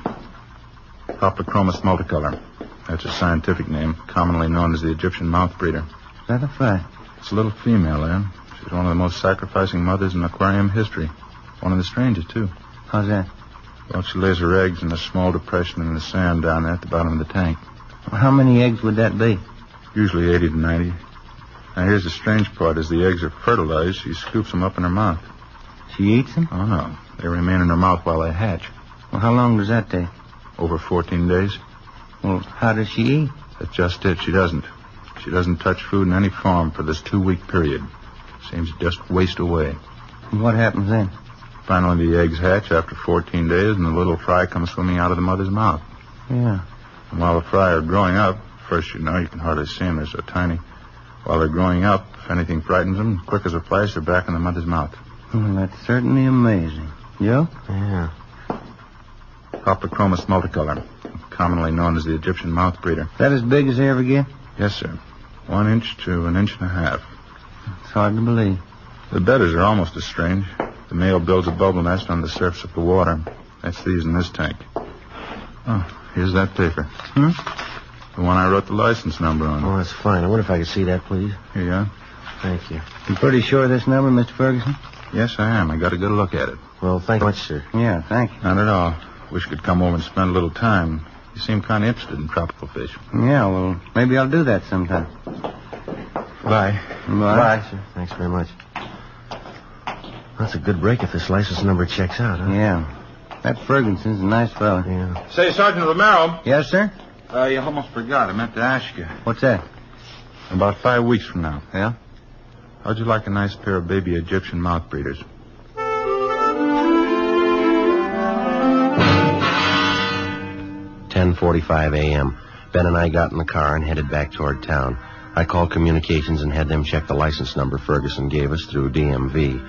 Speaker 21: Hoplochromos multicolor. That's a scientific name, commonly known as the Egyptian mouth breeder.
Speaker 25: Is that a fact?
Speaker 21: It's a little female there. She's one of the most sacrificing mothers in aquarium history. One of the strangest, too.
Speaker 25: How's that?
Speaker 21: Well, she lays her eggs in a small depression in the sand down there at the bottom of the tank.
Speaker 25: Well, how many eggs would that be?
Speaker 21: Usually 80 to 90. Now, here's the strange part. As the eggs are fertilized, she scoops them up in her mouth.
Speaker 25: She eats them?
Speaker 21: Oh, no. They remain in her mouth while they hatch.
Speaker 25: Well, how long does that take?
Speaker 21: Over 14 days.
Speaker 25: Well, how does she eat?
Speaker 21: That's just it. She doesn't. She doesn't touch food in any form for this 2-week period. Seems to just waste away.
Speaker 25: And what happens then?
Speaker 21: Finally, the eggs hatch after 14 days, and the little fry comes swimming out of the mother's mouth.
Speaker 25: Yeah.
Speaker 21: And while the fry are growing up, first, you know, you can hardly see them. They're so tiny. While they're growing up, if anything frightens them, quick as a flash, they're back in the mother's mouth.
Speaker 25: Well, that's certainly amazing. Joe?
Speaker 21: Yeah. Hoplochromos multicolor, commonly known as the Egyptian mouth breeder.
Speaker 25: Is that as big as they ever get?
Speaker 21: Yes, sir. 1 inch to 1.5 inches.
Speaker 25: It's hard to believe.
Speaker 21: The bedders are almost as strange. The male builds a bubble nest on the surface of the water. That's these in this tank. Oh, here's that paper.
Speaker 25: Hmm?
Speaker 21: The one I wrote the license number on.
Speaker 22: Oh, that's fine. I wonder if I could see that, please.
Speaker 21: Here you are.
Speaker 22: Thank you.
Speaker 25: You pretty sure of this number, Mr. Ferguson?
Speaker 21: Yes, I am. I got a good look at it.
Speaker 22: Well, thank you much, sir.
Speaker 25: Yeah, thank you.
Speaker 21: Not at all. Wish you could come over and spend a little time. You seem kind of interested in tropical fish.
Speaker 25: Yeah, well, maybe I'll do that sometime.
Speaker 21: Bye.
Speaker 25: Bye.
Speaker 22: Sir. Thanks very much. That's a good break if this license number checks out, huh?
Speaker 25: Yeah. That Ferguson's a nice fella.
Speaker 22: Yeah.
Speaker 21: Say, Sergeant Romero.
Speaker 25: Yes, sir?
Speaker 21: You almost forgot. I meant to ask you.
Speaker 25: What's that?
Speaker 21: About 5 weeks from now.
Speaker 25: Yeah?
Speaker 21: How'd you like a nice pair of baby Egyptian mouth breeders?
Speaker 22: "10:45 a.m. Ben and I got in the car and headed back toward town. I called communications and had them check the license number Ferguson gave us through DMV.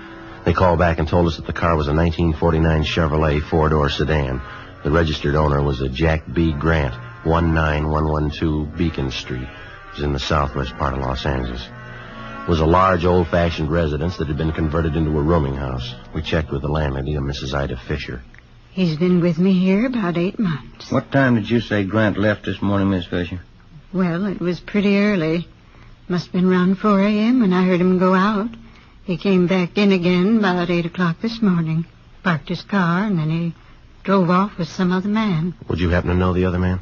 Speaker 22: They called back and told us that the car was a 1949 Chevrolet 4-door sedan. The registered owner was a Jack B. Grant, 19112 Beacon Street. It was in the southwest part of Los Angeles. It was a large, old-fashioned residence that had been converted into a rooming house. We checked with the landlady, a Mrs. Ida Fisher.
Speaker 3: He's been with me here about 8 months.
Speaker 25: What time did you say Grant left this morning, Miss Fisher?
Speaker 3: Well, it was pretty early. Must have been around 4 a.m. when I heard him go out. He came back in again about 8 o'clock this morning. Parked his car, and then he drove off with some other man.
Speaker 22: Would you happen to know the other man?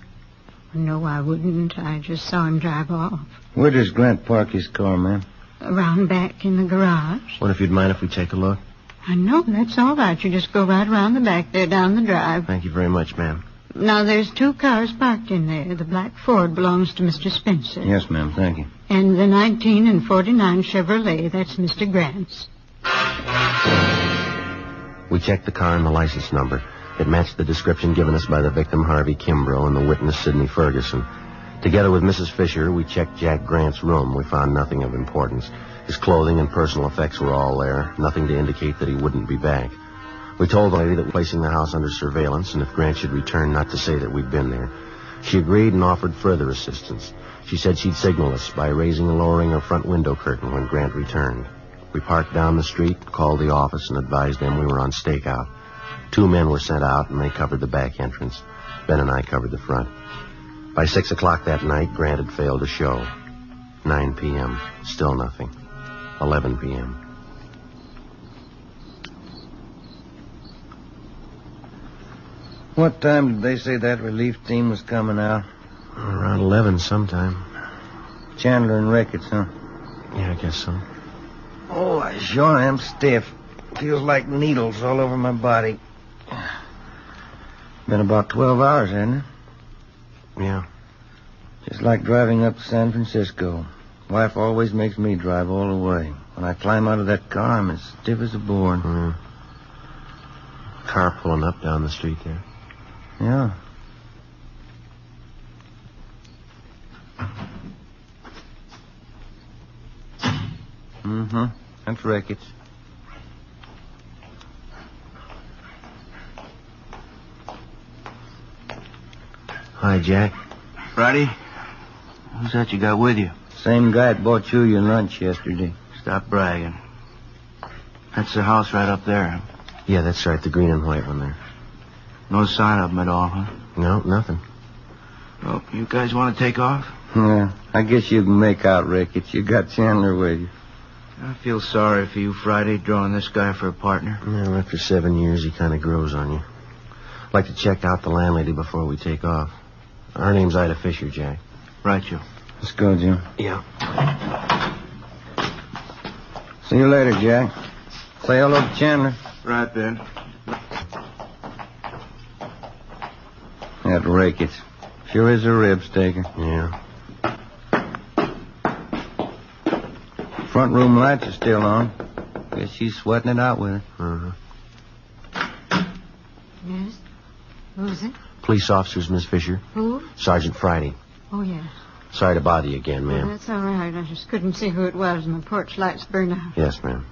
Speaker 3: No, I wouldn't. I just saw him drive off.
Speaker 25: Where does Grant park his car, ma'am?
Speaker 3: Around back in the garage.
Speaker 22: What if you'd mind if we take a look?
Speaker 3: I know, that's all right. You just go right around the back there down the drive.
Speaker 22: Thank you very much, ma'am.
Speaker 3: Now, there's 2 cars parked in there. The black Ford belongs to Mr. Spencer.
Speaker 25: Yes, ma'am. Thank you.
Speaker 3: And the 19 and 49 Chevrolet, that's Mr. Grant's.
Speaker 22: We checked the car and the license number. It matched the description given us by the victim, Harvey Kimbrough, and the witness, Sidney Ferguson. Together with Mrs. Fisher, we checked Jack Grant's room. We found nothing of importance. His clothing and personal effects were all there, nothing to indicate that he wouldn't be back. We told the lady that we're placing the house under surveillance, and if Grant should return, not to say that we'd been there. She agreed and offered further assistance. She said she'd signal us by raising and lowering her front window curtain when Grant returned. We parked down the street, called the office, and advised them we were on stakeout. 2 men were sent out, and they covered the back entrance. Ben and I covered the front. By 6 o'clock that night, Grant had failed to show. 9 p.m., still nothing. 11 p.m.
Speaker 25: What time did they say that relief team was coming out?
Speaker 22: Around 11 sometime.
Speaker 25: Chandler and Ricketts, huh?
Speaker 22: Yeah, I guess so.
Speaker 25: Oh, I sure am stiff. Feels like needles all over my body. Been about 12 hours, hasn't it?
Speaker 22: Yeah.
Speaker 25: Just like driving up to San Francisco. Wife always makes me drive all the way. When I climb out of that car, I'm as stiff as a board.
Speaker 22: Car pulling up down the street there.
Speaker 25: Yeah. Mm-hmm. That's Ricketts.
Speaker 22: Hi, Jack.
Speaker 25: Friday? Who's that you got with you? Same guy that bought you your lunch yesterday.
Speaker 7: Stop bragging. That's the house right up there, huh?
Speaker 22: Yeah, that's right, the green and white one there.
Speaker 7: No sign of them at all, huh?
Speaker 22: No, nothing.
Speaker 7: Well, you guys want to take off?
Speaker 25: Yeah, I guess you can make out, Ricketts. You got Chandler with you.
Speaker 7: I feel sorry for you, Friday, drawing this guy for a partner.
Speaker 22: Well, after 7 years, he kind of grows on you. I'd like to check out the landlady before we take off. Her name's Ida Fisher, Jack.
Speaker 7: Right, Joe.
Speaker 25: Let's go, Jim.
Speaker 22: Yeah.
Speaker 25: See you later, Jack. Say hello to Chandler.
Speaker 7: Right, Ben.
Speaker 25: That Ricketts. Sure is a rib staker.
Speaker 22: Yeah.
Speaker 25: Front room lights are still on. Guess she's sweating it out with it.
Speaker 3: Yes? Who's it?
Speaker 22: Police officers, Miss Fisher.
Speaker 3: Who?
Speaker 22: Sergeant Friday.
Speaker 3: Oh, yes.
Speaker 22: Sorry to bother you again,
Speaker 3: Well,
Speaker 22: ma'am.
Speaker 3: that's all right. I just couldn't see who it was, and the porch lights burned out.
Speaker 22: Yes, ma'am.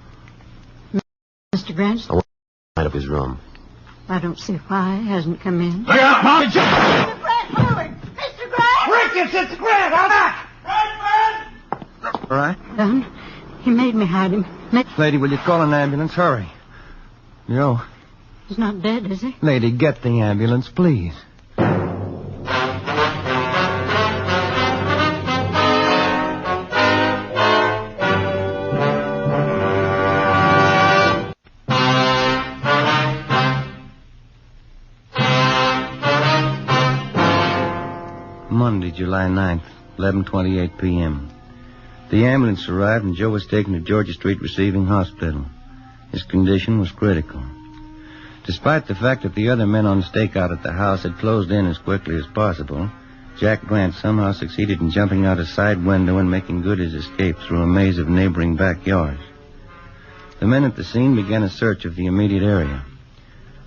Speaker 3: Mr. Grant?
Speaker 22: I want to light up his room.
Speaker 3: I don't see why he hasn't come in.
Speaker 7: Look out, Mom!
Speaker 3: Mr. Grant, moving! Mr. Grant!
Speaker 7: Ricketts, it's Grant! Out back!
Speaker 25: All right?
Speaker 3: Done. He made me hide him.
Speaker 25: Lady, will you call an ambulance? Hurry. Joe.
Speaker 3: He's not dead, is he?
Speaker 25: Lady, get the ambulance, please. Monday, July 9th, 11:28 p.m. The ambulance arrived and Joe was taken to Georgia Street Receiving Hospital. His condition was critical. Despite the fact that the other men on stakeout at the house had closed in as quickly as possible, Jack Grant somehow succeeded in jumping out a side window and making good his escape through a maze of neighboring backyards. The men at the scene began a search of the immediate area.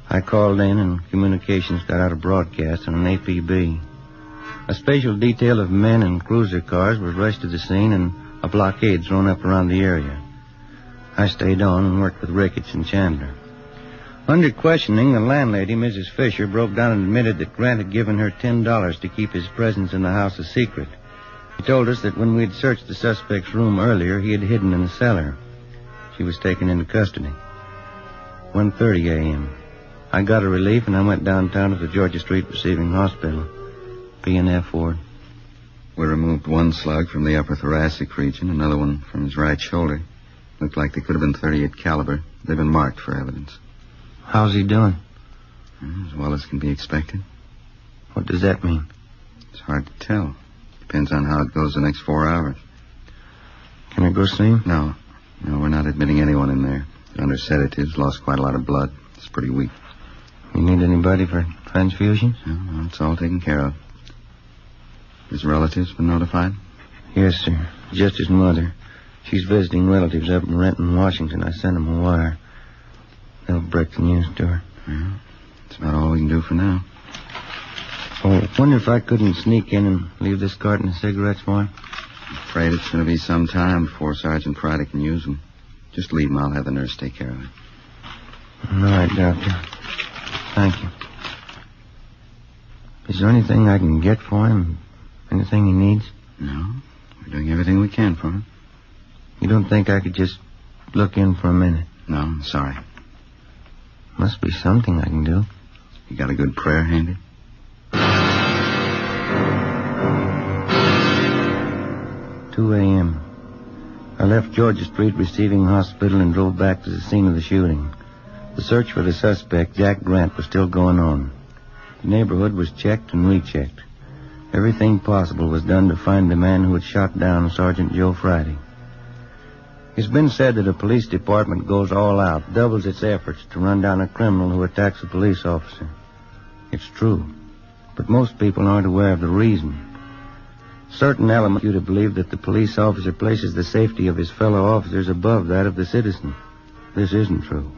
Speaker 25: I called in and communications got out a broadcast on an APB. A special detail of men and cruiser cars was rushed to the scene and a blockade thrown up around the area. I stayed on and worked with Ricketts and Chandler. Under questioning, the landlady, Mrs. Fisher, broke down and admitted that Grant had given her $10 to keep his presence in the house a secret. He told us that when we had searched the suspect's room earlier, he had hidden in the cellar. She was taken into custody. 1:30 a.m. I got a relief and I went downtown to the Georgia Street Receiving Hospital. P&F ward.
Speaker 9: We removed one slug from the upper thoracic region, another one from his right shoulder. Looked like they could have been .38 caliber. They've been marked for evidence.
Speaker 25: How's he doing?
Speaker 9: As well as can be expected.
Speaker 25: What does that mean?
Speaker 9: It's hard to tell. Depends on how it goes the next 4 hours.
Speaker 25: Can I go see him?
Speaker 9: No, we're not admitting anyone in there. They're under sedatives, lost quite a lot of blood. It's pretty weak.
Speaker 25: You need anybody for transfusions?
Speaker 9: No, it's all taken care of. His relatives been notified?
Speaker 25: Yes, sir. Just his mother. She's visiting relatives up in Renton, Washington. I sent them a wire. They'll break the news to her.
Speaker 9: Yeah, that's about all we can do for now.
Speaker 25: Oh, I wonder if I couldn't sneak in and leave this carton of cigarettes for him.
Speaker 9: I'm afraid it's going to be some time before Sergeant Friday can use them. Just leave them. I'll have the nurse take care of it.
Speaker 25: All right, Doctor. Thank you. Is there anything I can get for him? Anything he needs?
Speaker 9: No. We're doing everything we can for him.
Speaker 25: You don't think I could just look in for a minute?
Speaker 9: No, I'm sorry.
Speaker 25: Must be something I can do.
Speaker 9: You got a good prayer handy?
Speaker 25: 2 a.m. I left Georgia Street Receiving Hospital and drove back to the scene of the shooting. The search for the suspect, Jack Grant, was still going on. The neighborhood was checked and rechecked. Everything possible was done to find the man who had shot down Sergeant Joe Friday. It's been said that a police department goes all out, doubles its efforts to run down a criminal who attacks a police officer. It's true, but most people aren't aware of the reason. Certain elements you to believe that the police officer places the safety of his fellow officers above that of the citizen. This isn't true.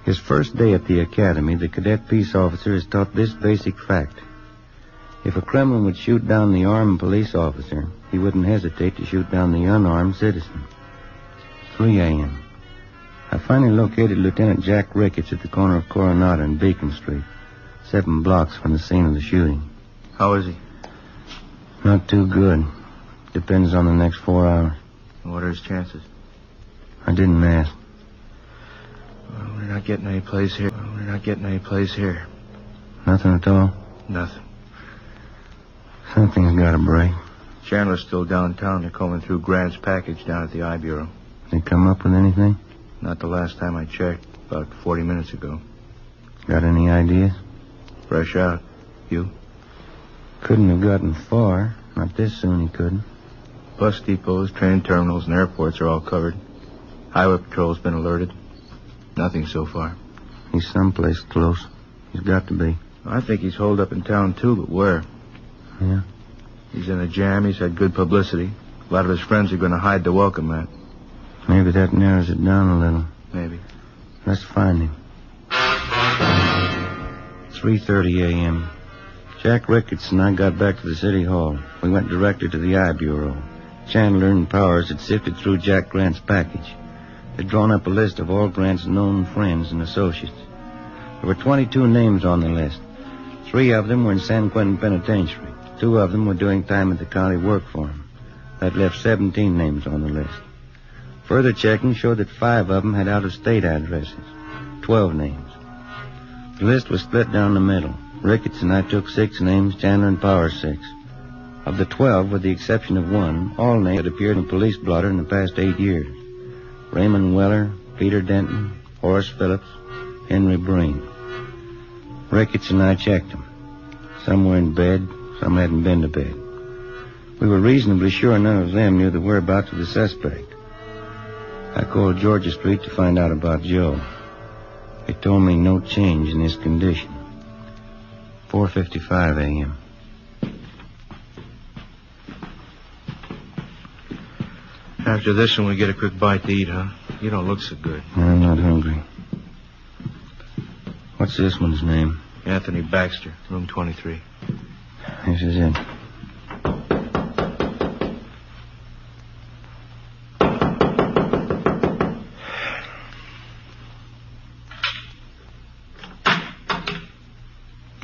Speaker 25: His first day at the academy, the cadet peace officer is taught this basic fact. If a criminal would shoot down the armed police officer, he wouldn't hesitate to shoot down the unarmed citizen. 3 a.m. I finally located Lieutenant Jack Ricketts at the corner of Coronado and Beacon Street, 7 blocks from the scene of the shooting.
Speaker 7: How is he?
Speaker 25: Not too good. Depends on the next 4 hours.
Speaker 7: What are his chances?
Speaker 25: I didn't ask.
Speaker 7: Well, we're not getting any place here.
Speaker 25: Nothing at all?
Speaker 7: Nothing.
Speaker 25: Something's got to break.
Speaker 7: Chandler's still downtown. They're combing through Grant's package down at the I Bureau.
Speaker 25: They come up with anything?
Speaker 7: Not the last time I checked. About 40 minutes ago.
Speaker 25: Got any ideas?
Speaker 7: Fresh out. You?
Speaker 25: Couldn't have gotten far. Not this soon he couldn't.
Speaker 7: Bus depots, train terminals, and airports are all covered. Highway patrol's been alerted. Nothing so far.
Speaker 25: He's someplace close. He's got to be.
Speaker 7: I think he's holed up in town, too, but where?
Speaker 25: Yeah?
Speaker 7: He's in a jam. He's had good publicity. A lot of his friends are going to hide the welcome mat.
Speaker 25: Maybe that narrows it down a little.
Speaker 7: Maybe.
Speaker 25: Let's find him. 3:30 a.m. Jack Ricketts and I got back to the city hall. We went directly to the I Bureau. Chandler and Powers had sifted through Jack Grant's package. They'd drawn up a list of all Grant's known friends and associates. There were 22 names on the list. 3 of them were in San Quentin Penitentiary. 2 of them were doing time at the county work for him. That left 17 names on the list. Further checking showed that 5 of them had out-of-state addresses. 12 names. The list was split down the middle. Ricketts and I took 6 names, Chandler and Powers 6. Of the 12, with the exception of 1, all names had appeared in police blotter in the past 8 years. Raymond Weller, Peter Denton, Horace Phillips, Henry Breen. Ricketts and I checked them. Some were in bed, some hadn't been to bed. We were reasonably sure none of them knew the whereabouts of the suspect. I called Georgia Street to find out about Joe. They told me no change in his condition. 4:55 a.m.
Speaker 7: After this one, we get a quick bite to eat, huh? You don't look so good.
Speaker 25: I'm not hungry. What's this one's name?
Speaker 7: Anthony Baxter, room 23.
Speaker 25: This is it.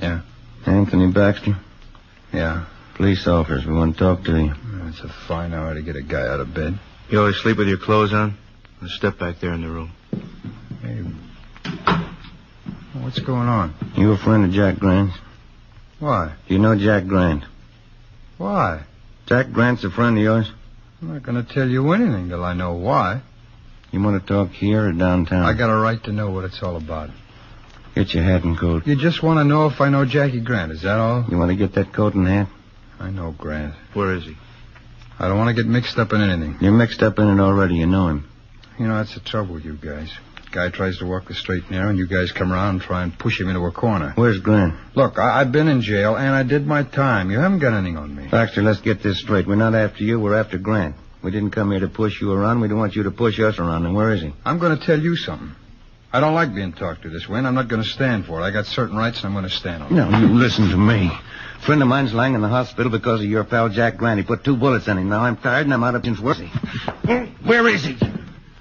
Speaker 26: Yeah.
Speaker 25: Anthony Baxter?
Speaker 26: Yeah.
Speaker 25: Police officers, we want to talk to you.
Speaker 26: It's a fine hour to get a guy out of bed.
Speaker 7: You always sleep with your clothes on? Let's step back there in the room.
Speaker 26: Hey. What's going on?
Speaker 25: You a friend of Jack Grant's?
Speaker 26: Why?
Speaker 25: Do you know Jack Grant?
Speaker 26: Why?
Speaker 25: Jack Grant's a friend of yours?
Speaker 26: I'm not going to tell you anything till I know why.
Speaker 25: You want to talk here or downtown?
Speaker 26: I got a right to know what it's all about.
Speaker 25: Get your hat and coat.
Speaker 26: You just want to know if I know Jackie Grant, is that all?
Speaker 25: You want to get that coat and hat?
Speaker 26: I know Grant.
Speaker 7: Where is he?
Speaker 26: I don't want to get mixed up in anything.
Speaker 25: You're mixed up in it already. You know him.
Speaker 26: You know, that's the trouble with you guys. Guy tries to walk the straight and narrow, and you guys come around and try and push him into a corner.
Speaker 25: Where's Grant?
Speaker 26: Look, I've been in jail, and I did my time. You haven't got anything on me.
Speaker 25: Baxter, let's get this straight. We're not after you. We're after Grant. We didn't come here to push you around. We don't want you to push us around. And where is he?
Speaker 26: I'm going to tell you something. I don't like being talked to this way, and I'm not going to stand for it. I got certain rights, and I'm going to stand on them.
Speaker 25: No, you listen to me. A friend of mine's lying in the hospital because of your pal Jack Grant. He put 2 bullets in him. Now I'm tired, and I'm out of since where is he? Where is he?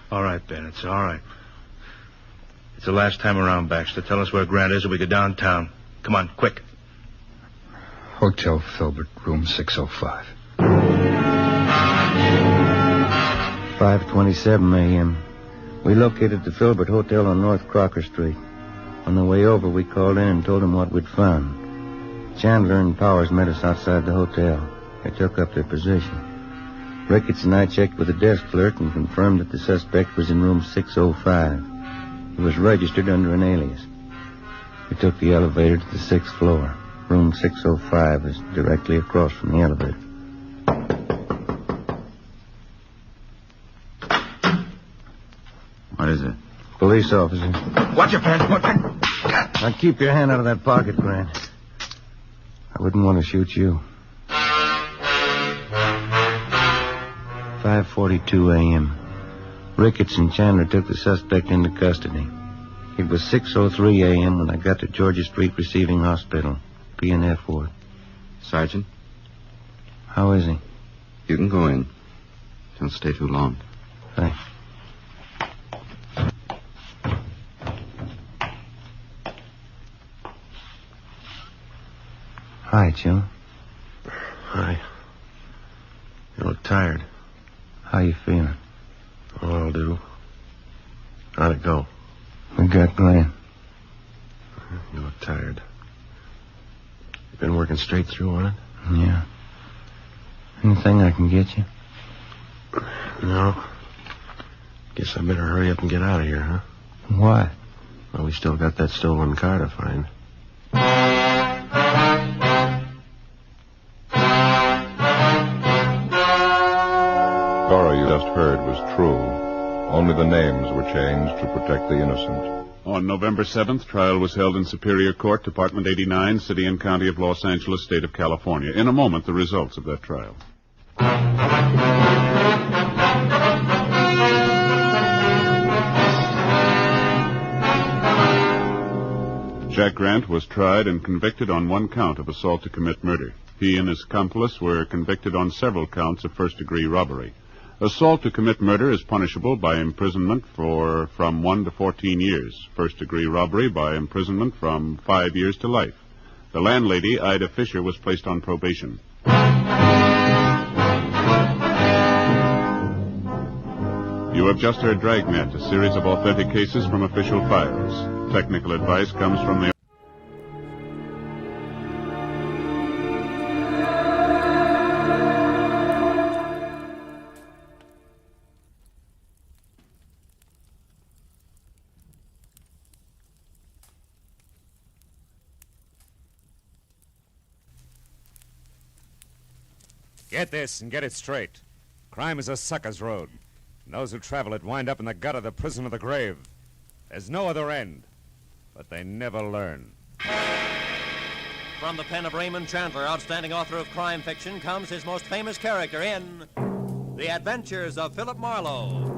Speaker 7: All right, Ben, it's all right.
Speaker 21: It's the last time around, Baxter. Tell us where Grant is and we go downtown. Come on, quick.
Speaker 11: Hotel Filbert, room 605.
Speaker 25: 5:27 a.m. We located the Filbert Hotel on North Crocker Street. On the way over, we called in and told them what we'd found. Chandler and Powers met us outside the hotel. They took up their position. Ricketts and I checked with the desk clerk and confirmed that the suspect was in room 605. He was registered under an alias. We took the elevator to the 6th floor. Room 605 is directly across from the elevator.
Speaker 21: What is it?
Speaker 25: Police officer.
Speaker 21: Watch your pants.
Speaker 25: Now keep your hand out of that pocket, Grant. I wouldn't want to shoot you. 5:42 a.m. Ricketts and Chandler took the suspect into custody. It was 6:03 a.m. when I got to Georgia Street Receiving Hospital, P&F ward.
Speaker 9: Sergeant?
Speaker 25: How is he?
Speaker 9: You can go in. Don't stay too long.
Speaker 25: Thanks. Hi, Joe.
Speaker 22: Hi. You look tired.
Speaker 25: How you feeling?
Speaker 22: Oh, I'll do. How'd it go?
Speaker 25: We got Glenn.
Speaker 22: You look tired. You been working straight through on it?
Speaker 25: Yeah. Anything I can get you?
Speaker 22: No. Guess I better hurry up and get out of here, huh?
Speaker 25: Why?
Speaker 22: Well, we still got that stolen car to find.
Speaker 2: Story you just heard was true. Only the names were changed to protect the innocent.
Speaker 6: On November 7th, trial was held in Superior Court, Department 89, City and County of Los Angeles, State of California. In a moment, the results of that trial. Jack Grant was tried and convicted on one count of assault to commit murder. He and his accomplice were convicted on several counts of first-degree robbery. Assault to commit murder is punishable by imprisonment from 1 to 14 years. First-degree robbery by imprisonment from 5 years to life. The landlady, Ida Fisher, was placed on probation. You have just heard Dragnet, a series of authentic cases from official files. Technical advice comes from the...
Speaker 8: Get this and get it straight. Crime is a sucker's road. And those who travel it wind up in the gut of the prison of the grave. There's no other end. But they never learn.
Speaker 14: From the pen of Raymond Chandler, outstanding author of crime fiction, comes his most famous character in The Adventures of Philip Marlowe.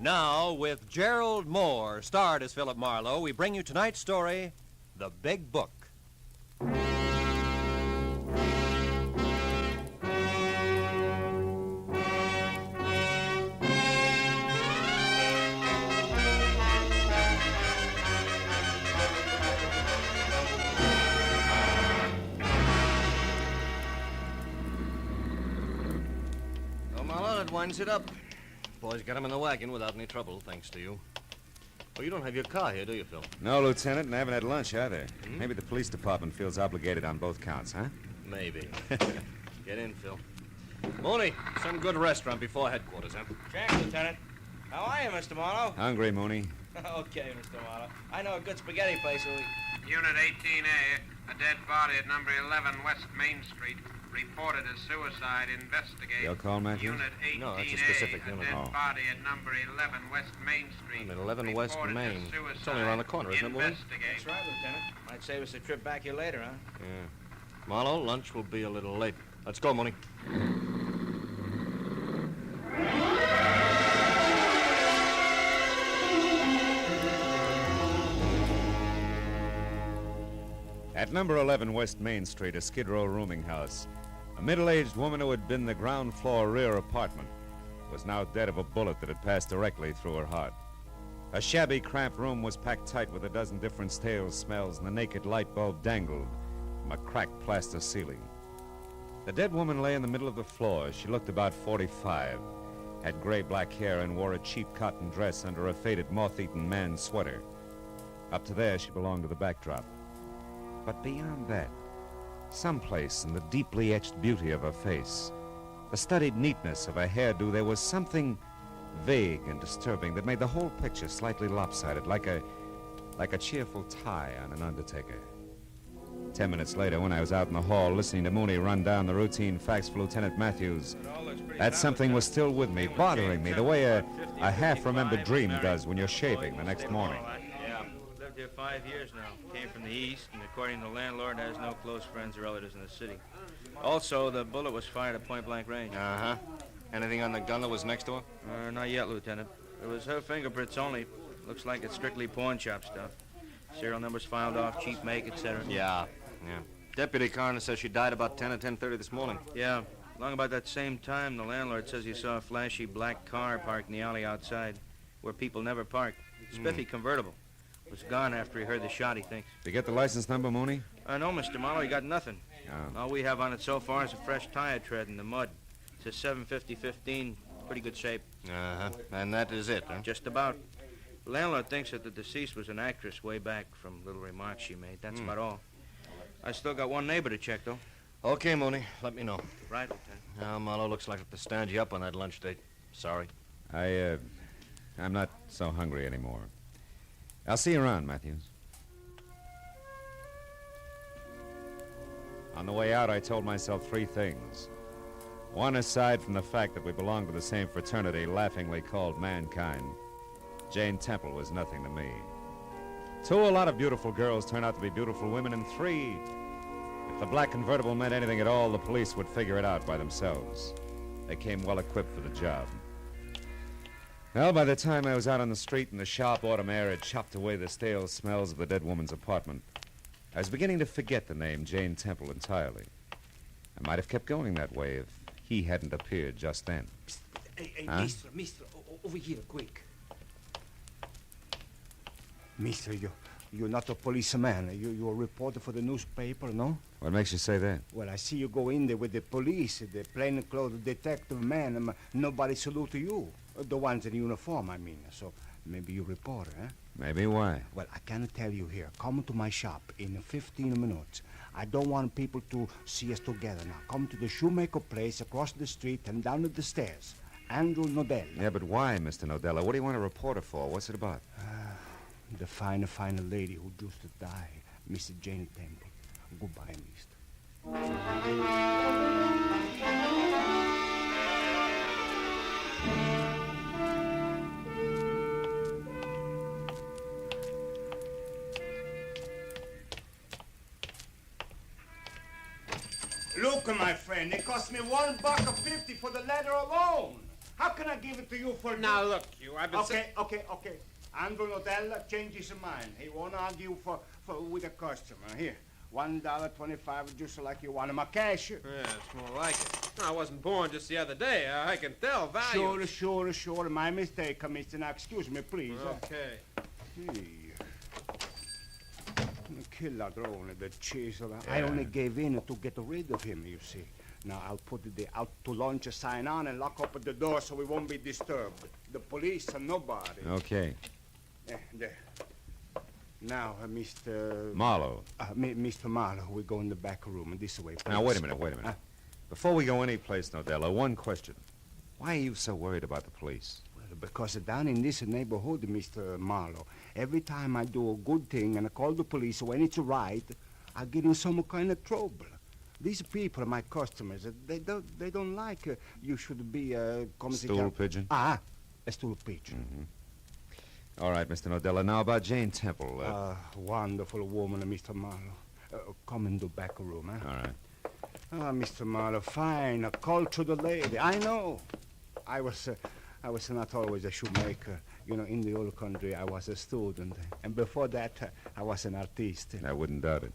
Speaker 14: Now, with Gerald Moore, starred as Philip Marlowe, we bring you tonight's story, The Big Book.
Speaker 12: Oh, Marlowe, that winds it up. Boys got him in the wagon without any trouble, thanks to you. Oh, you don't have your car here, do you, Phil?
Speaker 8: No, Lieutenant, and I haven't had lunch either. Maybe the police department feels obligated on both counts, huh?
Speaker 12: Maybe. Get in, Phil. Mooney, some good restaurant before headquarters, huh?
Speaker 17: Check, Lieutenant. How are you, Mr. Marlowe?
Speaker 8: Hungry, Mooney.
Speaker 17: Okay, Mr. Marlowe. I know a good spaghetti place.
Speaker 19: Unit 18A, a dead body at number 11 West Main Street. Reported as suicide. Investigate.
Speaker 8: Your call, Matthews?
Speaker 19: Unit 18A,
Speaker 12: No, that's a specific unit.
Speaker 19: dead body at number 11 West Main Street.
Speaker 12: I'm at 11 West
Speaker 19: Reported as
Speaker 12: Main. It's
Speaker 19: suicide.
Speaker 12: only around the corner, isn't it, Mooney?
Speaker 19: Investigate.
Speaker 17: That's right, Lieutenant. Might save us a trip back here later, huh?
Speaker 12: Yeah. Marlowe, lunch will be a little late. Let's go, Mooney.
Speaker 8: At number 11 West Main Street, a Skid Row rooming house, a middle-aged woman who had been in the ground floor rear apartment was now dead of a bullet that had passed directly through her heart. A shabby, cramped room was packed tight with a dozen different stale smells, and the naked light bulb dangled from a cracked plaster ceiling. The dead woman lay in the middle of the floor. She looked about 45, had gray-black hair, and wore a cheap cotton dress under a faded, moth-eaten man's sweater. Up to there, she belonged to the backdrop. But beyond that, someplace in the deeply etched beauty of her face, the studied neatness of her hairdo, there was something vague and disturbing that made the whole picture slightly lopsided, like a cheerful tie on an undertaker. 10 minutes later, when I was out in the hall listening to Mooney run down the routine facts for Lieutenant Matthews, that something was still with me, bothering me, the way a half-remembered dream does when you're shaving the next morning.
Speaker 17: Yeah, lived here 5 years now. Came from the east, and according to the landlord, has no close friends or relatives in the city. Also, the bullet was fired at point-blank range.
Speaker 12: Uh-huh. Anything on the gun that was next to her?
Speaker 17: Not yet, Lieutenant. It was her fingerprints only. Looks like it's strictly pawn shop stuff. Serial numbers filed off, cheap make, etc.
Speaker 12: Yeah. Deputy coroner says she died about 10 or 10:30 this morning.
Speaker 17: Yeah. Along about that same time, the landlord says he saw a flashy black car parked in the alley outside, where people never park. Spiffy convertible. Was gone after he heard the shot, he thinks.
Speaker 8: Did you get the license number, Mooney?
Speaker 17: No, Mr. Marlowe, he got nothing.
Speaker 8: Oh.
Speaker 17: All we have on it so far is a fresh tire tread in the mud. It's a 750-15, pretty good shape.
Speaker 12: Uh-huh. And that is it, huh?
Speaker 17: Just about. The landlord thinks that the deceased was an actress way back from little remarks she made. That's about all. I still got one neighbor to check, though.
Speaker 12: Okay, Mooney. Let me know.
Speaker 17: Right, Lieutenant.
Speaker 12: Now, Marlowe, looks like I have to stand you up on that lunch date. Sorry.
Speaker 8: I'm not so hungry anymore. I'll see you around, Matthews. On the way out, I told myself 3 things. One, aside from the fact that we belonged to the same fraternity laughingly called mankind, Jane Temple was nothing to me. 2, a lot of beautiful girls turn out to be beautiful women. And 3, if the black convertible meant anything at all, the police would figure it out by themselves. They came well equipped for the job. Well, by the time I was out on the street and the sharp autumn air had chopped away the stale smells of the dead woman's apartment, I was beginning to forget the name Jane Temple entirely. I might have kept going that way if he hadn't appeared just then.
Speaker 1: Hey,
Speaker 8: Huh?
Speaker 1: mister, over here, quick. Mister, you're not a policeman. You're a reporter for the newspaper, no?
Speaker 8: What makes you say that?
Speaker 1: Well, I see you go in there with the police, the plainclothes detective man, and nobody salute to you. The ones in uniform, I mean. So maybe you're a reporter, huh?
Speaker 8: Maybe. Why?
Speaker 1: Well, I can tell you here. Come to my shop in 15 minutes. I don't want people to see us together now. Come to the shoemaker place across the street and down the stairs. Andrew Nodell.
Speaker 8: Yeah, but why, Mr. Nodella? What do you want a reporter for? What's it about?
Speaker 1: The fine lady who just died, Mrs. Jane Temple. Goodbye, mister. Look, my friend, it cost me $1.50 for the letter alone. How can I give it to you for...
Speaker 19: Now, look, I've been...
Speaker 1: Okay. Andrew Nodella changed his mind. He won't argue with a customer. Here, $1.25, just like you want him. A cash.
Speaker 19: Yeah, it's more like it. No, I wasn't born just the other day. I can tell value.
Speaker 1: Sure. My mistake, mister. Now, excuse me, please.
Speaker 19: Okay.
Speaker 1: Kill ladrone, the chisel. I only gave in to get rid of him, you see. Now, I'll put the out to lunch sign on and lock up the door so we won't be disturbed. The police and nobody.
Speaker 8: Okay.
Speaker 1: There. Now, Mr...
Speaker 8: Marlowe.
Speaker 1: Mr. Marlowe, we go in the back room. This way, please.
Speaker 8: Now, wait a minute. Before we go anyplace, Nodella, one question. Why are you so worried about the police?
Speaker 1: Well, because down in this neighborhood, Mr. Marlowe, every time I do a good thing and I call the police when it's right, I get in some kind of trouble. These people are my customers. They don't like you should be a...
Speaker 8: Stool pigeon?
Speaker 1: A stool pigeon.
Speaker 8: Mm-hmm. All right, Mr. Nodella. Now about Jane Temple.
Speaker 1: Wonderful woman, Mr. Marlowe. Come in the back room, huh?
Speaker 8: All right.
Speaker 1: Mr. Marlowe, fine, a cultured lady. I know. I was not always a shoemaker. You know, in the old country, I was a student. And before that, I was an artist.
Speaker 8: I wouldn't doubt it.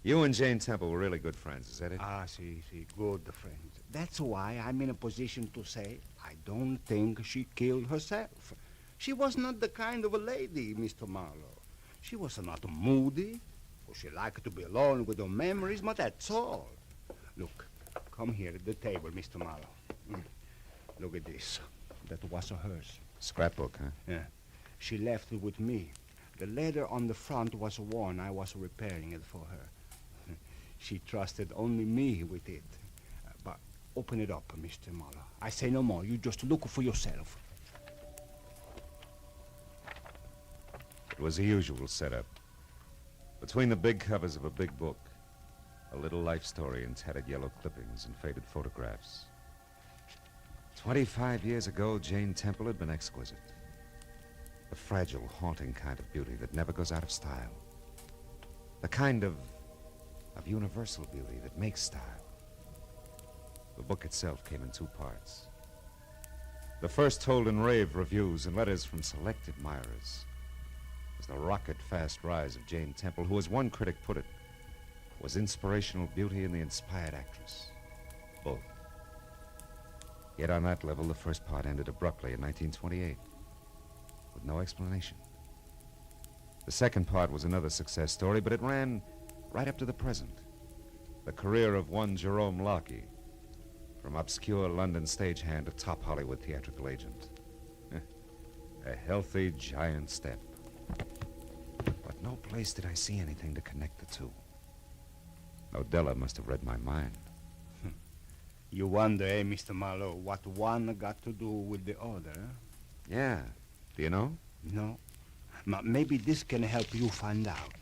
Speaker 10: You and Jane Temple were really good friends, is that it?
Speaker 1: Ah, see, good friends. That's why I'm in a position to say I don't think she killed herself. She was not the kind of a lady, Mr. Marlowe. She was not moody, or she liked to be alone with her memories, but that's all. Look, come here at the table, Mr. Marlowe. Look at this. That was hers.
Speaker 10: Scrapbook, huh?
Speaker 1: Yeah. She left it with me. The letter on the front was worn. I was repairing it for her. She trusted only me with it. But open it up, Mr. Marlowe. I say no more. You just look for yourself.
Speaker 10: It was the usual setup. Between the big covers of a big book, a little life story in tattered yellow clippings and faded photographs. 25 years ago, Jane Temple had been exquisite. The fragile, haunting kind of beauty that never goes out of style. The kind of universal beauty that makes style. The book itself came in 2 parts. The first told in rave reviews and letters from select admirers. It was the rocket-fast rise of Jane Temple, who, as one critic put it, was inspirational beauty and the inspired actress. Both. Yet on that level, the first part ended abruptly in 1928, with no explanation. The second part was another success story, but it ran right up to the present. The career of one Jerome Locke, from obscure London stagehand to top Hollywood theatrical agent. A healthy giant step. But no place did I see anything to connect the two. Nodella must have read my mind.
Speaker 1: You wonder, Mr. Marlowe, what one got to do with the other?
Speaker 10: Yeah. Do you know?
Speaker 1: No. Maybe this can help you find out.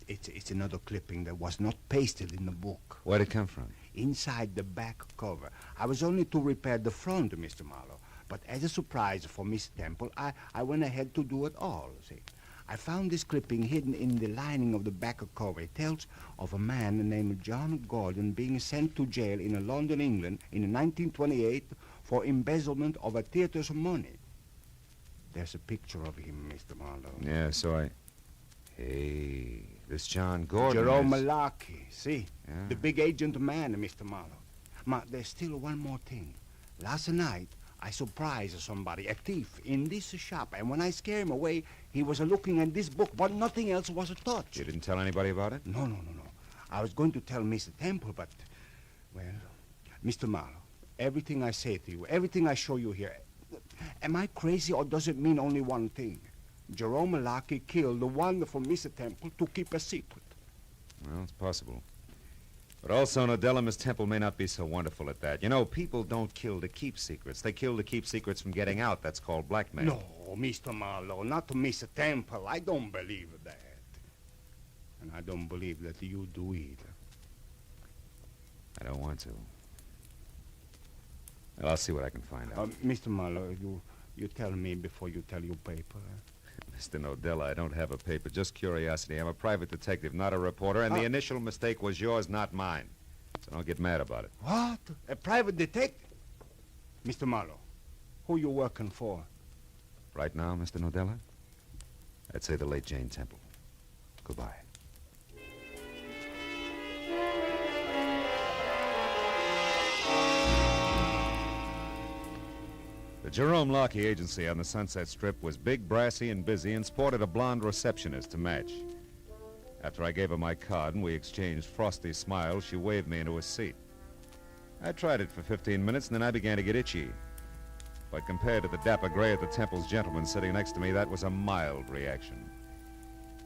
Speaker 1: It's another clipping that was not pasted in the book.
Speaker 10: Where'd it come from?
Speaker 1: Inside the back cover. I was only to repair the front, Mr. Marlowe. But as a surprise for Miss Temple, I went ahead to do it all, see. I found this clipping hidden in the lining of the back cover. It tells of a man named John Gordon being sent to jail in London, England in 1928 for embezzlement of a theater's money. There's a picture of him, Mr. Marlowe.
Speaker 10: Yeah, so Hey, this John Gordon
Speaker 1: Jerome
Speaker 10: is...
Speaker 1: Locke, see?
Speaker 10: Yeah.
Speaker 1: The big agent man, Mr. Marlowe. There's still one more thing. Last night, I surprised somebody, a thief, in this shop, and when I scared him away, he was looking at this book, but nothing else was touched.
Speaker 10: You didn't tell anybody about it?
Speaker 1: No. I was going to tell Mr. Temple, but, well, Mr. Marlowe, everything I say to you, everything I show you here, am I crazy or does it mean only one thing? Jerome Locke killed the wonderful Mr. Temple to keep a secret.
Speaker 10: Well, it's possible. But also, Nodella, Miss Temple may not be so wonderful at that. You know, people don't kill to keep secrets. They kill to keep secrets from getting out. That's called blackmail.
Speaker 1: No, Mr. Marlowe, not to Mr. Temple. I don't believe that. And I don't believe that you do either.
Speaker 10: I don't want to. Well, I'll see what I can find out.
Speaker 1: Mr. Marlowe, you tell me before you tell your paper.
Speaker 10: Mr. Nodella, I don't have a paper, just curiosity. I'm a private detective, not a reporter, and the initial mistake was yours, not mine. So don't get mad about it.
Speaker 1: What? A private detective? Mr. Marlowe, who you working for?
Speaker 10: Right now, Mr. Nodella? I'd say the late Jane Temple. Goodbye. The Jerome Locke agency on the Sunset Strip was big, brassy, and busy, and sported a blonde receptionist to match. After I gave her my card and we exchanged frosty smiles, she waved me into a seat. I tried it for 15 minutes, and then I began to get itchy. But compared to the dapper gray at the Temple's gentleman sitting next to me, that was a mild reaction.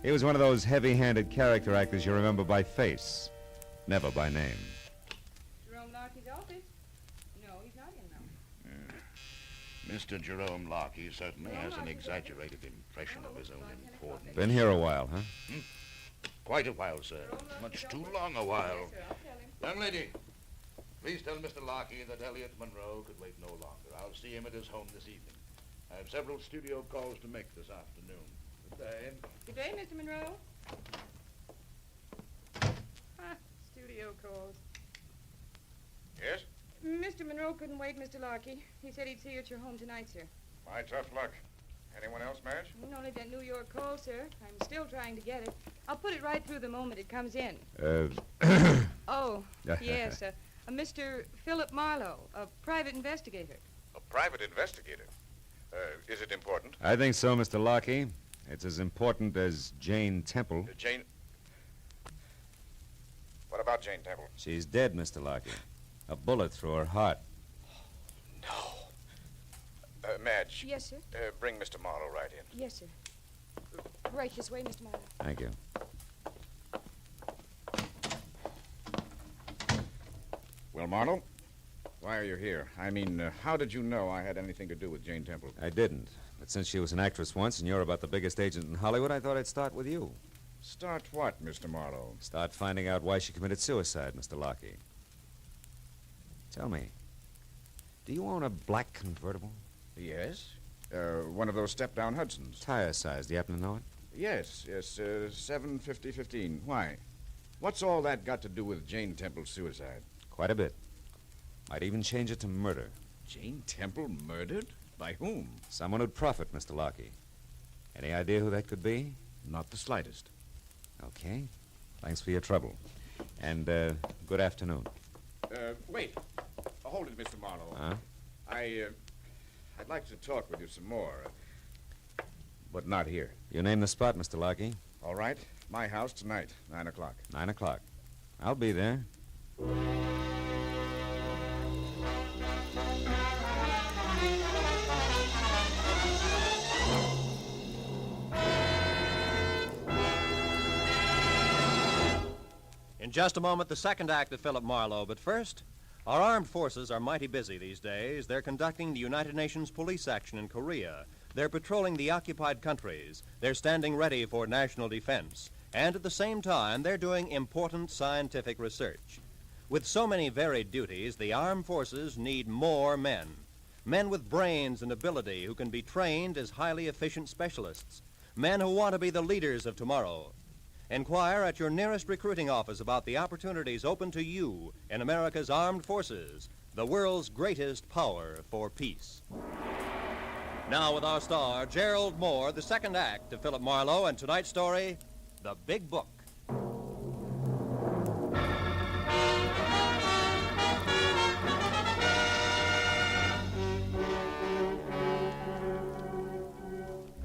Speaker 10: He was one of those heavy-handed character actors you remember by face, never by name.
Speaker 13: Jerome Locke's office? No, he's not in now.
Speaker 15: Mr. Jerome Locke certainly has an exaggerated impression of his own importance.
Speaker 10: Been here a while, huh?
Speaker 15: Quite a while, sir. Much too long a while. Young lady, please tell Mr. Locke that Elliot Monroe could wait no longer. I'll see him at his home this evening. I have several studio calls to make this afternoon. Good day.
Speaker 13: Good day, Mr. Monroe. Studio calls.
Speaker 15: Yes?
Speaker 13: Mr. Monroe couldn't wait, Mr. Locke. He said he'd see you at your home tonight, sir.
Speaker 15: My tough luck.
Speaker 4: Anyone else, Madge?
Speaker 13: Only that New York call, sir. I'm still trying to get it. I'll put it right through the moment it comes in. Oh, yes. A Mr. Philip Marlowe, a private investigator.
Speaker 4: A private investigator? Is it important?
Speaker 10: I think so, Mr. Lockie. It's as important as Jane Temple.
Speaker 4: Jane? What about Jane Temple?
Speaker 10: She's dead, Mr. Lockie. A bullet through her heart.
Speaker 4: Madge.
Speaker 13: Yes, sir.
Speaker 4: Bring Mr. Marlowe right in.
Speaker 13: Yes, sir. Right this way, Mr. Marlowe.
Speaker 10: Thank you.
Speaker 4: Well, Marlowe, why are you here? I mean, how did you know I had anything to do with Jane Temple?
Speaker 10: I didn't. But since she was an actress once and you're about the biggest agent in Hollywood, I thought I'd start with you.
Speaker 4: Start what, Mr. Marlowe?
Speaker 10: Start finding out why she committed suicide, Mr. Lockie. Tell me, do you own a black convertible?
Speaker 4: Yes. One of those step-down Hudsons.
Speaker 10: Tire size, do you happen to know it?
Speaker 4: Yes, 750-15. Why? What's all that got to do with Jane Temple's suicide?
Speaker 10: Quite a bit. Might even change it to murder.
Speaker 4: Jane Temple murdered? By whom?
Speaker 10: Someone who'd profit, Mr. Lockie. Any idea who that could be?
Speaker 4: Not the slightest.
Speaker 10: Okay. Thanks for your trouble. And, good afternoon.
Speaker 4: Wait. Hold it, Mr. Marlowe.
Speaker 10: Huh?
Speaker 4: I'd like to talk with you some more. But not here.
Speaker 10: You name the spot, Mr. Lockie.
Speaker 4: All right. My house tonight, 9 o'clock.
Speaker 10: 9 o'clock. I'll be there.
Speaker 14: In just a moment, the second act of Philip Marlowe. But first, our armed forces are mighty busy these days. They're conducting the United Nations police action in Korea. They're patrolling the occupied countries. They're standing ready for national defense. And at the same time, they're doing important scientific research. With so many varied duties, the armed forces need more men. Men with brains and ability who can be trained as highly efficient specialists. Men who want to be the leaders of tomorrow. Inquire at your nearest recruiting office about the opportunities open to you in America's armed forces, the world's greatest power for peace. Now with our star, Gerald Moore, the second act of Philip Marlowe, and tonight's story, The Big Book.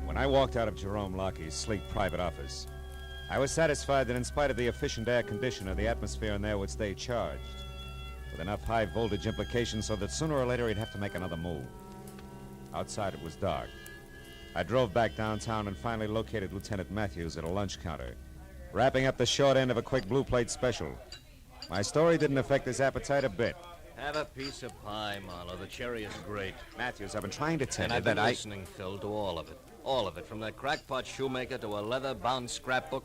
Speaker 10: When I walked out of Jerome Lockie's sleek private office, I was satisfied that in spite of the efficient air conditioner, the atmosphere in there would stay charged, with enough high-voltage implications so that sooner or later he'd have to make another move. Outside, it was dark. I drove back downtown and finally located Lieutenant Matthews at a lunch counter, wrapping up the short end of a quick blue plate special. My story didn't affect his appetite a bit.
Speaker 12: Have a piece of pie, Marlowe. The cherry is great.
Speaker 10: Matthews, I've been trying to tell
Speaker 12: and
Speaker 10: you
Speaker 12: I've been
Speaker 10: that
Speaker 12: listening, Phil, to all of it. All of it, from that crackpot shoemaker to a leather-bound scrapbook,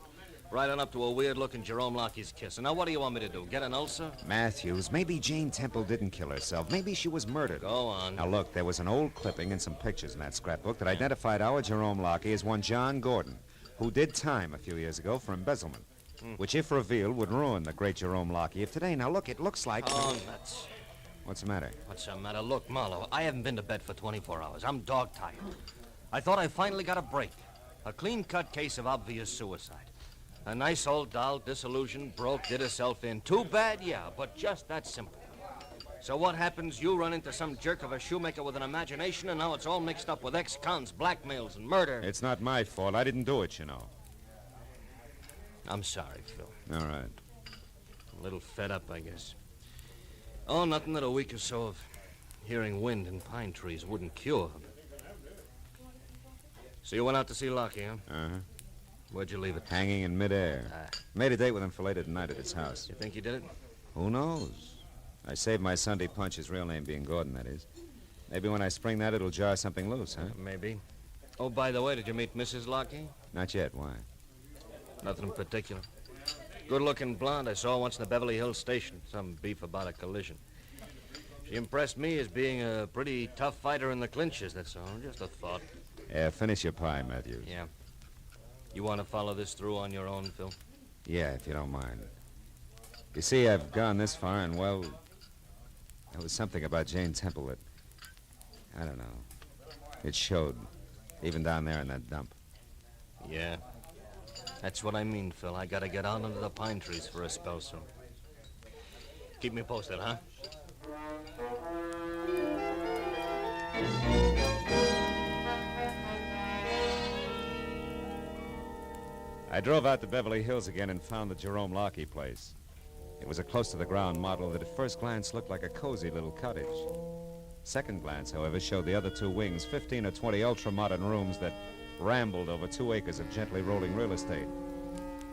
Speaker 12: right on up to a weird-looking Jerome Lockie's kiss. And now what do you want me to do, get an ulcer?
Speaker 10: Matthews, maybe Jane Temple didn't kill herself. Maybe she was murdered.
Speaker 12: Go on.
Speaker 10: Now, look, there was an old clipping and some pictures in that scrapbook that identified our Jerome Lockie as one John Gordon, who did time a few years ago for embezzlement, which, if revealed, would ruin the great Jerome Lockie of today. Now, look, it looks like...
Speaker 12: Oh, nuts.
Speaker 10: What's the matter?
Speaker 12: What's the matter? Look, Marlowe, I haven't been to bed for 24 hours. I'm dog-tired. I thought I finally got a break. A clean-cut case of obvious suicide. A nice old doll, disillusioned, broke, did herself in. Too bad, yeah, but just that simple. So what happens? You run into some jerk of a shoemaker with an imagination, and now it's all mixed up with ex-cons, blackmails, and murder.
Speaker 10: It's not my fault. I didn't do it, you know.
Speaker 12: I'm sorry, Phil.
Speaker 10: All right.
Speaker 12: A little fed up, I guess. Oh, nothing that a week or so of hearing wind in pine trees wouldn't cure. So you went out to see Lockie, huh?
Speaker 10: Uh-huh.
Speaker 12: Where'd you leave it?
Speaker 10: Hanging in midair. Made a date with him for later tonight at his house.
Speaker 12: You think you did it?
Speaker 10: Who knows? I saved my Sunday punch, his real name being Gordon, that is. Maybe when I spring that, it'll jar something loose, huh?
Speaker 12: Maybe. Oh, by the way, did you meet Mrs. Lockie?
Speaker 10: Not yet. Why?
Speaker 12: Nothing in particular. Good-looking blonde I saw once in the Beverly Hills station. Some beef about a collision. She impressed me as being a pretty tough fighter in the clinches, that's all. Just a thought.
Speaker 10: Yeah, finish your pie, Matthews.
Speaker 12: Yeah. You want to follow this through on your own, Phil?
Speaker 10: Yeah, if you don't mind. You see, I've gone this far, and, well, there was something about Jane Temple that, I don't know, it showed. Even down there in that dump.
Speaker 12: Yeah. That's what I mean, Phil. I gotta get out under the pine trees for a spell soon. Keep me posted, huh?
Speaker 10: I drove out to Beverly Hills again and found the Jerome Lockey place. It was a close-to-the-ground model that at first glance looked like a cozy little cottage. Second glance, however, showed the other two wings, 15 or 20 ultra-modern rooms that rambled over 2 acres of gently rolling real estate.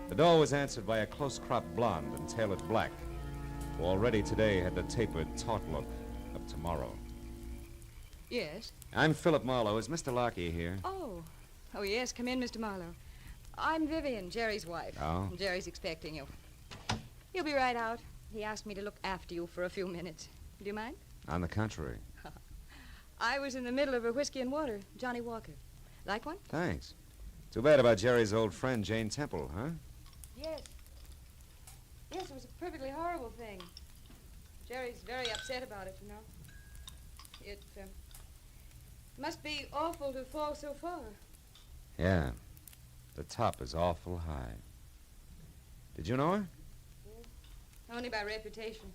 Speaker 10: The door was answered by a close-cropped blonde and tailored black, who already today had the tapered, taut look of tomorrow.
Speaker 13: Yes?
Speaker 10: I'm Philip Marlowe. Is Mr. Lockey here?
Speaker 13: Oh, yes. Come in, Mr. Marlowe. I'm Vivian, Jerry's wife.
Speaker 10: Oh?
Speaker 13: Jerry's expecting you. He'll be right out. He asked me to look after you for a few minutes. Do you mind?
Speaker 10: On the contrary.
Speaker 13: I was in the middle of a whiskey and water. Johnny Walker. Like one?
Speaker 10: Thanks. Too bad about Jerry's old friend, Jane Temple, huh?
Speaker 13: Yes. Yes, it was a perfectly horrible thing. Jerry's very upset about it, you know. It must be awful to fall so far.
Speaker 10: Yeah. The top is awful high. Did you know her?
Speaker 13: Only by reputation.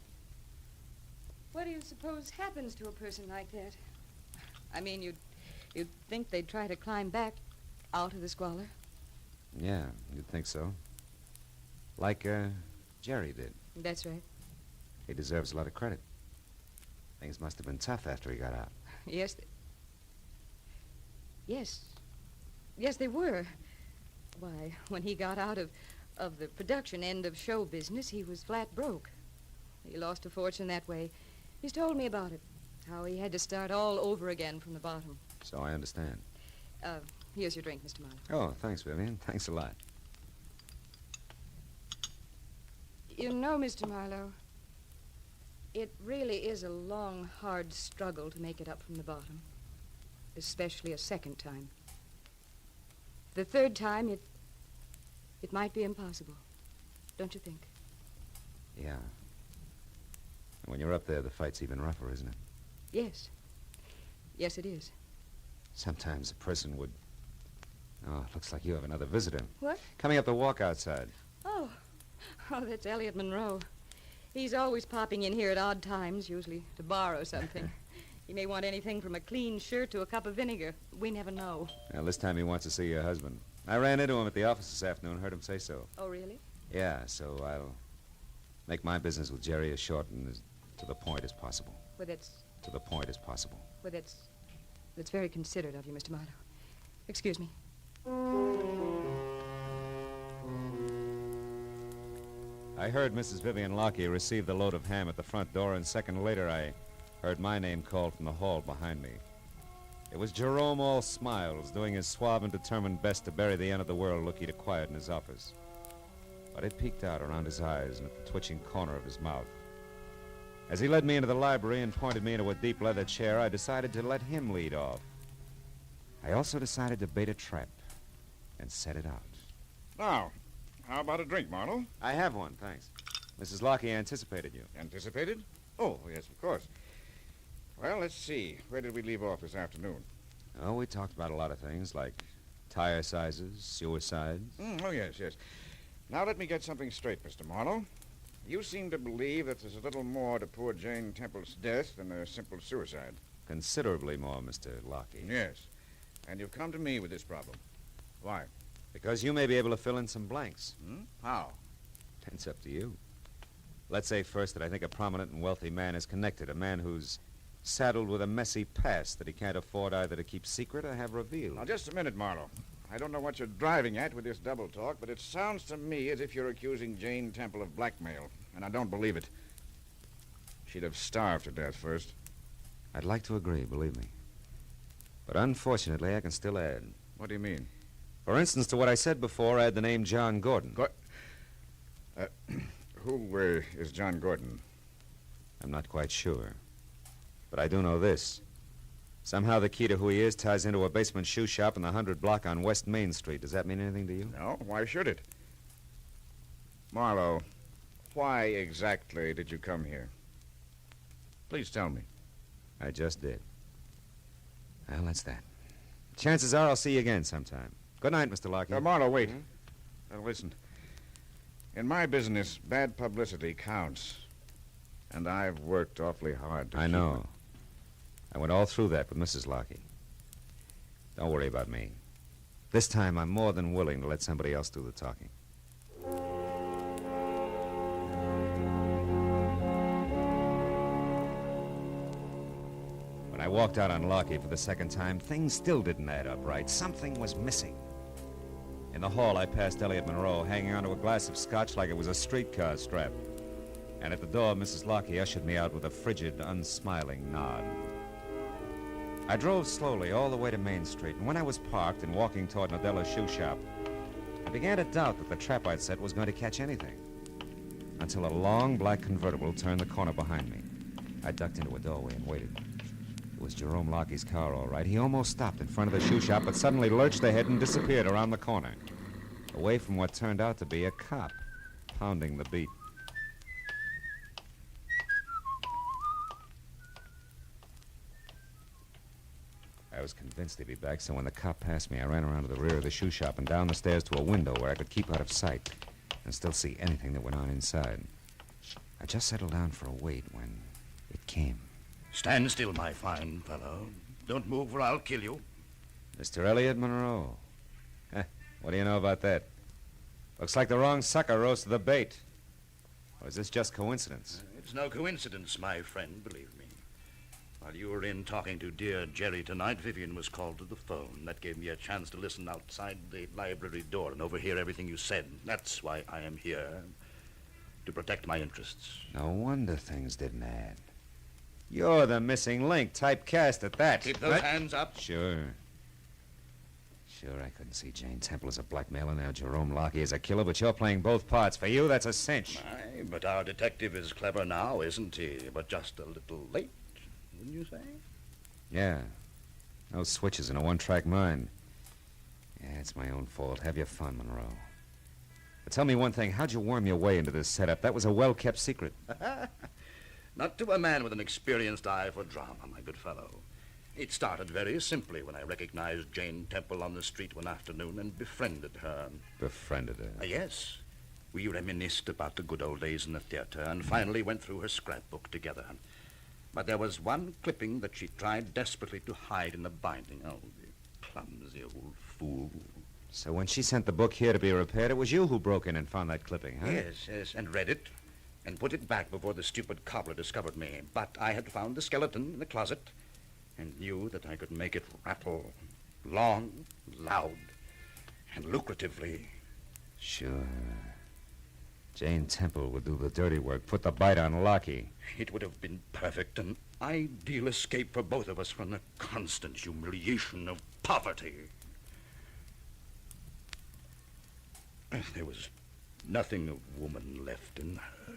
Speaker 13: What do you suppose happens to a person like that? I mean, you'd think they'd try to climb back out of the squalor.
Speaker 10: Yeah, you'd think so. Like, Jerry did.
Speaker 13: That's right.
Speaker 10: He deserves a lot of credit. Things must have been tough after he got out.
Speaker 13: Yes. Yes, they were. Why, when he got out of the production end of show business, he was flat broke. He lost a fortune that way. He's told me about it, how he had to start all over again from the bottom.
Speaker 10: So I understand.
Speaker 13: Here's your drink, Mr. Marlowe.
Speaker 10: Oh, thanks, Vivian. Thanks a lot.
Speaker 13: You know, Mr. Marlowe, it really is a long, hard struggle to make it up from the bottom, especially a second time. The third time, it might be impossible, don't you think?
Speaker 10: Yeah. And when you're up there, the fight's even rougher, isn't it?
Speaker 13: Yes. Yes, it is.
Speaker 10: Sometimes a person would... Oh, looks like you have another visitor.
Speaker 13: What?
Speaker 10: Coming up the walk outside.
Speaker 13: Oh, that's Elliot Monroe. He's always popping in here at odd times, usually to borrow something. He may want anything from a clean shirt to a cup of vinegar. We never know.
Speaker 10: Well, this time he wants to see your husband. I ran into him at the office this afternoon, heard him say so.
Speaker 13: Oh, really?
Speaker 10: Yeah, so I'll make my business with Jerry as short and as to the point as possible.
Speaker 13: Well, that's
Speaker 10: To the point as possible.
Speaker 13: very considerate of you, Mr. Marlowe. Excuse me.
Speaker 10: I heard Mrs. Vivian Lockey receive the load of ham at the front door, and a second later I heard my name called from the hall behind me. It was Jerome, all smiles, doing his suave and determined best to bury the end of the world look he'd acquired in his office. But it peeked out around his eyes and at the twitching corner of his mouth. As he led me into the library and pointed me into a deep leather chair, I decided to let him lead off. I also decided to bait a trap and set it out.
Speaker 4: Now, how about a drink, Marlowe?
Speaker 10: I have one, thanks. Mrs. Lockey anticipated you.
Speaker 4: Anticipated? Oh, yes, of course. Well, let's see. Where did we leave off this afternoon?
Speaker 10: Oh, we talked about a lot of things, like tire sizes, suicides.
Speaker 4: Oh, yes. Now let me get something straight, Mr. Marlowe. You seem to believe that there's a little more to poor Jane Temple's death than a simple suicide.
Speaker 10: Considerably more, Mr. Lockey.
Speaker 4: Yes. And you've come to me with this problem. Why?
Speaker 10: Because you may be able to fill in some blanks.
Speaker 4: How?
Speaker 10: It's up to you. Let's say first that I think a prominent and wealthy man is connected, a man who's saddled with a messy past that he can't afford either to keep secret or have revealed.
Speaker 4: Now, just a minute, Marlowe. I don't know what you're driving at with this double talk, but it sounds to me as if you're accusing Jane Temple of blackmail, and I don't believe it. She'd have starved to death first.
Speaker 10: I'd like to agree, believe me. But unfortunately, I can still add.
Speaker 4: What do you mean?
Speaker 10: For instance, to what I said before, add the name John Gordon.
Speaker 4: Who is John Gordon?
Speaker 10: I'm not quite sure. But I do know this. Somehow the key to who he is ties into a basement shoe shop in the 100 block on West Main Street. Does that mean anything to you?
Speaker 4: No, why should it? Marlowe, why exactly did you come here? Please tell me.
Speaker 10: I just did. Well, that's that. Chances are I'll see you again sometime. Good night, Mr. Lockheed.
Speaker 4: Marlowe, wait. Now, listen. In my business, bad publicity counts. And I've worked awfully hard to
Speaker 10: I
Speaker 4: keep
Speaker 10: know. I went all through that with Mrs. Lockheed. Don't worry about me. This time, I'm more than willing to let somebody else do the talking. When I walked out on Lockheed for the second time, things still didn't add up right. Something was missing. In the hall, I passed Elliot Monroe hanging onto a glass of scotch like it was a streetcar strap. And at the door, Mrs. Lockheed ushered me out with a frigid, unsmiling nod. I drove slowly all the way to Main Street, and when I was parked and walking toward Nadella's shoe shop, I began to doubt that the trap I'd set was going to catch anything. Until a long black convertible turned the corner behind me. I ducked into a doorway and waited. It was Jerome Lockheed's car, all right. He almost stopped in front of the shoe shop, but suddenly lurched ahead and disappeared around the corner, away from what turned out to be a cop pounding the beat. I was convinced he'd be back, so when the cop passed me, I ran around to the rear of the shoe shop and down the stairs to a window where I could keep out of sight and still see anything that went on inside. I just settled down for a wait when it came.
Speaker 15: Stand still, my fine fellow. Don't move or I'll kill you.
Speaker 10: Mr. Elliot Monroe. What do you know about that? Looks like the wrong sucker roasted the bait. Or is this just coincidence?
Speaker 15: It's no coincidence, my friend, believe me. While you were in talking to dear Jerry tonight, Vivian was called to the phone. That gave me a chance to listen outside the library door and overhear everything you said. That's why I am here, to protect my interests.
Speaker 10: No wonder things didn't add. You're the missing link, typecast at that.
Speaker 15: Keep those hands up.
Speaker 10: Sure, I couldn't see Jane Temple as a blackmailer, now Jerome Lockheed as a killer, but you're playing both parts. For you, that's a cinch.
Speaker 15: Aye, but our detective is clever now, isn't he? But just a little late, wouldn't you say?
Speaker 10: Yeah. No switches in a one-track mind. Yeah, it's my own fault. Have your fun, Monroe. But tell me one thing. How'd you worm your way into this setup? That was a well-kept secret.
Speaker 15: Not to a man with an experienced eye for drama, my good fellow. It started very simply when I recognized Jane Temple on the street one afternoon and befriended her.
Speaker 10: Befriended her?
Speaker 15: Yes. We reminisced about the good old days in the theater and finally went through her scrapbook together. But there was one clipping that she tried desperately to hide in the binding. Oh, the clumsy old fool.
Speaker 10: So when she sent the book here to be repaired, it was you who broke in and found that clipping, huh?
Speaker 15: Yes, and read it and put it back before the stupid cobbler discovered me. But I had found the skeleton in the closet and knew that I could make it rattle long, loud, and lucratively.
Speaker 10: Sure. Jane Temple would do the dirty work, put the bite on Lockheed.
Speaker 15: It would have been perfect, an ideal escape for both of us from the constant humiliation of poverty. There was nothing of woman left in her.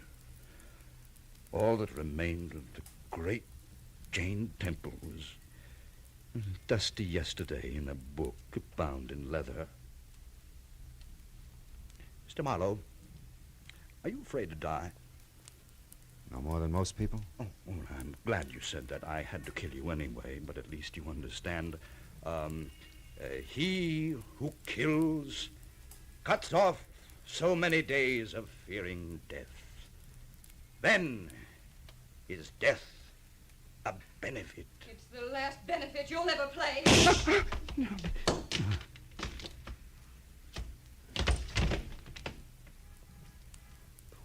Speaker 15: All that remained of the great Jane Temple was dusty yesterday in a book bound in leather. Mr. Marlowe, are you afraid to die?
Speaker 10: No more than most people?
Speaker 15: Oh, well, I'm glad you said that. I had to kill you anyway, but at least you understand. He who kills cuts off so many days of fearing death. Then is death a benefit.
Speaker 13: It's the last benefit you'll ever play.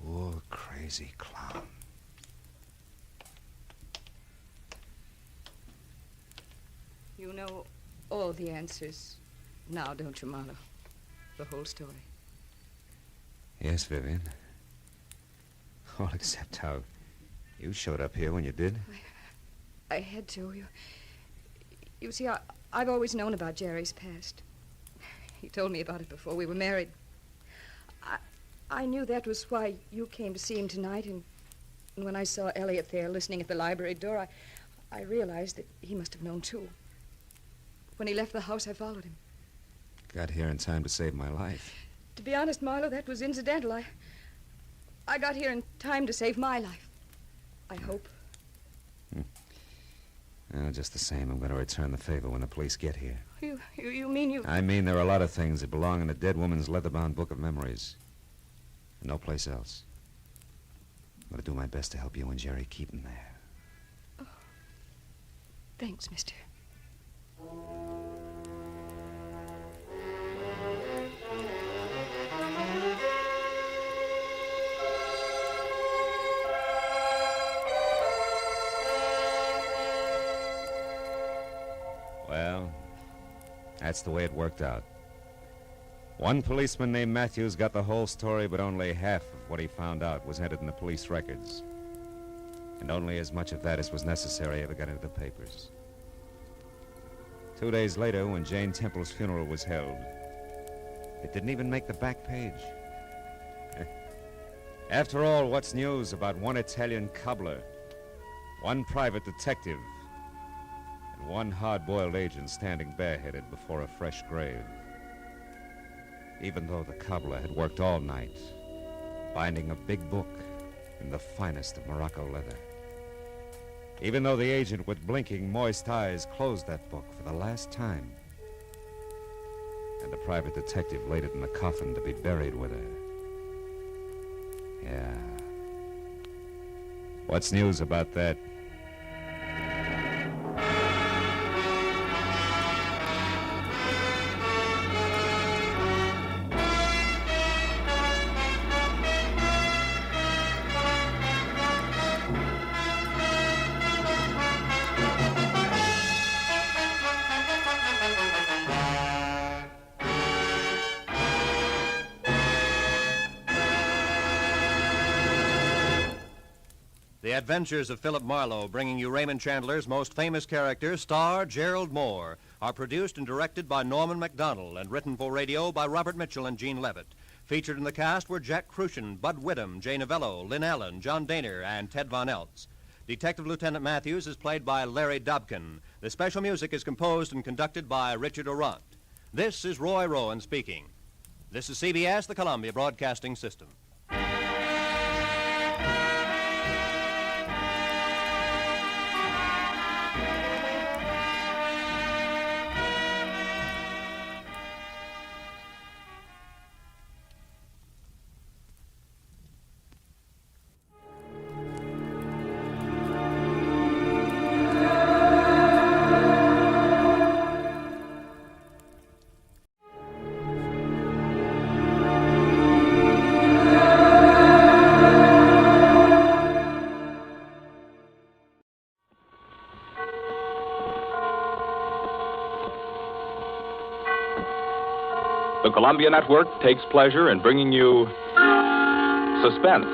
Speaker 10: Poor crazy clown.
Speaker 13: You know all the answers now, don't you, Marlowe? The whole story.
Speaker 10: Yes, Vivian. All except how you showed up here when you did.
Speaker 13: I had to. You see, I've always known about Jerry's past. He told me about it before we were married. I knew that was why you came to see him tonight, and when I saw Elliot there listening at the library door, I realized that he must have known, too. When he left the house, I followed him.
Speaker 10: Got here in time to save my life.
Speaker 13: To be honest, Marlowe, that was incidental. I got here in time to save my life. I hope.
Speaker 10: Just the same, I'm going to return the favor when the police get here.
Speaker 13: You mean you...
Speaker 10: I mean there are a lot of things that belong in a dead woman's leather-bound book of memories. And no place else. I'm going to do my best to help you and Jerry keep them there.
Speaker 13: Oh. Thanks, mister.
Speaker 10: Well, that's the way it worked out. One policeman named Matthews got the whole story, but only half of what he found out was entered in the police records. And only as much of that as was necessary ever got into the papers. 2 days later, when Jane Temple's funeral was held, it didn't even make the back page. After all, what's news about one Italian cobbler, one private detective, and one hard-boiled agent standing bareheaded before a fresh grave? Even though the cobbler had worked all night, binding a big book in the finest of Morocco leather. Even though the agent with blinking, moist eyes closed that book for the last time. And the private detective laid it in the coffin to be buried with her. Yeah. What's news about that?
Speaker 14: The Adventures of Philip Marlowe, bringing you Raymond Chandler's most famous character, star Gerald Moore, are produced and directed by Norman MacDonald and written for radio by Robert Mitchell and Gene Levitt. Featured in the cast were Jack Crucian, Bud Whittam, Jay Novello, Lynn Allen, John Daner, and Ted Von Eltz. Detective Lieutenant Matthews is played by Larry Dobkin. The special music is composed and conducted by Richard Orant. This is Roy Rowan speaking. This is CBS, the Columbia Broadcasting System.
Speaker 5: The Columbia Network takes pleasure in bringing you Suspense.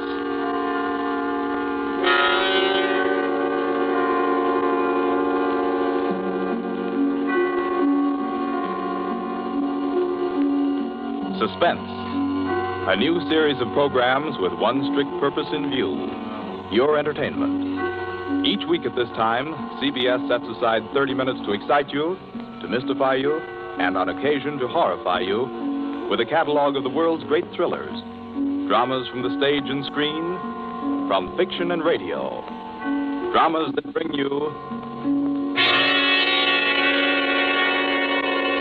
Speaker 5: Suspense, a new series of programs with one strict purpose in view, your entertainment. Each week at this time, CBS sets aside 30 minutes to excite you, to mystify you, and on occasion to horrify you with a catalog of the world's great thrillers, dramas from the stage and screen, from fiction and radio, dramas that bring you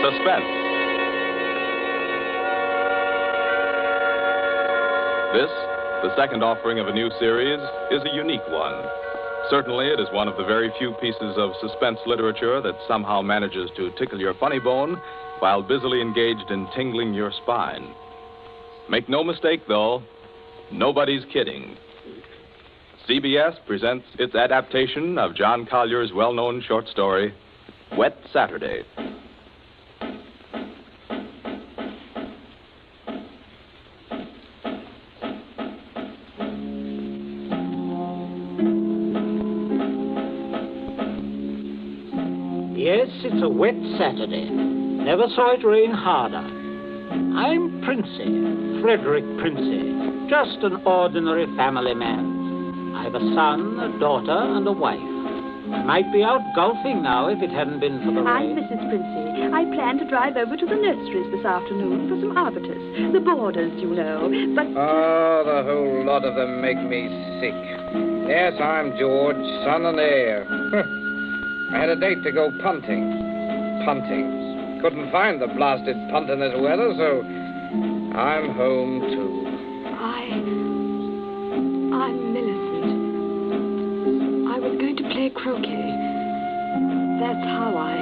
Speaker 5: suspense. This, the second offering of a new series, is a unique one. Certainly, it is one of the very few pieces of suspense literature that somehow manages to tickle your funny bone while busily engaged in tingling your spine. Make no mistake, though, nobody's kidding. CBS presents its adaptation of John Collier's well-known short story, Wet Saturday.
Speaker 16: Yes, it's a wet Saturday. Never saw it rain harder. I'm Princey, Frederick Princey, just an ordinary family man. I've a son, a daughter, and a wife. I might be out golfing now if it hadn't been for the
Speaker 18: I'm
Speaker 16: rain.
Speaker 18: Mrs. Princey. I plan to drive over to the nurseries this afternoon for some arbutus. The boarders, you know, but...
Speaker 20: Oh, the whole lot of them make me sick. Yes, I'm George, son and heir. I had a date to go punting. Punting. Couldn't find the blasted punt in this weather, so I'm home, too.
Speaker 18: I'm Millicent. I was going to play croquet. That's how I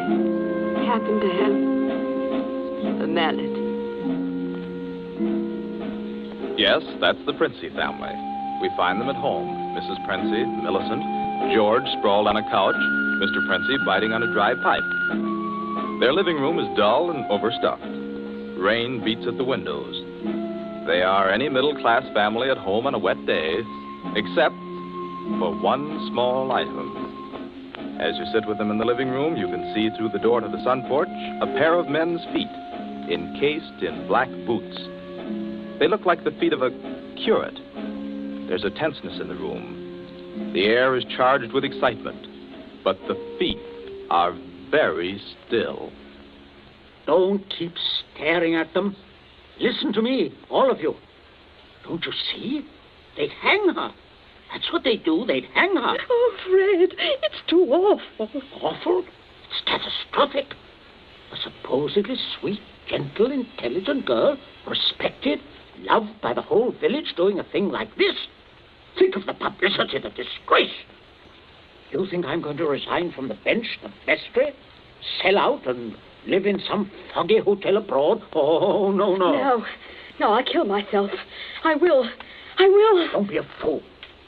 Speaker 18: happened to have a mallet.
Speaker 5: Yes, that's the Princey family. We find them at home. Mrs. Princey, Millicent, George sprawled on a couch, Mr. Princey biting on a dry pipe. Their living room is dull and overstuffed. Rain beats at the windows. They are any middle-class family at home on a wet day, except for one small item. As you sit with them in the living room, you can see through the door to the sun porch a pair of men's feet, encased in black boots. They look like the feet of a curate. There's a tenseness in the room. The air is charged with excitement, but the feet are very still.
Speaker 16: Don't keep staring at them. Listen to me, all of you. Don't you see? They'd hang her. That's what they do. They'd hang her.
Speaker 18: Oh, Fred, it's too awful.
Speaker 16: Awful? It's catastrophic. A supposedly sweet, gentle, intelligent girl, respected, loved by the whole village, doing a thing like this. Think of the publicity, the disgrace. You think I'm going to resign from the bench, the vestry, sell out and live in some foggy hotel abroad? Oh, no.
Speaker 18: No, I'll kill myself. I will.
Speaker 16: Don't be a fool.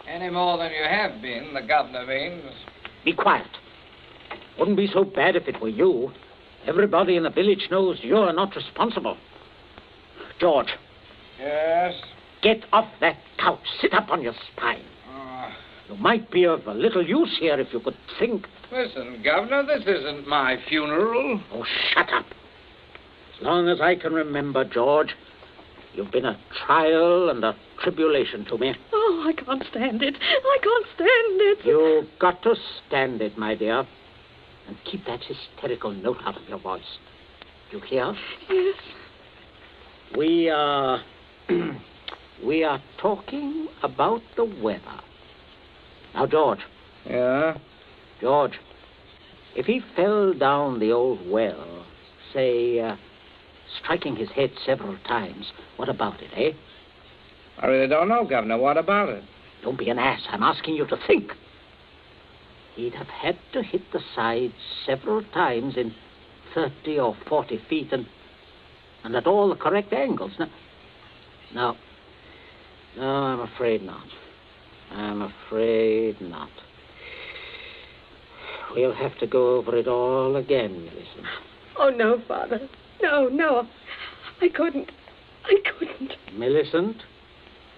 Speaker 20: Any more than you have been, the governor means.
Speaker 16: Be quiet. Wouldn't be so bad if it were you. Everybody in the village knows you're not responsible. George.
Speaker 20: Yes?
Speaker 16: Get off that couch. Sit up on your spine. You might be of a little use here if you could think.
Speaker 20: Listen, Governor, this isn't my funeral.
Speaker 16: Oh, shut up. As long as I can remember, George, you've been a trial and a tribulation to me.
Speaker 18: Oh, I can't stand it.
Speaker 16: You've got to stand it, my dear. And keep that hysterical note out of your voice. You hear?
Speaker 18: Yes.
Speaker 16: We are talking about the weather. Now, George.
Speaker 20: Yeah?
Speaker 16: George, if he fell down the old well, say, striking his head several times, what about it, eh?
Speaker 20: I really don't know, Governor. What about it?
Speaker 16: Don't be an ass. I'm asking you to think. He'd have had to hit the sides several times in 30 or 40 feet and at all the correct angles. No, I'm afraid not. We'll have to go over it all again, Millicent.
Speaker 18: Oh, no, Father. No. I couldn't.
Speaker 16: Millicent,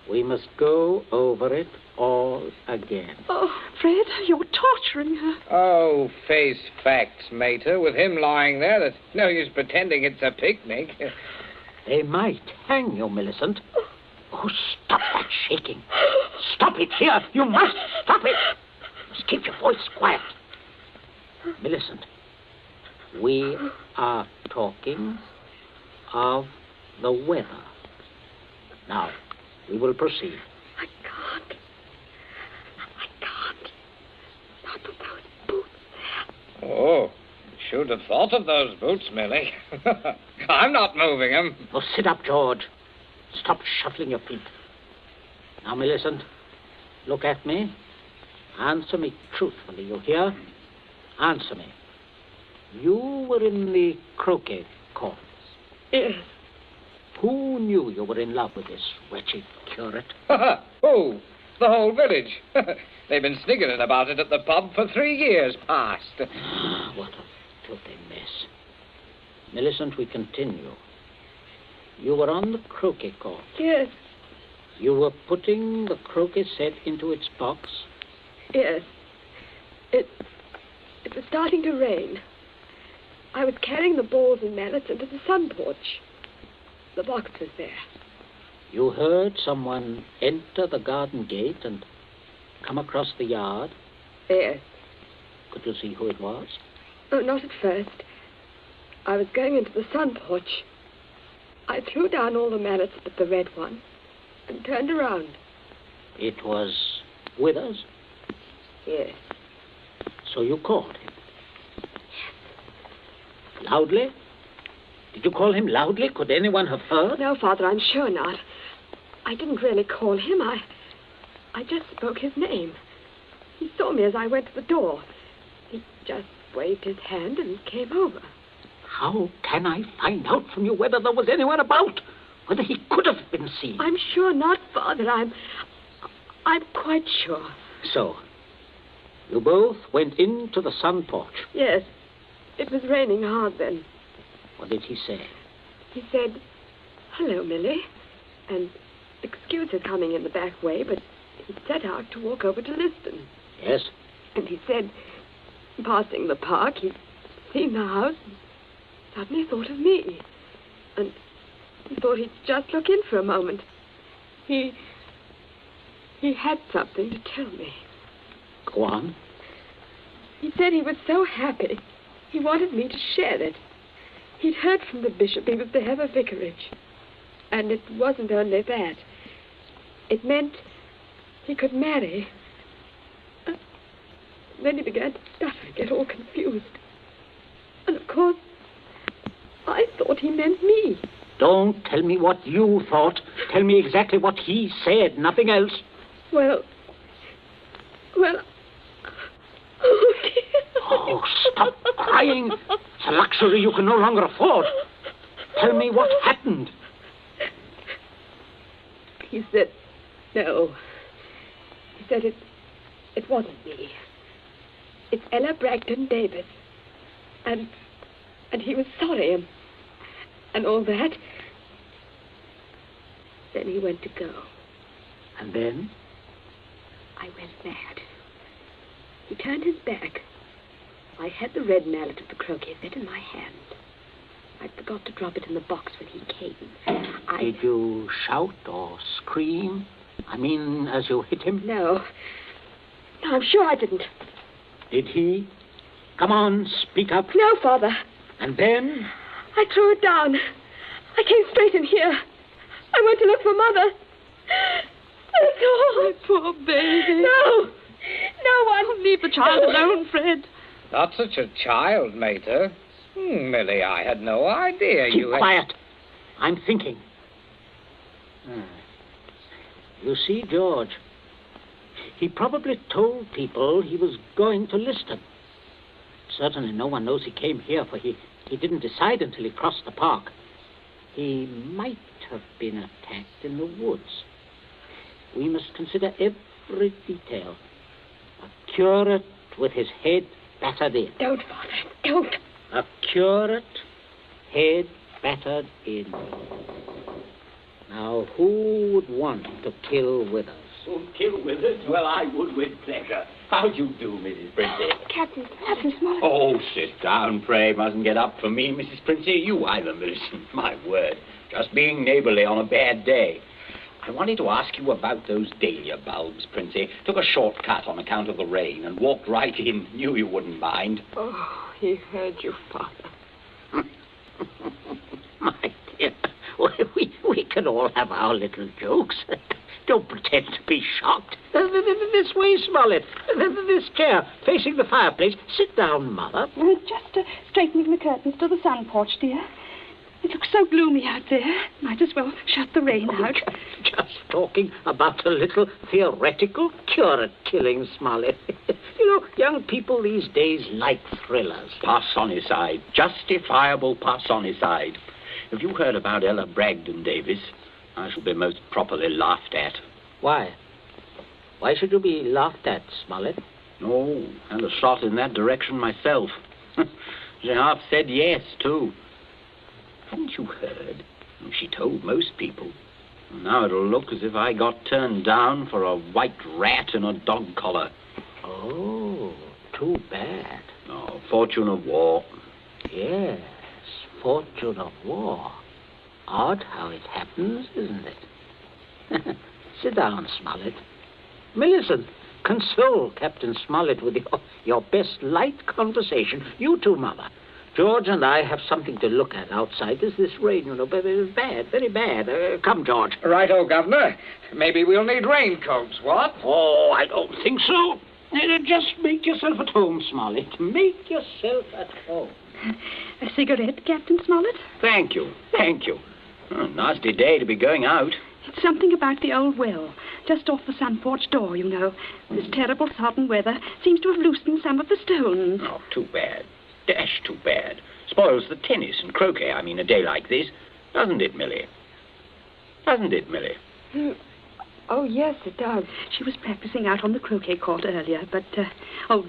Speaker 16: we must go over it all again.
Speaker 18: Oh, Fred, you're torturing her.
Speaker 20: Oh, face facts, Mater. With him lying there, there's no use pretending it's a picnic.
Speaker 16: They might hang you, Millicent. Oh, stop that shaking. Stop it here. You must stop it. You must keep your voice quiet. Millicent, we are talking of the weather. Now, we will proceed.
Speaker 18: I can't. Not with those boots.
Speaker 20: Oh, should have thought of those boots, Millie. I'm not moving them.
Speaker 16: Oh, sit up, George. Stop shuffling your feet. Now, Millicent, look at me. Answer me truthfully, you hear? Answer me. You were in the croquet courts.
Speaker 18: Yes.
Speaker 16: Who knew you were in love with this wretched curate?
Speaker 20: Oh, the whole village. They've been sniggering about it at the pub for 3 years past.
Speaker 16: What a filthy mess. Millicent, we continue. You were on the croquet court.
Speaker 18: Yes.
Speaker 16: You were putting the croquet set into its box?
Speaker 18: Yes. It was starting to rain. I was carrying the balls and mallets into the sun porch. The box was there.
Speaker 16: You heard someone enter the garden gate and come across the yard?
Speaker 18: Yes.
Speaker 16: Could you see who it was?
Speaker 18: Oh, not at first. I was going into the sun porch. I threw down all the mallets but the red one and turned around.
Speaker 16: It was Withers?
Speaker 18: Yes.
Speaker 16: So you called him? Loudly? Did you call him loudly? Could anyone have heard?
Speaker 18: No, Father, I'm sure not. I didn't really call him. I just spoke his name. He saw me as I went to the door. He just waved his hand and came over.
Speaker 16: How can I find out from you whether there was anyone about? Whether he could have been seen?
Speaker 18: I'm sure not, Father. I'm quite sure.
Speaker 16: So, you both went into the sun porch.
Speaker 18: Yes. It was raining hard then.
Speaker 16: What did he say?
Speaker 18: He said, "Hello, Millie," and excuse his coming in the back way, but he set out to walk over to Liston.
Speaker 16: Yes?
Speaker 18: And he said, passing the park, he'd seen the house and suddenly thought of me. And he thought he'd just look in for a moment. He had something to tell me.
Speaker 16: Go on.
Speaker 18: He said he was so happy. He wanted me to share it. He'd heard from the bishop he was to have a vicarage. And it wasn't only that. It meant he could marry. Then he began to stutter and get all confused. And of course, I thought he meant me.
Speaker 16: Don't tell me what you thought. Tell me exactly what he said, nothing else.
Speaker 18: Well... Oh, dear.
Speaker 16: Oh, stop crying. It's a luxury you can no longer afford. Tell me what happened.
Speaker 18: He said, no. He said it wasn't me. It's Ella Bragdon Davis. And he was sorry and all that. Then he went to go.
Speaker 16: And then?
Speaker 18: I went mad. He turned his back. I had the red mallet of the croquet set in my hand. I forgot to drop it in the box when he came.
Speaker 16: Did you shout or scream? I mean, as you hit him?
Speaker 18: No, I'm sure I didn't.
Speaker 16: Did he? Come on, speak up.
Speaker 18: No, Father.
Speaker 16: And then?
Speaker 18: I threw it down. I came straight in here. I went to look for Mother. That's all.
Speaker 3: My poor baby.
Speaker 18: No one.
Speaker 3: Leave the child alone, Fred.
Speaker 20: Not such a child, Mater. Millie, I had no idea
Speaker 16: Keep quiet. I'm thinking. You see, George, he probably told people he was going to Liston. Certainly no one knows he came here, for he didn't decide until he crossed the park. He might have been attacked in the woods. We must consider every detail. A curate with his head battered in.
Speaker 18: Don't, Father, don't.
Speaker 16: A curate, head battered in. Now, who would want to kill Withers?
Speaker 7: Kill Withers? Well, I would with pleasure. How do you do, Mrs. Princey?
Speaker 18: Captain Smollett.
Speaker 7: Oh, sit down, pray. Mustn't get up for me, Mrs. Princey. You either, Millicent. My word. Just being neighborly on a bad day. I wanted to ask you about those dahlia bulbs, Princey. Took a shortcut on account of the rain and walked right in. Knew you wouldn't mind.
Speaker 18: Oh, he heard you, Father.
Speaker 16: My dear, we can all have our little jokes. Don't pretend to be shocked. This way, Smollett. This chair, facing the fireplace. Sit down, Mother.
Speaker 3: Just straightening the curtains to the sun porch, dear. It looks so gloomy out there. Might as well shut the rain out.
Speaker 16: Just talking about a little theoretical curate killing, Smollett. You know, young people these days like thrillers.
Speaker 7: Parsonicide. Justifiable parsonicide. Have you heard about Ella Bragdon Davis? I shall be most properly laughed at.
Speaker 16: Why? Why should you be laughed at, Smollett?
Speaker 7: Oh, and a shot in that direction myself. She half said yes, too. Haven't you heard? She told most people. Now it'll look as if I got turned down for a white rat in a dog collar.
Speaker 16: Oh, too bad.
Speaker 7: Oh, fortune of war.
Speaker 16: Yes, fortune of war. Odd how it happens, isn't it? Sit down, Smollett. Millicent, console Captain Smollett with your best light conversation. You too, Mother. George and I have something to look at outside. There's this rain, you know, very bad, very bad. Come, George.
Speaker 20: Righto, Governor. Maybe we'll need raincoats, what?
Speaker 16: Oh, I don't think so. Just make yourself at home, Smollett. Make yourself at home.
Speaker 3: A cigarette, Captain Smollett?
Speaker 7: Thank you. Oh, nasty day to be going out.
Speaker 3: It's something about the old well, just off the sun porch door, you know. This terrible sodden weather seems to have loosened some of the stones.
Speaker 7: Oh, too bad. Dash too bad. Spoils the tennis and croquet, a day like this. Doesn't it, Millie?
Speaker 18: Oh, yes, it does.
Speaker 3: She was practicing out on the croquet court earlier, but,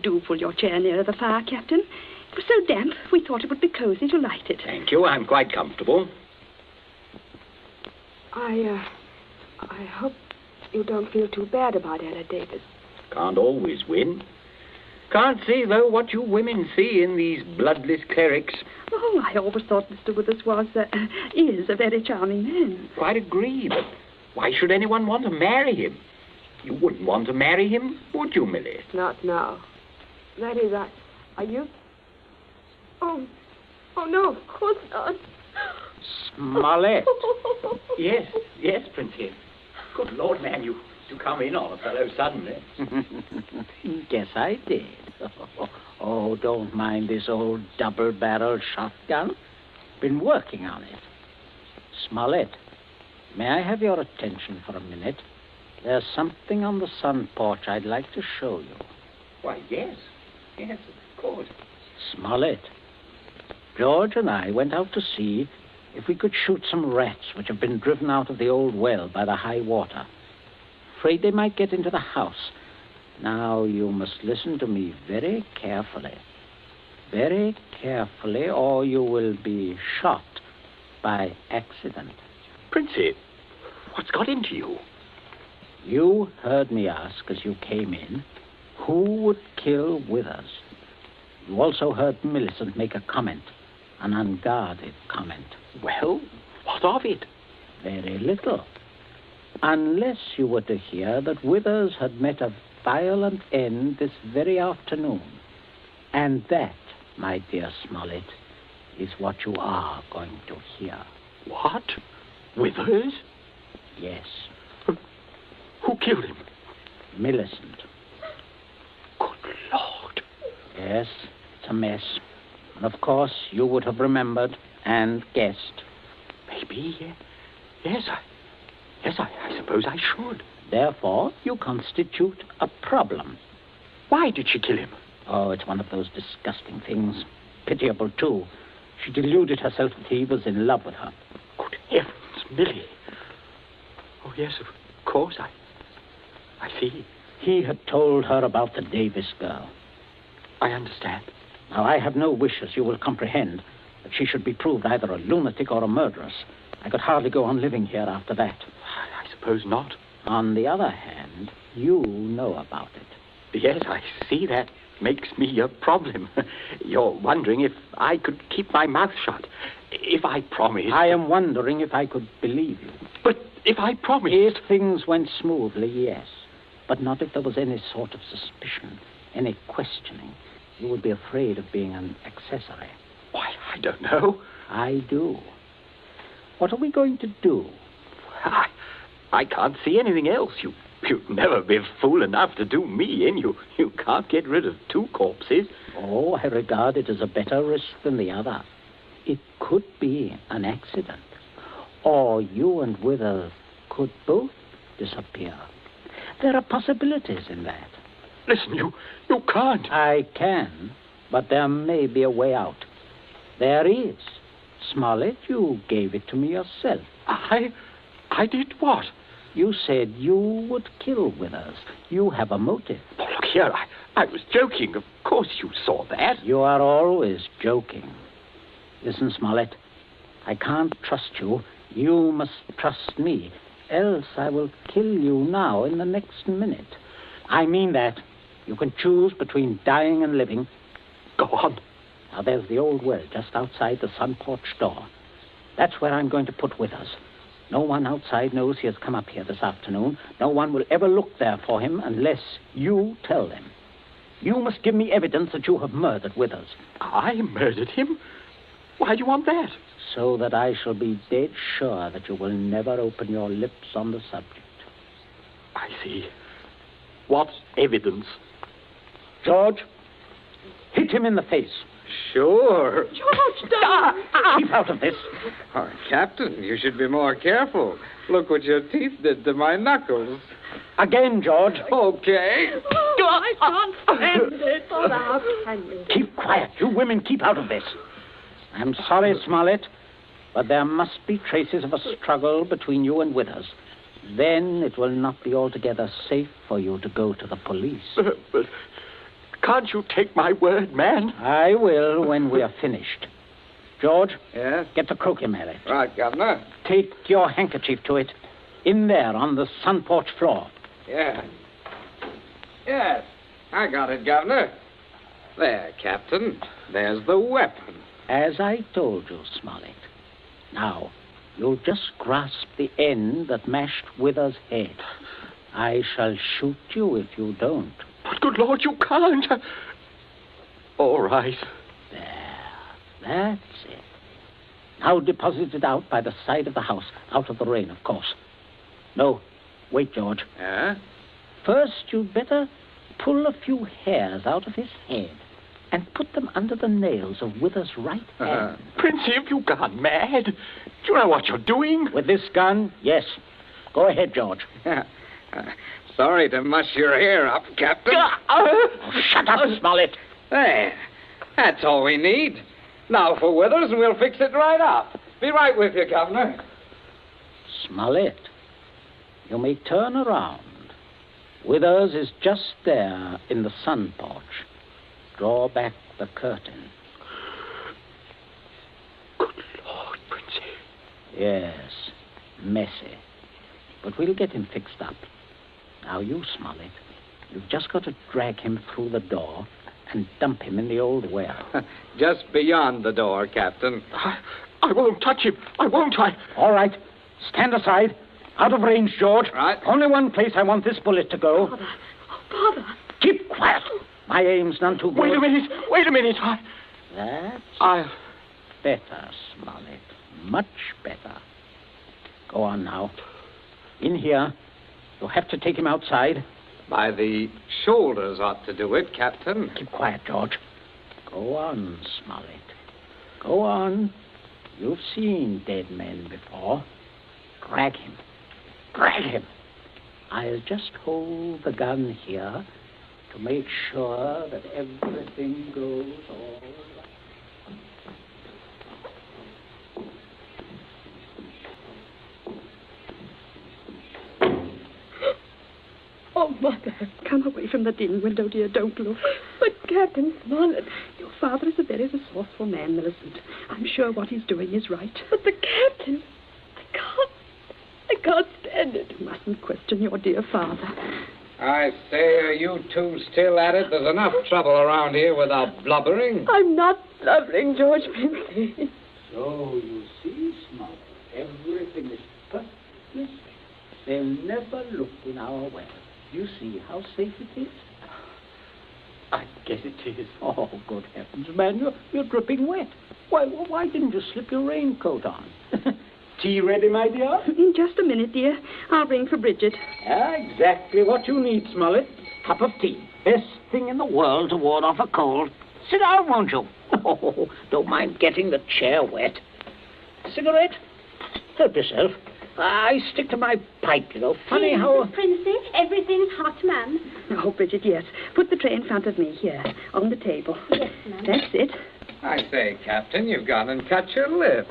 Speaker 3: do pull your chair nearer the fire, Captain. It was so damp, we thought it would be cozy to light it.
Speaker 7: Thank you. I'm quite comfortable.
Speaker 18: I hope you don't feel too bad about Ella Davis.
Speaker 7: Can't always win. Can't see, though, what you women see in these bloodless clerics.
Speaker 3: Oh, I always thought Mr. Withers is a very charming man.
Speaker 7: Quite agree, but why should anyone want to marry him? You wouldn't want to marry him, would you, Millie?
Speaker 18: Not now. That is, are you? Oh, no, of course not.
Speaker 7: Smollett. Yes, Princess. Good Lord, man, you come in on a fellow suddenly.
Speaker 16: Guess I did. Oh, don't mind this old double-barreled shotgun. Been working on it. Smollett, may I have your attention for a minute? There's something on the sun porch I'd like to show you.
Speaker 7: Why, yes, of course.
Speaker 16: Smollett, George and I went out to see if we could shoot some rats which have been driven out of the old well by the high water. Afraid they might get into the house. Now, you must listen to me very carefully. Very carefully, or you will be shot by accident.
Speaker 7: Princey, what's got into you?
Speaker 16: You heard me ask as you came in, who would kill Withers? You also heard Millicent make a comment, an unguarded comment.
Speaker 7: Well, what of it?
Speaker 16: Very little. Unless you were to hear that Withers had met a violent end this very afternoon. And that, my dear Smollett, is what you are going to hear.
Speaker 7: What? Withers?
Speaker 16: Yes.
Speaker 7: Who killed him?
Speaker 16: Millicent.
Speaker 7: Good Lord.
Speaker 16: Yes, it's a mess. And of course, you would have remembered and guessed.
Speaker 7: Maybe, yes, I suppose I should.
Speaker 16: Therefore, you constitute a problem.
Speaker 7: Why did she kill him?
Speaker 16: Oh, it's one of those disgusting things. Pitiable, too. She deluded herself that he was in love with her.
Speaker 7: Good heavens, Millie. Oh, yes, of course, I see.
Speaker 16: He had told her about the Davis girl.
Speaker 7: I understand.
Speaker 16: Now, I have no wish, as you will comprehend, that she should be proved either a lunatic or a murderess. I could hardly go on living here after that.
Speaker 7: I suppose not.
Speaker 16: On the other hand, you know about it.
Speaker 7: Yes, I see that makes me a problem. You're wondering if I could keep my mouth shut. If I promised...
Speaker 16: I am wondering if I could believe you.
Speaker 7: But if I promised...
Speaker 16: If things went smoothly, yes. But not if there was any sort of suspicion, any questioning. You would be afraid of being an accessory.
Speaker 7: Why, I don't know.
Speaker 16: I do. What are we going to do?
Speaker 7: I can't see anything else. You'd never be fool enough to do me in. You can't get rid of two corpses.
Speaker 16: Oh, I regard it as a better risk than the other. It could be an accident. Or you and Withers could both disappear. There are possibilities in that.
Speaker 7: Listen, you can't.
Speaker 16: I can, but there may be a way out. There is. Smollett, you gave it to me yourself.
Speaker 7: I did what?
Speaker 16: You said you would kill Withers. You have a motive.
Speaker 7: Oh, look here, I was joking. Of course you saw that.
Speaker 16: You are always joking. Listen, Smollett, I can't trust you. You must trust me. Else I will kill you now in the next minute. I mean that. You can choose between dying and living.
Speaker 7: Go on.
Speaker 16: Now, there's the old well just outside the sun porch door. That's where I'm going to put Withers. No one outside knows he has come up here this afternoon. No one will ever look there for him unless you tell them. You must give me evidence that you have murdered Withers.
Speaker 7: I murdered him? Why do you want that?
Speaker 16: So that I shall be dead sure that you will never open your lips on the subject.
Speaker 7: I see. What evidence?
Speaker 16: George, hit him in the face.
Speaker 20: Sure.
Speaker 18: George, don't.
Speaker 7: Keep out of this.
Speaker 20: Oh, Captain, you should be more careful. Look what your teeth did to my knuckles.
Speaker 7: Again, George.
Speaker 20: Okay.
Speaker 18: Oh, I can't stand it. Oh, how can you?
Speaker 7: Keep quiet. You women keep out of this. I'm sorry, Smollett, but there must be traces of a struggle between you and Withers. Then it will not be altogether safe for you to go to the police.
Speaker 9: But can't you take my word, man?
Speaker 7: I will when we are finished. George?
Speaker 20: Yes?
Speaker 7: Get the croquet mallet.
Speaker 20: Right, Governor.
Speaker 7: Take your handkerchief to it. In there, on the sun porch floor.
Speaker 20: Yeah. Yes, I got it, Governor. There, Captain. There's the weapon.
Speaker 7: As I told you, Smollett. Now, you'll just grasp the end that mashed Withers' head. I shall shoot you if you don't.
Speaker 9: But good Lord, you can't. All right.
Speaker 7: That's it. Now deposit it out by the side of the house, out of the rain, of course. No, wait, George.
Speaker 20: Yeah?
Speaker 7: First, you'd better pull a few hairs out of his head and put them under the nails of Withers' right hand.
Speaker 9: Princey, have you gone mad? Do you know what you're doing?
Speaker 7: With this gun, yes. Go ahead, George.
Speaker 20: Sorry to muss your hair up, Captain.
Speaker 7: Shut up, Smollett.
Speaker 20: There. That's all we need. Now for Withers, and we'll fix it right up. Be right with you, Governor.
Speaker 7: Smollett, you may turn around. Withers is just there in the sun porch. Draw back the curtain.
Speaker 9: Good Lord, Princey.
Speaker 7: Yes, messy. But we'll get him fixed up. Now you, Smollett, you've just got to drag him through the door and dump him in the old well.
Speaker 20: Just beyond the door, Captain.
Speaker 9: I won't touch him. I won't.
Speaker 7: All right. Stand aside. Out of range, George.
Speaker 20: Right.
Speaker 7: Only one place I want this bullet to go.
Speaker 18: Father. Oh, Father.
Speaker 7: Keep quiet. My aim's none too good.
Speaker 9: Wait a minute.
Speaker 7: That's better, Smollett. Much better. Go on now. In here. You'll have to take him outside.
Speaker 20: By the shoulders ought to do it, Captain.
Speaker 7: Keep quiet, George. Go on, Smollett. Go on. You've seen dead men before. Drag him. Drag him. I'll just hold the gun here to make sure that everything goes all right.
Speaker 3: Oh, Mother, come away from the dim window, dear. Don't look. But, Captain Smollett... Your father is a very resourceful man, Millicent. I'm sure what he's doing is right.
Speaker 18: But the Captain... I can't stand it.
Speaker 3: You mustn't question your dear father.
Speaker 20: I say, are you two still at it? There's enough trouble around here without blubbering.
Speaker 18: I'm not blubbering, George Princey.
Speaker 7: So, you see, Smollett, everything is perfectly safe. They'll never look in our well. You see how safe it is? I guess it is. Oh, good heavens, man, you're dripping wet. Why didn't you slip your raincoat on? Tea ready, my dear?
Speaker 3: In just a minute, dear. I'll ring for Bridget.
Speaker 7: Exactly what you need, Smollett. Cup of tea. Best thing in the world to ward off a cold. Sit down, won't you? Oh, don't mind getting the chair wet. Cigarette? Help yourself. I stick to my pipe, you know. Funny how...
Speaker 3: Princey, everything's hot, ma'am. Oh, Bridget, yes. Put the tray in front of me here, on the table. Yes, ma'am. That's it.
Speaker 20: I say, Captain, you've gone and cut your lip.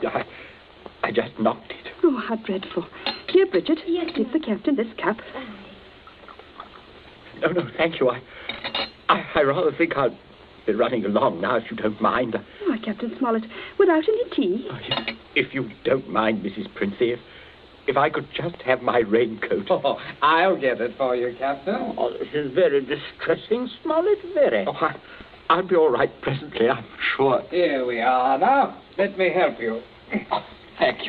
Speaker 9: I just knocked it.
Speaker 3: Oh, how dreadful. Here, Bridget, give the captain this cup.
Speaker 9: No, thank you. I rather think I'll be running along now, if you don't mind.
Speaker 3: Why, Captain Smollett, without any tea?
Speaker 9: If you don't mind, Mrs. Princey, if I could just have my raincoat.
Speaker 20: Oh, I'll get it for you, Captain.
Speaker 7: Oh, this is very distressing, Smollett, very.
Speaker 9: Oh, I'll be all right presently, I'm sure.
Speaker 20: Here we are now. Let me help you.
Speaker 9: Oh, thank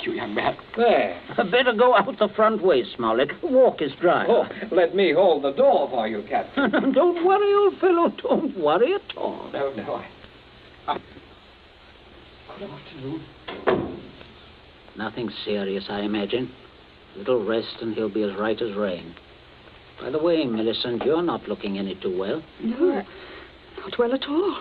Speaker 9: you, young man.
Speaker 20: There.
Speaker 7: Better go out the front way, Smollett. Walk is dry.
Speaker 20: Oh, let me hold the door for you, Captain.
Speaker 7: Don't worry, old fellow. Don't worry at all.
Speaker 20: No.
Speaker 9: Good afternoon.
Speaker 7: Nothing serious, I imagine. A little rest and he'll be as right as rain. By the way, Millicent, you're not looking any too well.
Speaker 3: No. Not well at all.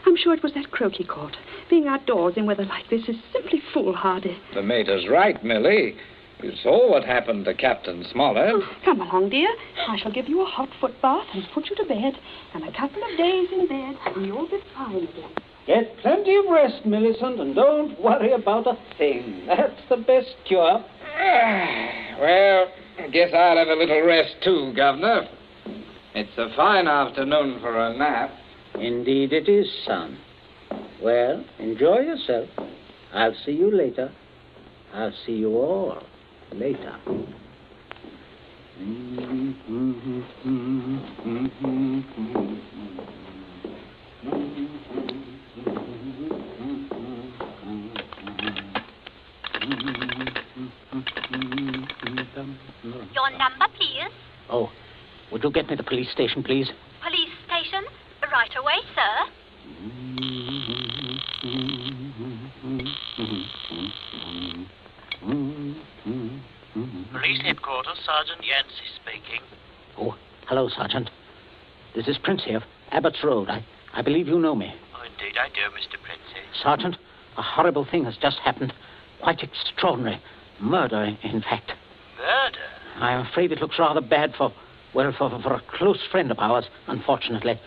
Speaker 3: I'm sure it was that croak he caught. Being outdoors in weather like this is simply foolhardy.
Speaker 20: The mater's right, Millie. You saw what happened to Captain Smollett.
Speaker 3: Oh, come along, dear. I shall give you a hot foot bath and put you to bed. And a couple of days in bed, and you'll be fine again.
Speaker 16: Get plenty of rest, Millicent, and don't worry about a thing. That's the best cure.
Speaker 20: Well, I guess I'll have a little rest too, Governor. It's a fine afternoon for a nap.
Speaker 16: Indeed it is, son. Well, enjoy yourself. I'll see you later. I'll see you all later.
Speaker 11: Your number, please.
Speaker 16: Oh, would you get me the police station, please?
Speaker 11: Police station? Right away, sir.
Speaker 21: Police headquarters, Sergeant Yancey speaking.
Speaker 16: Oh, hello, Sergeant. This is Prince here, Abbott's Road. I believe you know me.
Speaker 21: Oh, indeed I do, Mr. Princey.
Speaker 16: Sergeant, a horrible thing has just happened. Quite extraordinary. Murder, in fact.
Speaker 21: Murder?
Speaker 16: I'm afraid it looks rather bad for a close friend of ours, unfortunately.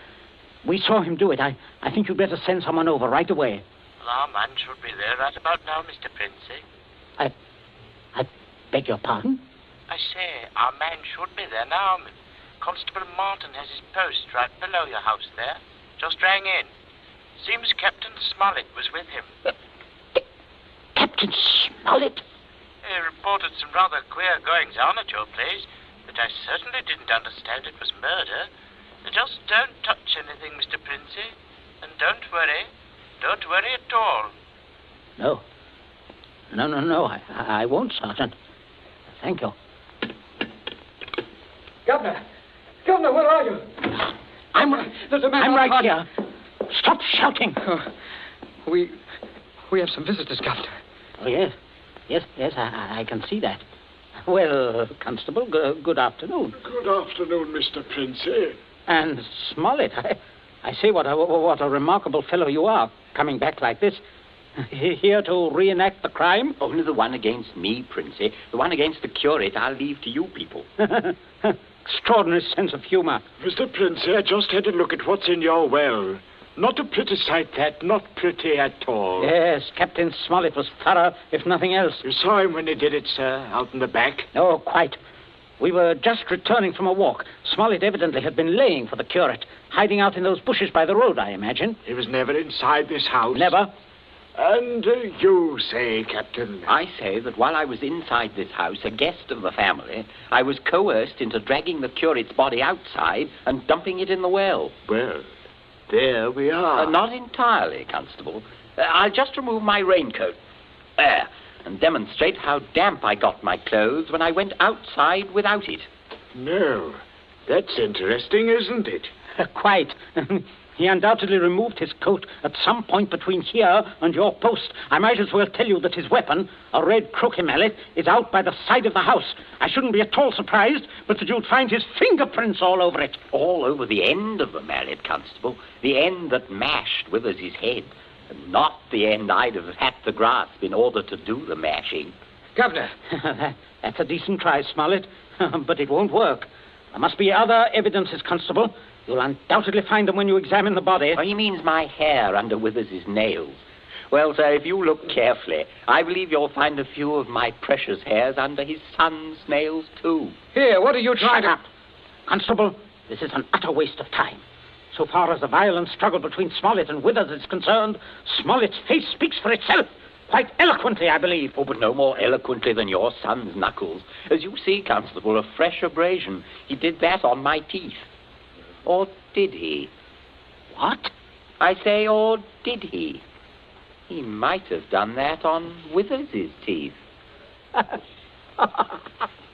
Speaker 16: We saw him do it. I think you'd better send someone over right away.
Speaker 21: Well, our man should be there right about now, Mr. Princey.
Speaker 16: I beg your pardon?
Speaker 21: I say, our man should be there now. Constable Martin has his post right below your house there. Just rang in. Seems Captain Smollett was with him.
Speaker 16: Captain Smollett?
Speaker 21: He reported some rather queer goings-on at your place, but I certainly didn't understand it was murder. Just don't touch anything, Mr. Princey, and don't worry. Don't worry at all.
Speaker 16: No. No, I won't, Sergeant. Thank you.
Speaker 20: Governor, where are you? There's a man
Speaker 16: I'm right
Speaker 20: outside.
Speaker 16: here. Stop shouting.
Speaker 20: We have some visitors, Governor.
Speaker 16: Oh, yes. Yes, I can see that. Well, Constable, good afternoon.
Speaker 23: Good afternoon, Mr. Princey.
Speaker 16: And Smollett, I say what a remarkable fellow you are, coming back like this. Here to reenact the crime?
Speaker 7: Only the one against me, Princey. The one against the curate I'll leave to you people.
Speaker 16: Extraordinary sense of humor.
Speaker 23: Mr. Princey, I just had a look at what's in your well. Not a pretty sight, that. Not pretty at all.
Speaker 16: Yes, Captain Smollett was thorough, if nothing else.
Speaker 23: You saw him when he did it, sir, out in the back?
Speaker 16: Oh, quite. We were just returning from a walk. Smollett evidently had been laying for the curate, hiding out in those bushes by the road, I imagine.
Speaker 23: He was never inside this house?
Speaker 16: Never.
Speaker 23: And you say, Captain?
Speaker 7: I say that while I was inside this house, a guest of the family, I was coerced into dragging the curate's body outside and dumping it in the well.
Speaker 23: Well, there we are.
Speaker 7: Not entirely, Constable. I'll just remove my raincoat. There. And demonstrate how damp I got my clothes when I went outside without it.
Speaker 23: No. That's interesting, isn't it?
Speaker 16: Quite. He undoubtedly removed his coat at some point between here and your post. I might as well tell you that his weapon, a red croquet mallet, is out by the side of the house. I shouldn't be at all surprised, but that you'd find his fingerprints all over it.
Speaker 7: All over the end of the mallet, Constable. The end that mashed Withers' head. And not the end I'd have had to grasp in order to do the mashing.
Speaker 20: Governor!
Speaker 16: That's a decent try, Smollett, but it won't work. There must be other evidences, Constable. You'll undoubtedly find them when you examine the body.
Speaker 7: Oh, he means my hair under Withers' nails. Well, sir, if you look carefully, I believe you'll find a few of my precious hairs under his son's nails, too.
Speaker 20: Here, what are you trying to...
Speaker 16: Shut up. Constable, this is an utter waste of time. So far as the violent struggle between Smollett and Withers is concerned, Smollett's face speaks for itself. Quite eloquently, I believe.
Speaker 7: Oh, but no more eloquently than your son's knuckles. As you see, Constable, a fresh abrasion. He did that on my teeth. Or did he?
Speaker 16: What?
Speaker 7: I say, or did he? He might have done that on Withers' teeth.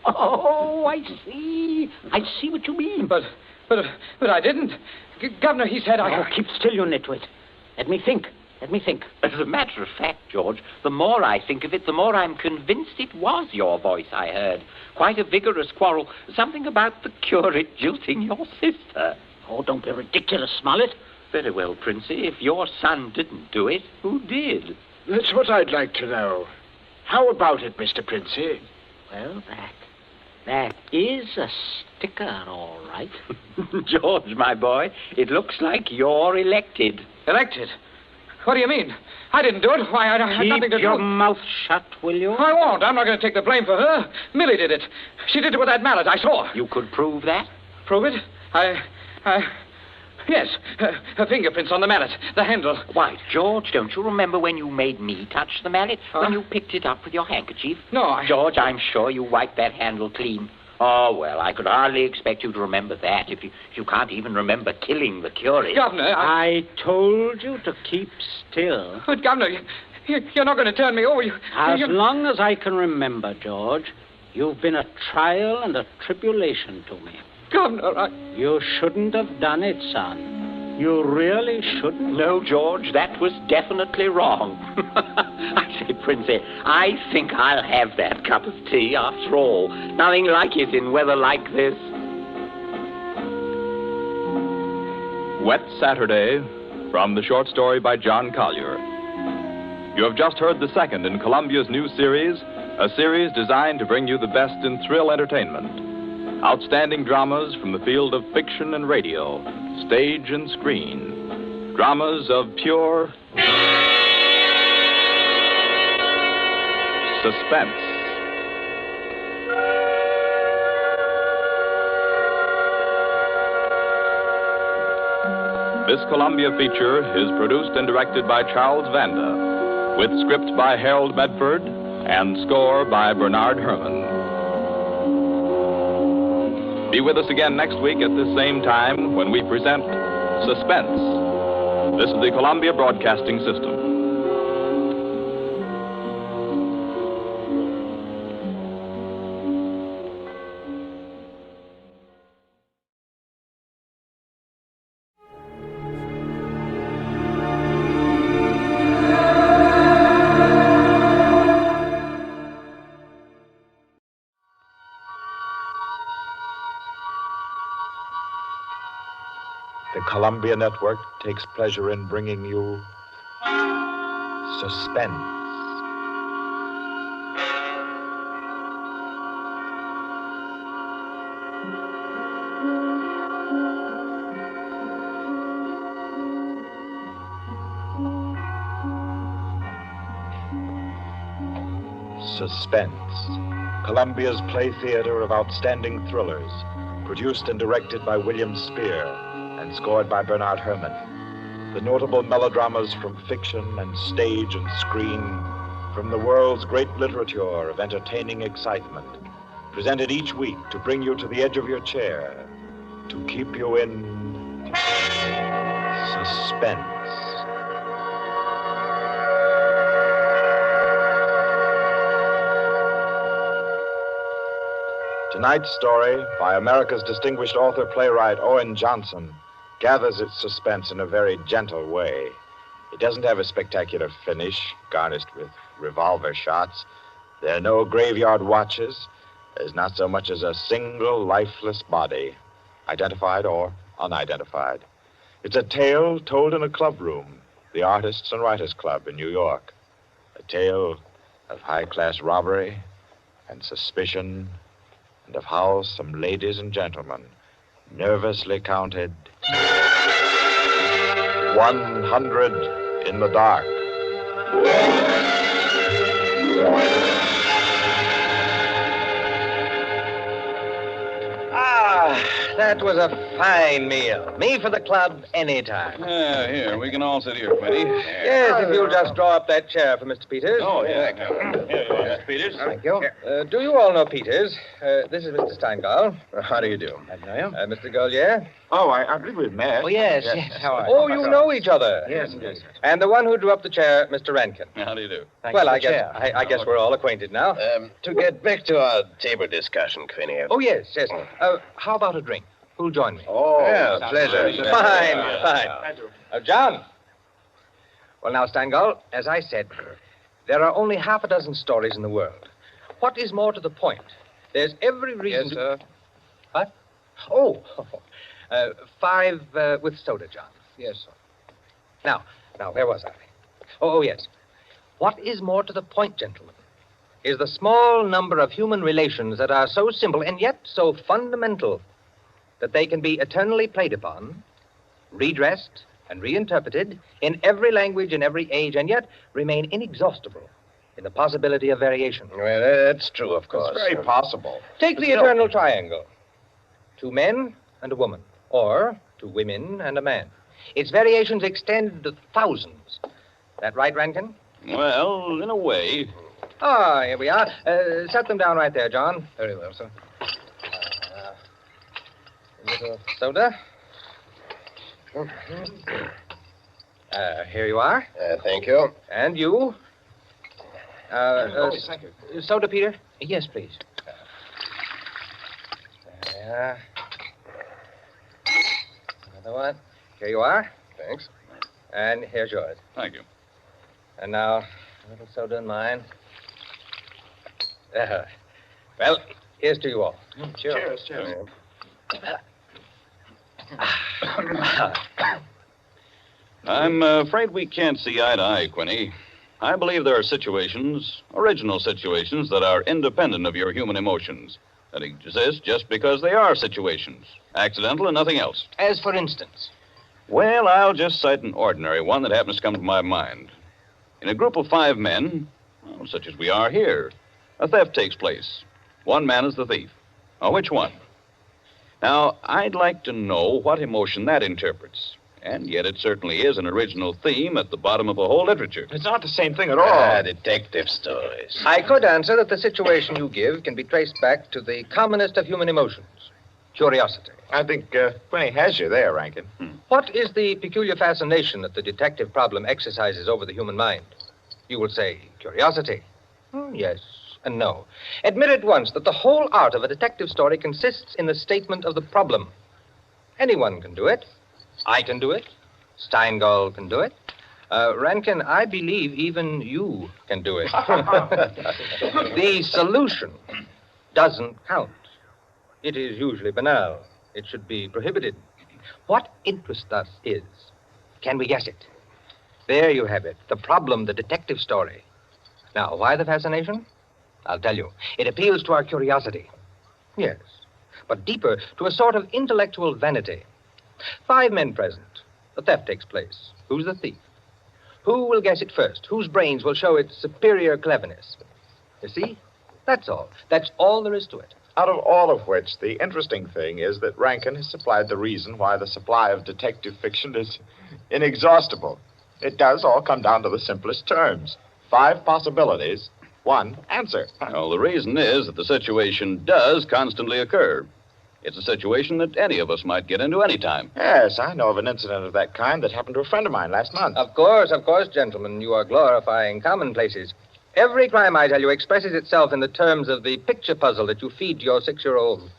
Speaker 16: Oh, I see. I see what you mean.
Speaker 20: But I didn't. Governor, he said I...
Speaker 16: Oh, keep still, you nitwit. Let me think.
Speaker 7: As a matter of fact, George, the more I think of it, the more I'm convinced it was your voice I heard. Quite a vigorous quarrel. Something about the curate jilting your sister.
Speaker 16: Oh, don't be ridiculous, Smollett.
Speaker 7: Very well, Princey. If your son didn't do it, who did?
Speaker 23: That's what I'd like to know. How about it, Mr. Princey?
Speaker 16: Well, that is a sticker, all right.
Speaker 7: George, my boy, it looks like you're elected.
Speaker 20: Elected? What do you mean? I didn't do it. Why, I had nothing to do.
Speaker 16: Keep your mouth shut, will you?
Speaker 20: I won't. I'm not going to take the blame for her. Millie did it. She did it with that mallet. I saw.
Speaker 7: You could prove that?
Speaker 20: Prove it? Yes. Her fingerprints on the mallet. The handle.
Speaker 7: Why, George, don't you remember when you made me touch the mallet? When you picked it up with your handkerchief?
Speaker 20: No,
Speaker 7: George, I'm sure you wiped that handle clean. Oh, well, I could hardly expect you to remember that if you can't even remember killing the curate.
Speaker 20: Governor,
Speaker 16: I told you to keep still.
Speaker 20: But, Governor, you're not going to turn me over.
Speaker 16: As long as I can remember, George, you've been a trial and a tribulation to me.
Speaker 20: Governor,
Speaker 16: You shouldn't have done it, son. You really shouldn't.
Speaker 7: No, George, that was definitely wrong. I say, Princey, I think I'll have that cup of tea after all. Nothing like it in weather like this.
Speaker 5: Wet Saturday, from the short story by John Collier. You have just heard the second in Columbia's new series, a series designed to bring you the best in thrill entertainment. Outstanding dramas from the field of fiction and radio, stage and screen. Dramas of pure suspense. This Columbia feature is produced and directed by Charles Vanda, with script by Harold Medford and score by Bernard Herrmann. Be with us again next week at this same time when we present Suspense. This is the Columbia Broadcasting System.
Speaker 2: The Columbia Network takes pleasure in bringing you Suspense. Suspense. Columbia's play theater of outstanding thrillers, produced and directed by William Spear and scored by Bernard Herrmann. The notable melodramas from fiction and stage and screen, from the world's great literature of entertaining excitement, presented each week to bring you to the edge of your chair, to keep you in suspense. Tonight's story, by America's distinguished author-playwright Owen Johnson, gathers its suspense in a very gentle way. It doesn't have a spectacular finish, garnished with revolver shots. There are no graveyard watches. There's not so much as a single lifeless body, identified or unidentified. It's a tale told in a club room, the Artists and Writers Club in New York. A tale of high-class robbery and suspicion, and of how some ladies and gentlemen nervously counted 100 in the dark.
Speaker 6: That was a fine meal. Me for the club anytime.
Speaker 22: Here, we can all sit here, Quinny.
Speaker 6: Yes, if you'll just draw up that chair for Mr. Peters.
Speaker 22: Oh, yeah. Here you are, Mr. Peters.
Speaker 6: Thank you. Do you all know Peters? This is Mr. Steingall.
Speaker 22: How do you do?
Speaker 6: I know you. Mr. Golier.
Speaker 22: Oh, I believe we've met.
Speaker 6: Oh, yes. How are you? Oh, you know each other.
Speaker 22: Yes.
Speaker 6: And the one who drew up the chair, Mr. Rankin.
Speaker 22: How do you do?
Speaker 6: Well, I guess we're all acquainted now.
Speaker 22: To get back to our table discussion, Quinny.
Speaker 6: Oh, yes. How about a drink? Who'll join me?
Speaker 22: Oh, yeah, pleasure.
Speaker 6: Fine. John. Well, now, Steingall, as I said, there are only half a dozen stories in the world. What is more to the point? There's every reason
Speaker 22: Yes, sir.
Speaker 6: What? Oh, 5 with soda, John.
Speaker 22: Yes, sir.
Speaker 6: Now, where was I? Oh, yes. What is more to the point, gentlemen, is the small number of human relations that are so simple and yet so fundamental that they can be eternally played upon, redressed, and reinterpreted in every language, in every age, and yet remain inexhaustible in the possibility of variation.
Speaker 22: Well, that's true, of course.
Speaker 2: It's very possible.
Speaker 6: Take
Speaker 2: But
Speaker 6: the
Speaker 2: still-
Speaker 6: eternal triangle. 2 men and a woman, or 2 women and a man. Its variations extend to thousands. That right, Rankin?
Speaker 8: Well, in a way.
Speaker 6: Ah, here we are. Set them down right there, John. Very well, sir. A little soda. Here you are.
Speaker 22: Thank you.
Speaker 6: And you?
Speaker 2: Thank you.
Speaker 6: Soda, Peter? Yes, please. There. Another one. Here you are.
Speaker 22: Thanks.
Speaker 6: And here's yours.
Speaker 8: Thank you.
Speaker 6: And now, a little soda in mine. Well, here's to you all.
Speaker 2: Cheers, cheers.
Speaker 8: I'm afraid we can't see eye to eye, Quinny. I believe there are situations, original situations, that are independent of your human emotions, that exist just because they are situations, accidental and nothing else.
Speaker 6: As for instance?
Speaker 8: Well, I'll just cite an ordinary one that happens to come to my mind. In a group of 5 men, well, such as we are here, a theft takes place. One man is the thief. Now, which one? Now, I'd like to know what emotion that interprets. And yet it certainly is an original theme at the bottom of a whole literature.
Speaker 2: It's not the same thing at all.
Speaker 22: Detective stories.
Speaker 6: I could answer that the situation you give can be traced back to the commonest of human emotions, curiosity.
Speaker 2: I think Quinny has you there, Rankin.
Speaker 6: What is the peculiar fascination that the detective problem exercises over the human mind? You will say curiosity. Yes and no. Admit at once that the whole art of a detective story consists in the statement of the problem. Anyone can do it. I can do it. Steingall can do it. Rankin, I believe even you can do it. The solution doesn't count. It is usually banal. It should be prohibited. What interests us is, can we guess it? There you have it, the problem, the detective story. Now, why the fascination? I'll tell you. It appeals to our curiosity. Yes, but deeper, to a sort of intellectual vanity. 5 men present. The theft takes place. Who's the thief? Who will guess it first? Whose brains will show its superior cleverness? You see? That's all. That's all there is to it.
Speaker 2: Out of all of which, the interesting thing is that Rankin has supplied the reason why the supply of detective fiction is inexhaustible. It does all come down to the simplest terms. 5 possibilities, 1 answer.
Speaker 8: Well, the reason is that the situation does constantly occur. It's a situation that any of us might get into any time.
Speaker 2: Yes, I know of an incident of that kind that happened to a friend of mine last month.
Speaker 6: Of course, gentlemen. You are glorifying commonplaces. Every crime, I tell you, expresses itself in the terms of the picture puzzle that you feed to your 6-year-old.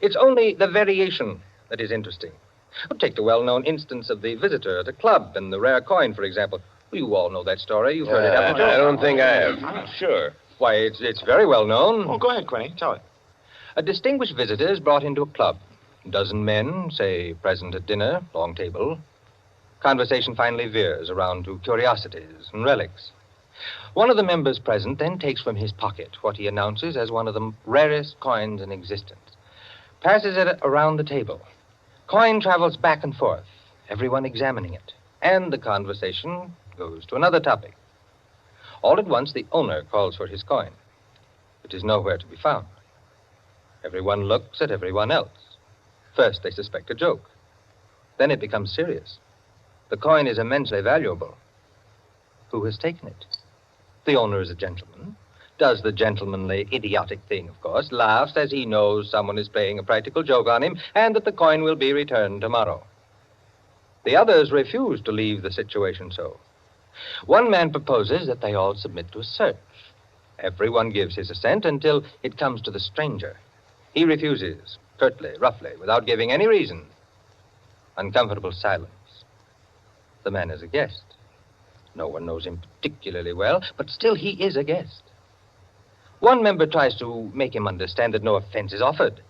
Speaker 6: It's only the variation that is interesting. Take the well-known instance of the visitor at a club and the rare coin, for example. You all know that story. You've heard it, haven't you?
Speaker 22: I don't think I have.
Speaker 8: Sure.
Speaker 6: Why, it's very well known.
Speaker 2: Oh, go ahead, Quinny. Tell it.
Speaker 6: A distinguished visitor is brought into a club. A dozen men, say, present at dinner, long table. Conversation finally veers around to curiosities and relics. One of the members present then takes from his pocket what he announces as one of the rarest coins in existence, passes it around the table. Coin travels back and forth, everyone examining it, and the conversation goes to another topic. All at once, the owner calls for his coin. It is nowhere to be found. Everyone looks at everyone else. First, they suspect a joke. Then it becomes serious. The coin is immensely valuable. Who has taken it? The owner is a gentleman. Does the gentlemanly, idiotic thing, of course, laughs as he knows someone is playing a practical joke on him and that the coin will be returned tomorrow. The others refuse to leave the situation so. One man proposes that they all submit to a search. Everyone gives his assent until it comes to the stranger. He refuses, curtly, roughly, without giving any reason. Uncomfortable silence. The man is a guest. No one knows him particularly well, but still he is a guest. One member tries to make him understand that no offense is offered,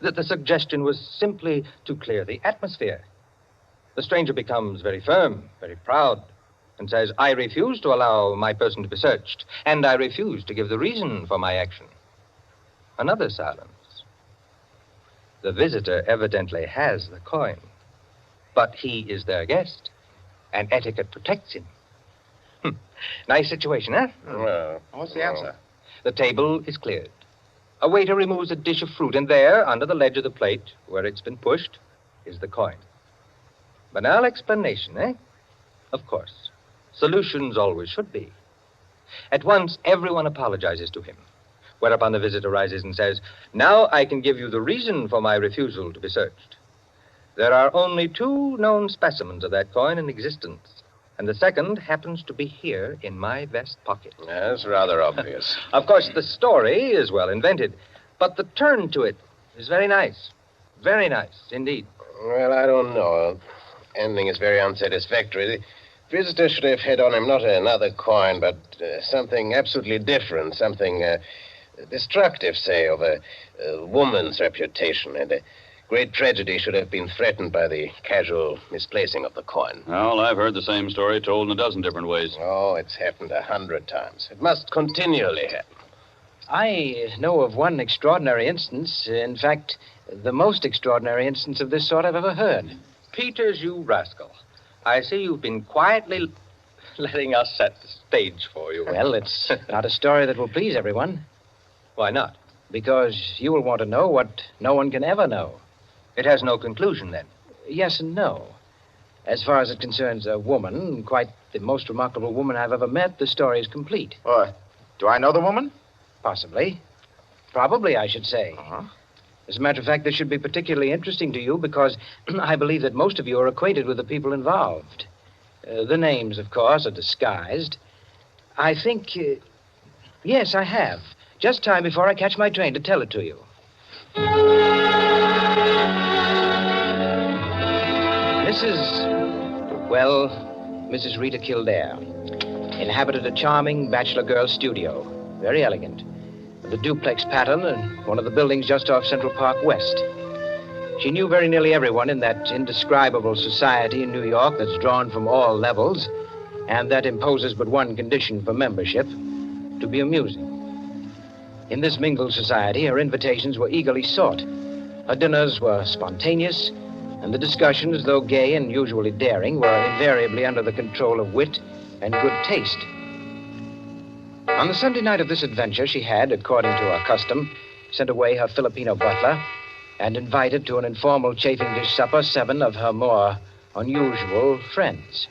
Speaker 6: that the suggestion was simply to clear the atmosphere. The stranger becomes very firm, very proud, and says, I refuse to allow my person to be searched, and I refuse to give the reason for my action. Another silence. The visitor evidently has the coin, but he is their guest, and etiquette protects him. Nice situation, huh?
Speaker 22: Well,
Speaker 2: what's the answer?
Speaker 6: The table is cleared. A waiter removes a dish of fruit, and there, under the ledge of the plate, where it's been pushed, is the coin. Banal explanation, eh? Of course. Solutions always should be. At once, everyone apologizes to him, whereupon the visitor rises and says, now I can give you the reason for my refusal to be searched. There are only 2 known specimens of that coin in existence, and the second happens to be here in my vest pocket.
Speaker 22: That's rather obvious.
Speaker 6: Of course, the story is well invented, but the turn to it is very nice. Very nice, indeed.
Speaker 22: Well, I don't know. Ending is very unsatisfactory. The visitor should have had on him not another coin, but something absolutely different, something destructive, say, of a woman's reputation. And a great tragedy should have been threatened by the casual misplacing of the coin.
Speaker 8: Well, I've heard the same story told in a dozen different ways.
Speaker 22: Oh, it's happened 100 times. It must continually happen.
Speaker 20: I know of one extraordinary instance. In fact, the most extraordinary instance of this sort I've ever heard.
Speaker 6: Peters, you rascal. I see you've been quietly letting us set the stage for you.
Speaker 20: Well, it's not a story that will please everyone.
Speaker 6: Why not?
Speaker 20: Because you will want to know what no one can ever know.
Speaker 6: It has no conclusion, then?
Speaker 20: Yes and no. As far as it concerns a woman, quite the most remarkable woman I've ever met, the story is complete.
Speaker 2: Do I know the woman?
Speaker 20: Possibly. Probably, I should say.
Speaker 2: Uh-huh.
Speaker 20: As a matter of fact, this should be particularly interesting to you because I believe that most of you are acquainted with the people involved. The names, of course, are disguised. I think... yes, I have. Just time before I catch my train to tell it to you. Mrs. Rita Kildare inhabited a charming bachelor girl studio. Very elegant. With a duplex pattern and one of the buildings just off Central Park West. She knew very nearly everyone in that indescribable society in New York that's drawn from all levels and that imposes but one condition for membership, to be amusing. In this mingled society, her invitations were eagerly sought. Her dinners were spontaneous, and the discussions, though gay and usually daring, were invariably under the control of wit and good taste. On the Sunday night of this adventure, she had, according to her custom, sent away her Filipino butler and invited to an informal chafing dish supper 7 of her more unusual friends.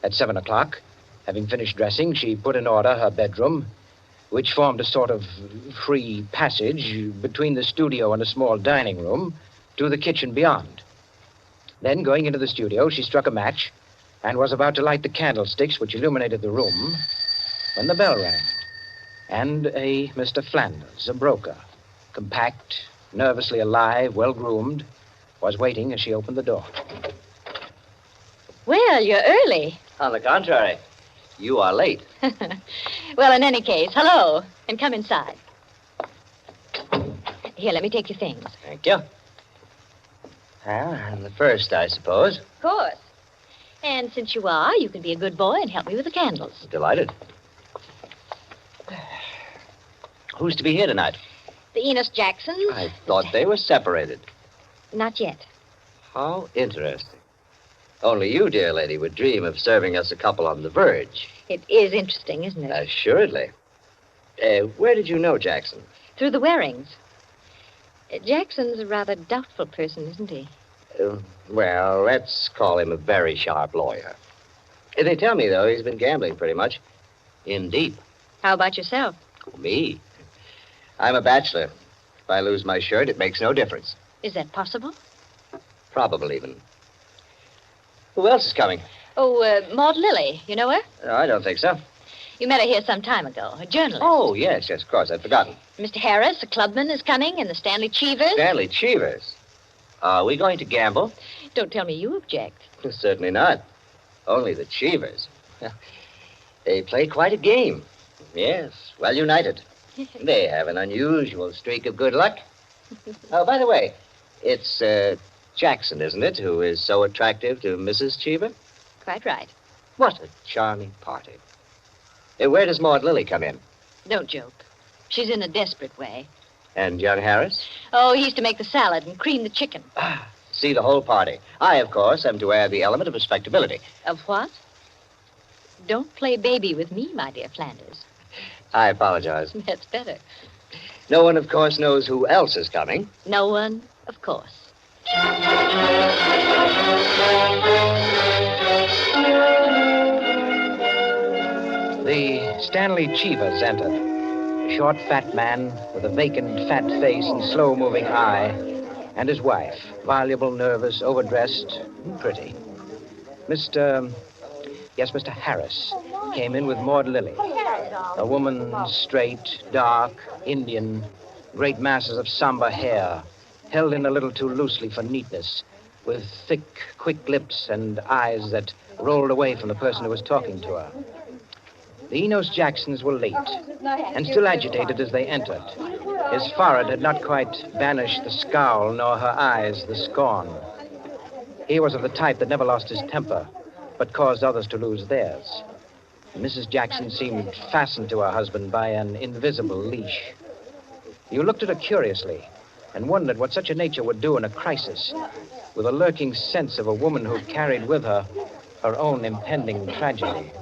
Speaker 20: At 7 o'clock, having finished dressing, she put in order her bedroom, which formed a sort of free passage between the studio and a small dining room to the kitchen beyond. Then, going into the studio, she struck a match and was about to light the candlesticks which illuminated the room when the bell rang, and a Mr. Flanders, a broker, compact, nervously alive, well-groomed, was waiting as she opened the door.
Speaker 1: Well, you're early.
Speaker 17: On the contrary, you are late.
Speaker 1: Well, in any case, hello, and come inside. Here, let me take your things.
Speaker 17: Thank you. Well, I'm the first, I suppose.
Speaker 1: Of course. And since you are, you can be a good boy and help me with the candles.
Speaker 17: Delighted. Who's to be here tonight?
Speaker 1: The Enos Jacksons.
Speaker 17: I thought they were separated.
Speaker 1: Not yet.
Speaker 17: How interesting. Only you, dear lady, would dream of serving us a couple on the verge.
Speaker 1: It is interesting, isn't it?
Speaker 17: Assuredly. Where did you know Jackson?
Speaker 1: Through the Warings. Jackson's a rather doubtful person, isn't he?
Speaker 17: Well, let's call him a very sharp lawyer. They tell me, though, he's been gambling pretty much. In deep.
Speaker 1: How about yourself?
Speaker 17: Me? I'm a bachelor. If I lose my shirt, it makes no difference.
Speaker 1: Is that possible?
Speaker 17: Probable, even. Who else is coming?
Speaker 1: Oh, Maud Lilly. You know her?
Speaker 17: No, I don't think so.
Speaker 1: You met her here some time ago. A journalist.
Speaker 17: Oh, yes, of course. I'd forgotten.
Speaker 1: Mr. Harris, a clubman, is coming, and the Stanley Cheevers.
Speaker 17: Stanley Cheevers? Are we going to gamble?
Speaker 1: Don't tell me you object.
Speaker 17: Certainly not. Only the Cheevers. They play quite a game. Yes, well united. They have an unusual streak of good luck. Oh, by the way, it's Jackson, isn't it, who is so attractive to Mrs. Cheever?
Speaker 1: Quite right.
Speaker 17: What a charming party. Where does Maud Lily come in?
Speaker 1: Don't joke. She's in a desperate way.
Speaker 17: And young Harris?
Speaker 1: Oh, he's to make the salad and cream the chicken.
Speaker 17: See the whole party. I, of course, am to add the element of respectability.
Speaker 1: Of what? Don't play baby with me, my dear Flanders.
Speaker 17: I apologize.
Speaker 1: That's better.
Speaker 17: No one, of course, knows who else is coming.
Speaker 1: No one, of course.
Speaker 20: The Stanley Cheevers entered. A short, fat man with a vacant, fat face and slow-moving eye, and his wife, voluble, nervous, overdressed, and pretty. Mr. Harris came in with Maud Lily. A woman straight, dark, Indian, great masses of somber hair, held in a little too loosely for neatness, with thick, quick lips and eyes that rolled away from the person who was talking to her. The Enos Jacksons were late, and still agitated as they entered. His forehead had not quite banished the scowl, nor her eyes the scorn. He was of the type that never lost his temper, but caused others to lose theirs. Mrs. Jackson seemed fastened to her husband by an invisible leash. You looked at her curiously and wondered what such a nature would do in a crisis, with a lurking sense of a woman who carried with her her own impending tragedy.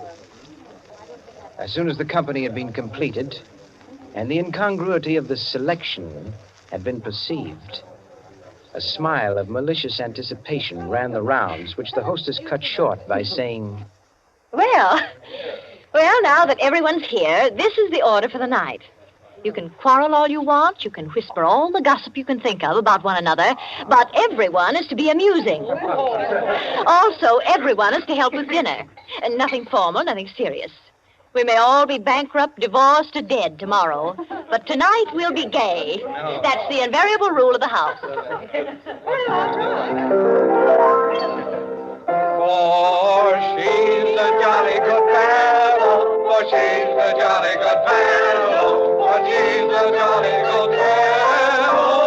Speaker 20: As soon as the company had been completed and the incongruity of the selection had been perceived, a smile of malicious anticipation ran the rounds, which the hostess cut short by saying,
Speaker 1: Well, now that everyone's here, this is the order for the night. You can quarrel all you want, you can whisper all the gossip you can think of about one another, but everyone is to be amusing. Also, everyone is to help with dinner. And nothing formal, nothing serious. We may all be bankrupt, divorced, or dead tomorrow, but tonight we'll be gay. That's the invariable rule of the house.
Speaker 4: For she's a jolly good fellow, for she's a jolly good fellow, for she's a jolly good fellow,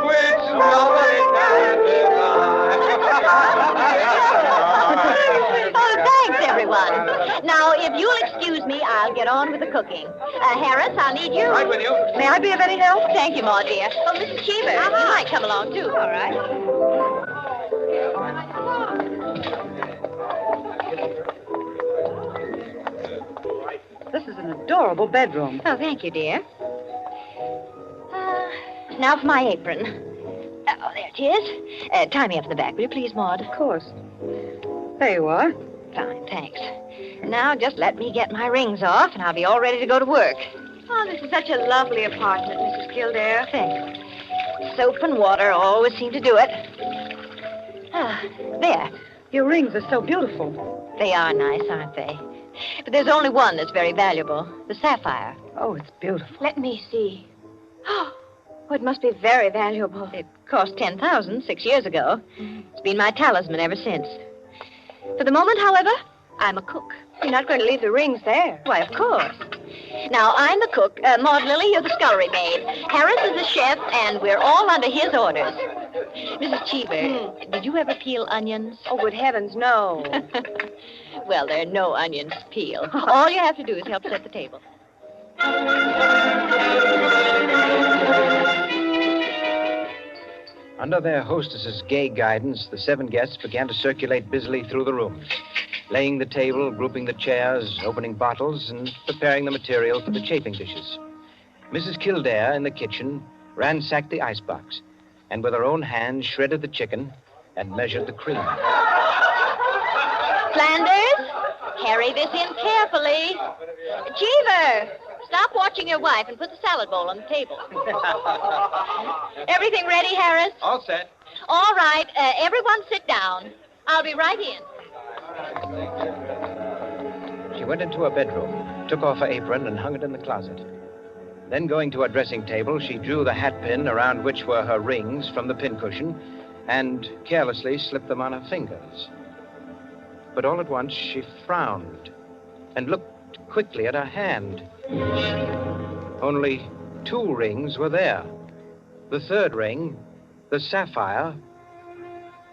Speaker 4: which nobody can deny.
Speaker 1: Oh, thanks, everyone. Now, if you'll excuse me, I'll get on with the cooking. Harris, I'll need you.
Speaker 6: Right with you.
Speaker 1: May I be of any help? Thank you, Maud, dear. Oh, Mrs. Cheever, you might come along, too. All right.
Speaker 12: This is an adorable bedroom.
Speaker 1: Oh, thank you, dear. Now for my apron. Oh, there it is. Tie me up in the back, will you please, Maud?
Speaker 12: Of course. There you are.
Speaker 1: Fine, thanks. Now just let me get my rings off, and I'll be all ready to go to work. Oh, this is such a lovely apartment, Mrs. Kildare. Thanks. Soap and water always seem to do it. There.
Speaker 12: Your rings are so beautiful.
Speaker 1: They are nice, aren't they? But there's only one that's very valuable, the sapphire.
Speaker 12: Oh, it's beautiful.
Speaker 1: Let me see. Oh, it must be very valuable. It cost $10,000 6 years ago. It's been my talisman ever since. For the moment, however, I'm a cook.
Speaker 18: You're not going to leave the rings there.
Speaker 1: Why, of course. Now, I'm the cook. Maud Lily, you're the scullery maid. Harris is the chef, and we're all under his orders. Mrs. Cheever, did you ever peel onions?
Speaker 18: Oh, good heavens, no.
Speaker 1: Well, there are no onions to peel. All you have to do is help set the table.
Speaker 20: Under their hostess's gay guidance, the 7 guests began to circulate busily through the rooms, laying the table, grouping the chairs, opening bottles, and preparing the material for the chafing dishes. Mrs. Kildare, in the kitchen, ransacked the icebox, and with her own hands shredded the chicken and measured the cream.
Speaker 1: Flanders, carry this in carefully. Cheever, stop watching your wife and put the salad bowl on the table. Everything ready, Harris?
Speaker 6: All set.
Speaker 1: All right, everyone sit down. I'll be right in.
Speaker 20: She went into her bedroom, took off her apron, and hung it in the closet. Then, going to her dressing table, she drew the hat pin around which were her rings from the pincushion and carelessly slipped them on her fingers. But all at once, she frowned and looked quickly at her hand. Only 2 rings were there. The 3rd ring The sapphire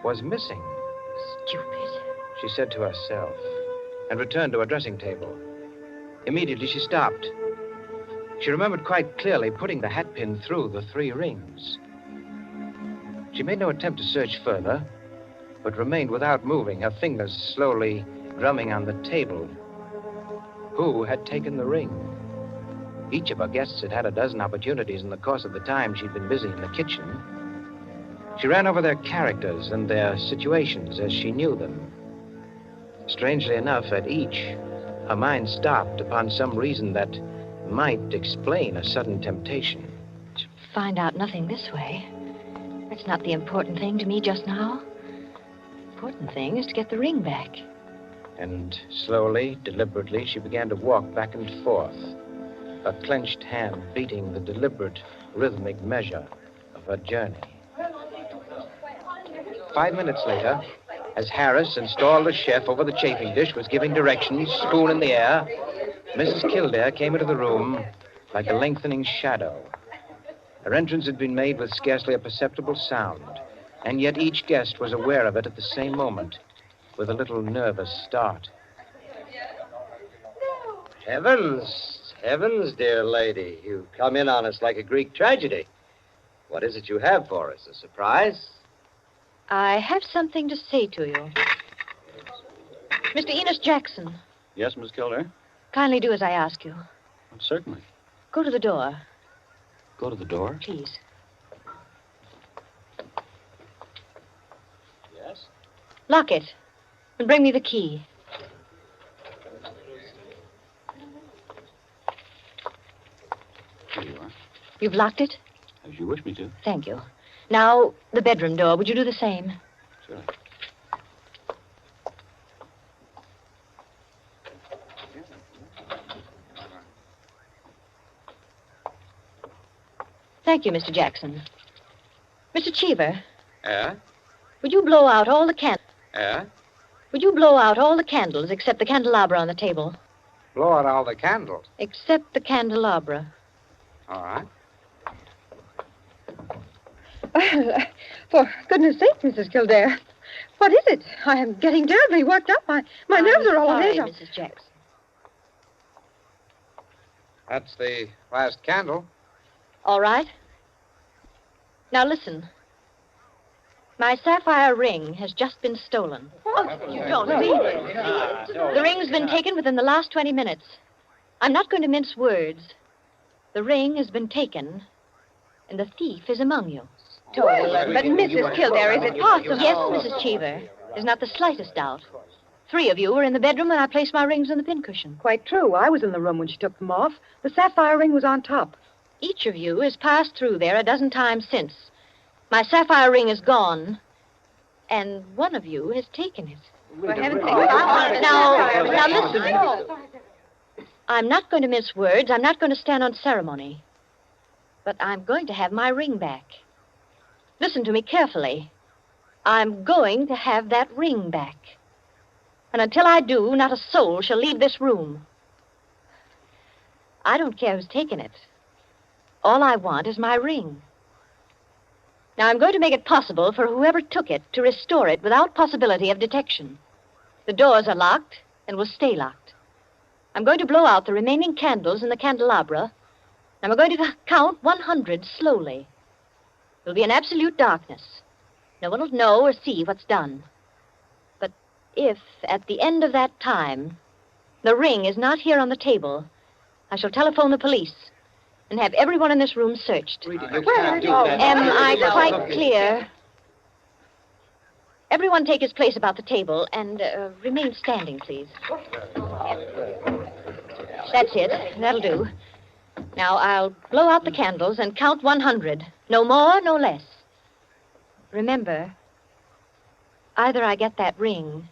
Speaker 20: was missing.
Speaker 1: Stupid.
Speaker 20: She said to herself, and returned to her dressing table. Immediately, she stopped. She remembered quite clearly putting the hatpin through the 3 rings. She made no attempt to search further, but remained without moving, her fingers slowly drumming on the table. Who had taken the ring? Each of our guests had had a dozen opportunities in the course of the time she'd been busy in the kitchen. She ran over their characters and their situations as she knew them. Strangely enough, at each, her mind stopped upon some reason that might explain a sudden temptation.
Speaker 1: Find out nothing this way. That's not the important thing to me just now. The important thing is to get the ring back.
Speaker 20: And slowly, deliberately, she began to walk back and forth, her clenched hand beating the deliberate, rhythmic measure of her journey. 5 minutes later, as Harris, installed as chef over the chafing dish, was giving directions, spoon in the air, Mrs. Kildare came into the room like a lengthening shadow. Her entrance had been made with scarcely a perceptible sound, and yet each guest was aware of it at the same moment, with a little nervous start.
Speaker 17: Heavens, heavens, dear lady. You've come in on us like a Greek tragedy. What is it you have for us? A surprise?
Speaker 1: I have something to say to you. Mr. Enos Jackson,
Speaker 8: Yes, Miss Kildare?
Speaker 1: kindly do as I ask you.
Speaker 8: Certainly.
Speaker 1: Go to the door,
Speaker 8: Go to the door.
Speaker 1: please.
Speaker 17: Yes?
Speaker 1: Lock it and bring me the key.
Speaker 8: Here you are.
Speaker 1: You've locked it?
Speaker 8: As you wish me to.
Speaker 1: Thank you. Now, the bedroom door. Would you do the same?
Speaker 8: Surely.
Speaker 1: Thank you, Mr. Jackson. Mr. Cheever,
Speaker 22: Yeah?
Speaker 1: would you blow out all the
Speaker 22: Yeah?
Speaker 1: Would you blow out all the candles except the candelabra on the table?
Speaker 22: Blow out all the candles.
Speaker 1: Except the candelabra.
Speaker 22: All right.
Speaker 12: For goodness sake, Mrs. Kildare. What is it? I am getting terribly worked up. My nerves are all
Speaker 1: sorry,
Speaker 12: ahead.
Speaker 1: Mrs. Jackson.
Speaker 22: That's the last candle.
Speaker 1: All right. Now listen. My sapphire ring has just been stolen.
Speaker 12: Oh, you don't mean it.
Speaker 1: The ring's been taken within the last 20 minutes. I'm not going to mince words. The ring has been taken, and the thief is among you.
Speaker 12: Well, but Mrs. Kildare, is it possible?
Speaker 1: Yes, Mrs. Cheever. There's not the slightest doubt. 3 of you were in the bedroom when I placed my rings on the pincushion.
Speaker 12: Quite true. I was in the room when she took them off. The sapphire ring was on top.
Speaker 1: Each of you has passed through there a dozen times since. My sapphire ring is gone, and one of you has taken it.
Speaker 12: For heaven's sake.
Speaker 1: Now listen. I'm not going to mince words. I'm not going to stand on ceremony. But I'm going to have my ring back. Listen to me carefully. I'm going to have that ring back. And until I do, not a soul shall leave this room. I don't care who's taken it. All I want is my ring. Now, I'm going to make it possible for whoever took it to restore it without possibility of detection. The doors are locked and will stay locked. I'm going to blow out the remaining candles in the candelabra, and I'm going to count 100 slowly. There'll be an absolute darkness. No one will know or see what's done. But if, at the end of that time, the ring is not here on the table, I shall telephone the police and have everyone in this room searched. Am I quite clear? Everyone take his place about the table and remain standing, please. That's it. That'll do. Now, I'll blow out the candles and count 100. No more, no less. Remember, either I get that ring,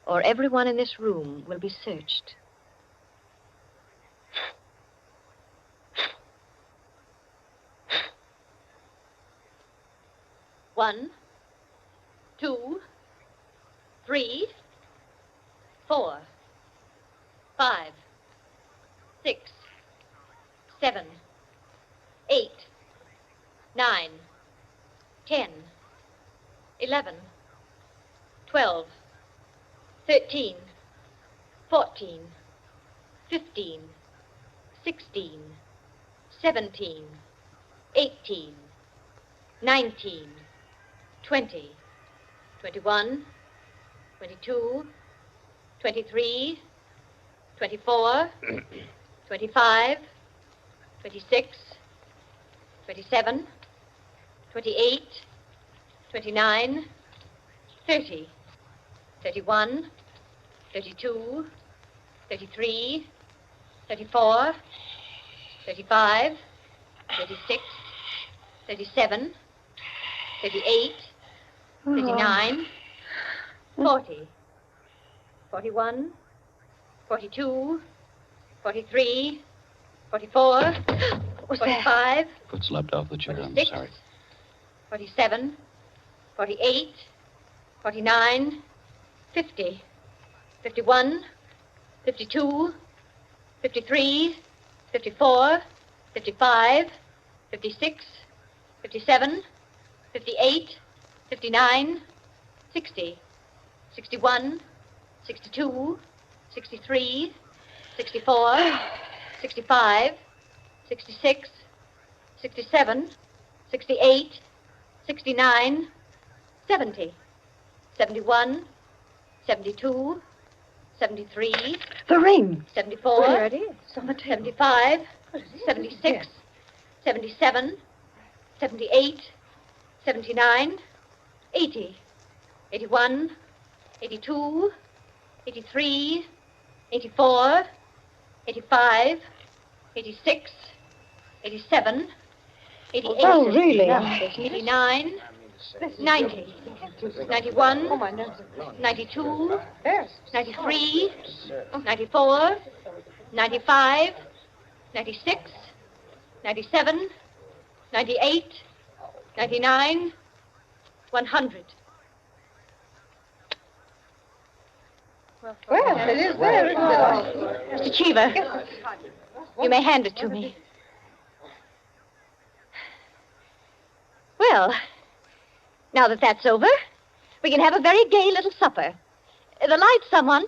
Speaker 1: or everyone in this room will be searched. One, 2, 3, 4, 5, 6, 7, 8, 9, 10, 11, 12, 13, 14, 15, 16, 17, 18, 19, 20, 21, 22, 23, 24, 25, 26, 27, 28, 29, 30, 31, 32, 33, 34, 35, 36, 37, 38, 39, 40, 41, 42, 43, 44, 45,
Speaker 8: Foot slipped off the chair. I'm
Speaker 1: 46,
Speaker 8: sorry.
Speaker 1: 47, 48, 49, 50, 51, 52, 53, 54, 55, 56, 57, 58, 59, 60, 61, 62, 63, 64, 65, 66, 67, 68, 69, 70, 71, 72, 73.
Speaker 12: The ring.
Speaker 1: 74.
Speaker 12: There it is. On the table.
Speaker 1: 75. 76. 77. 78. 79. 80. 81. 82. 83. 84. 85. 86. 87. 88.
Speaker 12: Oh, really?
Speaker 1: 89. 90. 91. 92. 93. 94. 95. 96. 97. 98. 99. 100.
Speaker 12: Well, it is there, isn't it?
Speaker 1: Mr. Cheever, you may hand it to me. Well, now that that's over, we can have a very gay little supper. The lights, someone.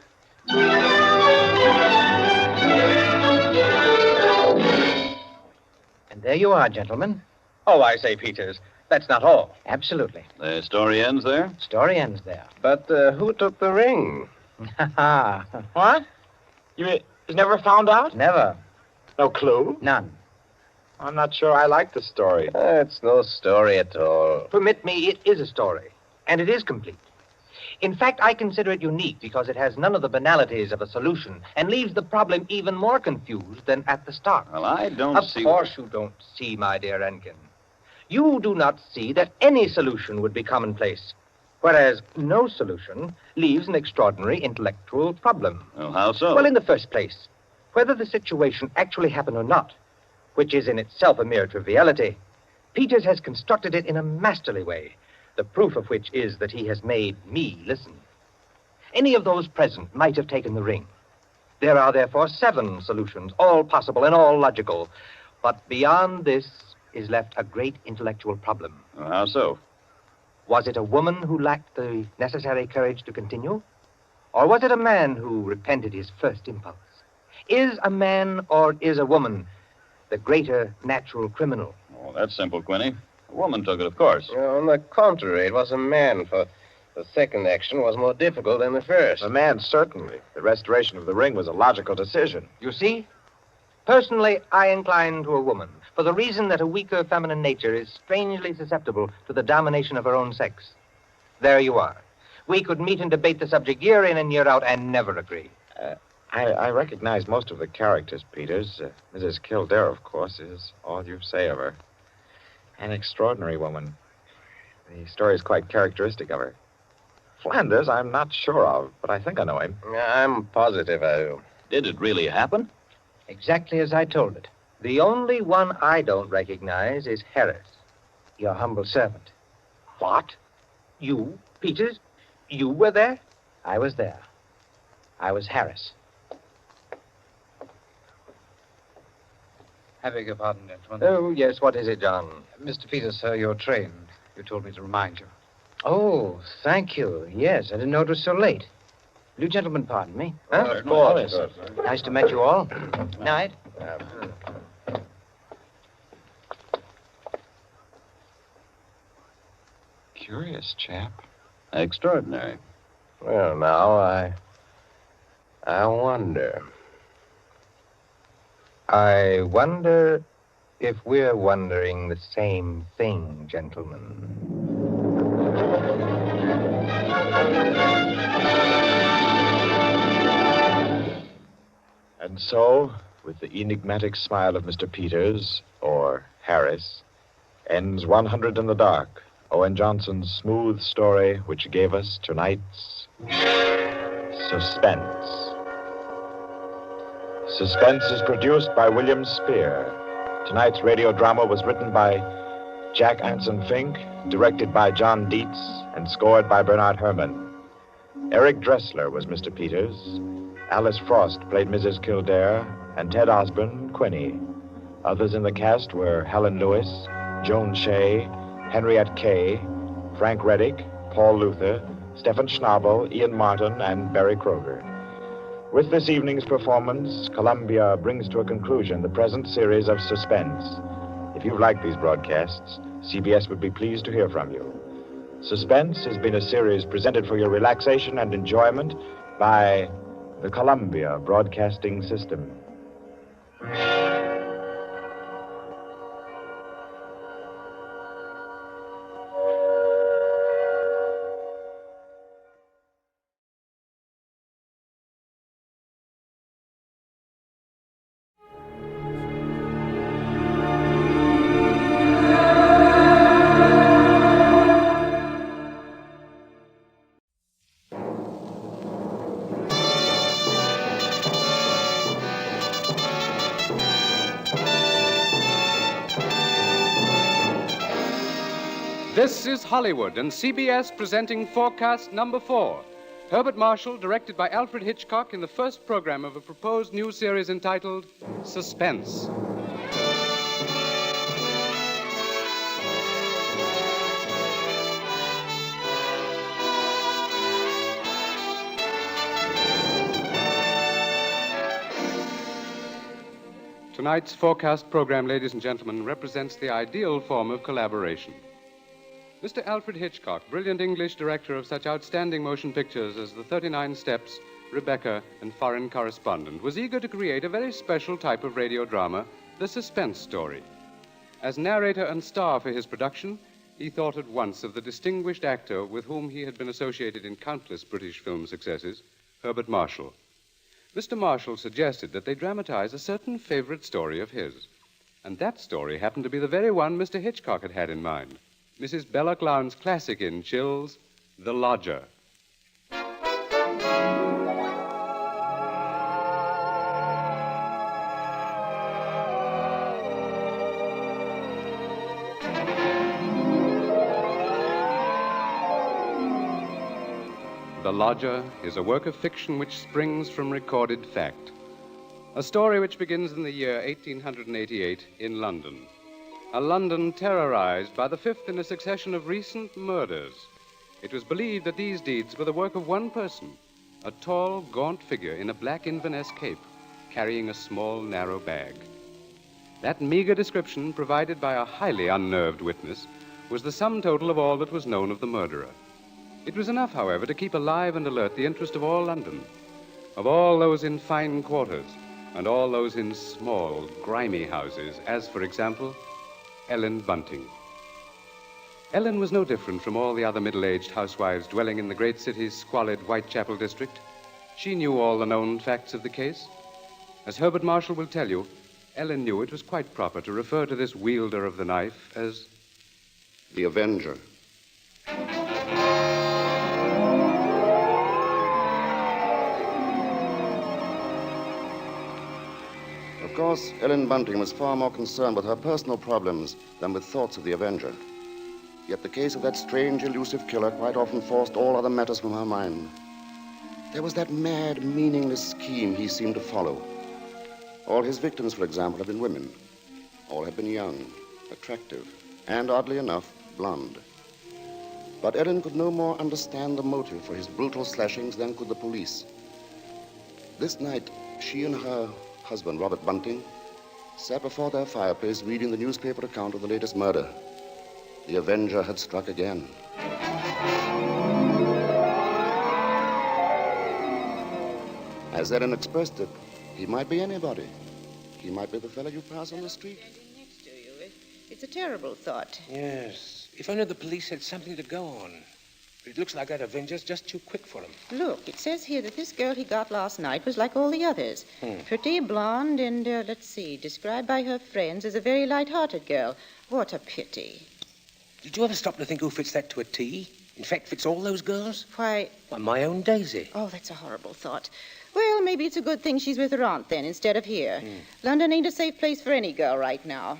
Speaker 20: And there you are, gentlemen.
Speaker 6: Oh, I say, Peters, that's not all.
Speaker 20: Absolutely.
Speaker 8: The story ends there?
Speaker 20: Story ends there.
Speaker 22: But who took the ring?
Speaker 2: What? You mean it's never found out?
Speaker 20: Never.
Speaker 2: No clue?
Speaker 20: None.
Speaker 2: I'm not sure I like the story.
Speaker 22: It's no story at all.
Speaker 6: Permit me, it is a story, and it is complete. In fact, I consider it unique because it has none of the banalities of a solution and leaves the problem even more confused than at the start.
Speaker 8: Well, I don't see...
Speaker 6: Of course you don't see, my dear Enkin. You do not see that any solution would be commonplace, whereas no solution leaves an extraordinary intellectual problem.
Speaker 8: Well, how so?
Speaker 6: Well, in the first place, whether the situation actually happened or not, which is in itself a mere triviality, Peters has constructed it in a masterly way, the proof of which is that he has made me listen. Any of those present might have taken the ring. There are therefore 7 solutions, all possible and all logical. But beyond this is left a great intellectual problem.
Speaker 8: Well, how so?
Speaker 6: Was it a woman who lacked the necessary courage to continue? Or was it a man who repented his first impulse? Is a man or is a woman the greater natural criminal?
Speaker 8: Oh, that's simple, Quinny. A woman took it, of course.
Speaker 22: On the contrary, it was a man, for the second action was more difficult than the first.
Speaker 2: The man, certainly. The restoration of the ring was a logical decision.
Speaker 6: You see? Personally, I incline to a woman, for the reason that a weaker feminine nature is strangely susceptible to the domination of her own sex. There you are. We could meet and debate the subject year in and year out and never agree.
Speaker 2: I recognize most of the characters, Peters. Mrs. Kildare, of course, is all you say of her. An extraordinary woman. The story is quite characteristic of her. Flanders, I'm not sure of, but I think I know him.
Speaker 22: I'm positive I do.
Speaker 8: Did it really happen?
Speaker 6: Exactly as I told it. The only one I don't recognize is Harris, your humble servant. What? You, Peters? You were there? I was there. I was Harris.
Speaker 13: I beg your pardon, gentlemen.
Speaker 6: Oh, yes, what is it, John?
Speaker 13: Mr. Peters, sir, your train. You told me to remind you.
Speaker 6: Oh, thank you. Yes, I didn't know it was so late. Will you gentlemen pardon me? Huh?
Speaker 22: Of course.
Speaker 6: Yes. Nice to meet you all. Night.
Speaker 2: Curious chap.
Speaker 8: Extraordinary.
Speaker 22: Well, now, I wonder.
Speaker 6: I wonder if we're wondering the same thing, gentlemen.
Speaker 2: And so, with the enigmatic smile of Mr. Peters, or Harris, ends 100 in the Dark, Owen Johnson's smooth story which gave us tonight's Suspense. Suspense is produced by William Spear. Tonight's radio drama was written by Jack Anson Fink, directed by John Dietz, and scored by Bernard Herrmann. Eric Dressler was Mr. Peters. Alice Frost played Mrs. Kildare, and Ted Osborne, Quinny. Others in the cast were Helen Lewis, Joan Shea, Henriette Kay, Frank Reddick, Paul Luther, Stephen Schnabel, Ian Martin, and Barry Kroger. With this evening's performance, Columbia brings to a conclusion the present series of Suspense. If you've liked these broadcasts, CBS would be pleased to hear from you. Suspense has been a series presented for your relaxation and enjoyment by the Columbia Broadcasting System.
Speaker 15: This is Hollywood and CBS presenting Forecast Number 4. Herbert Marshall, directed by Alfred Hitchcock in the first program of a proposed new series entitled Suspense. Tonight's Forecast program, ladies and gentlemen, represents the ideal form of collaboration. Mr. Alfred Hitchcock, brilliant English director of such outstanding motion pictures as The 39 Steps, Rebecca, and Foreign Correspondent, was eager to create a very special type of radio drama, the suspense story. As narrator and star for his production, he thought at once of the distinguished actor with whom he had been associated in countless British film successes, Herbert Marshall. Mr. Marshall suggested that they dramatize a certain favorite story of his. And that story happened to be the very one Mr. Hitchcock had had in mind. Mrs. Belloc Lowndes' classic in Chills, The Lodger. The Lodger is a work of fiction which springs from recorded fact. A story which begins in the year 1888 in London. A London terrorized by the fifth in a succession of recent murders. It was believed that these deeds were the work of one person, a tall, gaunt figure in a black Inverness cape, carrying a small, narrow bag. That meager description, provided by a highly unnerved witness, was the sum total of all that was known of the murderer. It was enough, however, to keep alive and alert the interest of all London, of all those in fine quarters, and all those in small, grimy houses, as, for example, Ellen Bunting. Ellen was no different from all the other middle-aged housewives dwelling in the great city's squalid Whitechapel district. She knew all the known facts of the case. As Herbert Marshall will tell you, Ellen knew it was quite proper to refer to this wielder of the knife as
Speaker 19: the Avenger. Of course, Ellen Bunting was far more concerned with her personal problems than with thoughts of the Avenger. Yet the case of that strange, elusive killer quite often forced all other matters from her mind. There was that mad, meaningless scheme he seemed to follow. All his victims, for example, had been women. All had been young, attractive, and, oddly enough, blonde. But Ellen could no more understand the motive for his brutal slashings than could the police. This night, she and her husband, Robert Bunting, sat before their fireplace reading the newspaper account of the latest murder. The Avenger had struck again. As Ellen expressed it, he might be anybody. He might be the fellow you pass on the street.
Speaker 10: It's a terrible thought.
Speaker 9: Yes. If only the police had something to go on. But it looks like that Avenger's just too quick for him.
Speaker 10: Look, it says here that this girl he got last night was like all the others. Pretty, blonde, and, let's see, described by her friends as a very light-hearted girl. What a pity.
Speaker 9: Did you ever stop to think who fits that to a T? In fact, fits all those girls?
Speaker 10: Why...
Speaker 9: Why, my own Daisy.
Speaker 10: Oh, that's a horrible thought. Well, maybe it's a good thing she's with her aunt, then, instead of here. London ain't a safe place for any girl right now.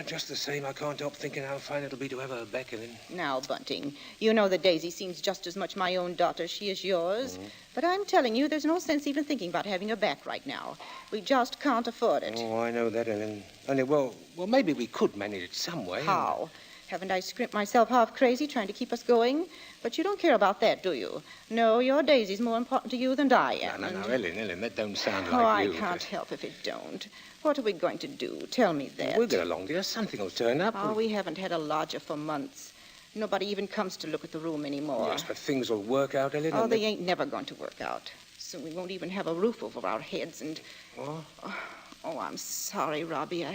Speaker 9: Just the same, I can't help thinking how fine it'll be to have her back in.
Speaker 10: Now, Bunting, you know that Daisy seems just as much my own daughter as she is yours. But I'm telling you, there's no sense even thinking about having her back right now. We just can't afford it.
Speaker 9: Oh, I know that, Ellen. Only, well, maybe we could manage it some way.
Speaker 10: How? Haven't I scrimped myself half crazy trying to keep us going? But you don't care about that, do you? No, your Daisy's more important to you than I am.
Speaker 9: No, Ellen, that don't sound
Speaker 10: Oh,
Speaker 9: like you.
Speaker 10: I can't help if it don't. What are we going to do? Tell me that.
Speaker 9: We'll get along, dear. Something will turn up.
Speaker 10: Oh, we haven't had a lodger for months. Nobody even comes to look at the room anymore.
Speaker 9: Yes, but things will work out, Ellen.
Speaker 10: Oh, they ain't never going to work out. Soon we won't even have a roof over our heads and...
Speaker 9: What?
Speaker 10: Oh, I'm sorry, Robbie.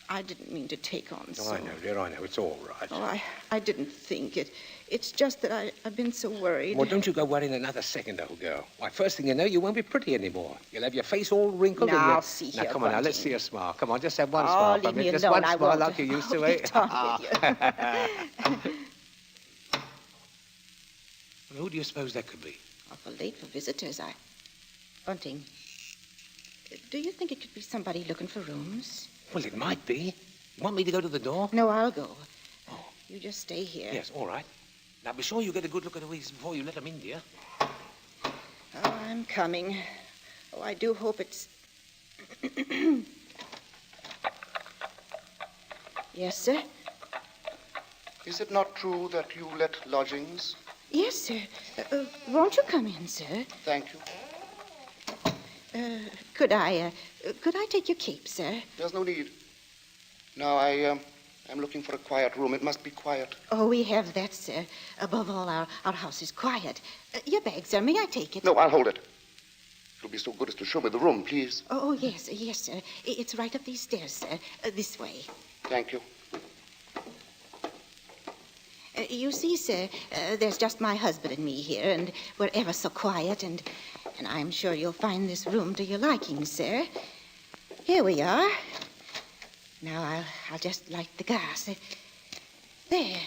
Speaker 10: I didn't mean to take on so...
Speaker 9: Oh, I know, dear, I know. It's all right.
Speaker 10: Oh, I didn't think it. It's just that I've been so worried.
Speaker 9: Well, don't you go worrying another second, old girl. Why, first thing you know, you won't be pretty anymore. You'll have your face all wrinkled and...
Speaker 10: Now, see here,
Speaker 9: Now, come on, now,
Speaker 10: Bunting.
Speaker 9: let's see a smile. Come on, just have one smile.
Speaker 10: leave me
Speaker 9: just
Speaker 10: alone,
Speaker 9: one
Speaker 10: I
Speaker 9: smile
Speaker 10: won't.
Speaker 9: like you used to,
Speaker 10: I'll
Speaker 9: eh?
Speaker 10: be done with you.
Speaker 9: Well, who do you suppose that could be?
Speaker 10: Awful late for visitors. Bunting, do you think it could be somebody looking for rooms?
Speaker 9: Well, it might be. Want me to go to the door?
Speaker 10: No, I'll go. Oh. You just stay here.
Speaker 9: Yes, all right. Now, be sure you get a good look at who he is before you let him in, dear.
Speaker 10: Oh, I'm coming. Oh, I do hope it's... Yes, sir?
Speaker 19: Is it not true that you let lodgings?
Speaker 10: Yes, sir. Won't you come in, sir?
Speaker 19: Thank you.
Speaker 10: Could I take your cape, sir?
Speaker 19: There's no need. Now, I'm looking for a quiet room. It must be quiet.
Speaker 10: Oh, we have that, sir. Above all, our house is quiet. Your bag, sir, may I take it?
Speaker 19: No, I'll hold it. You'll be so good as to show me the room, please.
Speaker 10: Oh, yes, sir. It's right up these stairs, sir. This way.
Speaker 19: Thank you.
Speaker 10: You see, sir, there's just my husband and me here, and we're ever so quiet, and I'm sure you'll find this room to your liking, sir. Here we are. Now, I'll just light the gas. There.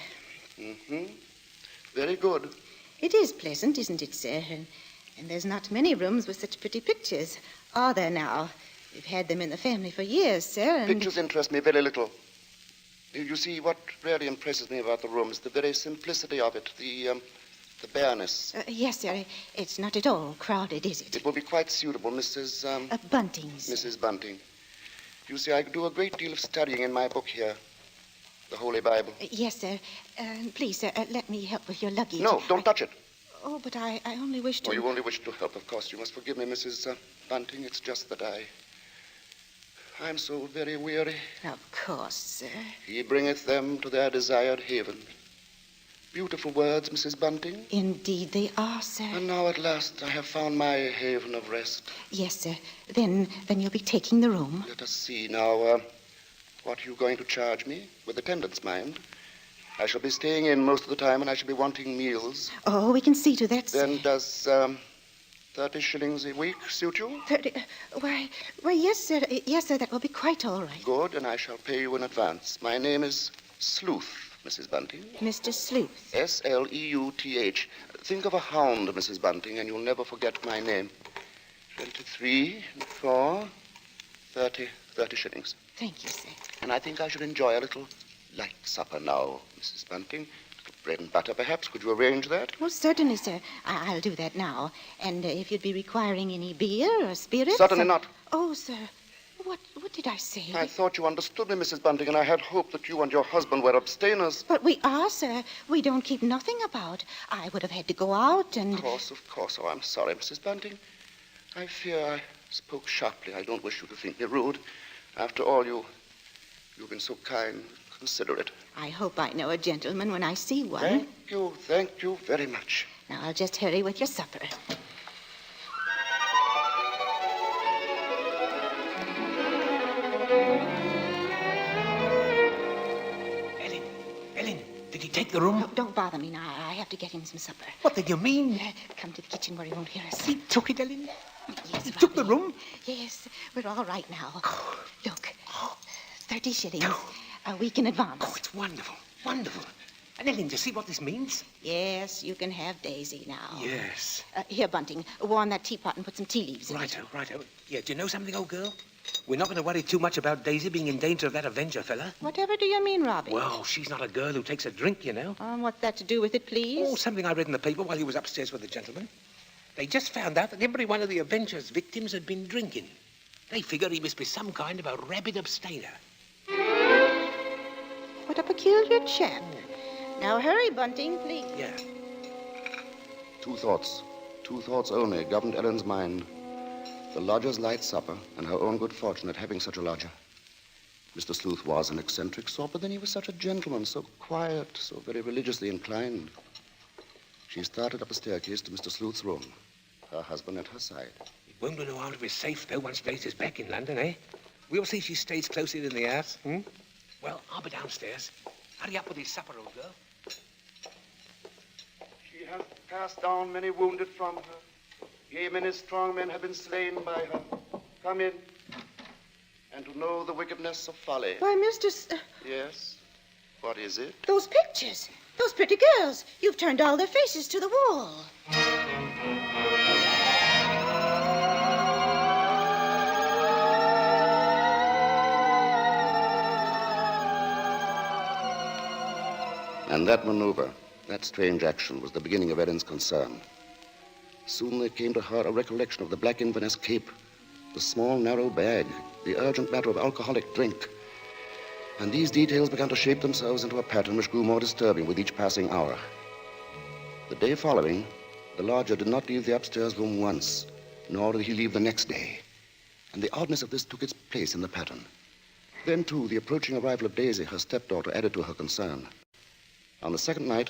Speaker 19: Very good.
Speaker 10: It is pleasant, isn't it, sir? And there's not many rooms with such pretty pictures, are there now? We've had them in the family for years, sir, and...
Speaker 19: Pictures interest me very little. You see, what really impresses me about the room is the very simplicity of it, the bareness.
Speaker 10: Yes, sir. It's not at all crowded, is it?
Speaker 19: It will be quite suitable, Mrs.
Speaker 10: Bunting's.
Speaker 19: Mrs. Bunting. You see, I do a great deal of studying in my book here, the Holy Bible.
Speaker 10: Yes, sir. Please, sir, let me help with your luggage.
Speaker 19: No, don't touch it.
Speaker 10: Oh, but I only wish to...
Speaker 19: Oh, you only wish to help, of course. You must forgive me, Mrs. Bunting. It's just that I'm so very weary.
Speaker 10: Of course, sir.
Speaker 19: He bringeth them to their desired haven. Beautiful words, Mrs. Bunting.
Speaker 10: Indeed they are, sir.
Speaker 19: And now at last I have found my haven of rest.
Speaker 10: Yes, sir. Then you'll be taking the room.
Speaker 19: Let us see now. What are you going to charge me? With attendance, mind. I shall be staying in most of the time, and I shall be wanting meals.
Speaker 10: Oh, we can see to that, sir.
Speaker 19: Then does 30 shillings a week suit you?
Speaker 10: 30... Why, yes, sir. Yes, sir, that will be quite all right.
Speaker 19: Good, and I shall pay you in advance. My name is Sleuth, Mrs. Bunting.
Speaker 10: Mr. Sleuth.
Speaker 19: Sleuth. Think of a hound, Mrs. Bunting, and you'll never forget my name. 23, 4, 30 shillings.
Speaker 10: Thank you, sir.
Speaker 19: And I think I should enjoy a little light supper now, Mrs. Bunting. Bread and butter, perhaps. Could you arrange that?
Speaker 10: Oh, certainly, sir. I'll do that now. And if you'd be requiring any beer or spirits...
Speaker 19: Certainly not.
Speaker 10: Oh, sir. What did I say?
Speaker 19: I thought you understood me, Mrs. Bunting, and I had hoped that you and your husband were abstainers.
Speaker 10: But we are, sir. We don't keep nothing about. I would have had to go out and...
Speaker 19: Of course. Oh, I'm sorry, Mrs. Bunting. I fear I spoke sharply. I don't wish you to think me rude. After all, you've been so kind, considerate.
Speaker 10: I hope I know a gentleman when I see one.
Speaker 19: Thank you very much.
Speaker 10: Now, I'll just hurry with your supper.
Speaker 3: Ellen, did he take the room?
Speaker 10: No, don't bother me now. I have to get him some supper.
Speaker 3: What did you mean?
Speaker 10: Come to the kitchen where he won't hear us.
Speaker 3: He took it, Ellen?
Speaker 10: Yes,
Speaker 3: He took the room?
Speaker 10: Yes, we're all right now. Look, 30 shillings. A week in advance.
Speaker 3: Oh, it's wonderful. Wonderful. And Ellen, do you see what this means?
Speaker 10: Yes, you can have Daisy now.
Speaker 3: Yes.
Speaker 10: Here, Bunting, warm that teapot and put some tea leaves in it.
Speaker 3: Righto. Yeah, do you know something, old girl? We're not going to worry too much about Daisy being in danger of that Avenger fella.
Speaker 10: Whatever do you mean, Robbie?
Speaker 3: Well, she's not a girl who takes a drink, you know.
Speaker 10: What's that to do with it, please?
Speaker 3: Oh, something I read in the paper while he was upstairs with the gentleman. They just found out that every one of the Avenger's victims had been drinking. They figured he must be some kind of a rabid abstainer.
Speaker 10: What a peculiar chap. Now hurry, Bunting, please.
Speaker 3: Yeah.
Speaker 19: Two thoughts only governed Ellen's mind. The lodger's light supper and her own good fortune at having such a lodger. Mr. Sleuth was an eccentric sort, but then he was such a gentleman, so quiet, so very religiously inclined. She started up a staircase to Mr. Sleuth's room, her husband at her side.
Speaker 3: It won't do no harm to be safe, though, once Daisy's back in London, eh? We'll see she stays closer in the house, Well, I'll be downstairs. Hurry up with his supper, old girl.
Speaker 19: She has cast down many wounded from her. Yea, many strong men have been slain by her. Come in. And to know the wickedness of folly.
Speaker 10: Why, Mr.
Speaker 19: Yes? What is it?
Speaker 10: Those pictures. Those pretty girls. You've turned all their faces to the wall.
Speaker 19: And that maneuver, that strange action, was the beginning of Ellen's concern. Soon there came to her a recollection of the black Inverness cape, the small, narrow bag, the urgent matter of alcoholic drink. And these details began to shape themselves into a pattern which grew more disturbing with each passing hour. The day following, the lodger did not leave the upstairs room once, nor did he leave the next day. And the oddness of this took its place in the pattern. Then, too, the approaching arrival of Daisy, her stepdaughter, added to her concern. On the second night,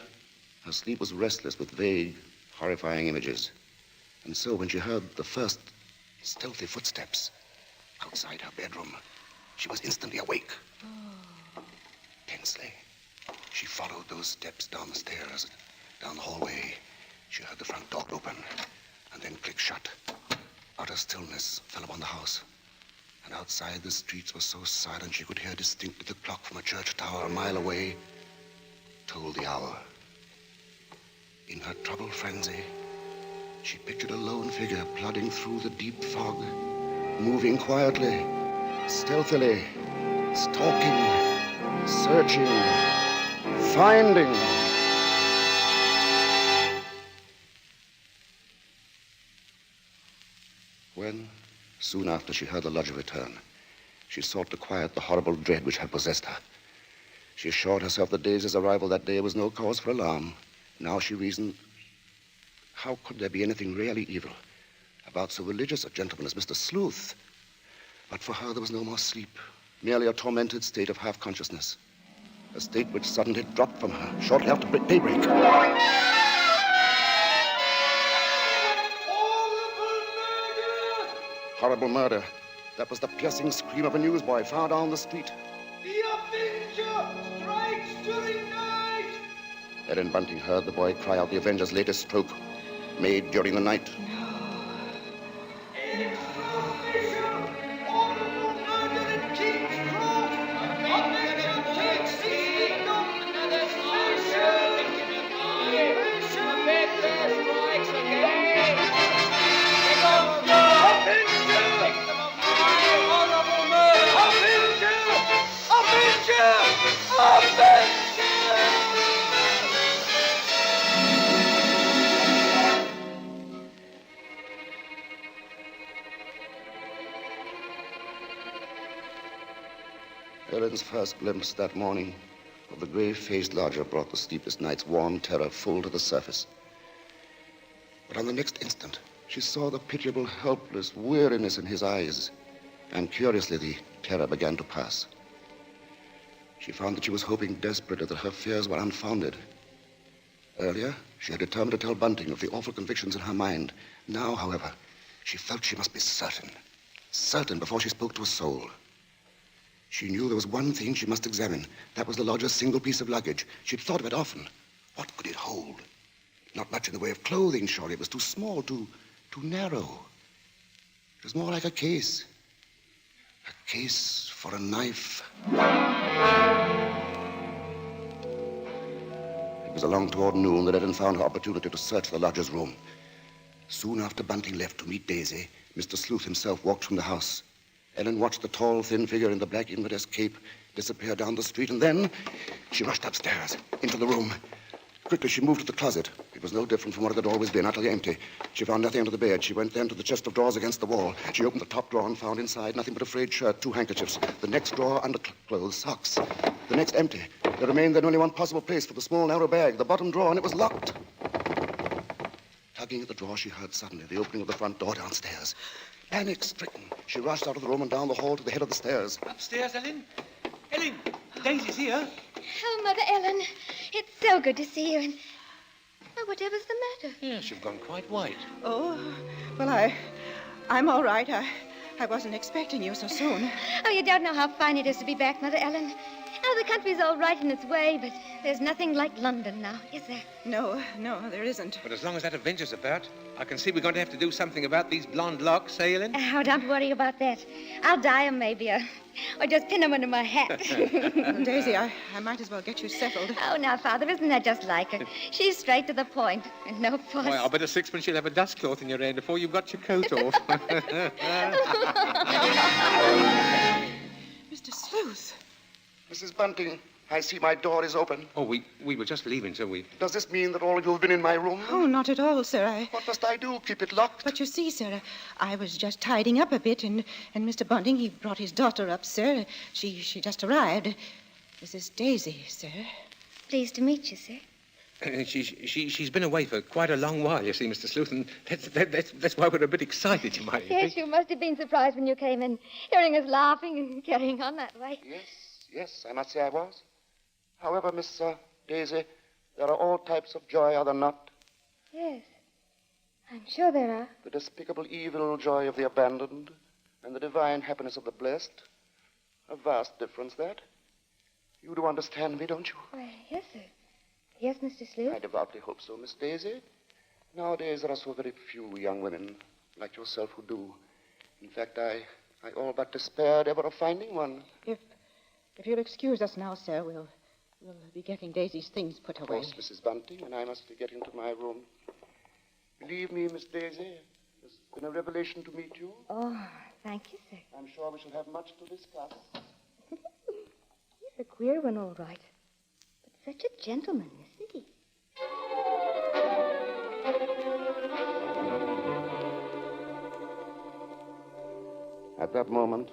Speaker 19: her sleep was restless with vague, horrifying images. And so when she heard the first stealthy footsteps outside her bedroom, she was instantly awake. Tensely, she followed those steps down the stairs, down the hallway. She heard the front door open and then click shut. Utter stillness fell upon the house. And outside, the streets were so silent she could hear distinctly the clock from a church tower a mile away told the hour. In her troubled frenzy, she pictured a lone figure plodding through the deep fog, moving quietly, stealthily, stalking, searching, finding. When, soon after she heard the lodger return, she sought to quiet the horrible dread which had possessed her. She assured herself that Daisy's arrival that day was no cause for alarm. Now she reasoned, how could there be anything really evil about so religious a gentleman as Mr. Sleuth? But for her there was no more sleep, merely a tormented state of half-consciousness, a state which suddenly dropped from her shortly after daybreak. Horrible murder. That was the piercing scream of a newsboy far down the street.
Speaker 4: The Avenger strikes during night!
Speaker 19: Ellen Bunting heard the boy cry out the Avenger's latest stroke, made during the night. Ellen's first glimpse that morning of the gray-faced lodger brought the sleepless night's warm terror full to the surface. But on the next instant, she saw the pitiable, helpless weariness in his eyes, and curiously, the terror began to pass. She found that she was hoping desperately that her fears were unfounded. Earlier, she had determined to tell Bunting of the awful convictions in her mind. Now, however, she felt she must be certain before she spoke to a soul. She knew there was one thing she must examine. That was the lodger's single piece of luggage. She'd thought of it often. What could it hold? Not much in the way of clothing, surely. It was too small, too narrow. It was more like a case. A case for a knife. It was along toward noon that Ellen found her opportunity to search the lodger's room. Soon after Bunting left to meet Daisy, Mr. Sleuth himself walked from the house. Ellen watched the tall, thin figure in the black Inverness cape disappear down the street, and then she rushed upstairs, into the room. Quickly, she moved to the closet. It was no different from what it had always been, utterly empty. She found nothing under the bed. She went then to the chest of drawers against the wall. She opened the top drawer and found inside nothing but a frayed shirt, 2 handkerchiefs. The next drawer, underclothes, socks. The next empty. There remained then only one possible place for the small, narrow bag, the bottom drawer, and it was locked. Tugging at the drawer, she heard suddenly the opening of the front door downstairs. Panic-stricken, she rushed out of the room and down the hall to the head of the stairs.
Speaker 3: Upstairs, Ellen? Ellen, Daisy's here.
Speaker 11: Oh, Mother Ellen, it's so good to see you. And whatever's the matter?
Speaker 3: Yes, you've gone quite white.
Speaker 10: Oh, well, I'm all right. I wasn't expecting you so soon.
Speaker 11: Oh, you don't know how fine it is to be back, Mother Ellen. Oh, the country's all right in its way, but there's nothing like London now, is there?
Speaker 10: No, there isn't.
Speaker 3: But as long as that Avenger's about, I can see we're going to have to do something about these blonde locks, eh, Ellen?
Speaker 11: Oh, don't worry about that. I'll dye 'em maybe, or just pin 'em under my hat.
Speaker 10: Daisy, I might as well get you settled.
Speaker 11: Oh, now, Father, isn't that just like her? She's straight to the point, and no fuss.
Speaker 3: Well, I'll bet a sixpence you'll have a dust cloth in your hand before you've got your coat off.
Speaker 10: Mr. Sleuth.
Speaker 19: Mrs. Bunting, I see my door is open.
Speaker 3: Oh, we were just leaving, so we...
Speaker 19: Does this mean that all of you have been in my room?
Speaker 10: Oh, not at all, sir.
Speaker 19: What must I do? Keep it locked?
Speaker 10: But you see, sir, I was just tidying up a bit, and Mr. Bunting, he brought his daughter up, sir. She just arrived. This is Daisy, sir.
Speaker 11: Pleased to meet you, sir.
Speaker 3: She's been away for quite a long while, you see, Mr. Sleuth, and that's why we're a bit excited, you might
Speaker 11: Yes,
Speaker 3: think.
Speaker 11: you must have been surprised when you came in, hearing us laughing and carrying on that way.
Speaker 19: Yes, I must say I was. However, Miss Daisy, there are all types of joy, are there not?
Speaker 11: Yes, I'm sure there are.
Speaker 19: The despicable evil joy of the abandoned and the divine happiness of the blessed. A vast difference, that. You do understand me, don't you?
Speaker 11: Why, yes, sir. Yes, Mr. Sleuth.
Speaker 19: I devoutly hope so, Miss Daisy. Nowadays, there are so very few young women like yourself who do. In fact, I all but despaired ever of finding one.
Speaker 10: If you'll excuse us now, sir, we'll be getting Daisy's things put away.
Speaker 19: Of course, Mrs. Bunting, and I must be getting to my room. Believe me, Miss Daisy, it's been a revelation to meet you.
Speaker 11: Oh, thank you, sir.
Speaker 19: I'm sure we shall have much to discuss.
Speaker 11: He's a queer one, all right. But such a gentleman, isn't he?
Speaker 19: At that moment,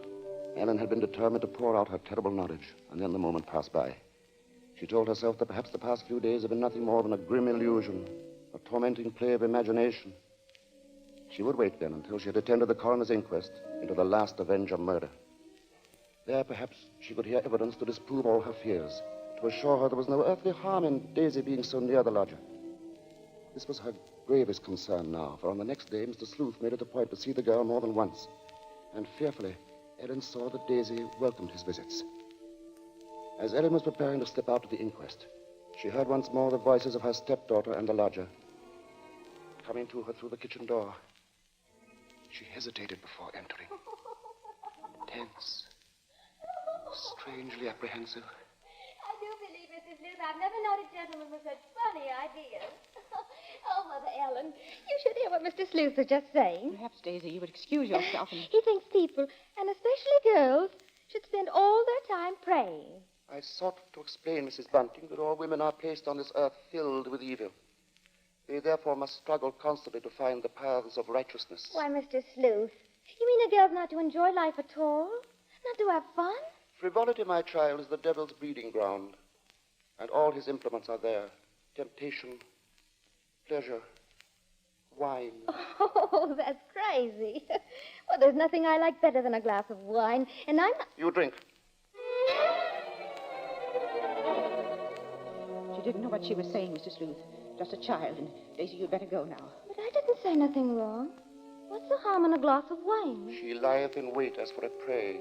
Speaker 19: Ellen had been determined to pour out her terrible knowledge, and then the moment passed by. She told herself that perhaps the past few days had been nothing more than a grim illusion, a tormenting play of imagination. She would wait then until she had attended the coroner's inquest into the last Avenger murder. There, perhaps, she could hear evidence to disprove all her fears, to assure her there was no earthly harm in Daisy being so near the lodger. This was her gravest concern now, for on the next day, Mr. Sleuth made it a point to see the girl more than once, and fearfully, Ellen saw that Daisy welcomed his visits. As Ellen was preparing to step out to the inquest, she heard once more the voices of her stepdaughter and the lodger coming to her through the kitchen door. She hesitated before entering, tense, strangely apprehensive.
Speaker 11: I do believe, Mrs. Sleuth, I've never known a gentleman with such funny ideas. Oh, Mother Ellen, you should hear what Mr. Sleuth was just saying.
Speaker 10: Perhaps, Daisy, you would excuse yourself.
Speaker 11: He thinks people, and especially girls, should spend all their time praying.
Speaker 19: I sought to explain, Mrs. Bunting, that all women are placed on this earth filled with evil. They therefore must struggle constantly to find the paths of righteousness.
Speaker 11: Why, Mr. Sleuth, you mean a girl's not to enjoy life at all? Not to have fun?
Speaker 19: Frivolity, my child, is the devil's breeding ground, and all his implements are there. Temptation, pleasure, wine.
Speaker 11: Oh, that's crazy. Well, there's nothing I like better than a glass of wine, and I'm not...
Speaker 19: You drink.
Speaker 10: She didn't know what she was saying, Mr. Sleuth. Just a child, and Daisy, you'd better go now.
Speaker 11: But I didn't say nothing wrong. What's the harm in a glass of wine?
Speaker 19: She lieth in wait as for a prey,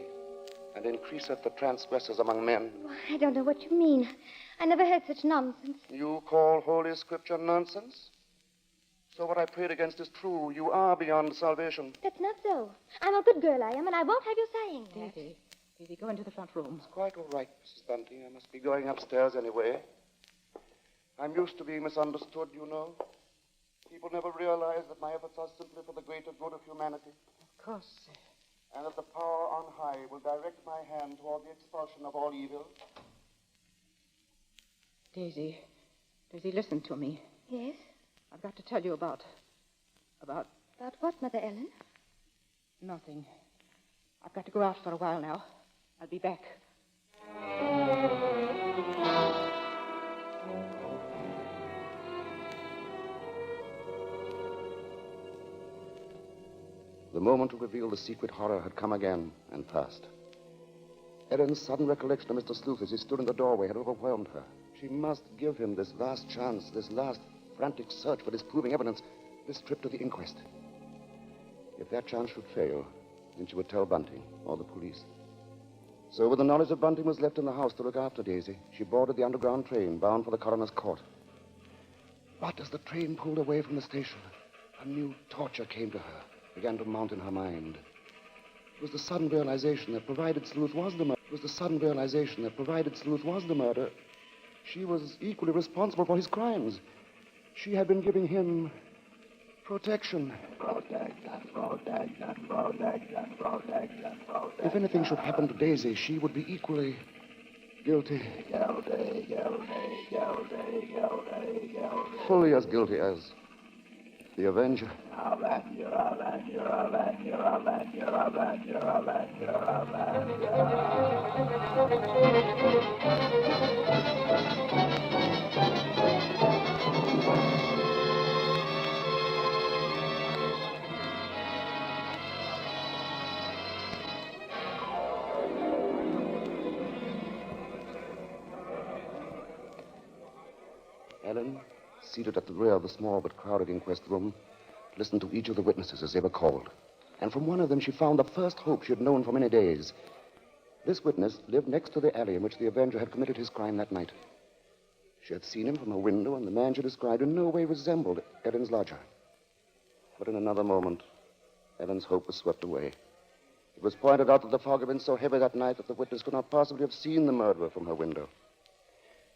Speaker 19: and increaseth the transgressors among men.
Speaker 11: Well, I don't know what you mean. I never heard such nonsense.
Speaker 19: You call Holy Scripture nonsense? So what I prayed against is true. You are beyond salvation.
Speaker 11: That's not so. I'm a good girl, I am, and I won't have you saying that.
Speaker 10: Daisy, go into the front room.
Speaker 19: It's quite all right, Mrs. Bunting. I must be going upstairs anyway. I'm used to being misunderstood, you know. People never realize that my efforts are simply for the greater good of humanity.
Speaker 10: Of course, sir.
Speaker 19: And that the power on high will direct my hand toward the expulsion of all evil.
Speaker 10: Daisy, listen to me.
Speaker 11: Yes?
Speaker 10: I've got to tell you about...
Speaker 11: About what, Mother Ellen?
Speaker 10: Nothing. I've got to go out for a while now. I'll be back.
Speaker 19: The moment to reveal the secret horror had come again and passed. Ellen's sudden recollection of Mr. Sleuth as he stood in the doorway had overwhelmed her. She must give him this last chance, this last frantic search for disproving evidence, this trip to the inquest. If that chance should fail, then she would tell Bunting or the police. So with the knowledge that Bunting was left in the house to look after Daisy, she boarded the underground train bound for the coroner's court. But as the train pulled away from the station, a new torture came to her, began to mount in her mind. It was the sudden realization that provided Sleuth was the murderer, she was equally responsible for his crimes. She had been giving him protection. If anything should happen to Daisy, she would be equally guilty. Fully as guilty as the Avenger. Ellen, seated at the rear of the small but crowded inquest room, listened to each of the witnesses as they were called. And from one of them she found the first hope she had known for many days. This witness lived next to the alley in which the Avenger had committed his crime that night. She had seen him from her window, and the man she described in no way resembled Ellen's lodger. But in another moment, Ellen's hope was swept away. It was pointed out that the fog had been so heavy that night that the witness could not possibly have seen the murderer from her window.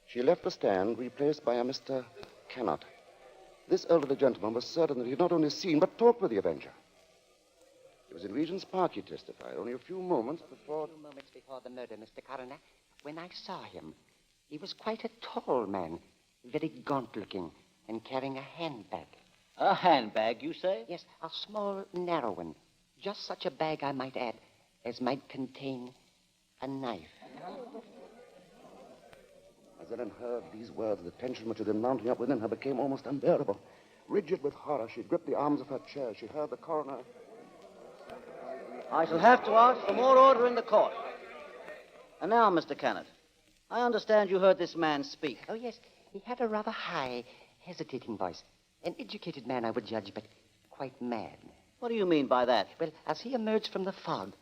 Speaker 19: She left the stand, replaced by a Mr. Cannot. This elderly gentleman was certain that he had not only seen, but talked with the Avenger. It was in Regent's Park, he testified, only a few moments before...
Speaker 13: the murder, Mr. Coroner. When I saw him, he was quite a tall man, very gaunt-looking, and carrying a handbag.
Speaker 14: A handbag, you say?
Speaker 13: Yes, a small, narrow one. Just such a bag, I might add, as might contain a knife.
Speaker 19: As Ellen heard these words, the tension which had been mounting up within her became almost unbearable. Rigid with horror, she gripped the arms of her chair. She heard the coroner...
Speaker 14: I shall have to ask for more order in the court. And now, Mr. Kennett, I understand you heard this man speak.
Speaker 13: Oh, yes. He had a rather high, hesitating voice. An educated man, I would judge, but quite mad.
Speaker 14: What do you mean by that?
Speaker 13: Well, as he emerged from the fog,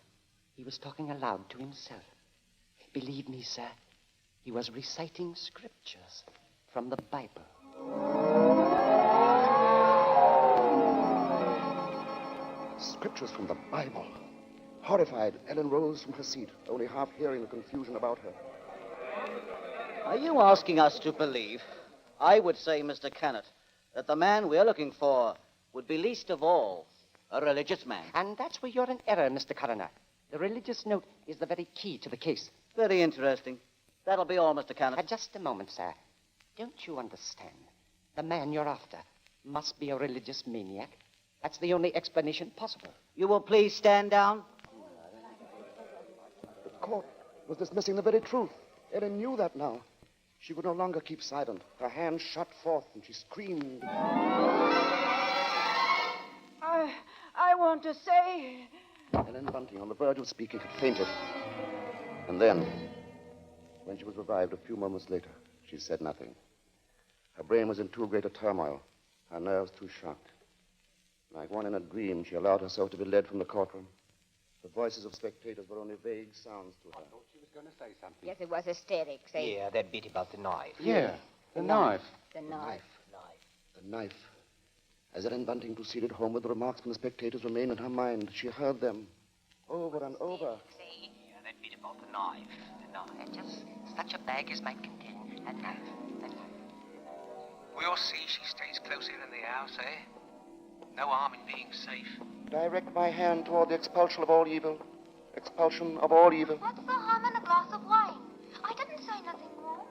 Speaker 13: he was talking aloud to himself. Believe me, sir, he was reciting scriptures from the Bible.
Speaker 19: Scriptures from the Bible. Horrified, Ellen rose from her seat, only half hearing the confusion about her.
Speaker 14: Are you asking us to believe, I would say, Mr. Kennett, that the man we're looking for would be least of all a religious man?
Speaker 13: And that's where you're in error, Mr. Coroner. The religious note is the very key to the case.
Speaker 14: Very interesting. That'll be all, Mr. Kennett.
Speaker 13: Just a moment, sir. Don't you understand? The man you're after must be a religious maniac. That's the only explanation possible.
Speaker 14: You will please stand down.
Speaker 19: The court was dismissing the very truth. Ellen knew that now. She could no longer keep silent. Her hands shot forth, and she screamed.
Speaker 10: I want to say...
Speaker 19: Ellen Bunting, on the verge of speaking, had fainted. And then, when she was revived a few moments later, she said nothing. Her brain was in too great a turmoil, her nerves too shocked. Like one in a dream, she allowed herself to be led from the courtroom. The voices of spectators were only vague sounds to her.
Speaker 3: I thought she was going to say something.
Speaker 11: Yes, it was hysterics, eh?
Speaker 20: Yeah, that bit about the knife.
Speaker 3: Yeah, the knife.
Speaker 11: The knife.
Speaker 19: The knife. As Ellen Bunting proceeded homeward, the remarks from the spectators remained in her mind. She heard them over and over.
Speaker 13: Yeah, that bit about the knife. And just such a bag as might contain a knife.
Speaker 3: We'll see she stays close in the house, eh? No harm in being safe.
Speaker 19: Direct my hand toward the expulsion of all evil. Expulsion of all evil.
Speaker 11: What's the harm in a glass of wine? I didn't say nothing wrong.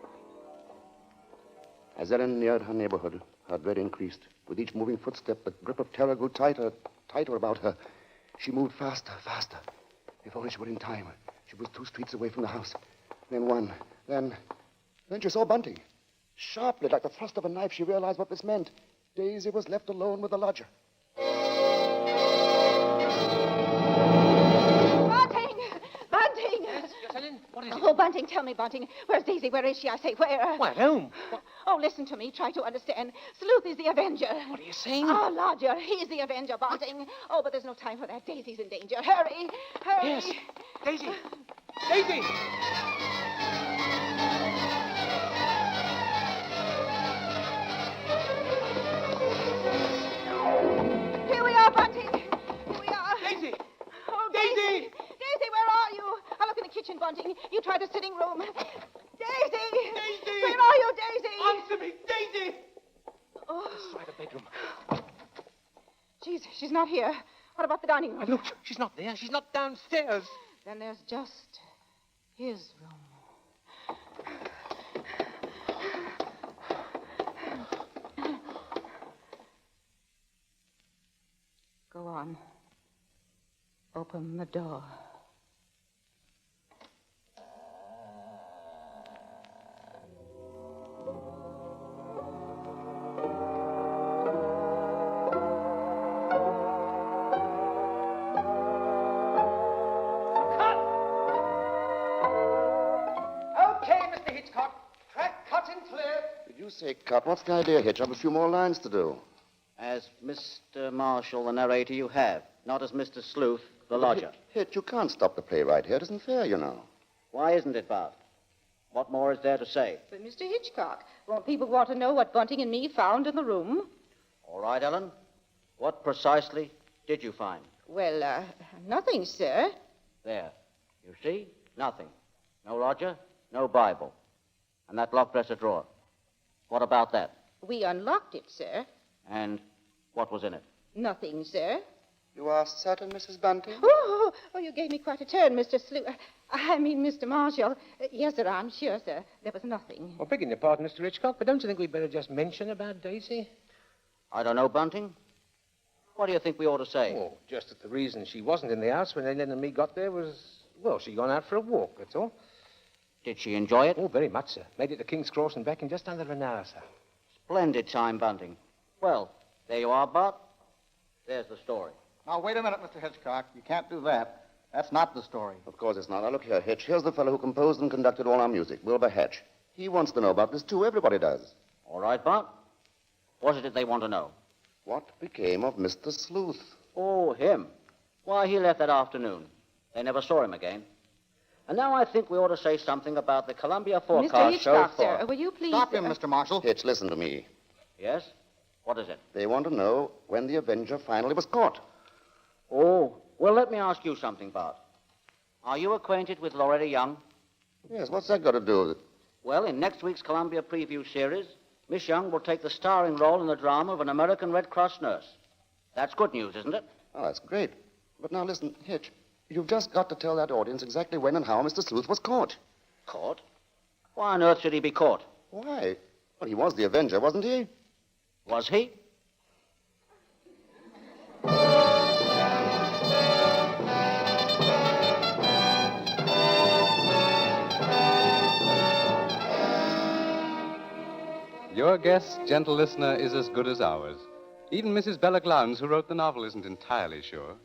Speaker 19: As Ellen neared her neighborhood, her dread increased. With each moving footstep, the grip of terror grew tighter about her. She moved faster. If only she were in time. She was 2 streets away from the house. Then one. Then she saw Bunting. Sharply, like the thrust of a knife, she realized what this meant. Daisy was left alone with the lodger.
Speaker 10: Bunting!
Speaker 3: Yes, Ellen? What is it?
Speaker 10: Oh, Bunting, tell me, Bunting. Where's Daisy? Where is she? I say, where?
Speaker 3: What, at home?
Speaker 10: Oh, listen to me. Try to understand. Sleuth is the avenger.
Speaker 3: What are you saying?
Speaker 10: Oh, lodger. He's the avenger, Bunting. Oh, but there's no time for that. Daisy's in danger. Hurry.
Speaker 3: Yes. Daisy! Daisy!
Speaker 10: Here we are, Bunting. Here we are.
Speaker 3: Daisy!
Speaker 10: Oh,
Speaker 3: Daisy!
Speaker 10: Daisy, where are you? I'll look in the kitchen, Bunting. You try the sitting room. Daisy!
Speaker 3: Daisy!
Speaker 10: Where are you, Daisy?
Speaker 3: Answer me, Daisy!
Speaker 10: Oh.
Speaker 3: Let's try the bedroom.
Speaker 10: She's not here. What about the dining room?
Speaker 3: Look, she's not there. She's not downstairs.
Speaker 10: Then there's just his room. Go on. Open the door.
Speaker 19: You say cut. What's the idea, Hitch? I have a few more lines to do.
Speaker 14: As Mr. Marshall, the narrator, you have. Not as Mr. Sleuth, the lodger.
Speaker 19: Hitch, you can't stop the play right here. It isn't fair, you know.
Speaker 14: Why isn't it, Bart? What more is there to say?
Speaker 10: But, Mr. Hitchcock, won't people want to know what Bunting and me found in the room?
Speaker 14: All right, Ellen. What precisely did you find?
Speaker 10: Well, nothing, sir.
Speaker 14: There. You see? Nothing. No lodger, no Bible. And that locked dresser drawer. What about that?
Speaker 10: We unlocked it, sir.
Speaker 14: And what was in it?
Speaker 10: Nothing, sir.
Speaker 19: You are certain, Mrs. Bunting?
Speaker 10: Oh, you gave me quite a turn, Mr. Mr. Marshall. Yes, sir, I'm sure, sir. There was nothing.
Speaker 3: Well, begging your pardon, Mr. Hitchcock, but don't you think we'd better just mention about Daisy?
Speaker 14: I don't know, Bunting. What do you think we ought to say?
Speaker 3: Well, just that the reason she wasn't in the house when Ellen and me got there was, well, she'd gone out for a walk, that's all.
Speaker 14: Did she enjoy it?
Speaker 3: Oh, very much, sir. Made it to King's Cross and back in just under an hour, sir.
Speaker 14: Splendid time, Bunting. Well, there you are, Bart. There's the story.
Speaker 16: Now, wait a minute, Mr. Hitchcock. You can't do that. That's not the story.
Speaker 19: Of course it's not. Now, look here, Hitch. Here's the fellow who composed and conducted all our music, Wilbur Hatch. He wants to know about this, too. Everybody does.
Speaker 14: All right, Bart. What is it they want to know?
Speaker 19: What became of Mr. Sleuth?
Speaker 14: Oh, him. Why, he left that afternoon. They never saw him again. And now I think we ought to say something about the Columbia forecast
Speaker 10: Mr. Hitchcock,
Speaker 14: so far.
Speaker 10: sir, will you please...
Speaker 16: Stop him, Mr. Marshall.
Speaker 19: Hitch, listen to me.
Speaker 14: Yes? What is it?
Speaker 19: They want to know when the Avenger finally was caught.
Speaker 14: Oh, well, let me ask you something, Bart. Are you acquainted with Loretta Young?
Speaker 19: Yes, what's that got to do with it?
Speaker 14: Well, in next week's Columbia preview series, Miss Young will take the starring role in the drama of an American Red Cross nurse. That's good news, isn't it?
Speaker 19: Oh, that's great. But now listen, Hitch, you've just got to tell that audience exactly when and how Mr. Sleuth was caught.
Speaker 14: Caught? Why on earth should he be caught?
Speaker 19: Why? Well, he was the Avenger, wasn't he?
Speaker 14: Was he?
Speaker 15: Your guess, gentle listener, is as good as ours. Even Mrs. Belloc Lowndes, who wrote the novel, isn't entirely sure.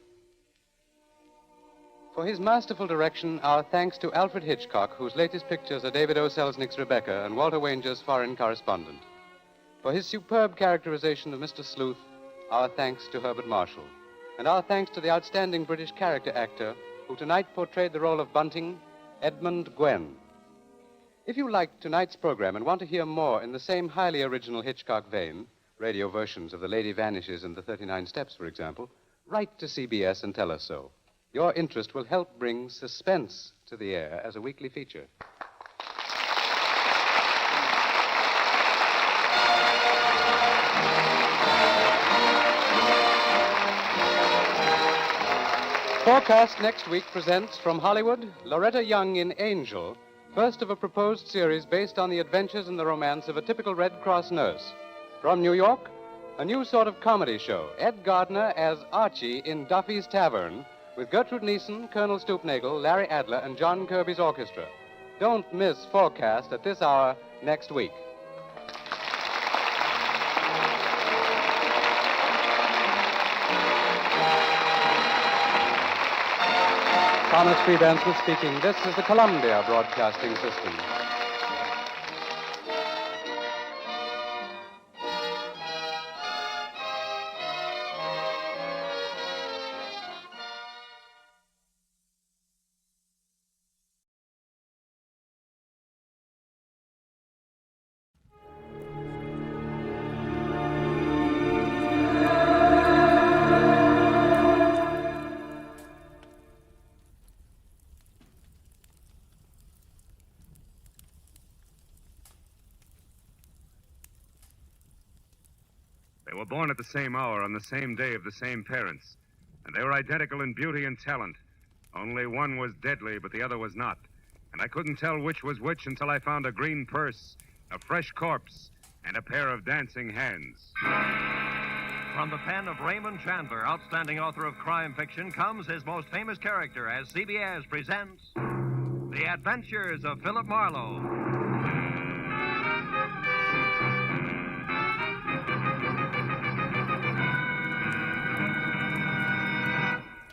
Speaker 15: For his masterful direction, our thanks to Alfred Hitchcock, whose latest pictures are David O. Selznick's Rebecca and Walter Wanger's Foreign Correspondent. For his superb characterization of Mr. Sleuth, our thanks to Herbert Marshall. And our thanks to the outstanding British character actor who tonight portrayed the role of Bunting, Edmund Gwen. If you liked tonight's program and want to hear more in the same highly original Hitchcock vein, radio versions of The Lady Vanishes and The 39 Steps, for example, write to CBS and tell us so. Your interest will help bring Suspense to the air as a weekly feature. Forecast next week presents from Hollywood, Loretta Young in Angel, first of a proposed series based on the adventures and the romance of a typical Red Cross nurse. From New York, a new sort of comedy show, Ed Gardner as Archie in Duffy's Tavern, with Gertrude Neeson, Colonel Stoopnagle, Larry Adler, and John Kirby's orchestra. Don't miss Forecast at this hour next week. Thomas Freebanson speaking. This is the Columbia Broadcasting System.
Speaker 7: They were born at the same hour on the same day of the same parents, and they were identical in beauty and talent. Only one was deadly, but the other was not. And I couldn't tell which was which until I found a green purse, a fresh corpse, and a pair of dancing hands.
Speaker 21: From the pen of Raymond Chandler, outstanding author of crime fiction, comes his most famous character as CBS presents The Adventures of Philip Marlowe.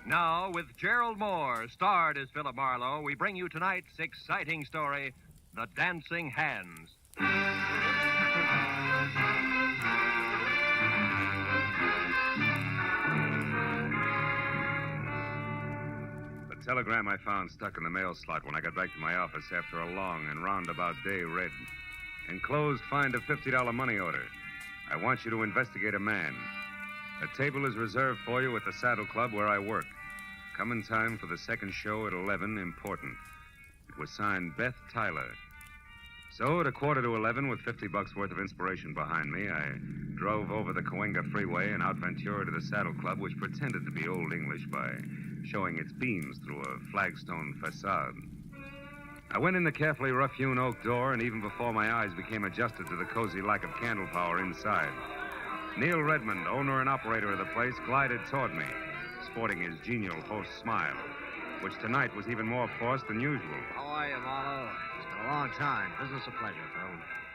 Speaker 21: Now, with Gerald Moore, starred as Philip Marlowe, we bring you tonight's exciting story, The Dancing Hands.
Speaker 7: The telegram I found stuck in the mail slot when I got back to my office after a long and roundabout day read. Enclosed, find a $50 money order. I want you to investigate a man. A table is reserved for you at the Saddle Club where I work. Come in time for the second show at 11, important. It was signed Beth Tyler. So at 11:15, with $50 worth of inspiration behind me, I drove over the Cahuenga Freeway and out Ventura to the Saddle Club, which pretended to be Old English by showing its beams through a flagstone facade. I went in the carefully rough-hewn oak door, and even before my eyes became adjusted to the cozy lack of candle power inside, Neil Redmond, owner and operator of the place, glided toward me, sporting his genial host smile, which tonight was even more forced than usual.
Speaker 23: How are you, Marlowe? It's been a long time. Business a pleasure, Phil.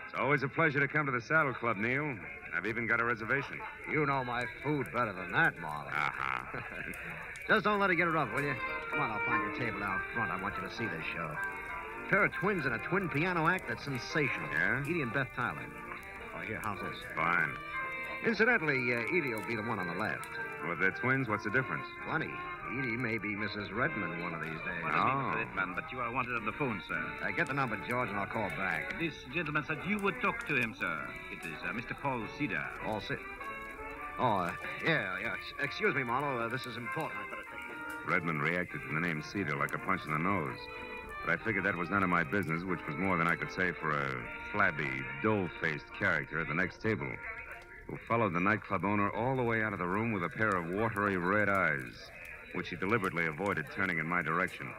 Speaker 7: It's always a pleasure to come to the Saddle Club, Neil. I've even got a reservation.
Speaker 23: You know my food better than that, Marlowe.
Speaker 7: Uh-huh.
Speaker 23: Just don't let it get rough, will you? Come on, I'll find your table out front. I want you to see this show. A pair of twins in a twin piano act that's sensational.
Speaker 7: Yeah?
Speaker 23: Edie and Beth Tyler. Oh, here, how's this?
Speaker 7: Fine.
Speaker 23: Incidentally, Edie will be the one on the left.
Speaker 7: Well, if they're twins, what's the difference?
Speaker 23: Plenty. Edie may be Mrs. Redmond one of these days.
Speaker 7: Oh.
Speaker 23: Redmond, but you are wanted on the phone, sir. Get the number, George, and I'll call back.
Speaker 24: This gentleman said you would talk to him, sir. It is Mr. Paul Cedar.
Speaker 23: Paul Cedar? Oh, yeah. Excuse me, Marlowe. This is important. I better take it.
Speaker 7: Redmond reacted to the name Cedar like a punch in the nose. But I figured that was none of my business, which was more than I could say for a flabby, dull-faced character at the next table, who followed the nightclub owner all the way out of the room with a pair of watery red eyes, which he deliberately avoided turning in my direction.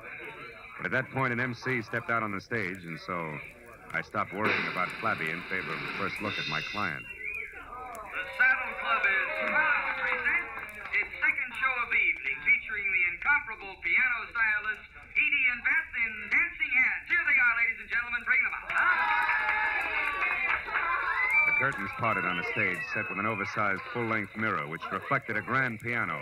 Speaker 7: But at that point, an MC stepped out on the stage, and so I stopped worrying about Flabby in favor of the first look at my client.
Speaker 25: The Saddle Club is proud to present its second show of the evening, featuring the incomparable piano stylist Edie and Beth in Dancing Hands. Here they are, ladies and gentlemen. Bring them out.
Speaker 7: The curtains parted on a stage set with an oversized full-length mirror which reflected a grand piano,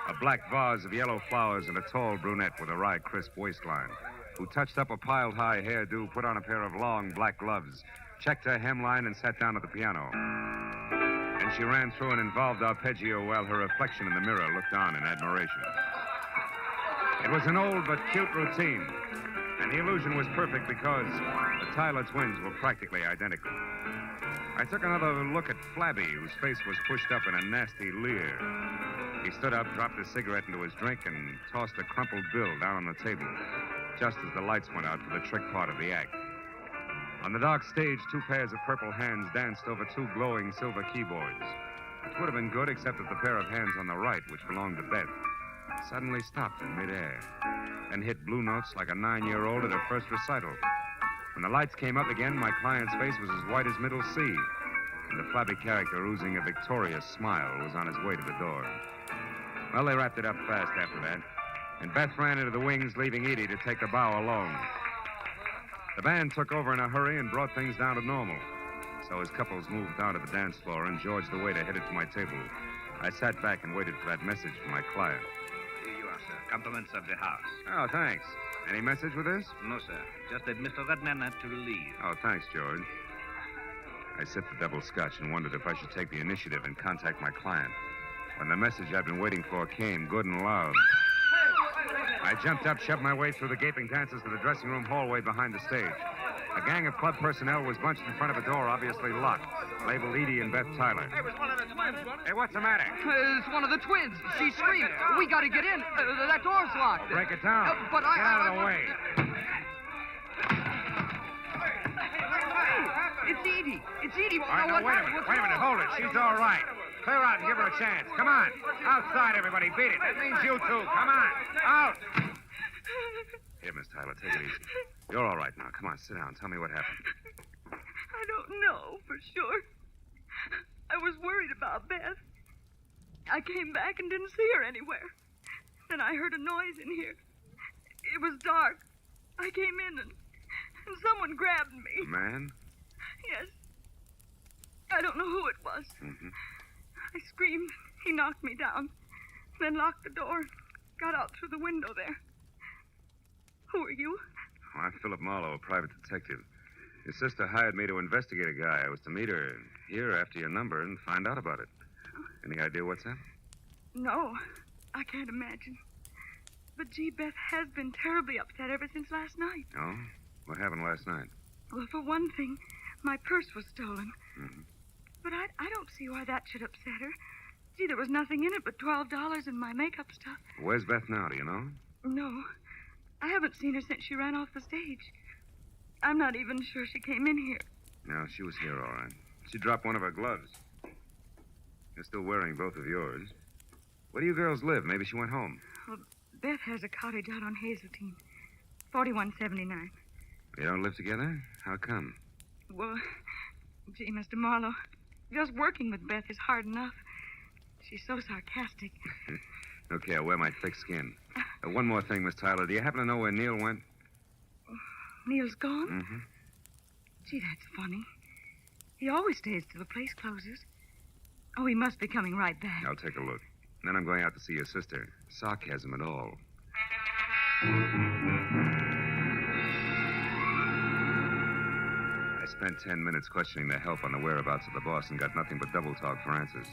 Speaker 7: a black vase of yellow flowers, and a tall brunette with a wry, crisp waistline, who touched up a piled-high hairdo, put on a pair of long black gloves, checked her hemline, and sat down at the piano. And she ran through an involved arpeggio while her reflection in the mirror looked on in admiration. It was an old but cute routine, and the illusion was perfect because the Tyler twins were practically identical. I took another look at Flabby, whose face was pushed up in a nasty leer. He stood up, dropped his cigarette into his drink, and tossed a crumpled bill down on the table, just as the lights went out for the trick part of the act. On the dark stage, two pairs of purple hands danced over two glowing silver keyboards, which would have been good except that the pair of hands on the right, which belonged to Beth, suddenly stopped in midair and hit blue notes like a 9-year-old at her first recital. When the lights came up again, my client's face was as white as Middle C, and the flabby character, oozing a victorious smile, was on his way to the door. Well, they wrapped it up fast after that, and Beth ran into the wings, leaving Edie to take the bow alone. The band took over in a hurry and brought things down to normal. So as couples moved down to the dance floor and George the waiter headed for my table, I sat back and waited for that message from my client.
Speaker 24: Here you are, sir. Compliments of the house.
Speaker 7: Oh, thanks. Any message with this?
Speaker 24: No, sir. Just that Mr. Redman had to leave.
Speaker 7: Oh, thanks, George. I sipped the double scotch and wondered if I should take the initiative and contact my client. When the message I'd been waiting for came, good and loud, I jumped up, shoved my way through the gaping dancers to the dressing room hallway behind the stage. A gang of club personnel was bunched in front of a door, obviously locked, labeled Edie and Beth Tyler.
Speaker 24: Hey, it was one of the twins.
Speaker 7: Hey, what's the matter?
Speaker 1: It's one of the twins. She screamed. We got to get in. That door's locked.
Speaker 7: Break it down.
Speaker 1: But
Speaker 7: Get out of the way.
Speaker 1: It's Edie. It's Edie.
Speaker 7: All right, now, wait a minute. Hold it. She's all right. Clear out and give her a chance. Come on. Outside, everybody. Beat it. That means you two. Come on. Out. Here, Miss Tyler, take it easy. You're all right now. Come on, sit down. Tell me what happened.
Speaker 5: I don't know for sure. I was worried about Beth. I came back and didn't see her anywhere. Then I heard a noise in here. It was dark. I came in and someone grabbed me.
Speaker 7: A man?
Speaker 5: Yes. I don't know who it was.
Speaker 7: Mm-hmm.
Speaker 5: I screamed. He knocked me down. Then locked the door. Got out through the window there. Who are you?
Speaker 7: Oh, I'm Philip Marlowe, a private detective. Your sister hired me to investigate a guy. I was to meet her here after your number and find out about it. Any idea what's up?
Speaker 5: No, I can't imagine. But, gee, Beth has been terribly upset ever since last night.
Speaker 7: Oh? What happened last night?
Speaker 5: Well, for one thing, my purse was stolen.
Speaker 7: Mm-hmm.
Speaker 5: But I don't see why that should upset her. Gee, there was nothing in it but $12 and my makeup stuff.
Speaker 7: Where's Beth now, do you know?
Speaker 5: No, I haven't seen her since she ran off the stage. I'm not even sure she came in here.
Speaker 7: No, she was here, all right. She dropped one of her gloves. You're still wearing both of yours. Where do you girls live? Maybe she went home.
Speaker 5: Well, Beth has a cottage out on Hazeltine, 4179.
Speaker 7: You don't live together? How come?
Speaker 5: Well, gee, Mr. Marlowe, just working with Beth is hard enough. She's so sarcastic.
Speaker 7: Okay, I'll wear my thick skin. One more thing, Miss Tyler. Do you happen to know where Neil went?
Speaker 5: Neil's gone?
Speaker 7: Mm-hmm.
Speaker 5: Gee, that's funny. He always stays till the place closes. Oh, he must be coming right back.
Speaker 7: I'll take a look. And then I'm going out to see your sister. Sarcasm and all. I spent 10 minutes questioning the help on the whereabouts of the boss and got nothing but double talk for answers.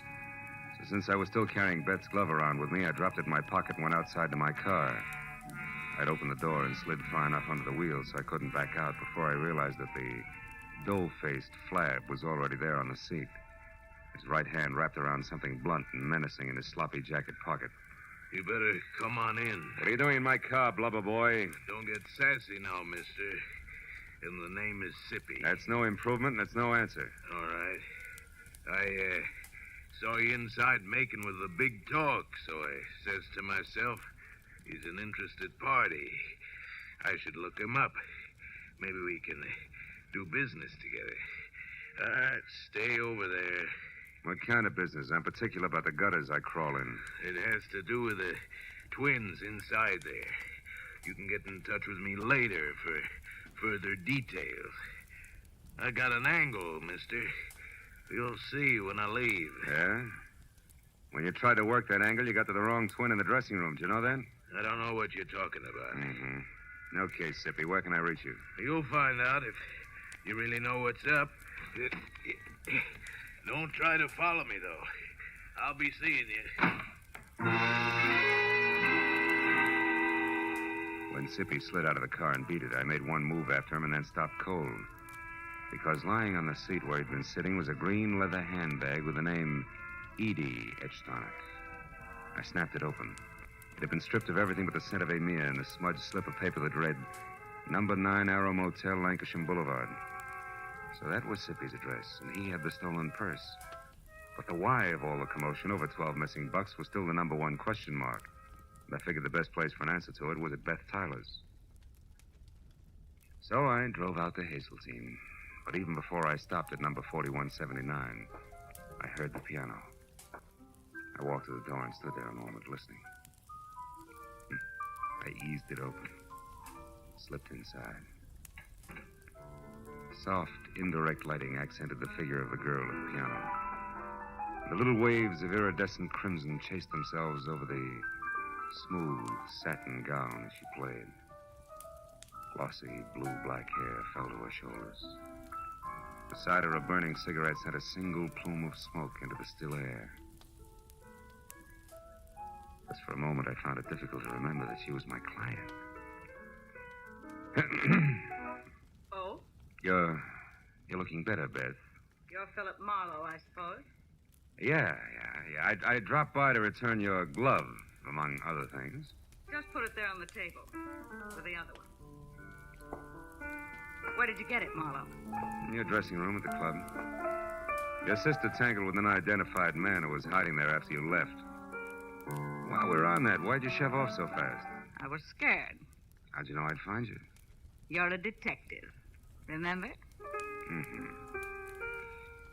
Speaker 7: So since I was still carrying Beth's glove around with me, I dropped it in my pocket and went outside to my car. I'd opened the door and slid far enough under the wheel so I couldn't back out before I realized that the dough-faced Flab was already there on the seat. His right hand wrapped around something blunt and menacing in his sloppy jacket pocket.
Speaker 12: You better come on in.
Speaker 7: What are you doing in my car, blubber boy?
Speaker 12: Don't get sassy now, mister. And the name is Sippy.
Speaker 7: That's no improvement, and that's no answer.
Speaker 12: All right. I saw you inside making with the big talk, so I says to myself, he's an interested party. I should look him up. Maybe we can do business together. All right, stay over there.
Speaker 7: What kind of business? I'm particular about the gutters I crawl in.
Speaker 12: It has to do with the twins inside there. You can get in touch with me later for further details. I got an angle, mister. You'll see when I leave.
Speaker 7: Yeah? When you tried to work that angle, you got to the wrong twin in the dressing room. Do you know that?
Speaker 12: I don't know what you're talking about.
Speaker 7: Mm-hmm. Okay, Sippy, where can I reach you?
Speaker 12: You'll find out if you really know what's up. Don't try to follow me, though. I'll be seeing you.
Speaker 7: When Sippy slid out of the car and beat it, I made one move after him and then stopped cold. Because lying on the seat where he'd been sitting was a green leather handbag with the name Edie etched on it. I snapped it open. It had been stripped of everything but the scent of Amia and a smudged slip of paper that read, Number 9 Arrow Motel, Lancashire Boulevard. So that was Sippy's address, and he had the stolen purse. But the why of all the commotion over 12 missing bucks was still the number one question mark. And I figured the best place for an answer to it was at Beth Tyler's. So I drove out to Hazeltine. But even before I stopped at number 4179, I heard the piano. I walked to the door and stood there a moment listening. I eased it open, slipped inside. Soft, indirect lighting accented the figure of the girl at the piano. The little waves of iridescent crimson chased themselves over the smooth satin gown as she played. Glossy blue-black hair fell to her shoulders. Beside her, a burning cigarette sent a single plume of smoke into the still air. Just for a moment, I found it difficult to remember that she was my client.
Speaker 6: Oh?
Speaker 7: You're looking better, Beth.
Speaker 6: You're Philip Marlowe, I suppose.
Speaker 7: Yeah. I dropped by to return your glove, among other things.
Speaker 6: Just put it there on the table. With the other one. Where did you get it, Marlowe?
Speaker 7: In your dressing room at the club. Your sister tangled with an unidentified man who was hiding there after you left. While we're on that, why'd you shove off so fast?
Speaker 6: I was scared.
Speaker 7: How'd you know I'd find you?
Speaker 6: You're a detective. Remember?
Speaker 7: Mm-hmm.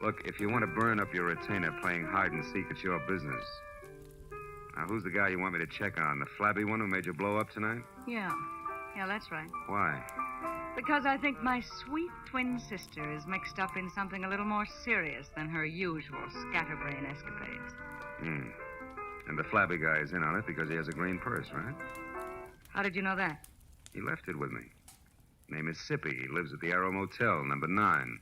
Speaker 7: Look, if you want to burn up your retainer playing hide and seek, it's your business. Now, who's the guy you want me to check on? The flabby one who made you blow up tonight?
Speaker 6: Yeah, that's right.
Speaker 7: Why?
Speaker 6: Because I think my sweet twin sister is mixed up in something a little more serious than her usual scatterbrain escapades.
Speaker 7: And the flabby guy is in on it because he has a green purse, right?
Speaker 6: How did you know that?
Speaker 7: He left it with me. Name is Sippy. He lives at the Arrow Motel, number 9.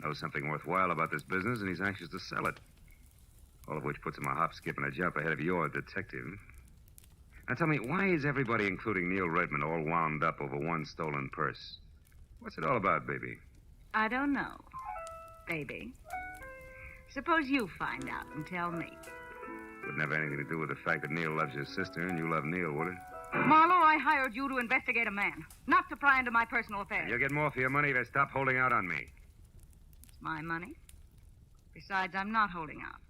Speaker 7: Knows something worthwhile about this business, and he's anxious to sell it. All of which puts him a hop, skip, and a jump ahead of your detective. Now tell me, why is everybody, including Neil Redmond, all wound up over one stolen purse? What's it all about, baby?
Speaker 6: I don't know, baby. Suppose you find out and tell me.
Speaker 7: Wouldn't have anything to do with the fact that Neil loves your sister and you love Neil, would it?
Speaker 6: Marlowe, I hired you to investigate a man, not to pry into my personal affairs.
Speaker 7: You'll get more for your money if you stop holding out on me.
Speaker 6: It's my money. Besides, I'm not holding out.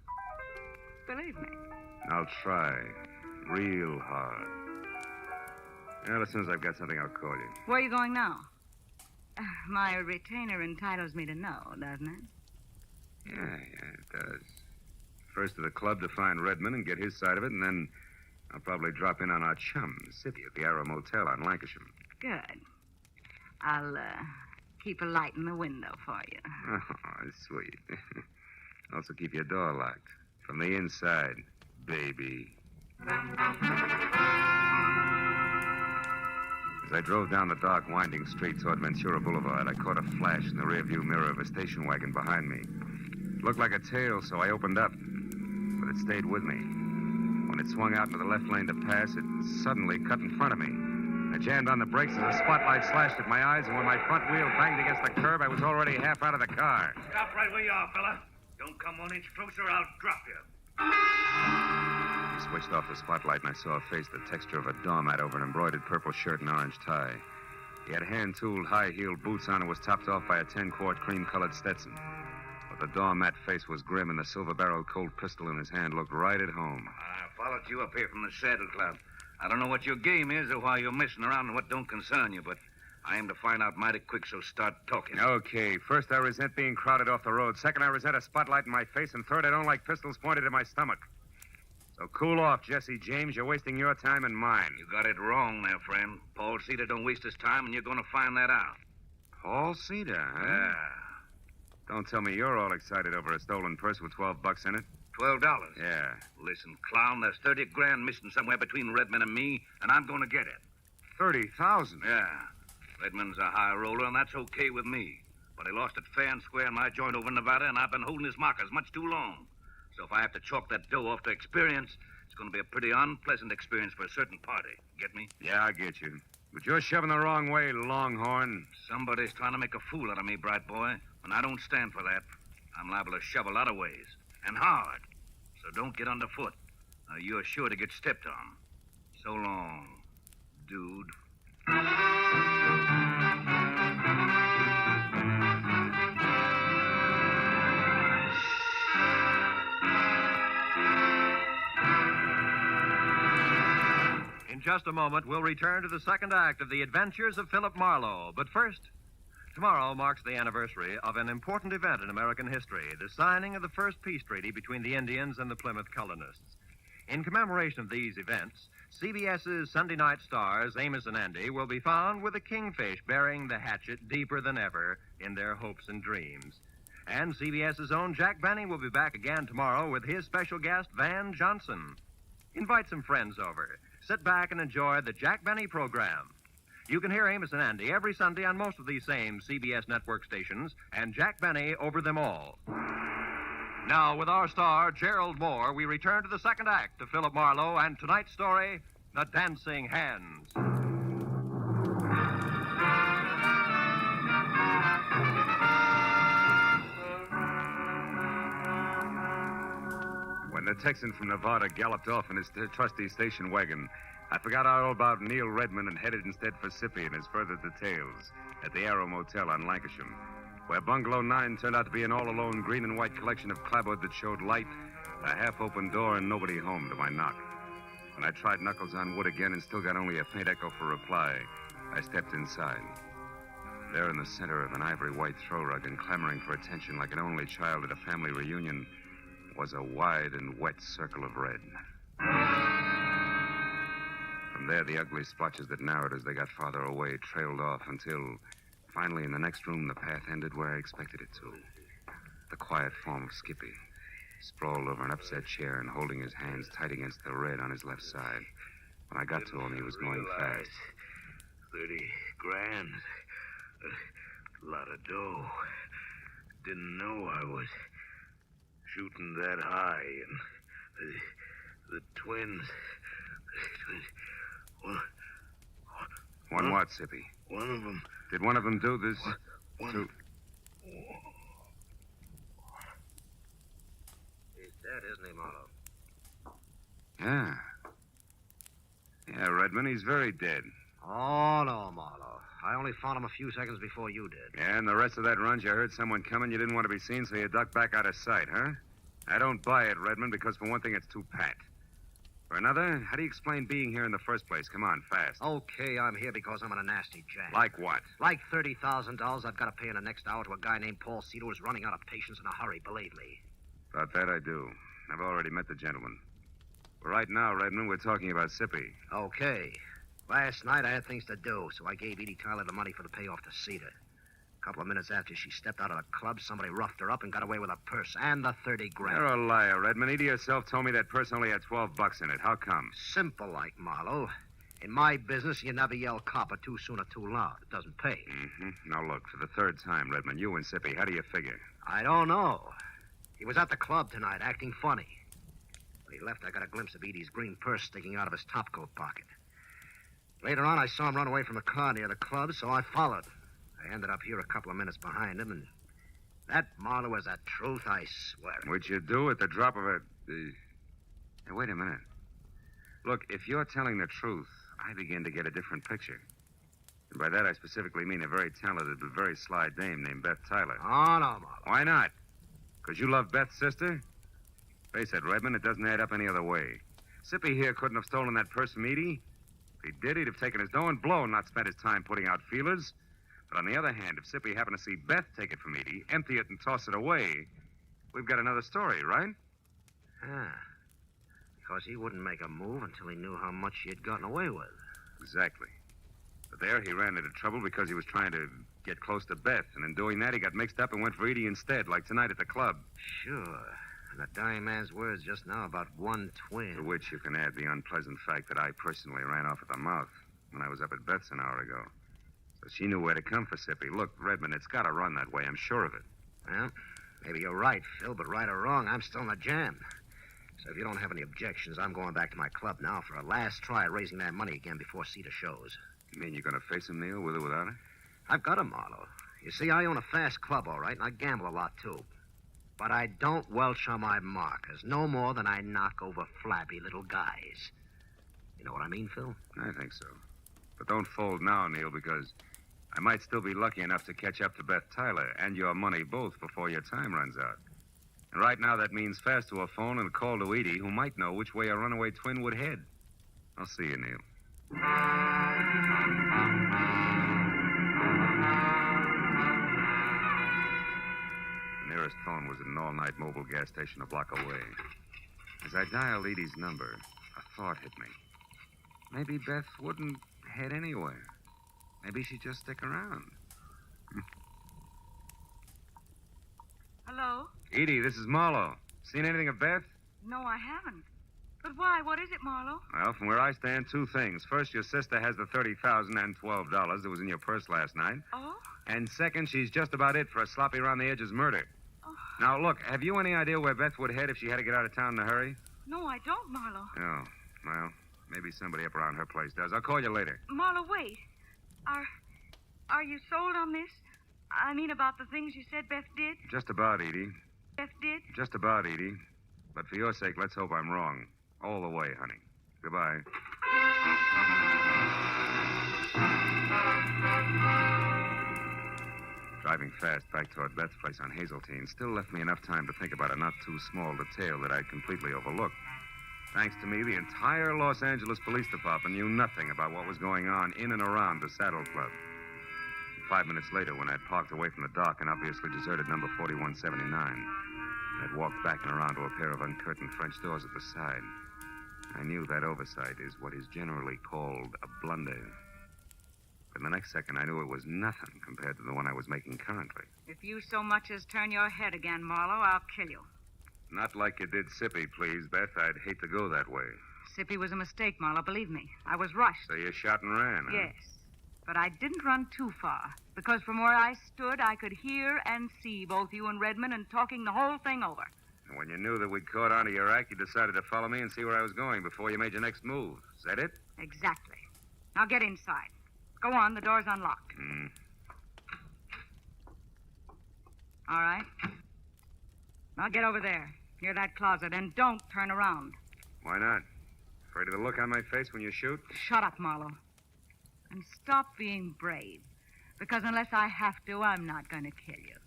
Speaker 6: Believe me.
Speaker 7: I'll try. Real hard. Well, as soon as I've got something, I'll call you.
Speaker 6: Where are you going now? My retainer entitles me to know, doesn't it?
Speaker 7: Yeah, it does. First to the club to find Redmond and get his side of it, and then I'll probably drop in on our chum, Sippy, at the Arrow Motel on Lancashire.
Speaker 6: Good. I'll, keep a light in the window for you.
Speaker 7: Oh, sweet. Also keep your door locked. From the inside, baby. As I drove down the dark, winding street toward Ventura Boulevard, I caught a flash in the rearview mirror of a station wagon behind me. It looked like a tail, so I opened up. But it stayed with me. When it swung out into the left lane to pass, it suddenly cut in front of me. I jammed on the brakes as the spotlight slashed at my eyes, and when my front wheel banged against the curb, I was already half out of the car.
Speaker 12: Stop right where you are, fella. Don't come 1 inch closer, I'll drop you.
Speaker 7: I switched off the spotlight, and I saw a face the texture of a doormat over an embroidered purple shirt and orange tie. He had hand-tooled, high-heeled boots on and was topped off by a 10-quart cream-colored Stetson. But the doormat face was grim, and the silver-barreled Colt pistol in his hand looked right at home.
Speaker 12: I followed you up here from the Saddle Club. I don't know what your game is or why you're messing around and what don't concern you, but I aim to find out mighty quick, so start talking.
Speaker 7: Okay, first I resent being crowded off the road. Second, I resent a spotlight in my face. And third, I don't like pistols pointed at my stomach. So cool off, Jesse James. You're wasting your time and mine.
Speaker 12: You got it wrong there, friend. Paul Cedar don't waste his time, and you're going to find that out.
Speaker 7: Paul Cedar, huh?
Speaker 12: Yeah.
Speaker 7: Don't tell me you're all excited over a stolen purse with $12 in it.
Speaker 12: $12?
Speaker 7: Yeah.
Speaker 12: Listen, clown, there's 30 grand missing somewhere between Redmond and me, and I'm going to get it.
Speaker 7: 30,000?
Speaker 12: Yeah. Redmond's a high roller, and that's okay with me. But he lost it fair and square in my joint over in Nevada, and I've been holding his markers much too long. So if I have to chalk that dough off to experience, it's going to be a pretty unpleasant experience for a certain party. Get me?
Speaker 7: Yeah, I get you. But you're shoving the wrong way, Longhorn.
Speaker 12: Somebody's trying to make a fool out of me, bright boy, and I don't stand for that. I'm liable to shove a lot of ways, and hard. So don't get underfoot. You're sure to get stepped on. So long, dude.
Speaker 21: In just a moment, we'll return to the second act of The Adventures of Philip Marlowe. But first, tomorrow marks the anniversary of an important event in American history, the signing of the first peace treaty between the Indians and the Plymouth colonists. In commemoration of these events, CBS's Sunday night stars, Amos and Andy, will be found with a kingfish burying the hatchet deeper than ever in their hopes and dreams. And CBS's own Jack Benny will be back again tomorrow with his special guest, Van Johnson. Invite some friends over. Sit back and enjoy the Jack Benny program. You can hear Amos and Andy every Sunday on most of these same CBS network stations, and Jack Benny over them all. Now, with our star, Gerald Moore, we return to the second act of Philip Marlowe and tonight's story, The Dancing Hands.
Speaker 7: When the Texan from Nevada galloped off in his trusty station wagon, I forgot all about Neil Redmond and headed instead for Sippy and his further details at the Arrow Motel on Lancashire, where Bungalow 9 turned out to be an all-alone green and white collection of clapboard that showed light, a half-open door, and nobody home to my knock. When I tried knuckles on wood again and still got only a faint echo for reply, I stepped inside. There in the center of an ivory-white throw rug and clamoring for attention like an only child at a family reunion was a wide and wet circle of red. From there, the ugly splotches that narrowed as they got farther away trailed off until, finally, in the next room, the path ended where I expected it to. The quiet form of Skippy, sprawled over an upset chair and holding his hands tight against the red on his left side. When I got to him, he was going fast.
Speaker 12: 30 grand. A lot of dough. Didn't know I was shooting that high. And the twins.
Speaker 7: One what, Sippy?
Speaker 12: One of them.
Speaker 7: Did one of them do this?
Speaker 12: One.
Speaker 23: He's dead, isn't he, Marlowe?
Speaker 7: Yeah. Yeah, Redmond, he's very dead.
Speaker 23: Oh, no, Marlowe. I only found him a few seconds before you did.
Speaker 7: Yeah, and the rest of that run, you heard someone coming, you didn't want to be seen, so you ducked back out of sight, huh? I don't buy it, Redmond, because for one thing, it's too pat. For another, how do you explain being here in the first place? Come on, fast.
Speaker 23: Okay, I'm here because I'm in a nasty jam.
Speaker 7: Like what?
Speaker 23: Like $30,000 I've got to pay in the next hour to a guy named Paul Cedar who's running out of patience in a hurry, believe me.
Speaker 7: About that I do. I've already met the gentleman. But right now, Redmond, we're talking about Sippy.
Speaker 23: Okay. Last night I had things to do, so I gave Edie Tyler the money for the payoff to Cedar. A couple of minutes after she stepped out of the club, somebody roughed her up and got away with her purse and the 30 grand.
Speaker 7: You're a liar, Redmond. Edie herself told me that purse only had $12 in it. How come?
Speaker 23: Simple like, Marlowe. In my business, you never yell copper too soon or too loud. It doesn't pay.
Speaker 7: Mm-hmm. Now, look, for the third time, Redmond, you and Sippy, how do you figure?
Speaker 23: I don't know. He was at the club tonight, acting funny. When he left, I got a glimpse of Edie's green purse sticking out of his topcoat pocket. Later on, I saw him run away from a car near the club, so I followed. I ended up here a couple of minutes behind him, and that, Marlowe, is the truth, I swear.
Speaker 7: Which you do at the drop of a... Hey, wait a minute. Look, if you're telling the truth, I begin to get a different picture. And by that, I specifically mean a very talented but very sly dame named Beth Tyler.
Speaker 23: Oh, no, Marlowe.
Speaker 7: Why not? Because you love Beth's sister? Face it, Redmond, it doesn't add up any other way. Sippy here couldn't have stolen that purse from Edie. If he did, he'd have taken his dough and blow and not spent his time putting out feelers. But on the other hand, if Sippy happened to see Beth take it from Edie, empty it and toss it away, we've got another story, right?
Speaker 23: Ah. Because he wouldn't make a move until he knew how much she had gotten away with.
Speaker 7: Exactly. But there he ran into trouble because he was trying to get close to Beth. And in doing that, he got mixed up and went for Edie instead, like tonight at the club.
Speaker 23: Sure. And the dying man's words just now about one twin.
Speaker 7: To which you can add the unpleasant fact that I personally ran off at the mouth when I was up at Beth's an hour ago. So she knew where to come for Sippy. Look, Redmond, it's got to run that way. I'm sure of it.
Speaker 23: Well, maybe you're right, Phil, but right or wrong, I'm still in the jam. So if you don't have any objections, I'm going back to my club now for a last try at raising that money again before Cedar shows.
Speaker 7: You mean you're going to face him, Neil, with or without her?
Speaker 23: I've got him, Marlowe. You see, I own a fast club, all right, and I gamble a lot, too. But I don't welch on my markers, no more than I knock over flabby little guys. You know what I mean, Phil?
Speaker 7: I think so. But don't fold now, Neil, because I might still be lucky enough to catch up to Beth Tyler and your money both before your time runs out. And right now, that means fast to a phone and a call to Edie, who might know which way a runaway twin would head. I'll see you, Neil. The nearest phone was at an all-night mobile gas station a block away. As I dialed Edie's number, a thought hit me. Maybe Beth wouldn't head anywhere. Maybe she'd just stick around.
Speaker 6: Hello?
Speaker 7: Edie, this is Marlowe. Seen anything of Beth?
Speaker 6: No, I haven't. But why? What is it, Marlowe?
Speaker 7: Well, from where I stand, two things. First, your sister has the $30,000 and $12 that was in your purse last night.
Speaker 6: Oh?
Speaker 7: And second, she's just about it for a sloppy around-the-edges murder.
Speaker 6: Oh.
Speaker 7: Now, look, have you any idea where Beth would head if she had to get out of town in a hurry?
Speaker 6: No, I don't, Marlowe.
Speaker 7: Oh, well, maybe somebody up around her place does. I'll call you later.
Speaker 6: Marlowe, wait. Are you sold on this? I mean, about the things you said Beth did?
Speaker 7: Just about, Edie.
Speaker 6: Beth did?
Speaker 7: Just about, Edie. But for your sake, let's hope I'm wrong. All the way, honey. Goodbye. Driving fast back toward Beth's place on Hazeltine still left me enough time to think about a not-too-small detail that I'd completely overlooked. Thanks to me, the entire Los Angeles Police Department knew nothing about what was going on in and around the Saddle Club. 5 minutes later, when I'd parked away from the dock and obviously deserted number 4179, I'd walked back and around to a pair of uncurtained French doors at the side. I knew that oversight is what is generally called a blunder. But the next second, I knew it was nothing compared to the one I was making currently.
Speaker 6: If you so much as turn your head again, Marlowe, I'll kill you.
Speaker 7: Not like you did Sippy, please, Beth. I'd hate to go that way.
Speaker 6: Sippy was a mistake, Marlowe, believe me. I was rushed.
Speaker 7: So you shot and ran, huh?
Speaker 6: Yes. But I didn't run too far, because from where I stood, I could hear and see both you and Redmond and talking the whole thing over.
Speaker 7: And when you knew that we'd caught on to your act, you decided to follow me and see where I was going before you made your next move. Is that it?
Speaker 6: Exactly. Now get inside. Go on, the door's unlocked. All right. Now get over there, near that closet, and don't turn around.
Speaker 7: Why not? Afraid of the look on my face when you shoot?
Speaker 6: Shut up, Marlowe. And stop being brave. Because unless I have to, I'm not going to kill you.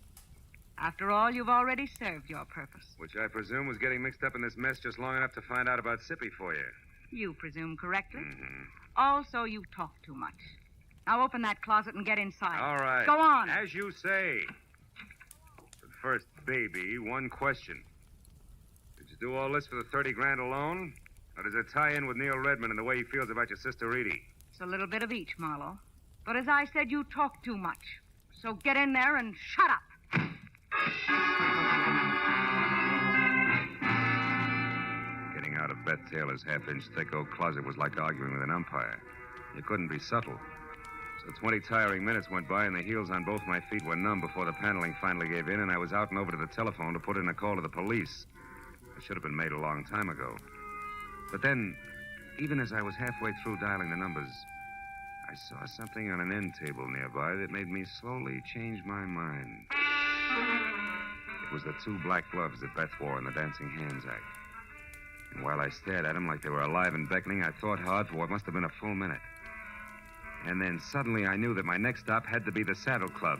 Speaker 6: After all, you've already served your purpose.
Speaker 7: Which I presume was getting mixed up in this mess just long enough to find out about Sippy for you.
Speaker 6: You presume correctly. Also, you talk too much. Now open that closet and get inside.
Speaker 7: All right.
Speaker 6: Go on.
Speaker 7: As you say. But first, baby, one question. Did you do all this for the 30 grand alone? Or does it tie in with Neil Redmond and the way he feels about your sister Edie?
Speaker 6: It's a little bit of each, Marlowe. But as I said, you talk too much. So get in there and shut up.
Speaker 7: Getting out of Beth Taylor's half-inch thick oak closet was like arguing with an umpire. You couldn't be subtle. So 20 tiring minutes went by, and the heels on both my feet were numb before the paneling finally gave in, and I was out and over to the telephone to put in a call to the police. It should have been made a long time ago. But then, even as I was halfway through dialing the numbers, I saw something on an end table nearby that made me slowly change my mind. It was the 2 black gloves that Beth wore in the Dancing Hands act. And while I stared at them like they were alive and beckoning, I thought hard for what must have been a full minute. And then suddenly I knew that my next stop had to be the Saddle Club.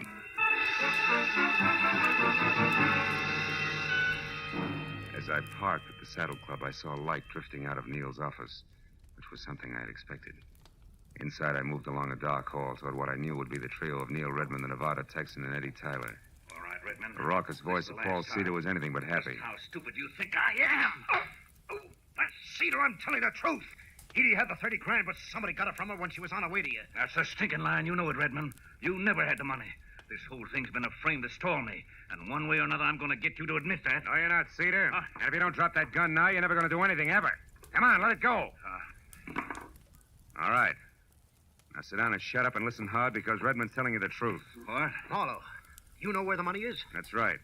Speaker 7: As I parked at the Saddle Club, I saw light drifting out of Neil's office, which was something I had expected. Inside, I moved along a dark hall toward what I knew would be the trio of Neil Redmond, the Nevada Texan, and Eddie Tyler.
Speaker 23: All right, Redmond.
Speaker 7: The raucous voice of Paul Cedar was anything but happy.
Speaker 23: How stupid you think I am? Oh, that's Cedar, I'm telling the truth. Edie had the 30 grand, but somebody got it from her when she was on her way to you.
Speaker 24: That's a stinking lie, and you know it, Redmond. You never had the money. This whole thing's been a frame to stall me. And one way or another, I'm going to get you to admit that.
Speaker 7: No, you're not, Cedar. And if you don't drop that gun now, you're never going to do anything ever. Come on, let it go. All right. Now sit down and shut up and listen hard because Redmond's telling you the truth.
Speaker 24: What?
Speaker 23: Marlowe, you know where the money is?
Speaker 7: That's right.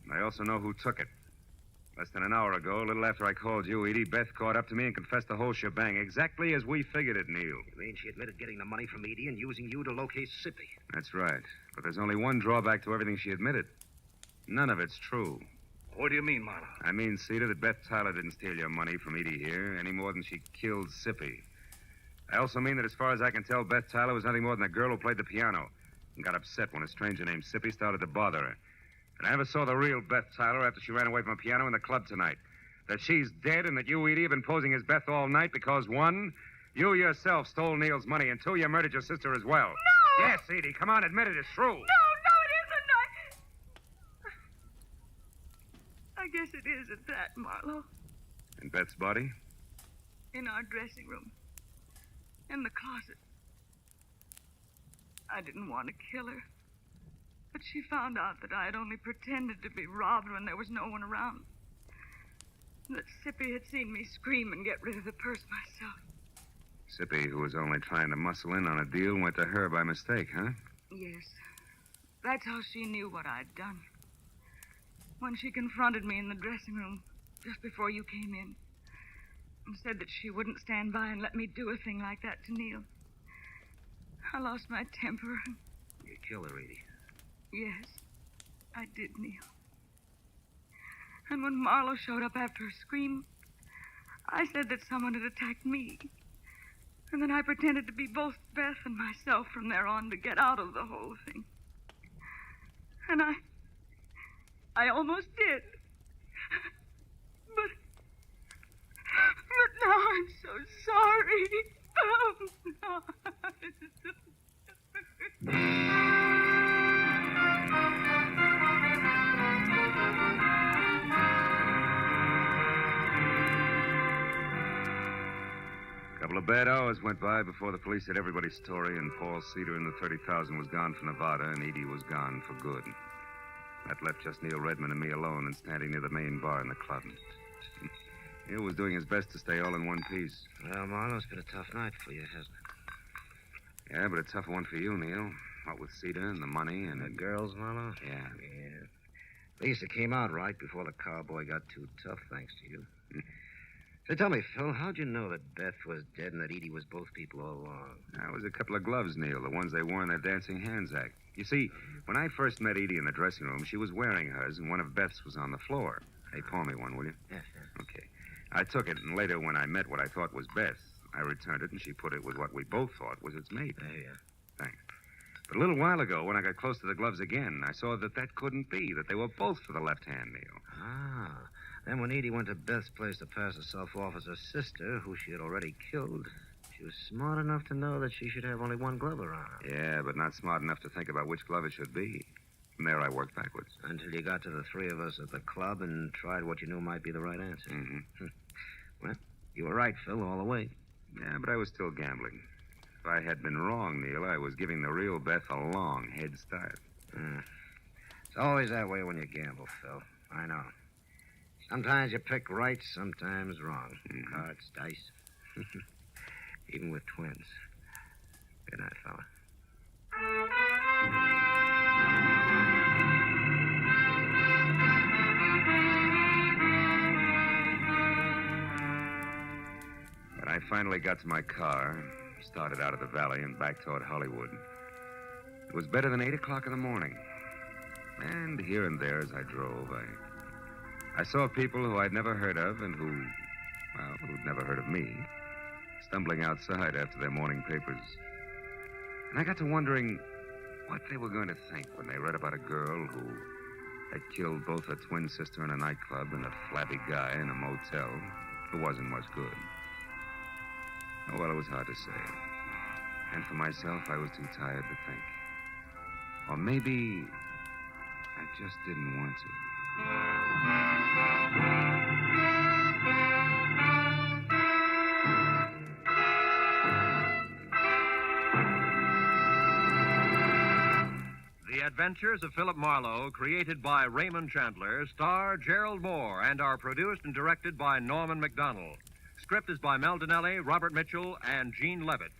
Speaker 7: And I also know who took it. Less than an hour ago, a little after I called you, Edie, Beth caught up to me and confessed the whole shebang, exactly as we figured it, Neil.
Speaker 23: You mean she admitted getting the money from Edie and using you to locate Sippy?
Speaker 7: That's right. But there's only one drawback to everything she admitted. None of it's true.
Speaker 24: What do you mean, Marlowe?
Speaker 7: I mean, Cedar, that Beth Tyler didn't steal your money from Edie here any more than she killed Sippy. I also mean that as far as I can tell, Beth Tyler was nothing more than a girl who played the piano and got upset when a stranger named Sippy started to bother her. And I never saw the real Beth Tyler after she ran away from a piano in the club tonight. That she's dead and that you, Edie, have been posing as Beth all night because, one, you yourself stole Neil's money, and two, you murdered your sister as well.
Speaker 5: No!
Speaker 7: Yes, Edie, come on, admit it. It's true.
Speaker 5: No, it isn't. I guess it is at that, Marlowe.
Speaker 7: And Beth's body?
Speaker 5: In our dressing room. In the closet. I didn't want to kill her. But she found out that I had only pretended to be robbed when there was no one around. That Sippy had seen me scream and get rid of the purse myself.
Speaker 7: Sippy, who was only trying to muscle in on a deal, went to her by mistake, huh?
Speaker 5: Yes. That's how she knew what I'd done. When she confronted me in the dressing room just before you came in and said that she wouldn't stand by and let me do a thing like that to Neil. I lost my temper.
Speaker 23: You killed her, Edie.
Speaker 5: Yes, I did, Neil. And when Marlowe showed up after her scream, I said that someone had attacked me. And then I pretended to be both Beth and myself from there on to get out of the whole thing. And I almost did. But now I'm so sorry. Oh, no.
Speaker 7: A couple of bad hours went by before the police had everybody's story, and Paul Cedar and the 30,000 was gone from Nevada, and Edie was gone for good. That left just Neil Redmond and me alone and standing near the main bar in the club. Neil was doing his best to stay all in one piece.
Speaker 23: Well, Marlowe, it's been a tough night for you, hasn't it?
Speaker 7: Yeah, but a tougher one for you, Neil. What with Cedar and the money and...
Speaker 23: The girls, Marlowe?
Speaker 7: Yeah.
Speaker 23: At least it came out right before the cowboy got too tough, thanks to you. So tell me, Phil, how'd you know that Beth was dead and that Edie was both people all along?
Speaker 7: That was a couple of gloves, Neil, the ones they wore in their Dancing Hands act. You see, when I first met Edie in the dressing room, she was wearing hers, and one of Beth's was on the floor. Hey, pawn me one, will you?
Speaker 23: Yes.
Speaker 7: Okay. I took it, and later when I met what I thought was Beth, I returned it, and she put it with what we both thought was its mate.
Speaker 23: There you are.
Speaker 7: Thanks. But a little while ago, when I got close to the gloves again, I saw that couldn't be, that they were both for the left hand, Neil.
Speaker 23: Ah. Then when Edie went to Beth's place to pass herself off as her sister, who she had already killed, she was smart enough to know that she should have only one glove around her.
Speaker 7: Yeah, but not smart enough to think about which glove it should be. From there, I worked backwards.
Speaker 23: Until you got to the three of us at the club and tried what you knew might be the right answer.
Speaker 7: Mm-hmm.
Speaker 23: Well, you were right, Phil, all the way.
Speaker 7: Yeah, but I was still gambling. If I had been wrong, Neil, I was giving the real Beth a long head start.
Speaker 23: It's always that way when you gamble, Phil. I know. Sometimes you pick right, sometimes wrong. Cards, dice. Even with twins. Good night, fella.
Speaker 7: When I finally got to my car, started out of the valley and back toward Hollywood, it was better than 8 o'clock in the morning. And here and there as I drove, I saw people who I'd never heard of and who'd never heard of me, stumbling outside after their morning papers. And I got to wondering what they were going to think when they read about a girl who had killed both her twin sister in a nightclub and a flabby guy in a motel who wasn't much good. Oh, well, it was hard to say. And for myself, I was too tired to think. Or maybe I just didn't want to.
Speaker 21: Adventures of Philip Marlowe, created by Raymond Chandler, star Gerald Moore, and are produced and directed by Norman MacDonald. Script is by Mel Donnelly, Robert Mitchell, and Gene Levitt.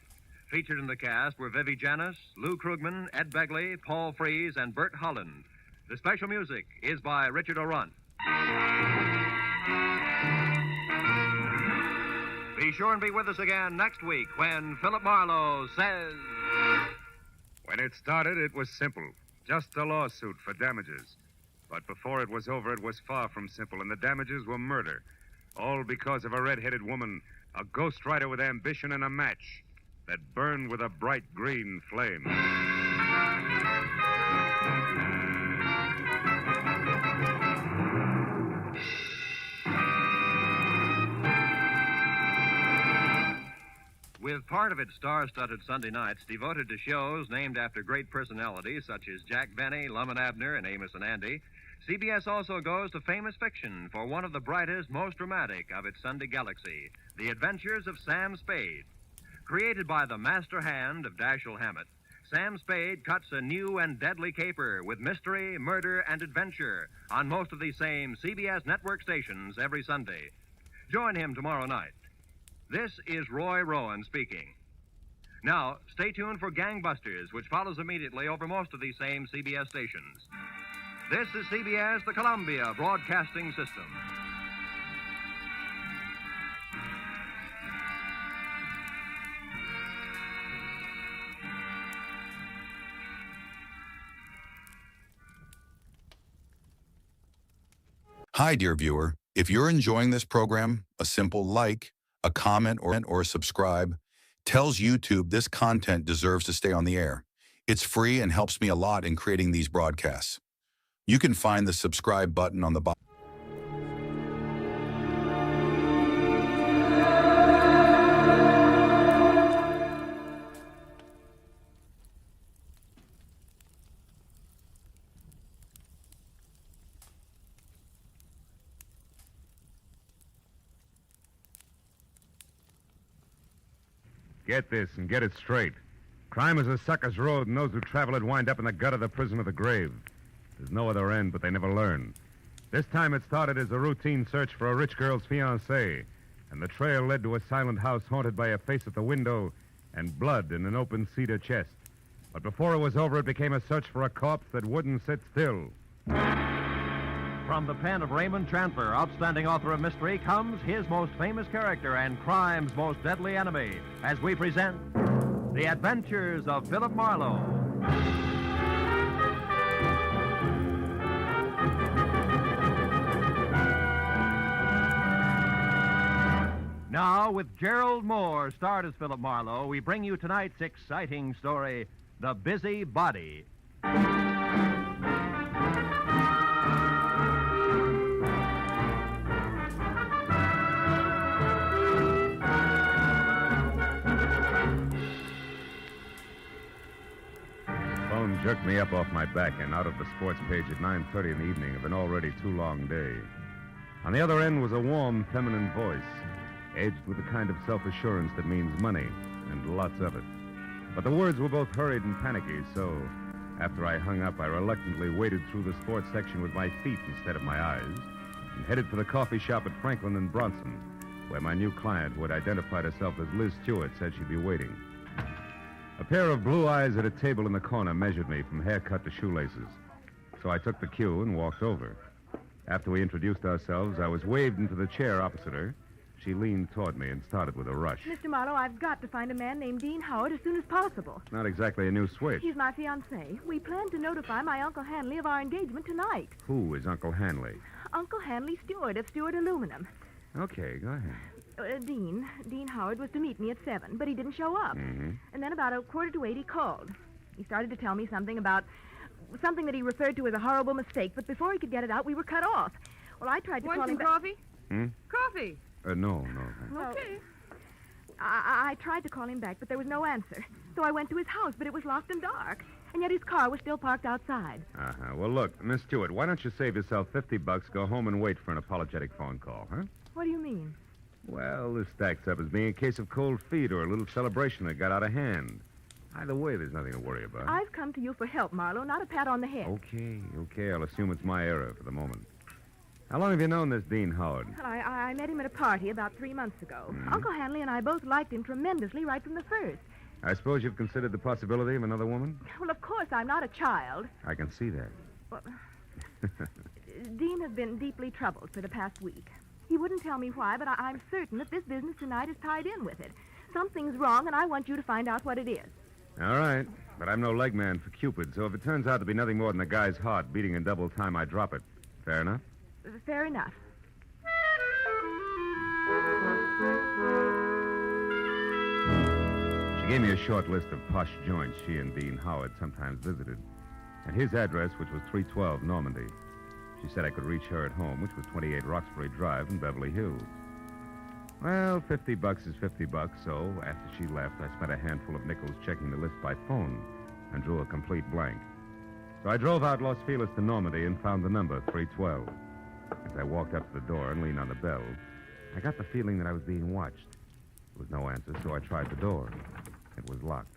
Speaker 21: Featured in the cast were Vivi Janis, Lou Krugman, Ed Begley, Paul Frees, and Bert Holland. The special music is by Richard O'Runt. Be sure and be with us again next week when Philip Marlowe says...
Speaker 7: When it started, it was simple. Just a lawsuit for damages. But before it was over, it was far from simple, and the damages were murder. All because of a red-headed woman, a ghostwriter with ambition and a match that burned with a bright green flame.
Speaker 21: With part of its star-studded Sunday nights devoted to shows named after great personalities such as Jack Benny, Lum and Abner, and Amos and Andy, CBS also goes to famous fiction for one of the brightest, most dramatic of its Sunday galaxy, The Adventures of Sam Spade. Created by the master hand of Dashiell Hammett, Sam Spade cuts a new and deadly caper with mystery, murder, and adventure on most of these same CBS network stations every Sunday. Join him tomorrow night. This is Roy Rowan speaking. Now, stay tuned for Gangbusters, which follows immediately over most of these same CBS stations. This is CBS, the Columbia Broadcasting System.
Speaker 2: Hi, dear viewer. If you're enjoying this program, a simple like, a comment, or a subscribe tells YouTube this content deserves to stay on the air. It's free and helps me a lot in creating these broadcasts. You can find the subscribe button on the bottom.
Speaker 7: Get this and get it straight. Crime is a sucker's road, and those who travel it wind up in the gut of the prison of the grave. There's no other end, but they never learn. This time it started as a routine search for a rich girl's fiancé, and the trail led to a silent house haunted by a face at the window and blood in an open cedar chest. But before it was over, it became a search for a corpse that wouldn't sit still.
Speaker 21: From the pen of Raymond Chandler, outstanding author of mystery, comes his most famous character and crime's most deadly enemy, as we present The Adventures of Philip Marlowe. Now, with Gerald Moore, starred as Philip Marlowe, we bring you tonight's exciting story, The Busy Body.
Speaker 7: Phone jerked me up off my back and out of the sports page at 9:30 in the evening of an already too long day. On the other end was a warm, feminine voice, edged with the kind of self-assurance that means money, and lots of it. But the words were both hurried and panicky, so after I hung up, I reluctantly waded through the sports section with my feet instead of my eyes and headed for the coffee shop at Franklin and Bronson, where my new client, who had identified herself as Liz Stewart, said she'd be waiting. A pair of blue eyes at a table in the corner measured me from haircut to shoelaces, so I took the cue and walked over. After we introduced ourselves, I was waved into the chair opposite her. She leaned toward me and started with a rush.
Speaker 8: Mr. Marlowe, I've got to find a man named Dean Howard as soon as possible.
Speaker 7: Not exactly a new switch.
Speaker 8: He's my fiancé. We plan to notify my Uncle Hanley of our engagement tonight.
Speaker 7: Who is Uncle Hanley?
Speaker 8: Uncle Hanley Stewart of Stewart Aluminum.
Speaker 7: Okay, go ahead.
Speaker 8: Dean Howard was to meet me at 7, but he didn't show up.
Speaker 7: Mm-hmm.
Speaker 8: And then about 7:45 he called. He started to tell me something that he referred to as a horrible mistake, but before he could get it out, we were cut off. Well, I tried to
Speaker 6: Want
Speaker 8: call
Speaker 6: some
Speaker 8: him back.
Speaker 6: coffee?
Speaker 7: Hmm?
Speaker 6: Coffee.
Speaker 7: No.
Speaker 8: Okay. I tried to call him back, but there was no answer. So I went to his house, but it was locked and dark. And yet his car was still parked outside.
Speaker 7: Uh-huh. Well, look, Miss Stewart, why don't you save yourself $50, go home and wait for an apologetic phone call, huh?
Speaker 8: What do you mean?
Speaker 7: Well, this stacks up as being a case of cold feet or a little celebration that got out of hand. Either way, there's nothing to worry about.
Speaker 8: I've come to you for help, Marlowe, not a pat on the head.
Speaker 7: Okay. I'll assume it's my error for the moment. How long have you known this Dean Howard?
Speaker 8: Well, I met him at a party about 3 months ago.
Speaker 7: Mhm.
Speaker 8: Uncle Hanley and I both liked him tremendously right from the first.
Speaker 7: I suppose you've considered the possibility of another woman?
Speaker 8: Well, of course, I'm not a child.
Speaker 7: I can see that.
Speaker 8: Well, Dean has been deeply troubled for the past week. He wouldn't tell me why, but I'm certain that this business tonight is tied in with it. Something's wrong, and I want you to find out what it is.
Speaker 7: All right, but I'm no leg man for Cupid, so if it turns out to be nothing more than a guy's heart beating in double time, I drop it. Fair enough?
Speaker 8: Fair enough.
Speaker 7: She gave me a short list of posh joints she and Dean Howard sometimes visited, and his address, which was 312 Normandy. She said I could reach her at home, which was 28 Roxbury Drive in Beverly Hills. Well, $50 is $50, so after she left, I spent a handful of nickels checking the list by phone and drew a complete blank. So I drove out Los Feliz to Normandy and found the number, 312. As I walked up to the door and leaned on the bell, I got the feeling that I was being watched. There was no answer, so I tried the door. It was locked.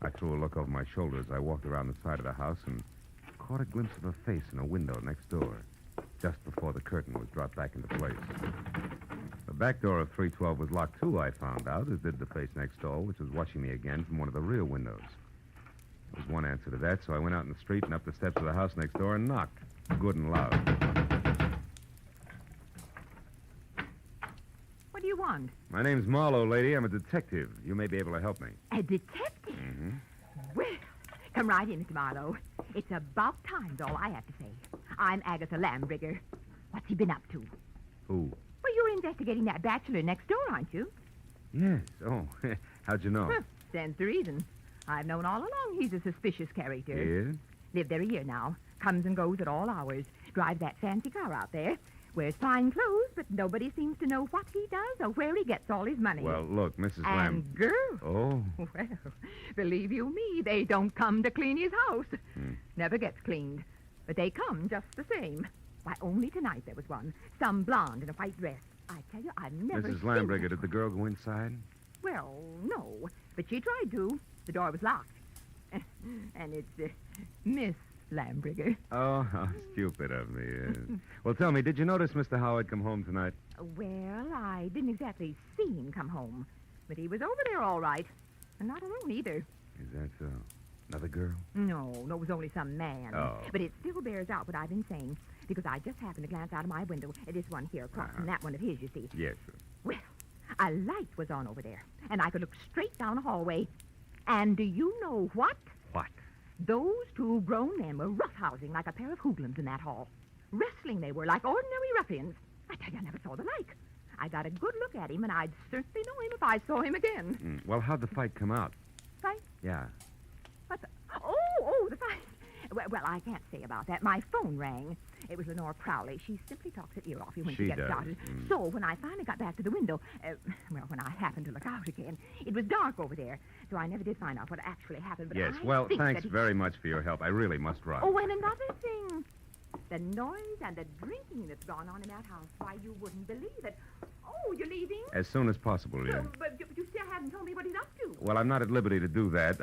Speaker 7: I threw a look over my shoulder as I walked around the side of the house and caught a glimpse of a face in a window next door, just before the curtain was dropped back into place. The back door of 312 was locked, too, I found out, as did the face next door, which was watching me again from one of the rear windows. There was one answer to that, so I went out in the street and up the steps of the house next door and knocked, good and loud.
Speaker 8: What do you want?
Speaker 7: My name's Marlowe, lady. I'm a detective. You may be able to help me.
Speaker 8: A detective?
Speaker 7: Mm-hmm.
Speaker 8: Well, come right in, Mr. Marlowe. It's about time's all I have to say. I'm Agatha Lambrigger. What's he been up to?
Speaker 7: Who?
Speaker 8: Well, you're investigating that bachelor next door, aren't you?
Speaker 7: Yes. Oh, how'd you know?
Speaker 8: Stands to reason. I've known all along he's a suspicious character.
Speaker 7: Yes?
Speaker 8: Lived there a year now. Comes and goes at all hours. Drives that fancy car out there. Wears fine clothes, but nobody seems to know what he does or where he gets all his money.
Speaker 7: Well, look, Mrs.
Speaker 8: And
Speaker 7: Lamb...
Speaker 8: girls.
Speaker 7: Oh.
Speaker 8: Well, believe you me, they don't come to clean his house.
Speaker 7: Hmm.
Speaker 8: Never gets cleaned. But they come just the same. Why, only tonight there was one. Some blonde in a white dress. I tell you, I've never
Speaker 7: Mrs.
Speaker 8: seen...
Speaker 7: Lambrigger, did the girl go inside?
Speaker 8: Well, no. But she tried to. The door was locked. And it's Miss Lambrigger.
Speaker 7: Oh, how stupid of me. Well, tell me, did you notice Mr. Howard come home tonight?
Speaker 8: Well, I didn't exactly see him come home. But he was over there all right. And not alone either.
Speaker 7: Is that so? Another girl?
Speaker 8: No, it was only some man.
Speaker 7: Oh.
Speaker 8: But it still bears out what I've been saying. Because I just happened to glance out of my window at this one here across from that one of his, you see.
Speaker 7: Yes, sir.
Speaker 8: Well, a light was on over there. And I could look straight down a hallway. And do you know what?
Speaker 7: What?
Speaker 8: Those two grown men were roughhousing like a pair of hoodlums in that hall. Wrestling they were, like ordinary ruffians. I tell you, I never saw the like. I got a good look at him, and I'd certainly know him if I saw him again.
Speaker 7: Well, how'd the fight come out?
Speaker 8: Fight?
Speaker 7: Yeah.
Speaker 8: What the... Oh, the fight. Well, I can't say about that. My phone rang. It was Lenore Crowley. She simply talks her ear off you when she gets
Speaker 7: does.
Speaker 8: started. So when I finally got back to the window, when I happened to look out again, it was dark over there. So I never did find out what actually happened. But
Speaker 7: Yes,
Speaker 8: I
Speaker 7: well,
Speaker 8: think
Speaker 7: thanks
Speaker 8: that
Speaker 7: very much for your help. I really must run.
Speaker 8: Oh, and another thing. The noise and the drinking that's gone on in that house. Why, you wouldn't believe it. Oh, you're leaving?
Speaker 7: As soon as possible, yeah.
Speaker 8: But you still haven't told me what he's up to.
Speaker 7: Well, I'm not at liberty to do that.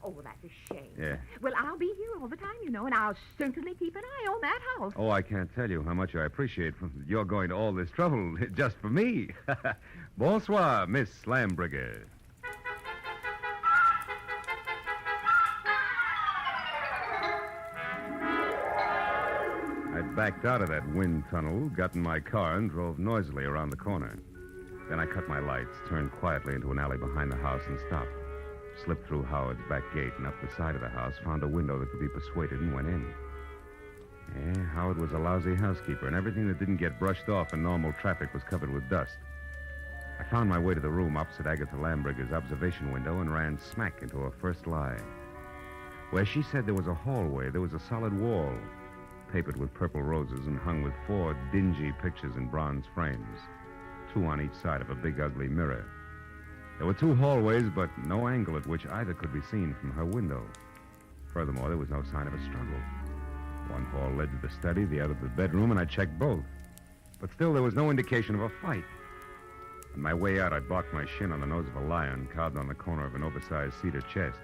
Speaker 8: Oh, well, that's a shame.
Speaker 7: Yeah.
Speaker 8: Well, I'll be here all the time, you know, and I'll certainly keep an eye on that house.
Speaker 7: Oh, I can't tell you how much I appreciate your going to all this trouble just for me. Bonsoir, Miss Lambrigger. I backed out of that wind tunnel, got in my car, and drove noisily around the corner. Then I cut my lights, turned quietly into an alley behind the house, and stopped. Slipped through Howard's back gate and up the side of the house, found a window that could be persuaded, and went in. Yeah, Howard was a lousy housekeeper, and everything that didn't get brushed off in normal traffic was covered with dust. I found my way to the room opposite Agatha Lambrigger's observation window and ran smack into her first lie. Where she said there was a hallway, there was a solid wall, papered with purple roses and hung with 4 dingy pictures in bronze frames, 2 on each side of a big, ugly mirror. There were 2 hallways, but no angle at which either could be seen from her window. Furthermore, there was no sign of a struggle. One hall led to the study, the other to the bedroom, and I checked both. But still, there was no indication of a fight. On my way out, I barked my shin on the nose of a lion carved on the corner of an oversized cedar chest,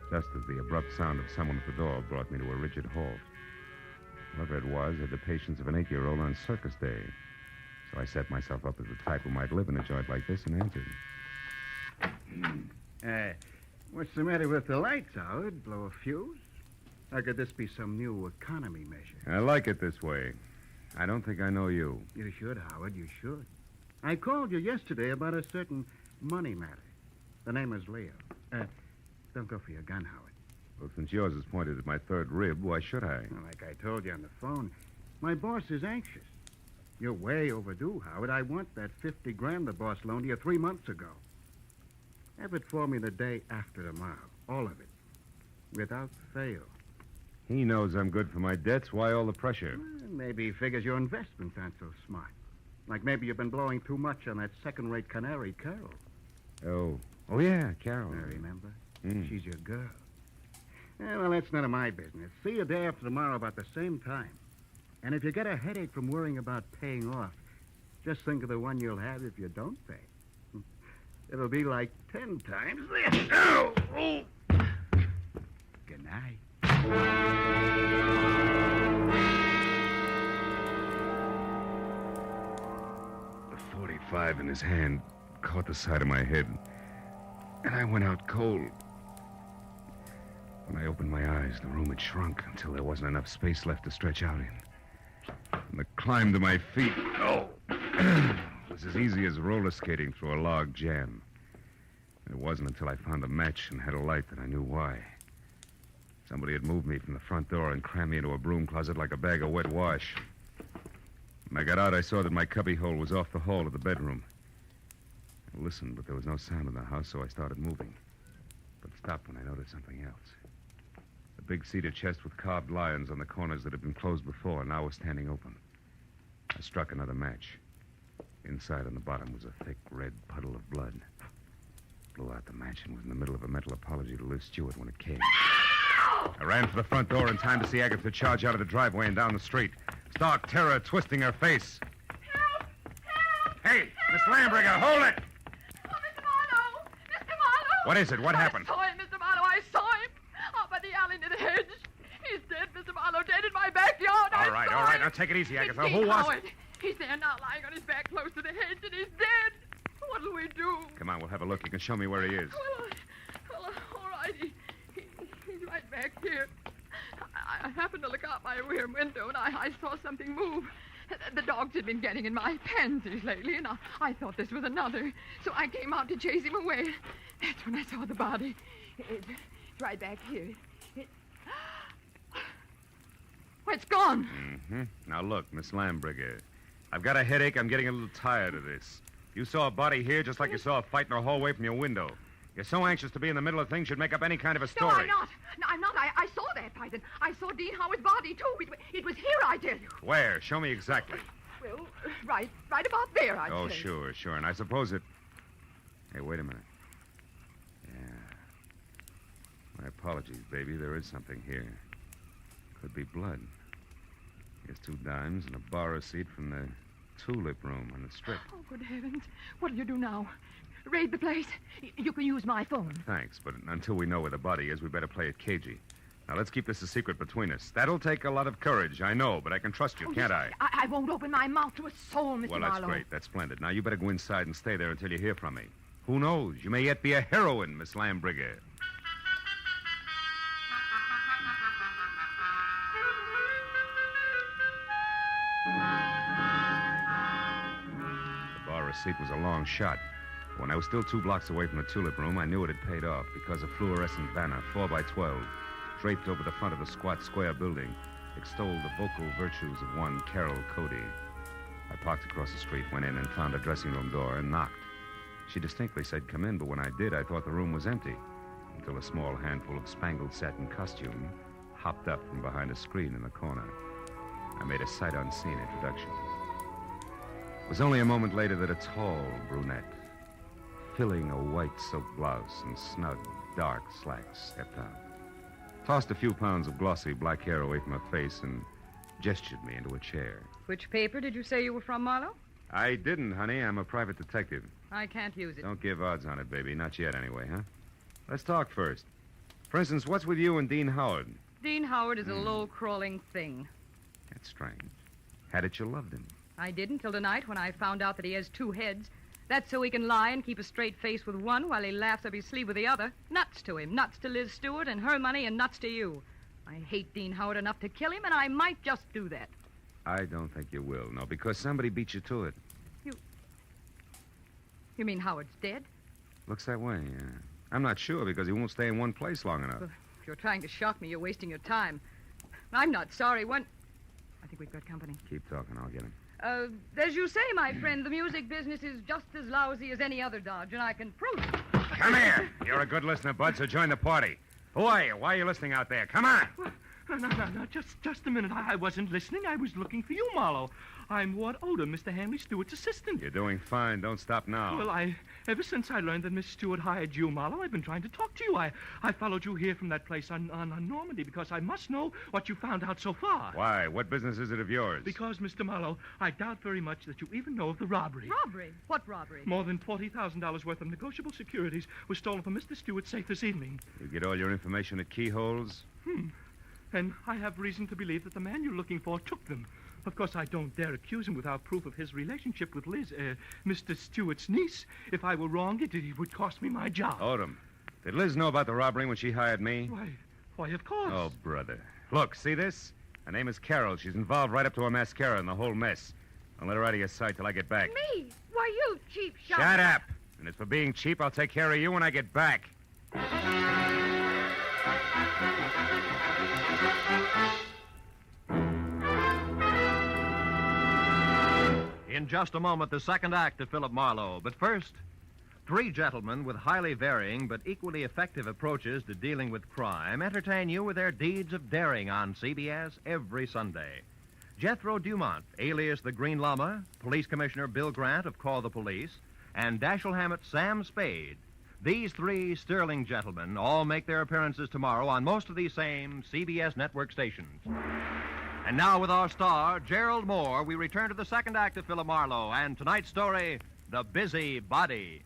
Speaker 7: just as the abrupt sound of someone at the door brought me to a rigid halt. Whoever it was had the patience of an 8-year-old on circus day, so I set myself up as the type who might live in a joint like this and answered.
Speaker 4: What's the matter with the lights, Howard? Blow a fuse? Or could this be some new economy measure?
Speaker 7: I like it this way. I don't think I know you.
Speaker 4: You should, Howard, you should. I called you yesterday about a certain money matter. The name is Leo. Don't go for your gun, Howard.
Speaker 7: Well, since yours is pointed at my third rib, why should I?
Speaker 4: Well, like I told you on the phone, my boss is anxious. You're way overdue, Howard. I want that $50,000 the boss loaned you 3 months ago. Have it for me the day after tomorrow. All of it. Without fail.
Speaker 7: He knows I'm good for my debts. Why all the pressure?
Speaker 4: Well, maybe he figures your investments aren't so smart. Like maybe you've been blowing too much on that second-rate canary, Carol.
Speaker 7: Oh, yeah, Carol.
Speaker 4: I remember. She's your girl. Well, that's none of my business. See you day after tomorrow about the same time. And if you get a headache from worrying about paying off, just think of the one you'll have if you don't pay. It'll be like 10 times this. Oh! Good night.
Speaker 7: The .45 in his hand caught the side of my head, and I went out cold. When I opened my eyes, the room had shrunk until there wasn't enough space left to stretch out in. And the climb to my feet, was as easy as roller skating through a log jam. It wasn't until I found a match and had a light that I knew why. Somebody had moved me from the front door and crammed me into a broom closet like a bag of wet wash. When I got out, I saw that my cubbyhole was off the hall of the bedroom. I listened, but there was no sound in the house, so I started moving. But stopped when I noticed something else. The big cedar chest with carved lions on the corners that had been closed before now was standing open. I struck another match. Inside on the bottom was a thick red puddle of blood. Blew out the match and was in the middle of a mental apology to Liz Stewart when it came. I ran for the front door in time to see Agatha charge out of the driveway and down the street. Stark terror twisting her face.
Speaker 8: Help! Help!
Speaker 7: Hey, Miss Lambringer, hold it!
Speaker 8: Oh, Mr. Marlowe! Mr. Marlowe!
Speaker 7: What is it? What happened?
Speaker 8: I saw him, Mr. Marlowe. I saw him. Up by the alley near the hedge. He's dead, Mr. Marlowe. Dead in my backyard.
Speaker 7: All right. Now take it easy, Agatha.
Speaker 8: It's
Speaker 7: Who was
Speaker 8: Howard. He's there now, lying on his back close to the hedge, and he's dead. What'll we do?
Speaker 7: Come on, we'll have a look. You can show me where he is.
Speaker 8: Well, all right. He's right back here. I happened to look out my rear window, and I saw something move. The dogs had been getting in my pansies lately, and I thought this was another. So I came out to chase him away. That's when I saw the body. It's right back here. It's gone.
Speaker 7: Mm-hmm. Now, look, Miss Lambringer. I've got a headache. I'm getting a little tired of this. You saw a body here just like you saw a fight in a hallway from your window. You're so anxious to be in the middle of things, you'd make up any kind of a story.
Speaker 8: No, I'm not. No, I'm not. I saw that fight, and I saw Dean Howard's body, too. It was here, I tell you.
Speaker 7: Where? Show me exactly.
Speaker 8: Well, right about there, I'd
Speaker 7: Oh,
Speaker 8: say.
Speaker 7: sure. And I suppose it... Hey, wait a minute. Yeah. My apologies, baby. There is something here. Could be blood. Here's 2 dimes and a bar receipt from the tulip room on the strip.
Speaker 8: Oh, good heavens. What'll you do now? Raid the place? You can use my phone.
Speaker 7: Thanks, but until we know where the body is, we better play it cagey. Now, let's keep this a secret between us. That'll take a lot of courage, I know, but I can trust you, can't I?
Speaker 8: I won't open my mouth to a soul, Mr.
Speaker 7: Well,
Speaker 8: Marlowe.
Speaker 7: that's great. That's splendid. Now, you better go inside and stay there until you hear from me. Who knows? You may yet be a heroine, Miss Lambringer. The bar receipt was a long shot. When I was still 2 blocks away from the tulip room, I knew it had paid off because a fluorescent banner, 4 by 12, draped over the front of the squat square building, extolled the vocal virtues of one Carol Cody. I parked across the street, went in, and found a dressing room door and knocked. She distinctly said, "Come in," but when I did, I thought the room was empty, until a small handful of spangled satin costume hopped up from behind a screen in the corner. I made a sight-unseen introduction. It was only a moment later that a tall brunette, filling a white silk blouse and snug, dark slacks, stepped out, tossed a few pounds of glossy black hair away from her face, and gestured me into a chair.
Speaker 6: Which paper did you say you were from, Marlowe?
Speaker 7: I didn't, honey. I'm a private detective.
Speaker 6: I can't use it.
Speaker 7: Don't give odds on it, baby. Not yet, anyway, huh? Let's talk first. For instance, what's with you and Dean Howard?
Speaker 6: Dean Howard is a low-crawling thing.
Speaker 7: That's strange. Had it you loved him.
Speaker 6: I did until tonight when I found out that he has two heads. That's so he can lie and keep a straight face with one while he laughs up his sleeve with the other. Nuts to him. Nuts to Liz Stewart and her money and nuts to you. I hate Dean Howard enough to kill him, and I might just do that.
Speaker 7: I don't think you will, no, because somebody beat you to it.
Speaker 6: You mean Howard's dead?
Speaker 7: Looks that way, yeah. I'm not sure because he won't stay in one place long enough.
Speaker 6: Well, if you're trying to shock me, you're wasting your time. I'm not sorry. I think we've got company.
Speaker 7: Keep talking, I'll get him.
Speaker 6: As you say, my friend, the music business is just as lousy as any other dodge, and I can prove it.
Speaker 7: Come here. You're a good listener, Bud, so join the party. Who are you? Why are you listening out there? Come on.
Speaker 9: No, just a minute. I wasn't listening. I was looking for you, Marlowe. I'm Ward Odom, Mr. Hanley Stewart's assistant.
Speaker 7: You're doing fine. Don't stop now.
Speaker 9: Well, ever since I learned that Miss Stewart hired you, Marlowe, I've been trying to talk to you. I followed you here from that place on Normandy because I must know what you found out so far.
Speaker 7: Why? What business is it of yours?
Speaker 9: Because, Mr. Marlowe, I doubt very much that you even know of the robbery.
Speaker 6: Robbery? What robbery?
Speaker 9: More than $40,000 worth of negotiable securities was stolen from Mr. Stewart's safe this evening.
Speaker 7: You get all your information at keyholes?
Speaker 9: And I have reason to believe that the man you're looking for took them. Of course, I don't dare accuse him without proof of his relationship with Liz, Mr. Stewart's niece. If I were wrong, it would cost me my job.
Speaker 7: Odom, did Liz know about the robbery when she hired me?
Speaker 9: Why, of course.
Speaker 7: Oh, brother. Look, see this? Her name is Carol. She's involved right up to her mascara in the whole mess. Don't let her out of your sight till I get back.
Speaker 6: Me? Why, you cheap shot.
Speaker 7: Shut up. And as for being cheap, I'll take care of you when I get back.
Speaker 21: In just a moment, the second act of Philip Marlowe. But first, three gentlemen with highly varying but equally effective approaches to dealing with crime entertain you with their deeds of daring on CBS every Sunday. Jethro Dumont, alias the Green Llama, Police Commissioner Bill Grant of Call the Police, and Dashiell Hammett's Sam Spade. These three sterling gentlemen all make their appearances tomorrow on most of these same CBS network stations. And now with our star, Gerald Moore, we return to the second act of Philip Marlowe and tonight's story, The Busy Body.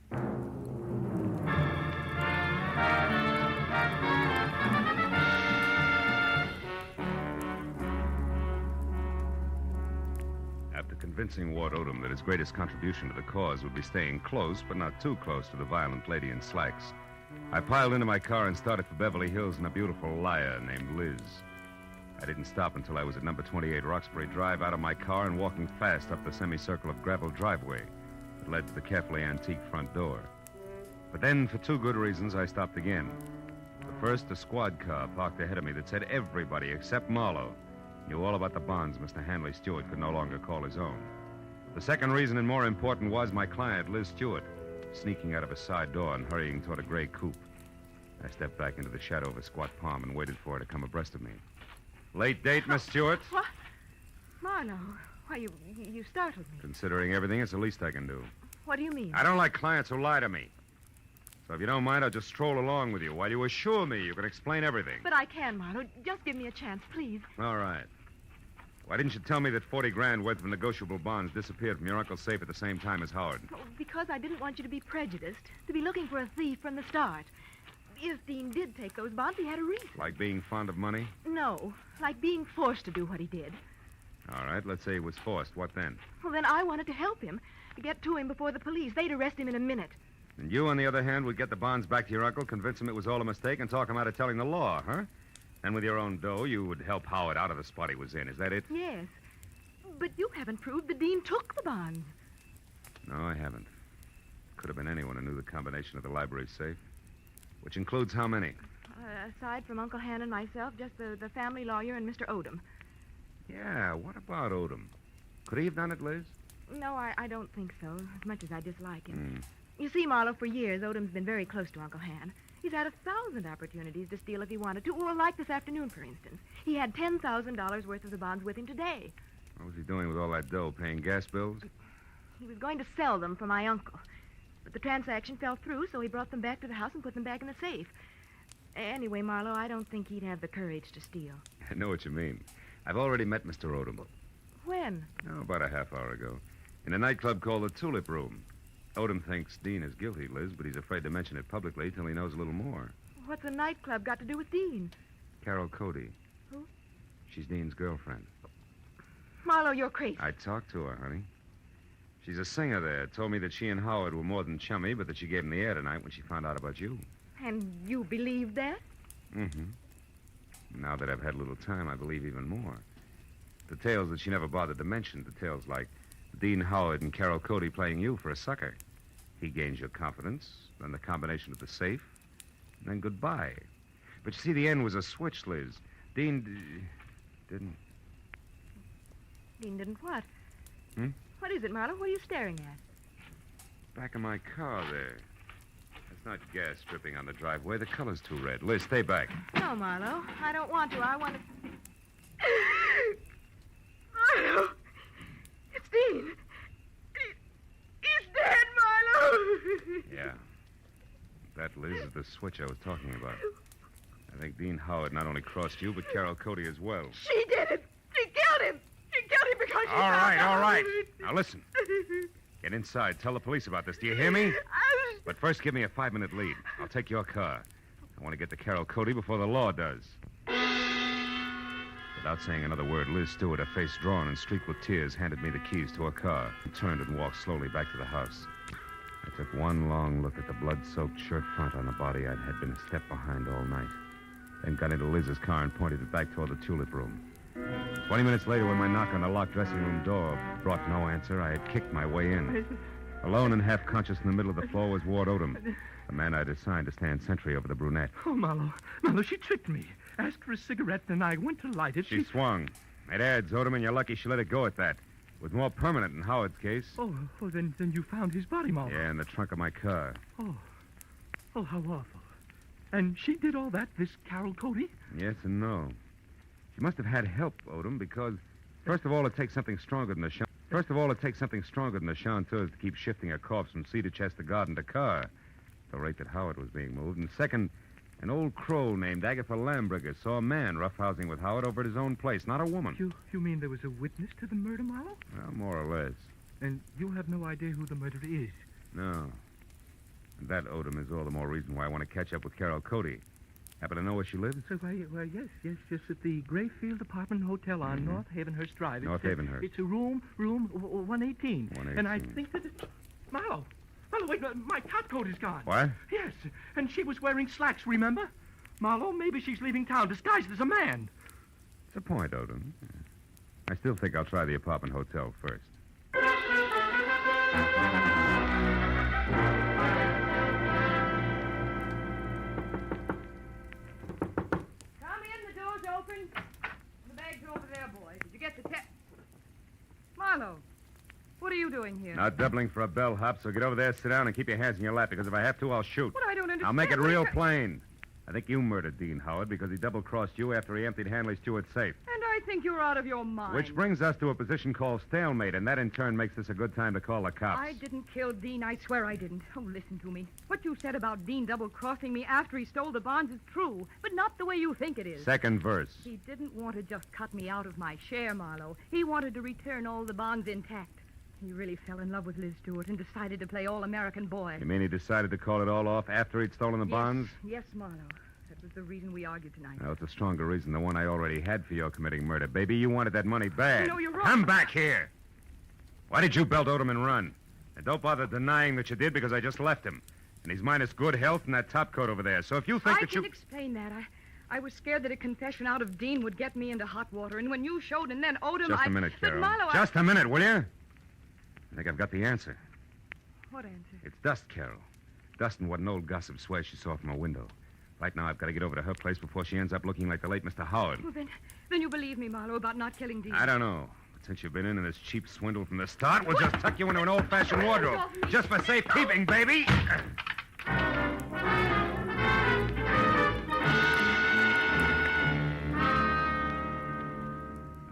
Speaker 7: After convincing Ward Odom that his greatest contribution to the cause would be staying close, but not too close to the violent lady in slacks, I piled into my car and started for Beverly Hills in a beautiful liar named Liz. I didn't stop until I was at number 28 Roxbury Drive, out of my car and walking fast up the semicircle of gravel driveway that led to the carefully antique front door. But then, for two good reasons, I stopped again. The first, a squad car parked ahead of me that said everybody except Marlowe knew all about the bonds Mr. Hanley Stewart could no longer call his own. The second reason, and more important, was my client, Liz Stewart, sneaking out of a side door and hurrying toward a gray coupe. I stepped back into the shadow of a squat palm and waited for her to come abreast of me. Late date, Miss Stewart?
Speaker 8: What? Marlowe, why, you startled me.
Speaker 7: Considering everything, it's the least I can do.
Speaker 8: What do you mean?
Speaker 7: I don't like clients who lie to me. So if you don't mind, I'll just stroll along with you while you assure me you can explain everything.
Speaker 8: But I can, Marlowe. Just give me a chance, please.
Speaker 7: All right. Why didn't you tell me that 40 grand worth of negotiable bonds disappeared from your uncle's safe at the same time as Howard?
Speaker 8: Oh, because I didn't want you to be prejudiced, to be looking for a thief from the start. If Dean did take those bonds, he had a reason.
Speaker 7: Like being fond of money?
Speaker 8: No, like being forced to do what he did.
Speaker 7: All right, let's say he was forced. What then?
Speaker 8: Well, then I wanted to help him, to get to him before the police. They'd arrest him in a minute.
Speaker 7: And you, on the other hand, would get the bonds back to your uncle, convince him it was all a mistake, and talk him out of telling the law, huh? And with your own dough, you would help Howard out of the spot he was in. Is that it?
Speaker 8: Yes. But you haven't proved that Dean took the bonds.
Speaker 7: No, I haven't. Could have been anyone who knew the combination of the library safe. Which includes how many?
Speaker 8: Aside from Uncle Han and myself, just the family lawyer and Mr. Odom.
Speaker 7: Yeah, what about Odom? Could he have done it, Liz?
Speaker 8: No, I don't think so, as much as I dislike him. You see, Marlowe, for years, Odom's been very close to Uncle Han. He's had 1,000 opportunities to steal if he wanted to. Well, like this afternoon, for instance. He had $10,000 worth of the bonds with him today.
Speaker 7: What was he doing with all that dough? Paying gas bills?
Speaker 8: He was going to sell them for my uncle. But the transaction fell through, so he brought them back to the house and put them back in the safe. Anyway, Marlowe, I don't think he'd have the courage to steal.
Speaker 7: I know what you mean. I've already met Mr. Odom.
Speaker 8: When?
Speaker 7: Oh, about a half hour ago. In a nightclub called the Tulip Room. Odom thinks Dean is guilty, Liz, but he's afraid to mention it publicly till he knows a little more.
Speaker 8: What's a nightclub got to do with Dean?
Speaker 7: Carol Cody.
Speaker 8: Who?
Speaker 7: She's Dean's girlfriend.
Speaker 8: Marlowe, you're crazy.
Speaker 7: I talked to her, honey. She's a singer there. Told me that she and Howard were more than chummy, but that she gave him the air tonight when she found out about you.
Speaker 8: And you believe that?
Speaker 7: Mm-hmm. Now that I've had a little time, I believe even more. Details that she never bothered to mention. Details like Dean Howard and Carol Cody playing you for a sucker. He gains your confidence, then the combination of the safe, and then goodbye. But you see, the end was a switch, Liz. Dean didn't...
Speaker 8: Dean didn't what?
Speaker 7: Hmm?
Speaker 8: What is it, Marlowe? What are you staring at?
Speaker 7: Back of my car there. That's not gas dripping on the driveway. The color's too red. Liz, stay back.
Speaker 8: No, Marlowe. I don't want to. I want to... Marlowe! It's Dean. He's dead, Marlowe!
Speaker 7: Yeah. That, Liz, is the switch I was talking about. I think Dean Howard not only crossed you, but Carol Cody as well.
Speaker 8: She did it. She killed him. She killed him because she
Speaker 7: All right,
Speaker 8: found out.
Speaker 7: all right. Now listen. Get inside. Tell the police about this. Do you hear me? But first, give me a 5-minute lead. I'll take your car. I want to get to Carol Cody before the law does. Without saying another word, Liz Stewart, her face drawn and streaked with tears, handed me the keys to her car and turned and walked slowly back to the house. I took one long look at the blood-soaked shirt front on the body I had been a step behind all night. Then got into Liz's car and pointed it back toward the Tulip Room. 20 minutes later, when my knock on the locked dressing room door brought no answer, I had kicked my way in. Alone and half-conscious in the middle of the floor was Ward Odom, the man I'd assigned to stand sentry over the brunette.
Speaker 9: Oh, Marlowe. Marlowe, she tricked me. Asked for a cigarette, and I went to light it.
Speaker 7: She swung. It adds, Odom, and you're lucky she let it go at that. It was more permanent in Howard's case.
Speaker 9: Oh, then you found his body, Marlowe.
Speaker 7: Yeah, in the trunk of my car.
Speaker 9: Oh, how awful. And she did all that, this Carol Cody?
Speaker 7: Yes and no. She must have had help, Odom, because, first of all, it takes something stronger than the chanteurs to keep shifting a corpse from sea to chest to garden to car at the rate that Howard was being moved. And second, an old crow named Agatha Lambriger saw a man roughhousing with Howard over at his own place, not a woman.
Speaker 9: You mean there was a witness to the murder, Marlowe?
Speaker 7: Well, more or less.
Speaker 9: And you have no idea who the murderer is?
Speaker 7: No. And that, Odom, is all the more reason why I want to catch up with Carol Cody. Happen to know where she lives?
Speaker 9: Well, yes, at the Grayfield Apartment Hotel on North Havenhurst Drive.
Speaker 7: North Havenhurst.
Speaker 9: It's a room 118.
Speaker 7: 118.
Speaker 9: And I think that it's... Marlowe, wait, my top coat is gone.
Speaker 7: What?
Speaker 9: Yes, and she was wearing slacks, remember? Marlowe, maybe she's leaving town disguised as a man.
Speaker 7: It's a point, Odom. I still think I'll try the apartment hotel first.
Speaker 6: The bag's over there, boy. Did you get the Marlowe, what are you doing here?
Speaker 7: Not doubling for a bellhop, so get over there, sit down, and keep your hands in your lap, because if I have to, I'll shoot.
Speaker 6: What? I don't understand.
Speaker 7: I'll make it real plain. I think you murdered Dean Howard because he double-crossed you after he emptied Hanley Stewart's safe.
Speaker 6: And I think you're out of your mind.
Speaker 7: Which brings us to a position called stalemate, and that in turn makes this a good time to call the cops.
Speaker 6: I didn't kill Dean. I swear I didn't. Oh, listen to me. What you said about Dean double-crossing me after he stole the bonds is true, but not the way you think it is.
Speaker 7: Second verse.
Speaker 6: He didn't want to just cut me out of my share, Marlowe. He wanted to return all the bonds intact. He really fell in love with Liz Stewart and decided to play all-American boy.
Speaker 7: You mean he decided to call it all off after he'd stolen the bonds?
Speaker 6: Yes, Marlowe. That was the reason we argued tonight.
Speaker 7: Well, it's a stronger reason than one I already had for your committing murder. Baby, you wanted that money bad.
Speaker 6: No, you're wrong.
Speaker 7: Come back here. Why did you belt Odom and run? And don't bother denying that you did, because I just left him. And he's minus good health and that top coat over there. So if you think
Speaker 6: I
Speaker 7: that you...
Speaker 6: can explain that. I was scared that a confession out of Dean would get me into hot water. And when you showed and then Odom,
Speaker 7: Just a minute,
Speaker 6: But
Speaker 7: Carol.
Speaker 6: Marlowe,
Speaker 7: Just a minute, will you? I think I've got the answer.
Speaker 6: What answer?
Speaker 7: It's dust, Carol. Dust and what an old gossip swears she saw from a window. Right now, I've got to get over to her place before she ends up looking like the late Mr. Howard.
Speaker 6: Well, then you believe me, Marlowe, about not killing Dean.
Speaker 7: I don't know. But since you've been in this cheap swindle from the start, we'll just tuck you into an old-fashioned wardrobe. Just for safekeeping, baby.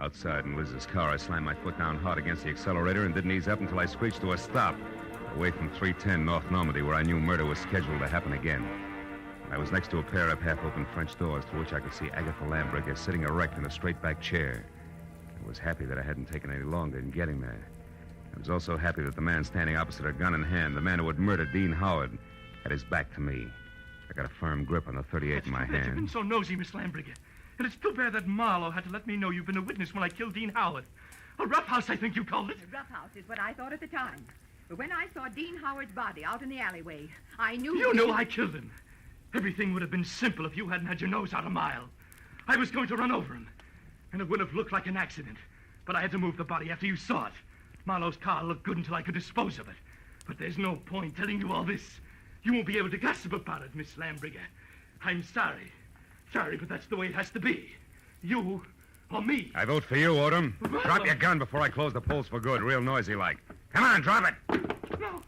Speaker 7: Outside in Liz's car, I slammed my foot down hard against the accelerator and didn't ease up until I screeched to a stop, away from 310 North Normandy, where I knew murder was scheduled to happen again. I was next to a pair of half-open French doors through which I could see Agatha Lambriger sitting erect in a straight-back chair. I was happy that I hadn't taken any longer in getting there. I was also happy that the man standing opposite her, gun in hand, the man who had murdered Dean Howard, had his back to me. I got a firm grip on the 38 in my
Speaker 9: You've been
Speaker 7: hand.
Speaker 9: so nosy, Miss Lambriger. And it's too bad that Marlowe had to let me know you've been a witness when I killed Dean Howard. A roughhouse, I think you called it.
Speaker 8: A roughhouse is what I thought at the time. But when I saw Dean Howard's body out in the alleyway, I knew...
Speaker 9: You knew I killed him. Everything would have been simple if you hadn't had your nose out a mile. I was going to run over him, and it would have looked like an accident. But I had to move the body after you saw it. Marlowe's car looked good until I could dispose of it. But there's no point telling you all this. You won't be able to gossip about it, Miss Lambriger. I'm sorry. Sorry, but that's the way it has to be. You or me.
Speaker 7: I vote for you, Odom. Drop your gun before I close the polls for good, real noisy like. Come on, drop it.
Speaker 9: No,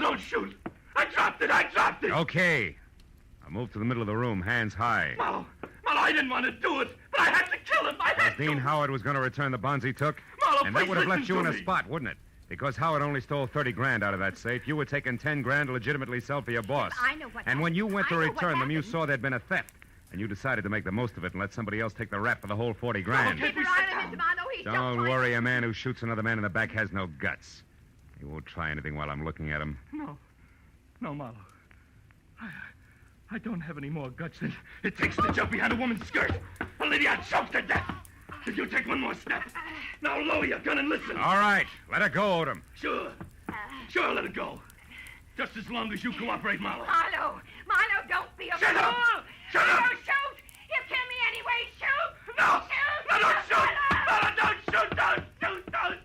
Speaker 9: don't shoot. I dropped it.
Speaker 7: Okay. I'll move to the middle of the room, hands high.
Speaker 9: Marlowe, I didn't want to do it, but I had to kill him.
Speaker 7: Because Dean Howard was going to return the bonds he took.
Speaker 9: Marlowe,
Speaker 7: and that
Speaker 9: please
Speaker 7: would have left
Speaker 9: listen
Speaker 7: you in
Speaker 9: to
Speaker 7: a
Speaker 9: me.
Speaker 7: spot, wouldn't it? Because Howard only stole 30 grand out of that safe. You were taking 10 grand to legitimately sell for your boss.
Speaker 8: I know what
Speaker 7: And when you went to
Speaker 8: I know what
Speaker 7: return them, you
Speaker 8: happened.
Speaker 7: saw there'd been a theft. And you decided to make the most of it and let somebody else take the rap for the whole 40 grand.
Speaker 8: Keep your eye on Mr. Marlowe. He's
Speaker 7: Don't worry, a man who shoots another man in the back has no guts. He won't try anything while I'm looking at him.
Speaker 9: No, Marlowe. I don't have any more guts than it takes to jump behind a woman's skirt. A lady I choked to death. If you take one more step, now lower your gun and listen.
Speaker 7: All right, let it go, Odom.
Speaker 9: Sure, let it go. Just as long as you cooperate, Marlowe.
Speaker 8: Marlowe, don't be a
Speaker 9: Shut
Speaker 8: fool.
Speaker 9: up! Shut up!
Speaker 8: Don't shoot. He'll kill me anyway. Shoot.
Speaker 9: No!
Speaker 8: Shoot.
Speaker 9: No, don't shoot! Marlowe, don't shoot! Don't shoot!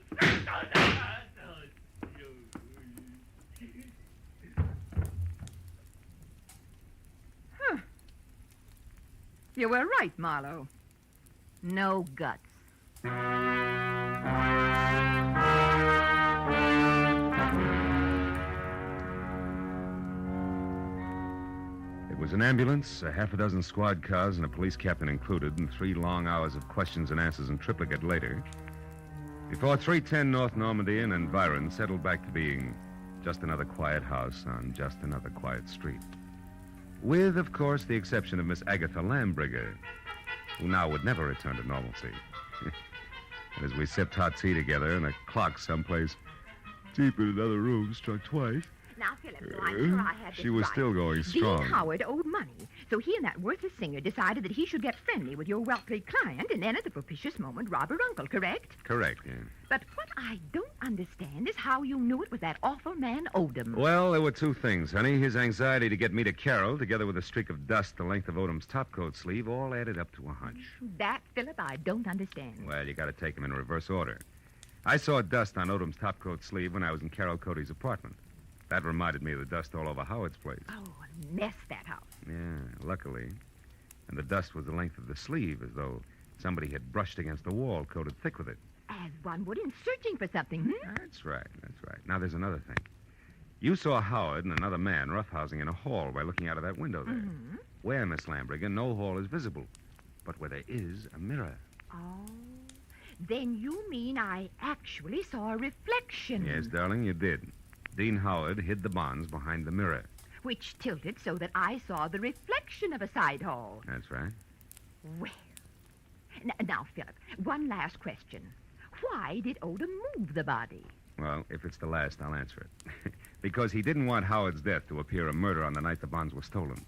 Speaker 8: You were right, Marlowe. No guts.
Speaker 7: It was an ambulance, a half a dozen squad cars, and a police captain included, and 3 long hours of questions and answers in triplicate later, before 310 North Normandy and Environ settled back to being just another quiet house on just another quiet street. With, of course, the exception of Miss Agatha Lambriger, who now would never return to normalcy. And as we sipped hot tea together and a clock someplace deep in another room struck twice,
Speaker 8: Now, Philip, so I'm sure I had this
Speaker 7: she was
Speaker 8: right.
Speaker 7: still going strong.
Speaker 8: Dean Howard owed money, so he and that worthless singer decided that he should get friendly with your wealthy client and then at the propitious moment rob her uncle, correct?
Speaker 7: Correct, yeah.
Speaker 8: But what I don't understand is how you knew it was that awful man Odom.
Speaker 7: Well, there were 2 things, honey. His anxiety to get me to Carol, together with a streak of dust the length of Odom's topcoat sleeve, all added up to a hunch.
Speaker 8: That, Philip, I don't understand.
Speaker 7: Well, you got to take them in reverse order. I saw dust on Odom's topcoat sleeve when I was in Carol Cody's apartment. That reminded me of the dust all over Howard's place.
Speaker 8: Oh, a mess, that house.
Speaker 7: Yeah, luckily. And the dust was the length of the sleeve, as though somebody had brushed against the wall, coated thick with it.
Speaker 8: As one would in searching for something,
Speaker 7: That's right. Now, there's another thing. You saw Howard and another man roughhousing in a hall by looking out of that window there.
Speaker 8: Mm-hmm.
Speaker 7: Where, Miss Lambriger, no hall is visible, but where there is a mirror.
Speaker 8: Oh, then you mean I actually saw a reflection.
Speaker 7: Yes, darling, you did. Dean Howard hid the bonds behind the mirror.
Speaker 8: Which tilted so that I saw the reflection of a side hall.
Speaker 7: That's right.
Speaker 8: Well, now, Philip, one last question. Why did Odom move the body?
Speaker 7: Well, if it's the last, I'll answer it. Because he didn't want Howard's death to appear a murder on the night the bonds were stolen.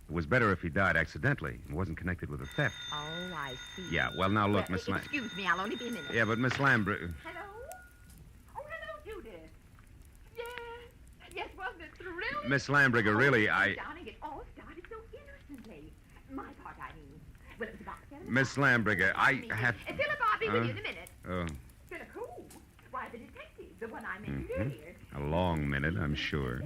Speaker 7: It was better if he died accidentally and wasn't connected with a theft.
Speaker 8: Oh, I see.
Speaker 7: Yeah, well, now look, Miss Lam...
Speaker 8: Excuse me, I'll only be a minute.
Speaker 7: Yeah, but Miss Lambriger...
Speaker 8: Hello? Oh, hello, Judith. Yes, wasn't it thrilling?
Speaker 7: Miss Lambriger, really,
Speaker 8: Darling, it all started so innocently. My part, I mean. Well, it was about 7
Speaker 7: Miss Lambriger, I have...
Speaker 8: Philip, I'll be with you in a minute.
Speaker 7: Oh,
Speaker 8: Philip, who? Why, the detective, the one I mentioned earlier.
Speaker 7: a long minute, I'm sure.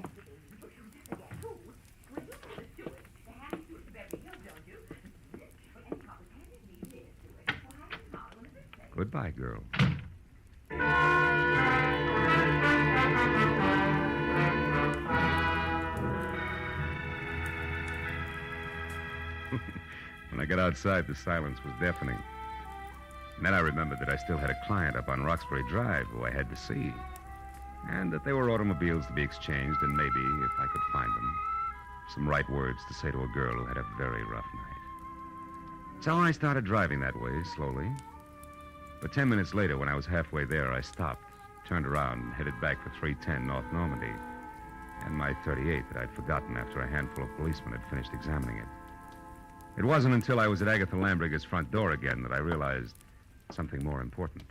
Speaker 7: Goodbye, girl. When I got outside, the silence was deafening. And then I remembered that I still had a client up on Roxbury Drive who I had to see. And that there were automobiles to be exchanged, and maybe, if I could find them, some right words to say to a girl who had a very rough night. So I started driving that way, slowly. But 10 minutes later, when I was halfway there, I stopped, turned around and headed back for 310 North Normandy, and my .38 that I'd forgotten after a handful of policemen had finished examining it. It wasn't until I was at Agatha Lambriger's front door again that I realized something more important.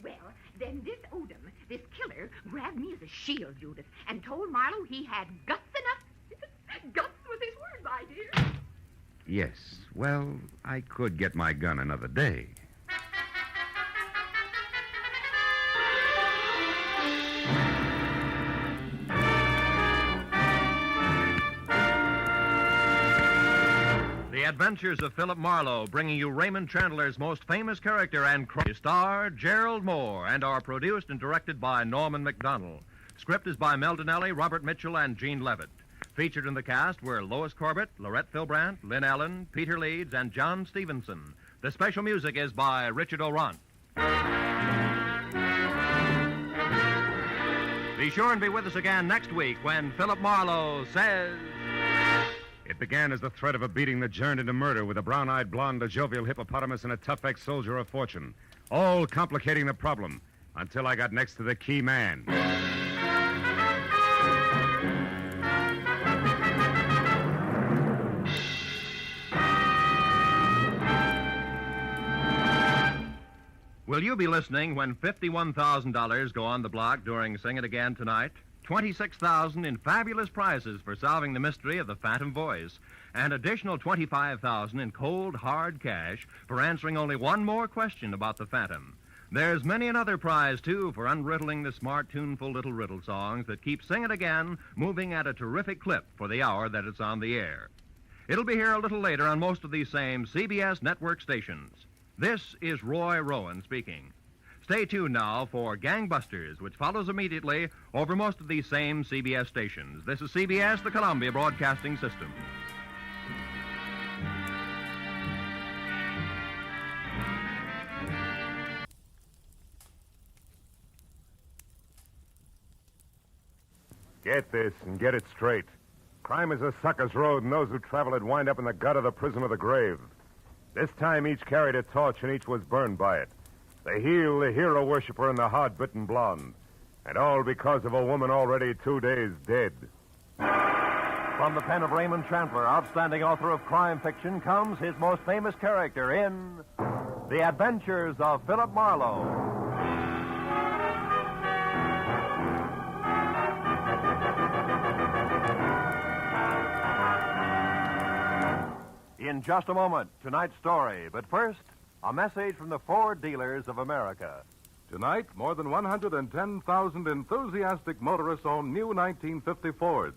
Speaker 8: Well, then this Odom, this killer, grabbed me as a shield, Judith, and told Marlowe he had guts enough. Guts was his word, my dear.
Speaker 7: Yes, well, I could get my gun another day.
Speaker 21: The Adventures of Philip Marlowe, bringing you Raymond Chandler's most famous character and star, Gerald Moore, and are produced and directed by Norman MacDonald. Script is by Mel Donnelly, Robert Mitchell, and Gene Levitt. Featured in the cast were Lois Corbett, Lorette Philbrandt, Lynn Allen, Peter Leeds, and John Stevenson. The special music is by Richard Orant. Be sure and be with us again next week when Philip Marlowe says...
Speaker 7: It began as the threat of a beating that turned into murder with a brown-eyed blonde, a jovial hippopotamus, and a tough ex-soldier of fortune, all complicating the problem until I got next to the key man.
Speaker 21: Will you be listening when $51,000 go on the block during Sing It Again tonight? $26,000 in fabulous prizes for solving the mystery of the Phantom Voice, and additional $25,000 in cold, hard cash for answering only one more question about the Phantom. There's many another prize, too, for unriddling the smart, tuneful little riddle songs that keep Sing It Again moving at a terrific clip for the hour that it's on the air. It'll be here a little later on most of these same CBS network stations. This is Roy Rowan speaking. Stay tuned now for Gangbusters, which follows immediately over most of these same CBS stations. This is CBS, the Columbia Broadcasting System.
Speaker 7: Get this and get it straight. Crime is a sucker's road, and those who travel it wind up in the gut of the prison of the grave. This time each carried a torch and each was burned by it. The heel, the hero worshiper, and the hard-bitten blonde. And all because of a woman already 2 days dead.
Speaker 21: From the pen of Raymond Chandler, outstanding author of crime fiction, comes his most famous character in The Adventures of Philip Marlowe. In just a moment, tonight's story. But first, a message from the Ford dealers of America.
Speaker 13: Tonight, more than 110,000 enthusiastic motorists own new 1950 Fords.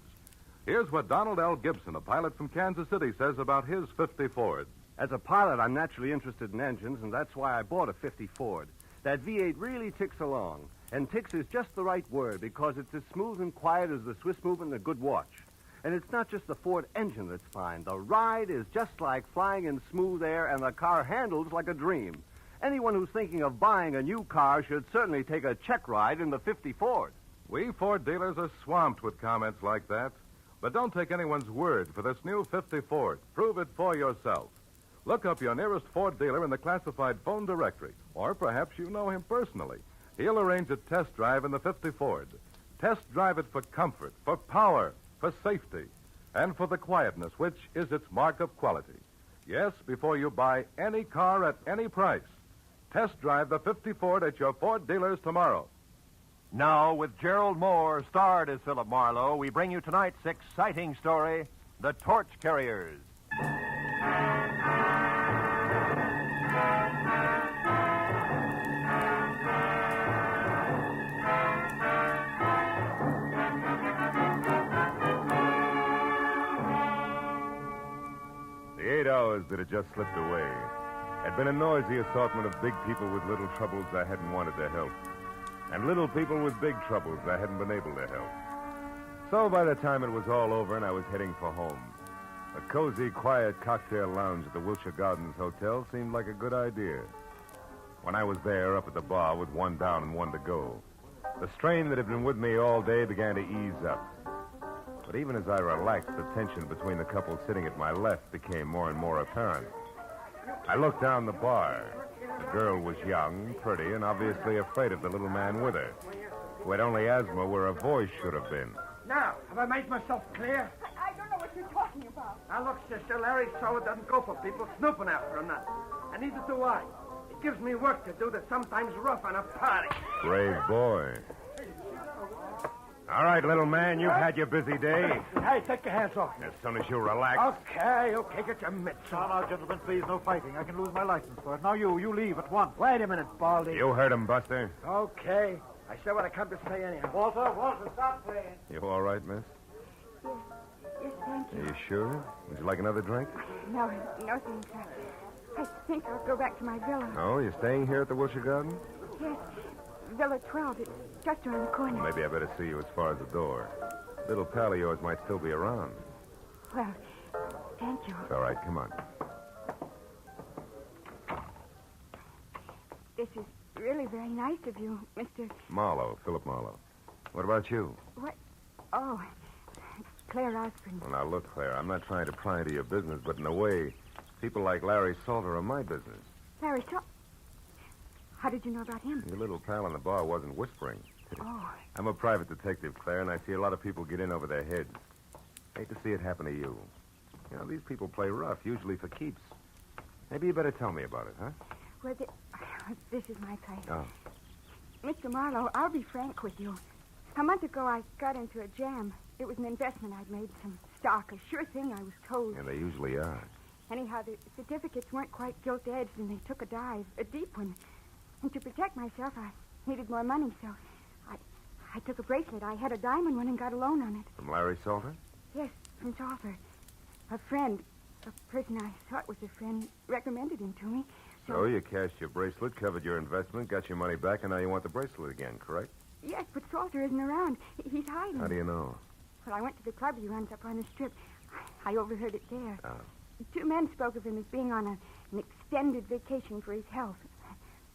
Speaker 13: Here's what Donald L. Gibson, a pilot from Kansas City, says about his 50 Ford.
Speaker 17: As a pilot, I'm naturally interested in engines, and that's why I bought a 50 Ford. That V8 really ticks along. And ticks is just the right word, because it's as smooth and quiet as the Swiss movement in a good watch. And it's not just the Ford engine that's fine. The ride is just like flying in smooth air, and the car handles like a dream. Anyone who's thinking of buying a new car should certainly take a check ride in the 50 Ford.
Speaker 13: We Ford dealers are swamped with comments like that. But don't take anyone's word for this new 50 Ford. Prove it for yourself. Look up your nearest Ford dealer in the classified phone directory. Or perhaps you know him personally. He'll arrange a test drive in the 50 Ford. Test drive it for comfort, for power, for safety, and for the quietness, which is its mark of quality. Yes, before you buy any car at any price, test drive the 50 Ford at your Ford dealers tomorrow.
Speaker 21: Now, with Gerald Moore, starred as Philip Marlowe, we bring you tonight's exciting story, The Torch Carriers.
Speaker 7: The 8 hours that had just slipped away had been a noisy assortment of big people with little troubles I hadn't wanted to help, and little people with big troubles I hadn't been able to help. So by the time it was all over and I was heading for home, a cozy, quiet cocktail lounge at the Wilshire Gardens Hotel seemed like a good idea. When I was there, up at the bar with one down and one to go, the strain that had been with me all day began to ease up. But even as I relaxed, the tension between the couple sitting at my left became more and more apparent. I looked down the bar. The
Speaker 13: girl was young, pretty, and obviously afraid of the little man with her, who had only asthma where a voice should have been.
Speaker 3: Now, have I made myself clear?
Speaker 8: I don't know what you're talking about.
Speaker 3: Now, look, sister, Larry Sola doesn't go for people snooping after him, none. And neither do I. It gives me work to do that's sometimes rough on a party.
Speaker 13: Brave boy. All right, little man, you've had your busy day.
Speaker 3: Hey, take your hands off me.
Speaker 13: As soon as you relax.
Speaker 3: Okay, get your mitts on.
Speaker 11: Now, gentlemen, please, no fighting. I can lose my license for it. Now, you leave at once.
Speaker 3: Wait a minute, Baldy.
Speaker 13: You heard him, Buster.
Speaker 3: Okay. I said what I come to say anyhow.
Speaker 11: Walter, stop playing.
Speaker 13: You all right, miss?
Speaker 8: Yes, thank you.
Speaker 13: Are you sure? Would you like another drink?
Speaker 8: No, thanks. I think I'll go back to my villa.
Speaker 13: Oh, you're staying here at the Wilshire Garden?
Speaker 8: Yes, Villa 12. It's just around the corner.
Speaker 13: Maybe I better see you as far as the door. Little pal of yours might still be around.
Speaker 8: Well, thank you.
Speaker 13: It's all right. Come on.
Speaker 8: This is really very nice of you, Mr.
Speaker 13: Marlowe, Philip Marlowe. What about you?
Speaker 8: What? Oh, Claire Osborne.
Speaker 13: Well, now, look, Claire, I'm not trying to pry into your business, but in a way, people like Larry Salter are my business.
Speaker 8: Larry Salter? How did you know about him?
Speaker 13: Your little pal in the bar wasn't whispering.
Speaker 8: Oh.
Speaker 13: I'm a private detective, Claire, and I see a lot of people get in over their heads. Hate to see it happen to you. You know, these people play rough, usually for keeps. Maybe you better tell me about it, huh?
Speaker 8: Well, this is my place.
Speaker 13: Oh.
Speaker 8: Mr. Marlowe, I'll be frank with you. A month ago, I got into a jam. It was an investment I'd made, some stock, a sure thing, I was told.
Speaker 13: And they usually are.
Speaker 8: Anyhow, the certificates weren't quite gilt-edged, and they took a dive, a deep one. And to protect myself, I needed more money, so I took a bracelet. I had a diamond one and got a loan on it.
Speaker 13: From Larry Salter?
Speaker 8: Yes, from Salter. A friend, a person I thought was a friend, recommended him to me.
Speaker 13: So you cashed your bracelet, covered your investment, got your money back, and now you want the bracelet again, correct?
Speaker 8: Yes, but Salter isn't around. He's hiding.
Speaker 13: How do you know?
Speaker 8: Well, I went to the club he runs up on the strip. I overheard it there.
Speaker 13: Oh.
Speaker 8: Two men spoke of him as being on an extended vacation for his health.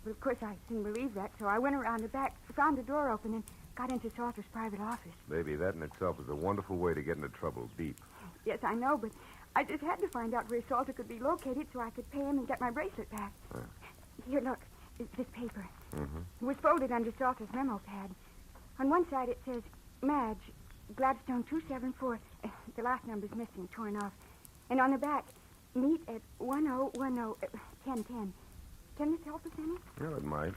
Speaker 8: But, of course, I didn't believe that, so I went around the back, found the door open, and got into Salter's private office.
Speaker 13: Baby, that in itself is a wonderful way to get into trouble deep.
Speaker 8: Yes, I know, but I just had to find out where Salter could be located so I could pay him and get my bracelet back.
Speaker 13: Huh.
Speaker 8: Here, look, this paper.
Speaker 13: Mm-hmm.
Speaker 8: It was folded under Salter's memo pad. On one side it says, Madge, Gladstone 274. The last number's missing, torn off. And on the back, meet at 1010. Can this help us any?
Speaker 13: Well, it might.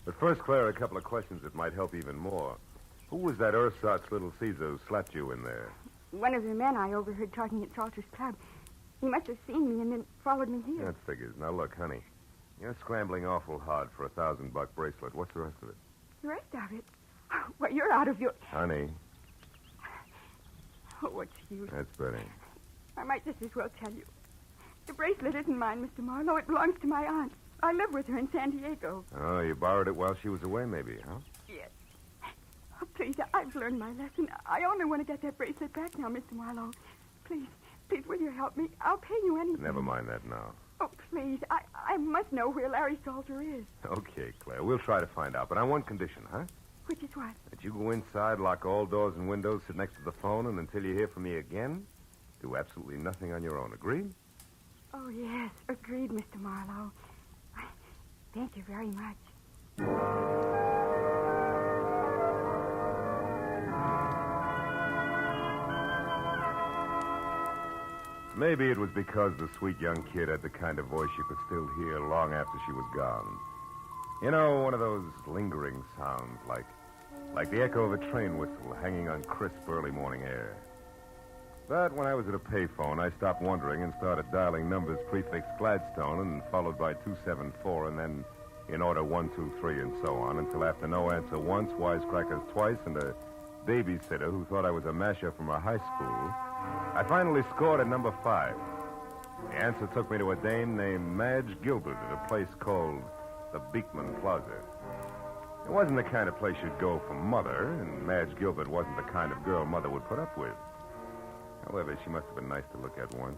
Speaker 13: But first, Claire, a couple of questions that might help even more. Who was that ersatz little Caesar who slapped you in there?
Speaker 8: One of the men I overheard talking at Salter's club. He must have seen me and then followed me here.
Speaker 13: That figures. Now, look, honey. You're scrambling awful hard for a $1,000 bracelet. What's the rest of it?
Speaker 8: The rest of it? Well, you're out of your...
Speaker 13: Honey.
Speaker 8: Oh, what's use?
Speaker 13: That's better.
Speaker 8: I might just as well tell you. The bracelet isn't mine, Mr. Marlowe. It belongs to my aunt. I live with her in San Diego.
Speaker 13: Oh, you borrowed it while she was away, maybe, huh?
Speaker 8: Yes. Oh, please, I've learned my lesson. I only want to get that bracelet back now, Mr. Marlowe. Please, will you help me? I'll pay you anything.
Speaker 13: Never mind that now.
Speaker 8: Oh, please, I must know where Larry Salter is.
Speaker 13: Okay, Claire, we'll try to find out, but on one condition, huh?
Speaker 8: Which is what?
Speaker 13: That you go inside, lock all doors and windows, sit next to the phone, and until you hear from me again, do absolutely nothing on your own. Agreed?
Speaker 8: Oh, yes, agreed, Mr. Marlowe. Thank you very much.
Speaker 13: Maybe it was because the sweet young kid had the kind of voice you could still hear long after she was gone. You know, one of those lingering sounds, like the echo of a train whistle hanging on crisp early morning air. But when I was at a payphone, I stopped wondering and started dialing numbers prefixed Gladstone and followed by 274 and then in order 1, 2, 3 and so on until after no answer once, wisecrackers twice, and a babysitter who thought I was a masher from a high school, I finally scored at number 5. The answer took me to a dame named Madge Gilbert at a place called the Beekman Plaza. It wasn't the kind of place you'd go for Mother, and Madge Gilbert wasn't the kind of girl Mother would put up with. However, she must have been nice to look at once.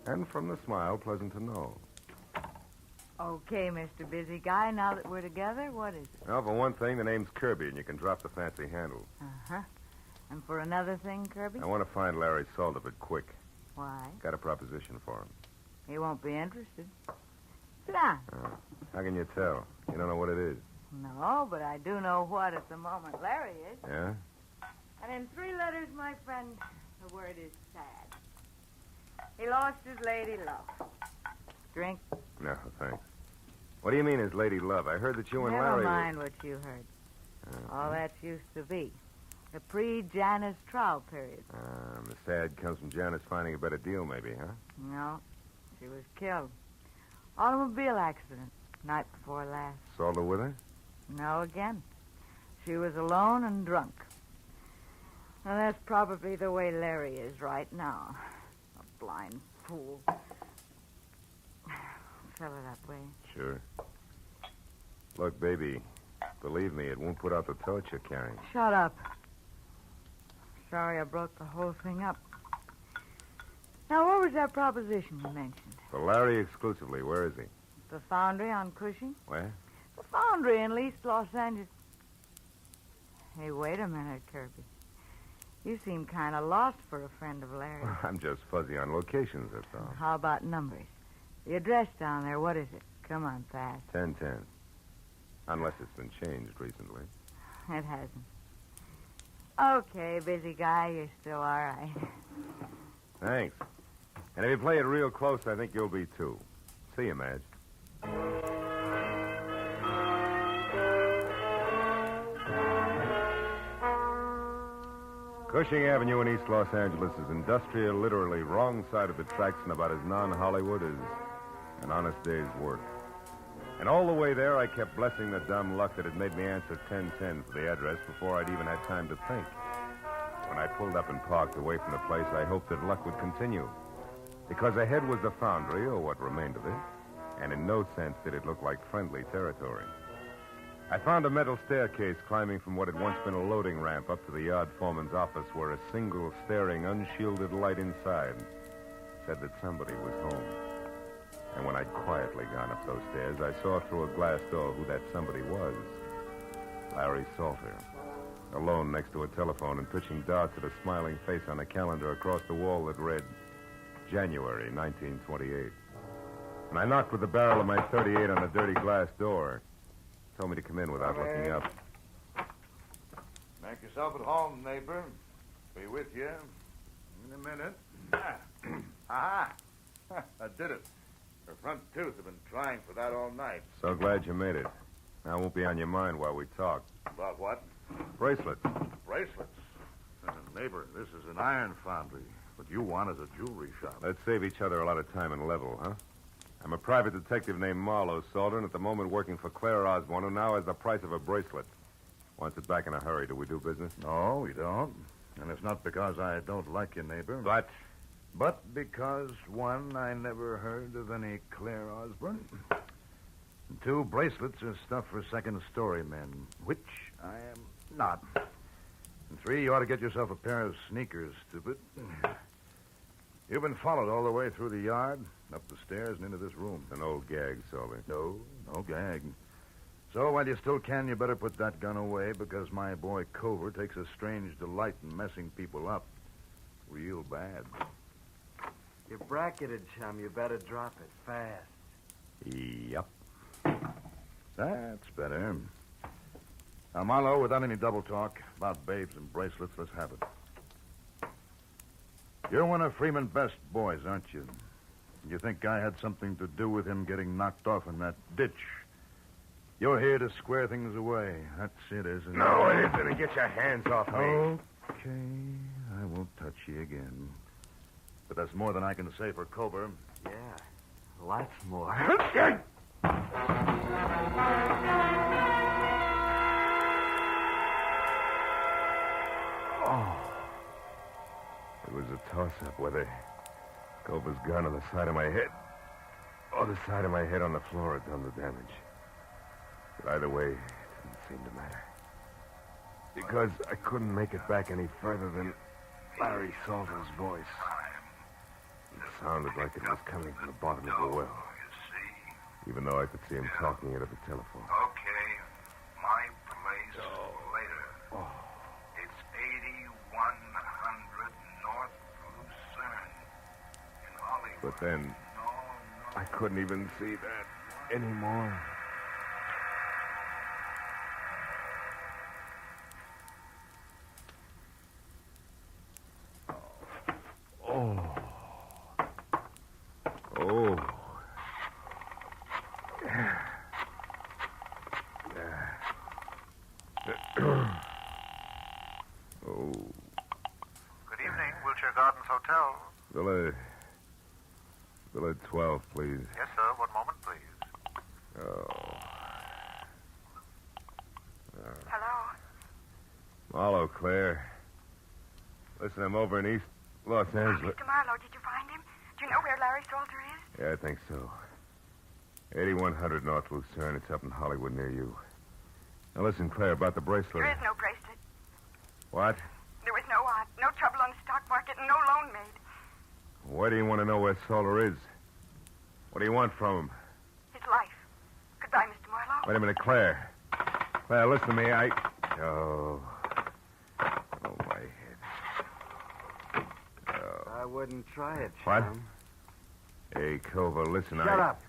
Speaker 13: And from the smile, pleasant to know.
Speaker 18: Okay, Mr. Busy Guy, now that we're together, what is it?
Speaker 13: Well, for one thing, the name's Kirby, and you can drop the fancy handle.
Speaker 18: Uh-huh. And for another thing, Kirby?
Speaker 13: I want to find Larry Salter, but quick.
Speaker 18: Why?
Speaker 13: Got a proposition for him.
Speaker 18: He won't be interested. Sit down.
Speaker 13: How can you tell? You don't know what it is.
Speaker 18: No, but I do know what at the moment Larry is.
Speaker 13: Yeah?
Speaker 18: And in 3 letters, my friend, the word is sad. He lost his lady love. Drink?
Speaker 13: No, thanks. What do you mean his lady love? I heard that you and Larry...
Speaker 18: Never mind what you heard. All that used to be. The pre-Janice trial period.
Speaker 13: The sad comes from Janice finding a better deal, maybe, huh?
Speaker 18: No, she was killed. Automobile accident, night before last.
Speaker 13: Salter with her?
Speaker 18: No, again. She was alone and drunk. And that's probably the way Larry is right now. A blind fool. Fella that way.
Speaker 13: Sure. Look, baby, believe me, it won't put out the torch you're carrying.
Speaker 18: Shut up. Sorry I broke the whole thing up. Now, what was that proposition you mentioned?
Speaker 13: For Larry exclusively, where is he?
Speaker 18: The foundry on Cushing?
Speaker 13: Where?
Speaker 18: The foundry in East Los Angeles. Hey, wait a minute, Kirby. You seem kind of lost for a friend of Larry's.
Speaker 13: I'm just fuzzy on locations, that's all.
Speaker 18: How about numbers? The address down there, what is it? Come on, fast.
Speaker 13: 1010. Unless it's been changed recently.
Speaker 18: It hasn't. Okay, busy guy, you're still all right.
Speaker 13: Thanks. And if you play it real close, I think you'll be too. See you, Madge. Cushing Avenue in East Los Angeles is industrial, literally wrong side of the tracks and about as non-Hollywood as an honest day's work. And all the way there, I kept blessing the dumb luck that had made me answer 1010 for the address before I'd even had time to think. When I pulled up and parked away from the place, I hoped that luck would continue. Because ahead was the foundry, or what remained of it, and in no sense did it look like friendly territory. I found a metal staircase climbing from what had once been a loading ramp up to the yard foreman's office, where a single staring, unshielded light inside said that somebody was home. And when I'd quietly gone up those stairs, I saw through a glass door who that somebody was. Larry Salter, alone next to a telephone and pitching darts at a smiling face on a calendar across the wall that read, January 1928. And I knocked with the barrel of my .38 on the dirty glass door. Told me to come in without looking up.
Speaker 11: Make yourself at home, neighbor. Be with you in a minute. Aha! I did it. Her front tooth have been trying for that all night.
Speaker 13: So glad you made it. Now, it won't be on your mind while we talk.
Speaker 11: About what?
Speaker 13: Bracelets.
Speaker 11: Bracelets? Neighbor, this is an iron foundry. What you want is a jewelry shop.
Speaker 13: Let's save each other a lot of time and level, huh? I'm a private detective named Marlowe Salter, and at the moment working for Claire Osborne, who now has the price of a bracelet. Wants it back in a hurry. Do we do business?
Speaker 11: No, we don't. And it's not because I don't like you, neighbor. But because, 1, I never heard of any Claire Osborne. And 2, bracelets are stuff for second-story men, which I am not. And 3, you ought to get yourself a pair of sneakers, stupid. You've been followed all the way through the yard, up the stairs, and into this room.
Speaker 13: An old gag, Salter.
Speaker 11: No gag. So while you still can, you better put that gun away, because my boy Cover takes a strange delight in messing people up. Real bad.
Speaker 10: You're bracketed, chum. You better drop it fast.
Speaker 11: Yep. That's better. Now, Marlowe, without any double talk about babes and bracelets, let's have it. You're one of Freeman Best's boys, aren't you? You think I had something to do with him getting knocked off in that ditch? You're here to square things away. That's it, isn't it?
Speaker 13: No, it isn't. Get your hands off me.
Speaker 11: Okay. I won't touch you again. But that's more than I can say for Cover.
Speaker 10: Yeah, lots more.
Speaker 13: It was a toss-up whether Cover's gun on the side of my head or the side of my head on the floor had done the damage. But either way, it didn't seem to matter. Because I couldn't make it back any further than Larry Salter's voice. It sounded like it was coming from the bottom of the well. Even though I could see him talking into the telephone.
Speaker 12: Okay, my place later. It's 8100 North Lucerne in Hollywood.
Speaker 13: But then, I couldn't even see that.
Speaker 10: anymore.
Speaker 13: Oh. Oh. Oh.
Speaker 14: Good evening, Wilshire Gardens Hotel.
Speaker 13: Villa 12, please.
Speaker 14: Yes, sir. One moment, please.
Speaker 13: Oh.
Speaker 14: Hello?
Speaker 13: Marlowe, Claire. Listen, I'm over in East Los Angeles.
Speaker 16: Mr. Marlowe, did you find him? Do you know where Larry Salter is?
Speaker 13: Yeah, I think so. 8100 North Lucerne. It's up in Hollywood near you. Now listen, Claire, about the bracelet.
Speaker 16: There is no bracelet.
Speaker 13: What?
Speaker 16: There was no trouble on the stock market and no loan made.
Speaker 13: Why do you want to know where Salter is? What do you want from him?
Speaker 16: His life. Goodbye, Mr. Marlowe.
Speaker 13: Wait a minute, Claire. Claire, listen to me. Oh, my head. Oh.
Speaker 10: I wouldn't try it,
Speaker 13: What?
Speaker 10: chum.
Speaker 13: Hey, Cova, listen,
Speaker 10: Shut up.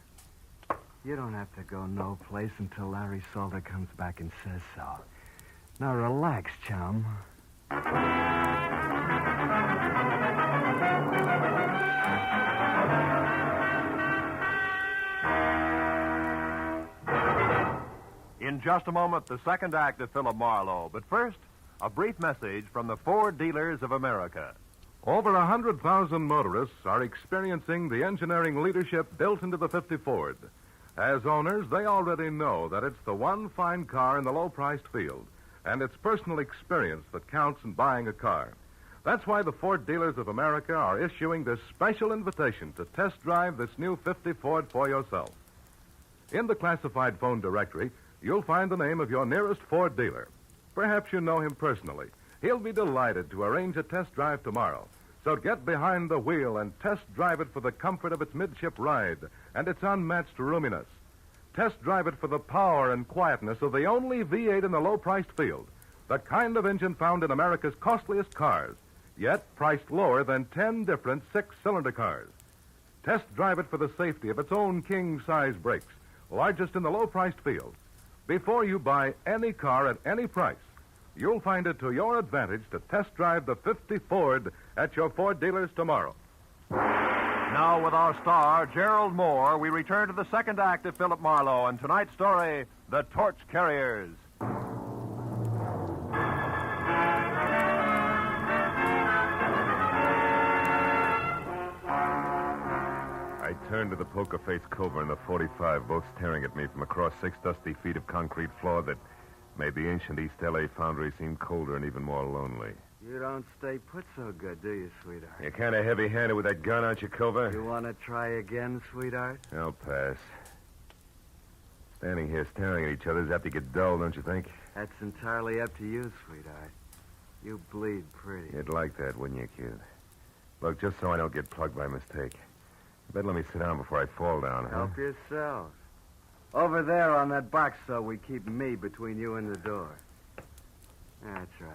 Speaker 10: You don't have to go no place until Larry Salter comes back and says so. Now relax, chum.
Speaker 21: In just a moment, the second act of Philip Marlowe. But first, a brief message from the Ford Dealers of America.
Speaker 13: Over 100,000 motorists are experiencing the engineering leadership built into the 50 Ford. As owners, they already know that it's the one fine car in the low-priced field, and it's personal experience that counts in buying a car. That's why the Ford Dealers of America are issuing this special invitation to test drive this new 50 Ford for yourself. In the classified phone directory, you'll find the name of your nearest Ford dealer. Perhaps you know him personally. He'll be delighted to arrange a test drive tomorrow. So get behind the wheel and test drive it for the comfort of its midship ride and its unmatched roominess. Test drive it for the power and quietness of the only V8 in the low-priced field, the kind of engine found in America's costliest cars, yet priced lower than 10 different six-cylinder cars. Test drive it for the safety of its own king-size brakes, largest in the low-priced field. Before you buy any car at any price, you'll find it to your advantage to test drive the 50 Ford at your Ford dealers tomorrow.
Speaker 21: Now, with our star, Gerald Moore, we return to the second act of Philip Marlowe and tonight's story, The Torch Carriers.
Speaker 13: I turned to the poker-faced Cobra and the 45, both staring at me from across 6 dusty feet of concrete floor that made the ancient East L.A. foundry seem colder and even more lonely.
Speaker 10: You don't stay put so good, do you, sweetheart?
Speaker 13: You're kind of heavy-handed with that gun, aren't you, Cova?
Speaker 10: You want to try again, sweetheart?
Speaker 13: I'll pass. Standing here staring at each other is apt to get dull, don't you think?
Speaker 10: That's entirely up to you, sweetheart. You bleed pretty.
Speaker 13: You'd like that, wouldn't you, kid? Look, just so I don't get plugged by mistake, you better let me sit down before I fall down, huh?
Speaker 10: Help yourself. Over there on that box, so we keep me between you and the door. That's right.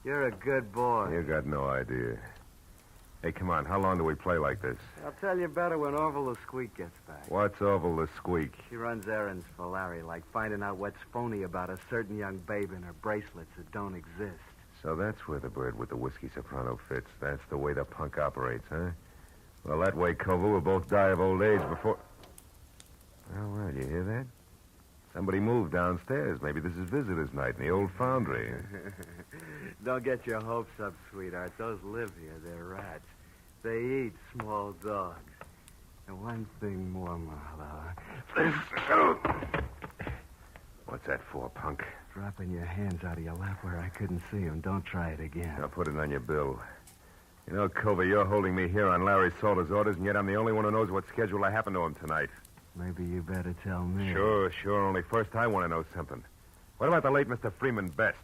Speaker 10: You're a good boy.
Speaker 13: You got no idea. Hey, come on. How long do we play like this?
Speaker 10: I'll tell you better when Orville the Squeak gets back.
Speaker 13: What's Orville the Squeak?
Speaker 10: She runs errands for Larry, like finding out what's phony about a certain young babe and her bracelets that don't exist.
Speaker 13: So that's where the bird with the whiskey soprano fits. That's the way the punk operates, huh? Well, that way, Cova, we'll both die of old age before... Well, you hear that? Somebody moved downstairs. Maybe this is visitor's night in the old foundry.
Speaker 10: Don't get your hopes up, sweetheart. Those live here. They're rats. They eat small dogs. And one thing more, Marlowe.
Speaker 13: What's that for, punk?
Speaker 10: Dropping your hands out of your lap where I couldn't see them. Don't try it again.
Speaker 13: I'll put it on your bill. You know, Cova, you're holding me here on Larry Salter's orders, and yet I'm the only one who knows what schedule I happen to him tonight.
Speaker 10: Maybe you better tell me.
Speaker 13: Sure. Only first I want to know something. What about the late Mr. Freeman Best?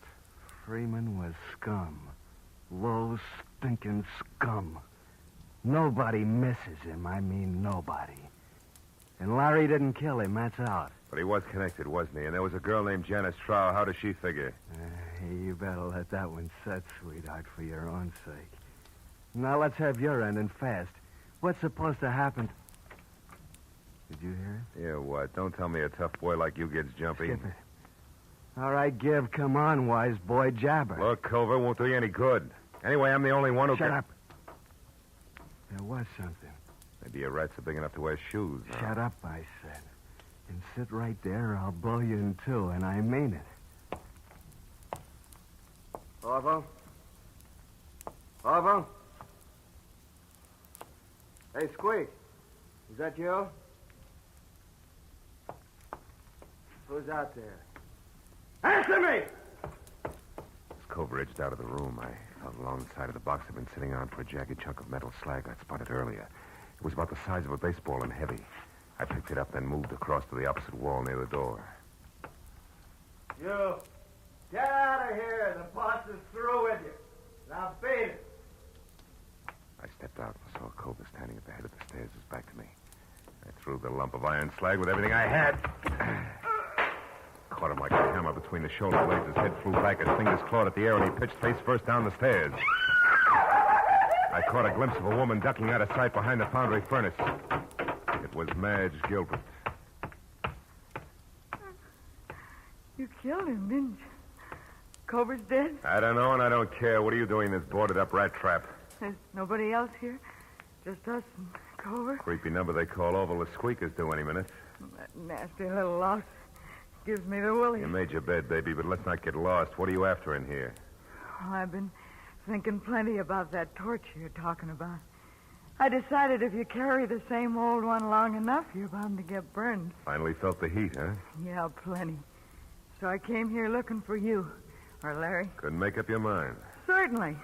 Speaker 10: Freeman was scum. Low, stinking scum. Nobody misses him. I mean nobody. And Larry didn't kill him, that's out.
Speaker 13: But he was connected, wasn't he? And there was a girl named Janice Trow. How does she figure?
Speaker 10: You better let that one set, sweetheart, for your own sake. Now let's have your end and fast. What's supposed to happen... Did you hear it?
Speaker 7: Yeah, what? Don't tell me a tough boy like you gets jumpy.
Speaker 10: Skip it. All right, Give. Come on, wise boy. Jabber.
Speaker 7: Look, Culver, won't do you any good. Anyway, I'm the only one who
Speaker 10: Shut
Speaker 7: can...
Speaker 10: up. There was something.
Speaker 7: Maybe your rats are big enough to wear shoes. Huh?
Speaker 10: Shut up, I said. And sit right there or I'll blow you in two, and I mean it.
Speaker 3: Orville? Orville? Hey, Squeak. Is that you? Who's out there? Answer me!
Speaker 7: As Culver edged out of the room, I felt along the side of the box I'd been sitting on for a jagged chunk of metal slag I'd spotted earlier. It was about the size of a baseball and heavy. I picked it up, then moved across to the opposite wall near the door.
Speaker 3: You, get out of here. The boss is through with you. Now beat it.
Speaker 7: I stepped out and saw Culver standing at the head of the stairs, his back to me. I threw the lump of iron slag with everything I had. Caught him like a hammer between the shoulder blades. His head flew back, his fingers clawed at the air, and he pitched face first down the stairs. I caught a glimpse of a woman ducking out of sight behind the foundry furnace. It was Madge Gilbert.
Speaker 18: You killed him, didn't you? Culver's dead?
Speaker 7: I don't know, and I don't care. What are you doing in this boarded-up rat trap?
Speaker 18: There's nobody else here? Just us and Culver?
Speaker 7: Creepy number they call Oval the Squeakers due any minute.
Speaker 18: That nasty little louse gives me the willies.
Speaker 7: You made your bed, baby, but let's not get lost. What are you after in here?
Speaker 18: Oh, I've been thinking plenty about that torch you're talking about. I decided if you carry the same old one long enough, you're bound to get burned.
Speaker 7: Finally felt the heat, huh?
Speaker 18: Yeah, plenty. So I came here looking for you. Or Larry.
Speaker 7: Couldn't make up your mind.
Speaker 18: Certainly.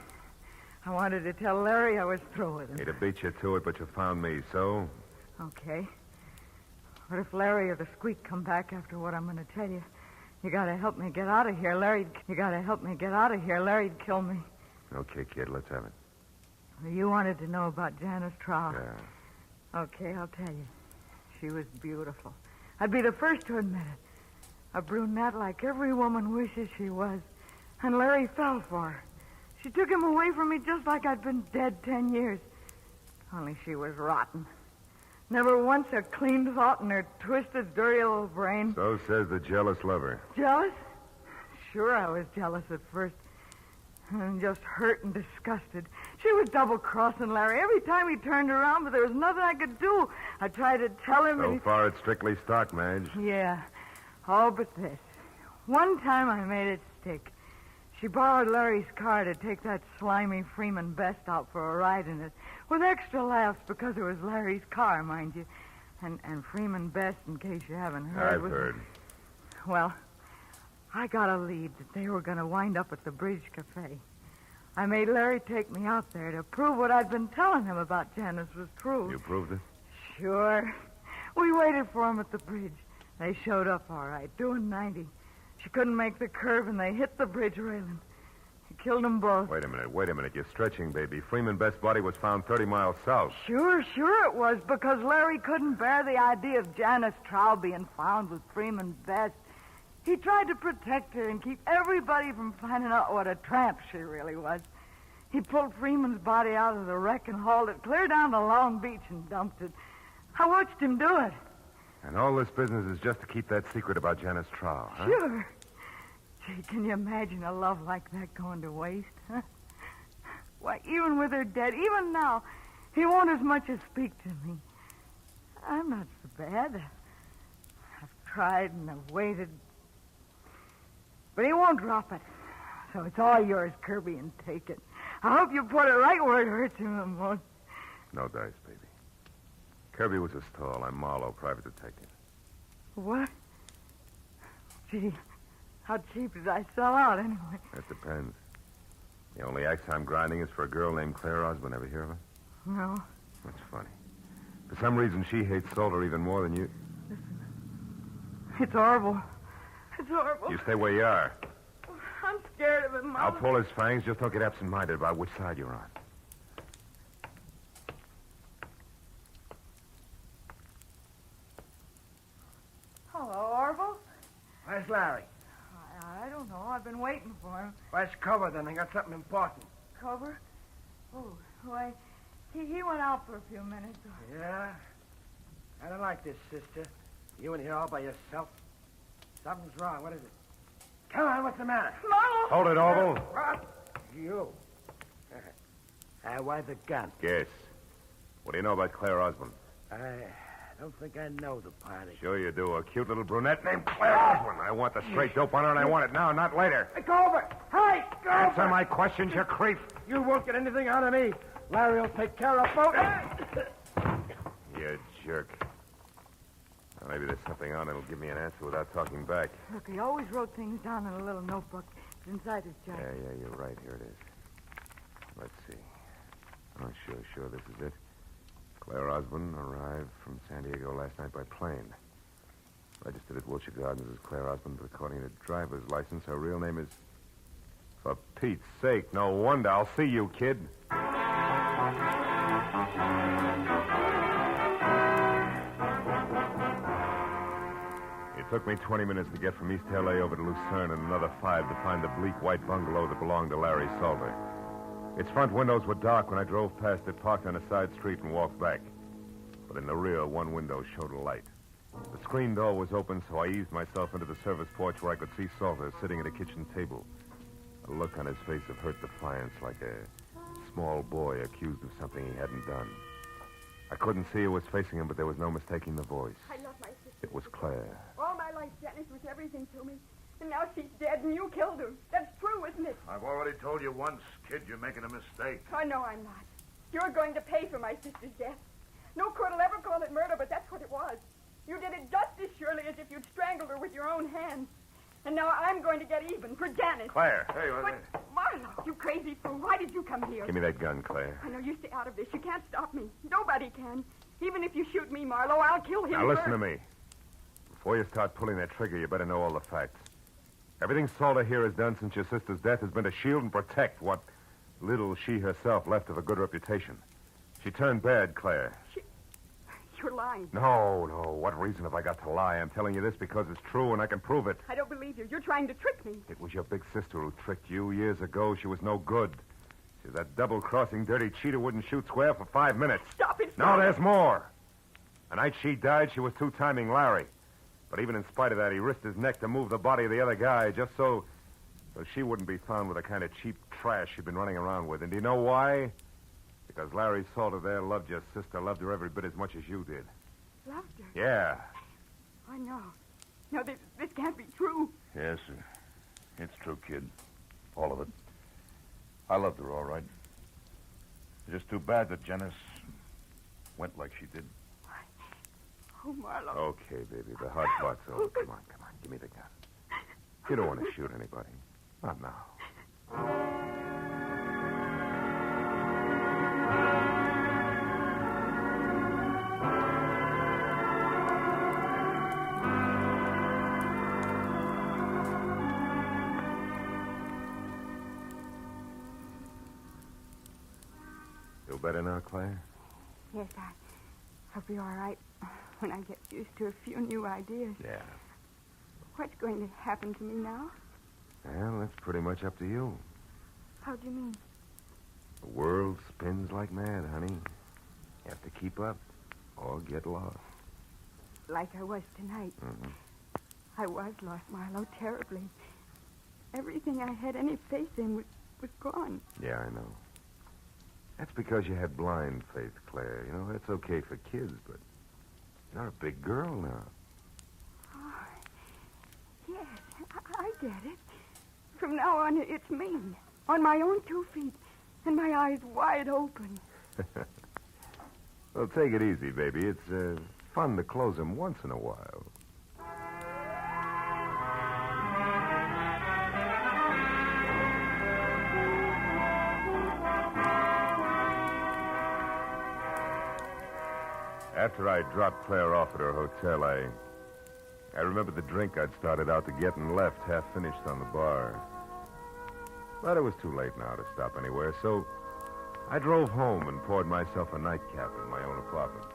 Speaker 18: I wanted to tell Larry I was through with him.
Speaker 7: He'd have beat you to it, but you found me, so?
Speaker 18: Okay. But if Larry or the Squeak come back after what I'm going to tell you, you got to help me get out of here. You got to help me get out of here. Larry'd kill me.
Speaker 7: Okay, kid, let's have it.
Speaker 18: You wanted to know about Janice Trow.
Speaker 7: Yeah.
Speaker 18: Okay, I'll tell you. She was beautiful. I'd be the first to admit it. A brunette like every woman wishes she was. And Larry fell for her. She took him away from me just like I'd been dead 10 years. Only she was rotten. Never once a clean thought in her twisted, dirty little brain.
Speaker 7: So says the jealous lover.
Speaker 18: Jealous? Sure, I was jealous at first. And just hurt and disgusted. She was double-crossing Larry every time he turned around, but there was nothing I could do. I tried to tell him...
Speaker 7: So far, it's strictly stock, Madge.
Speaker 18: Yeah. All but this. One time I made it stick. She borrowed Larry's car to take that slimy Freeman Best out for a ride in it, with extra laughs because it was Larry's car, mind you. And Freeman Best, in case you haven't heard...
Speaker 7: I've heard.
Speaker 18: Well, I got a lead that they were going to wind up at the Bridge Cafe. I made Larry take me out there to prove what I'd been telling him about Janice was true.
Speaker 7: You proved it?
Speaker 18: Sure. We waited for him at the bridge. They showed up all right, doing 90. She couldn't make the curve, and they hit the bridge railing. He killed them both.
Speaker 7: Wait a minute. You're stretching, baby. Freeman Best's body was found 30 miles south.
Speaker 18: Sure it was, because Larry couldn't bear the idea of Janice Trow being found with Freeman Best. He tried to protect her and keep everybody from finding out what a tramp she really was. He pulled Freeman's body out of the wreck and hauled it clear down to Long Beach and dumped it. I watched him do it.
Speaker 7: And all this business is just to keep that secret about Janice Trow, huh?
Speaker 18: Sure. Gee, can you imagine a love like that going to waste, huh? Why, even with her dead, even now, he won't as much as speak to me. I'm not so bad. I've tried and I've waited. But he won't drop it. So it's all yours, Kirby, and take it. I hope you put it right where it hurts him the most.
Speaker 7: No dice, baby. Kirby was a stall. I'm Marlowe, private detective.
Speaker 18: What? Gee, how cheap did I sell out anyway?
Speaker 7: That depends. The only axe I'm grinding is for a girl named Claire Osborne. Ever hear of her?
Speaker 18: No.
Speaker 7: That's funny. For some reason, she hates Salter even more than you.
Speaker 18: Listen. It's horrible. It's horrible.
Speaker 7: You stay where you are.
Speaker 18: I'm scared of him, Mom.
Speaker 7: I'll pull his fangs. Just don't get absent-minded about which side you're on.
Speaker 18: Hello, Orville.
Speaker 3: Where's Larry?
Speaker 18: I don't know. I've been waiting for him.
Speaker 3: Where's Cover, then? I got something important.
Speaker 18: Cover? Oh, why, he went out for a few minutes.
Speaker 3: Yeah? I don't like this, sister. You in here all by yourself. Something's wrong. What is it? Come on, what's the matter?
Speaker 16: Marlowe!
Speaker 11: Hold it, Orville.
Speaker 3: What? You. Why the gun?
Speaker 13: Guess. What do you know about Claire Osborne?
Speaker 3: I don't think I know the party.
Speaker 13: Sure you do. A cute little brunette named Claire Osborne. I want the straight dope on her, and I want it now, not later.
Speaker 3: Go over! Hey, go
Speaker 13: Answer
Speaker 3: over!
Speaker 13: my questions, you creep.
Speaker 3: You won't get anything out of me. Larry will take care of both.
Speaker 13: You jerk. Well, maybe there's something on it'll give me an answer without talking back.
Speaker 18: Look, he always wrote things down in a little notebook. It's inside his jacket.
Speaker 13: Yeah, you're right. Here it is. Let's see. Oh, sure, this is it. Claire Osborne arrived from San Diego last night by plane. Registered at Wilshire Gardens as Claire Osborne, but according to driver's license, her real name is... For Pete's sake, no wonder. I'll see you, kid. It took me 20 minutes to get from East L.A. over to Lucerne and another 5 to find the bleak white bungalow that belonged to Larry Salter. Its front windows were dark when I drove past it, parked on a side street, and walked back. But in the rear, one window showed a light. The screen door was open, so I eased myself into the service porch where I could see Salter sitting at a kitchen table. A look on his face of hurt defiance, like a small boy accused of something he hadn't done. I couldn't see who was facing him, but there was no mistaking the voice.
Speaker 16: I love my sister.
Speaker 13: It was Claire.
Speaker 16: All my life, Janice was everything to me. And now she's dead, and you killed her. That's true, isn't it?
Speaker 11: I've already told you once, kid, you're making a mistake.
Speaker 16: Oh, no, I'm not. You're going to pay for my sister's death. No court will ever call it murder, but that's what it was. You did it just as surely as if you'd strangled her with your own hands. And now I'm going to get even for Janice.
Speaker 13: Claire.
Speaker 11: Hey,
Speaker 16: But, Marlowe, you crazy fool. Why did you come here?
Speaker 13: Give me that gun, Claire.
Speaker 16: I know you stay out of this. You can't stop me. Nobody can. Even if you shoot me, Marlowe, I'll kill him
Speaker 13: Now, listen
Speaker 16: first.
Speaker 13: to me. Before you start pulling that trigger, you better know all the facts. Everything Salter here has done since your sister's death has been to shield and protect what little she herself left of a good reputation. She turned bad, Claire.
Speaker 16: You're lying.
Speaker 13: No. What reason have I got to lie? I'm telling you this because it's true and I can prove it.
Speaker 16: I don't believe you. You're trying to trick me.
Speaker 13: It was your big sister who tricked you years ago. She was no good. She was that double-crossing, dirty cheater who wouldn't shoot square for 5 minutes.
Speaker 16: Stop it.
Speaker 13: No, there's more. The night she died, she was two-timing Larry. But even in spite of that, he risked his neck to move the body of the other guy just so she wouldn't be found with the kind of cheap trash she'd been running around with. And do you know why? Because Larry Salter there loved your sister, loved her every bit as much as you did.
Speaker 16: Loved her?
Speaker 13: Yeah.
Speaker 16: I know. No, this can't be true.
Speaker 11: Yes, sir. It's true, kid. All of it. I loved her, all right. It's just too bad that Janice went like she did.
Speaker 16: Oh, Marlowe.
Speaker 13: Okay, baby. The hard part's over. Come on. Give me the gun. You don't want to shoot anybody. Not now. Feel better now, Claire?
Speaker 16: Yes, I'll be all right when I get used to a few new ideas.
Speaker 13: Yeah.
Speaker 16: What's going to happen to me now?
Speaker 13: Well, that's pretty much up to you.
Speaker 16: How do you mean?
Speaker 13: The world spins like mad, honey. You have to keep up or get lost.
Speaker 16: Like I was tonight.
Speaker 13: Mm-hmm.
Speaker 16: I was lost, Marlowe, terribly. Everything I had any faith in was gone.
Speaker 13: Yeah, I know. That's because you had blind faith, Claire. You know, that's okay for kids, but you're a big girl now.
Speaker 16: Oh, yes, I get it. From now on, it's me. On my own 2 feet. And my eyes wide open.
Speaker 13: Well, take it easy, baby. It's fun to close them once in a while. After I dropped Claire off at her hotel, I remembered the drink I'd started out to get and left half finished on the bar. But it was too late now to stop anywhere, so I drove home and poured myself a nightcap in my own apartment.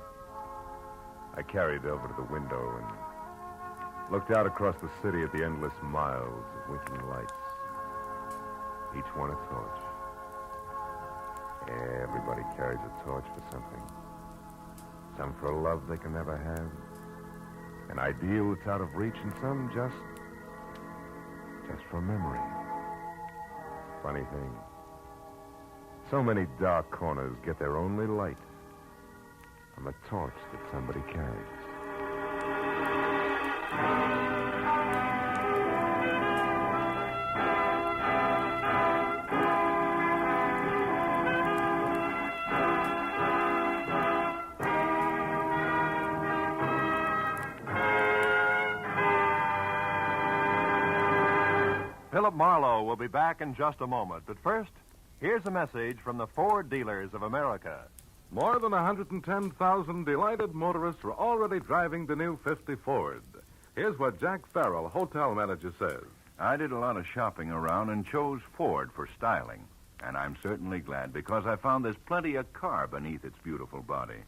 Speaker 13: I carried it over to the window and looked out across the city at the endless miles of winking lights, each one a torch. Everybody carries a torch for something. some for love they can never have, an ideal that's out of reach, and some just for memory. Funny thing, so many dark corners get their only light from a torch that somebody carries.
Speaker 21: Philip Marlowe will be back in just a moment. But first, here's a message from the Ford dealers of America.
Speaker 13: More than 110,000 delighted motorists are already driving the new 50 Ford. Here's what Jack Farrell, hotel manager, says.
Speaker 15: I did a lot of shopping around and chose Ford for styling. And I'm certainly glad because I found there's plenty of car beneath its beautiful body.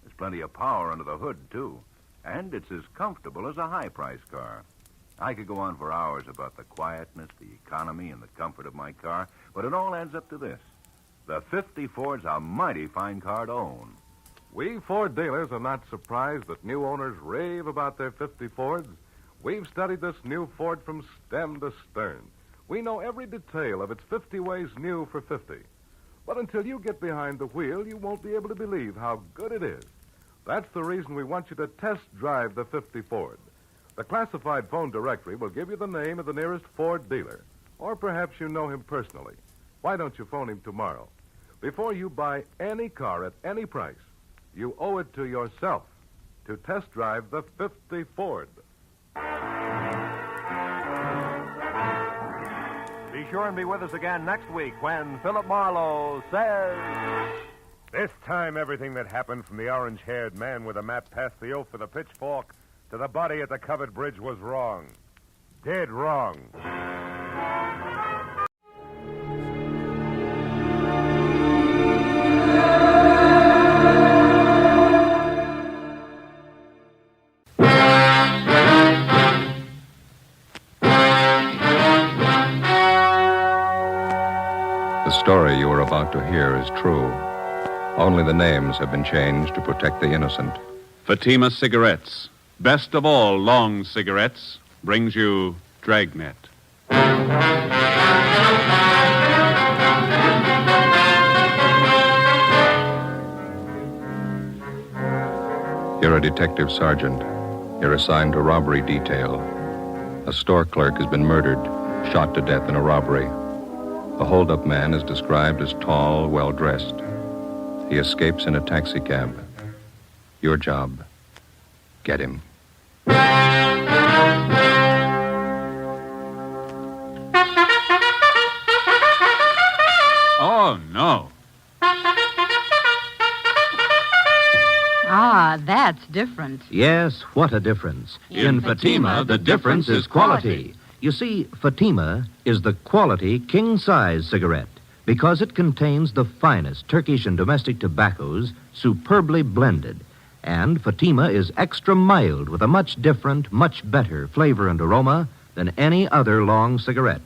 Speaker 15: There's plenty of power under the hood, too. And it's as comfortable as a high-priced car. I could go on for hours about the quietness, the economy, and the comfort of my car, but it all adds up to this. The 50 Ford's a mighty fine car to own.
Speaker 13: We Ford dealers are not surprised that new owners rave about their 50 Fords. We've studied this new Ford from stem to stern. We know every detail of its 50 ways new for 50. But until you get behind the wheel, you won't be able to believe how good it is. That's the reason we want you to test drive the 50 Ford. The classified phone directory will give you the name of the nearest Ford dealer. Or perhaps you know him personally. Why don't you phone him tomorrow? Before you buy any car at any price, you owe it to yourself to test drive the 50 Ford.
Speaker 21: Be sure and be with us again next week when Philip Marlowe says...
Speaker 13: This time, everything that happened from the orange-haired man with a map past the oaf with a pitchfork to the body at the covered bridge was wrong. Dead wrong.
Speaker 19: The story you are about to hear is true. Only the names have been changed to protect the innocent.
Speaker 20: Fatima Cigarettes, best of all long cigarettes, brings you Dragnet.
Speaker 19: You're a detective sergeant. You're assigned to robbery detail. A store clerk has been murdered, shot to death in a robbery. The holdup man is described as tall, well-dressed. He escapes in a taxicab. Your job, get him.
Speaker 20: Oh, no.
Speaker 22: Ah, that's different.
Speaker 25: Yes, what a difference.
Speaker 22: In Fatima, the difference is quality.
Speaker 25: You see, Fatima is the quality king-size cigarette because it contains the finest Turkish and domestic tobaccos superbly blended. And Fatima is extra mild with a much different, much better flavor and aroma than any other long cigarette.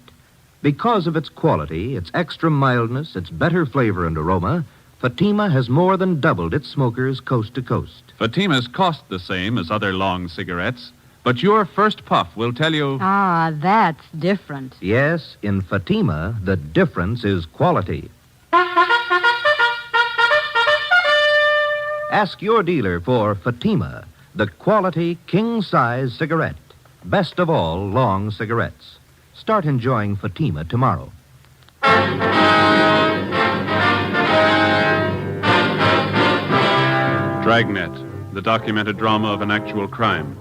Speaker 25: Because of its quality, its extra mildness, its better flavor and aroma, Fatima has more than doubled its smokers coast to coast.
Speaker 20: Fatimas cost the same as other long cigarettes, but your first puff will tell you...
Speaker 22: Ah, that's different.
Speaker 25: Yes, in Fatima, the difference is quality. Ask your dealer for Fatima, the quality king-size cigarette. Best of all long cigarettes. Start enjoying Fatima tomorrow.
Speaker 20: Dragnet, the documented drama of an actual crime.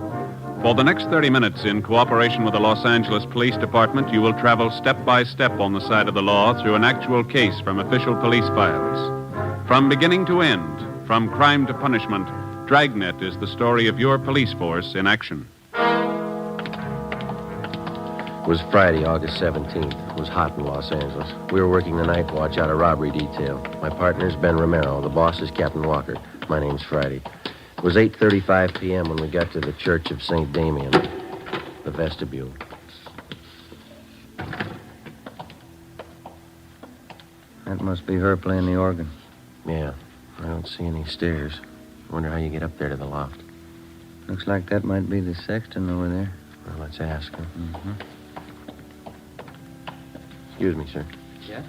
Speaker 20: For the next 30 minutes, in cooperation with the Los Angeles Police Department, you will travel step by step on the side of the law through an actual case from official police files. From beginning to end, from crime to punishment, Dragnet is the story of your police force in action.
Speaker 26: It was Friday, August 17th. It was hot in Los Angeles. We were working the night watch out of robbery detail. My partner's Ben Romero. The boss is Captain Walker. My name's Friday. It was 8:35 p.m. when we got to the Church of St. Damien, the vestibule.
Speaker 27: That must be her playing the organ.
Speaker 26: Yeah, I don't see any stairs. I wonder how you get up there to the loft.
Speaker 1: Looks like that might be the sexton over there.
Speaker 26: Well, let's ask him.
Speaker 1: Mm-hmm.
Speaker 26: Excuse me, sir.
Speaker 1: Yeah?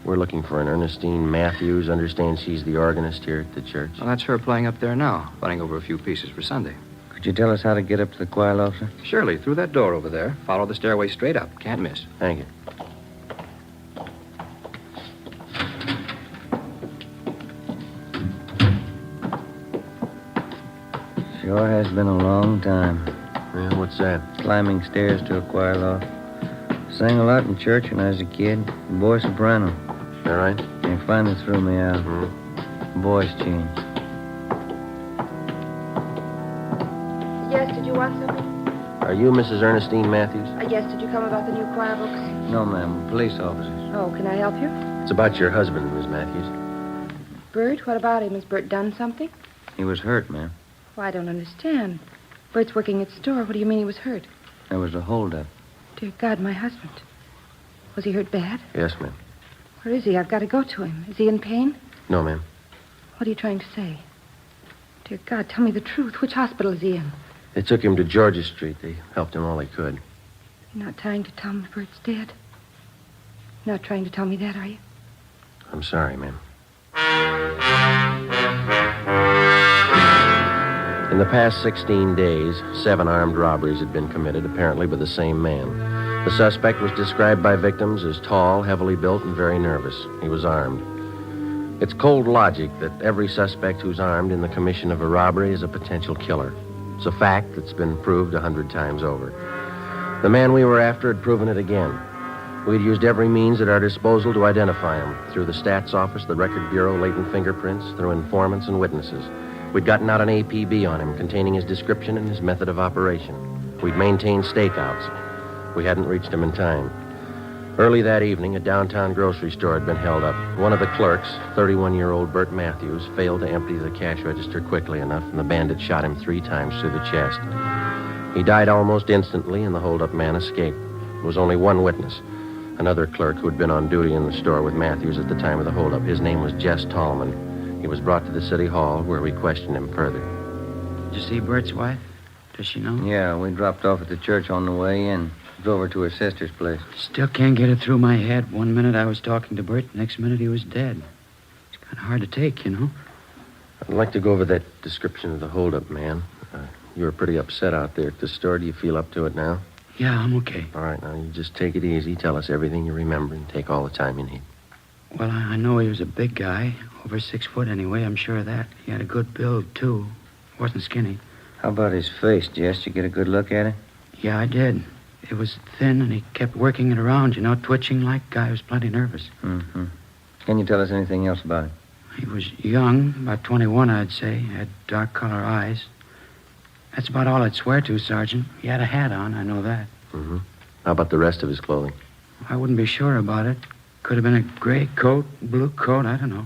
Speaker 26: We're looking for an Ernestine Matthews. Understand she's the organist here at the church.
Speaker 2: Well, that's her playing up there now, running over a few pieces for Sunday.
Speaker 1: Could you tell us how to get up to the choir loft, sir?
Speaker 2: Surely, through that door over there. Follow the stairway straight up. Can't miss.
Speaker 26: Thank you.
Speaker 1: Sure has been a long time.
Speaker 26: Yeah, what's that?
Speaker 1: Climbing stairs to a choir loft. Sang a lot in church when I was a kid. Boy soprano.
Speaker 26: Is that right?
Speaker 1: They finally threw me out. Voice change.
Speaker 4: Yes, did you want something?
Speaker 26: Are you Mrs. Ernestine Matthews?
Speaker 4: Yes, did you come about the new choir books?
Speaker 1: No, ma'am. Police officers.
Speaker 4: Oh, can I help you?
Speaker 26: It's about your husband, Miss Matthews.
Speaker 4: Bert, what about him? Has Bert done something?
Speaker 1: He was hurt, ma'am.
Speaker 4: Well, I don't understand. Bert's working at the store. What do you mean he was hurt?
Speaker 1: There was a holdup.
Speaker 4: Dear God, my husband. Was he hurt bad?
Speaker 26: Yes, ma'am.
Speaker 4: Where is he? I've got to go to him. Is he in pain?
Speaker 26: No, ma'am.
Speaker 4: What are you trying to say? Dear God, tell me the truth. Which hospital is he in?
Speaker 26: They took him to Georgia Street. They helped him all they could.
Speaker 4: You're not trying to tell me Bert's dead? You're not trying to tell me that, are you?
Speaker 26: I'm sorry, ma'am. In the past 16 days, 7 armed robberies had been committed, apparently by the same man. The suspect was described by victims as tall, heavily built, and very nervous. He was armed. It's cold logic that every suspect who's armed in the commission of a robbery is a potential killer. It's a fact that's been proved 100 times over. The man we were after had proven it again. We'd used every means at our disposal to identify him, through the stats office, the record bureau, latent fingerprints, through informants and witnesses. We'd gotten out an APB on him containing his description and his method of operation. We'd maintained stakeouts. We hadn't reached him in time. Early that evening, a downtown grocery store had been held up. One of the clerks, 31-year-old Bert Matthews, failed to empty the cash register quickly enough, and the bandit shot him 3 times through the chest. He died almost instantly, and the hold-up man escaped. There was only one witness, another clerk who had been on duty in the store with Matthews at the time of the hold-up. His name was Jess Tallman. He was brought to the city hall, where we questioned him further.
Speaker 1: Did you see Bert's wife? Does she know? Yeah, we dropped off at the church on the way in. Drove her to her sister's place.
Speaker 5: Still can't get it through my head. One minute I was talking to Bert, the next minute he was dead. It's kind of hard to take, you know.
Speaker 26: I'd like to go over that description of the holdup, man. You were pretty upset out there at the store. Do you feel up to it now?
Speaker 5: Yeah, I'm okay.
Speaker 26: All right, now you just take it easy. Tell us everything you remember and take all the time you need.
Speaker 5: Well, I know he was a big guy. Over 6 foot anyway, I'm sure of that. He had a good build, too. Wasn't skinny.
Speaker 1: How about his face, Jess? Did you get a good look at it?
Speaker 5: Yeah, I did. It was thin, and he kept working it around, you know, twitching like a guy who was plenty nervous.
Speaker 1: Mm-hmm. Can you tell us anything else about him?
Speaker 5: He was young, about 21, I'd say. Had dark color eyes. That's about all I'd swear to, Sergeant. He had a hat on, I know that.
Speaker 26: Mm-hmm. How about the rest of his clothing?
Speaker 5: I wouldn't be sure about it. Could have been a gray coat, blue coat, I don't know.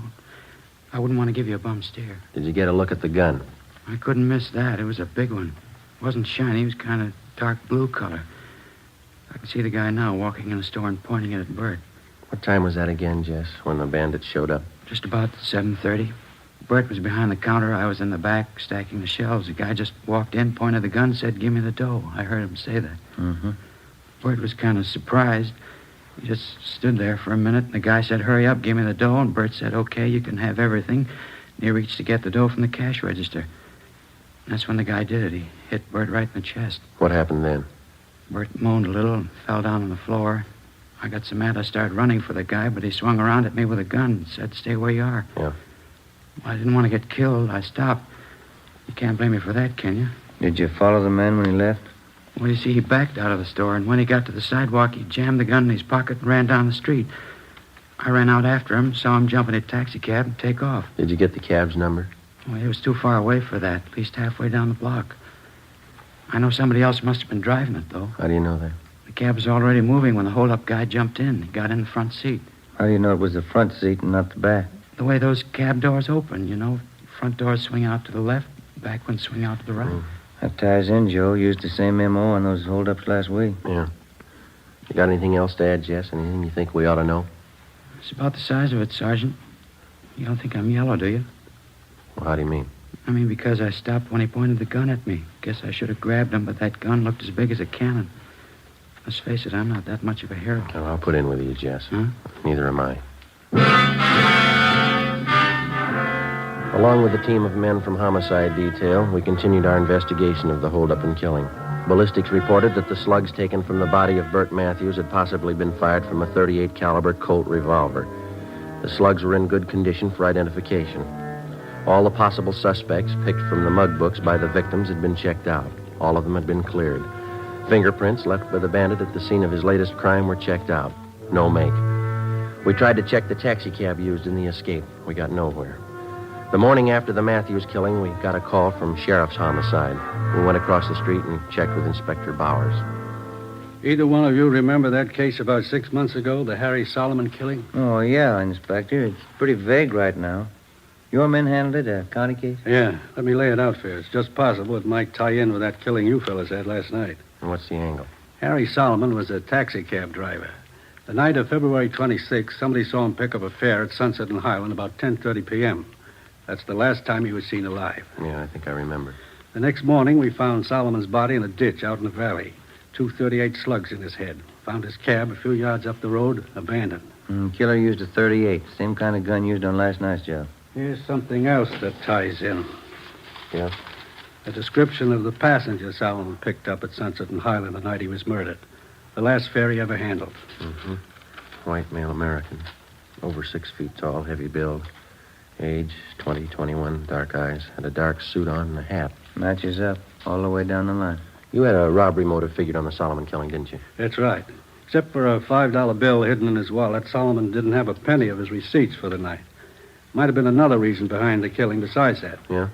Speaker 5: I wouldn't want to give you a bum stare.
Speaker 26: Did you get a look at the gun?
Speaker 5: I couldn't miss that. It was a big one. It wasn't shiny. It was kind of dark blue color. I can see the guy now walking in the store and pointing it at Bert.
Speaker 26: What time was that again, Jess, when the bandits showed up?
Speaker 5: Just about 7:30. Bert was behind the counter. I was in the back stacking the shelves. The guy just walked in, pointed the gun, said, "Give me the dough." I heard him say that.
Speaker 1: Mm-hmm.
Speaker 5: Bert was kind of surprised. He just stood there for a minute. The guy said, "Hurry up, give me the dough." And Bert said, "Okay, you can have everything." And he reached to get the dough from the cash register. And that's when the guy did it. He hit Bert right in the chest.
Speaker 26: What happened then?
Speaker 5: Bert moaned a little and fell down on the floor. I got so mad I started running for the guy, but he swung around at me with a gun and said, "Stay where you are."
Speaker 26: Yeah.
Speaker 5: Well, I didn't want to get killed. I stopped. You can't blame me for that, can you?
Speaker 1: Did you follow the man when he left?
Speaker 5: Well, you see, he backed out of the store, and when he got to the sidewalk, he jammed the gun in his pocket and ran down the street. I ran out after him, saw him jump in a taxi cab and take off.
Speaker 26: Did you get the cab's number?
Speaker 5: Well, he was too far away for that, at least halfway down the block. I know somebody else must have been driving it, though.
Speaker 26: How do you know that?
Speaker 5: The cab was already moving when the hold-up guy jumped in. He got in the front seat.
Speaker 1: How do you know it was the front seat and not the back?
Speaker 5: The way those cab doors open, you know. Front doors swing out to the left, back ones swing out to the right.
Speaker 1: That ties in, Joe. Used the same MO on those hold-ups last week.
Speaker 26: Yeah. You got anything else to add, Jess? Anything you think we ought to know?
Speaker 5: It's about the size of it, Sergeant. You don't think I'm yellow, do you?
Speaker 26: Well, how do you mean?
Speaker 5: I mean, because I stopped when he pointed the gun at me. Guess I should have grabbed him, but that gun looked as big as a cannon. Let's face it, I'm not that much of a hero.
Speaker 26: Oh, I'll put in with you, Jess.
Speaker 5: Huh?
Speaker 26: Neither am I. Along with a team of men from Homicide Detail, we continued our investigation of the holdup and killing. Ballistics reported that the slugs taken from the body of Burt Matthews had possibly been fired from a .38 caliber Colt revolver. The slugs were in good condition for identification. All the possible suspects picked from the mug books by the victims had been checked out. All of them had been cleared. Fingerprints left by the bandit at the scene of his latest crime were checked out. No make. We tried to check the taxicab used in the escape. We got nowhere. The morning after the Matthews killing, we got a call from Sheriff's Homicide. We went across the street and checked with Inspector Bowers.
Speaker 6: Either one of you remember that case about 6 months ago, the Harry Solomon killing?
Speaker 1: Oh, yeah, Inspector. It's pretty vague right now. Your men handled it, a county case?
Speaker 6: Yeah. Let me lay it out for you. It's just possible it might tie in with that killing you fellas had last night.
Speaker 26: And what's the angle?
Speaker 6: Harry Solomon was a taxicab driver. The night of February 26th, somebody saw him pick up a fare at Sunset and Highland about 10:30 p.m. That's the last time he was seen alive.
Speaker 26: Yeah, I think I remember.
Speaker 6: The next morning, we found Solomon's body in a ditch out in the valley. 2 .38 slugs in his head. Found his cab a few yards up the road, abandoned.
Speaker 1: Killer used a .38, same kind of gun used on last night's job.
Speaker 6: Here's something else that ties in.
Speaker 26: Yeah?
Speaker 6: A description of the passenger Solomon picked up at Sunset and Highland the night he was murdered. The last fare he ever handled.
Speaker 26: Mm-hmm. White male American. Over 6 feet tall, heavy build. Age, 20, 21, dark eyes. Had a dark suit on and a hat.
Speaker 1: Matches up all the way down the line.
Speaker 26: You had a robbery motive figured on the Solomon killing, didn't you?
Speaker 6: That's right. Except for a $5 bill hidden in his wallet, Solomon didn't have a penny of his receipts for the night. Might have been another reason behind the killing besides that.
Speaker 26: Yeah?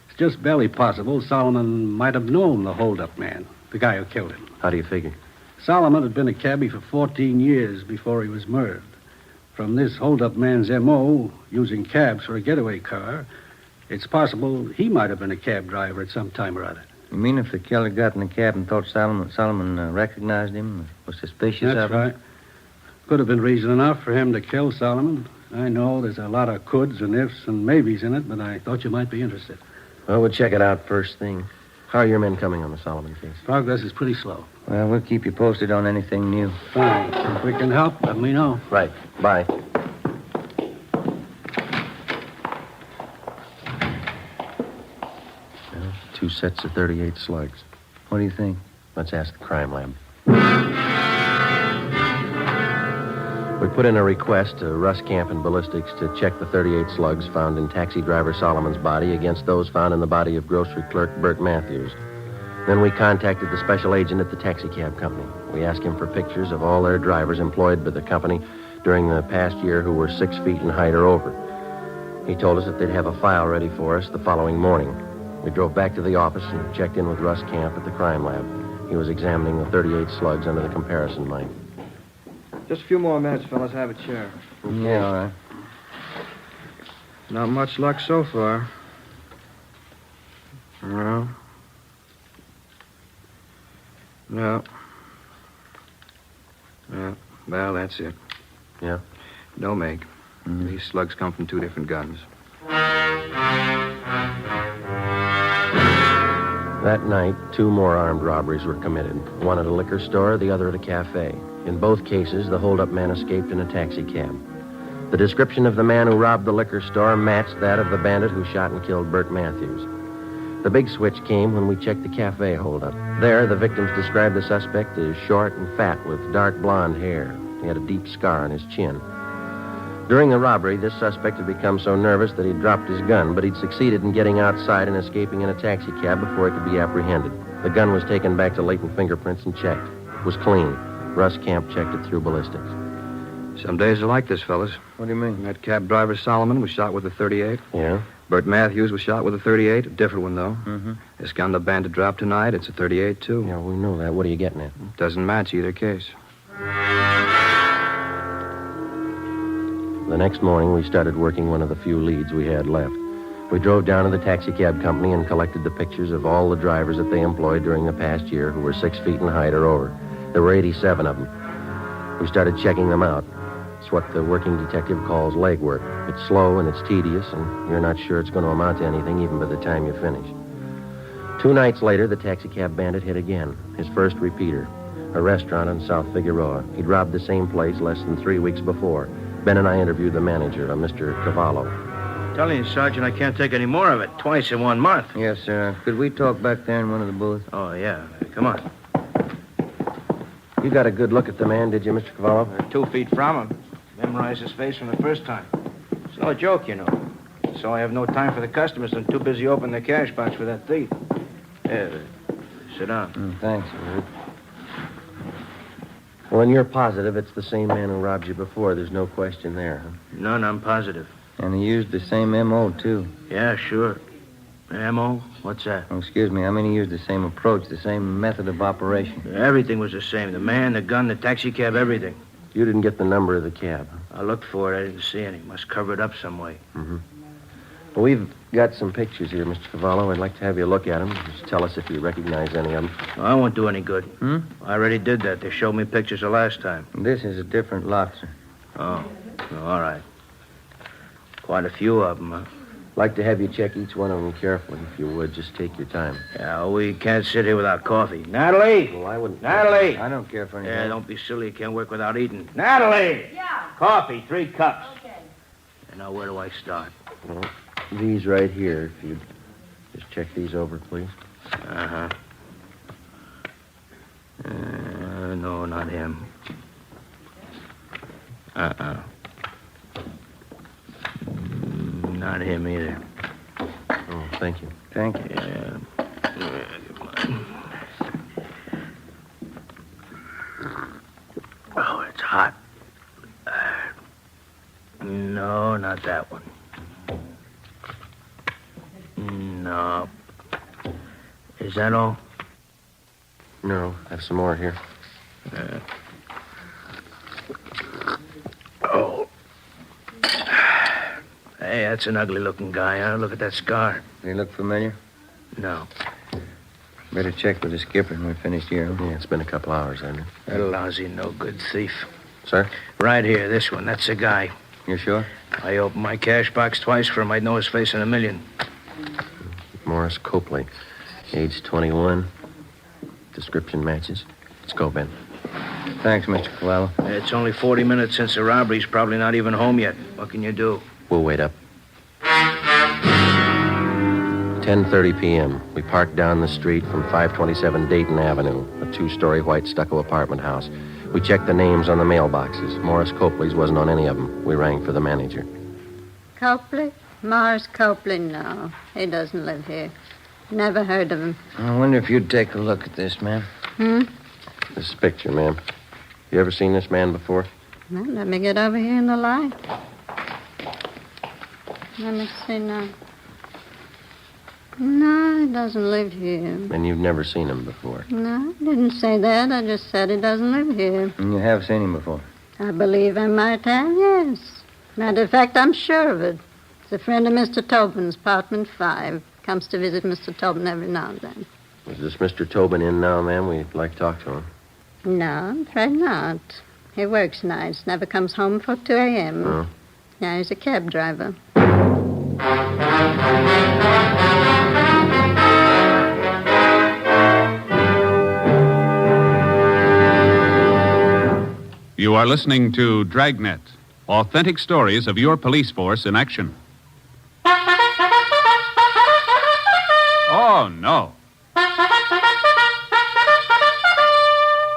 Speaker 6: It's just barely possible Solomon might have known the hold-up man, the guy who killed him.
Speaker 26: How do you figure?
Speaker 6: Solomon had been a cabbie for 14 years before he was murdered. From this hold-up man's M.O., using cabs for a getaway car, it's possible he might have been a cab driver at some time or other.
Speaker 1: You mean if the killer got in the cab and thought Solomon recognized him, was suspicious of him?
Speaker 6: That's right. Could have been reason enough for him to kill Solomon. I know there's a lot of coulds and ifs and maybes in it, but I thought you might be interested.
Speaker 26: Well, we'll check it out first thing. How are your men coming on the Solomon case?
Speaker 6: Progress is pretty slow.
Speaker 1: Well, we'll keep you posted on anything new.
Speaker 6: Fine. If we can help, let me know.
Speaker 26: Right. Bye. 2 sets of 38 slugs.
Speaker 1: What do you think?
Speaker 26: Let's ask the crime lab. We put in a request to Russ Camp and Ballistics to check the 38 slugs found in taxi driver Solomon's body against those found in the body of grocery clerk Burt Matthews. Then we contacted the special agent at the taxicab company. We asked him for pictures of all their drivers employed by the company during the past year who were 6 feet in height or over. He told us that they'd have a file ready for us the following morning. We drove back to the office and checked in with Russ Camp at the crime lab. He was examining the 38 slugs under the comparison light.
Speaker 2: Just a few more minutes, fellas. Have a chair.
Speaker 1: Yeah, all right.
Speaker 2: Not much luck so far. No. No. Yeah. Well, that's it.
Speaker 26: Yeah?
Speaker 2: No make. These slugs come from 2 different guns.
Speaker 26: That night, 2 more armed robberies were committed. One at a liquor store, the other at a cafe. In both cases, the hold-up man escaped in a taxi cab. The description of the man who robbed the liquor store matched that of the bandit who shot and killed Burt Matthews. The big switch came when we checked the cafe hold-up. There, the victims described the suspect as short and fat with dark blonde hair. He had a deep scar on his chin. During the robbery, this suspect had become so nervous that he'd dropped his gun, but he'd succeeded in getting outside and escaping in a taxi cab before he could be apprehended. The gun was taken back to latent fingerprints and checked. It was clean. Russ Camp checked it through ballistics.
Speaker 2: Some days are like this, fellas.
Speaker 1: What do you mean?
Speaker 2: That cab driver Solomon was shot with a .38.
Speaker 26: Yeah?
Speaker 2: Burt Matthews was shot with a .38, a different one, though.
Speaker 1: Mm-hmm.
Speaker 2: This gun the bandit dropped tonight, it's a .38, too.
Speaker 26: Yeah, we know that. What are you getting at?
Speaker 2: Doesn't match either case.
Speaker 26: The next morning, we started working one of the few leads we had left. We drove down to the taxicab company and collected the pictures of all the drivers that they employed during the past year who were 6 feet in height or over. There were 87 of them. We started checking them out. It's what the working detective calls legwork. It's slow and it's tedious, and you're not sure it's going to amount to anything even by the time you finish. 2 nights later, the taxicab bandit hit again. His first repeater. A restaurant on South Figueroa. He'd robbed the same place less than 3 weeks before. Ben and I interviewed the manager, a Mr. Cavallo.
Speaker 8: Telling you, Sergeant, I can't take any more of it. Twice in 1 month.
Speaker 1: Yes, sir. Could we talk back there in one of the booths?
Speaker 8: Oh, yeah. Come on.
Speaker 26: You got a good look at the man, did you, Mr. Cavallo?
Speaker 8: 2 feet from him. Memorized his face from the first time. It's no joke, you know. So I have no time for the customers. I'm too busy opening the cash box for that thief. Yeah, sit down.
Speaker 26: Thanks, Rude. Well, and you're positive it's the same man who robbed you before. There's no question there, huh?
Speaker 8: None, I'm positive.
Speaker 1: And he used the same M.O., too.
Speaker 8: Yeah, sure. M.O.? What's that?
Speaker 1: Oh, excuse me. I mean, he used the same approach, the same method of operation.
Speaker 8: Everything was the same. The man, the gun, the taxi cab, everything.
Speaker 26: You didn't get the number of the cab.
Speaker 8: I looked for it. I didn't see any. Must cover it up some way.
Speaker 26: Mm-hmm. Well, we've got some pictures here, Mr. Cavallo. I'd like to have you look at them. Just tell us if you recognize any of them.
Speaker 8: Oh, I won't do any good. I already did that. They showed me pictures the last time.
Speaker 1: This is a different lot, sir.
Speaker 8: Oh, all right. Quite a few of them, huh?
Speaker 26: I'd like to have you check each one of them carefully, if you would. Just take your time.
Speaker 8: Yeah, we can't sit here without coffee. Natalie!
Speaker 26: Well, I wouldn't...
Speaker 8: Natalie!
Speaker 1: I don't care for anything.
Speaker 8: Yeah, don't be silly. You can't work without eating. Natalie!
Speaker 16: Yeah.
Speaker 8: Coffee, 3 cups.
Speaker 16: Okay.
Speaker 8: And now, where do I start?
Speaker 26: Well, these right here, if you'd just check these over, please.
Speaker 8: Uh-huh. No, not him. Uh-uh. Not him either.
Speaker 26: Oh, thank you.
Speaker 1: Thank you.
Speaker 8: Yeah. Oh, it's hot. No, not that one. No. Is that all?
Speaker 26: No, I have some more here.
Speaker 8: Oh. Hey, that's an ugly-looking guy, huh? Look at that scar.
Speaker 1: They look familiar?
Speaker 8: No.
Speaker 1: Better check with the skipper when we're finished here.
Speaker 26: Yeah, it's been a couple hours, hasn't it?
Speaker 8: That lousy, no-good thief.
Speaker 26: Sir?
Speaker 8: Right here, this one. That's the guy.
Speaker 1: You sure?
Speaker 8: I opened my cash box twice for him. I'd know his face in a million.
Speaker 26: Morris Copley, age 21. Description matches. Let's go, Ben.
Speaker 1: Thanks, Mr. Cavallo.
Speaker 8: It's only 40 minutes since the robbery. He's probably not even home yet. What can you do?
Speaker 26: We'll wait up. 10:30 p.m. We parked down the street from 527 Dayton Avenue, a 2-story white stucco apartment house. We checked the names on the mailboxes. Morris Copley's wasn't on any of them. We rang for the manager.
Speaker 9: Copley? Morris Copley? No, he doesn't live here. Never heard of him.
Speaker 1: I wonder if you'd take a look at this, ma'am.
Speaker 26: This picture, ma'am. You ever seen this man before?
Speaker 9: Well, let me get over here in the light. Let me see now. No, he doesn't live here.
Speaker 26: And you've never seen him before?
Speaker 9: No, I didn't say that. I just said he doesn't live here.
Speaker 1: And you have seen him before?
Speaker 9: I believe I might have, yes. Matter of fact, I'm sure of it. He's a friend of Mr. Tobin's, apartment 5. Comes to visit Mr. Tobin every now and then.
Speaker 26: Is this Mr. Tobin in now, ma'am? We'd like to talk to him.
Speaker 9: No, I'm afraid not. He works nights, never comes home before 2 a.m.
Speaker 26: Oh.
Speaker 9: Yeah, he's a cab driver.
Speaker 20: You are listening to Dragnet, authentic stories of your police force in action. Oh, no.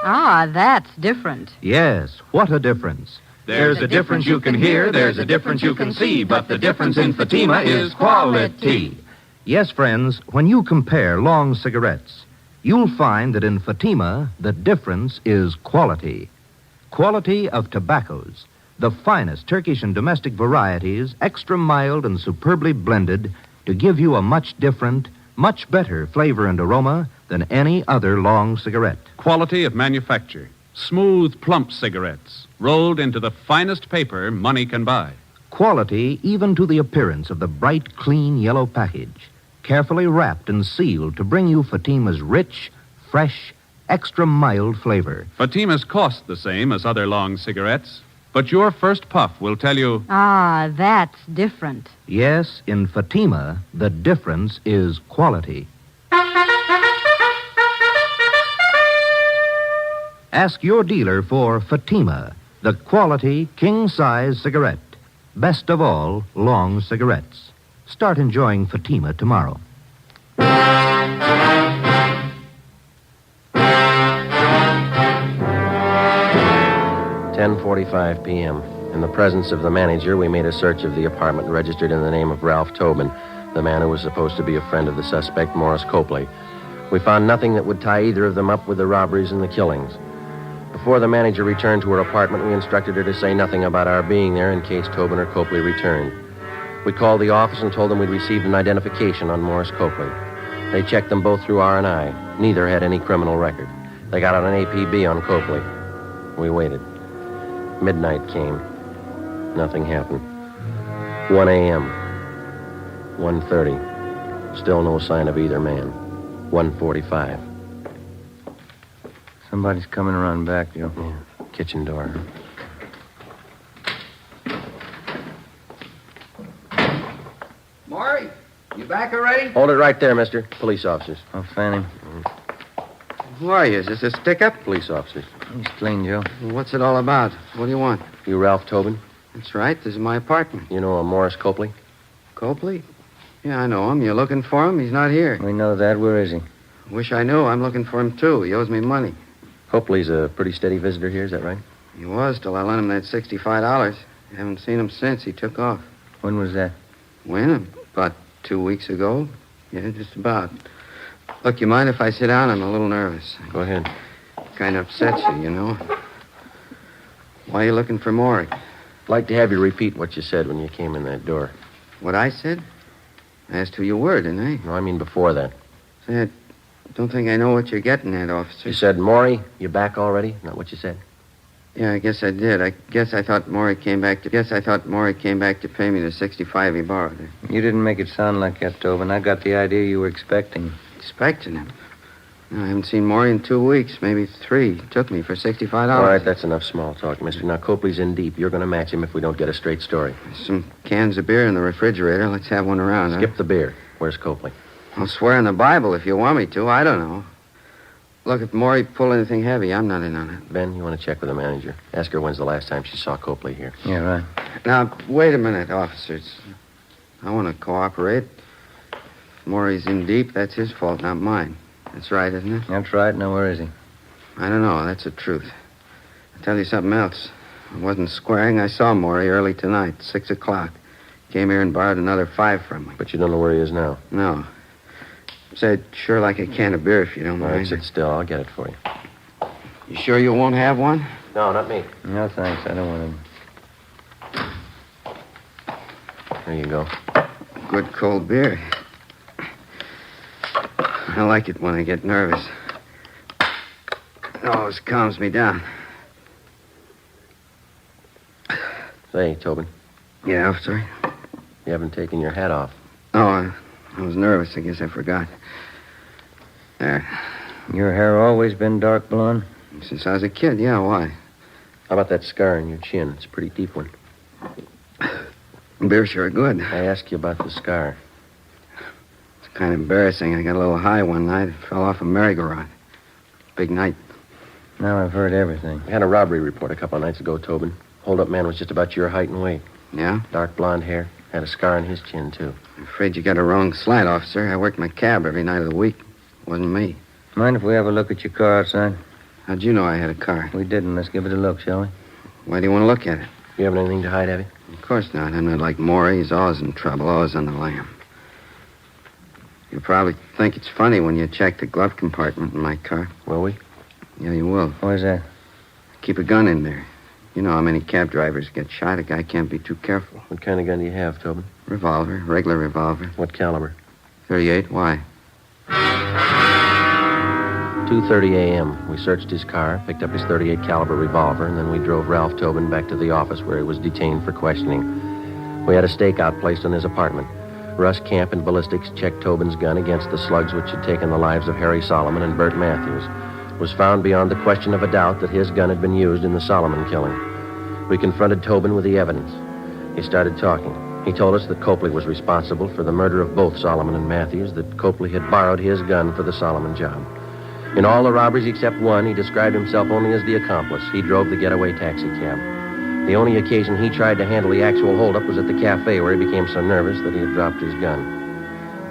Speaker 22: Ah, that's different.
Speaker 25: Yes, what a difference.
Speaker 22: There's a difference you can hear, there's a difference you can see, but the difference in Fatima is quality.
Speaker 25: Yes, friends, when you compare long cigarettes, you'll find that in Fatima, the difference is quality. Quality of tobaccos, the finest Turkish and domestic varieties, extra mild and superbly blended to give you a much different, much better flavor and aroma than any other long cigarette.
Speaker 20: Quality of manufacture. Smooth, plump cigarettes, rolled into the finest paper money can buy.
Speaker 25: Quality even to the appearance of the bright, clean yellow package, carefully wrapped and sealed to bring you Fatima's rich, fresh, extra mild flavor.
Speaker 20: Fatimas cost the same as other long cigarettes, But your first puff will tell you...
Speaker 4: Ah, that's different.
Speaker 25: Yes, in Fatima, the difference is quality. Ask your dealer for Fatima, the quality king-size cigarette. Best of all, long cigarettes. Start enjoying Fatima tomorrow.
Speaker 26: 10:45 p.m. In the presence of the manager, we made a search of the apartment registered in the name of Ralph Tobin, the man who was supposed to be a friend of the suspect, Morris Copley. We found nothing that would tie either of them up with the robberies and the killings. Before the manager returned to her apartment, we instructed her to say nothing about our being there in case Tobin or Copley returned. We called the office and told them we'd received an identification on Morris Copley. They checked them both through R&I. Neither had any criminal record. They got out an APB on Copley. We waited. Midnight came. Nothing happened. 1 a.m. 1:30. Still no sign of either man. 1:45.
Speaker 1: Somebody's coming around back, Joe.
Speaker 26: Yeah. Kitchen door.
Speaker 2: Maury, you back already?
Speaker 26: Hold it right there, mister. Police officers.
Speaker 1: Oh, Fanning.
Speaker 2: Who are you? Is this a stick-up?
Speaker 26: Police officers.
Speaker 1: He's clean, Joe.
Speaker 2: What's it all about? What do you want?
Speaker 26: You Ralph Tobin?
Speaker 2: That's right. This is my apartment.
Speaker 26: You know a Morris Copley?
Speaker 2: Copley? Yeah, I know him. You looking for him? He's not here.
Speaker 1: We know that. Where is he?
Speaker 2: Wish I knew. I'm looking for him, too. He owes me money.
Speaker 26: Copley's a pretty steady visitor here, is that right?
Speaker 2: He was till I lent him that $65. Haven't seen him since. He took off.
Speaker 1: When was that?
Speaker 2: When? About 2 weeks ago. Yeah, just about. Look, you mind if I sit down? I'm a little nervous.
Speaker 26: Go ahead.
Speaker 2: Kind of upsets you, you know. Why are you looking for Maury?
Speaker 26: I'd like to have you repeat what you said when you came in that door.
Speaker 2: What I said? I asked who you were, didn't I?
Speaker 26: No, I mean before that.
Speaker 2: Say, I don't think I know what you're getting at, officer.
Speaker 26: You said, Maury, you back already? Not what you said?
Speaker 2: Yeah, I guess I did. I thought Maury came back to pay me the $65 he borrowed.
Speaker 1: You didn't make it sound like that, Tobin. I got the idea you were expecting.
Speaker 2: Expecting him? No, I haven't seen Maury in 2 weeks, maybe 3. He took me for $65.
Speaker 26: All right, that's enough small talk, mister. Now, Copley's in deep. You're going to match him if we don't get a straight story.
Speaker 2: There's some cans of beer in the refrigerator. Let's have one around,
Speaker 26: Skip the beer. Where's Copley?
Speaker 2: I'll swear on the Bible if you want me to. I don't know. Look, if Maury pulled anything heavy, I'm not in on it.
Speaker 26: Ben, you want to check with the manager? Ask her when's the last time she saw Copley here.
Speaker 1: Yeah, right.
Speaker 2: Now, wait a minute, officers. I want to cooperate. If Maury's in deep, that's his fault, not mine. That's right, isn't it?
Speaker 1: That's right. Now, where is he?
Speaker 2: I don't know. That's the truth. I'll tell you something else. I wasn't squaring. I saw Maury early tonight, 6 o'clock. Came here and borrowed another $5 from me.
Speaker 26: But you don't know where he is now?
Speaker 2: No. Said, sure like a can of beer if you don't mind.
Speaker 26: All right, sit still. I'll get it for you.
Speaker 2: You sure you won't have one?
Speaker 26: No, not me.
Speaker 1: No, thanks. I don't want him.
Speaker 26: There you go.
Speaker 2: Good cold beer. I like it when I get nervous. It always calms me down.
Speaker 26: Say, Tobin.
Speaker 2: Yeah, officer?
Speaker 26: You haven't taken your hat off.
Speaker 2: Oh, I was nervous. I guess I forgot. There.
Speaker 1: Your hair always been dark blonde?
Speaker 2: Since I was a kid, yeah. Why?
Speaker 26: How about that scar on your chin? It's a pretty deep one.
Speaker 2: Beer's sure good.
Speaker 26: I asked you about the scar.
Speaker 2: It's kind of embarrassing. I got a little high one night. Fell off a merry-go-round. Big night.
Speaker 1: Now I've heard everything.
Speaker 26: We had a robbery report a couple of nights ago, Tobin. Hold-up man was just about your height and weight.
Speaker 2: Yeah?
Speaker 26: Dark blonde hair. Had a scar on his chin, too.
Speaker 2: I'm afraid you got a wrong slant, officer. I worked my cab every night of the week. Wasn't me.
Speaker 1: Mind if we have a look at your car outside?
Speaker 2: How'd you know I had a car?
Speaker 1: We didn't. Let's give it a look, shall we?
Speaker 2: Why do you want to look at it?
Speaker 26: You haven't anything to hide, have you?
Speaker 2: Of course not. I'm not like Maury. He's always in trouble, always on the lam. You'll probably think it's funny when you check the glove compartment in my car.
Speaker 26: Will we?
Speaker 2: Yeah, you will.
Speaker 1: Why's that?
Speaker 2: Keep a gun in there. You know how many cab drivers get shot. A guy can't be too careful.
Speaker 26: What kind of gun do you have, Tobin?
Speaker 2: Revolver. Regular revolver.
Speaker 26: What caliber?
Speaker 2: 38. Why?
Speaker 26: 2:30 a.m. We searched his car, picked up his 38 caliber revolver, and then we drove Ralph Tobin back to the office where he was detained for questioning. We had a stakeout placed on his apartment. Russ Camp and ballistics checked Tobin's gun against the slugs which had taken the lives of Harry Solomon and Bert Matthews. It was found beyond the question of a doubt that his gun had been used in the Solomon killing. We confronted Tobin with the evidence. He started talking. He told us that Copley was responsible for the murder of both Solomon and Matthews, that Copley had borrowed his gun for the Solomon job. In all the robberies except one, he described himself only as the accomplice. He drove the getaway taxi cab. The only occasion he tried to handle the actual holdup was at the cafe, where he became so nervous that he had dropped his gun.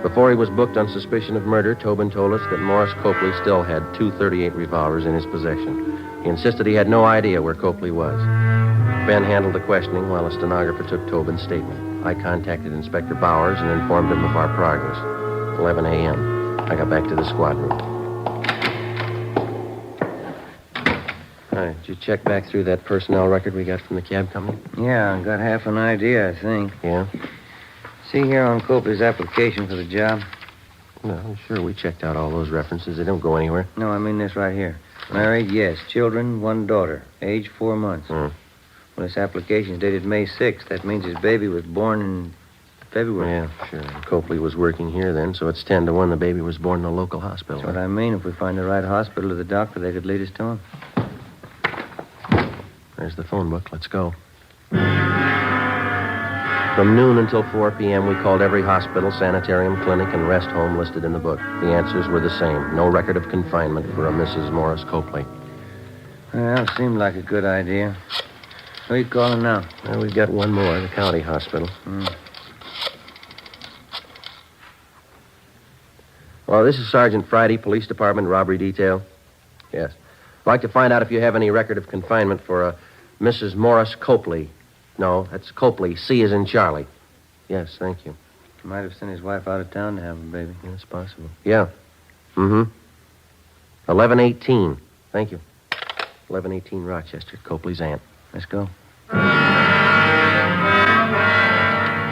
Speaker 26: Before he was booked on suspicion of murder, Tobin told us that Morris Copley still had 2 .38 revolvers in his possession. He insisted he had no idea where Copley was. Ben handled the questioning while a stenographer took Tobin's statement. I contacted Inspector Bowers and informed him of our progress. 11 a.m. I got back to the squad room. All right, did you check back through that personnel record we got from the cab company?
Speaker 1: Yeah, I got half an idea, I think.
Speaker 26: Yeah?
Speaker 1: See here on Copley's application for the job?
Speaker 26: No, sure, we checked out all those references. They don't go anywhere.
Speaker 1: No, I mean this right here. Married, yes. Children, 1 daughter. Age 4 months. Well, this application is dated May 6th. That means his baby was born in February.
Speaker 26: Yeah, sure. Copley was working here then, so it's 10 to 1 the baby was born in a local hospital.
Speaker 1: That's what I mean. If we find the right hospital or the doctor, they could lead us to him.
Speaker 26: There's the phone book. Let's go. From noon until 4 p.m., we called every hospital, sanitarium, clinic, and rest home listed in the book. The answers were the same. No record of confinement for a Mrs. Morris Copley.
Speaker 1: Well, seemed like a good idea. Who are you calling now?
Speaker 26: Well, we've got one more, the county hospital. Well, this is Sergeant Friday, Police Department, Robbery Detail. Yes. I'd like to find out if you have any record of confinement for a Mrs. Morris Copley. No, that's Copley. C as in Charlie. Yes, thank you.
Speaker 1: He might have sent his wife out of town to have a baby.
Speaker 26: Yeah, it's possible. Yeah. 1118. Thank you. 1118 Rochester, Copley's aunt.
Speaker 1: Let's go.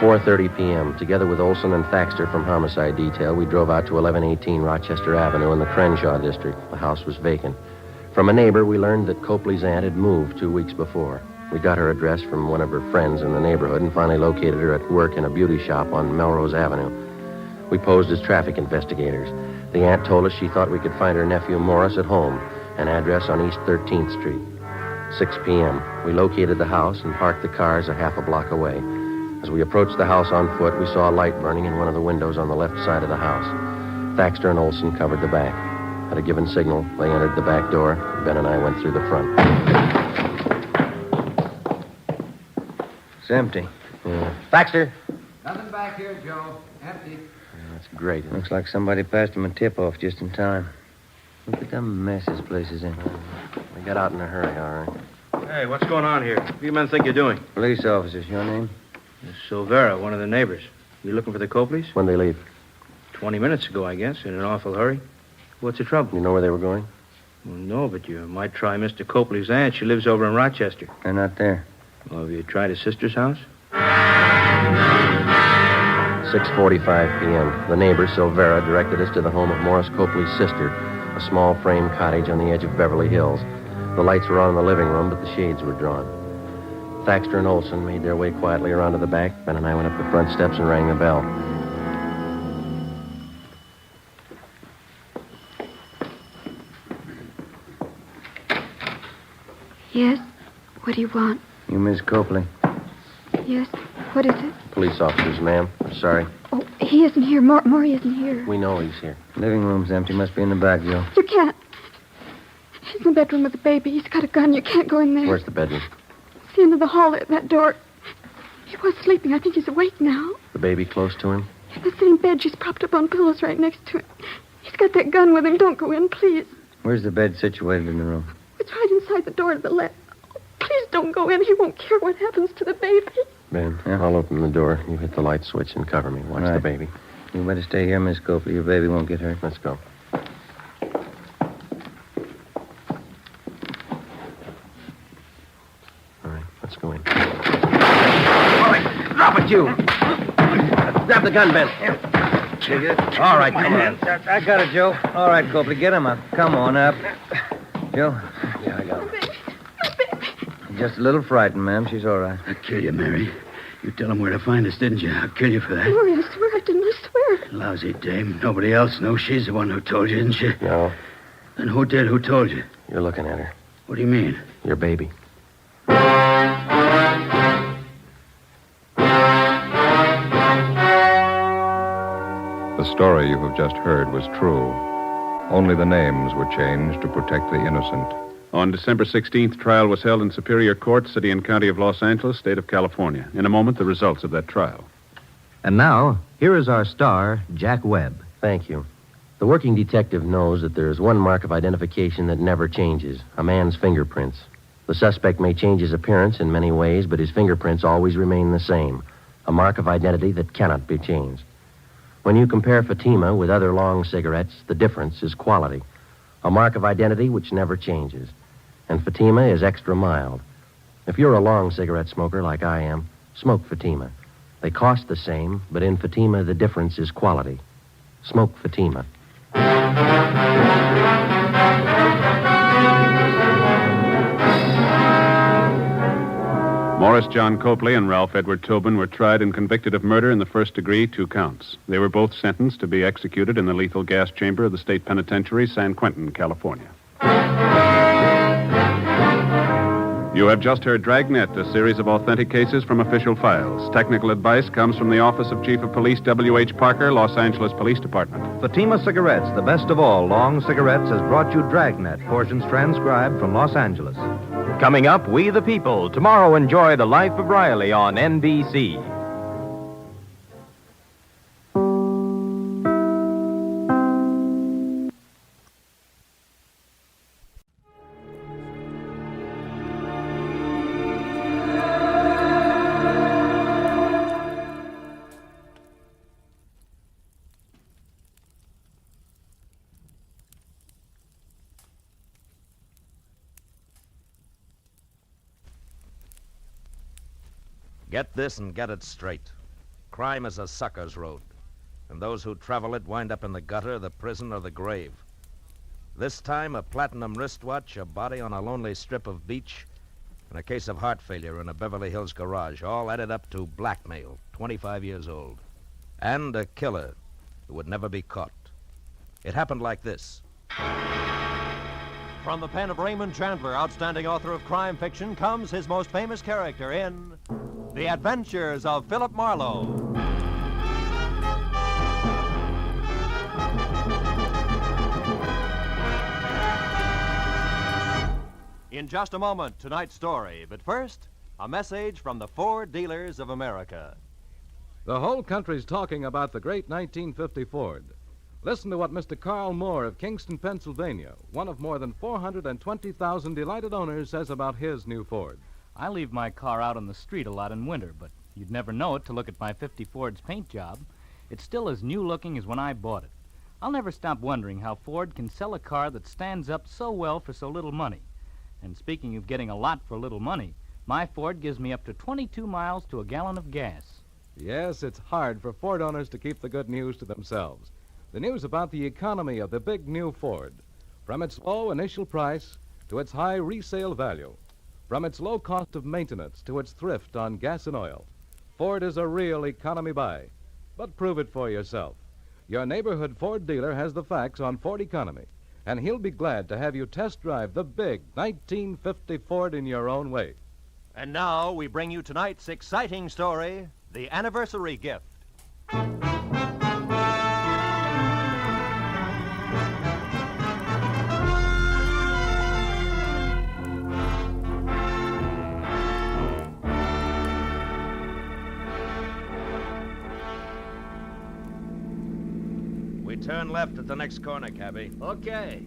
Speaker 26: 4:30 p.m. Together with Olson and Thaxter from Homicide Detail, we drove out to 1118 Rochester Avenue in the Crenshaw district. The house was vacant. From a neighbor, we learned that Copley's aunt had moved 2 weeks before. We got her address from one of her friends in the neighborhood and finally located her at work in a beauty shop on Melrose Avenue. We posed as traffic investigators. The aunt told us she thought we could find her nephew Morris at home, an address on East 13th Street. 6 p.m. We located the house and parked the cars a half a block away. As we approached the house on foot, we saw a light burning in one of the windows on the left side of the house. Thaxter and Olson covered the back. At a given signal, they entered the back door. Ben and I went through the front.
Speaker 1: It's empty.
Speaker 26: Yeah. Thaxter!
Speaker 8: Nothing back here, Joe. Empty.
Speaker 26: Yeah, that's great.
Speaker 1: Looks like somebody passed him a tip-off just in time. Look at the mess this place is in.
Speaker 26: We got out in a hurry, all right.
Speaker 8: Hey, what's going on here? What do you men think you're doing?
Speaker 1: Police officers, your name?
Speaker 8: Silvera, one of the neighbors. You looking for the Copleys?
Speaker 26: When they leave?
Speaker 8: 20 minutes ago, I guess, in an awful hurry. What's the trouble?
Speaker 26: You know where they were going?
Speaker 8: Well, no, but you might try Mr. Copley's aunt. She lives over in Rochester.
Speaker 1: They're not there.
Speaker 8: Well, have you tried his sister's house?
Speaker 26: 6:45 p.m. The neighbor, Silvera, directed us to the home of Morris Copley's sister, a small frame cottage on the edge of Beverly Hills. The lights were on in the living room, but the shades were drawn. Thaxter and Olson made their way quietly around to the back. Ben and I went up the front steps and rang the bell.
Speaker 4: Yes? What do you want?
Speaker 1: You Miss Copley.
Speaker 4: Yes? What is it?
Speaker 26: Police officers, ma'am. I'm sorry.
Speaker 4: Oh, he isn't here. Maury isn't here.
Speaker 26: We know he's here.
Speaker 1: Living room's empty. Must be in the back, Joe.
Speaker 4: You can't. He's in the bedroom with the baby. He's got a gun. You can't go in there.
Speaker 26: Where's the bedroom?
Speaker 4: It's the end of the hall at that door. He was sleeping. I think he's awake now.
Speaker 26: The baby close to him?
Speaker 4: In the same bed. She's propped up on pillows right next to him. He's got that gun with him. Don't go in, please.
Speaker 1: Where's the bed situated in the room?
Speaker 4: It's right inside the door to the left. Oh, please don't go in. He won't care what happens to the baby.
Speaker 26: Ben, I'll open the door. You hit the light switch and cover me. Watch the baby.
Speaker 1: You better stay here, Miss Copley. Your baby won't get hurt.
Speaker 26: Let's go. All right, let's go in. All right, drop it, you. Grab the gun, Ben.
Speaker 1: All right, come on. I got it, Joe. All right, Copley, get him up. Come on up. Joe?
Speaker 26: Yeah, I got him.
Speaker 1: Just a little frightened, ma'am. She's all right.
Speaker 5: I'll kill you, Mary. You tell him where to find us, didn't you? I'll kill you for that.
Speaker 4: Maury, I swear I didn't. I swear.
Speaker 5: Lousy dame. Nobody else knows she's the one who told you, isn't she?
Speaker 26: No.
Speaker 5: Then who did? Who told you?
Speaker 26: You're looking at her.
Speaker 5: What do you mean?
Speaker 26: Your baby.
Speaker 19: story you have just heard was true. Only the names were changed to protect the innocent.
Speaker 20: On December 16th, trial was held in Superior Court, City and County of Los Angeles, State of California. In a moment, the results of that trial.
Speaker 25: And now, here is our star, Jack Webb.
Speaker 26: Thank you. The working detective knows that there is one mark of identification that never changes, a man's fingerprints. The suspect may change his appearance in many ways, but his fingerprints always remain the same, a mark of identity that cannot be changed. When you compare Fatima with other long cigarettes, the difference is quality, a mark of identity which never changes. And Fatima is extra mild. If you're a long cigarette smoker like I am, smoke Fatima. They cost the same, but in Fatima, the difference is quality. Smoke Fatima.
Speaker 20: Morris John Copley and Ralph Edward Tobin were tried and convicted of murder in the first degree, 2 counts. They were both sentenced to be executed in the lethal gas chamber of the state penitentiary, San Quentin, California. You have just heard Dragnet, a series of authentic cases from official files. Technical advice comes from the Office of Chief of Police W.H. Parker, Los Angeles Police Department.
Speaker 25: Fatima Cigarettes, the best of all long cigarettes, has brought you Dragnet, portions transcribed from Los Angeles.
Speaker 22: Coming up, We the People. Tomorrow, enjoy The Life of Riley on NBC.
Speaker 10: Get this and get it straight. Crime is a sucker's road, and those who travel it wind up in the gutter, the prison, or the grave. This time, a platinum wristwatch, a body on a lonely strip of beach, and a case of heart failure in a Beverly Hills garage, all added up to blackmail, 25 years old. And a killer who would never be caught. It happened like this.
Speaker 21: From the pen of Raymond Chandler, outstanding author of crime fiction, comes his most famous character in The Adventures of Philip Marlowe. In just a moment, tonight's story. But first, a message from the Ford dealers of America.
Speaker 13: The whole country's talking about the great 1950 Ford. Listen to what Mr. Carl Moore of Kingston, Pennsylvania, one of more than 420,000 delighted owners, says about his new Ford.
Speaker 12: I leave my car out on the street a lot in winter, but you'd never know it to look at my 50 Ford's paint job. It's still as new-looking as when I bought it. I'll never stop wondering how Ford can sell a car that stands up so well for so little money. And speaking of getting a lot for little money, my Ford gives me up to 22 miles to a gallon of gas.
Speaker 13: Yes, it's hard for Ford owners to keep the good news to themselves. The news about the economy of the big new Ford. From its low initial price to its high resale value. From its low cost of maintenance to its thrift on gas and oil. Ford is a real economy buy. But prove it for yourself. Your neighborhood Ford dealer has the facts on Ford economy, and he'll be glad to have you test drive the big 1950 Ford in your own way.
Speaker 21: And now we bring you tonight's exciting story, The Anniversary Gift.
Speaker 10: Turn left at the next corner, cabby.
Speaker 8: Okay.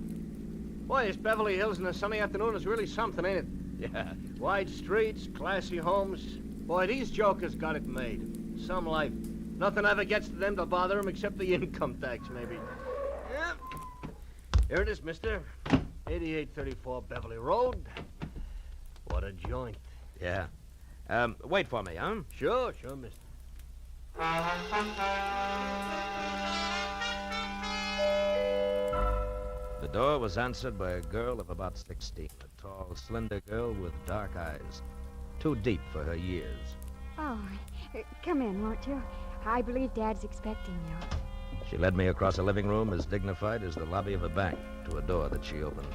Speaker 8: Boy, this Beverly Hills in a sunny afternoon is really something, ain't it? Yeah. Wide streets, classy homes. Boy, these jokers got it made. Some life. Nothing ever gets to them to bother them except the income tax, maybe. Yeah. Here it is, mister. 8834 Beverly Road. What a joint.
Speaker 10: Yeah. Wait for me, huh?
Speaker 8: Sure, mister.
Speaker 10: The door was answered by a girl of about 16, a tall, slender girl with dark eyes, too deep for her years.
Speaker 14: Oh, come in, won't you? I believe Dad's expecting you.
Speaker 10: She led me across a living room as dignified as the lobby of a bank to a door that she opened.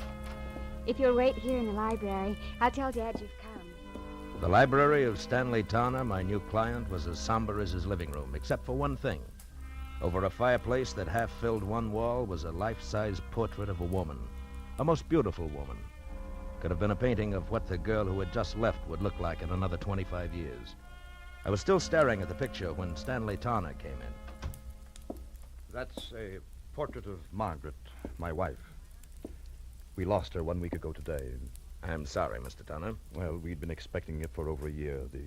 Speaker 14: If you'll wait here in the library, I'll tell Dad you've come.
Speaker 10: The library of Stanley Towner, my new client, was as somber as his living room, except for one thing. Over a fireplace that half filled one wall was a life-size portrait of a woman. A most beautiful woman. Could have been a painting of what the girl who had just left would look like in another 25 years. I was still staring at the picture when Stanley Tarner came in.
Speaker 3: That's a portrait of Margaret, my wife. We lost her 1 week ago today.
Speaker 10: I'm sorry, Mr. Tarner.
Speaker 3: Well, we'd been expecting it for over a year. The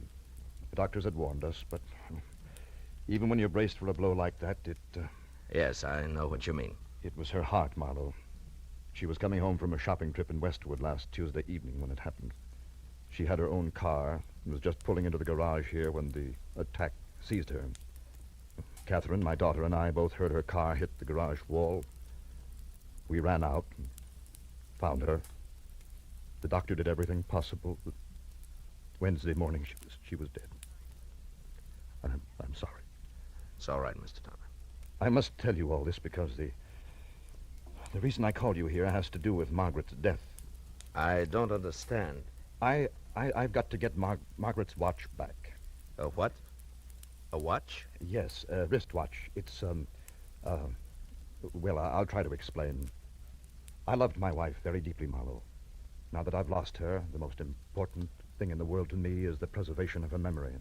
Speaker 3: doctors had warned us, but even when you're braced for a blow like that,
Speaker 10: Yes, I know what you mean.
Speaker 3: It was her heart, Marlowe. She was coming home from a shopping trip in Westwood last Tuesday evening when it happened. She had her own car and was just pulling into the garage here when the attack seized her. Catherine, my daughter, and I both heard her car hit the garage wall. We ran out and found her. The doctor did everything possible, but Wednesday morning she was dead. I'm sorry.
Speaker 10: It's all right, Mr. Tarner.
Speaker 3: I must tell you all this because the reason I called you here has to do with Margaret's death.
Speaker 10: I don't understand.
Speaker 3: I've got to get Margaret's watch back.
Speaker 10: A what? A watch?
Speaker 3: Yes, a wristwatch. It's, well, I'll try to explain. I loved my wife very deeply, Marlowe. Now that I've lost her, the most important thing in the world to me is the preservation of her memory.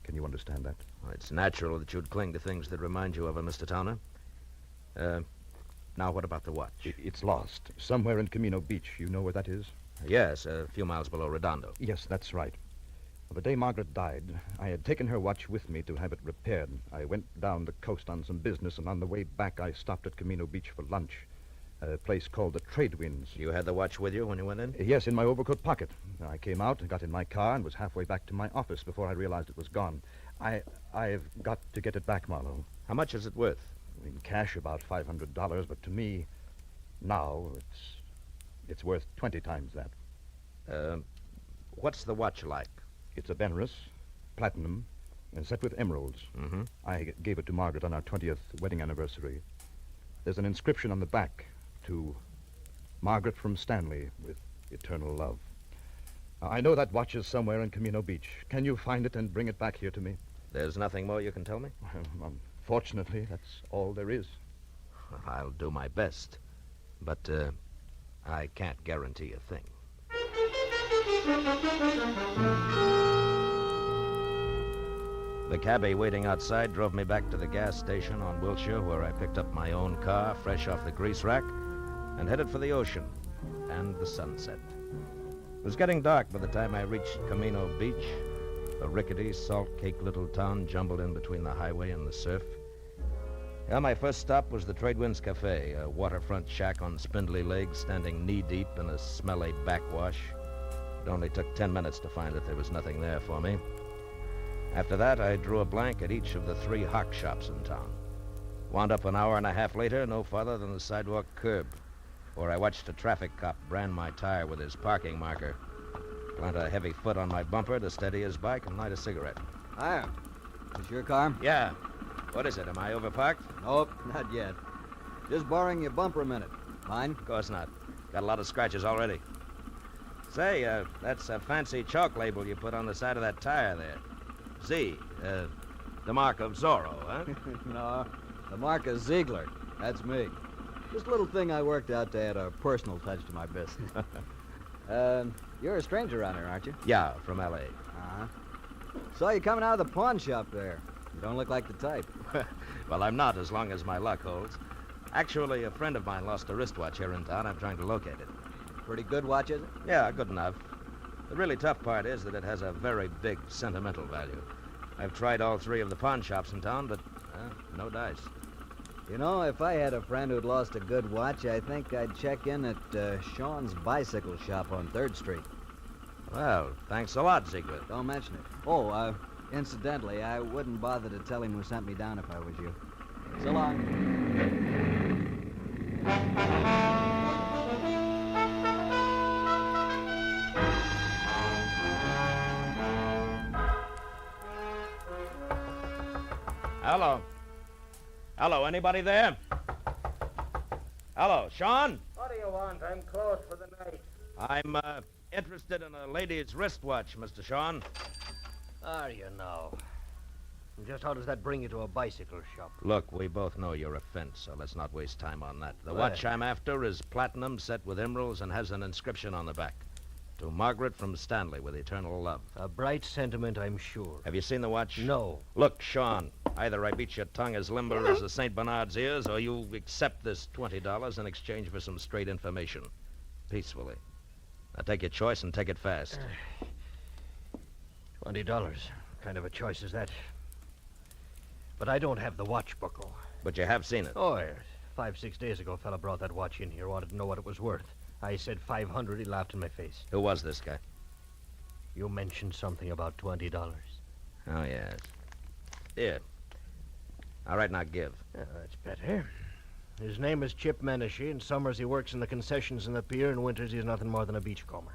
Speaker 3: Can you understand that?
Speaker 10: Well, it's natural that you'd cling to things that remind you of her, Mr. Towner. Now, what about the watch?
Speaker 3: It's lost. Somewhere in Camino Beach. You know where that is?
Speaker 10: Yes, a few miles below Redondo.
Speaker 3: Yes, that's right. Well, the day Margaret died, I had taken her watch with me to have it repaired. I went down the coast on some business, and on the way back, I stopped at Camino Beach for lunch. A place called the Trade Winds.
Speaker 10: You had the watch with you when you went in?
Speaker 3: Yes, in my overcoat pocket. I came out and got in my car and was halfway back to my office before I realized it was gone. I've got to get it back, Marlowe.
Speaker 10: How much is it worth?
Speaker 3: In cash, about $500, but to me, now, it's worth 20 times that.
Speaker 10: What's the watch like?
Speaker 3: It's a Benris, platinum, and set with emeralds.
Speaker 10: Mm-hmm.
Speaker 3: I gave it to Margaret on our 20th wedding anniversary. There's an inscription on the back to Margaret from Stanley with eternal love. I know that watch is somewhere in Camino Beach. Can you find it and bring it back here to me?
Speaker 10: There's nothing more you can tell me?
Speaker 3: Unfortunately, that's all there is.
Speaker 10: Well, I'll do my best. But I can't guarantee a thing. The cabbie waiting outside drove me back to the gas station on Wilshire, where I picked up my own car, fresh off the grease rack, and headed for the ocean and the sunset. It was getting dark by the time I reached Camino Beach, a rickety, salt-caked little town jumbled in between the highway and the surf. Yeah, my first stop was the Trade Winds Cafe, a waterfront shack on spindly legs standing knee-deep in a smelly backwash. It only took 10 minutes to find that there was nothing there for me. After that, I drew a blank at each of the 3 hock shops in town. Wound up an hour and a half later, no farther than the sidewalk curb, where I watched a traffic cop brand my tire with his parking marker, plant a heavy foot on my bumper to steady his bike, and light a cigarette.
Speaker 7: Hiya. Is your car?
Speaker 10: Yeah. What is it? Am I overparked?
Speaker 7: Nope, not yet. Just borrowing your bumper a minute. Mine?
Speaker 10: Of course not. Got a lot of scratches already. Say, that's a fancy chalk label you put on the side of that tire there. Z, the mark of Zorro, huh?
Speaker 7: No, the mark of Ziegler. That's me. Just a little thing I worked out to add a personal touch to my business. You're a stranger around here, aren't you?
Speaker 10: Yeah, from L.A.
Speaker 7: Uh-huh. Saw you coming out of the pawn shop there. You don't look like the type.
Speaker 10: Well, I'm not, as long as my luck holds. Actually, a friend of mine lost a wristwatch here in town. I'm trying to locate it.
Speaker 7: Pretty good watch, is it?
Speaker 10: Yeah, good enough. The really tough part is that it has a very big sentimental value. I've tried all 3 of the pawn shops in town, but no dice.
Speaker 7: You know, if I had a friend who'd lost a good watch, I think I'd check in at Sean's bicycle shop on 3rd Street.
Speaker 10: Well, thanks a lot, Ziegler.
Speaker 7: Don't mention it. Oh, incidentally, I wouldn't bother to tell him who sent me down if I was you. So long.
Speaker 10: Hello. Hello, anybody there? Hello, Sean?
Speaker 8: What do you want? I'm closed for the night.
Speaker 10: I'm, interested in a lady's wristwatch, Mr. Sean.
Speaker 8: How do you know?
Speaker 11: And just how does that bring you to a bicycle shop?
Speaker 10: Look, we both know your offense, so let's not waste time on that. The
Speaker 11: Well-
Speaker 10: watch I'm after is platinum set with emeralds and has an inscription on the back. To Margaret from Stanley with eternal love.
Speaker 11: A bright sentiment, I'm sure.
Speaker 10: Have you seen the watch?
Speaker 11: No.
Speaker 10: Look, Sean, either I beat your tongue as limber as the St. Bernard's ears, or you accept this $20 in exchange for some straight information. Peacefully. Now take your choice and take it fast.
Speaker 11: $20. Kind of a choice is that? But I don't have the watch buckle.
Speaker 10: But you have seen it.
Speaker 11: Oh, yes. 5-6 days ago, a fella brought that watch in here, wanted to know what it was worth. I said 500. He laughed in my face.
Speaker 10: Who was this guy?
Speaker 11: You mentioned something about $20.
Speaker 10: Oh, yes. Here. All right, now give.
Speaker 11: Yeah, that's better. His name is Chip Menashe. In summers, he works in the concessions in the pier. In winters, he's nothing more than a beachcomber.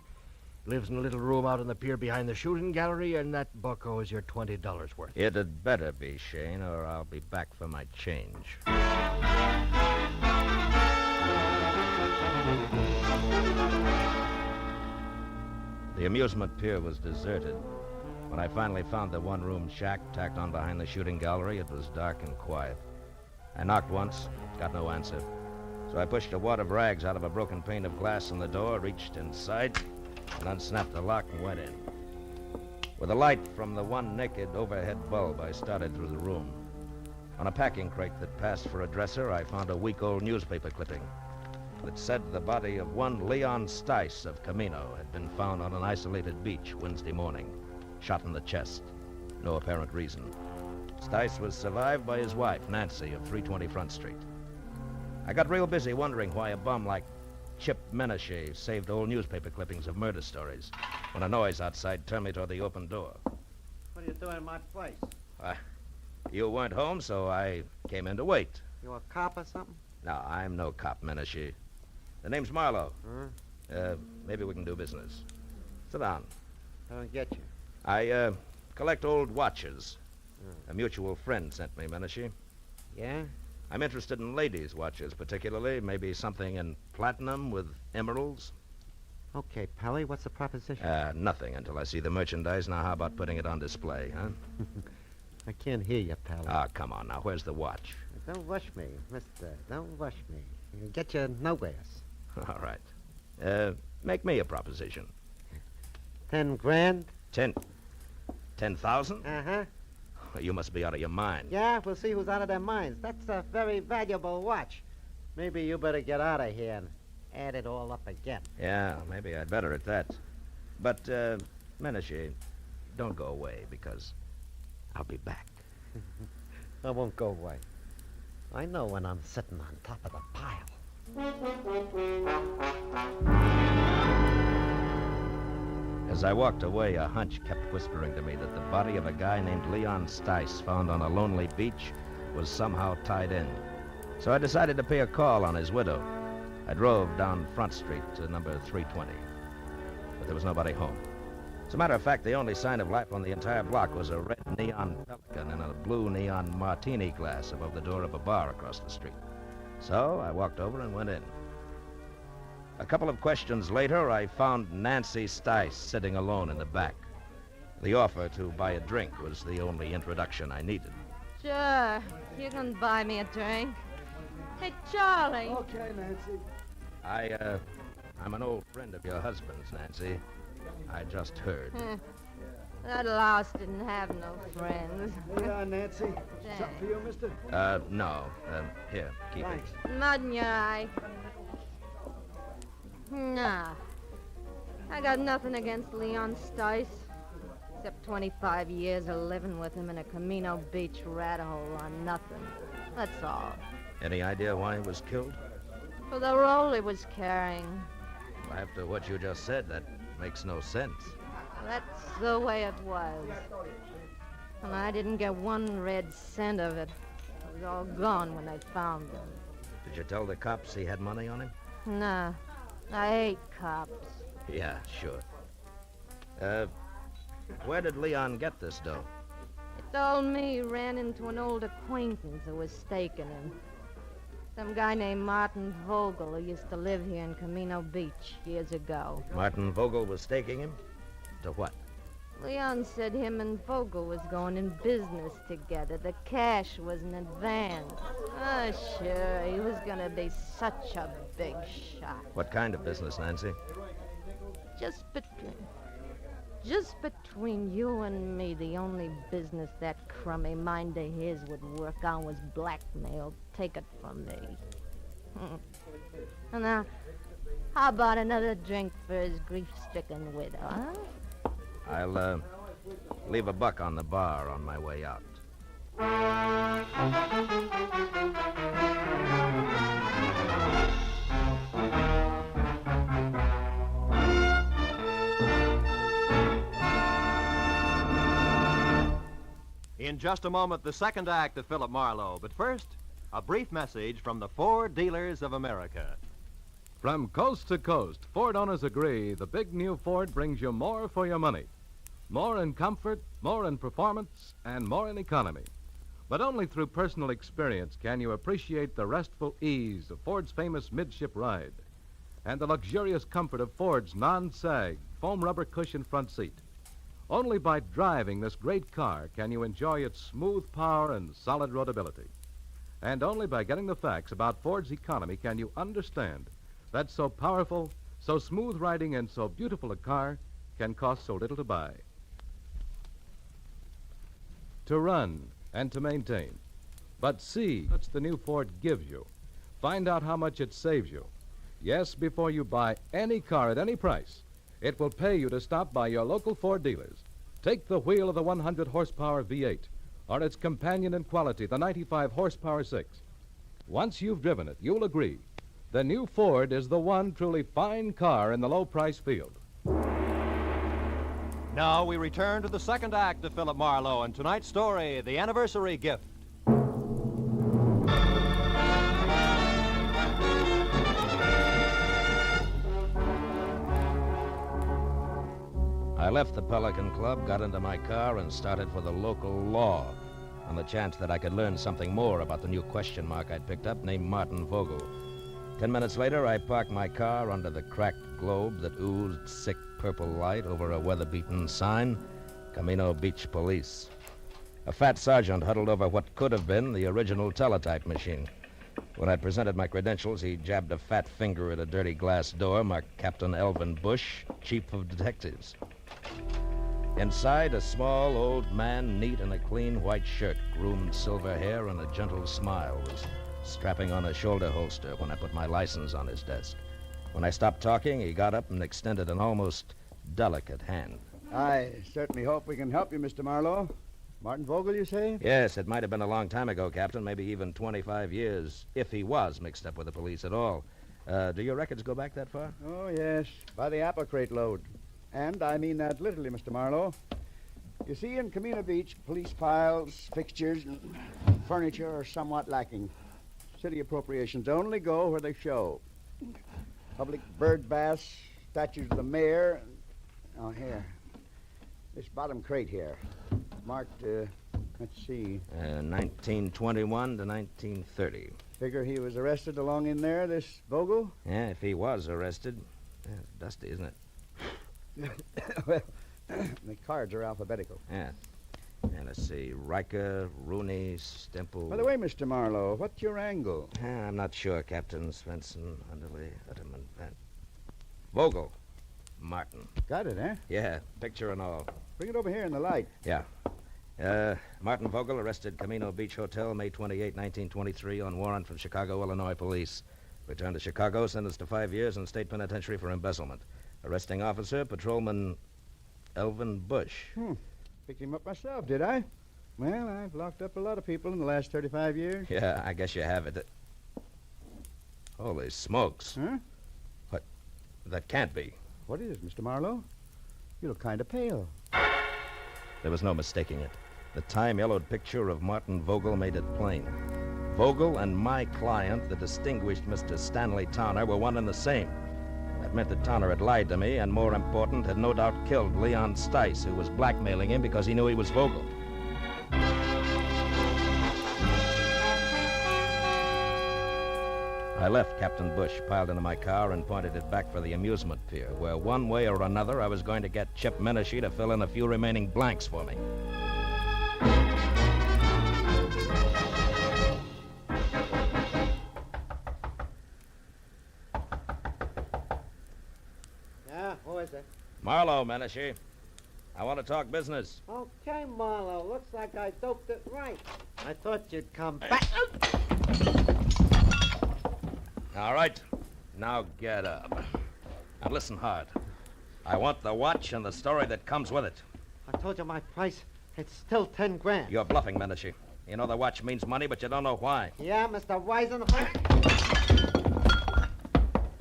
Speaker 11: Lives in a little room out on the pier behind the shooting gallery, and that bucko is your $20 worth.
Speaker 10: It had better be, Shane, or I'll be back for my change. The amusement pier was deserted. When I finally found the one-room shack tacked on behind the shooting gallery, it was dark and quiet. I knocked once, got no answer. So I pushed a wad of rags out of a broken pane of glass in the door, reached inside, and unsnapped the lock and went in. With a light from the one naked overhead bulb, I started through the room. On a packing crate that passed for a dresser, I found a week-old newspaper clipping that said the body of one Leon Stice of Camino had been found on an isolated beach Wednesday morning, shot in the chest. No apparent reason. Stice was survived by his wife, Nancy, of 320 Front Street. I got real busy wondering why a bum like Chip Menashe saved old newspaper clippings of murder stories when a noise outside turned me toward the open door.
Speaker 15: What are you doing in my place?
Speaker 10: You weren't home, so I came in to wait.
Speaker 15: You a cop or something?
Speaker 10: No, I'm no cop, Menashe. The name's Marlowe. Maybe we can do business. Sit down.
Speaker 15: I don't get you.
Speaker 10: I collect old watches. A mutual friend sent me, Menashe.
Speaker 15: Yeah?
Speaker 10: I'm interested in ladies' watches, particularly. Maybe something in platinum with emeralds.
Speaker 15: Okay, Pelly, what's the proposition?
Speaker 10: Nothing until I see the merchandise. Now, how about putting it on display, huh?
Speaker 15: I can't hear you, Pelly.
Speaker 10: Ah, come on now. Where's the watch?
Speaker 15: Don't rush me, mister. Don't rush me. You'll get you nowheres.
Speaker 10: All right. Make me a proposition.
Speaker 15: 10 grand?
Speaker 10: 10,000?
Speaker 15: Uh-huh.
Speaker 10: You must be out of your mind.
Speaker 15: Yeah, we'll see who's out of their minds. That's a very valuable watch. Maybe you better get out of here and add it all up again.
Speaker 10: Yeah, maybe I'd better at that. But, Menashe, don't go away, because I'll be back.
Speaker 15: I won't go away. I know when I'm sitting on top of the pile.
Speaker 10: As I walked away, a hunch kept whispering to me that the body of a guy named Leon Stice, found on a lonely beach, was somehow tied in. So I decided to pay a call on his widow. I drove down Front Street to number 320. But there was nobody home. As a matter of fact, the only sign of life on the entire block was a red neon pelican in a blue neon martini glass above the door of a bar across the street. So I walked over and went in. A couple of questions later, I found Nancy Stice sitting alone in the back. The offer to buy a drink was the only introduction I needed.
Speaker 17: Sure. You can buy me a drink. Hey, Charlie.
Speaker 15: Okay, Nancy.
Speaker 10: I'm an old friend of your husband's, Nancy. I just heard.
Speaker 17: That louse didn't have no friends.
Speaker 15: Here you are, Nancy. Something for you, mister?
Speaker 10: No. Here, keep
Speaker 15: Thanks.
Speaker 17: Mud in your eye. Nah. I got nothing against Leon Stice. Except 25 years of living with him in a Camino Beach rat hole on nothing. That's all.
Speaker 10: Any idea why he was killed?
Speaker 17: For the role he was carrying.
Speaker 10: After what you just said, that makes no sense.
Speaker 17: That's the way it was. And I didn't get one red cent of it. It was all gone when I found him.
Speaker 10: Did you tell the cops he had money on him?
Speaker 17: Nah. I hate cops.
Speaker 10: Yeah, sure. Where did Leon get this dough?
Speaker 17: He told me he ran into an old acquaintance who was staking him. Some guy named Martin Vogel who used to live here in Camino Beach years ago.
Speaker 10: Martin Vogel was staking him? To what?
Speaker 17: Leon said him and Vogel was going in business together. The cash was in advance. Oh, sure, he was going to be such a big shot.
Speaker 10: What kind of business, Nancy?
Speaker 17: Just between you and me, the only business that crummy mind of his would work on was blackmail. Take it from me. Now, how about another drink for his grief-stricken widow, huh?
Speaker 10: I'll leave $1 on the bar on my way out.
Speaker 21: In just a moment, the second act of Philip Marlowe. But first, a brief message from the Ford Dealers of America.
Speaker 13: From coast to coast, Ford owners agree the big new Ford brings you more for your money. More in comfort, more in performance, and more in economy. But only through personal experience can you appreciate the restful ease of Ford's famous midship ride and the luxurious comfort of Ford's non-sag foam rubber cushion front seat. Only by driving this great car can you enjoy its smooth power and solid roadability. And only by getting the facts about Ford's economy can you understand that so powerful, so smooth riding, and so beautiful a car can cost so little to buy. To run and to maintain. But see what the new Ford gives you. Find out how much it saves you. Yes, before you buy any car at any price, it will pay you to stop by your local Ford dealers. Take the wheel of the 100-horsepower V8 or its companion in quality, the 95-horsepower 6. Once you've driven it, you'll agree the new Ford is the one truly fine car in the low-price field.
Speaker 21: Now we return to the second act of Philip Marlowe and tonight's story, The Anniversary Gift.
Speaker 10: I left the Pelican Club, got into my car, and started for the local law on the chance that I could learn something more about the new question mark I'd picked up named Martin Vogel. 10 minutes later, I parked my car under the cracked globe that oozed sick purple light over a weather-beaten sign, Camino Beach Police. A fat sergeant huddled over what could have been the original teletype machine. When I presented my credentials, he jabbed a fat finger at a dirty glass door marked Captain Elvin Bush, Chief of Detectives. Inside, a small old man, neat in a clean white shirt, groomed silver hair, and a gentle smile, was strapping on a shoulder holster when I put my license on his desk. When I stopped talking, he got up and extended an almost delicate hand.
Speaker 2: I certainly hope we can help you, Mr. Marlowe. Martin Vogel, you say?
Speaker 10: Yes, it might have been a long time ago, Captain, maybe even 25 years, if he was mixed up with the police at all. Do your records go back that far?
Speaker 2: Oh, yes, by the apple crate load. And I mean that literally, Mr. Marlowe. You see, in Camino Beach, police files, fixtures, and furniture are somewhat lacking. City appropriations only go where they show. Public bird baths, statues of the mayor. Oh, here. This bottom crate here. Marked, let's see.
Speaker 10: 1921 to 1930.
Speaker 2: Figure he was arrested along in there, this Vogel?
Speaker 10: Yeah, if he was arrested. Yeah, it's dusty, isn't it?
Speaker 2: Well, the cards are alphabetical.
Speaker 10: Yeah. And let's see. Riker, Rooney, Stemple.
Speaker 2: By the way, Mr. Marlowe, what's your angle?
Speaker 10: I'm not sure, Captain. Svensson, Underley, Utterman, Vogel. Martin.
Speaker 2: Got it, eh?
Speaker 10: Yeah, picture and all.
Speaker 2: Bring it over here in the light.
Speaker 10: Yeah. Martin Vogel arrested Camino Beach Hotel, May 28, 1923, on warrant from Chicago, Illinois police. Returned to Chicago, sentenced to 5 years in state penitentiary for embezzlement. Arresting officer, Patrolman Elvin Bush.
Speaker 2: Picked him up myself, did I? Well, I've locked up a lot of people in the last 35 years.
Speaker 10: Yeah, I guess you have it. Holy smokes.
Speaker 2: Huh?
Speaker 10: What? That can't be.
Speaker 2: What is it, Mr. Marlowe? You look kind of pale.
Speaker 10: There was no mistaking it. The time-yellowed picture of Martin Vogel made it plain. Vogel and my client, the distinguished Mr. Stanley Towner, were one and the same. That meant that Towner had lied to me, and more important, had no doubt killed Leon Stice, who was blackmailing him because he knew he was Vogel. I left Captain Bush piled into my car and pointed it back for the amusement pier, where one way or another I was going to get Chip Menashe to fill in a few remaining blanks for me.
Speaker 15: Yeah, who is it?
Speaker 10: Marlowe, Menashe. I want to talk business.
Speaker 15: Okay, Marlowe. Looks like I doped it right. I thought you'd come back.
Speaker 10: All right. Now get up. And listen hard. I want the watch and the story that comes with it.
Speaker 15: I told you my price. It's still 10 grand.
Speaker 10: You're bluffing, Menashe. You know the watch means money, but you don't know why.
Speaker 15: Yeah, Mr. Wisen.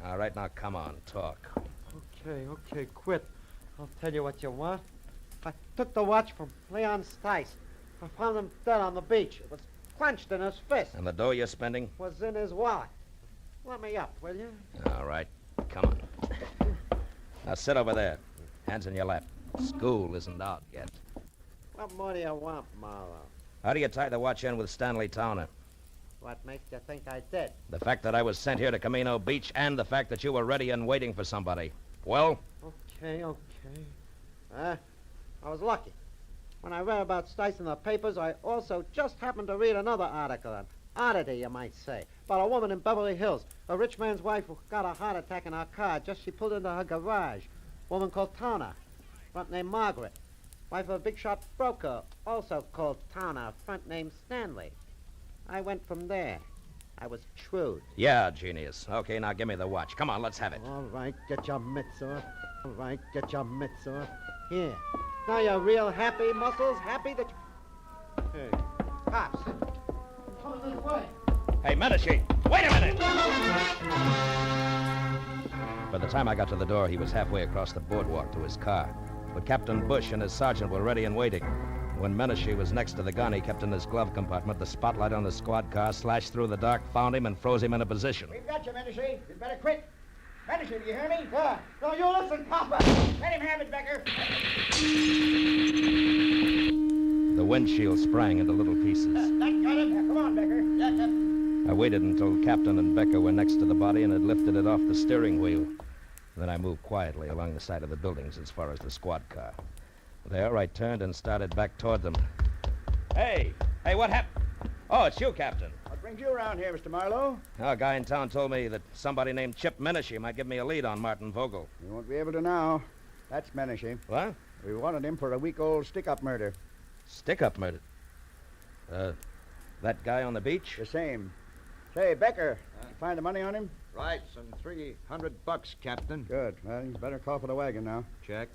Speaker 10: All right, now come on, talk.
Speaker 15: Okay, quit. I'll tell you what you want. I took the watch from Leon Stice. I found him dead on the beach. It was clenched in his fist.
Speaker 10: And the dough you're spending?
Speaker 15: Was in his wallet. Let me up, will you?
Speaker 10: All right, come on. Now sit over there. Hands in your lap. School isn't out yet.
Speaker 15: What more do you want, Marlowe?
Speaker 10: How do you tie the watch in with Stanley Towner?
Speaker 15: What makes you think I did?
Speaker 10: The fact that I was sent here to Camino Beach and the fact that you were ready and waiting for somebody. Well?
Speaker 15: Okay. I was lucky. When I read about Stice in the papers, I also just happened to read another article, an oddity, you might say, about a woman in Beverly Hills, a rich man's wife who got a heart attack in her car just she pulled into her garage. Woman called Towner, front name Margaret. Wife of a big shot broker, also called Towner, front name Stanley. I went from there. I was shrewd.
Speaker 10: Yeah, genius. Okay, now give me the watch. Come on, let's have it.
Speaker 15: All right, get your mitts off. Here. Now you're real happy, Muscles? Happy that you... Hey, cops. Come this way.
Speaker 10: Hey, Menashe, wait a minute! By the time I got to the door, he was halfway across the boardwalk to his car. But Captain Bush and his sergeant were ready and waiting. When Menashe was next to the gun he kept in his glove compartment, the spotlight on the squad car slashed through the dark, found him, and froze him in a position.
Speaker 2: We've got you, Menashe. You'd better quit. Menashe, do you hear me? Yeah. No, you listen, Papa. Let him have it, Becker.
Speaker 10: The windshield sprang into little pieces.
Speaker 2: That got it. Come on, Becker. Yeah, Captain.
Speaker 10: I waited until Captain and Becker were next to the body and had lifted it off the steering wheel. Then I moved quietly along the side of the buildings as far as the squad car. There, I turned and started back toward them. Hey, what happened? Oh, it's you, Captain.
Speaker 2: What brings you around here, Mr. Marlowe?
Speaker 10: A guy in town told me that somebody named Chip Menashe might give me a lead on Martin Vogel.
Speaker 2: You won't be able to now. That's Menashe.
Speaker 10: What?
Speaker 2: We wanted him for a week-old stick-up murder.
Speaker 10: Stick-up murder? That guy on the beach?
Speaker 2: The same. Say, Becker, you find the money on him?
Speaker 3: Right, some $300, Captain.
Speaker 2: Good. Well, you better call for the wagon now.
Speaker 3: Check.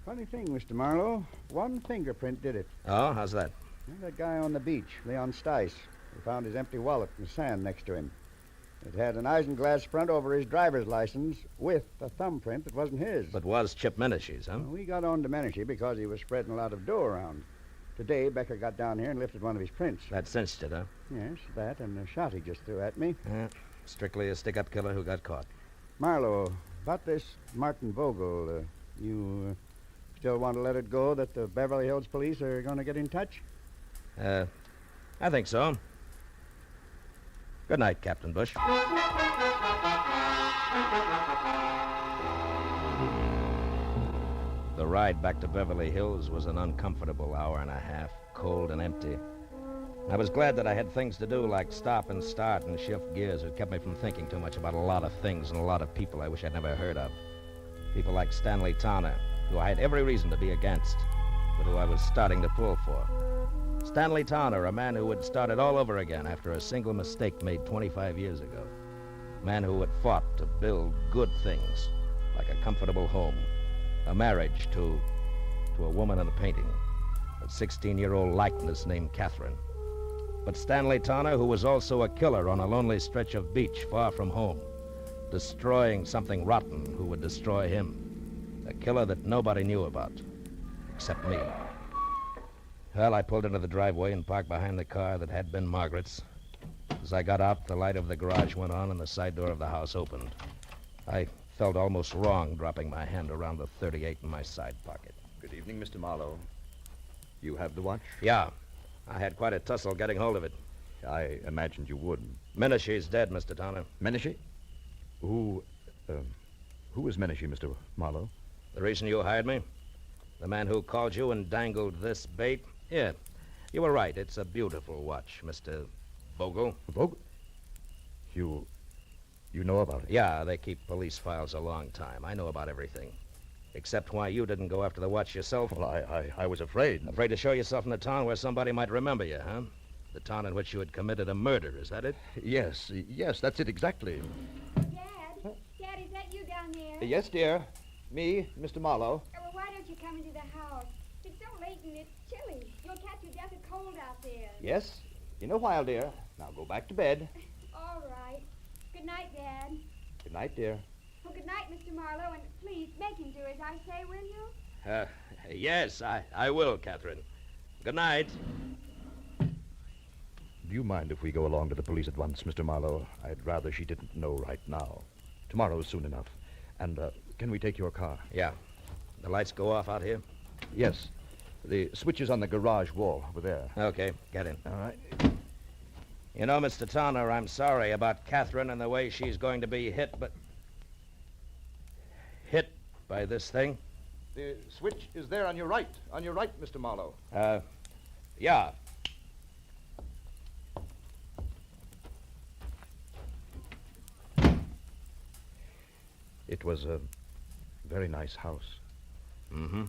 Speaker 2: Funny thing, Mr. Marlowe. One fingerprint did it.
Speaker 10: Oh, how's that?
Speaker 2: That guy on the beach, Leon Stice. We found his empty wallet in the sand next to him. It had an isinglass front over his driver's license with a thumbprint that wasn't his.
Speaker 10: But was Chip Menashe's, huh?
Speaker 2: Well, we got on to Menashe because he was spreading a lot of dough around. Today, Becker got down here and lifted one of his prints.
Speaker 10: That cinched it, huh?
Speaker 2: Yes, that and the shot he just threw at me.
Speaker 10: Strictly a stick-up killer who got caught.
Speaker 2: Marlowe, about this Martin Vogel, you still want to let it go that the Beverly Hills police are going to get in touch?
Speaker 10: I think so. Good night, Captain Bush. The ride back to Beverly Hills was an uncomfortable hour and a half, cold and empty. I was glad that I had things to do like stop and start and shift gears. It kept me from thinking too much about a lot of things and a lot of people I wish I'd never heard of. People like Stanley Towner, who I had every reason to be against, but who I was starting to pull for. Stanley Towner, a man who had started all over again after a single mistake made 25 years ago. A man who had fought to build good things, like a comfortable home, a marriage to a woman in a painting, a 16-year-old likeness named Catherine. But Stanley Towner, who was also a killer on a lonely stretch of beach far from home, destroying something rotten who would destroy him. A killer that nobody knew about, except me. Well, I pulled into the driveway and parked behind the car that had been Margaret's. As I got out, the light of the garage went on and the side door of the house opened. I felt almost wrong dropping my hand around the .38 in my side pocket.
Speaker 3: Good evening, Mr. Marlowe. You have the watch?
Speaker 10: Yeah. I had quite a tussle getting hold of it.
Speaker 3: I imagined you would.
Speaker 10: Menashe's dead, Mr. Tanner.
Speaker 3: Menashe? Who is Menashe, Mr. Marlowe?
Speaker 10: The reason you hired me? The man who called you and dangled this bait? Yeah, you were right. It's a beautiful watch, Mr. Vogel.
Speaker 3: Vogel? You know about it?
Speaker 10: Yeah, they keep police files a long time. I know about everything. Except why you didn't go after the watch yourself.
Speaker 3: Well, I was afraid.
Speaker 10: Afraid to show yourself in a town where somebody might remember you, huh? The town in which you had committed a murder, is that it?
Speaker 3: Yes, that's it exactly.
Speaker 14: Dad, is that you down there?
Speaker 3: Yes, dear. Me, Mr. Marlowe.
Speaker 14: Well, why don't you come into the house? It's so late and it's chilly. You'll catch your death of cold out there.
Speaker 3: Yes, in a while, dear. Now go back to bed.
Speaker 14: All right. Good night, Dad.
Speaker 3: Good night, dear.
Speaker 14: Well, good night, Mr. Marlowe, and please make him do as I say, will you?
Speaker 10: Yes, I will, Catherine. Good night.
Speaker 3: Do you mind if we go along to the police at once, Mr. Marlowe? I'd rather she didn't know right now. Tomorrow's soon enough. And can we take your car?
Speaker 10: Yeah. The lights go off out here?
Speaker 3: Yes. The switch is on the garage wall over there.
Speaker 10: Okay, get in.
Speaker 3: All right.
Speaker 10: You know, Mr. Tanner, I'm sorry about Catherine and the way she's going to be hit, but... hit by this thing?
Speaker 3: The switch is there on your right. On your right, Mr. Marlowe.
Speaker 10: Yeah.
Speaker 3: It was a very nice house.
Speaker 10: Mm-hmm.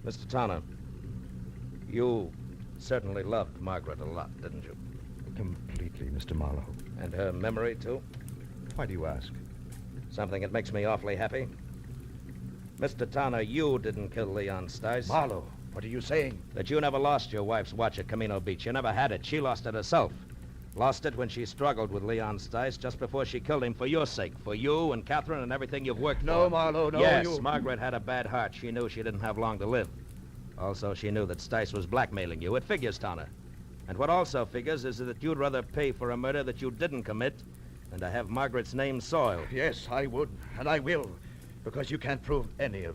Speaker 10: Mr. Tanner, you certainly loved Margaret a lot, didn't you?
Speaker 3: Completely, Mr. Marlowe.
Speaker 10: And her memory, too?
Speaker 3: Why do you ask?
Speaker 10: Something that makes me awfully happy. Mr. Tanner, you didn't kill Leon Stice.
Speaker 3: Marlowe, what are you saying?
Speaker 10: That you never lost your wife's watch at Camino Beach. You never had it. She lost it herself. Lost it when she struggled with Leon Stice just before she killed him for your sake. For you and Catherine and everything you've worked for.
Speaker 3: No, Marlowe, no.
Speaker 10: Yes, Margaret had a bad heart. She knew she didn't have long to live. Also, she knew that Stice was blackmailing you. It figures, Tanner. And what also figures is that you'd rather pay for a murder that you didn't commit than to have Margaret's name soiled.
Speaker 3: Yes, I would, and I will, because you can't prove any of this.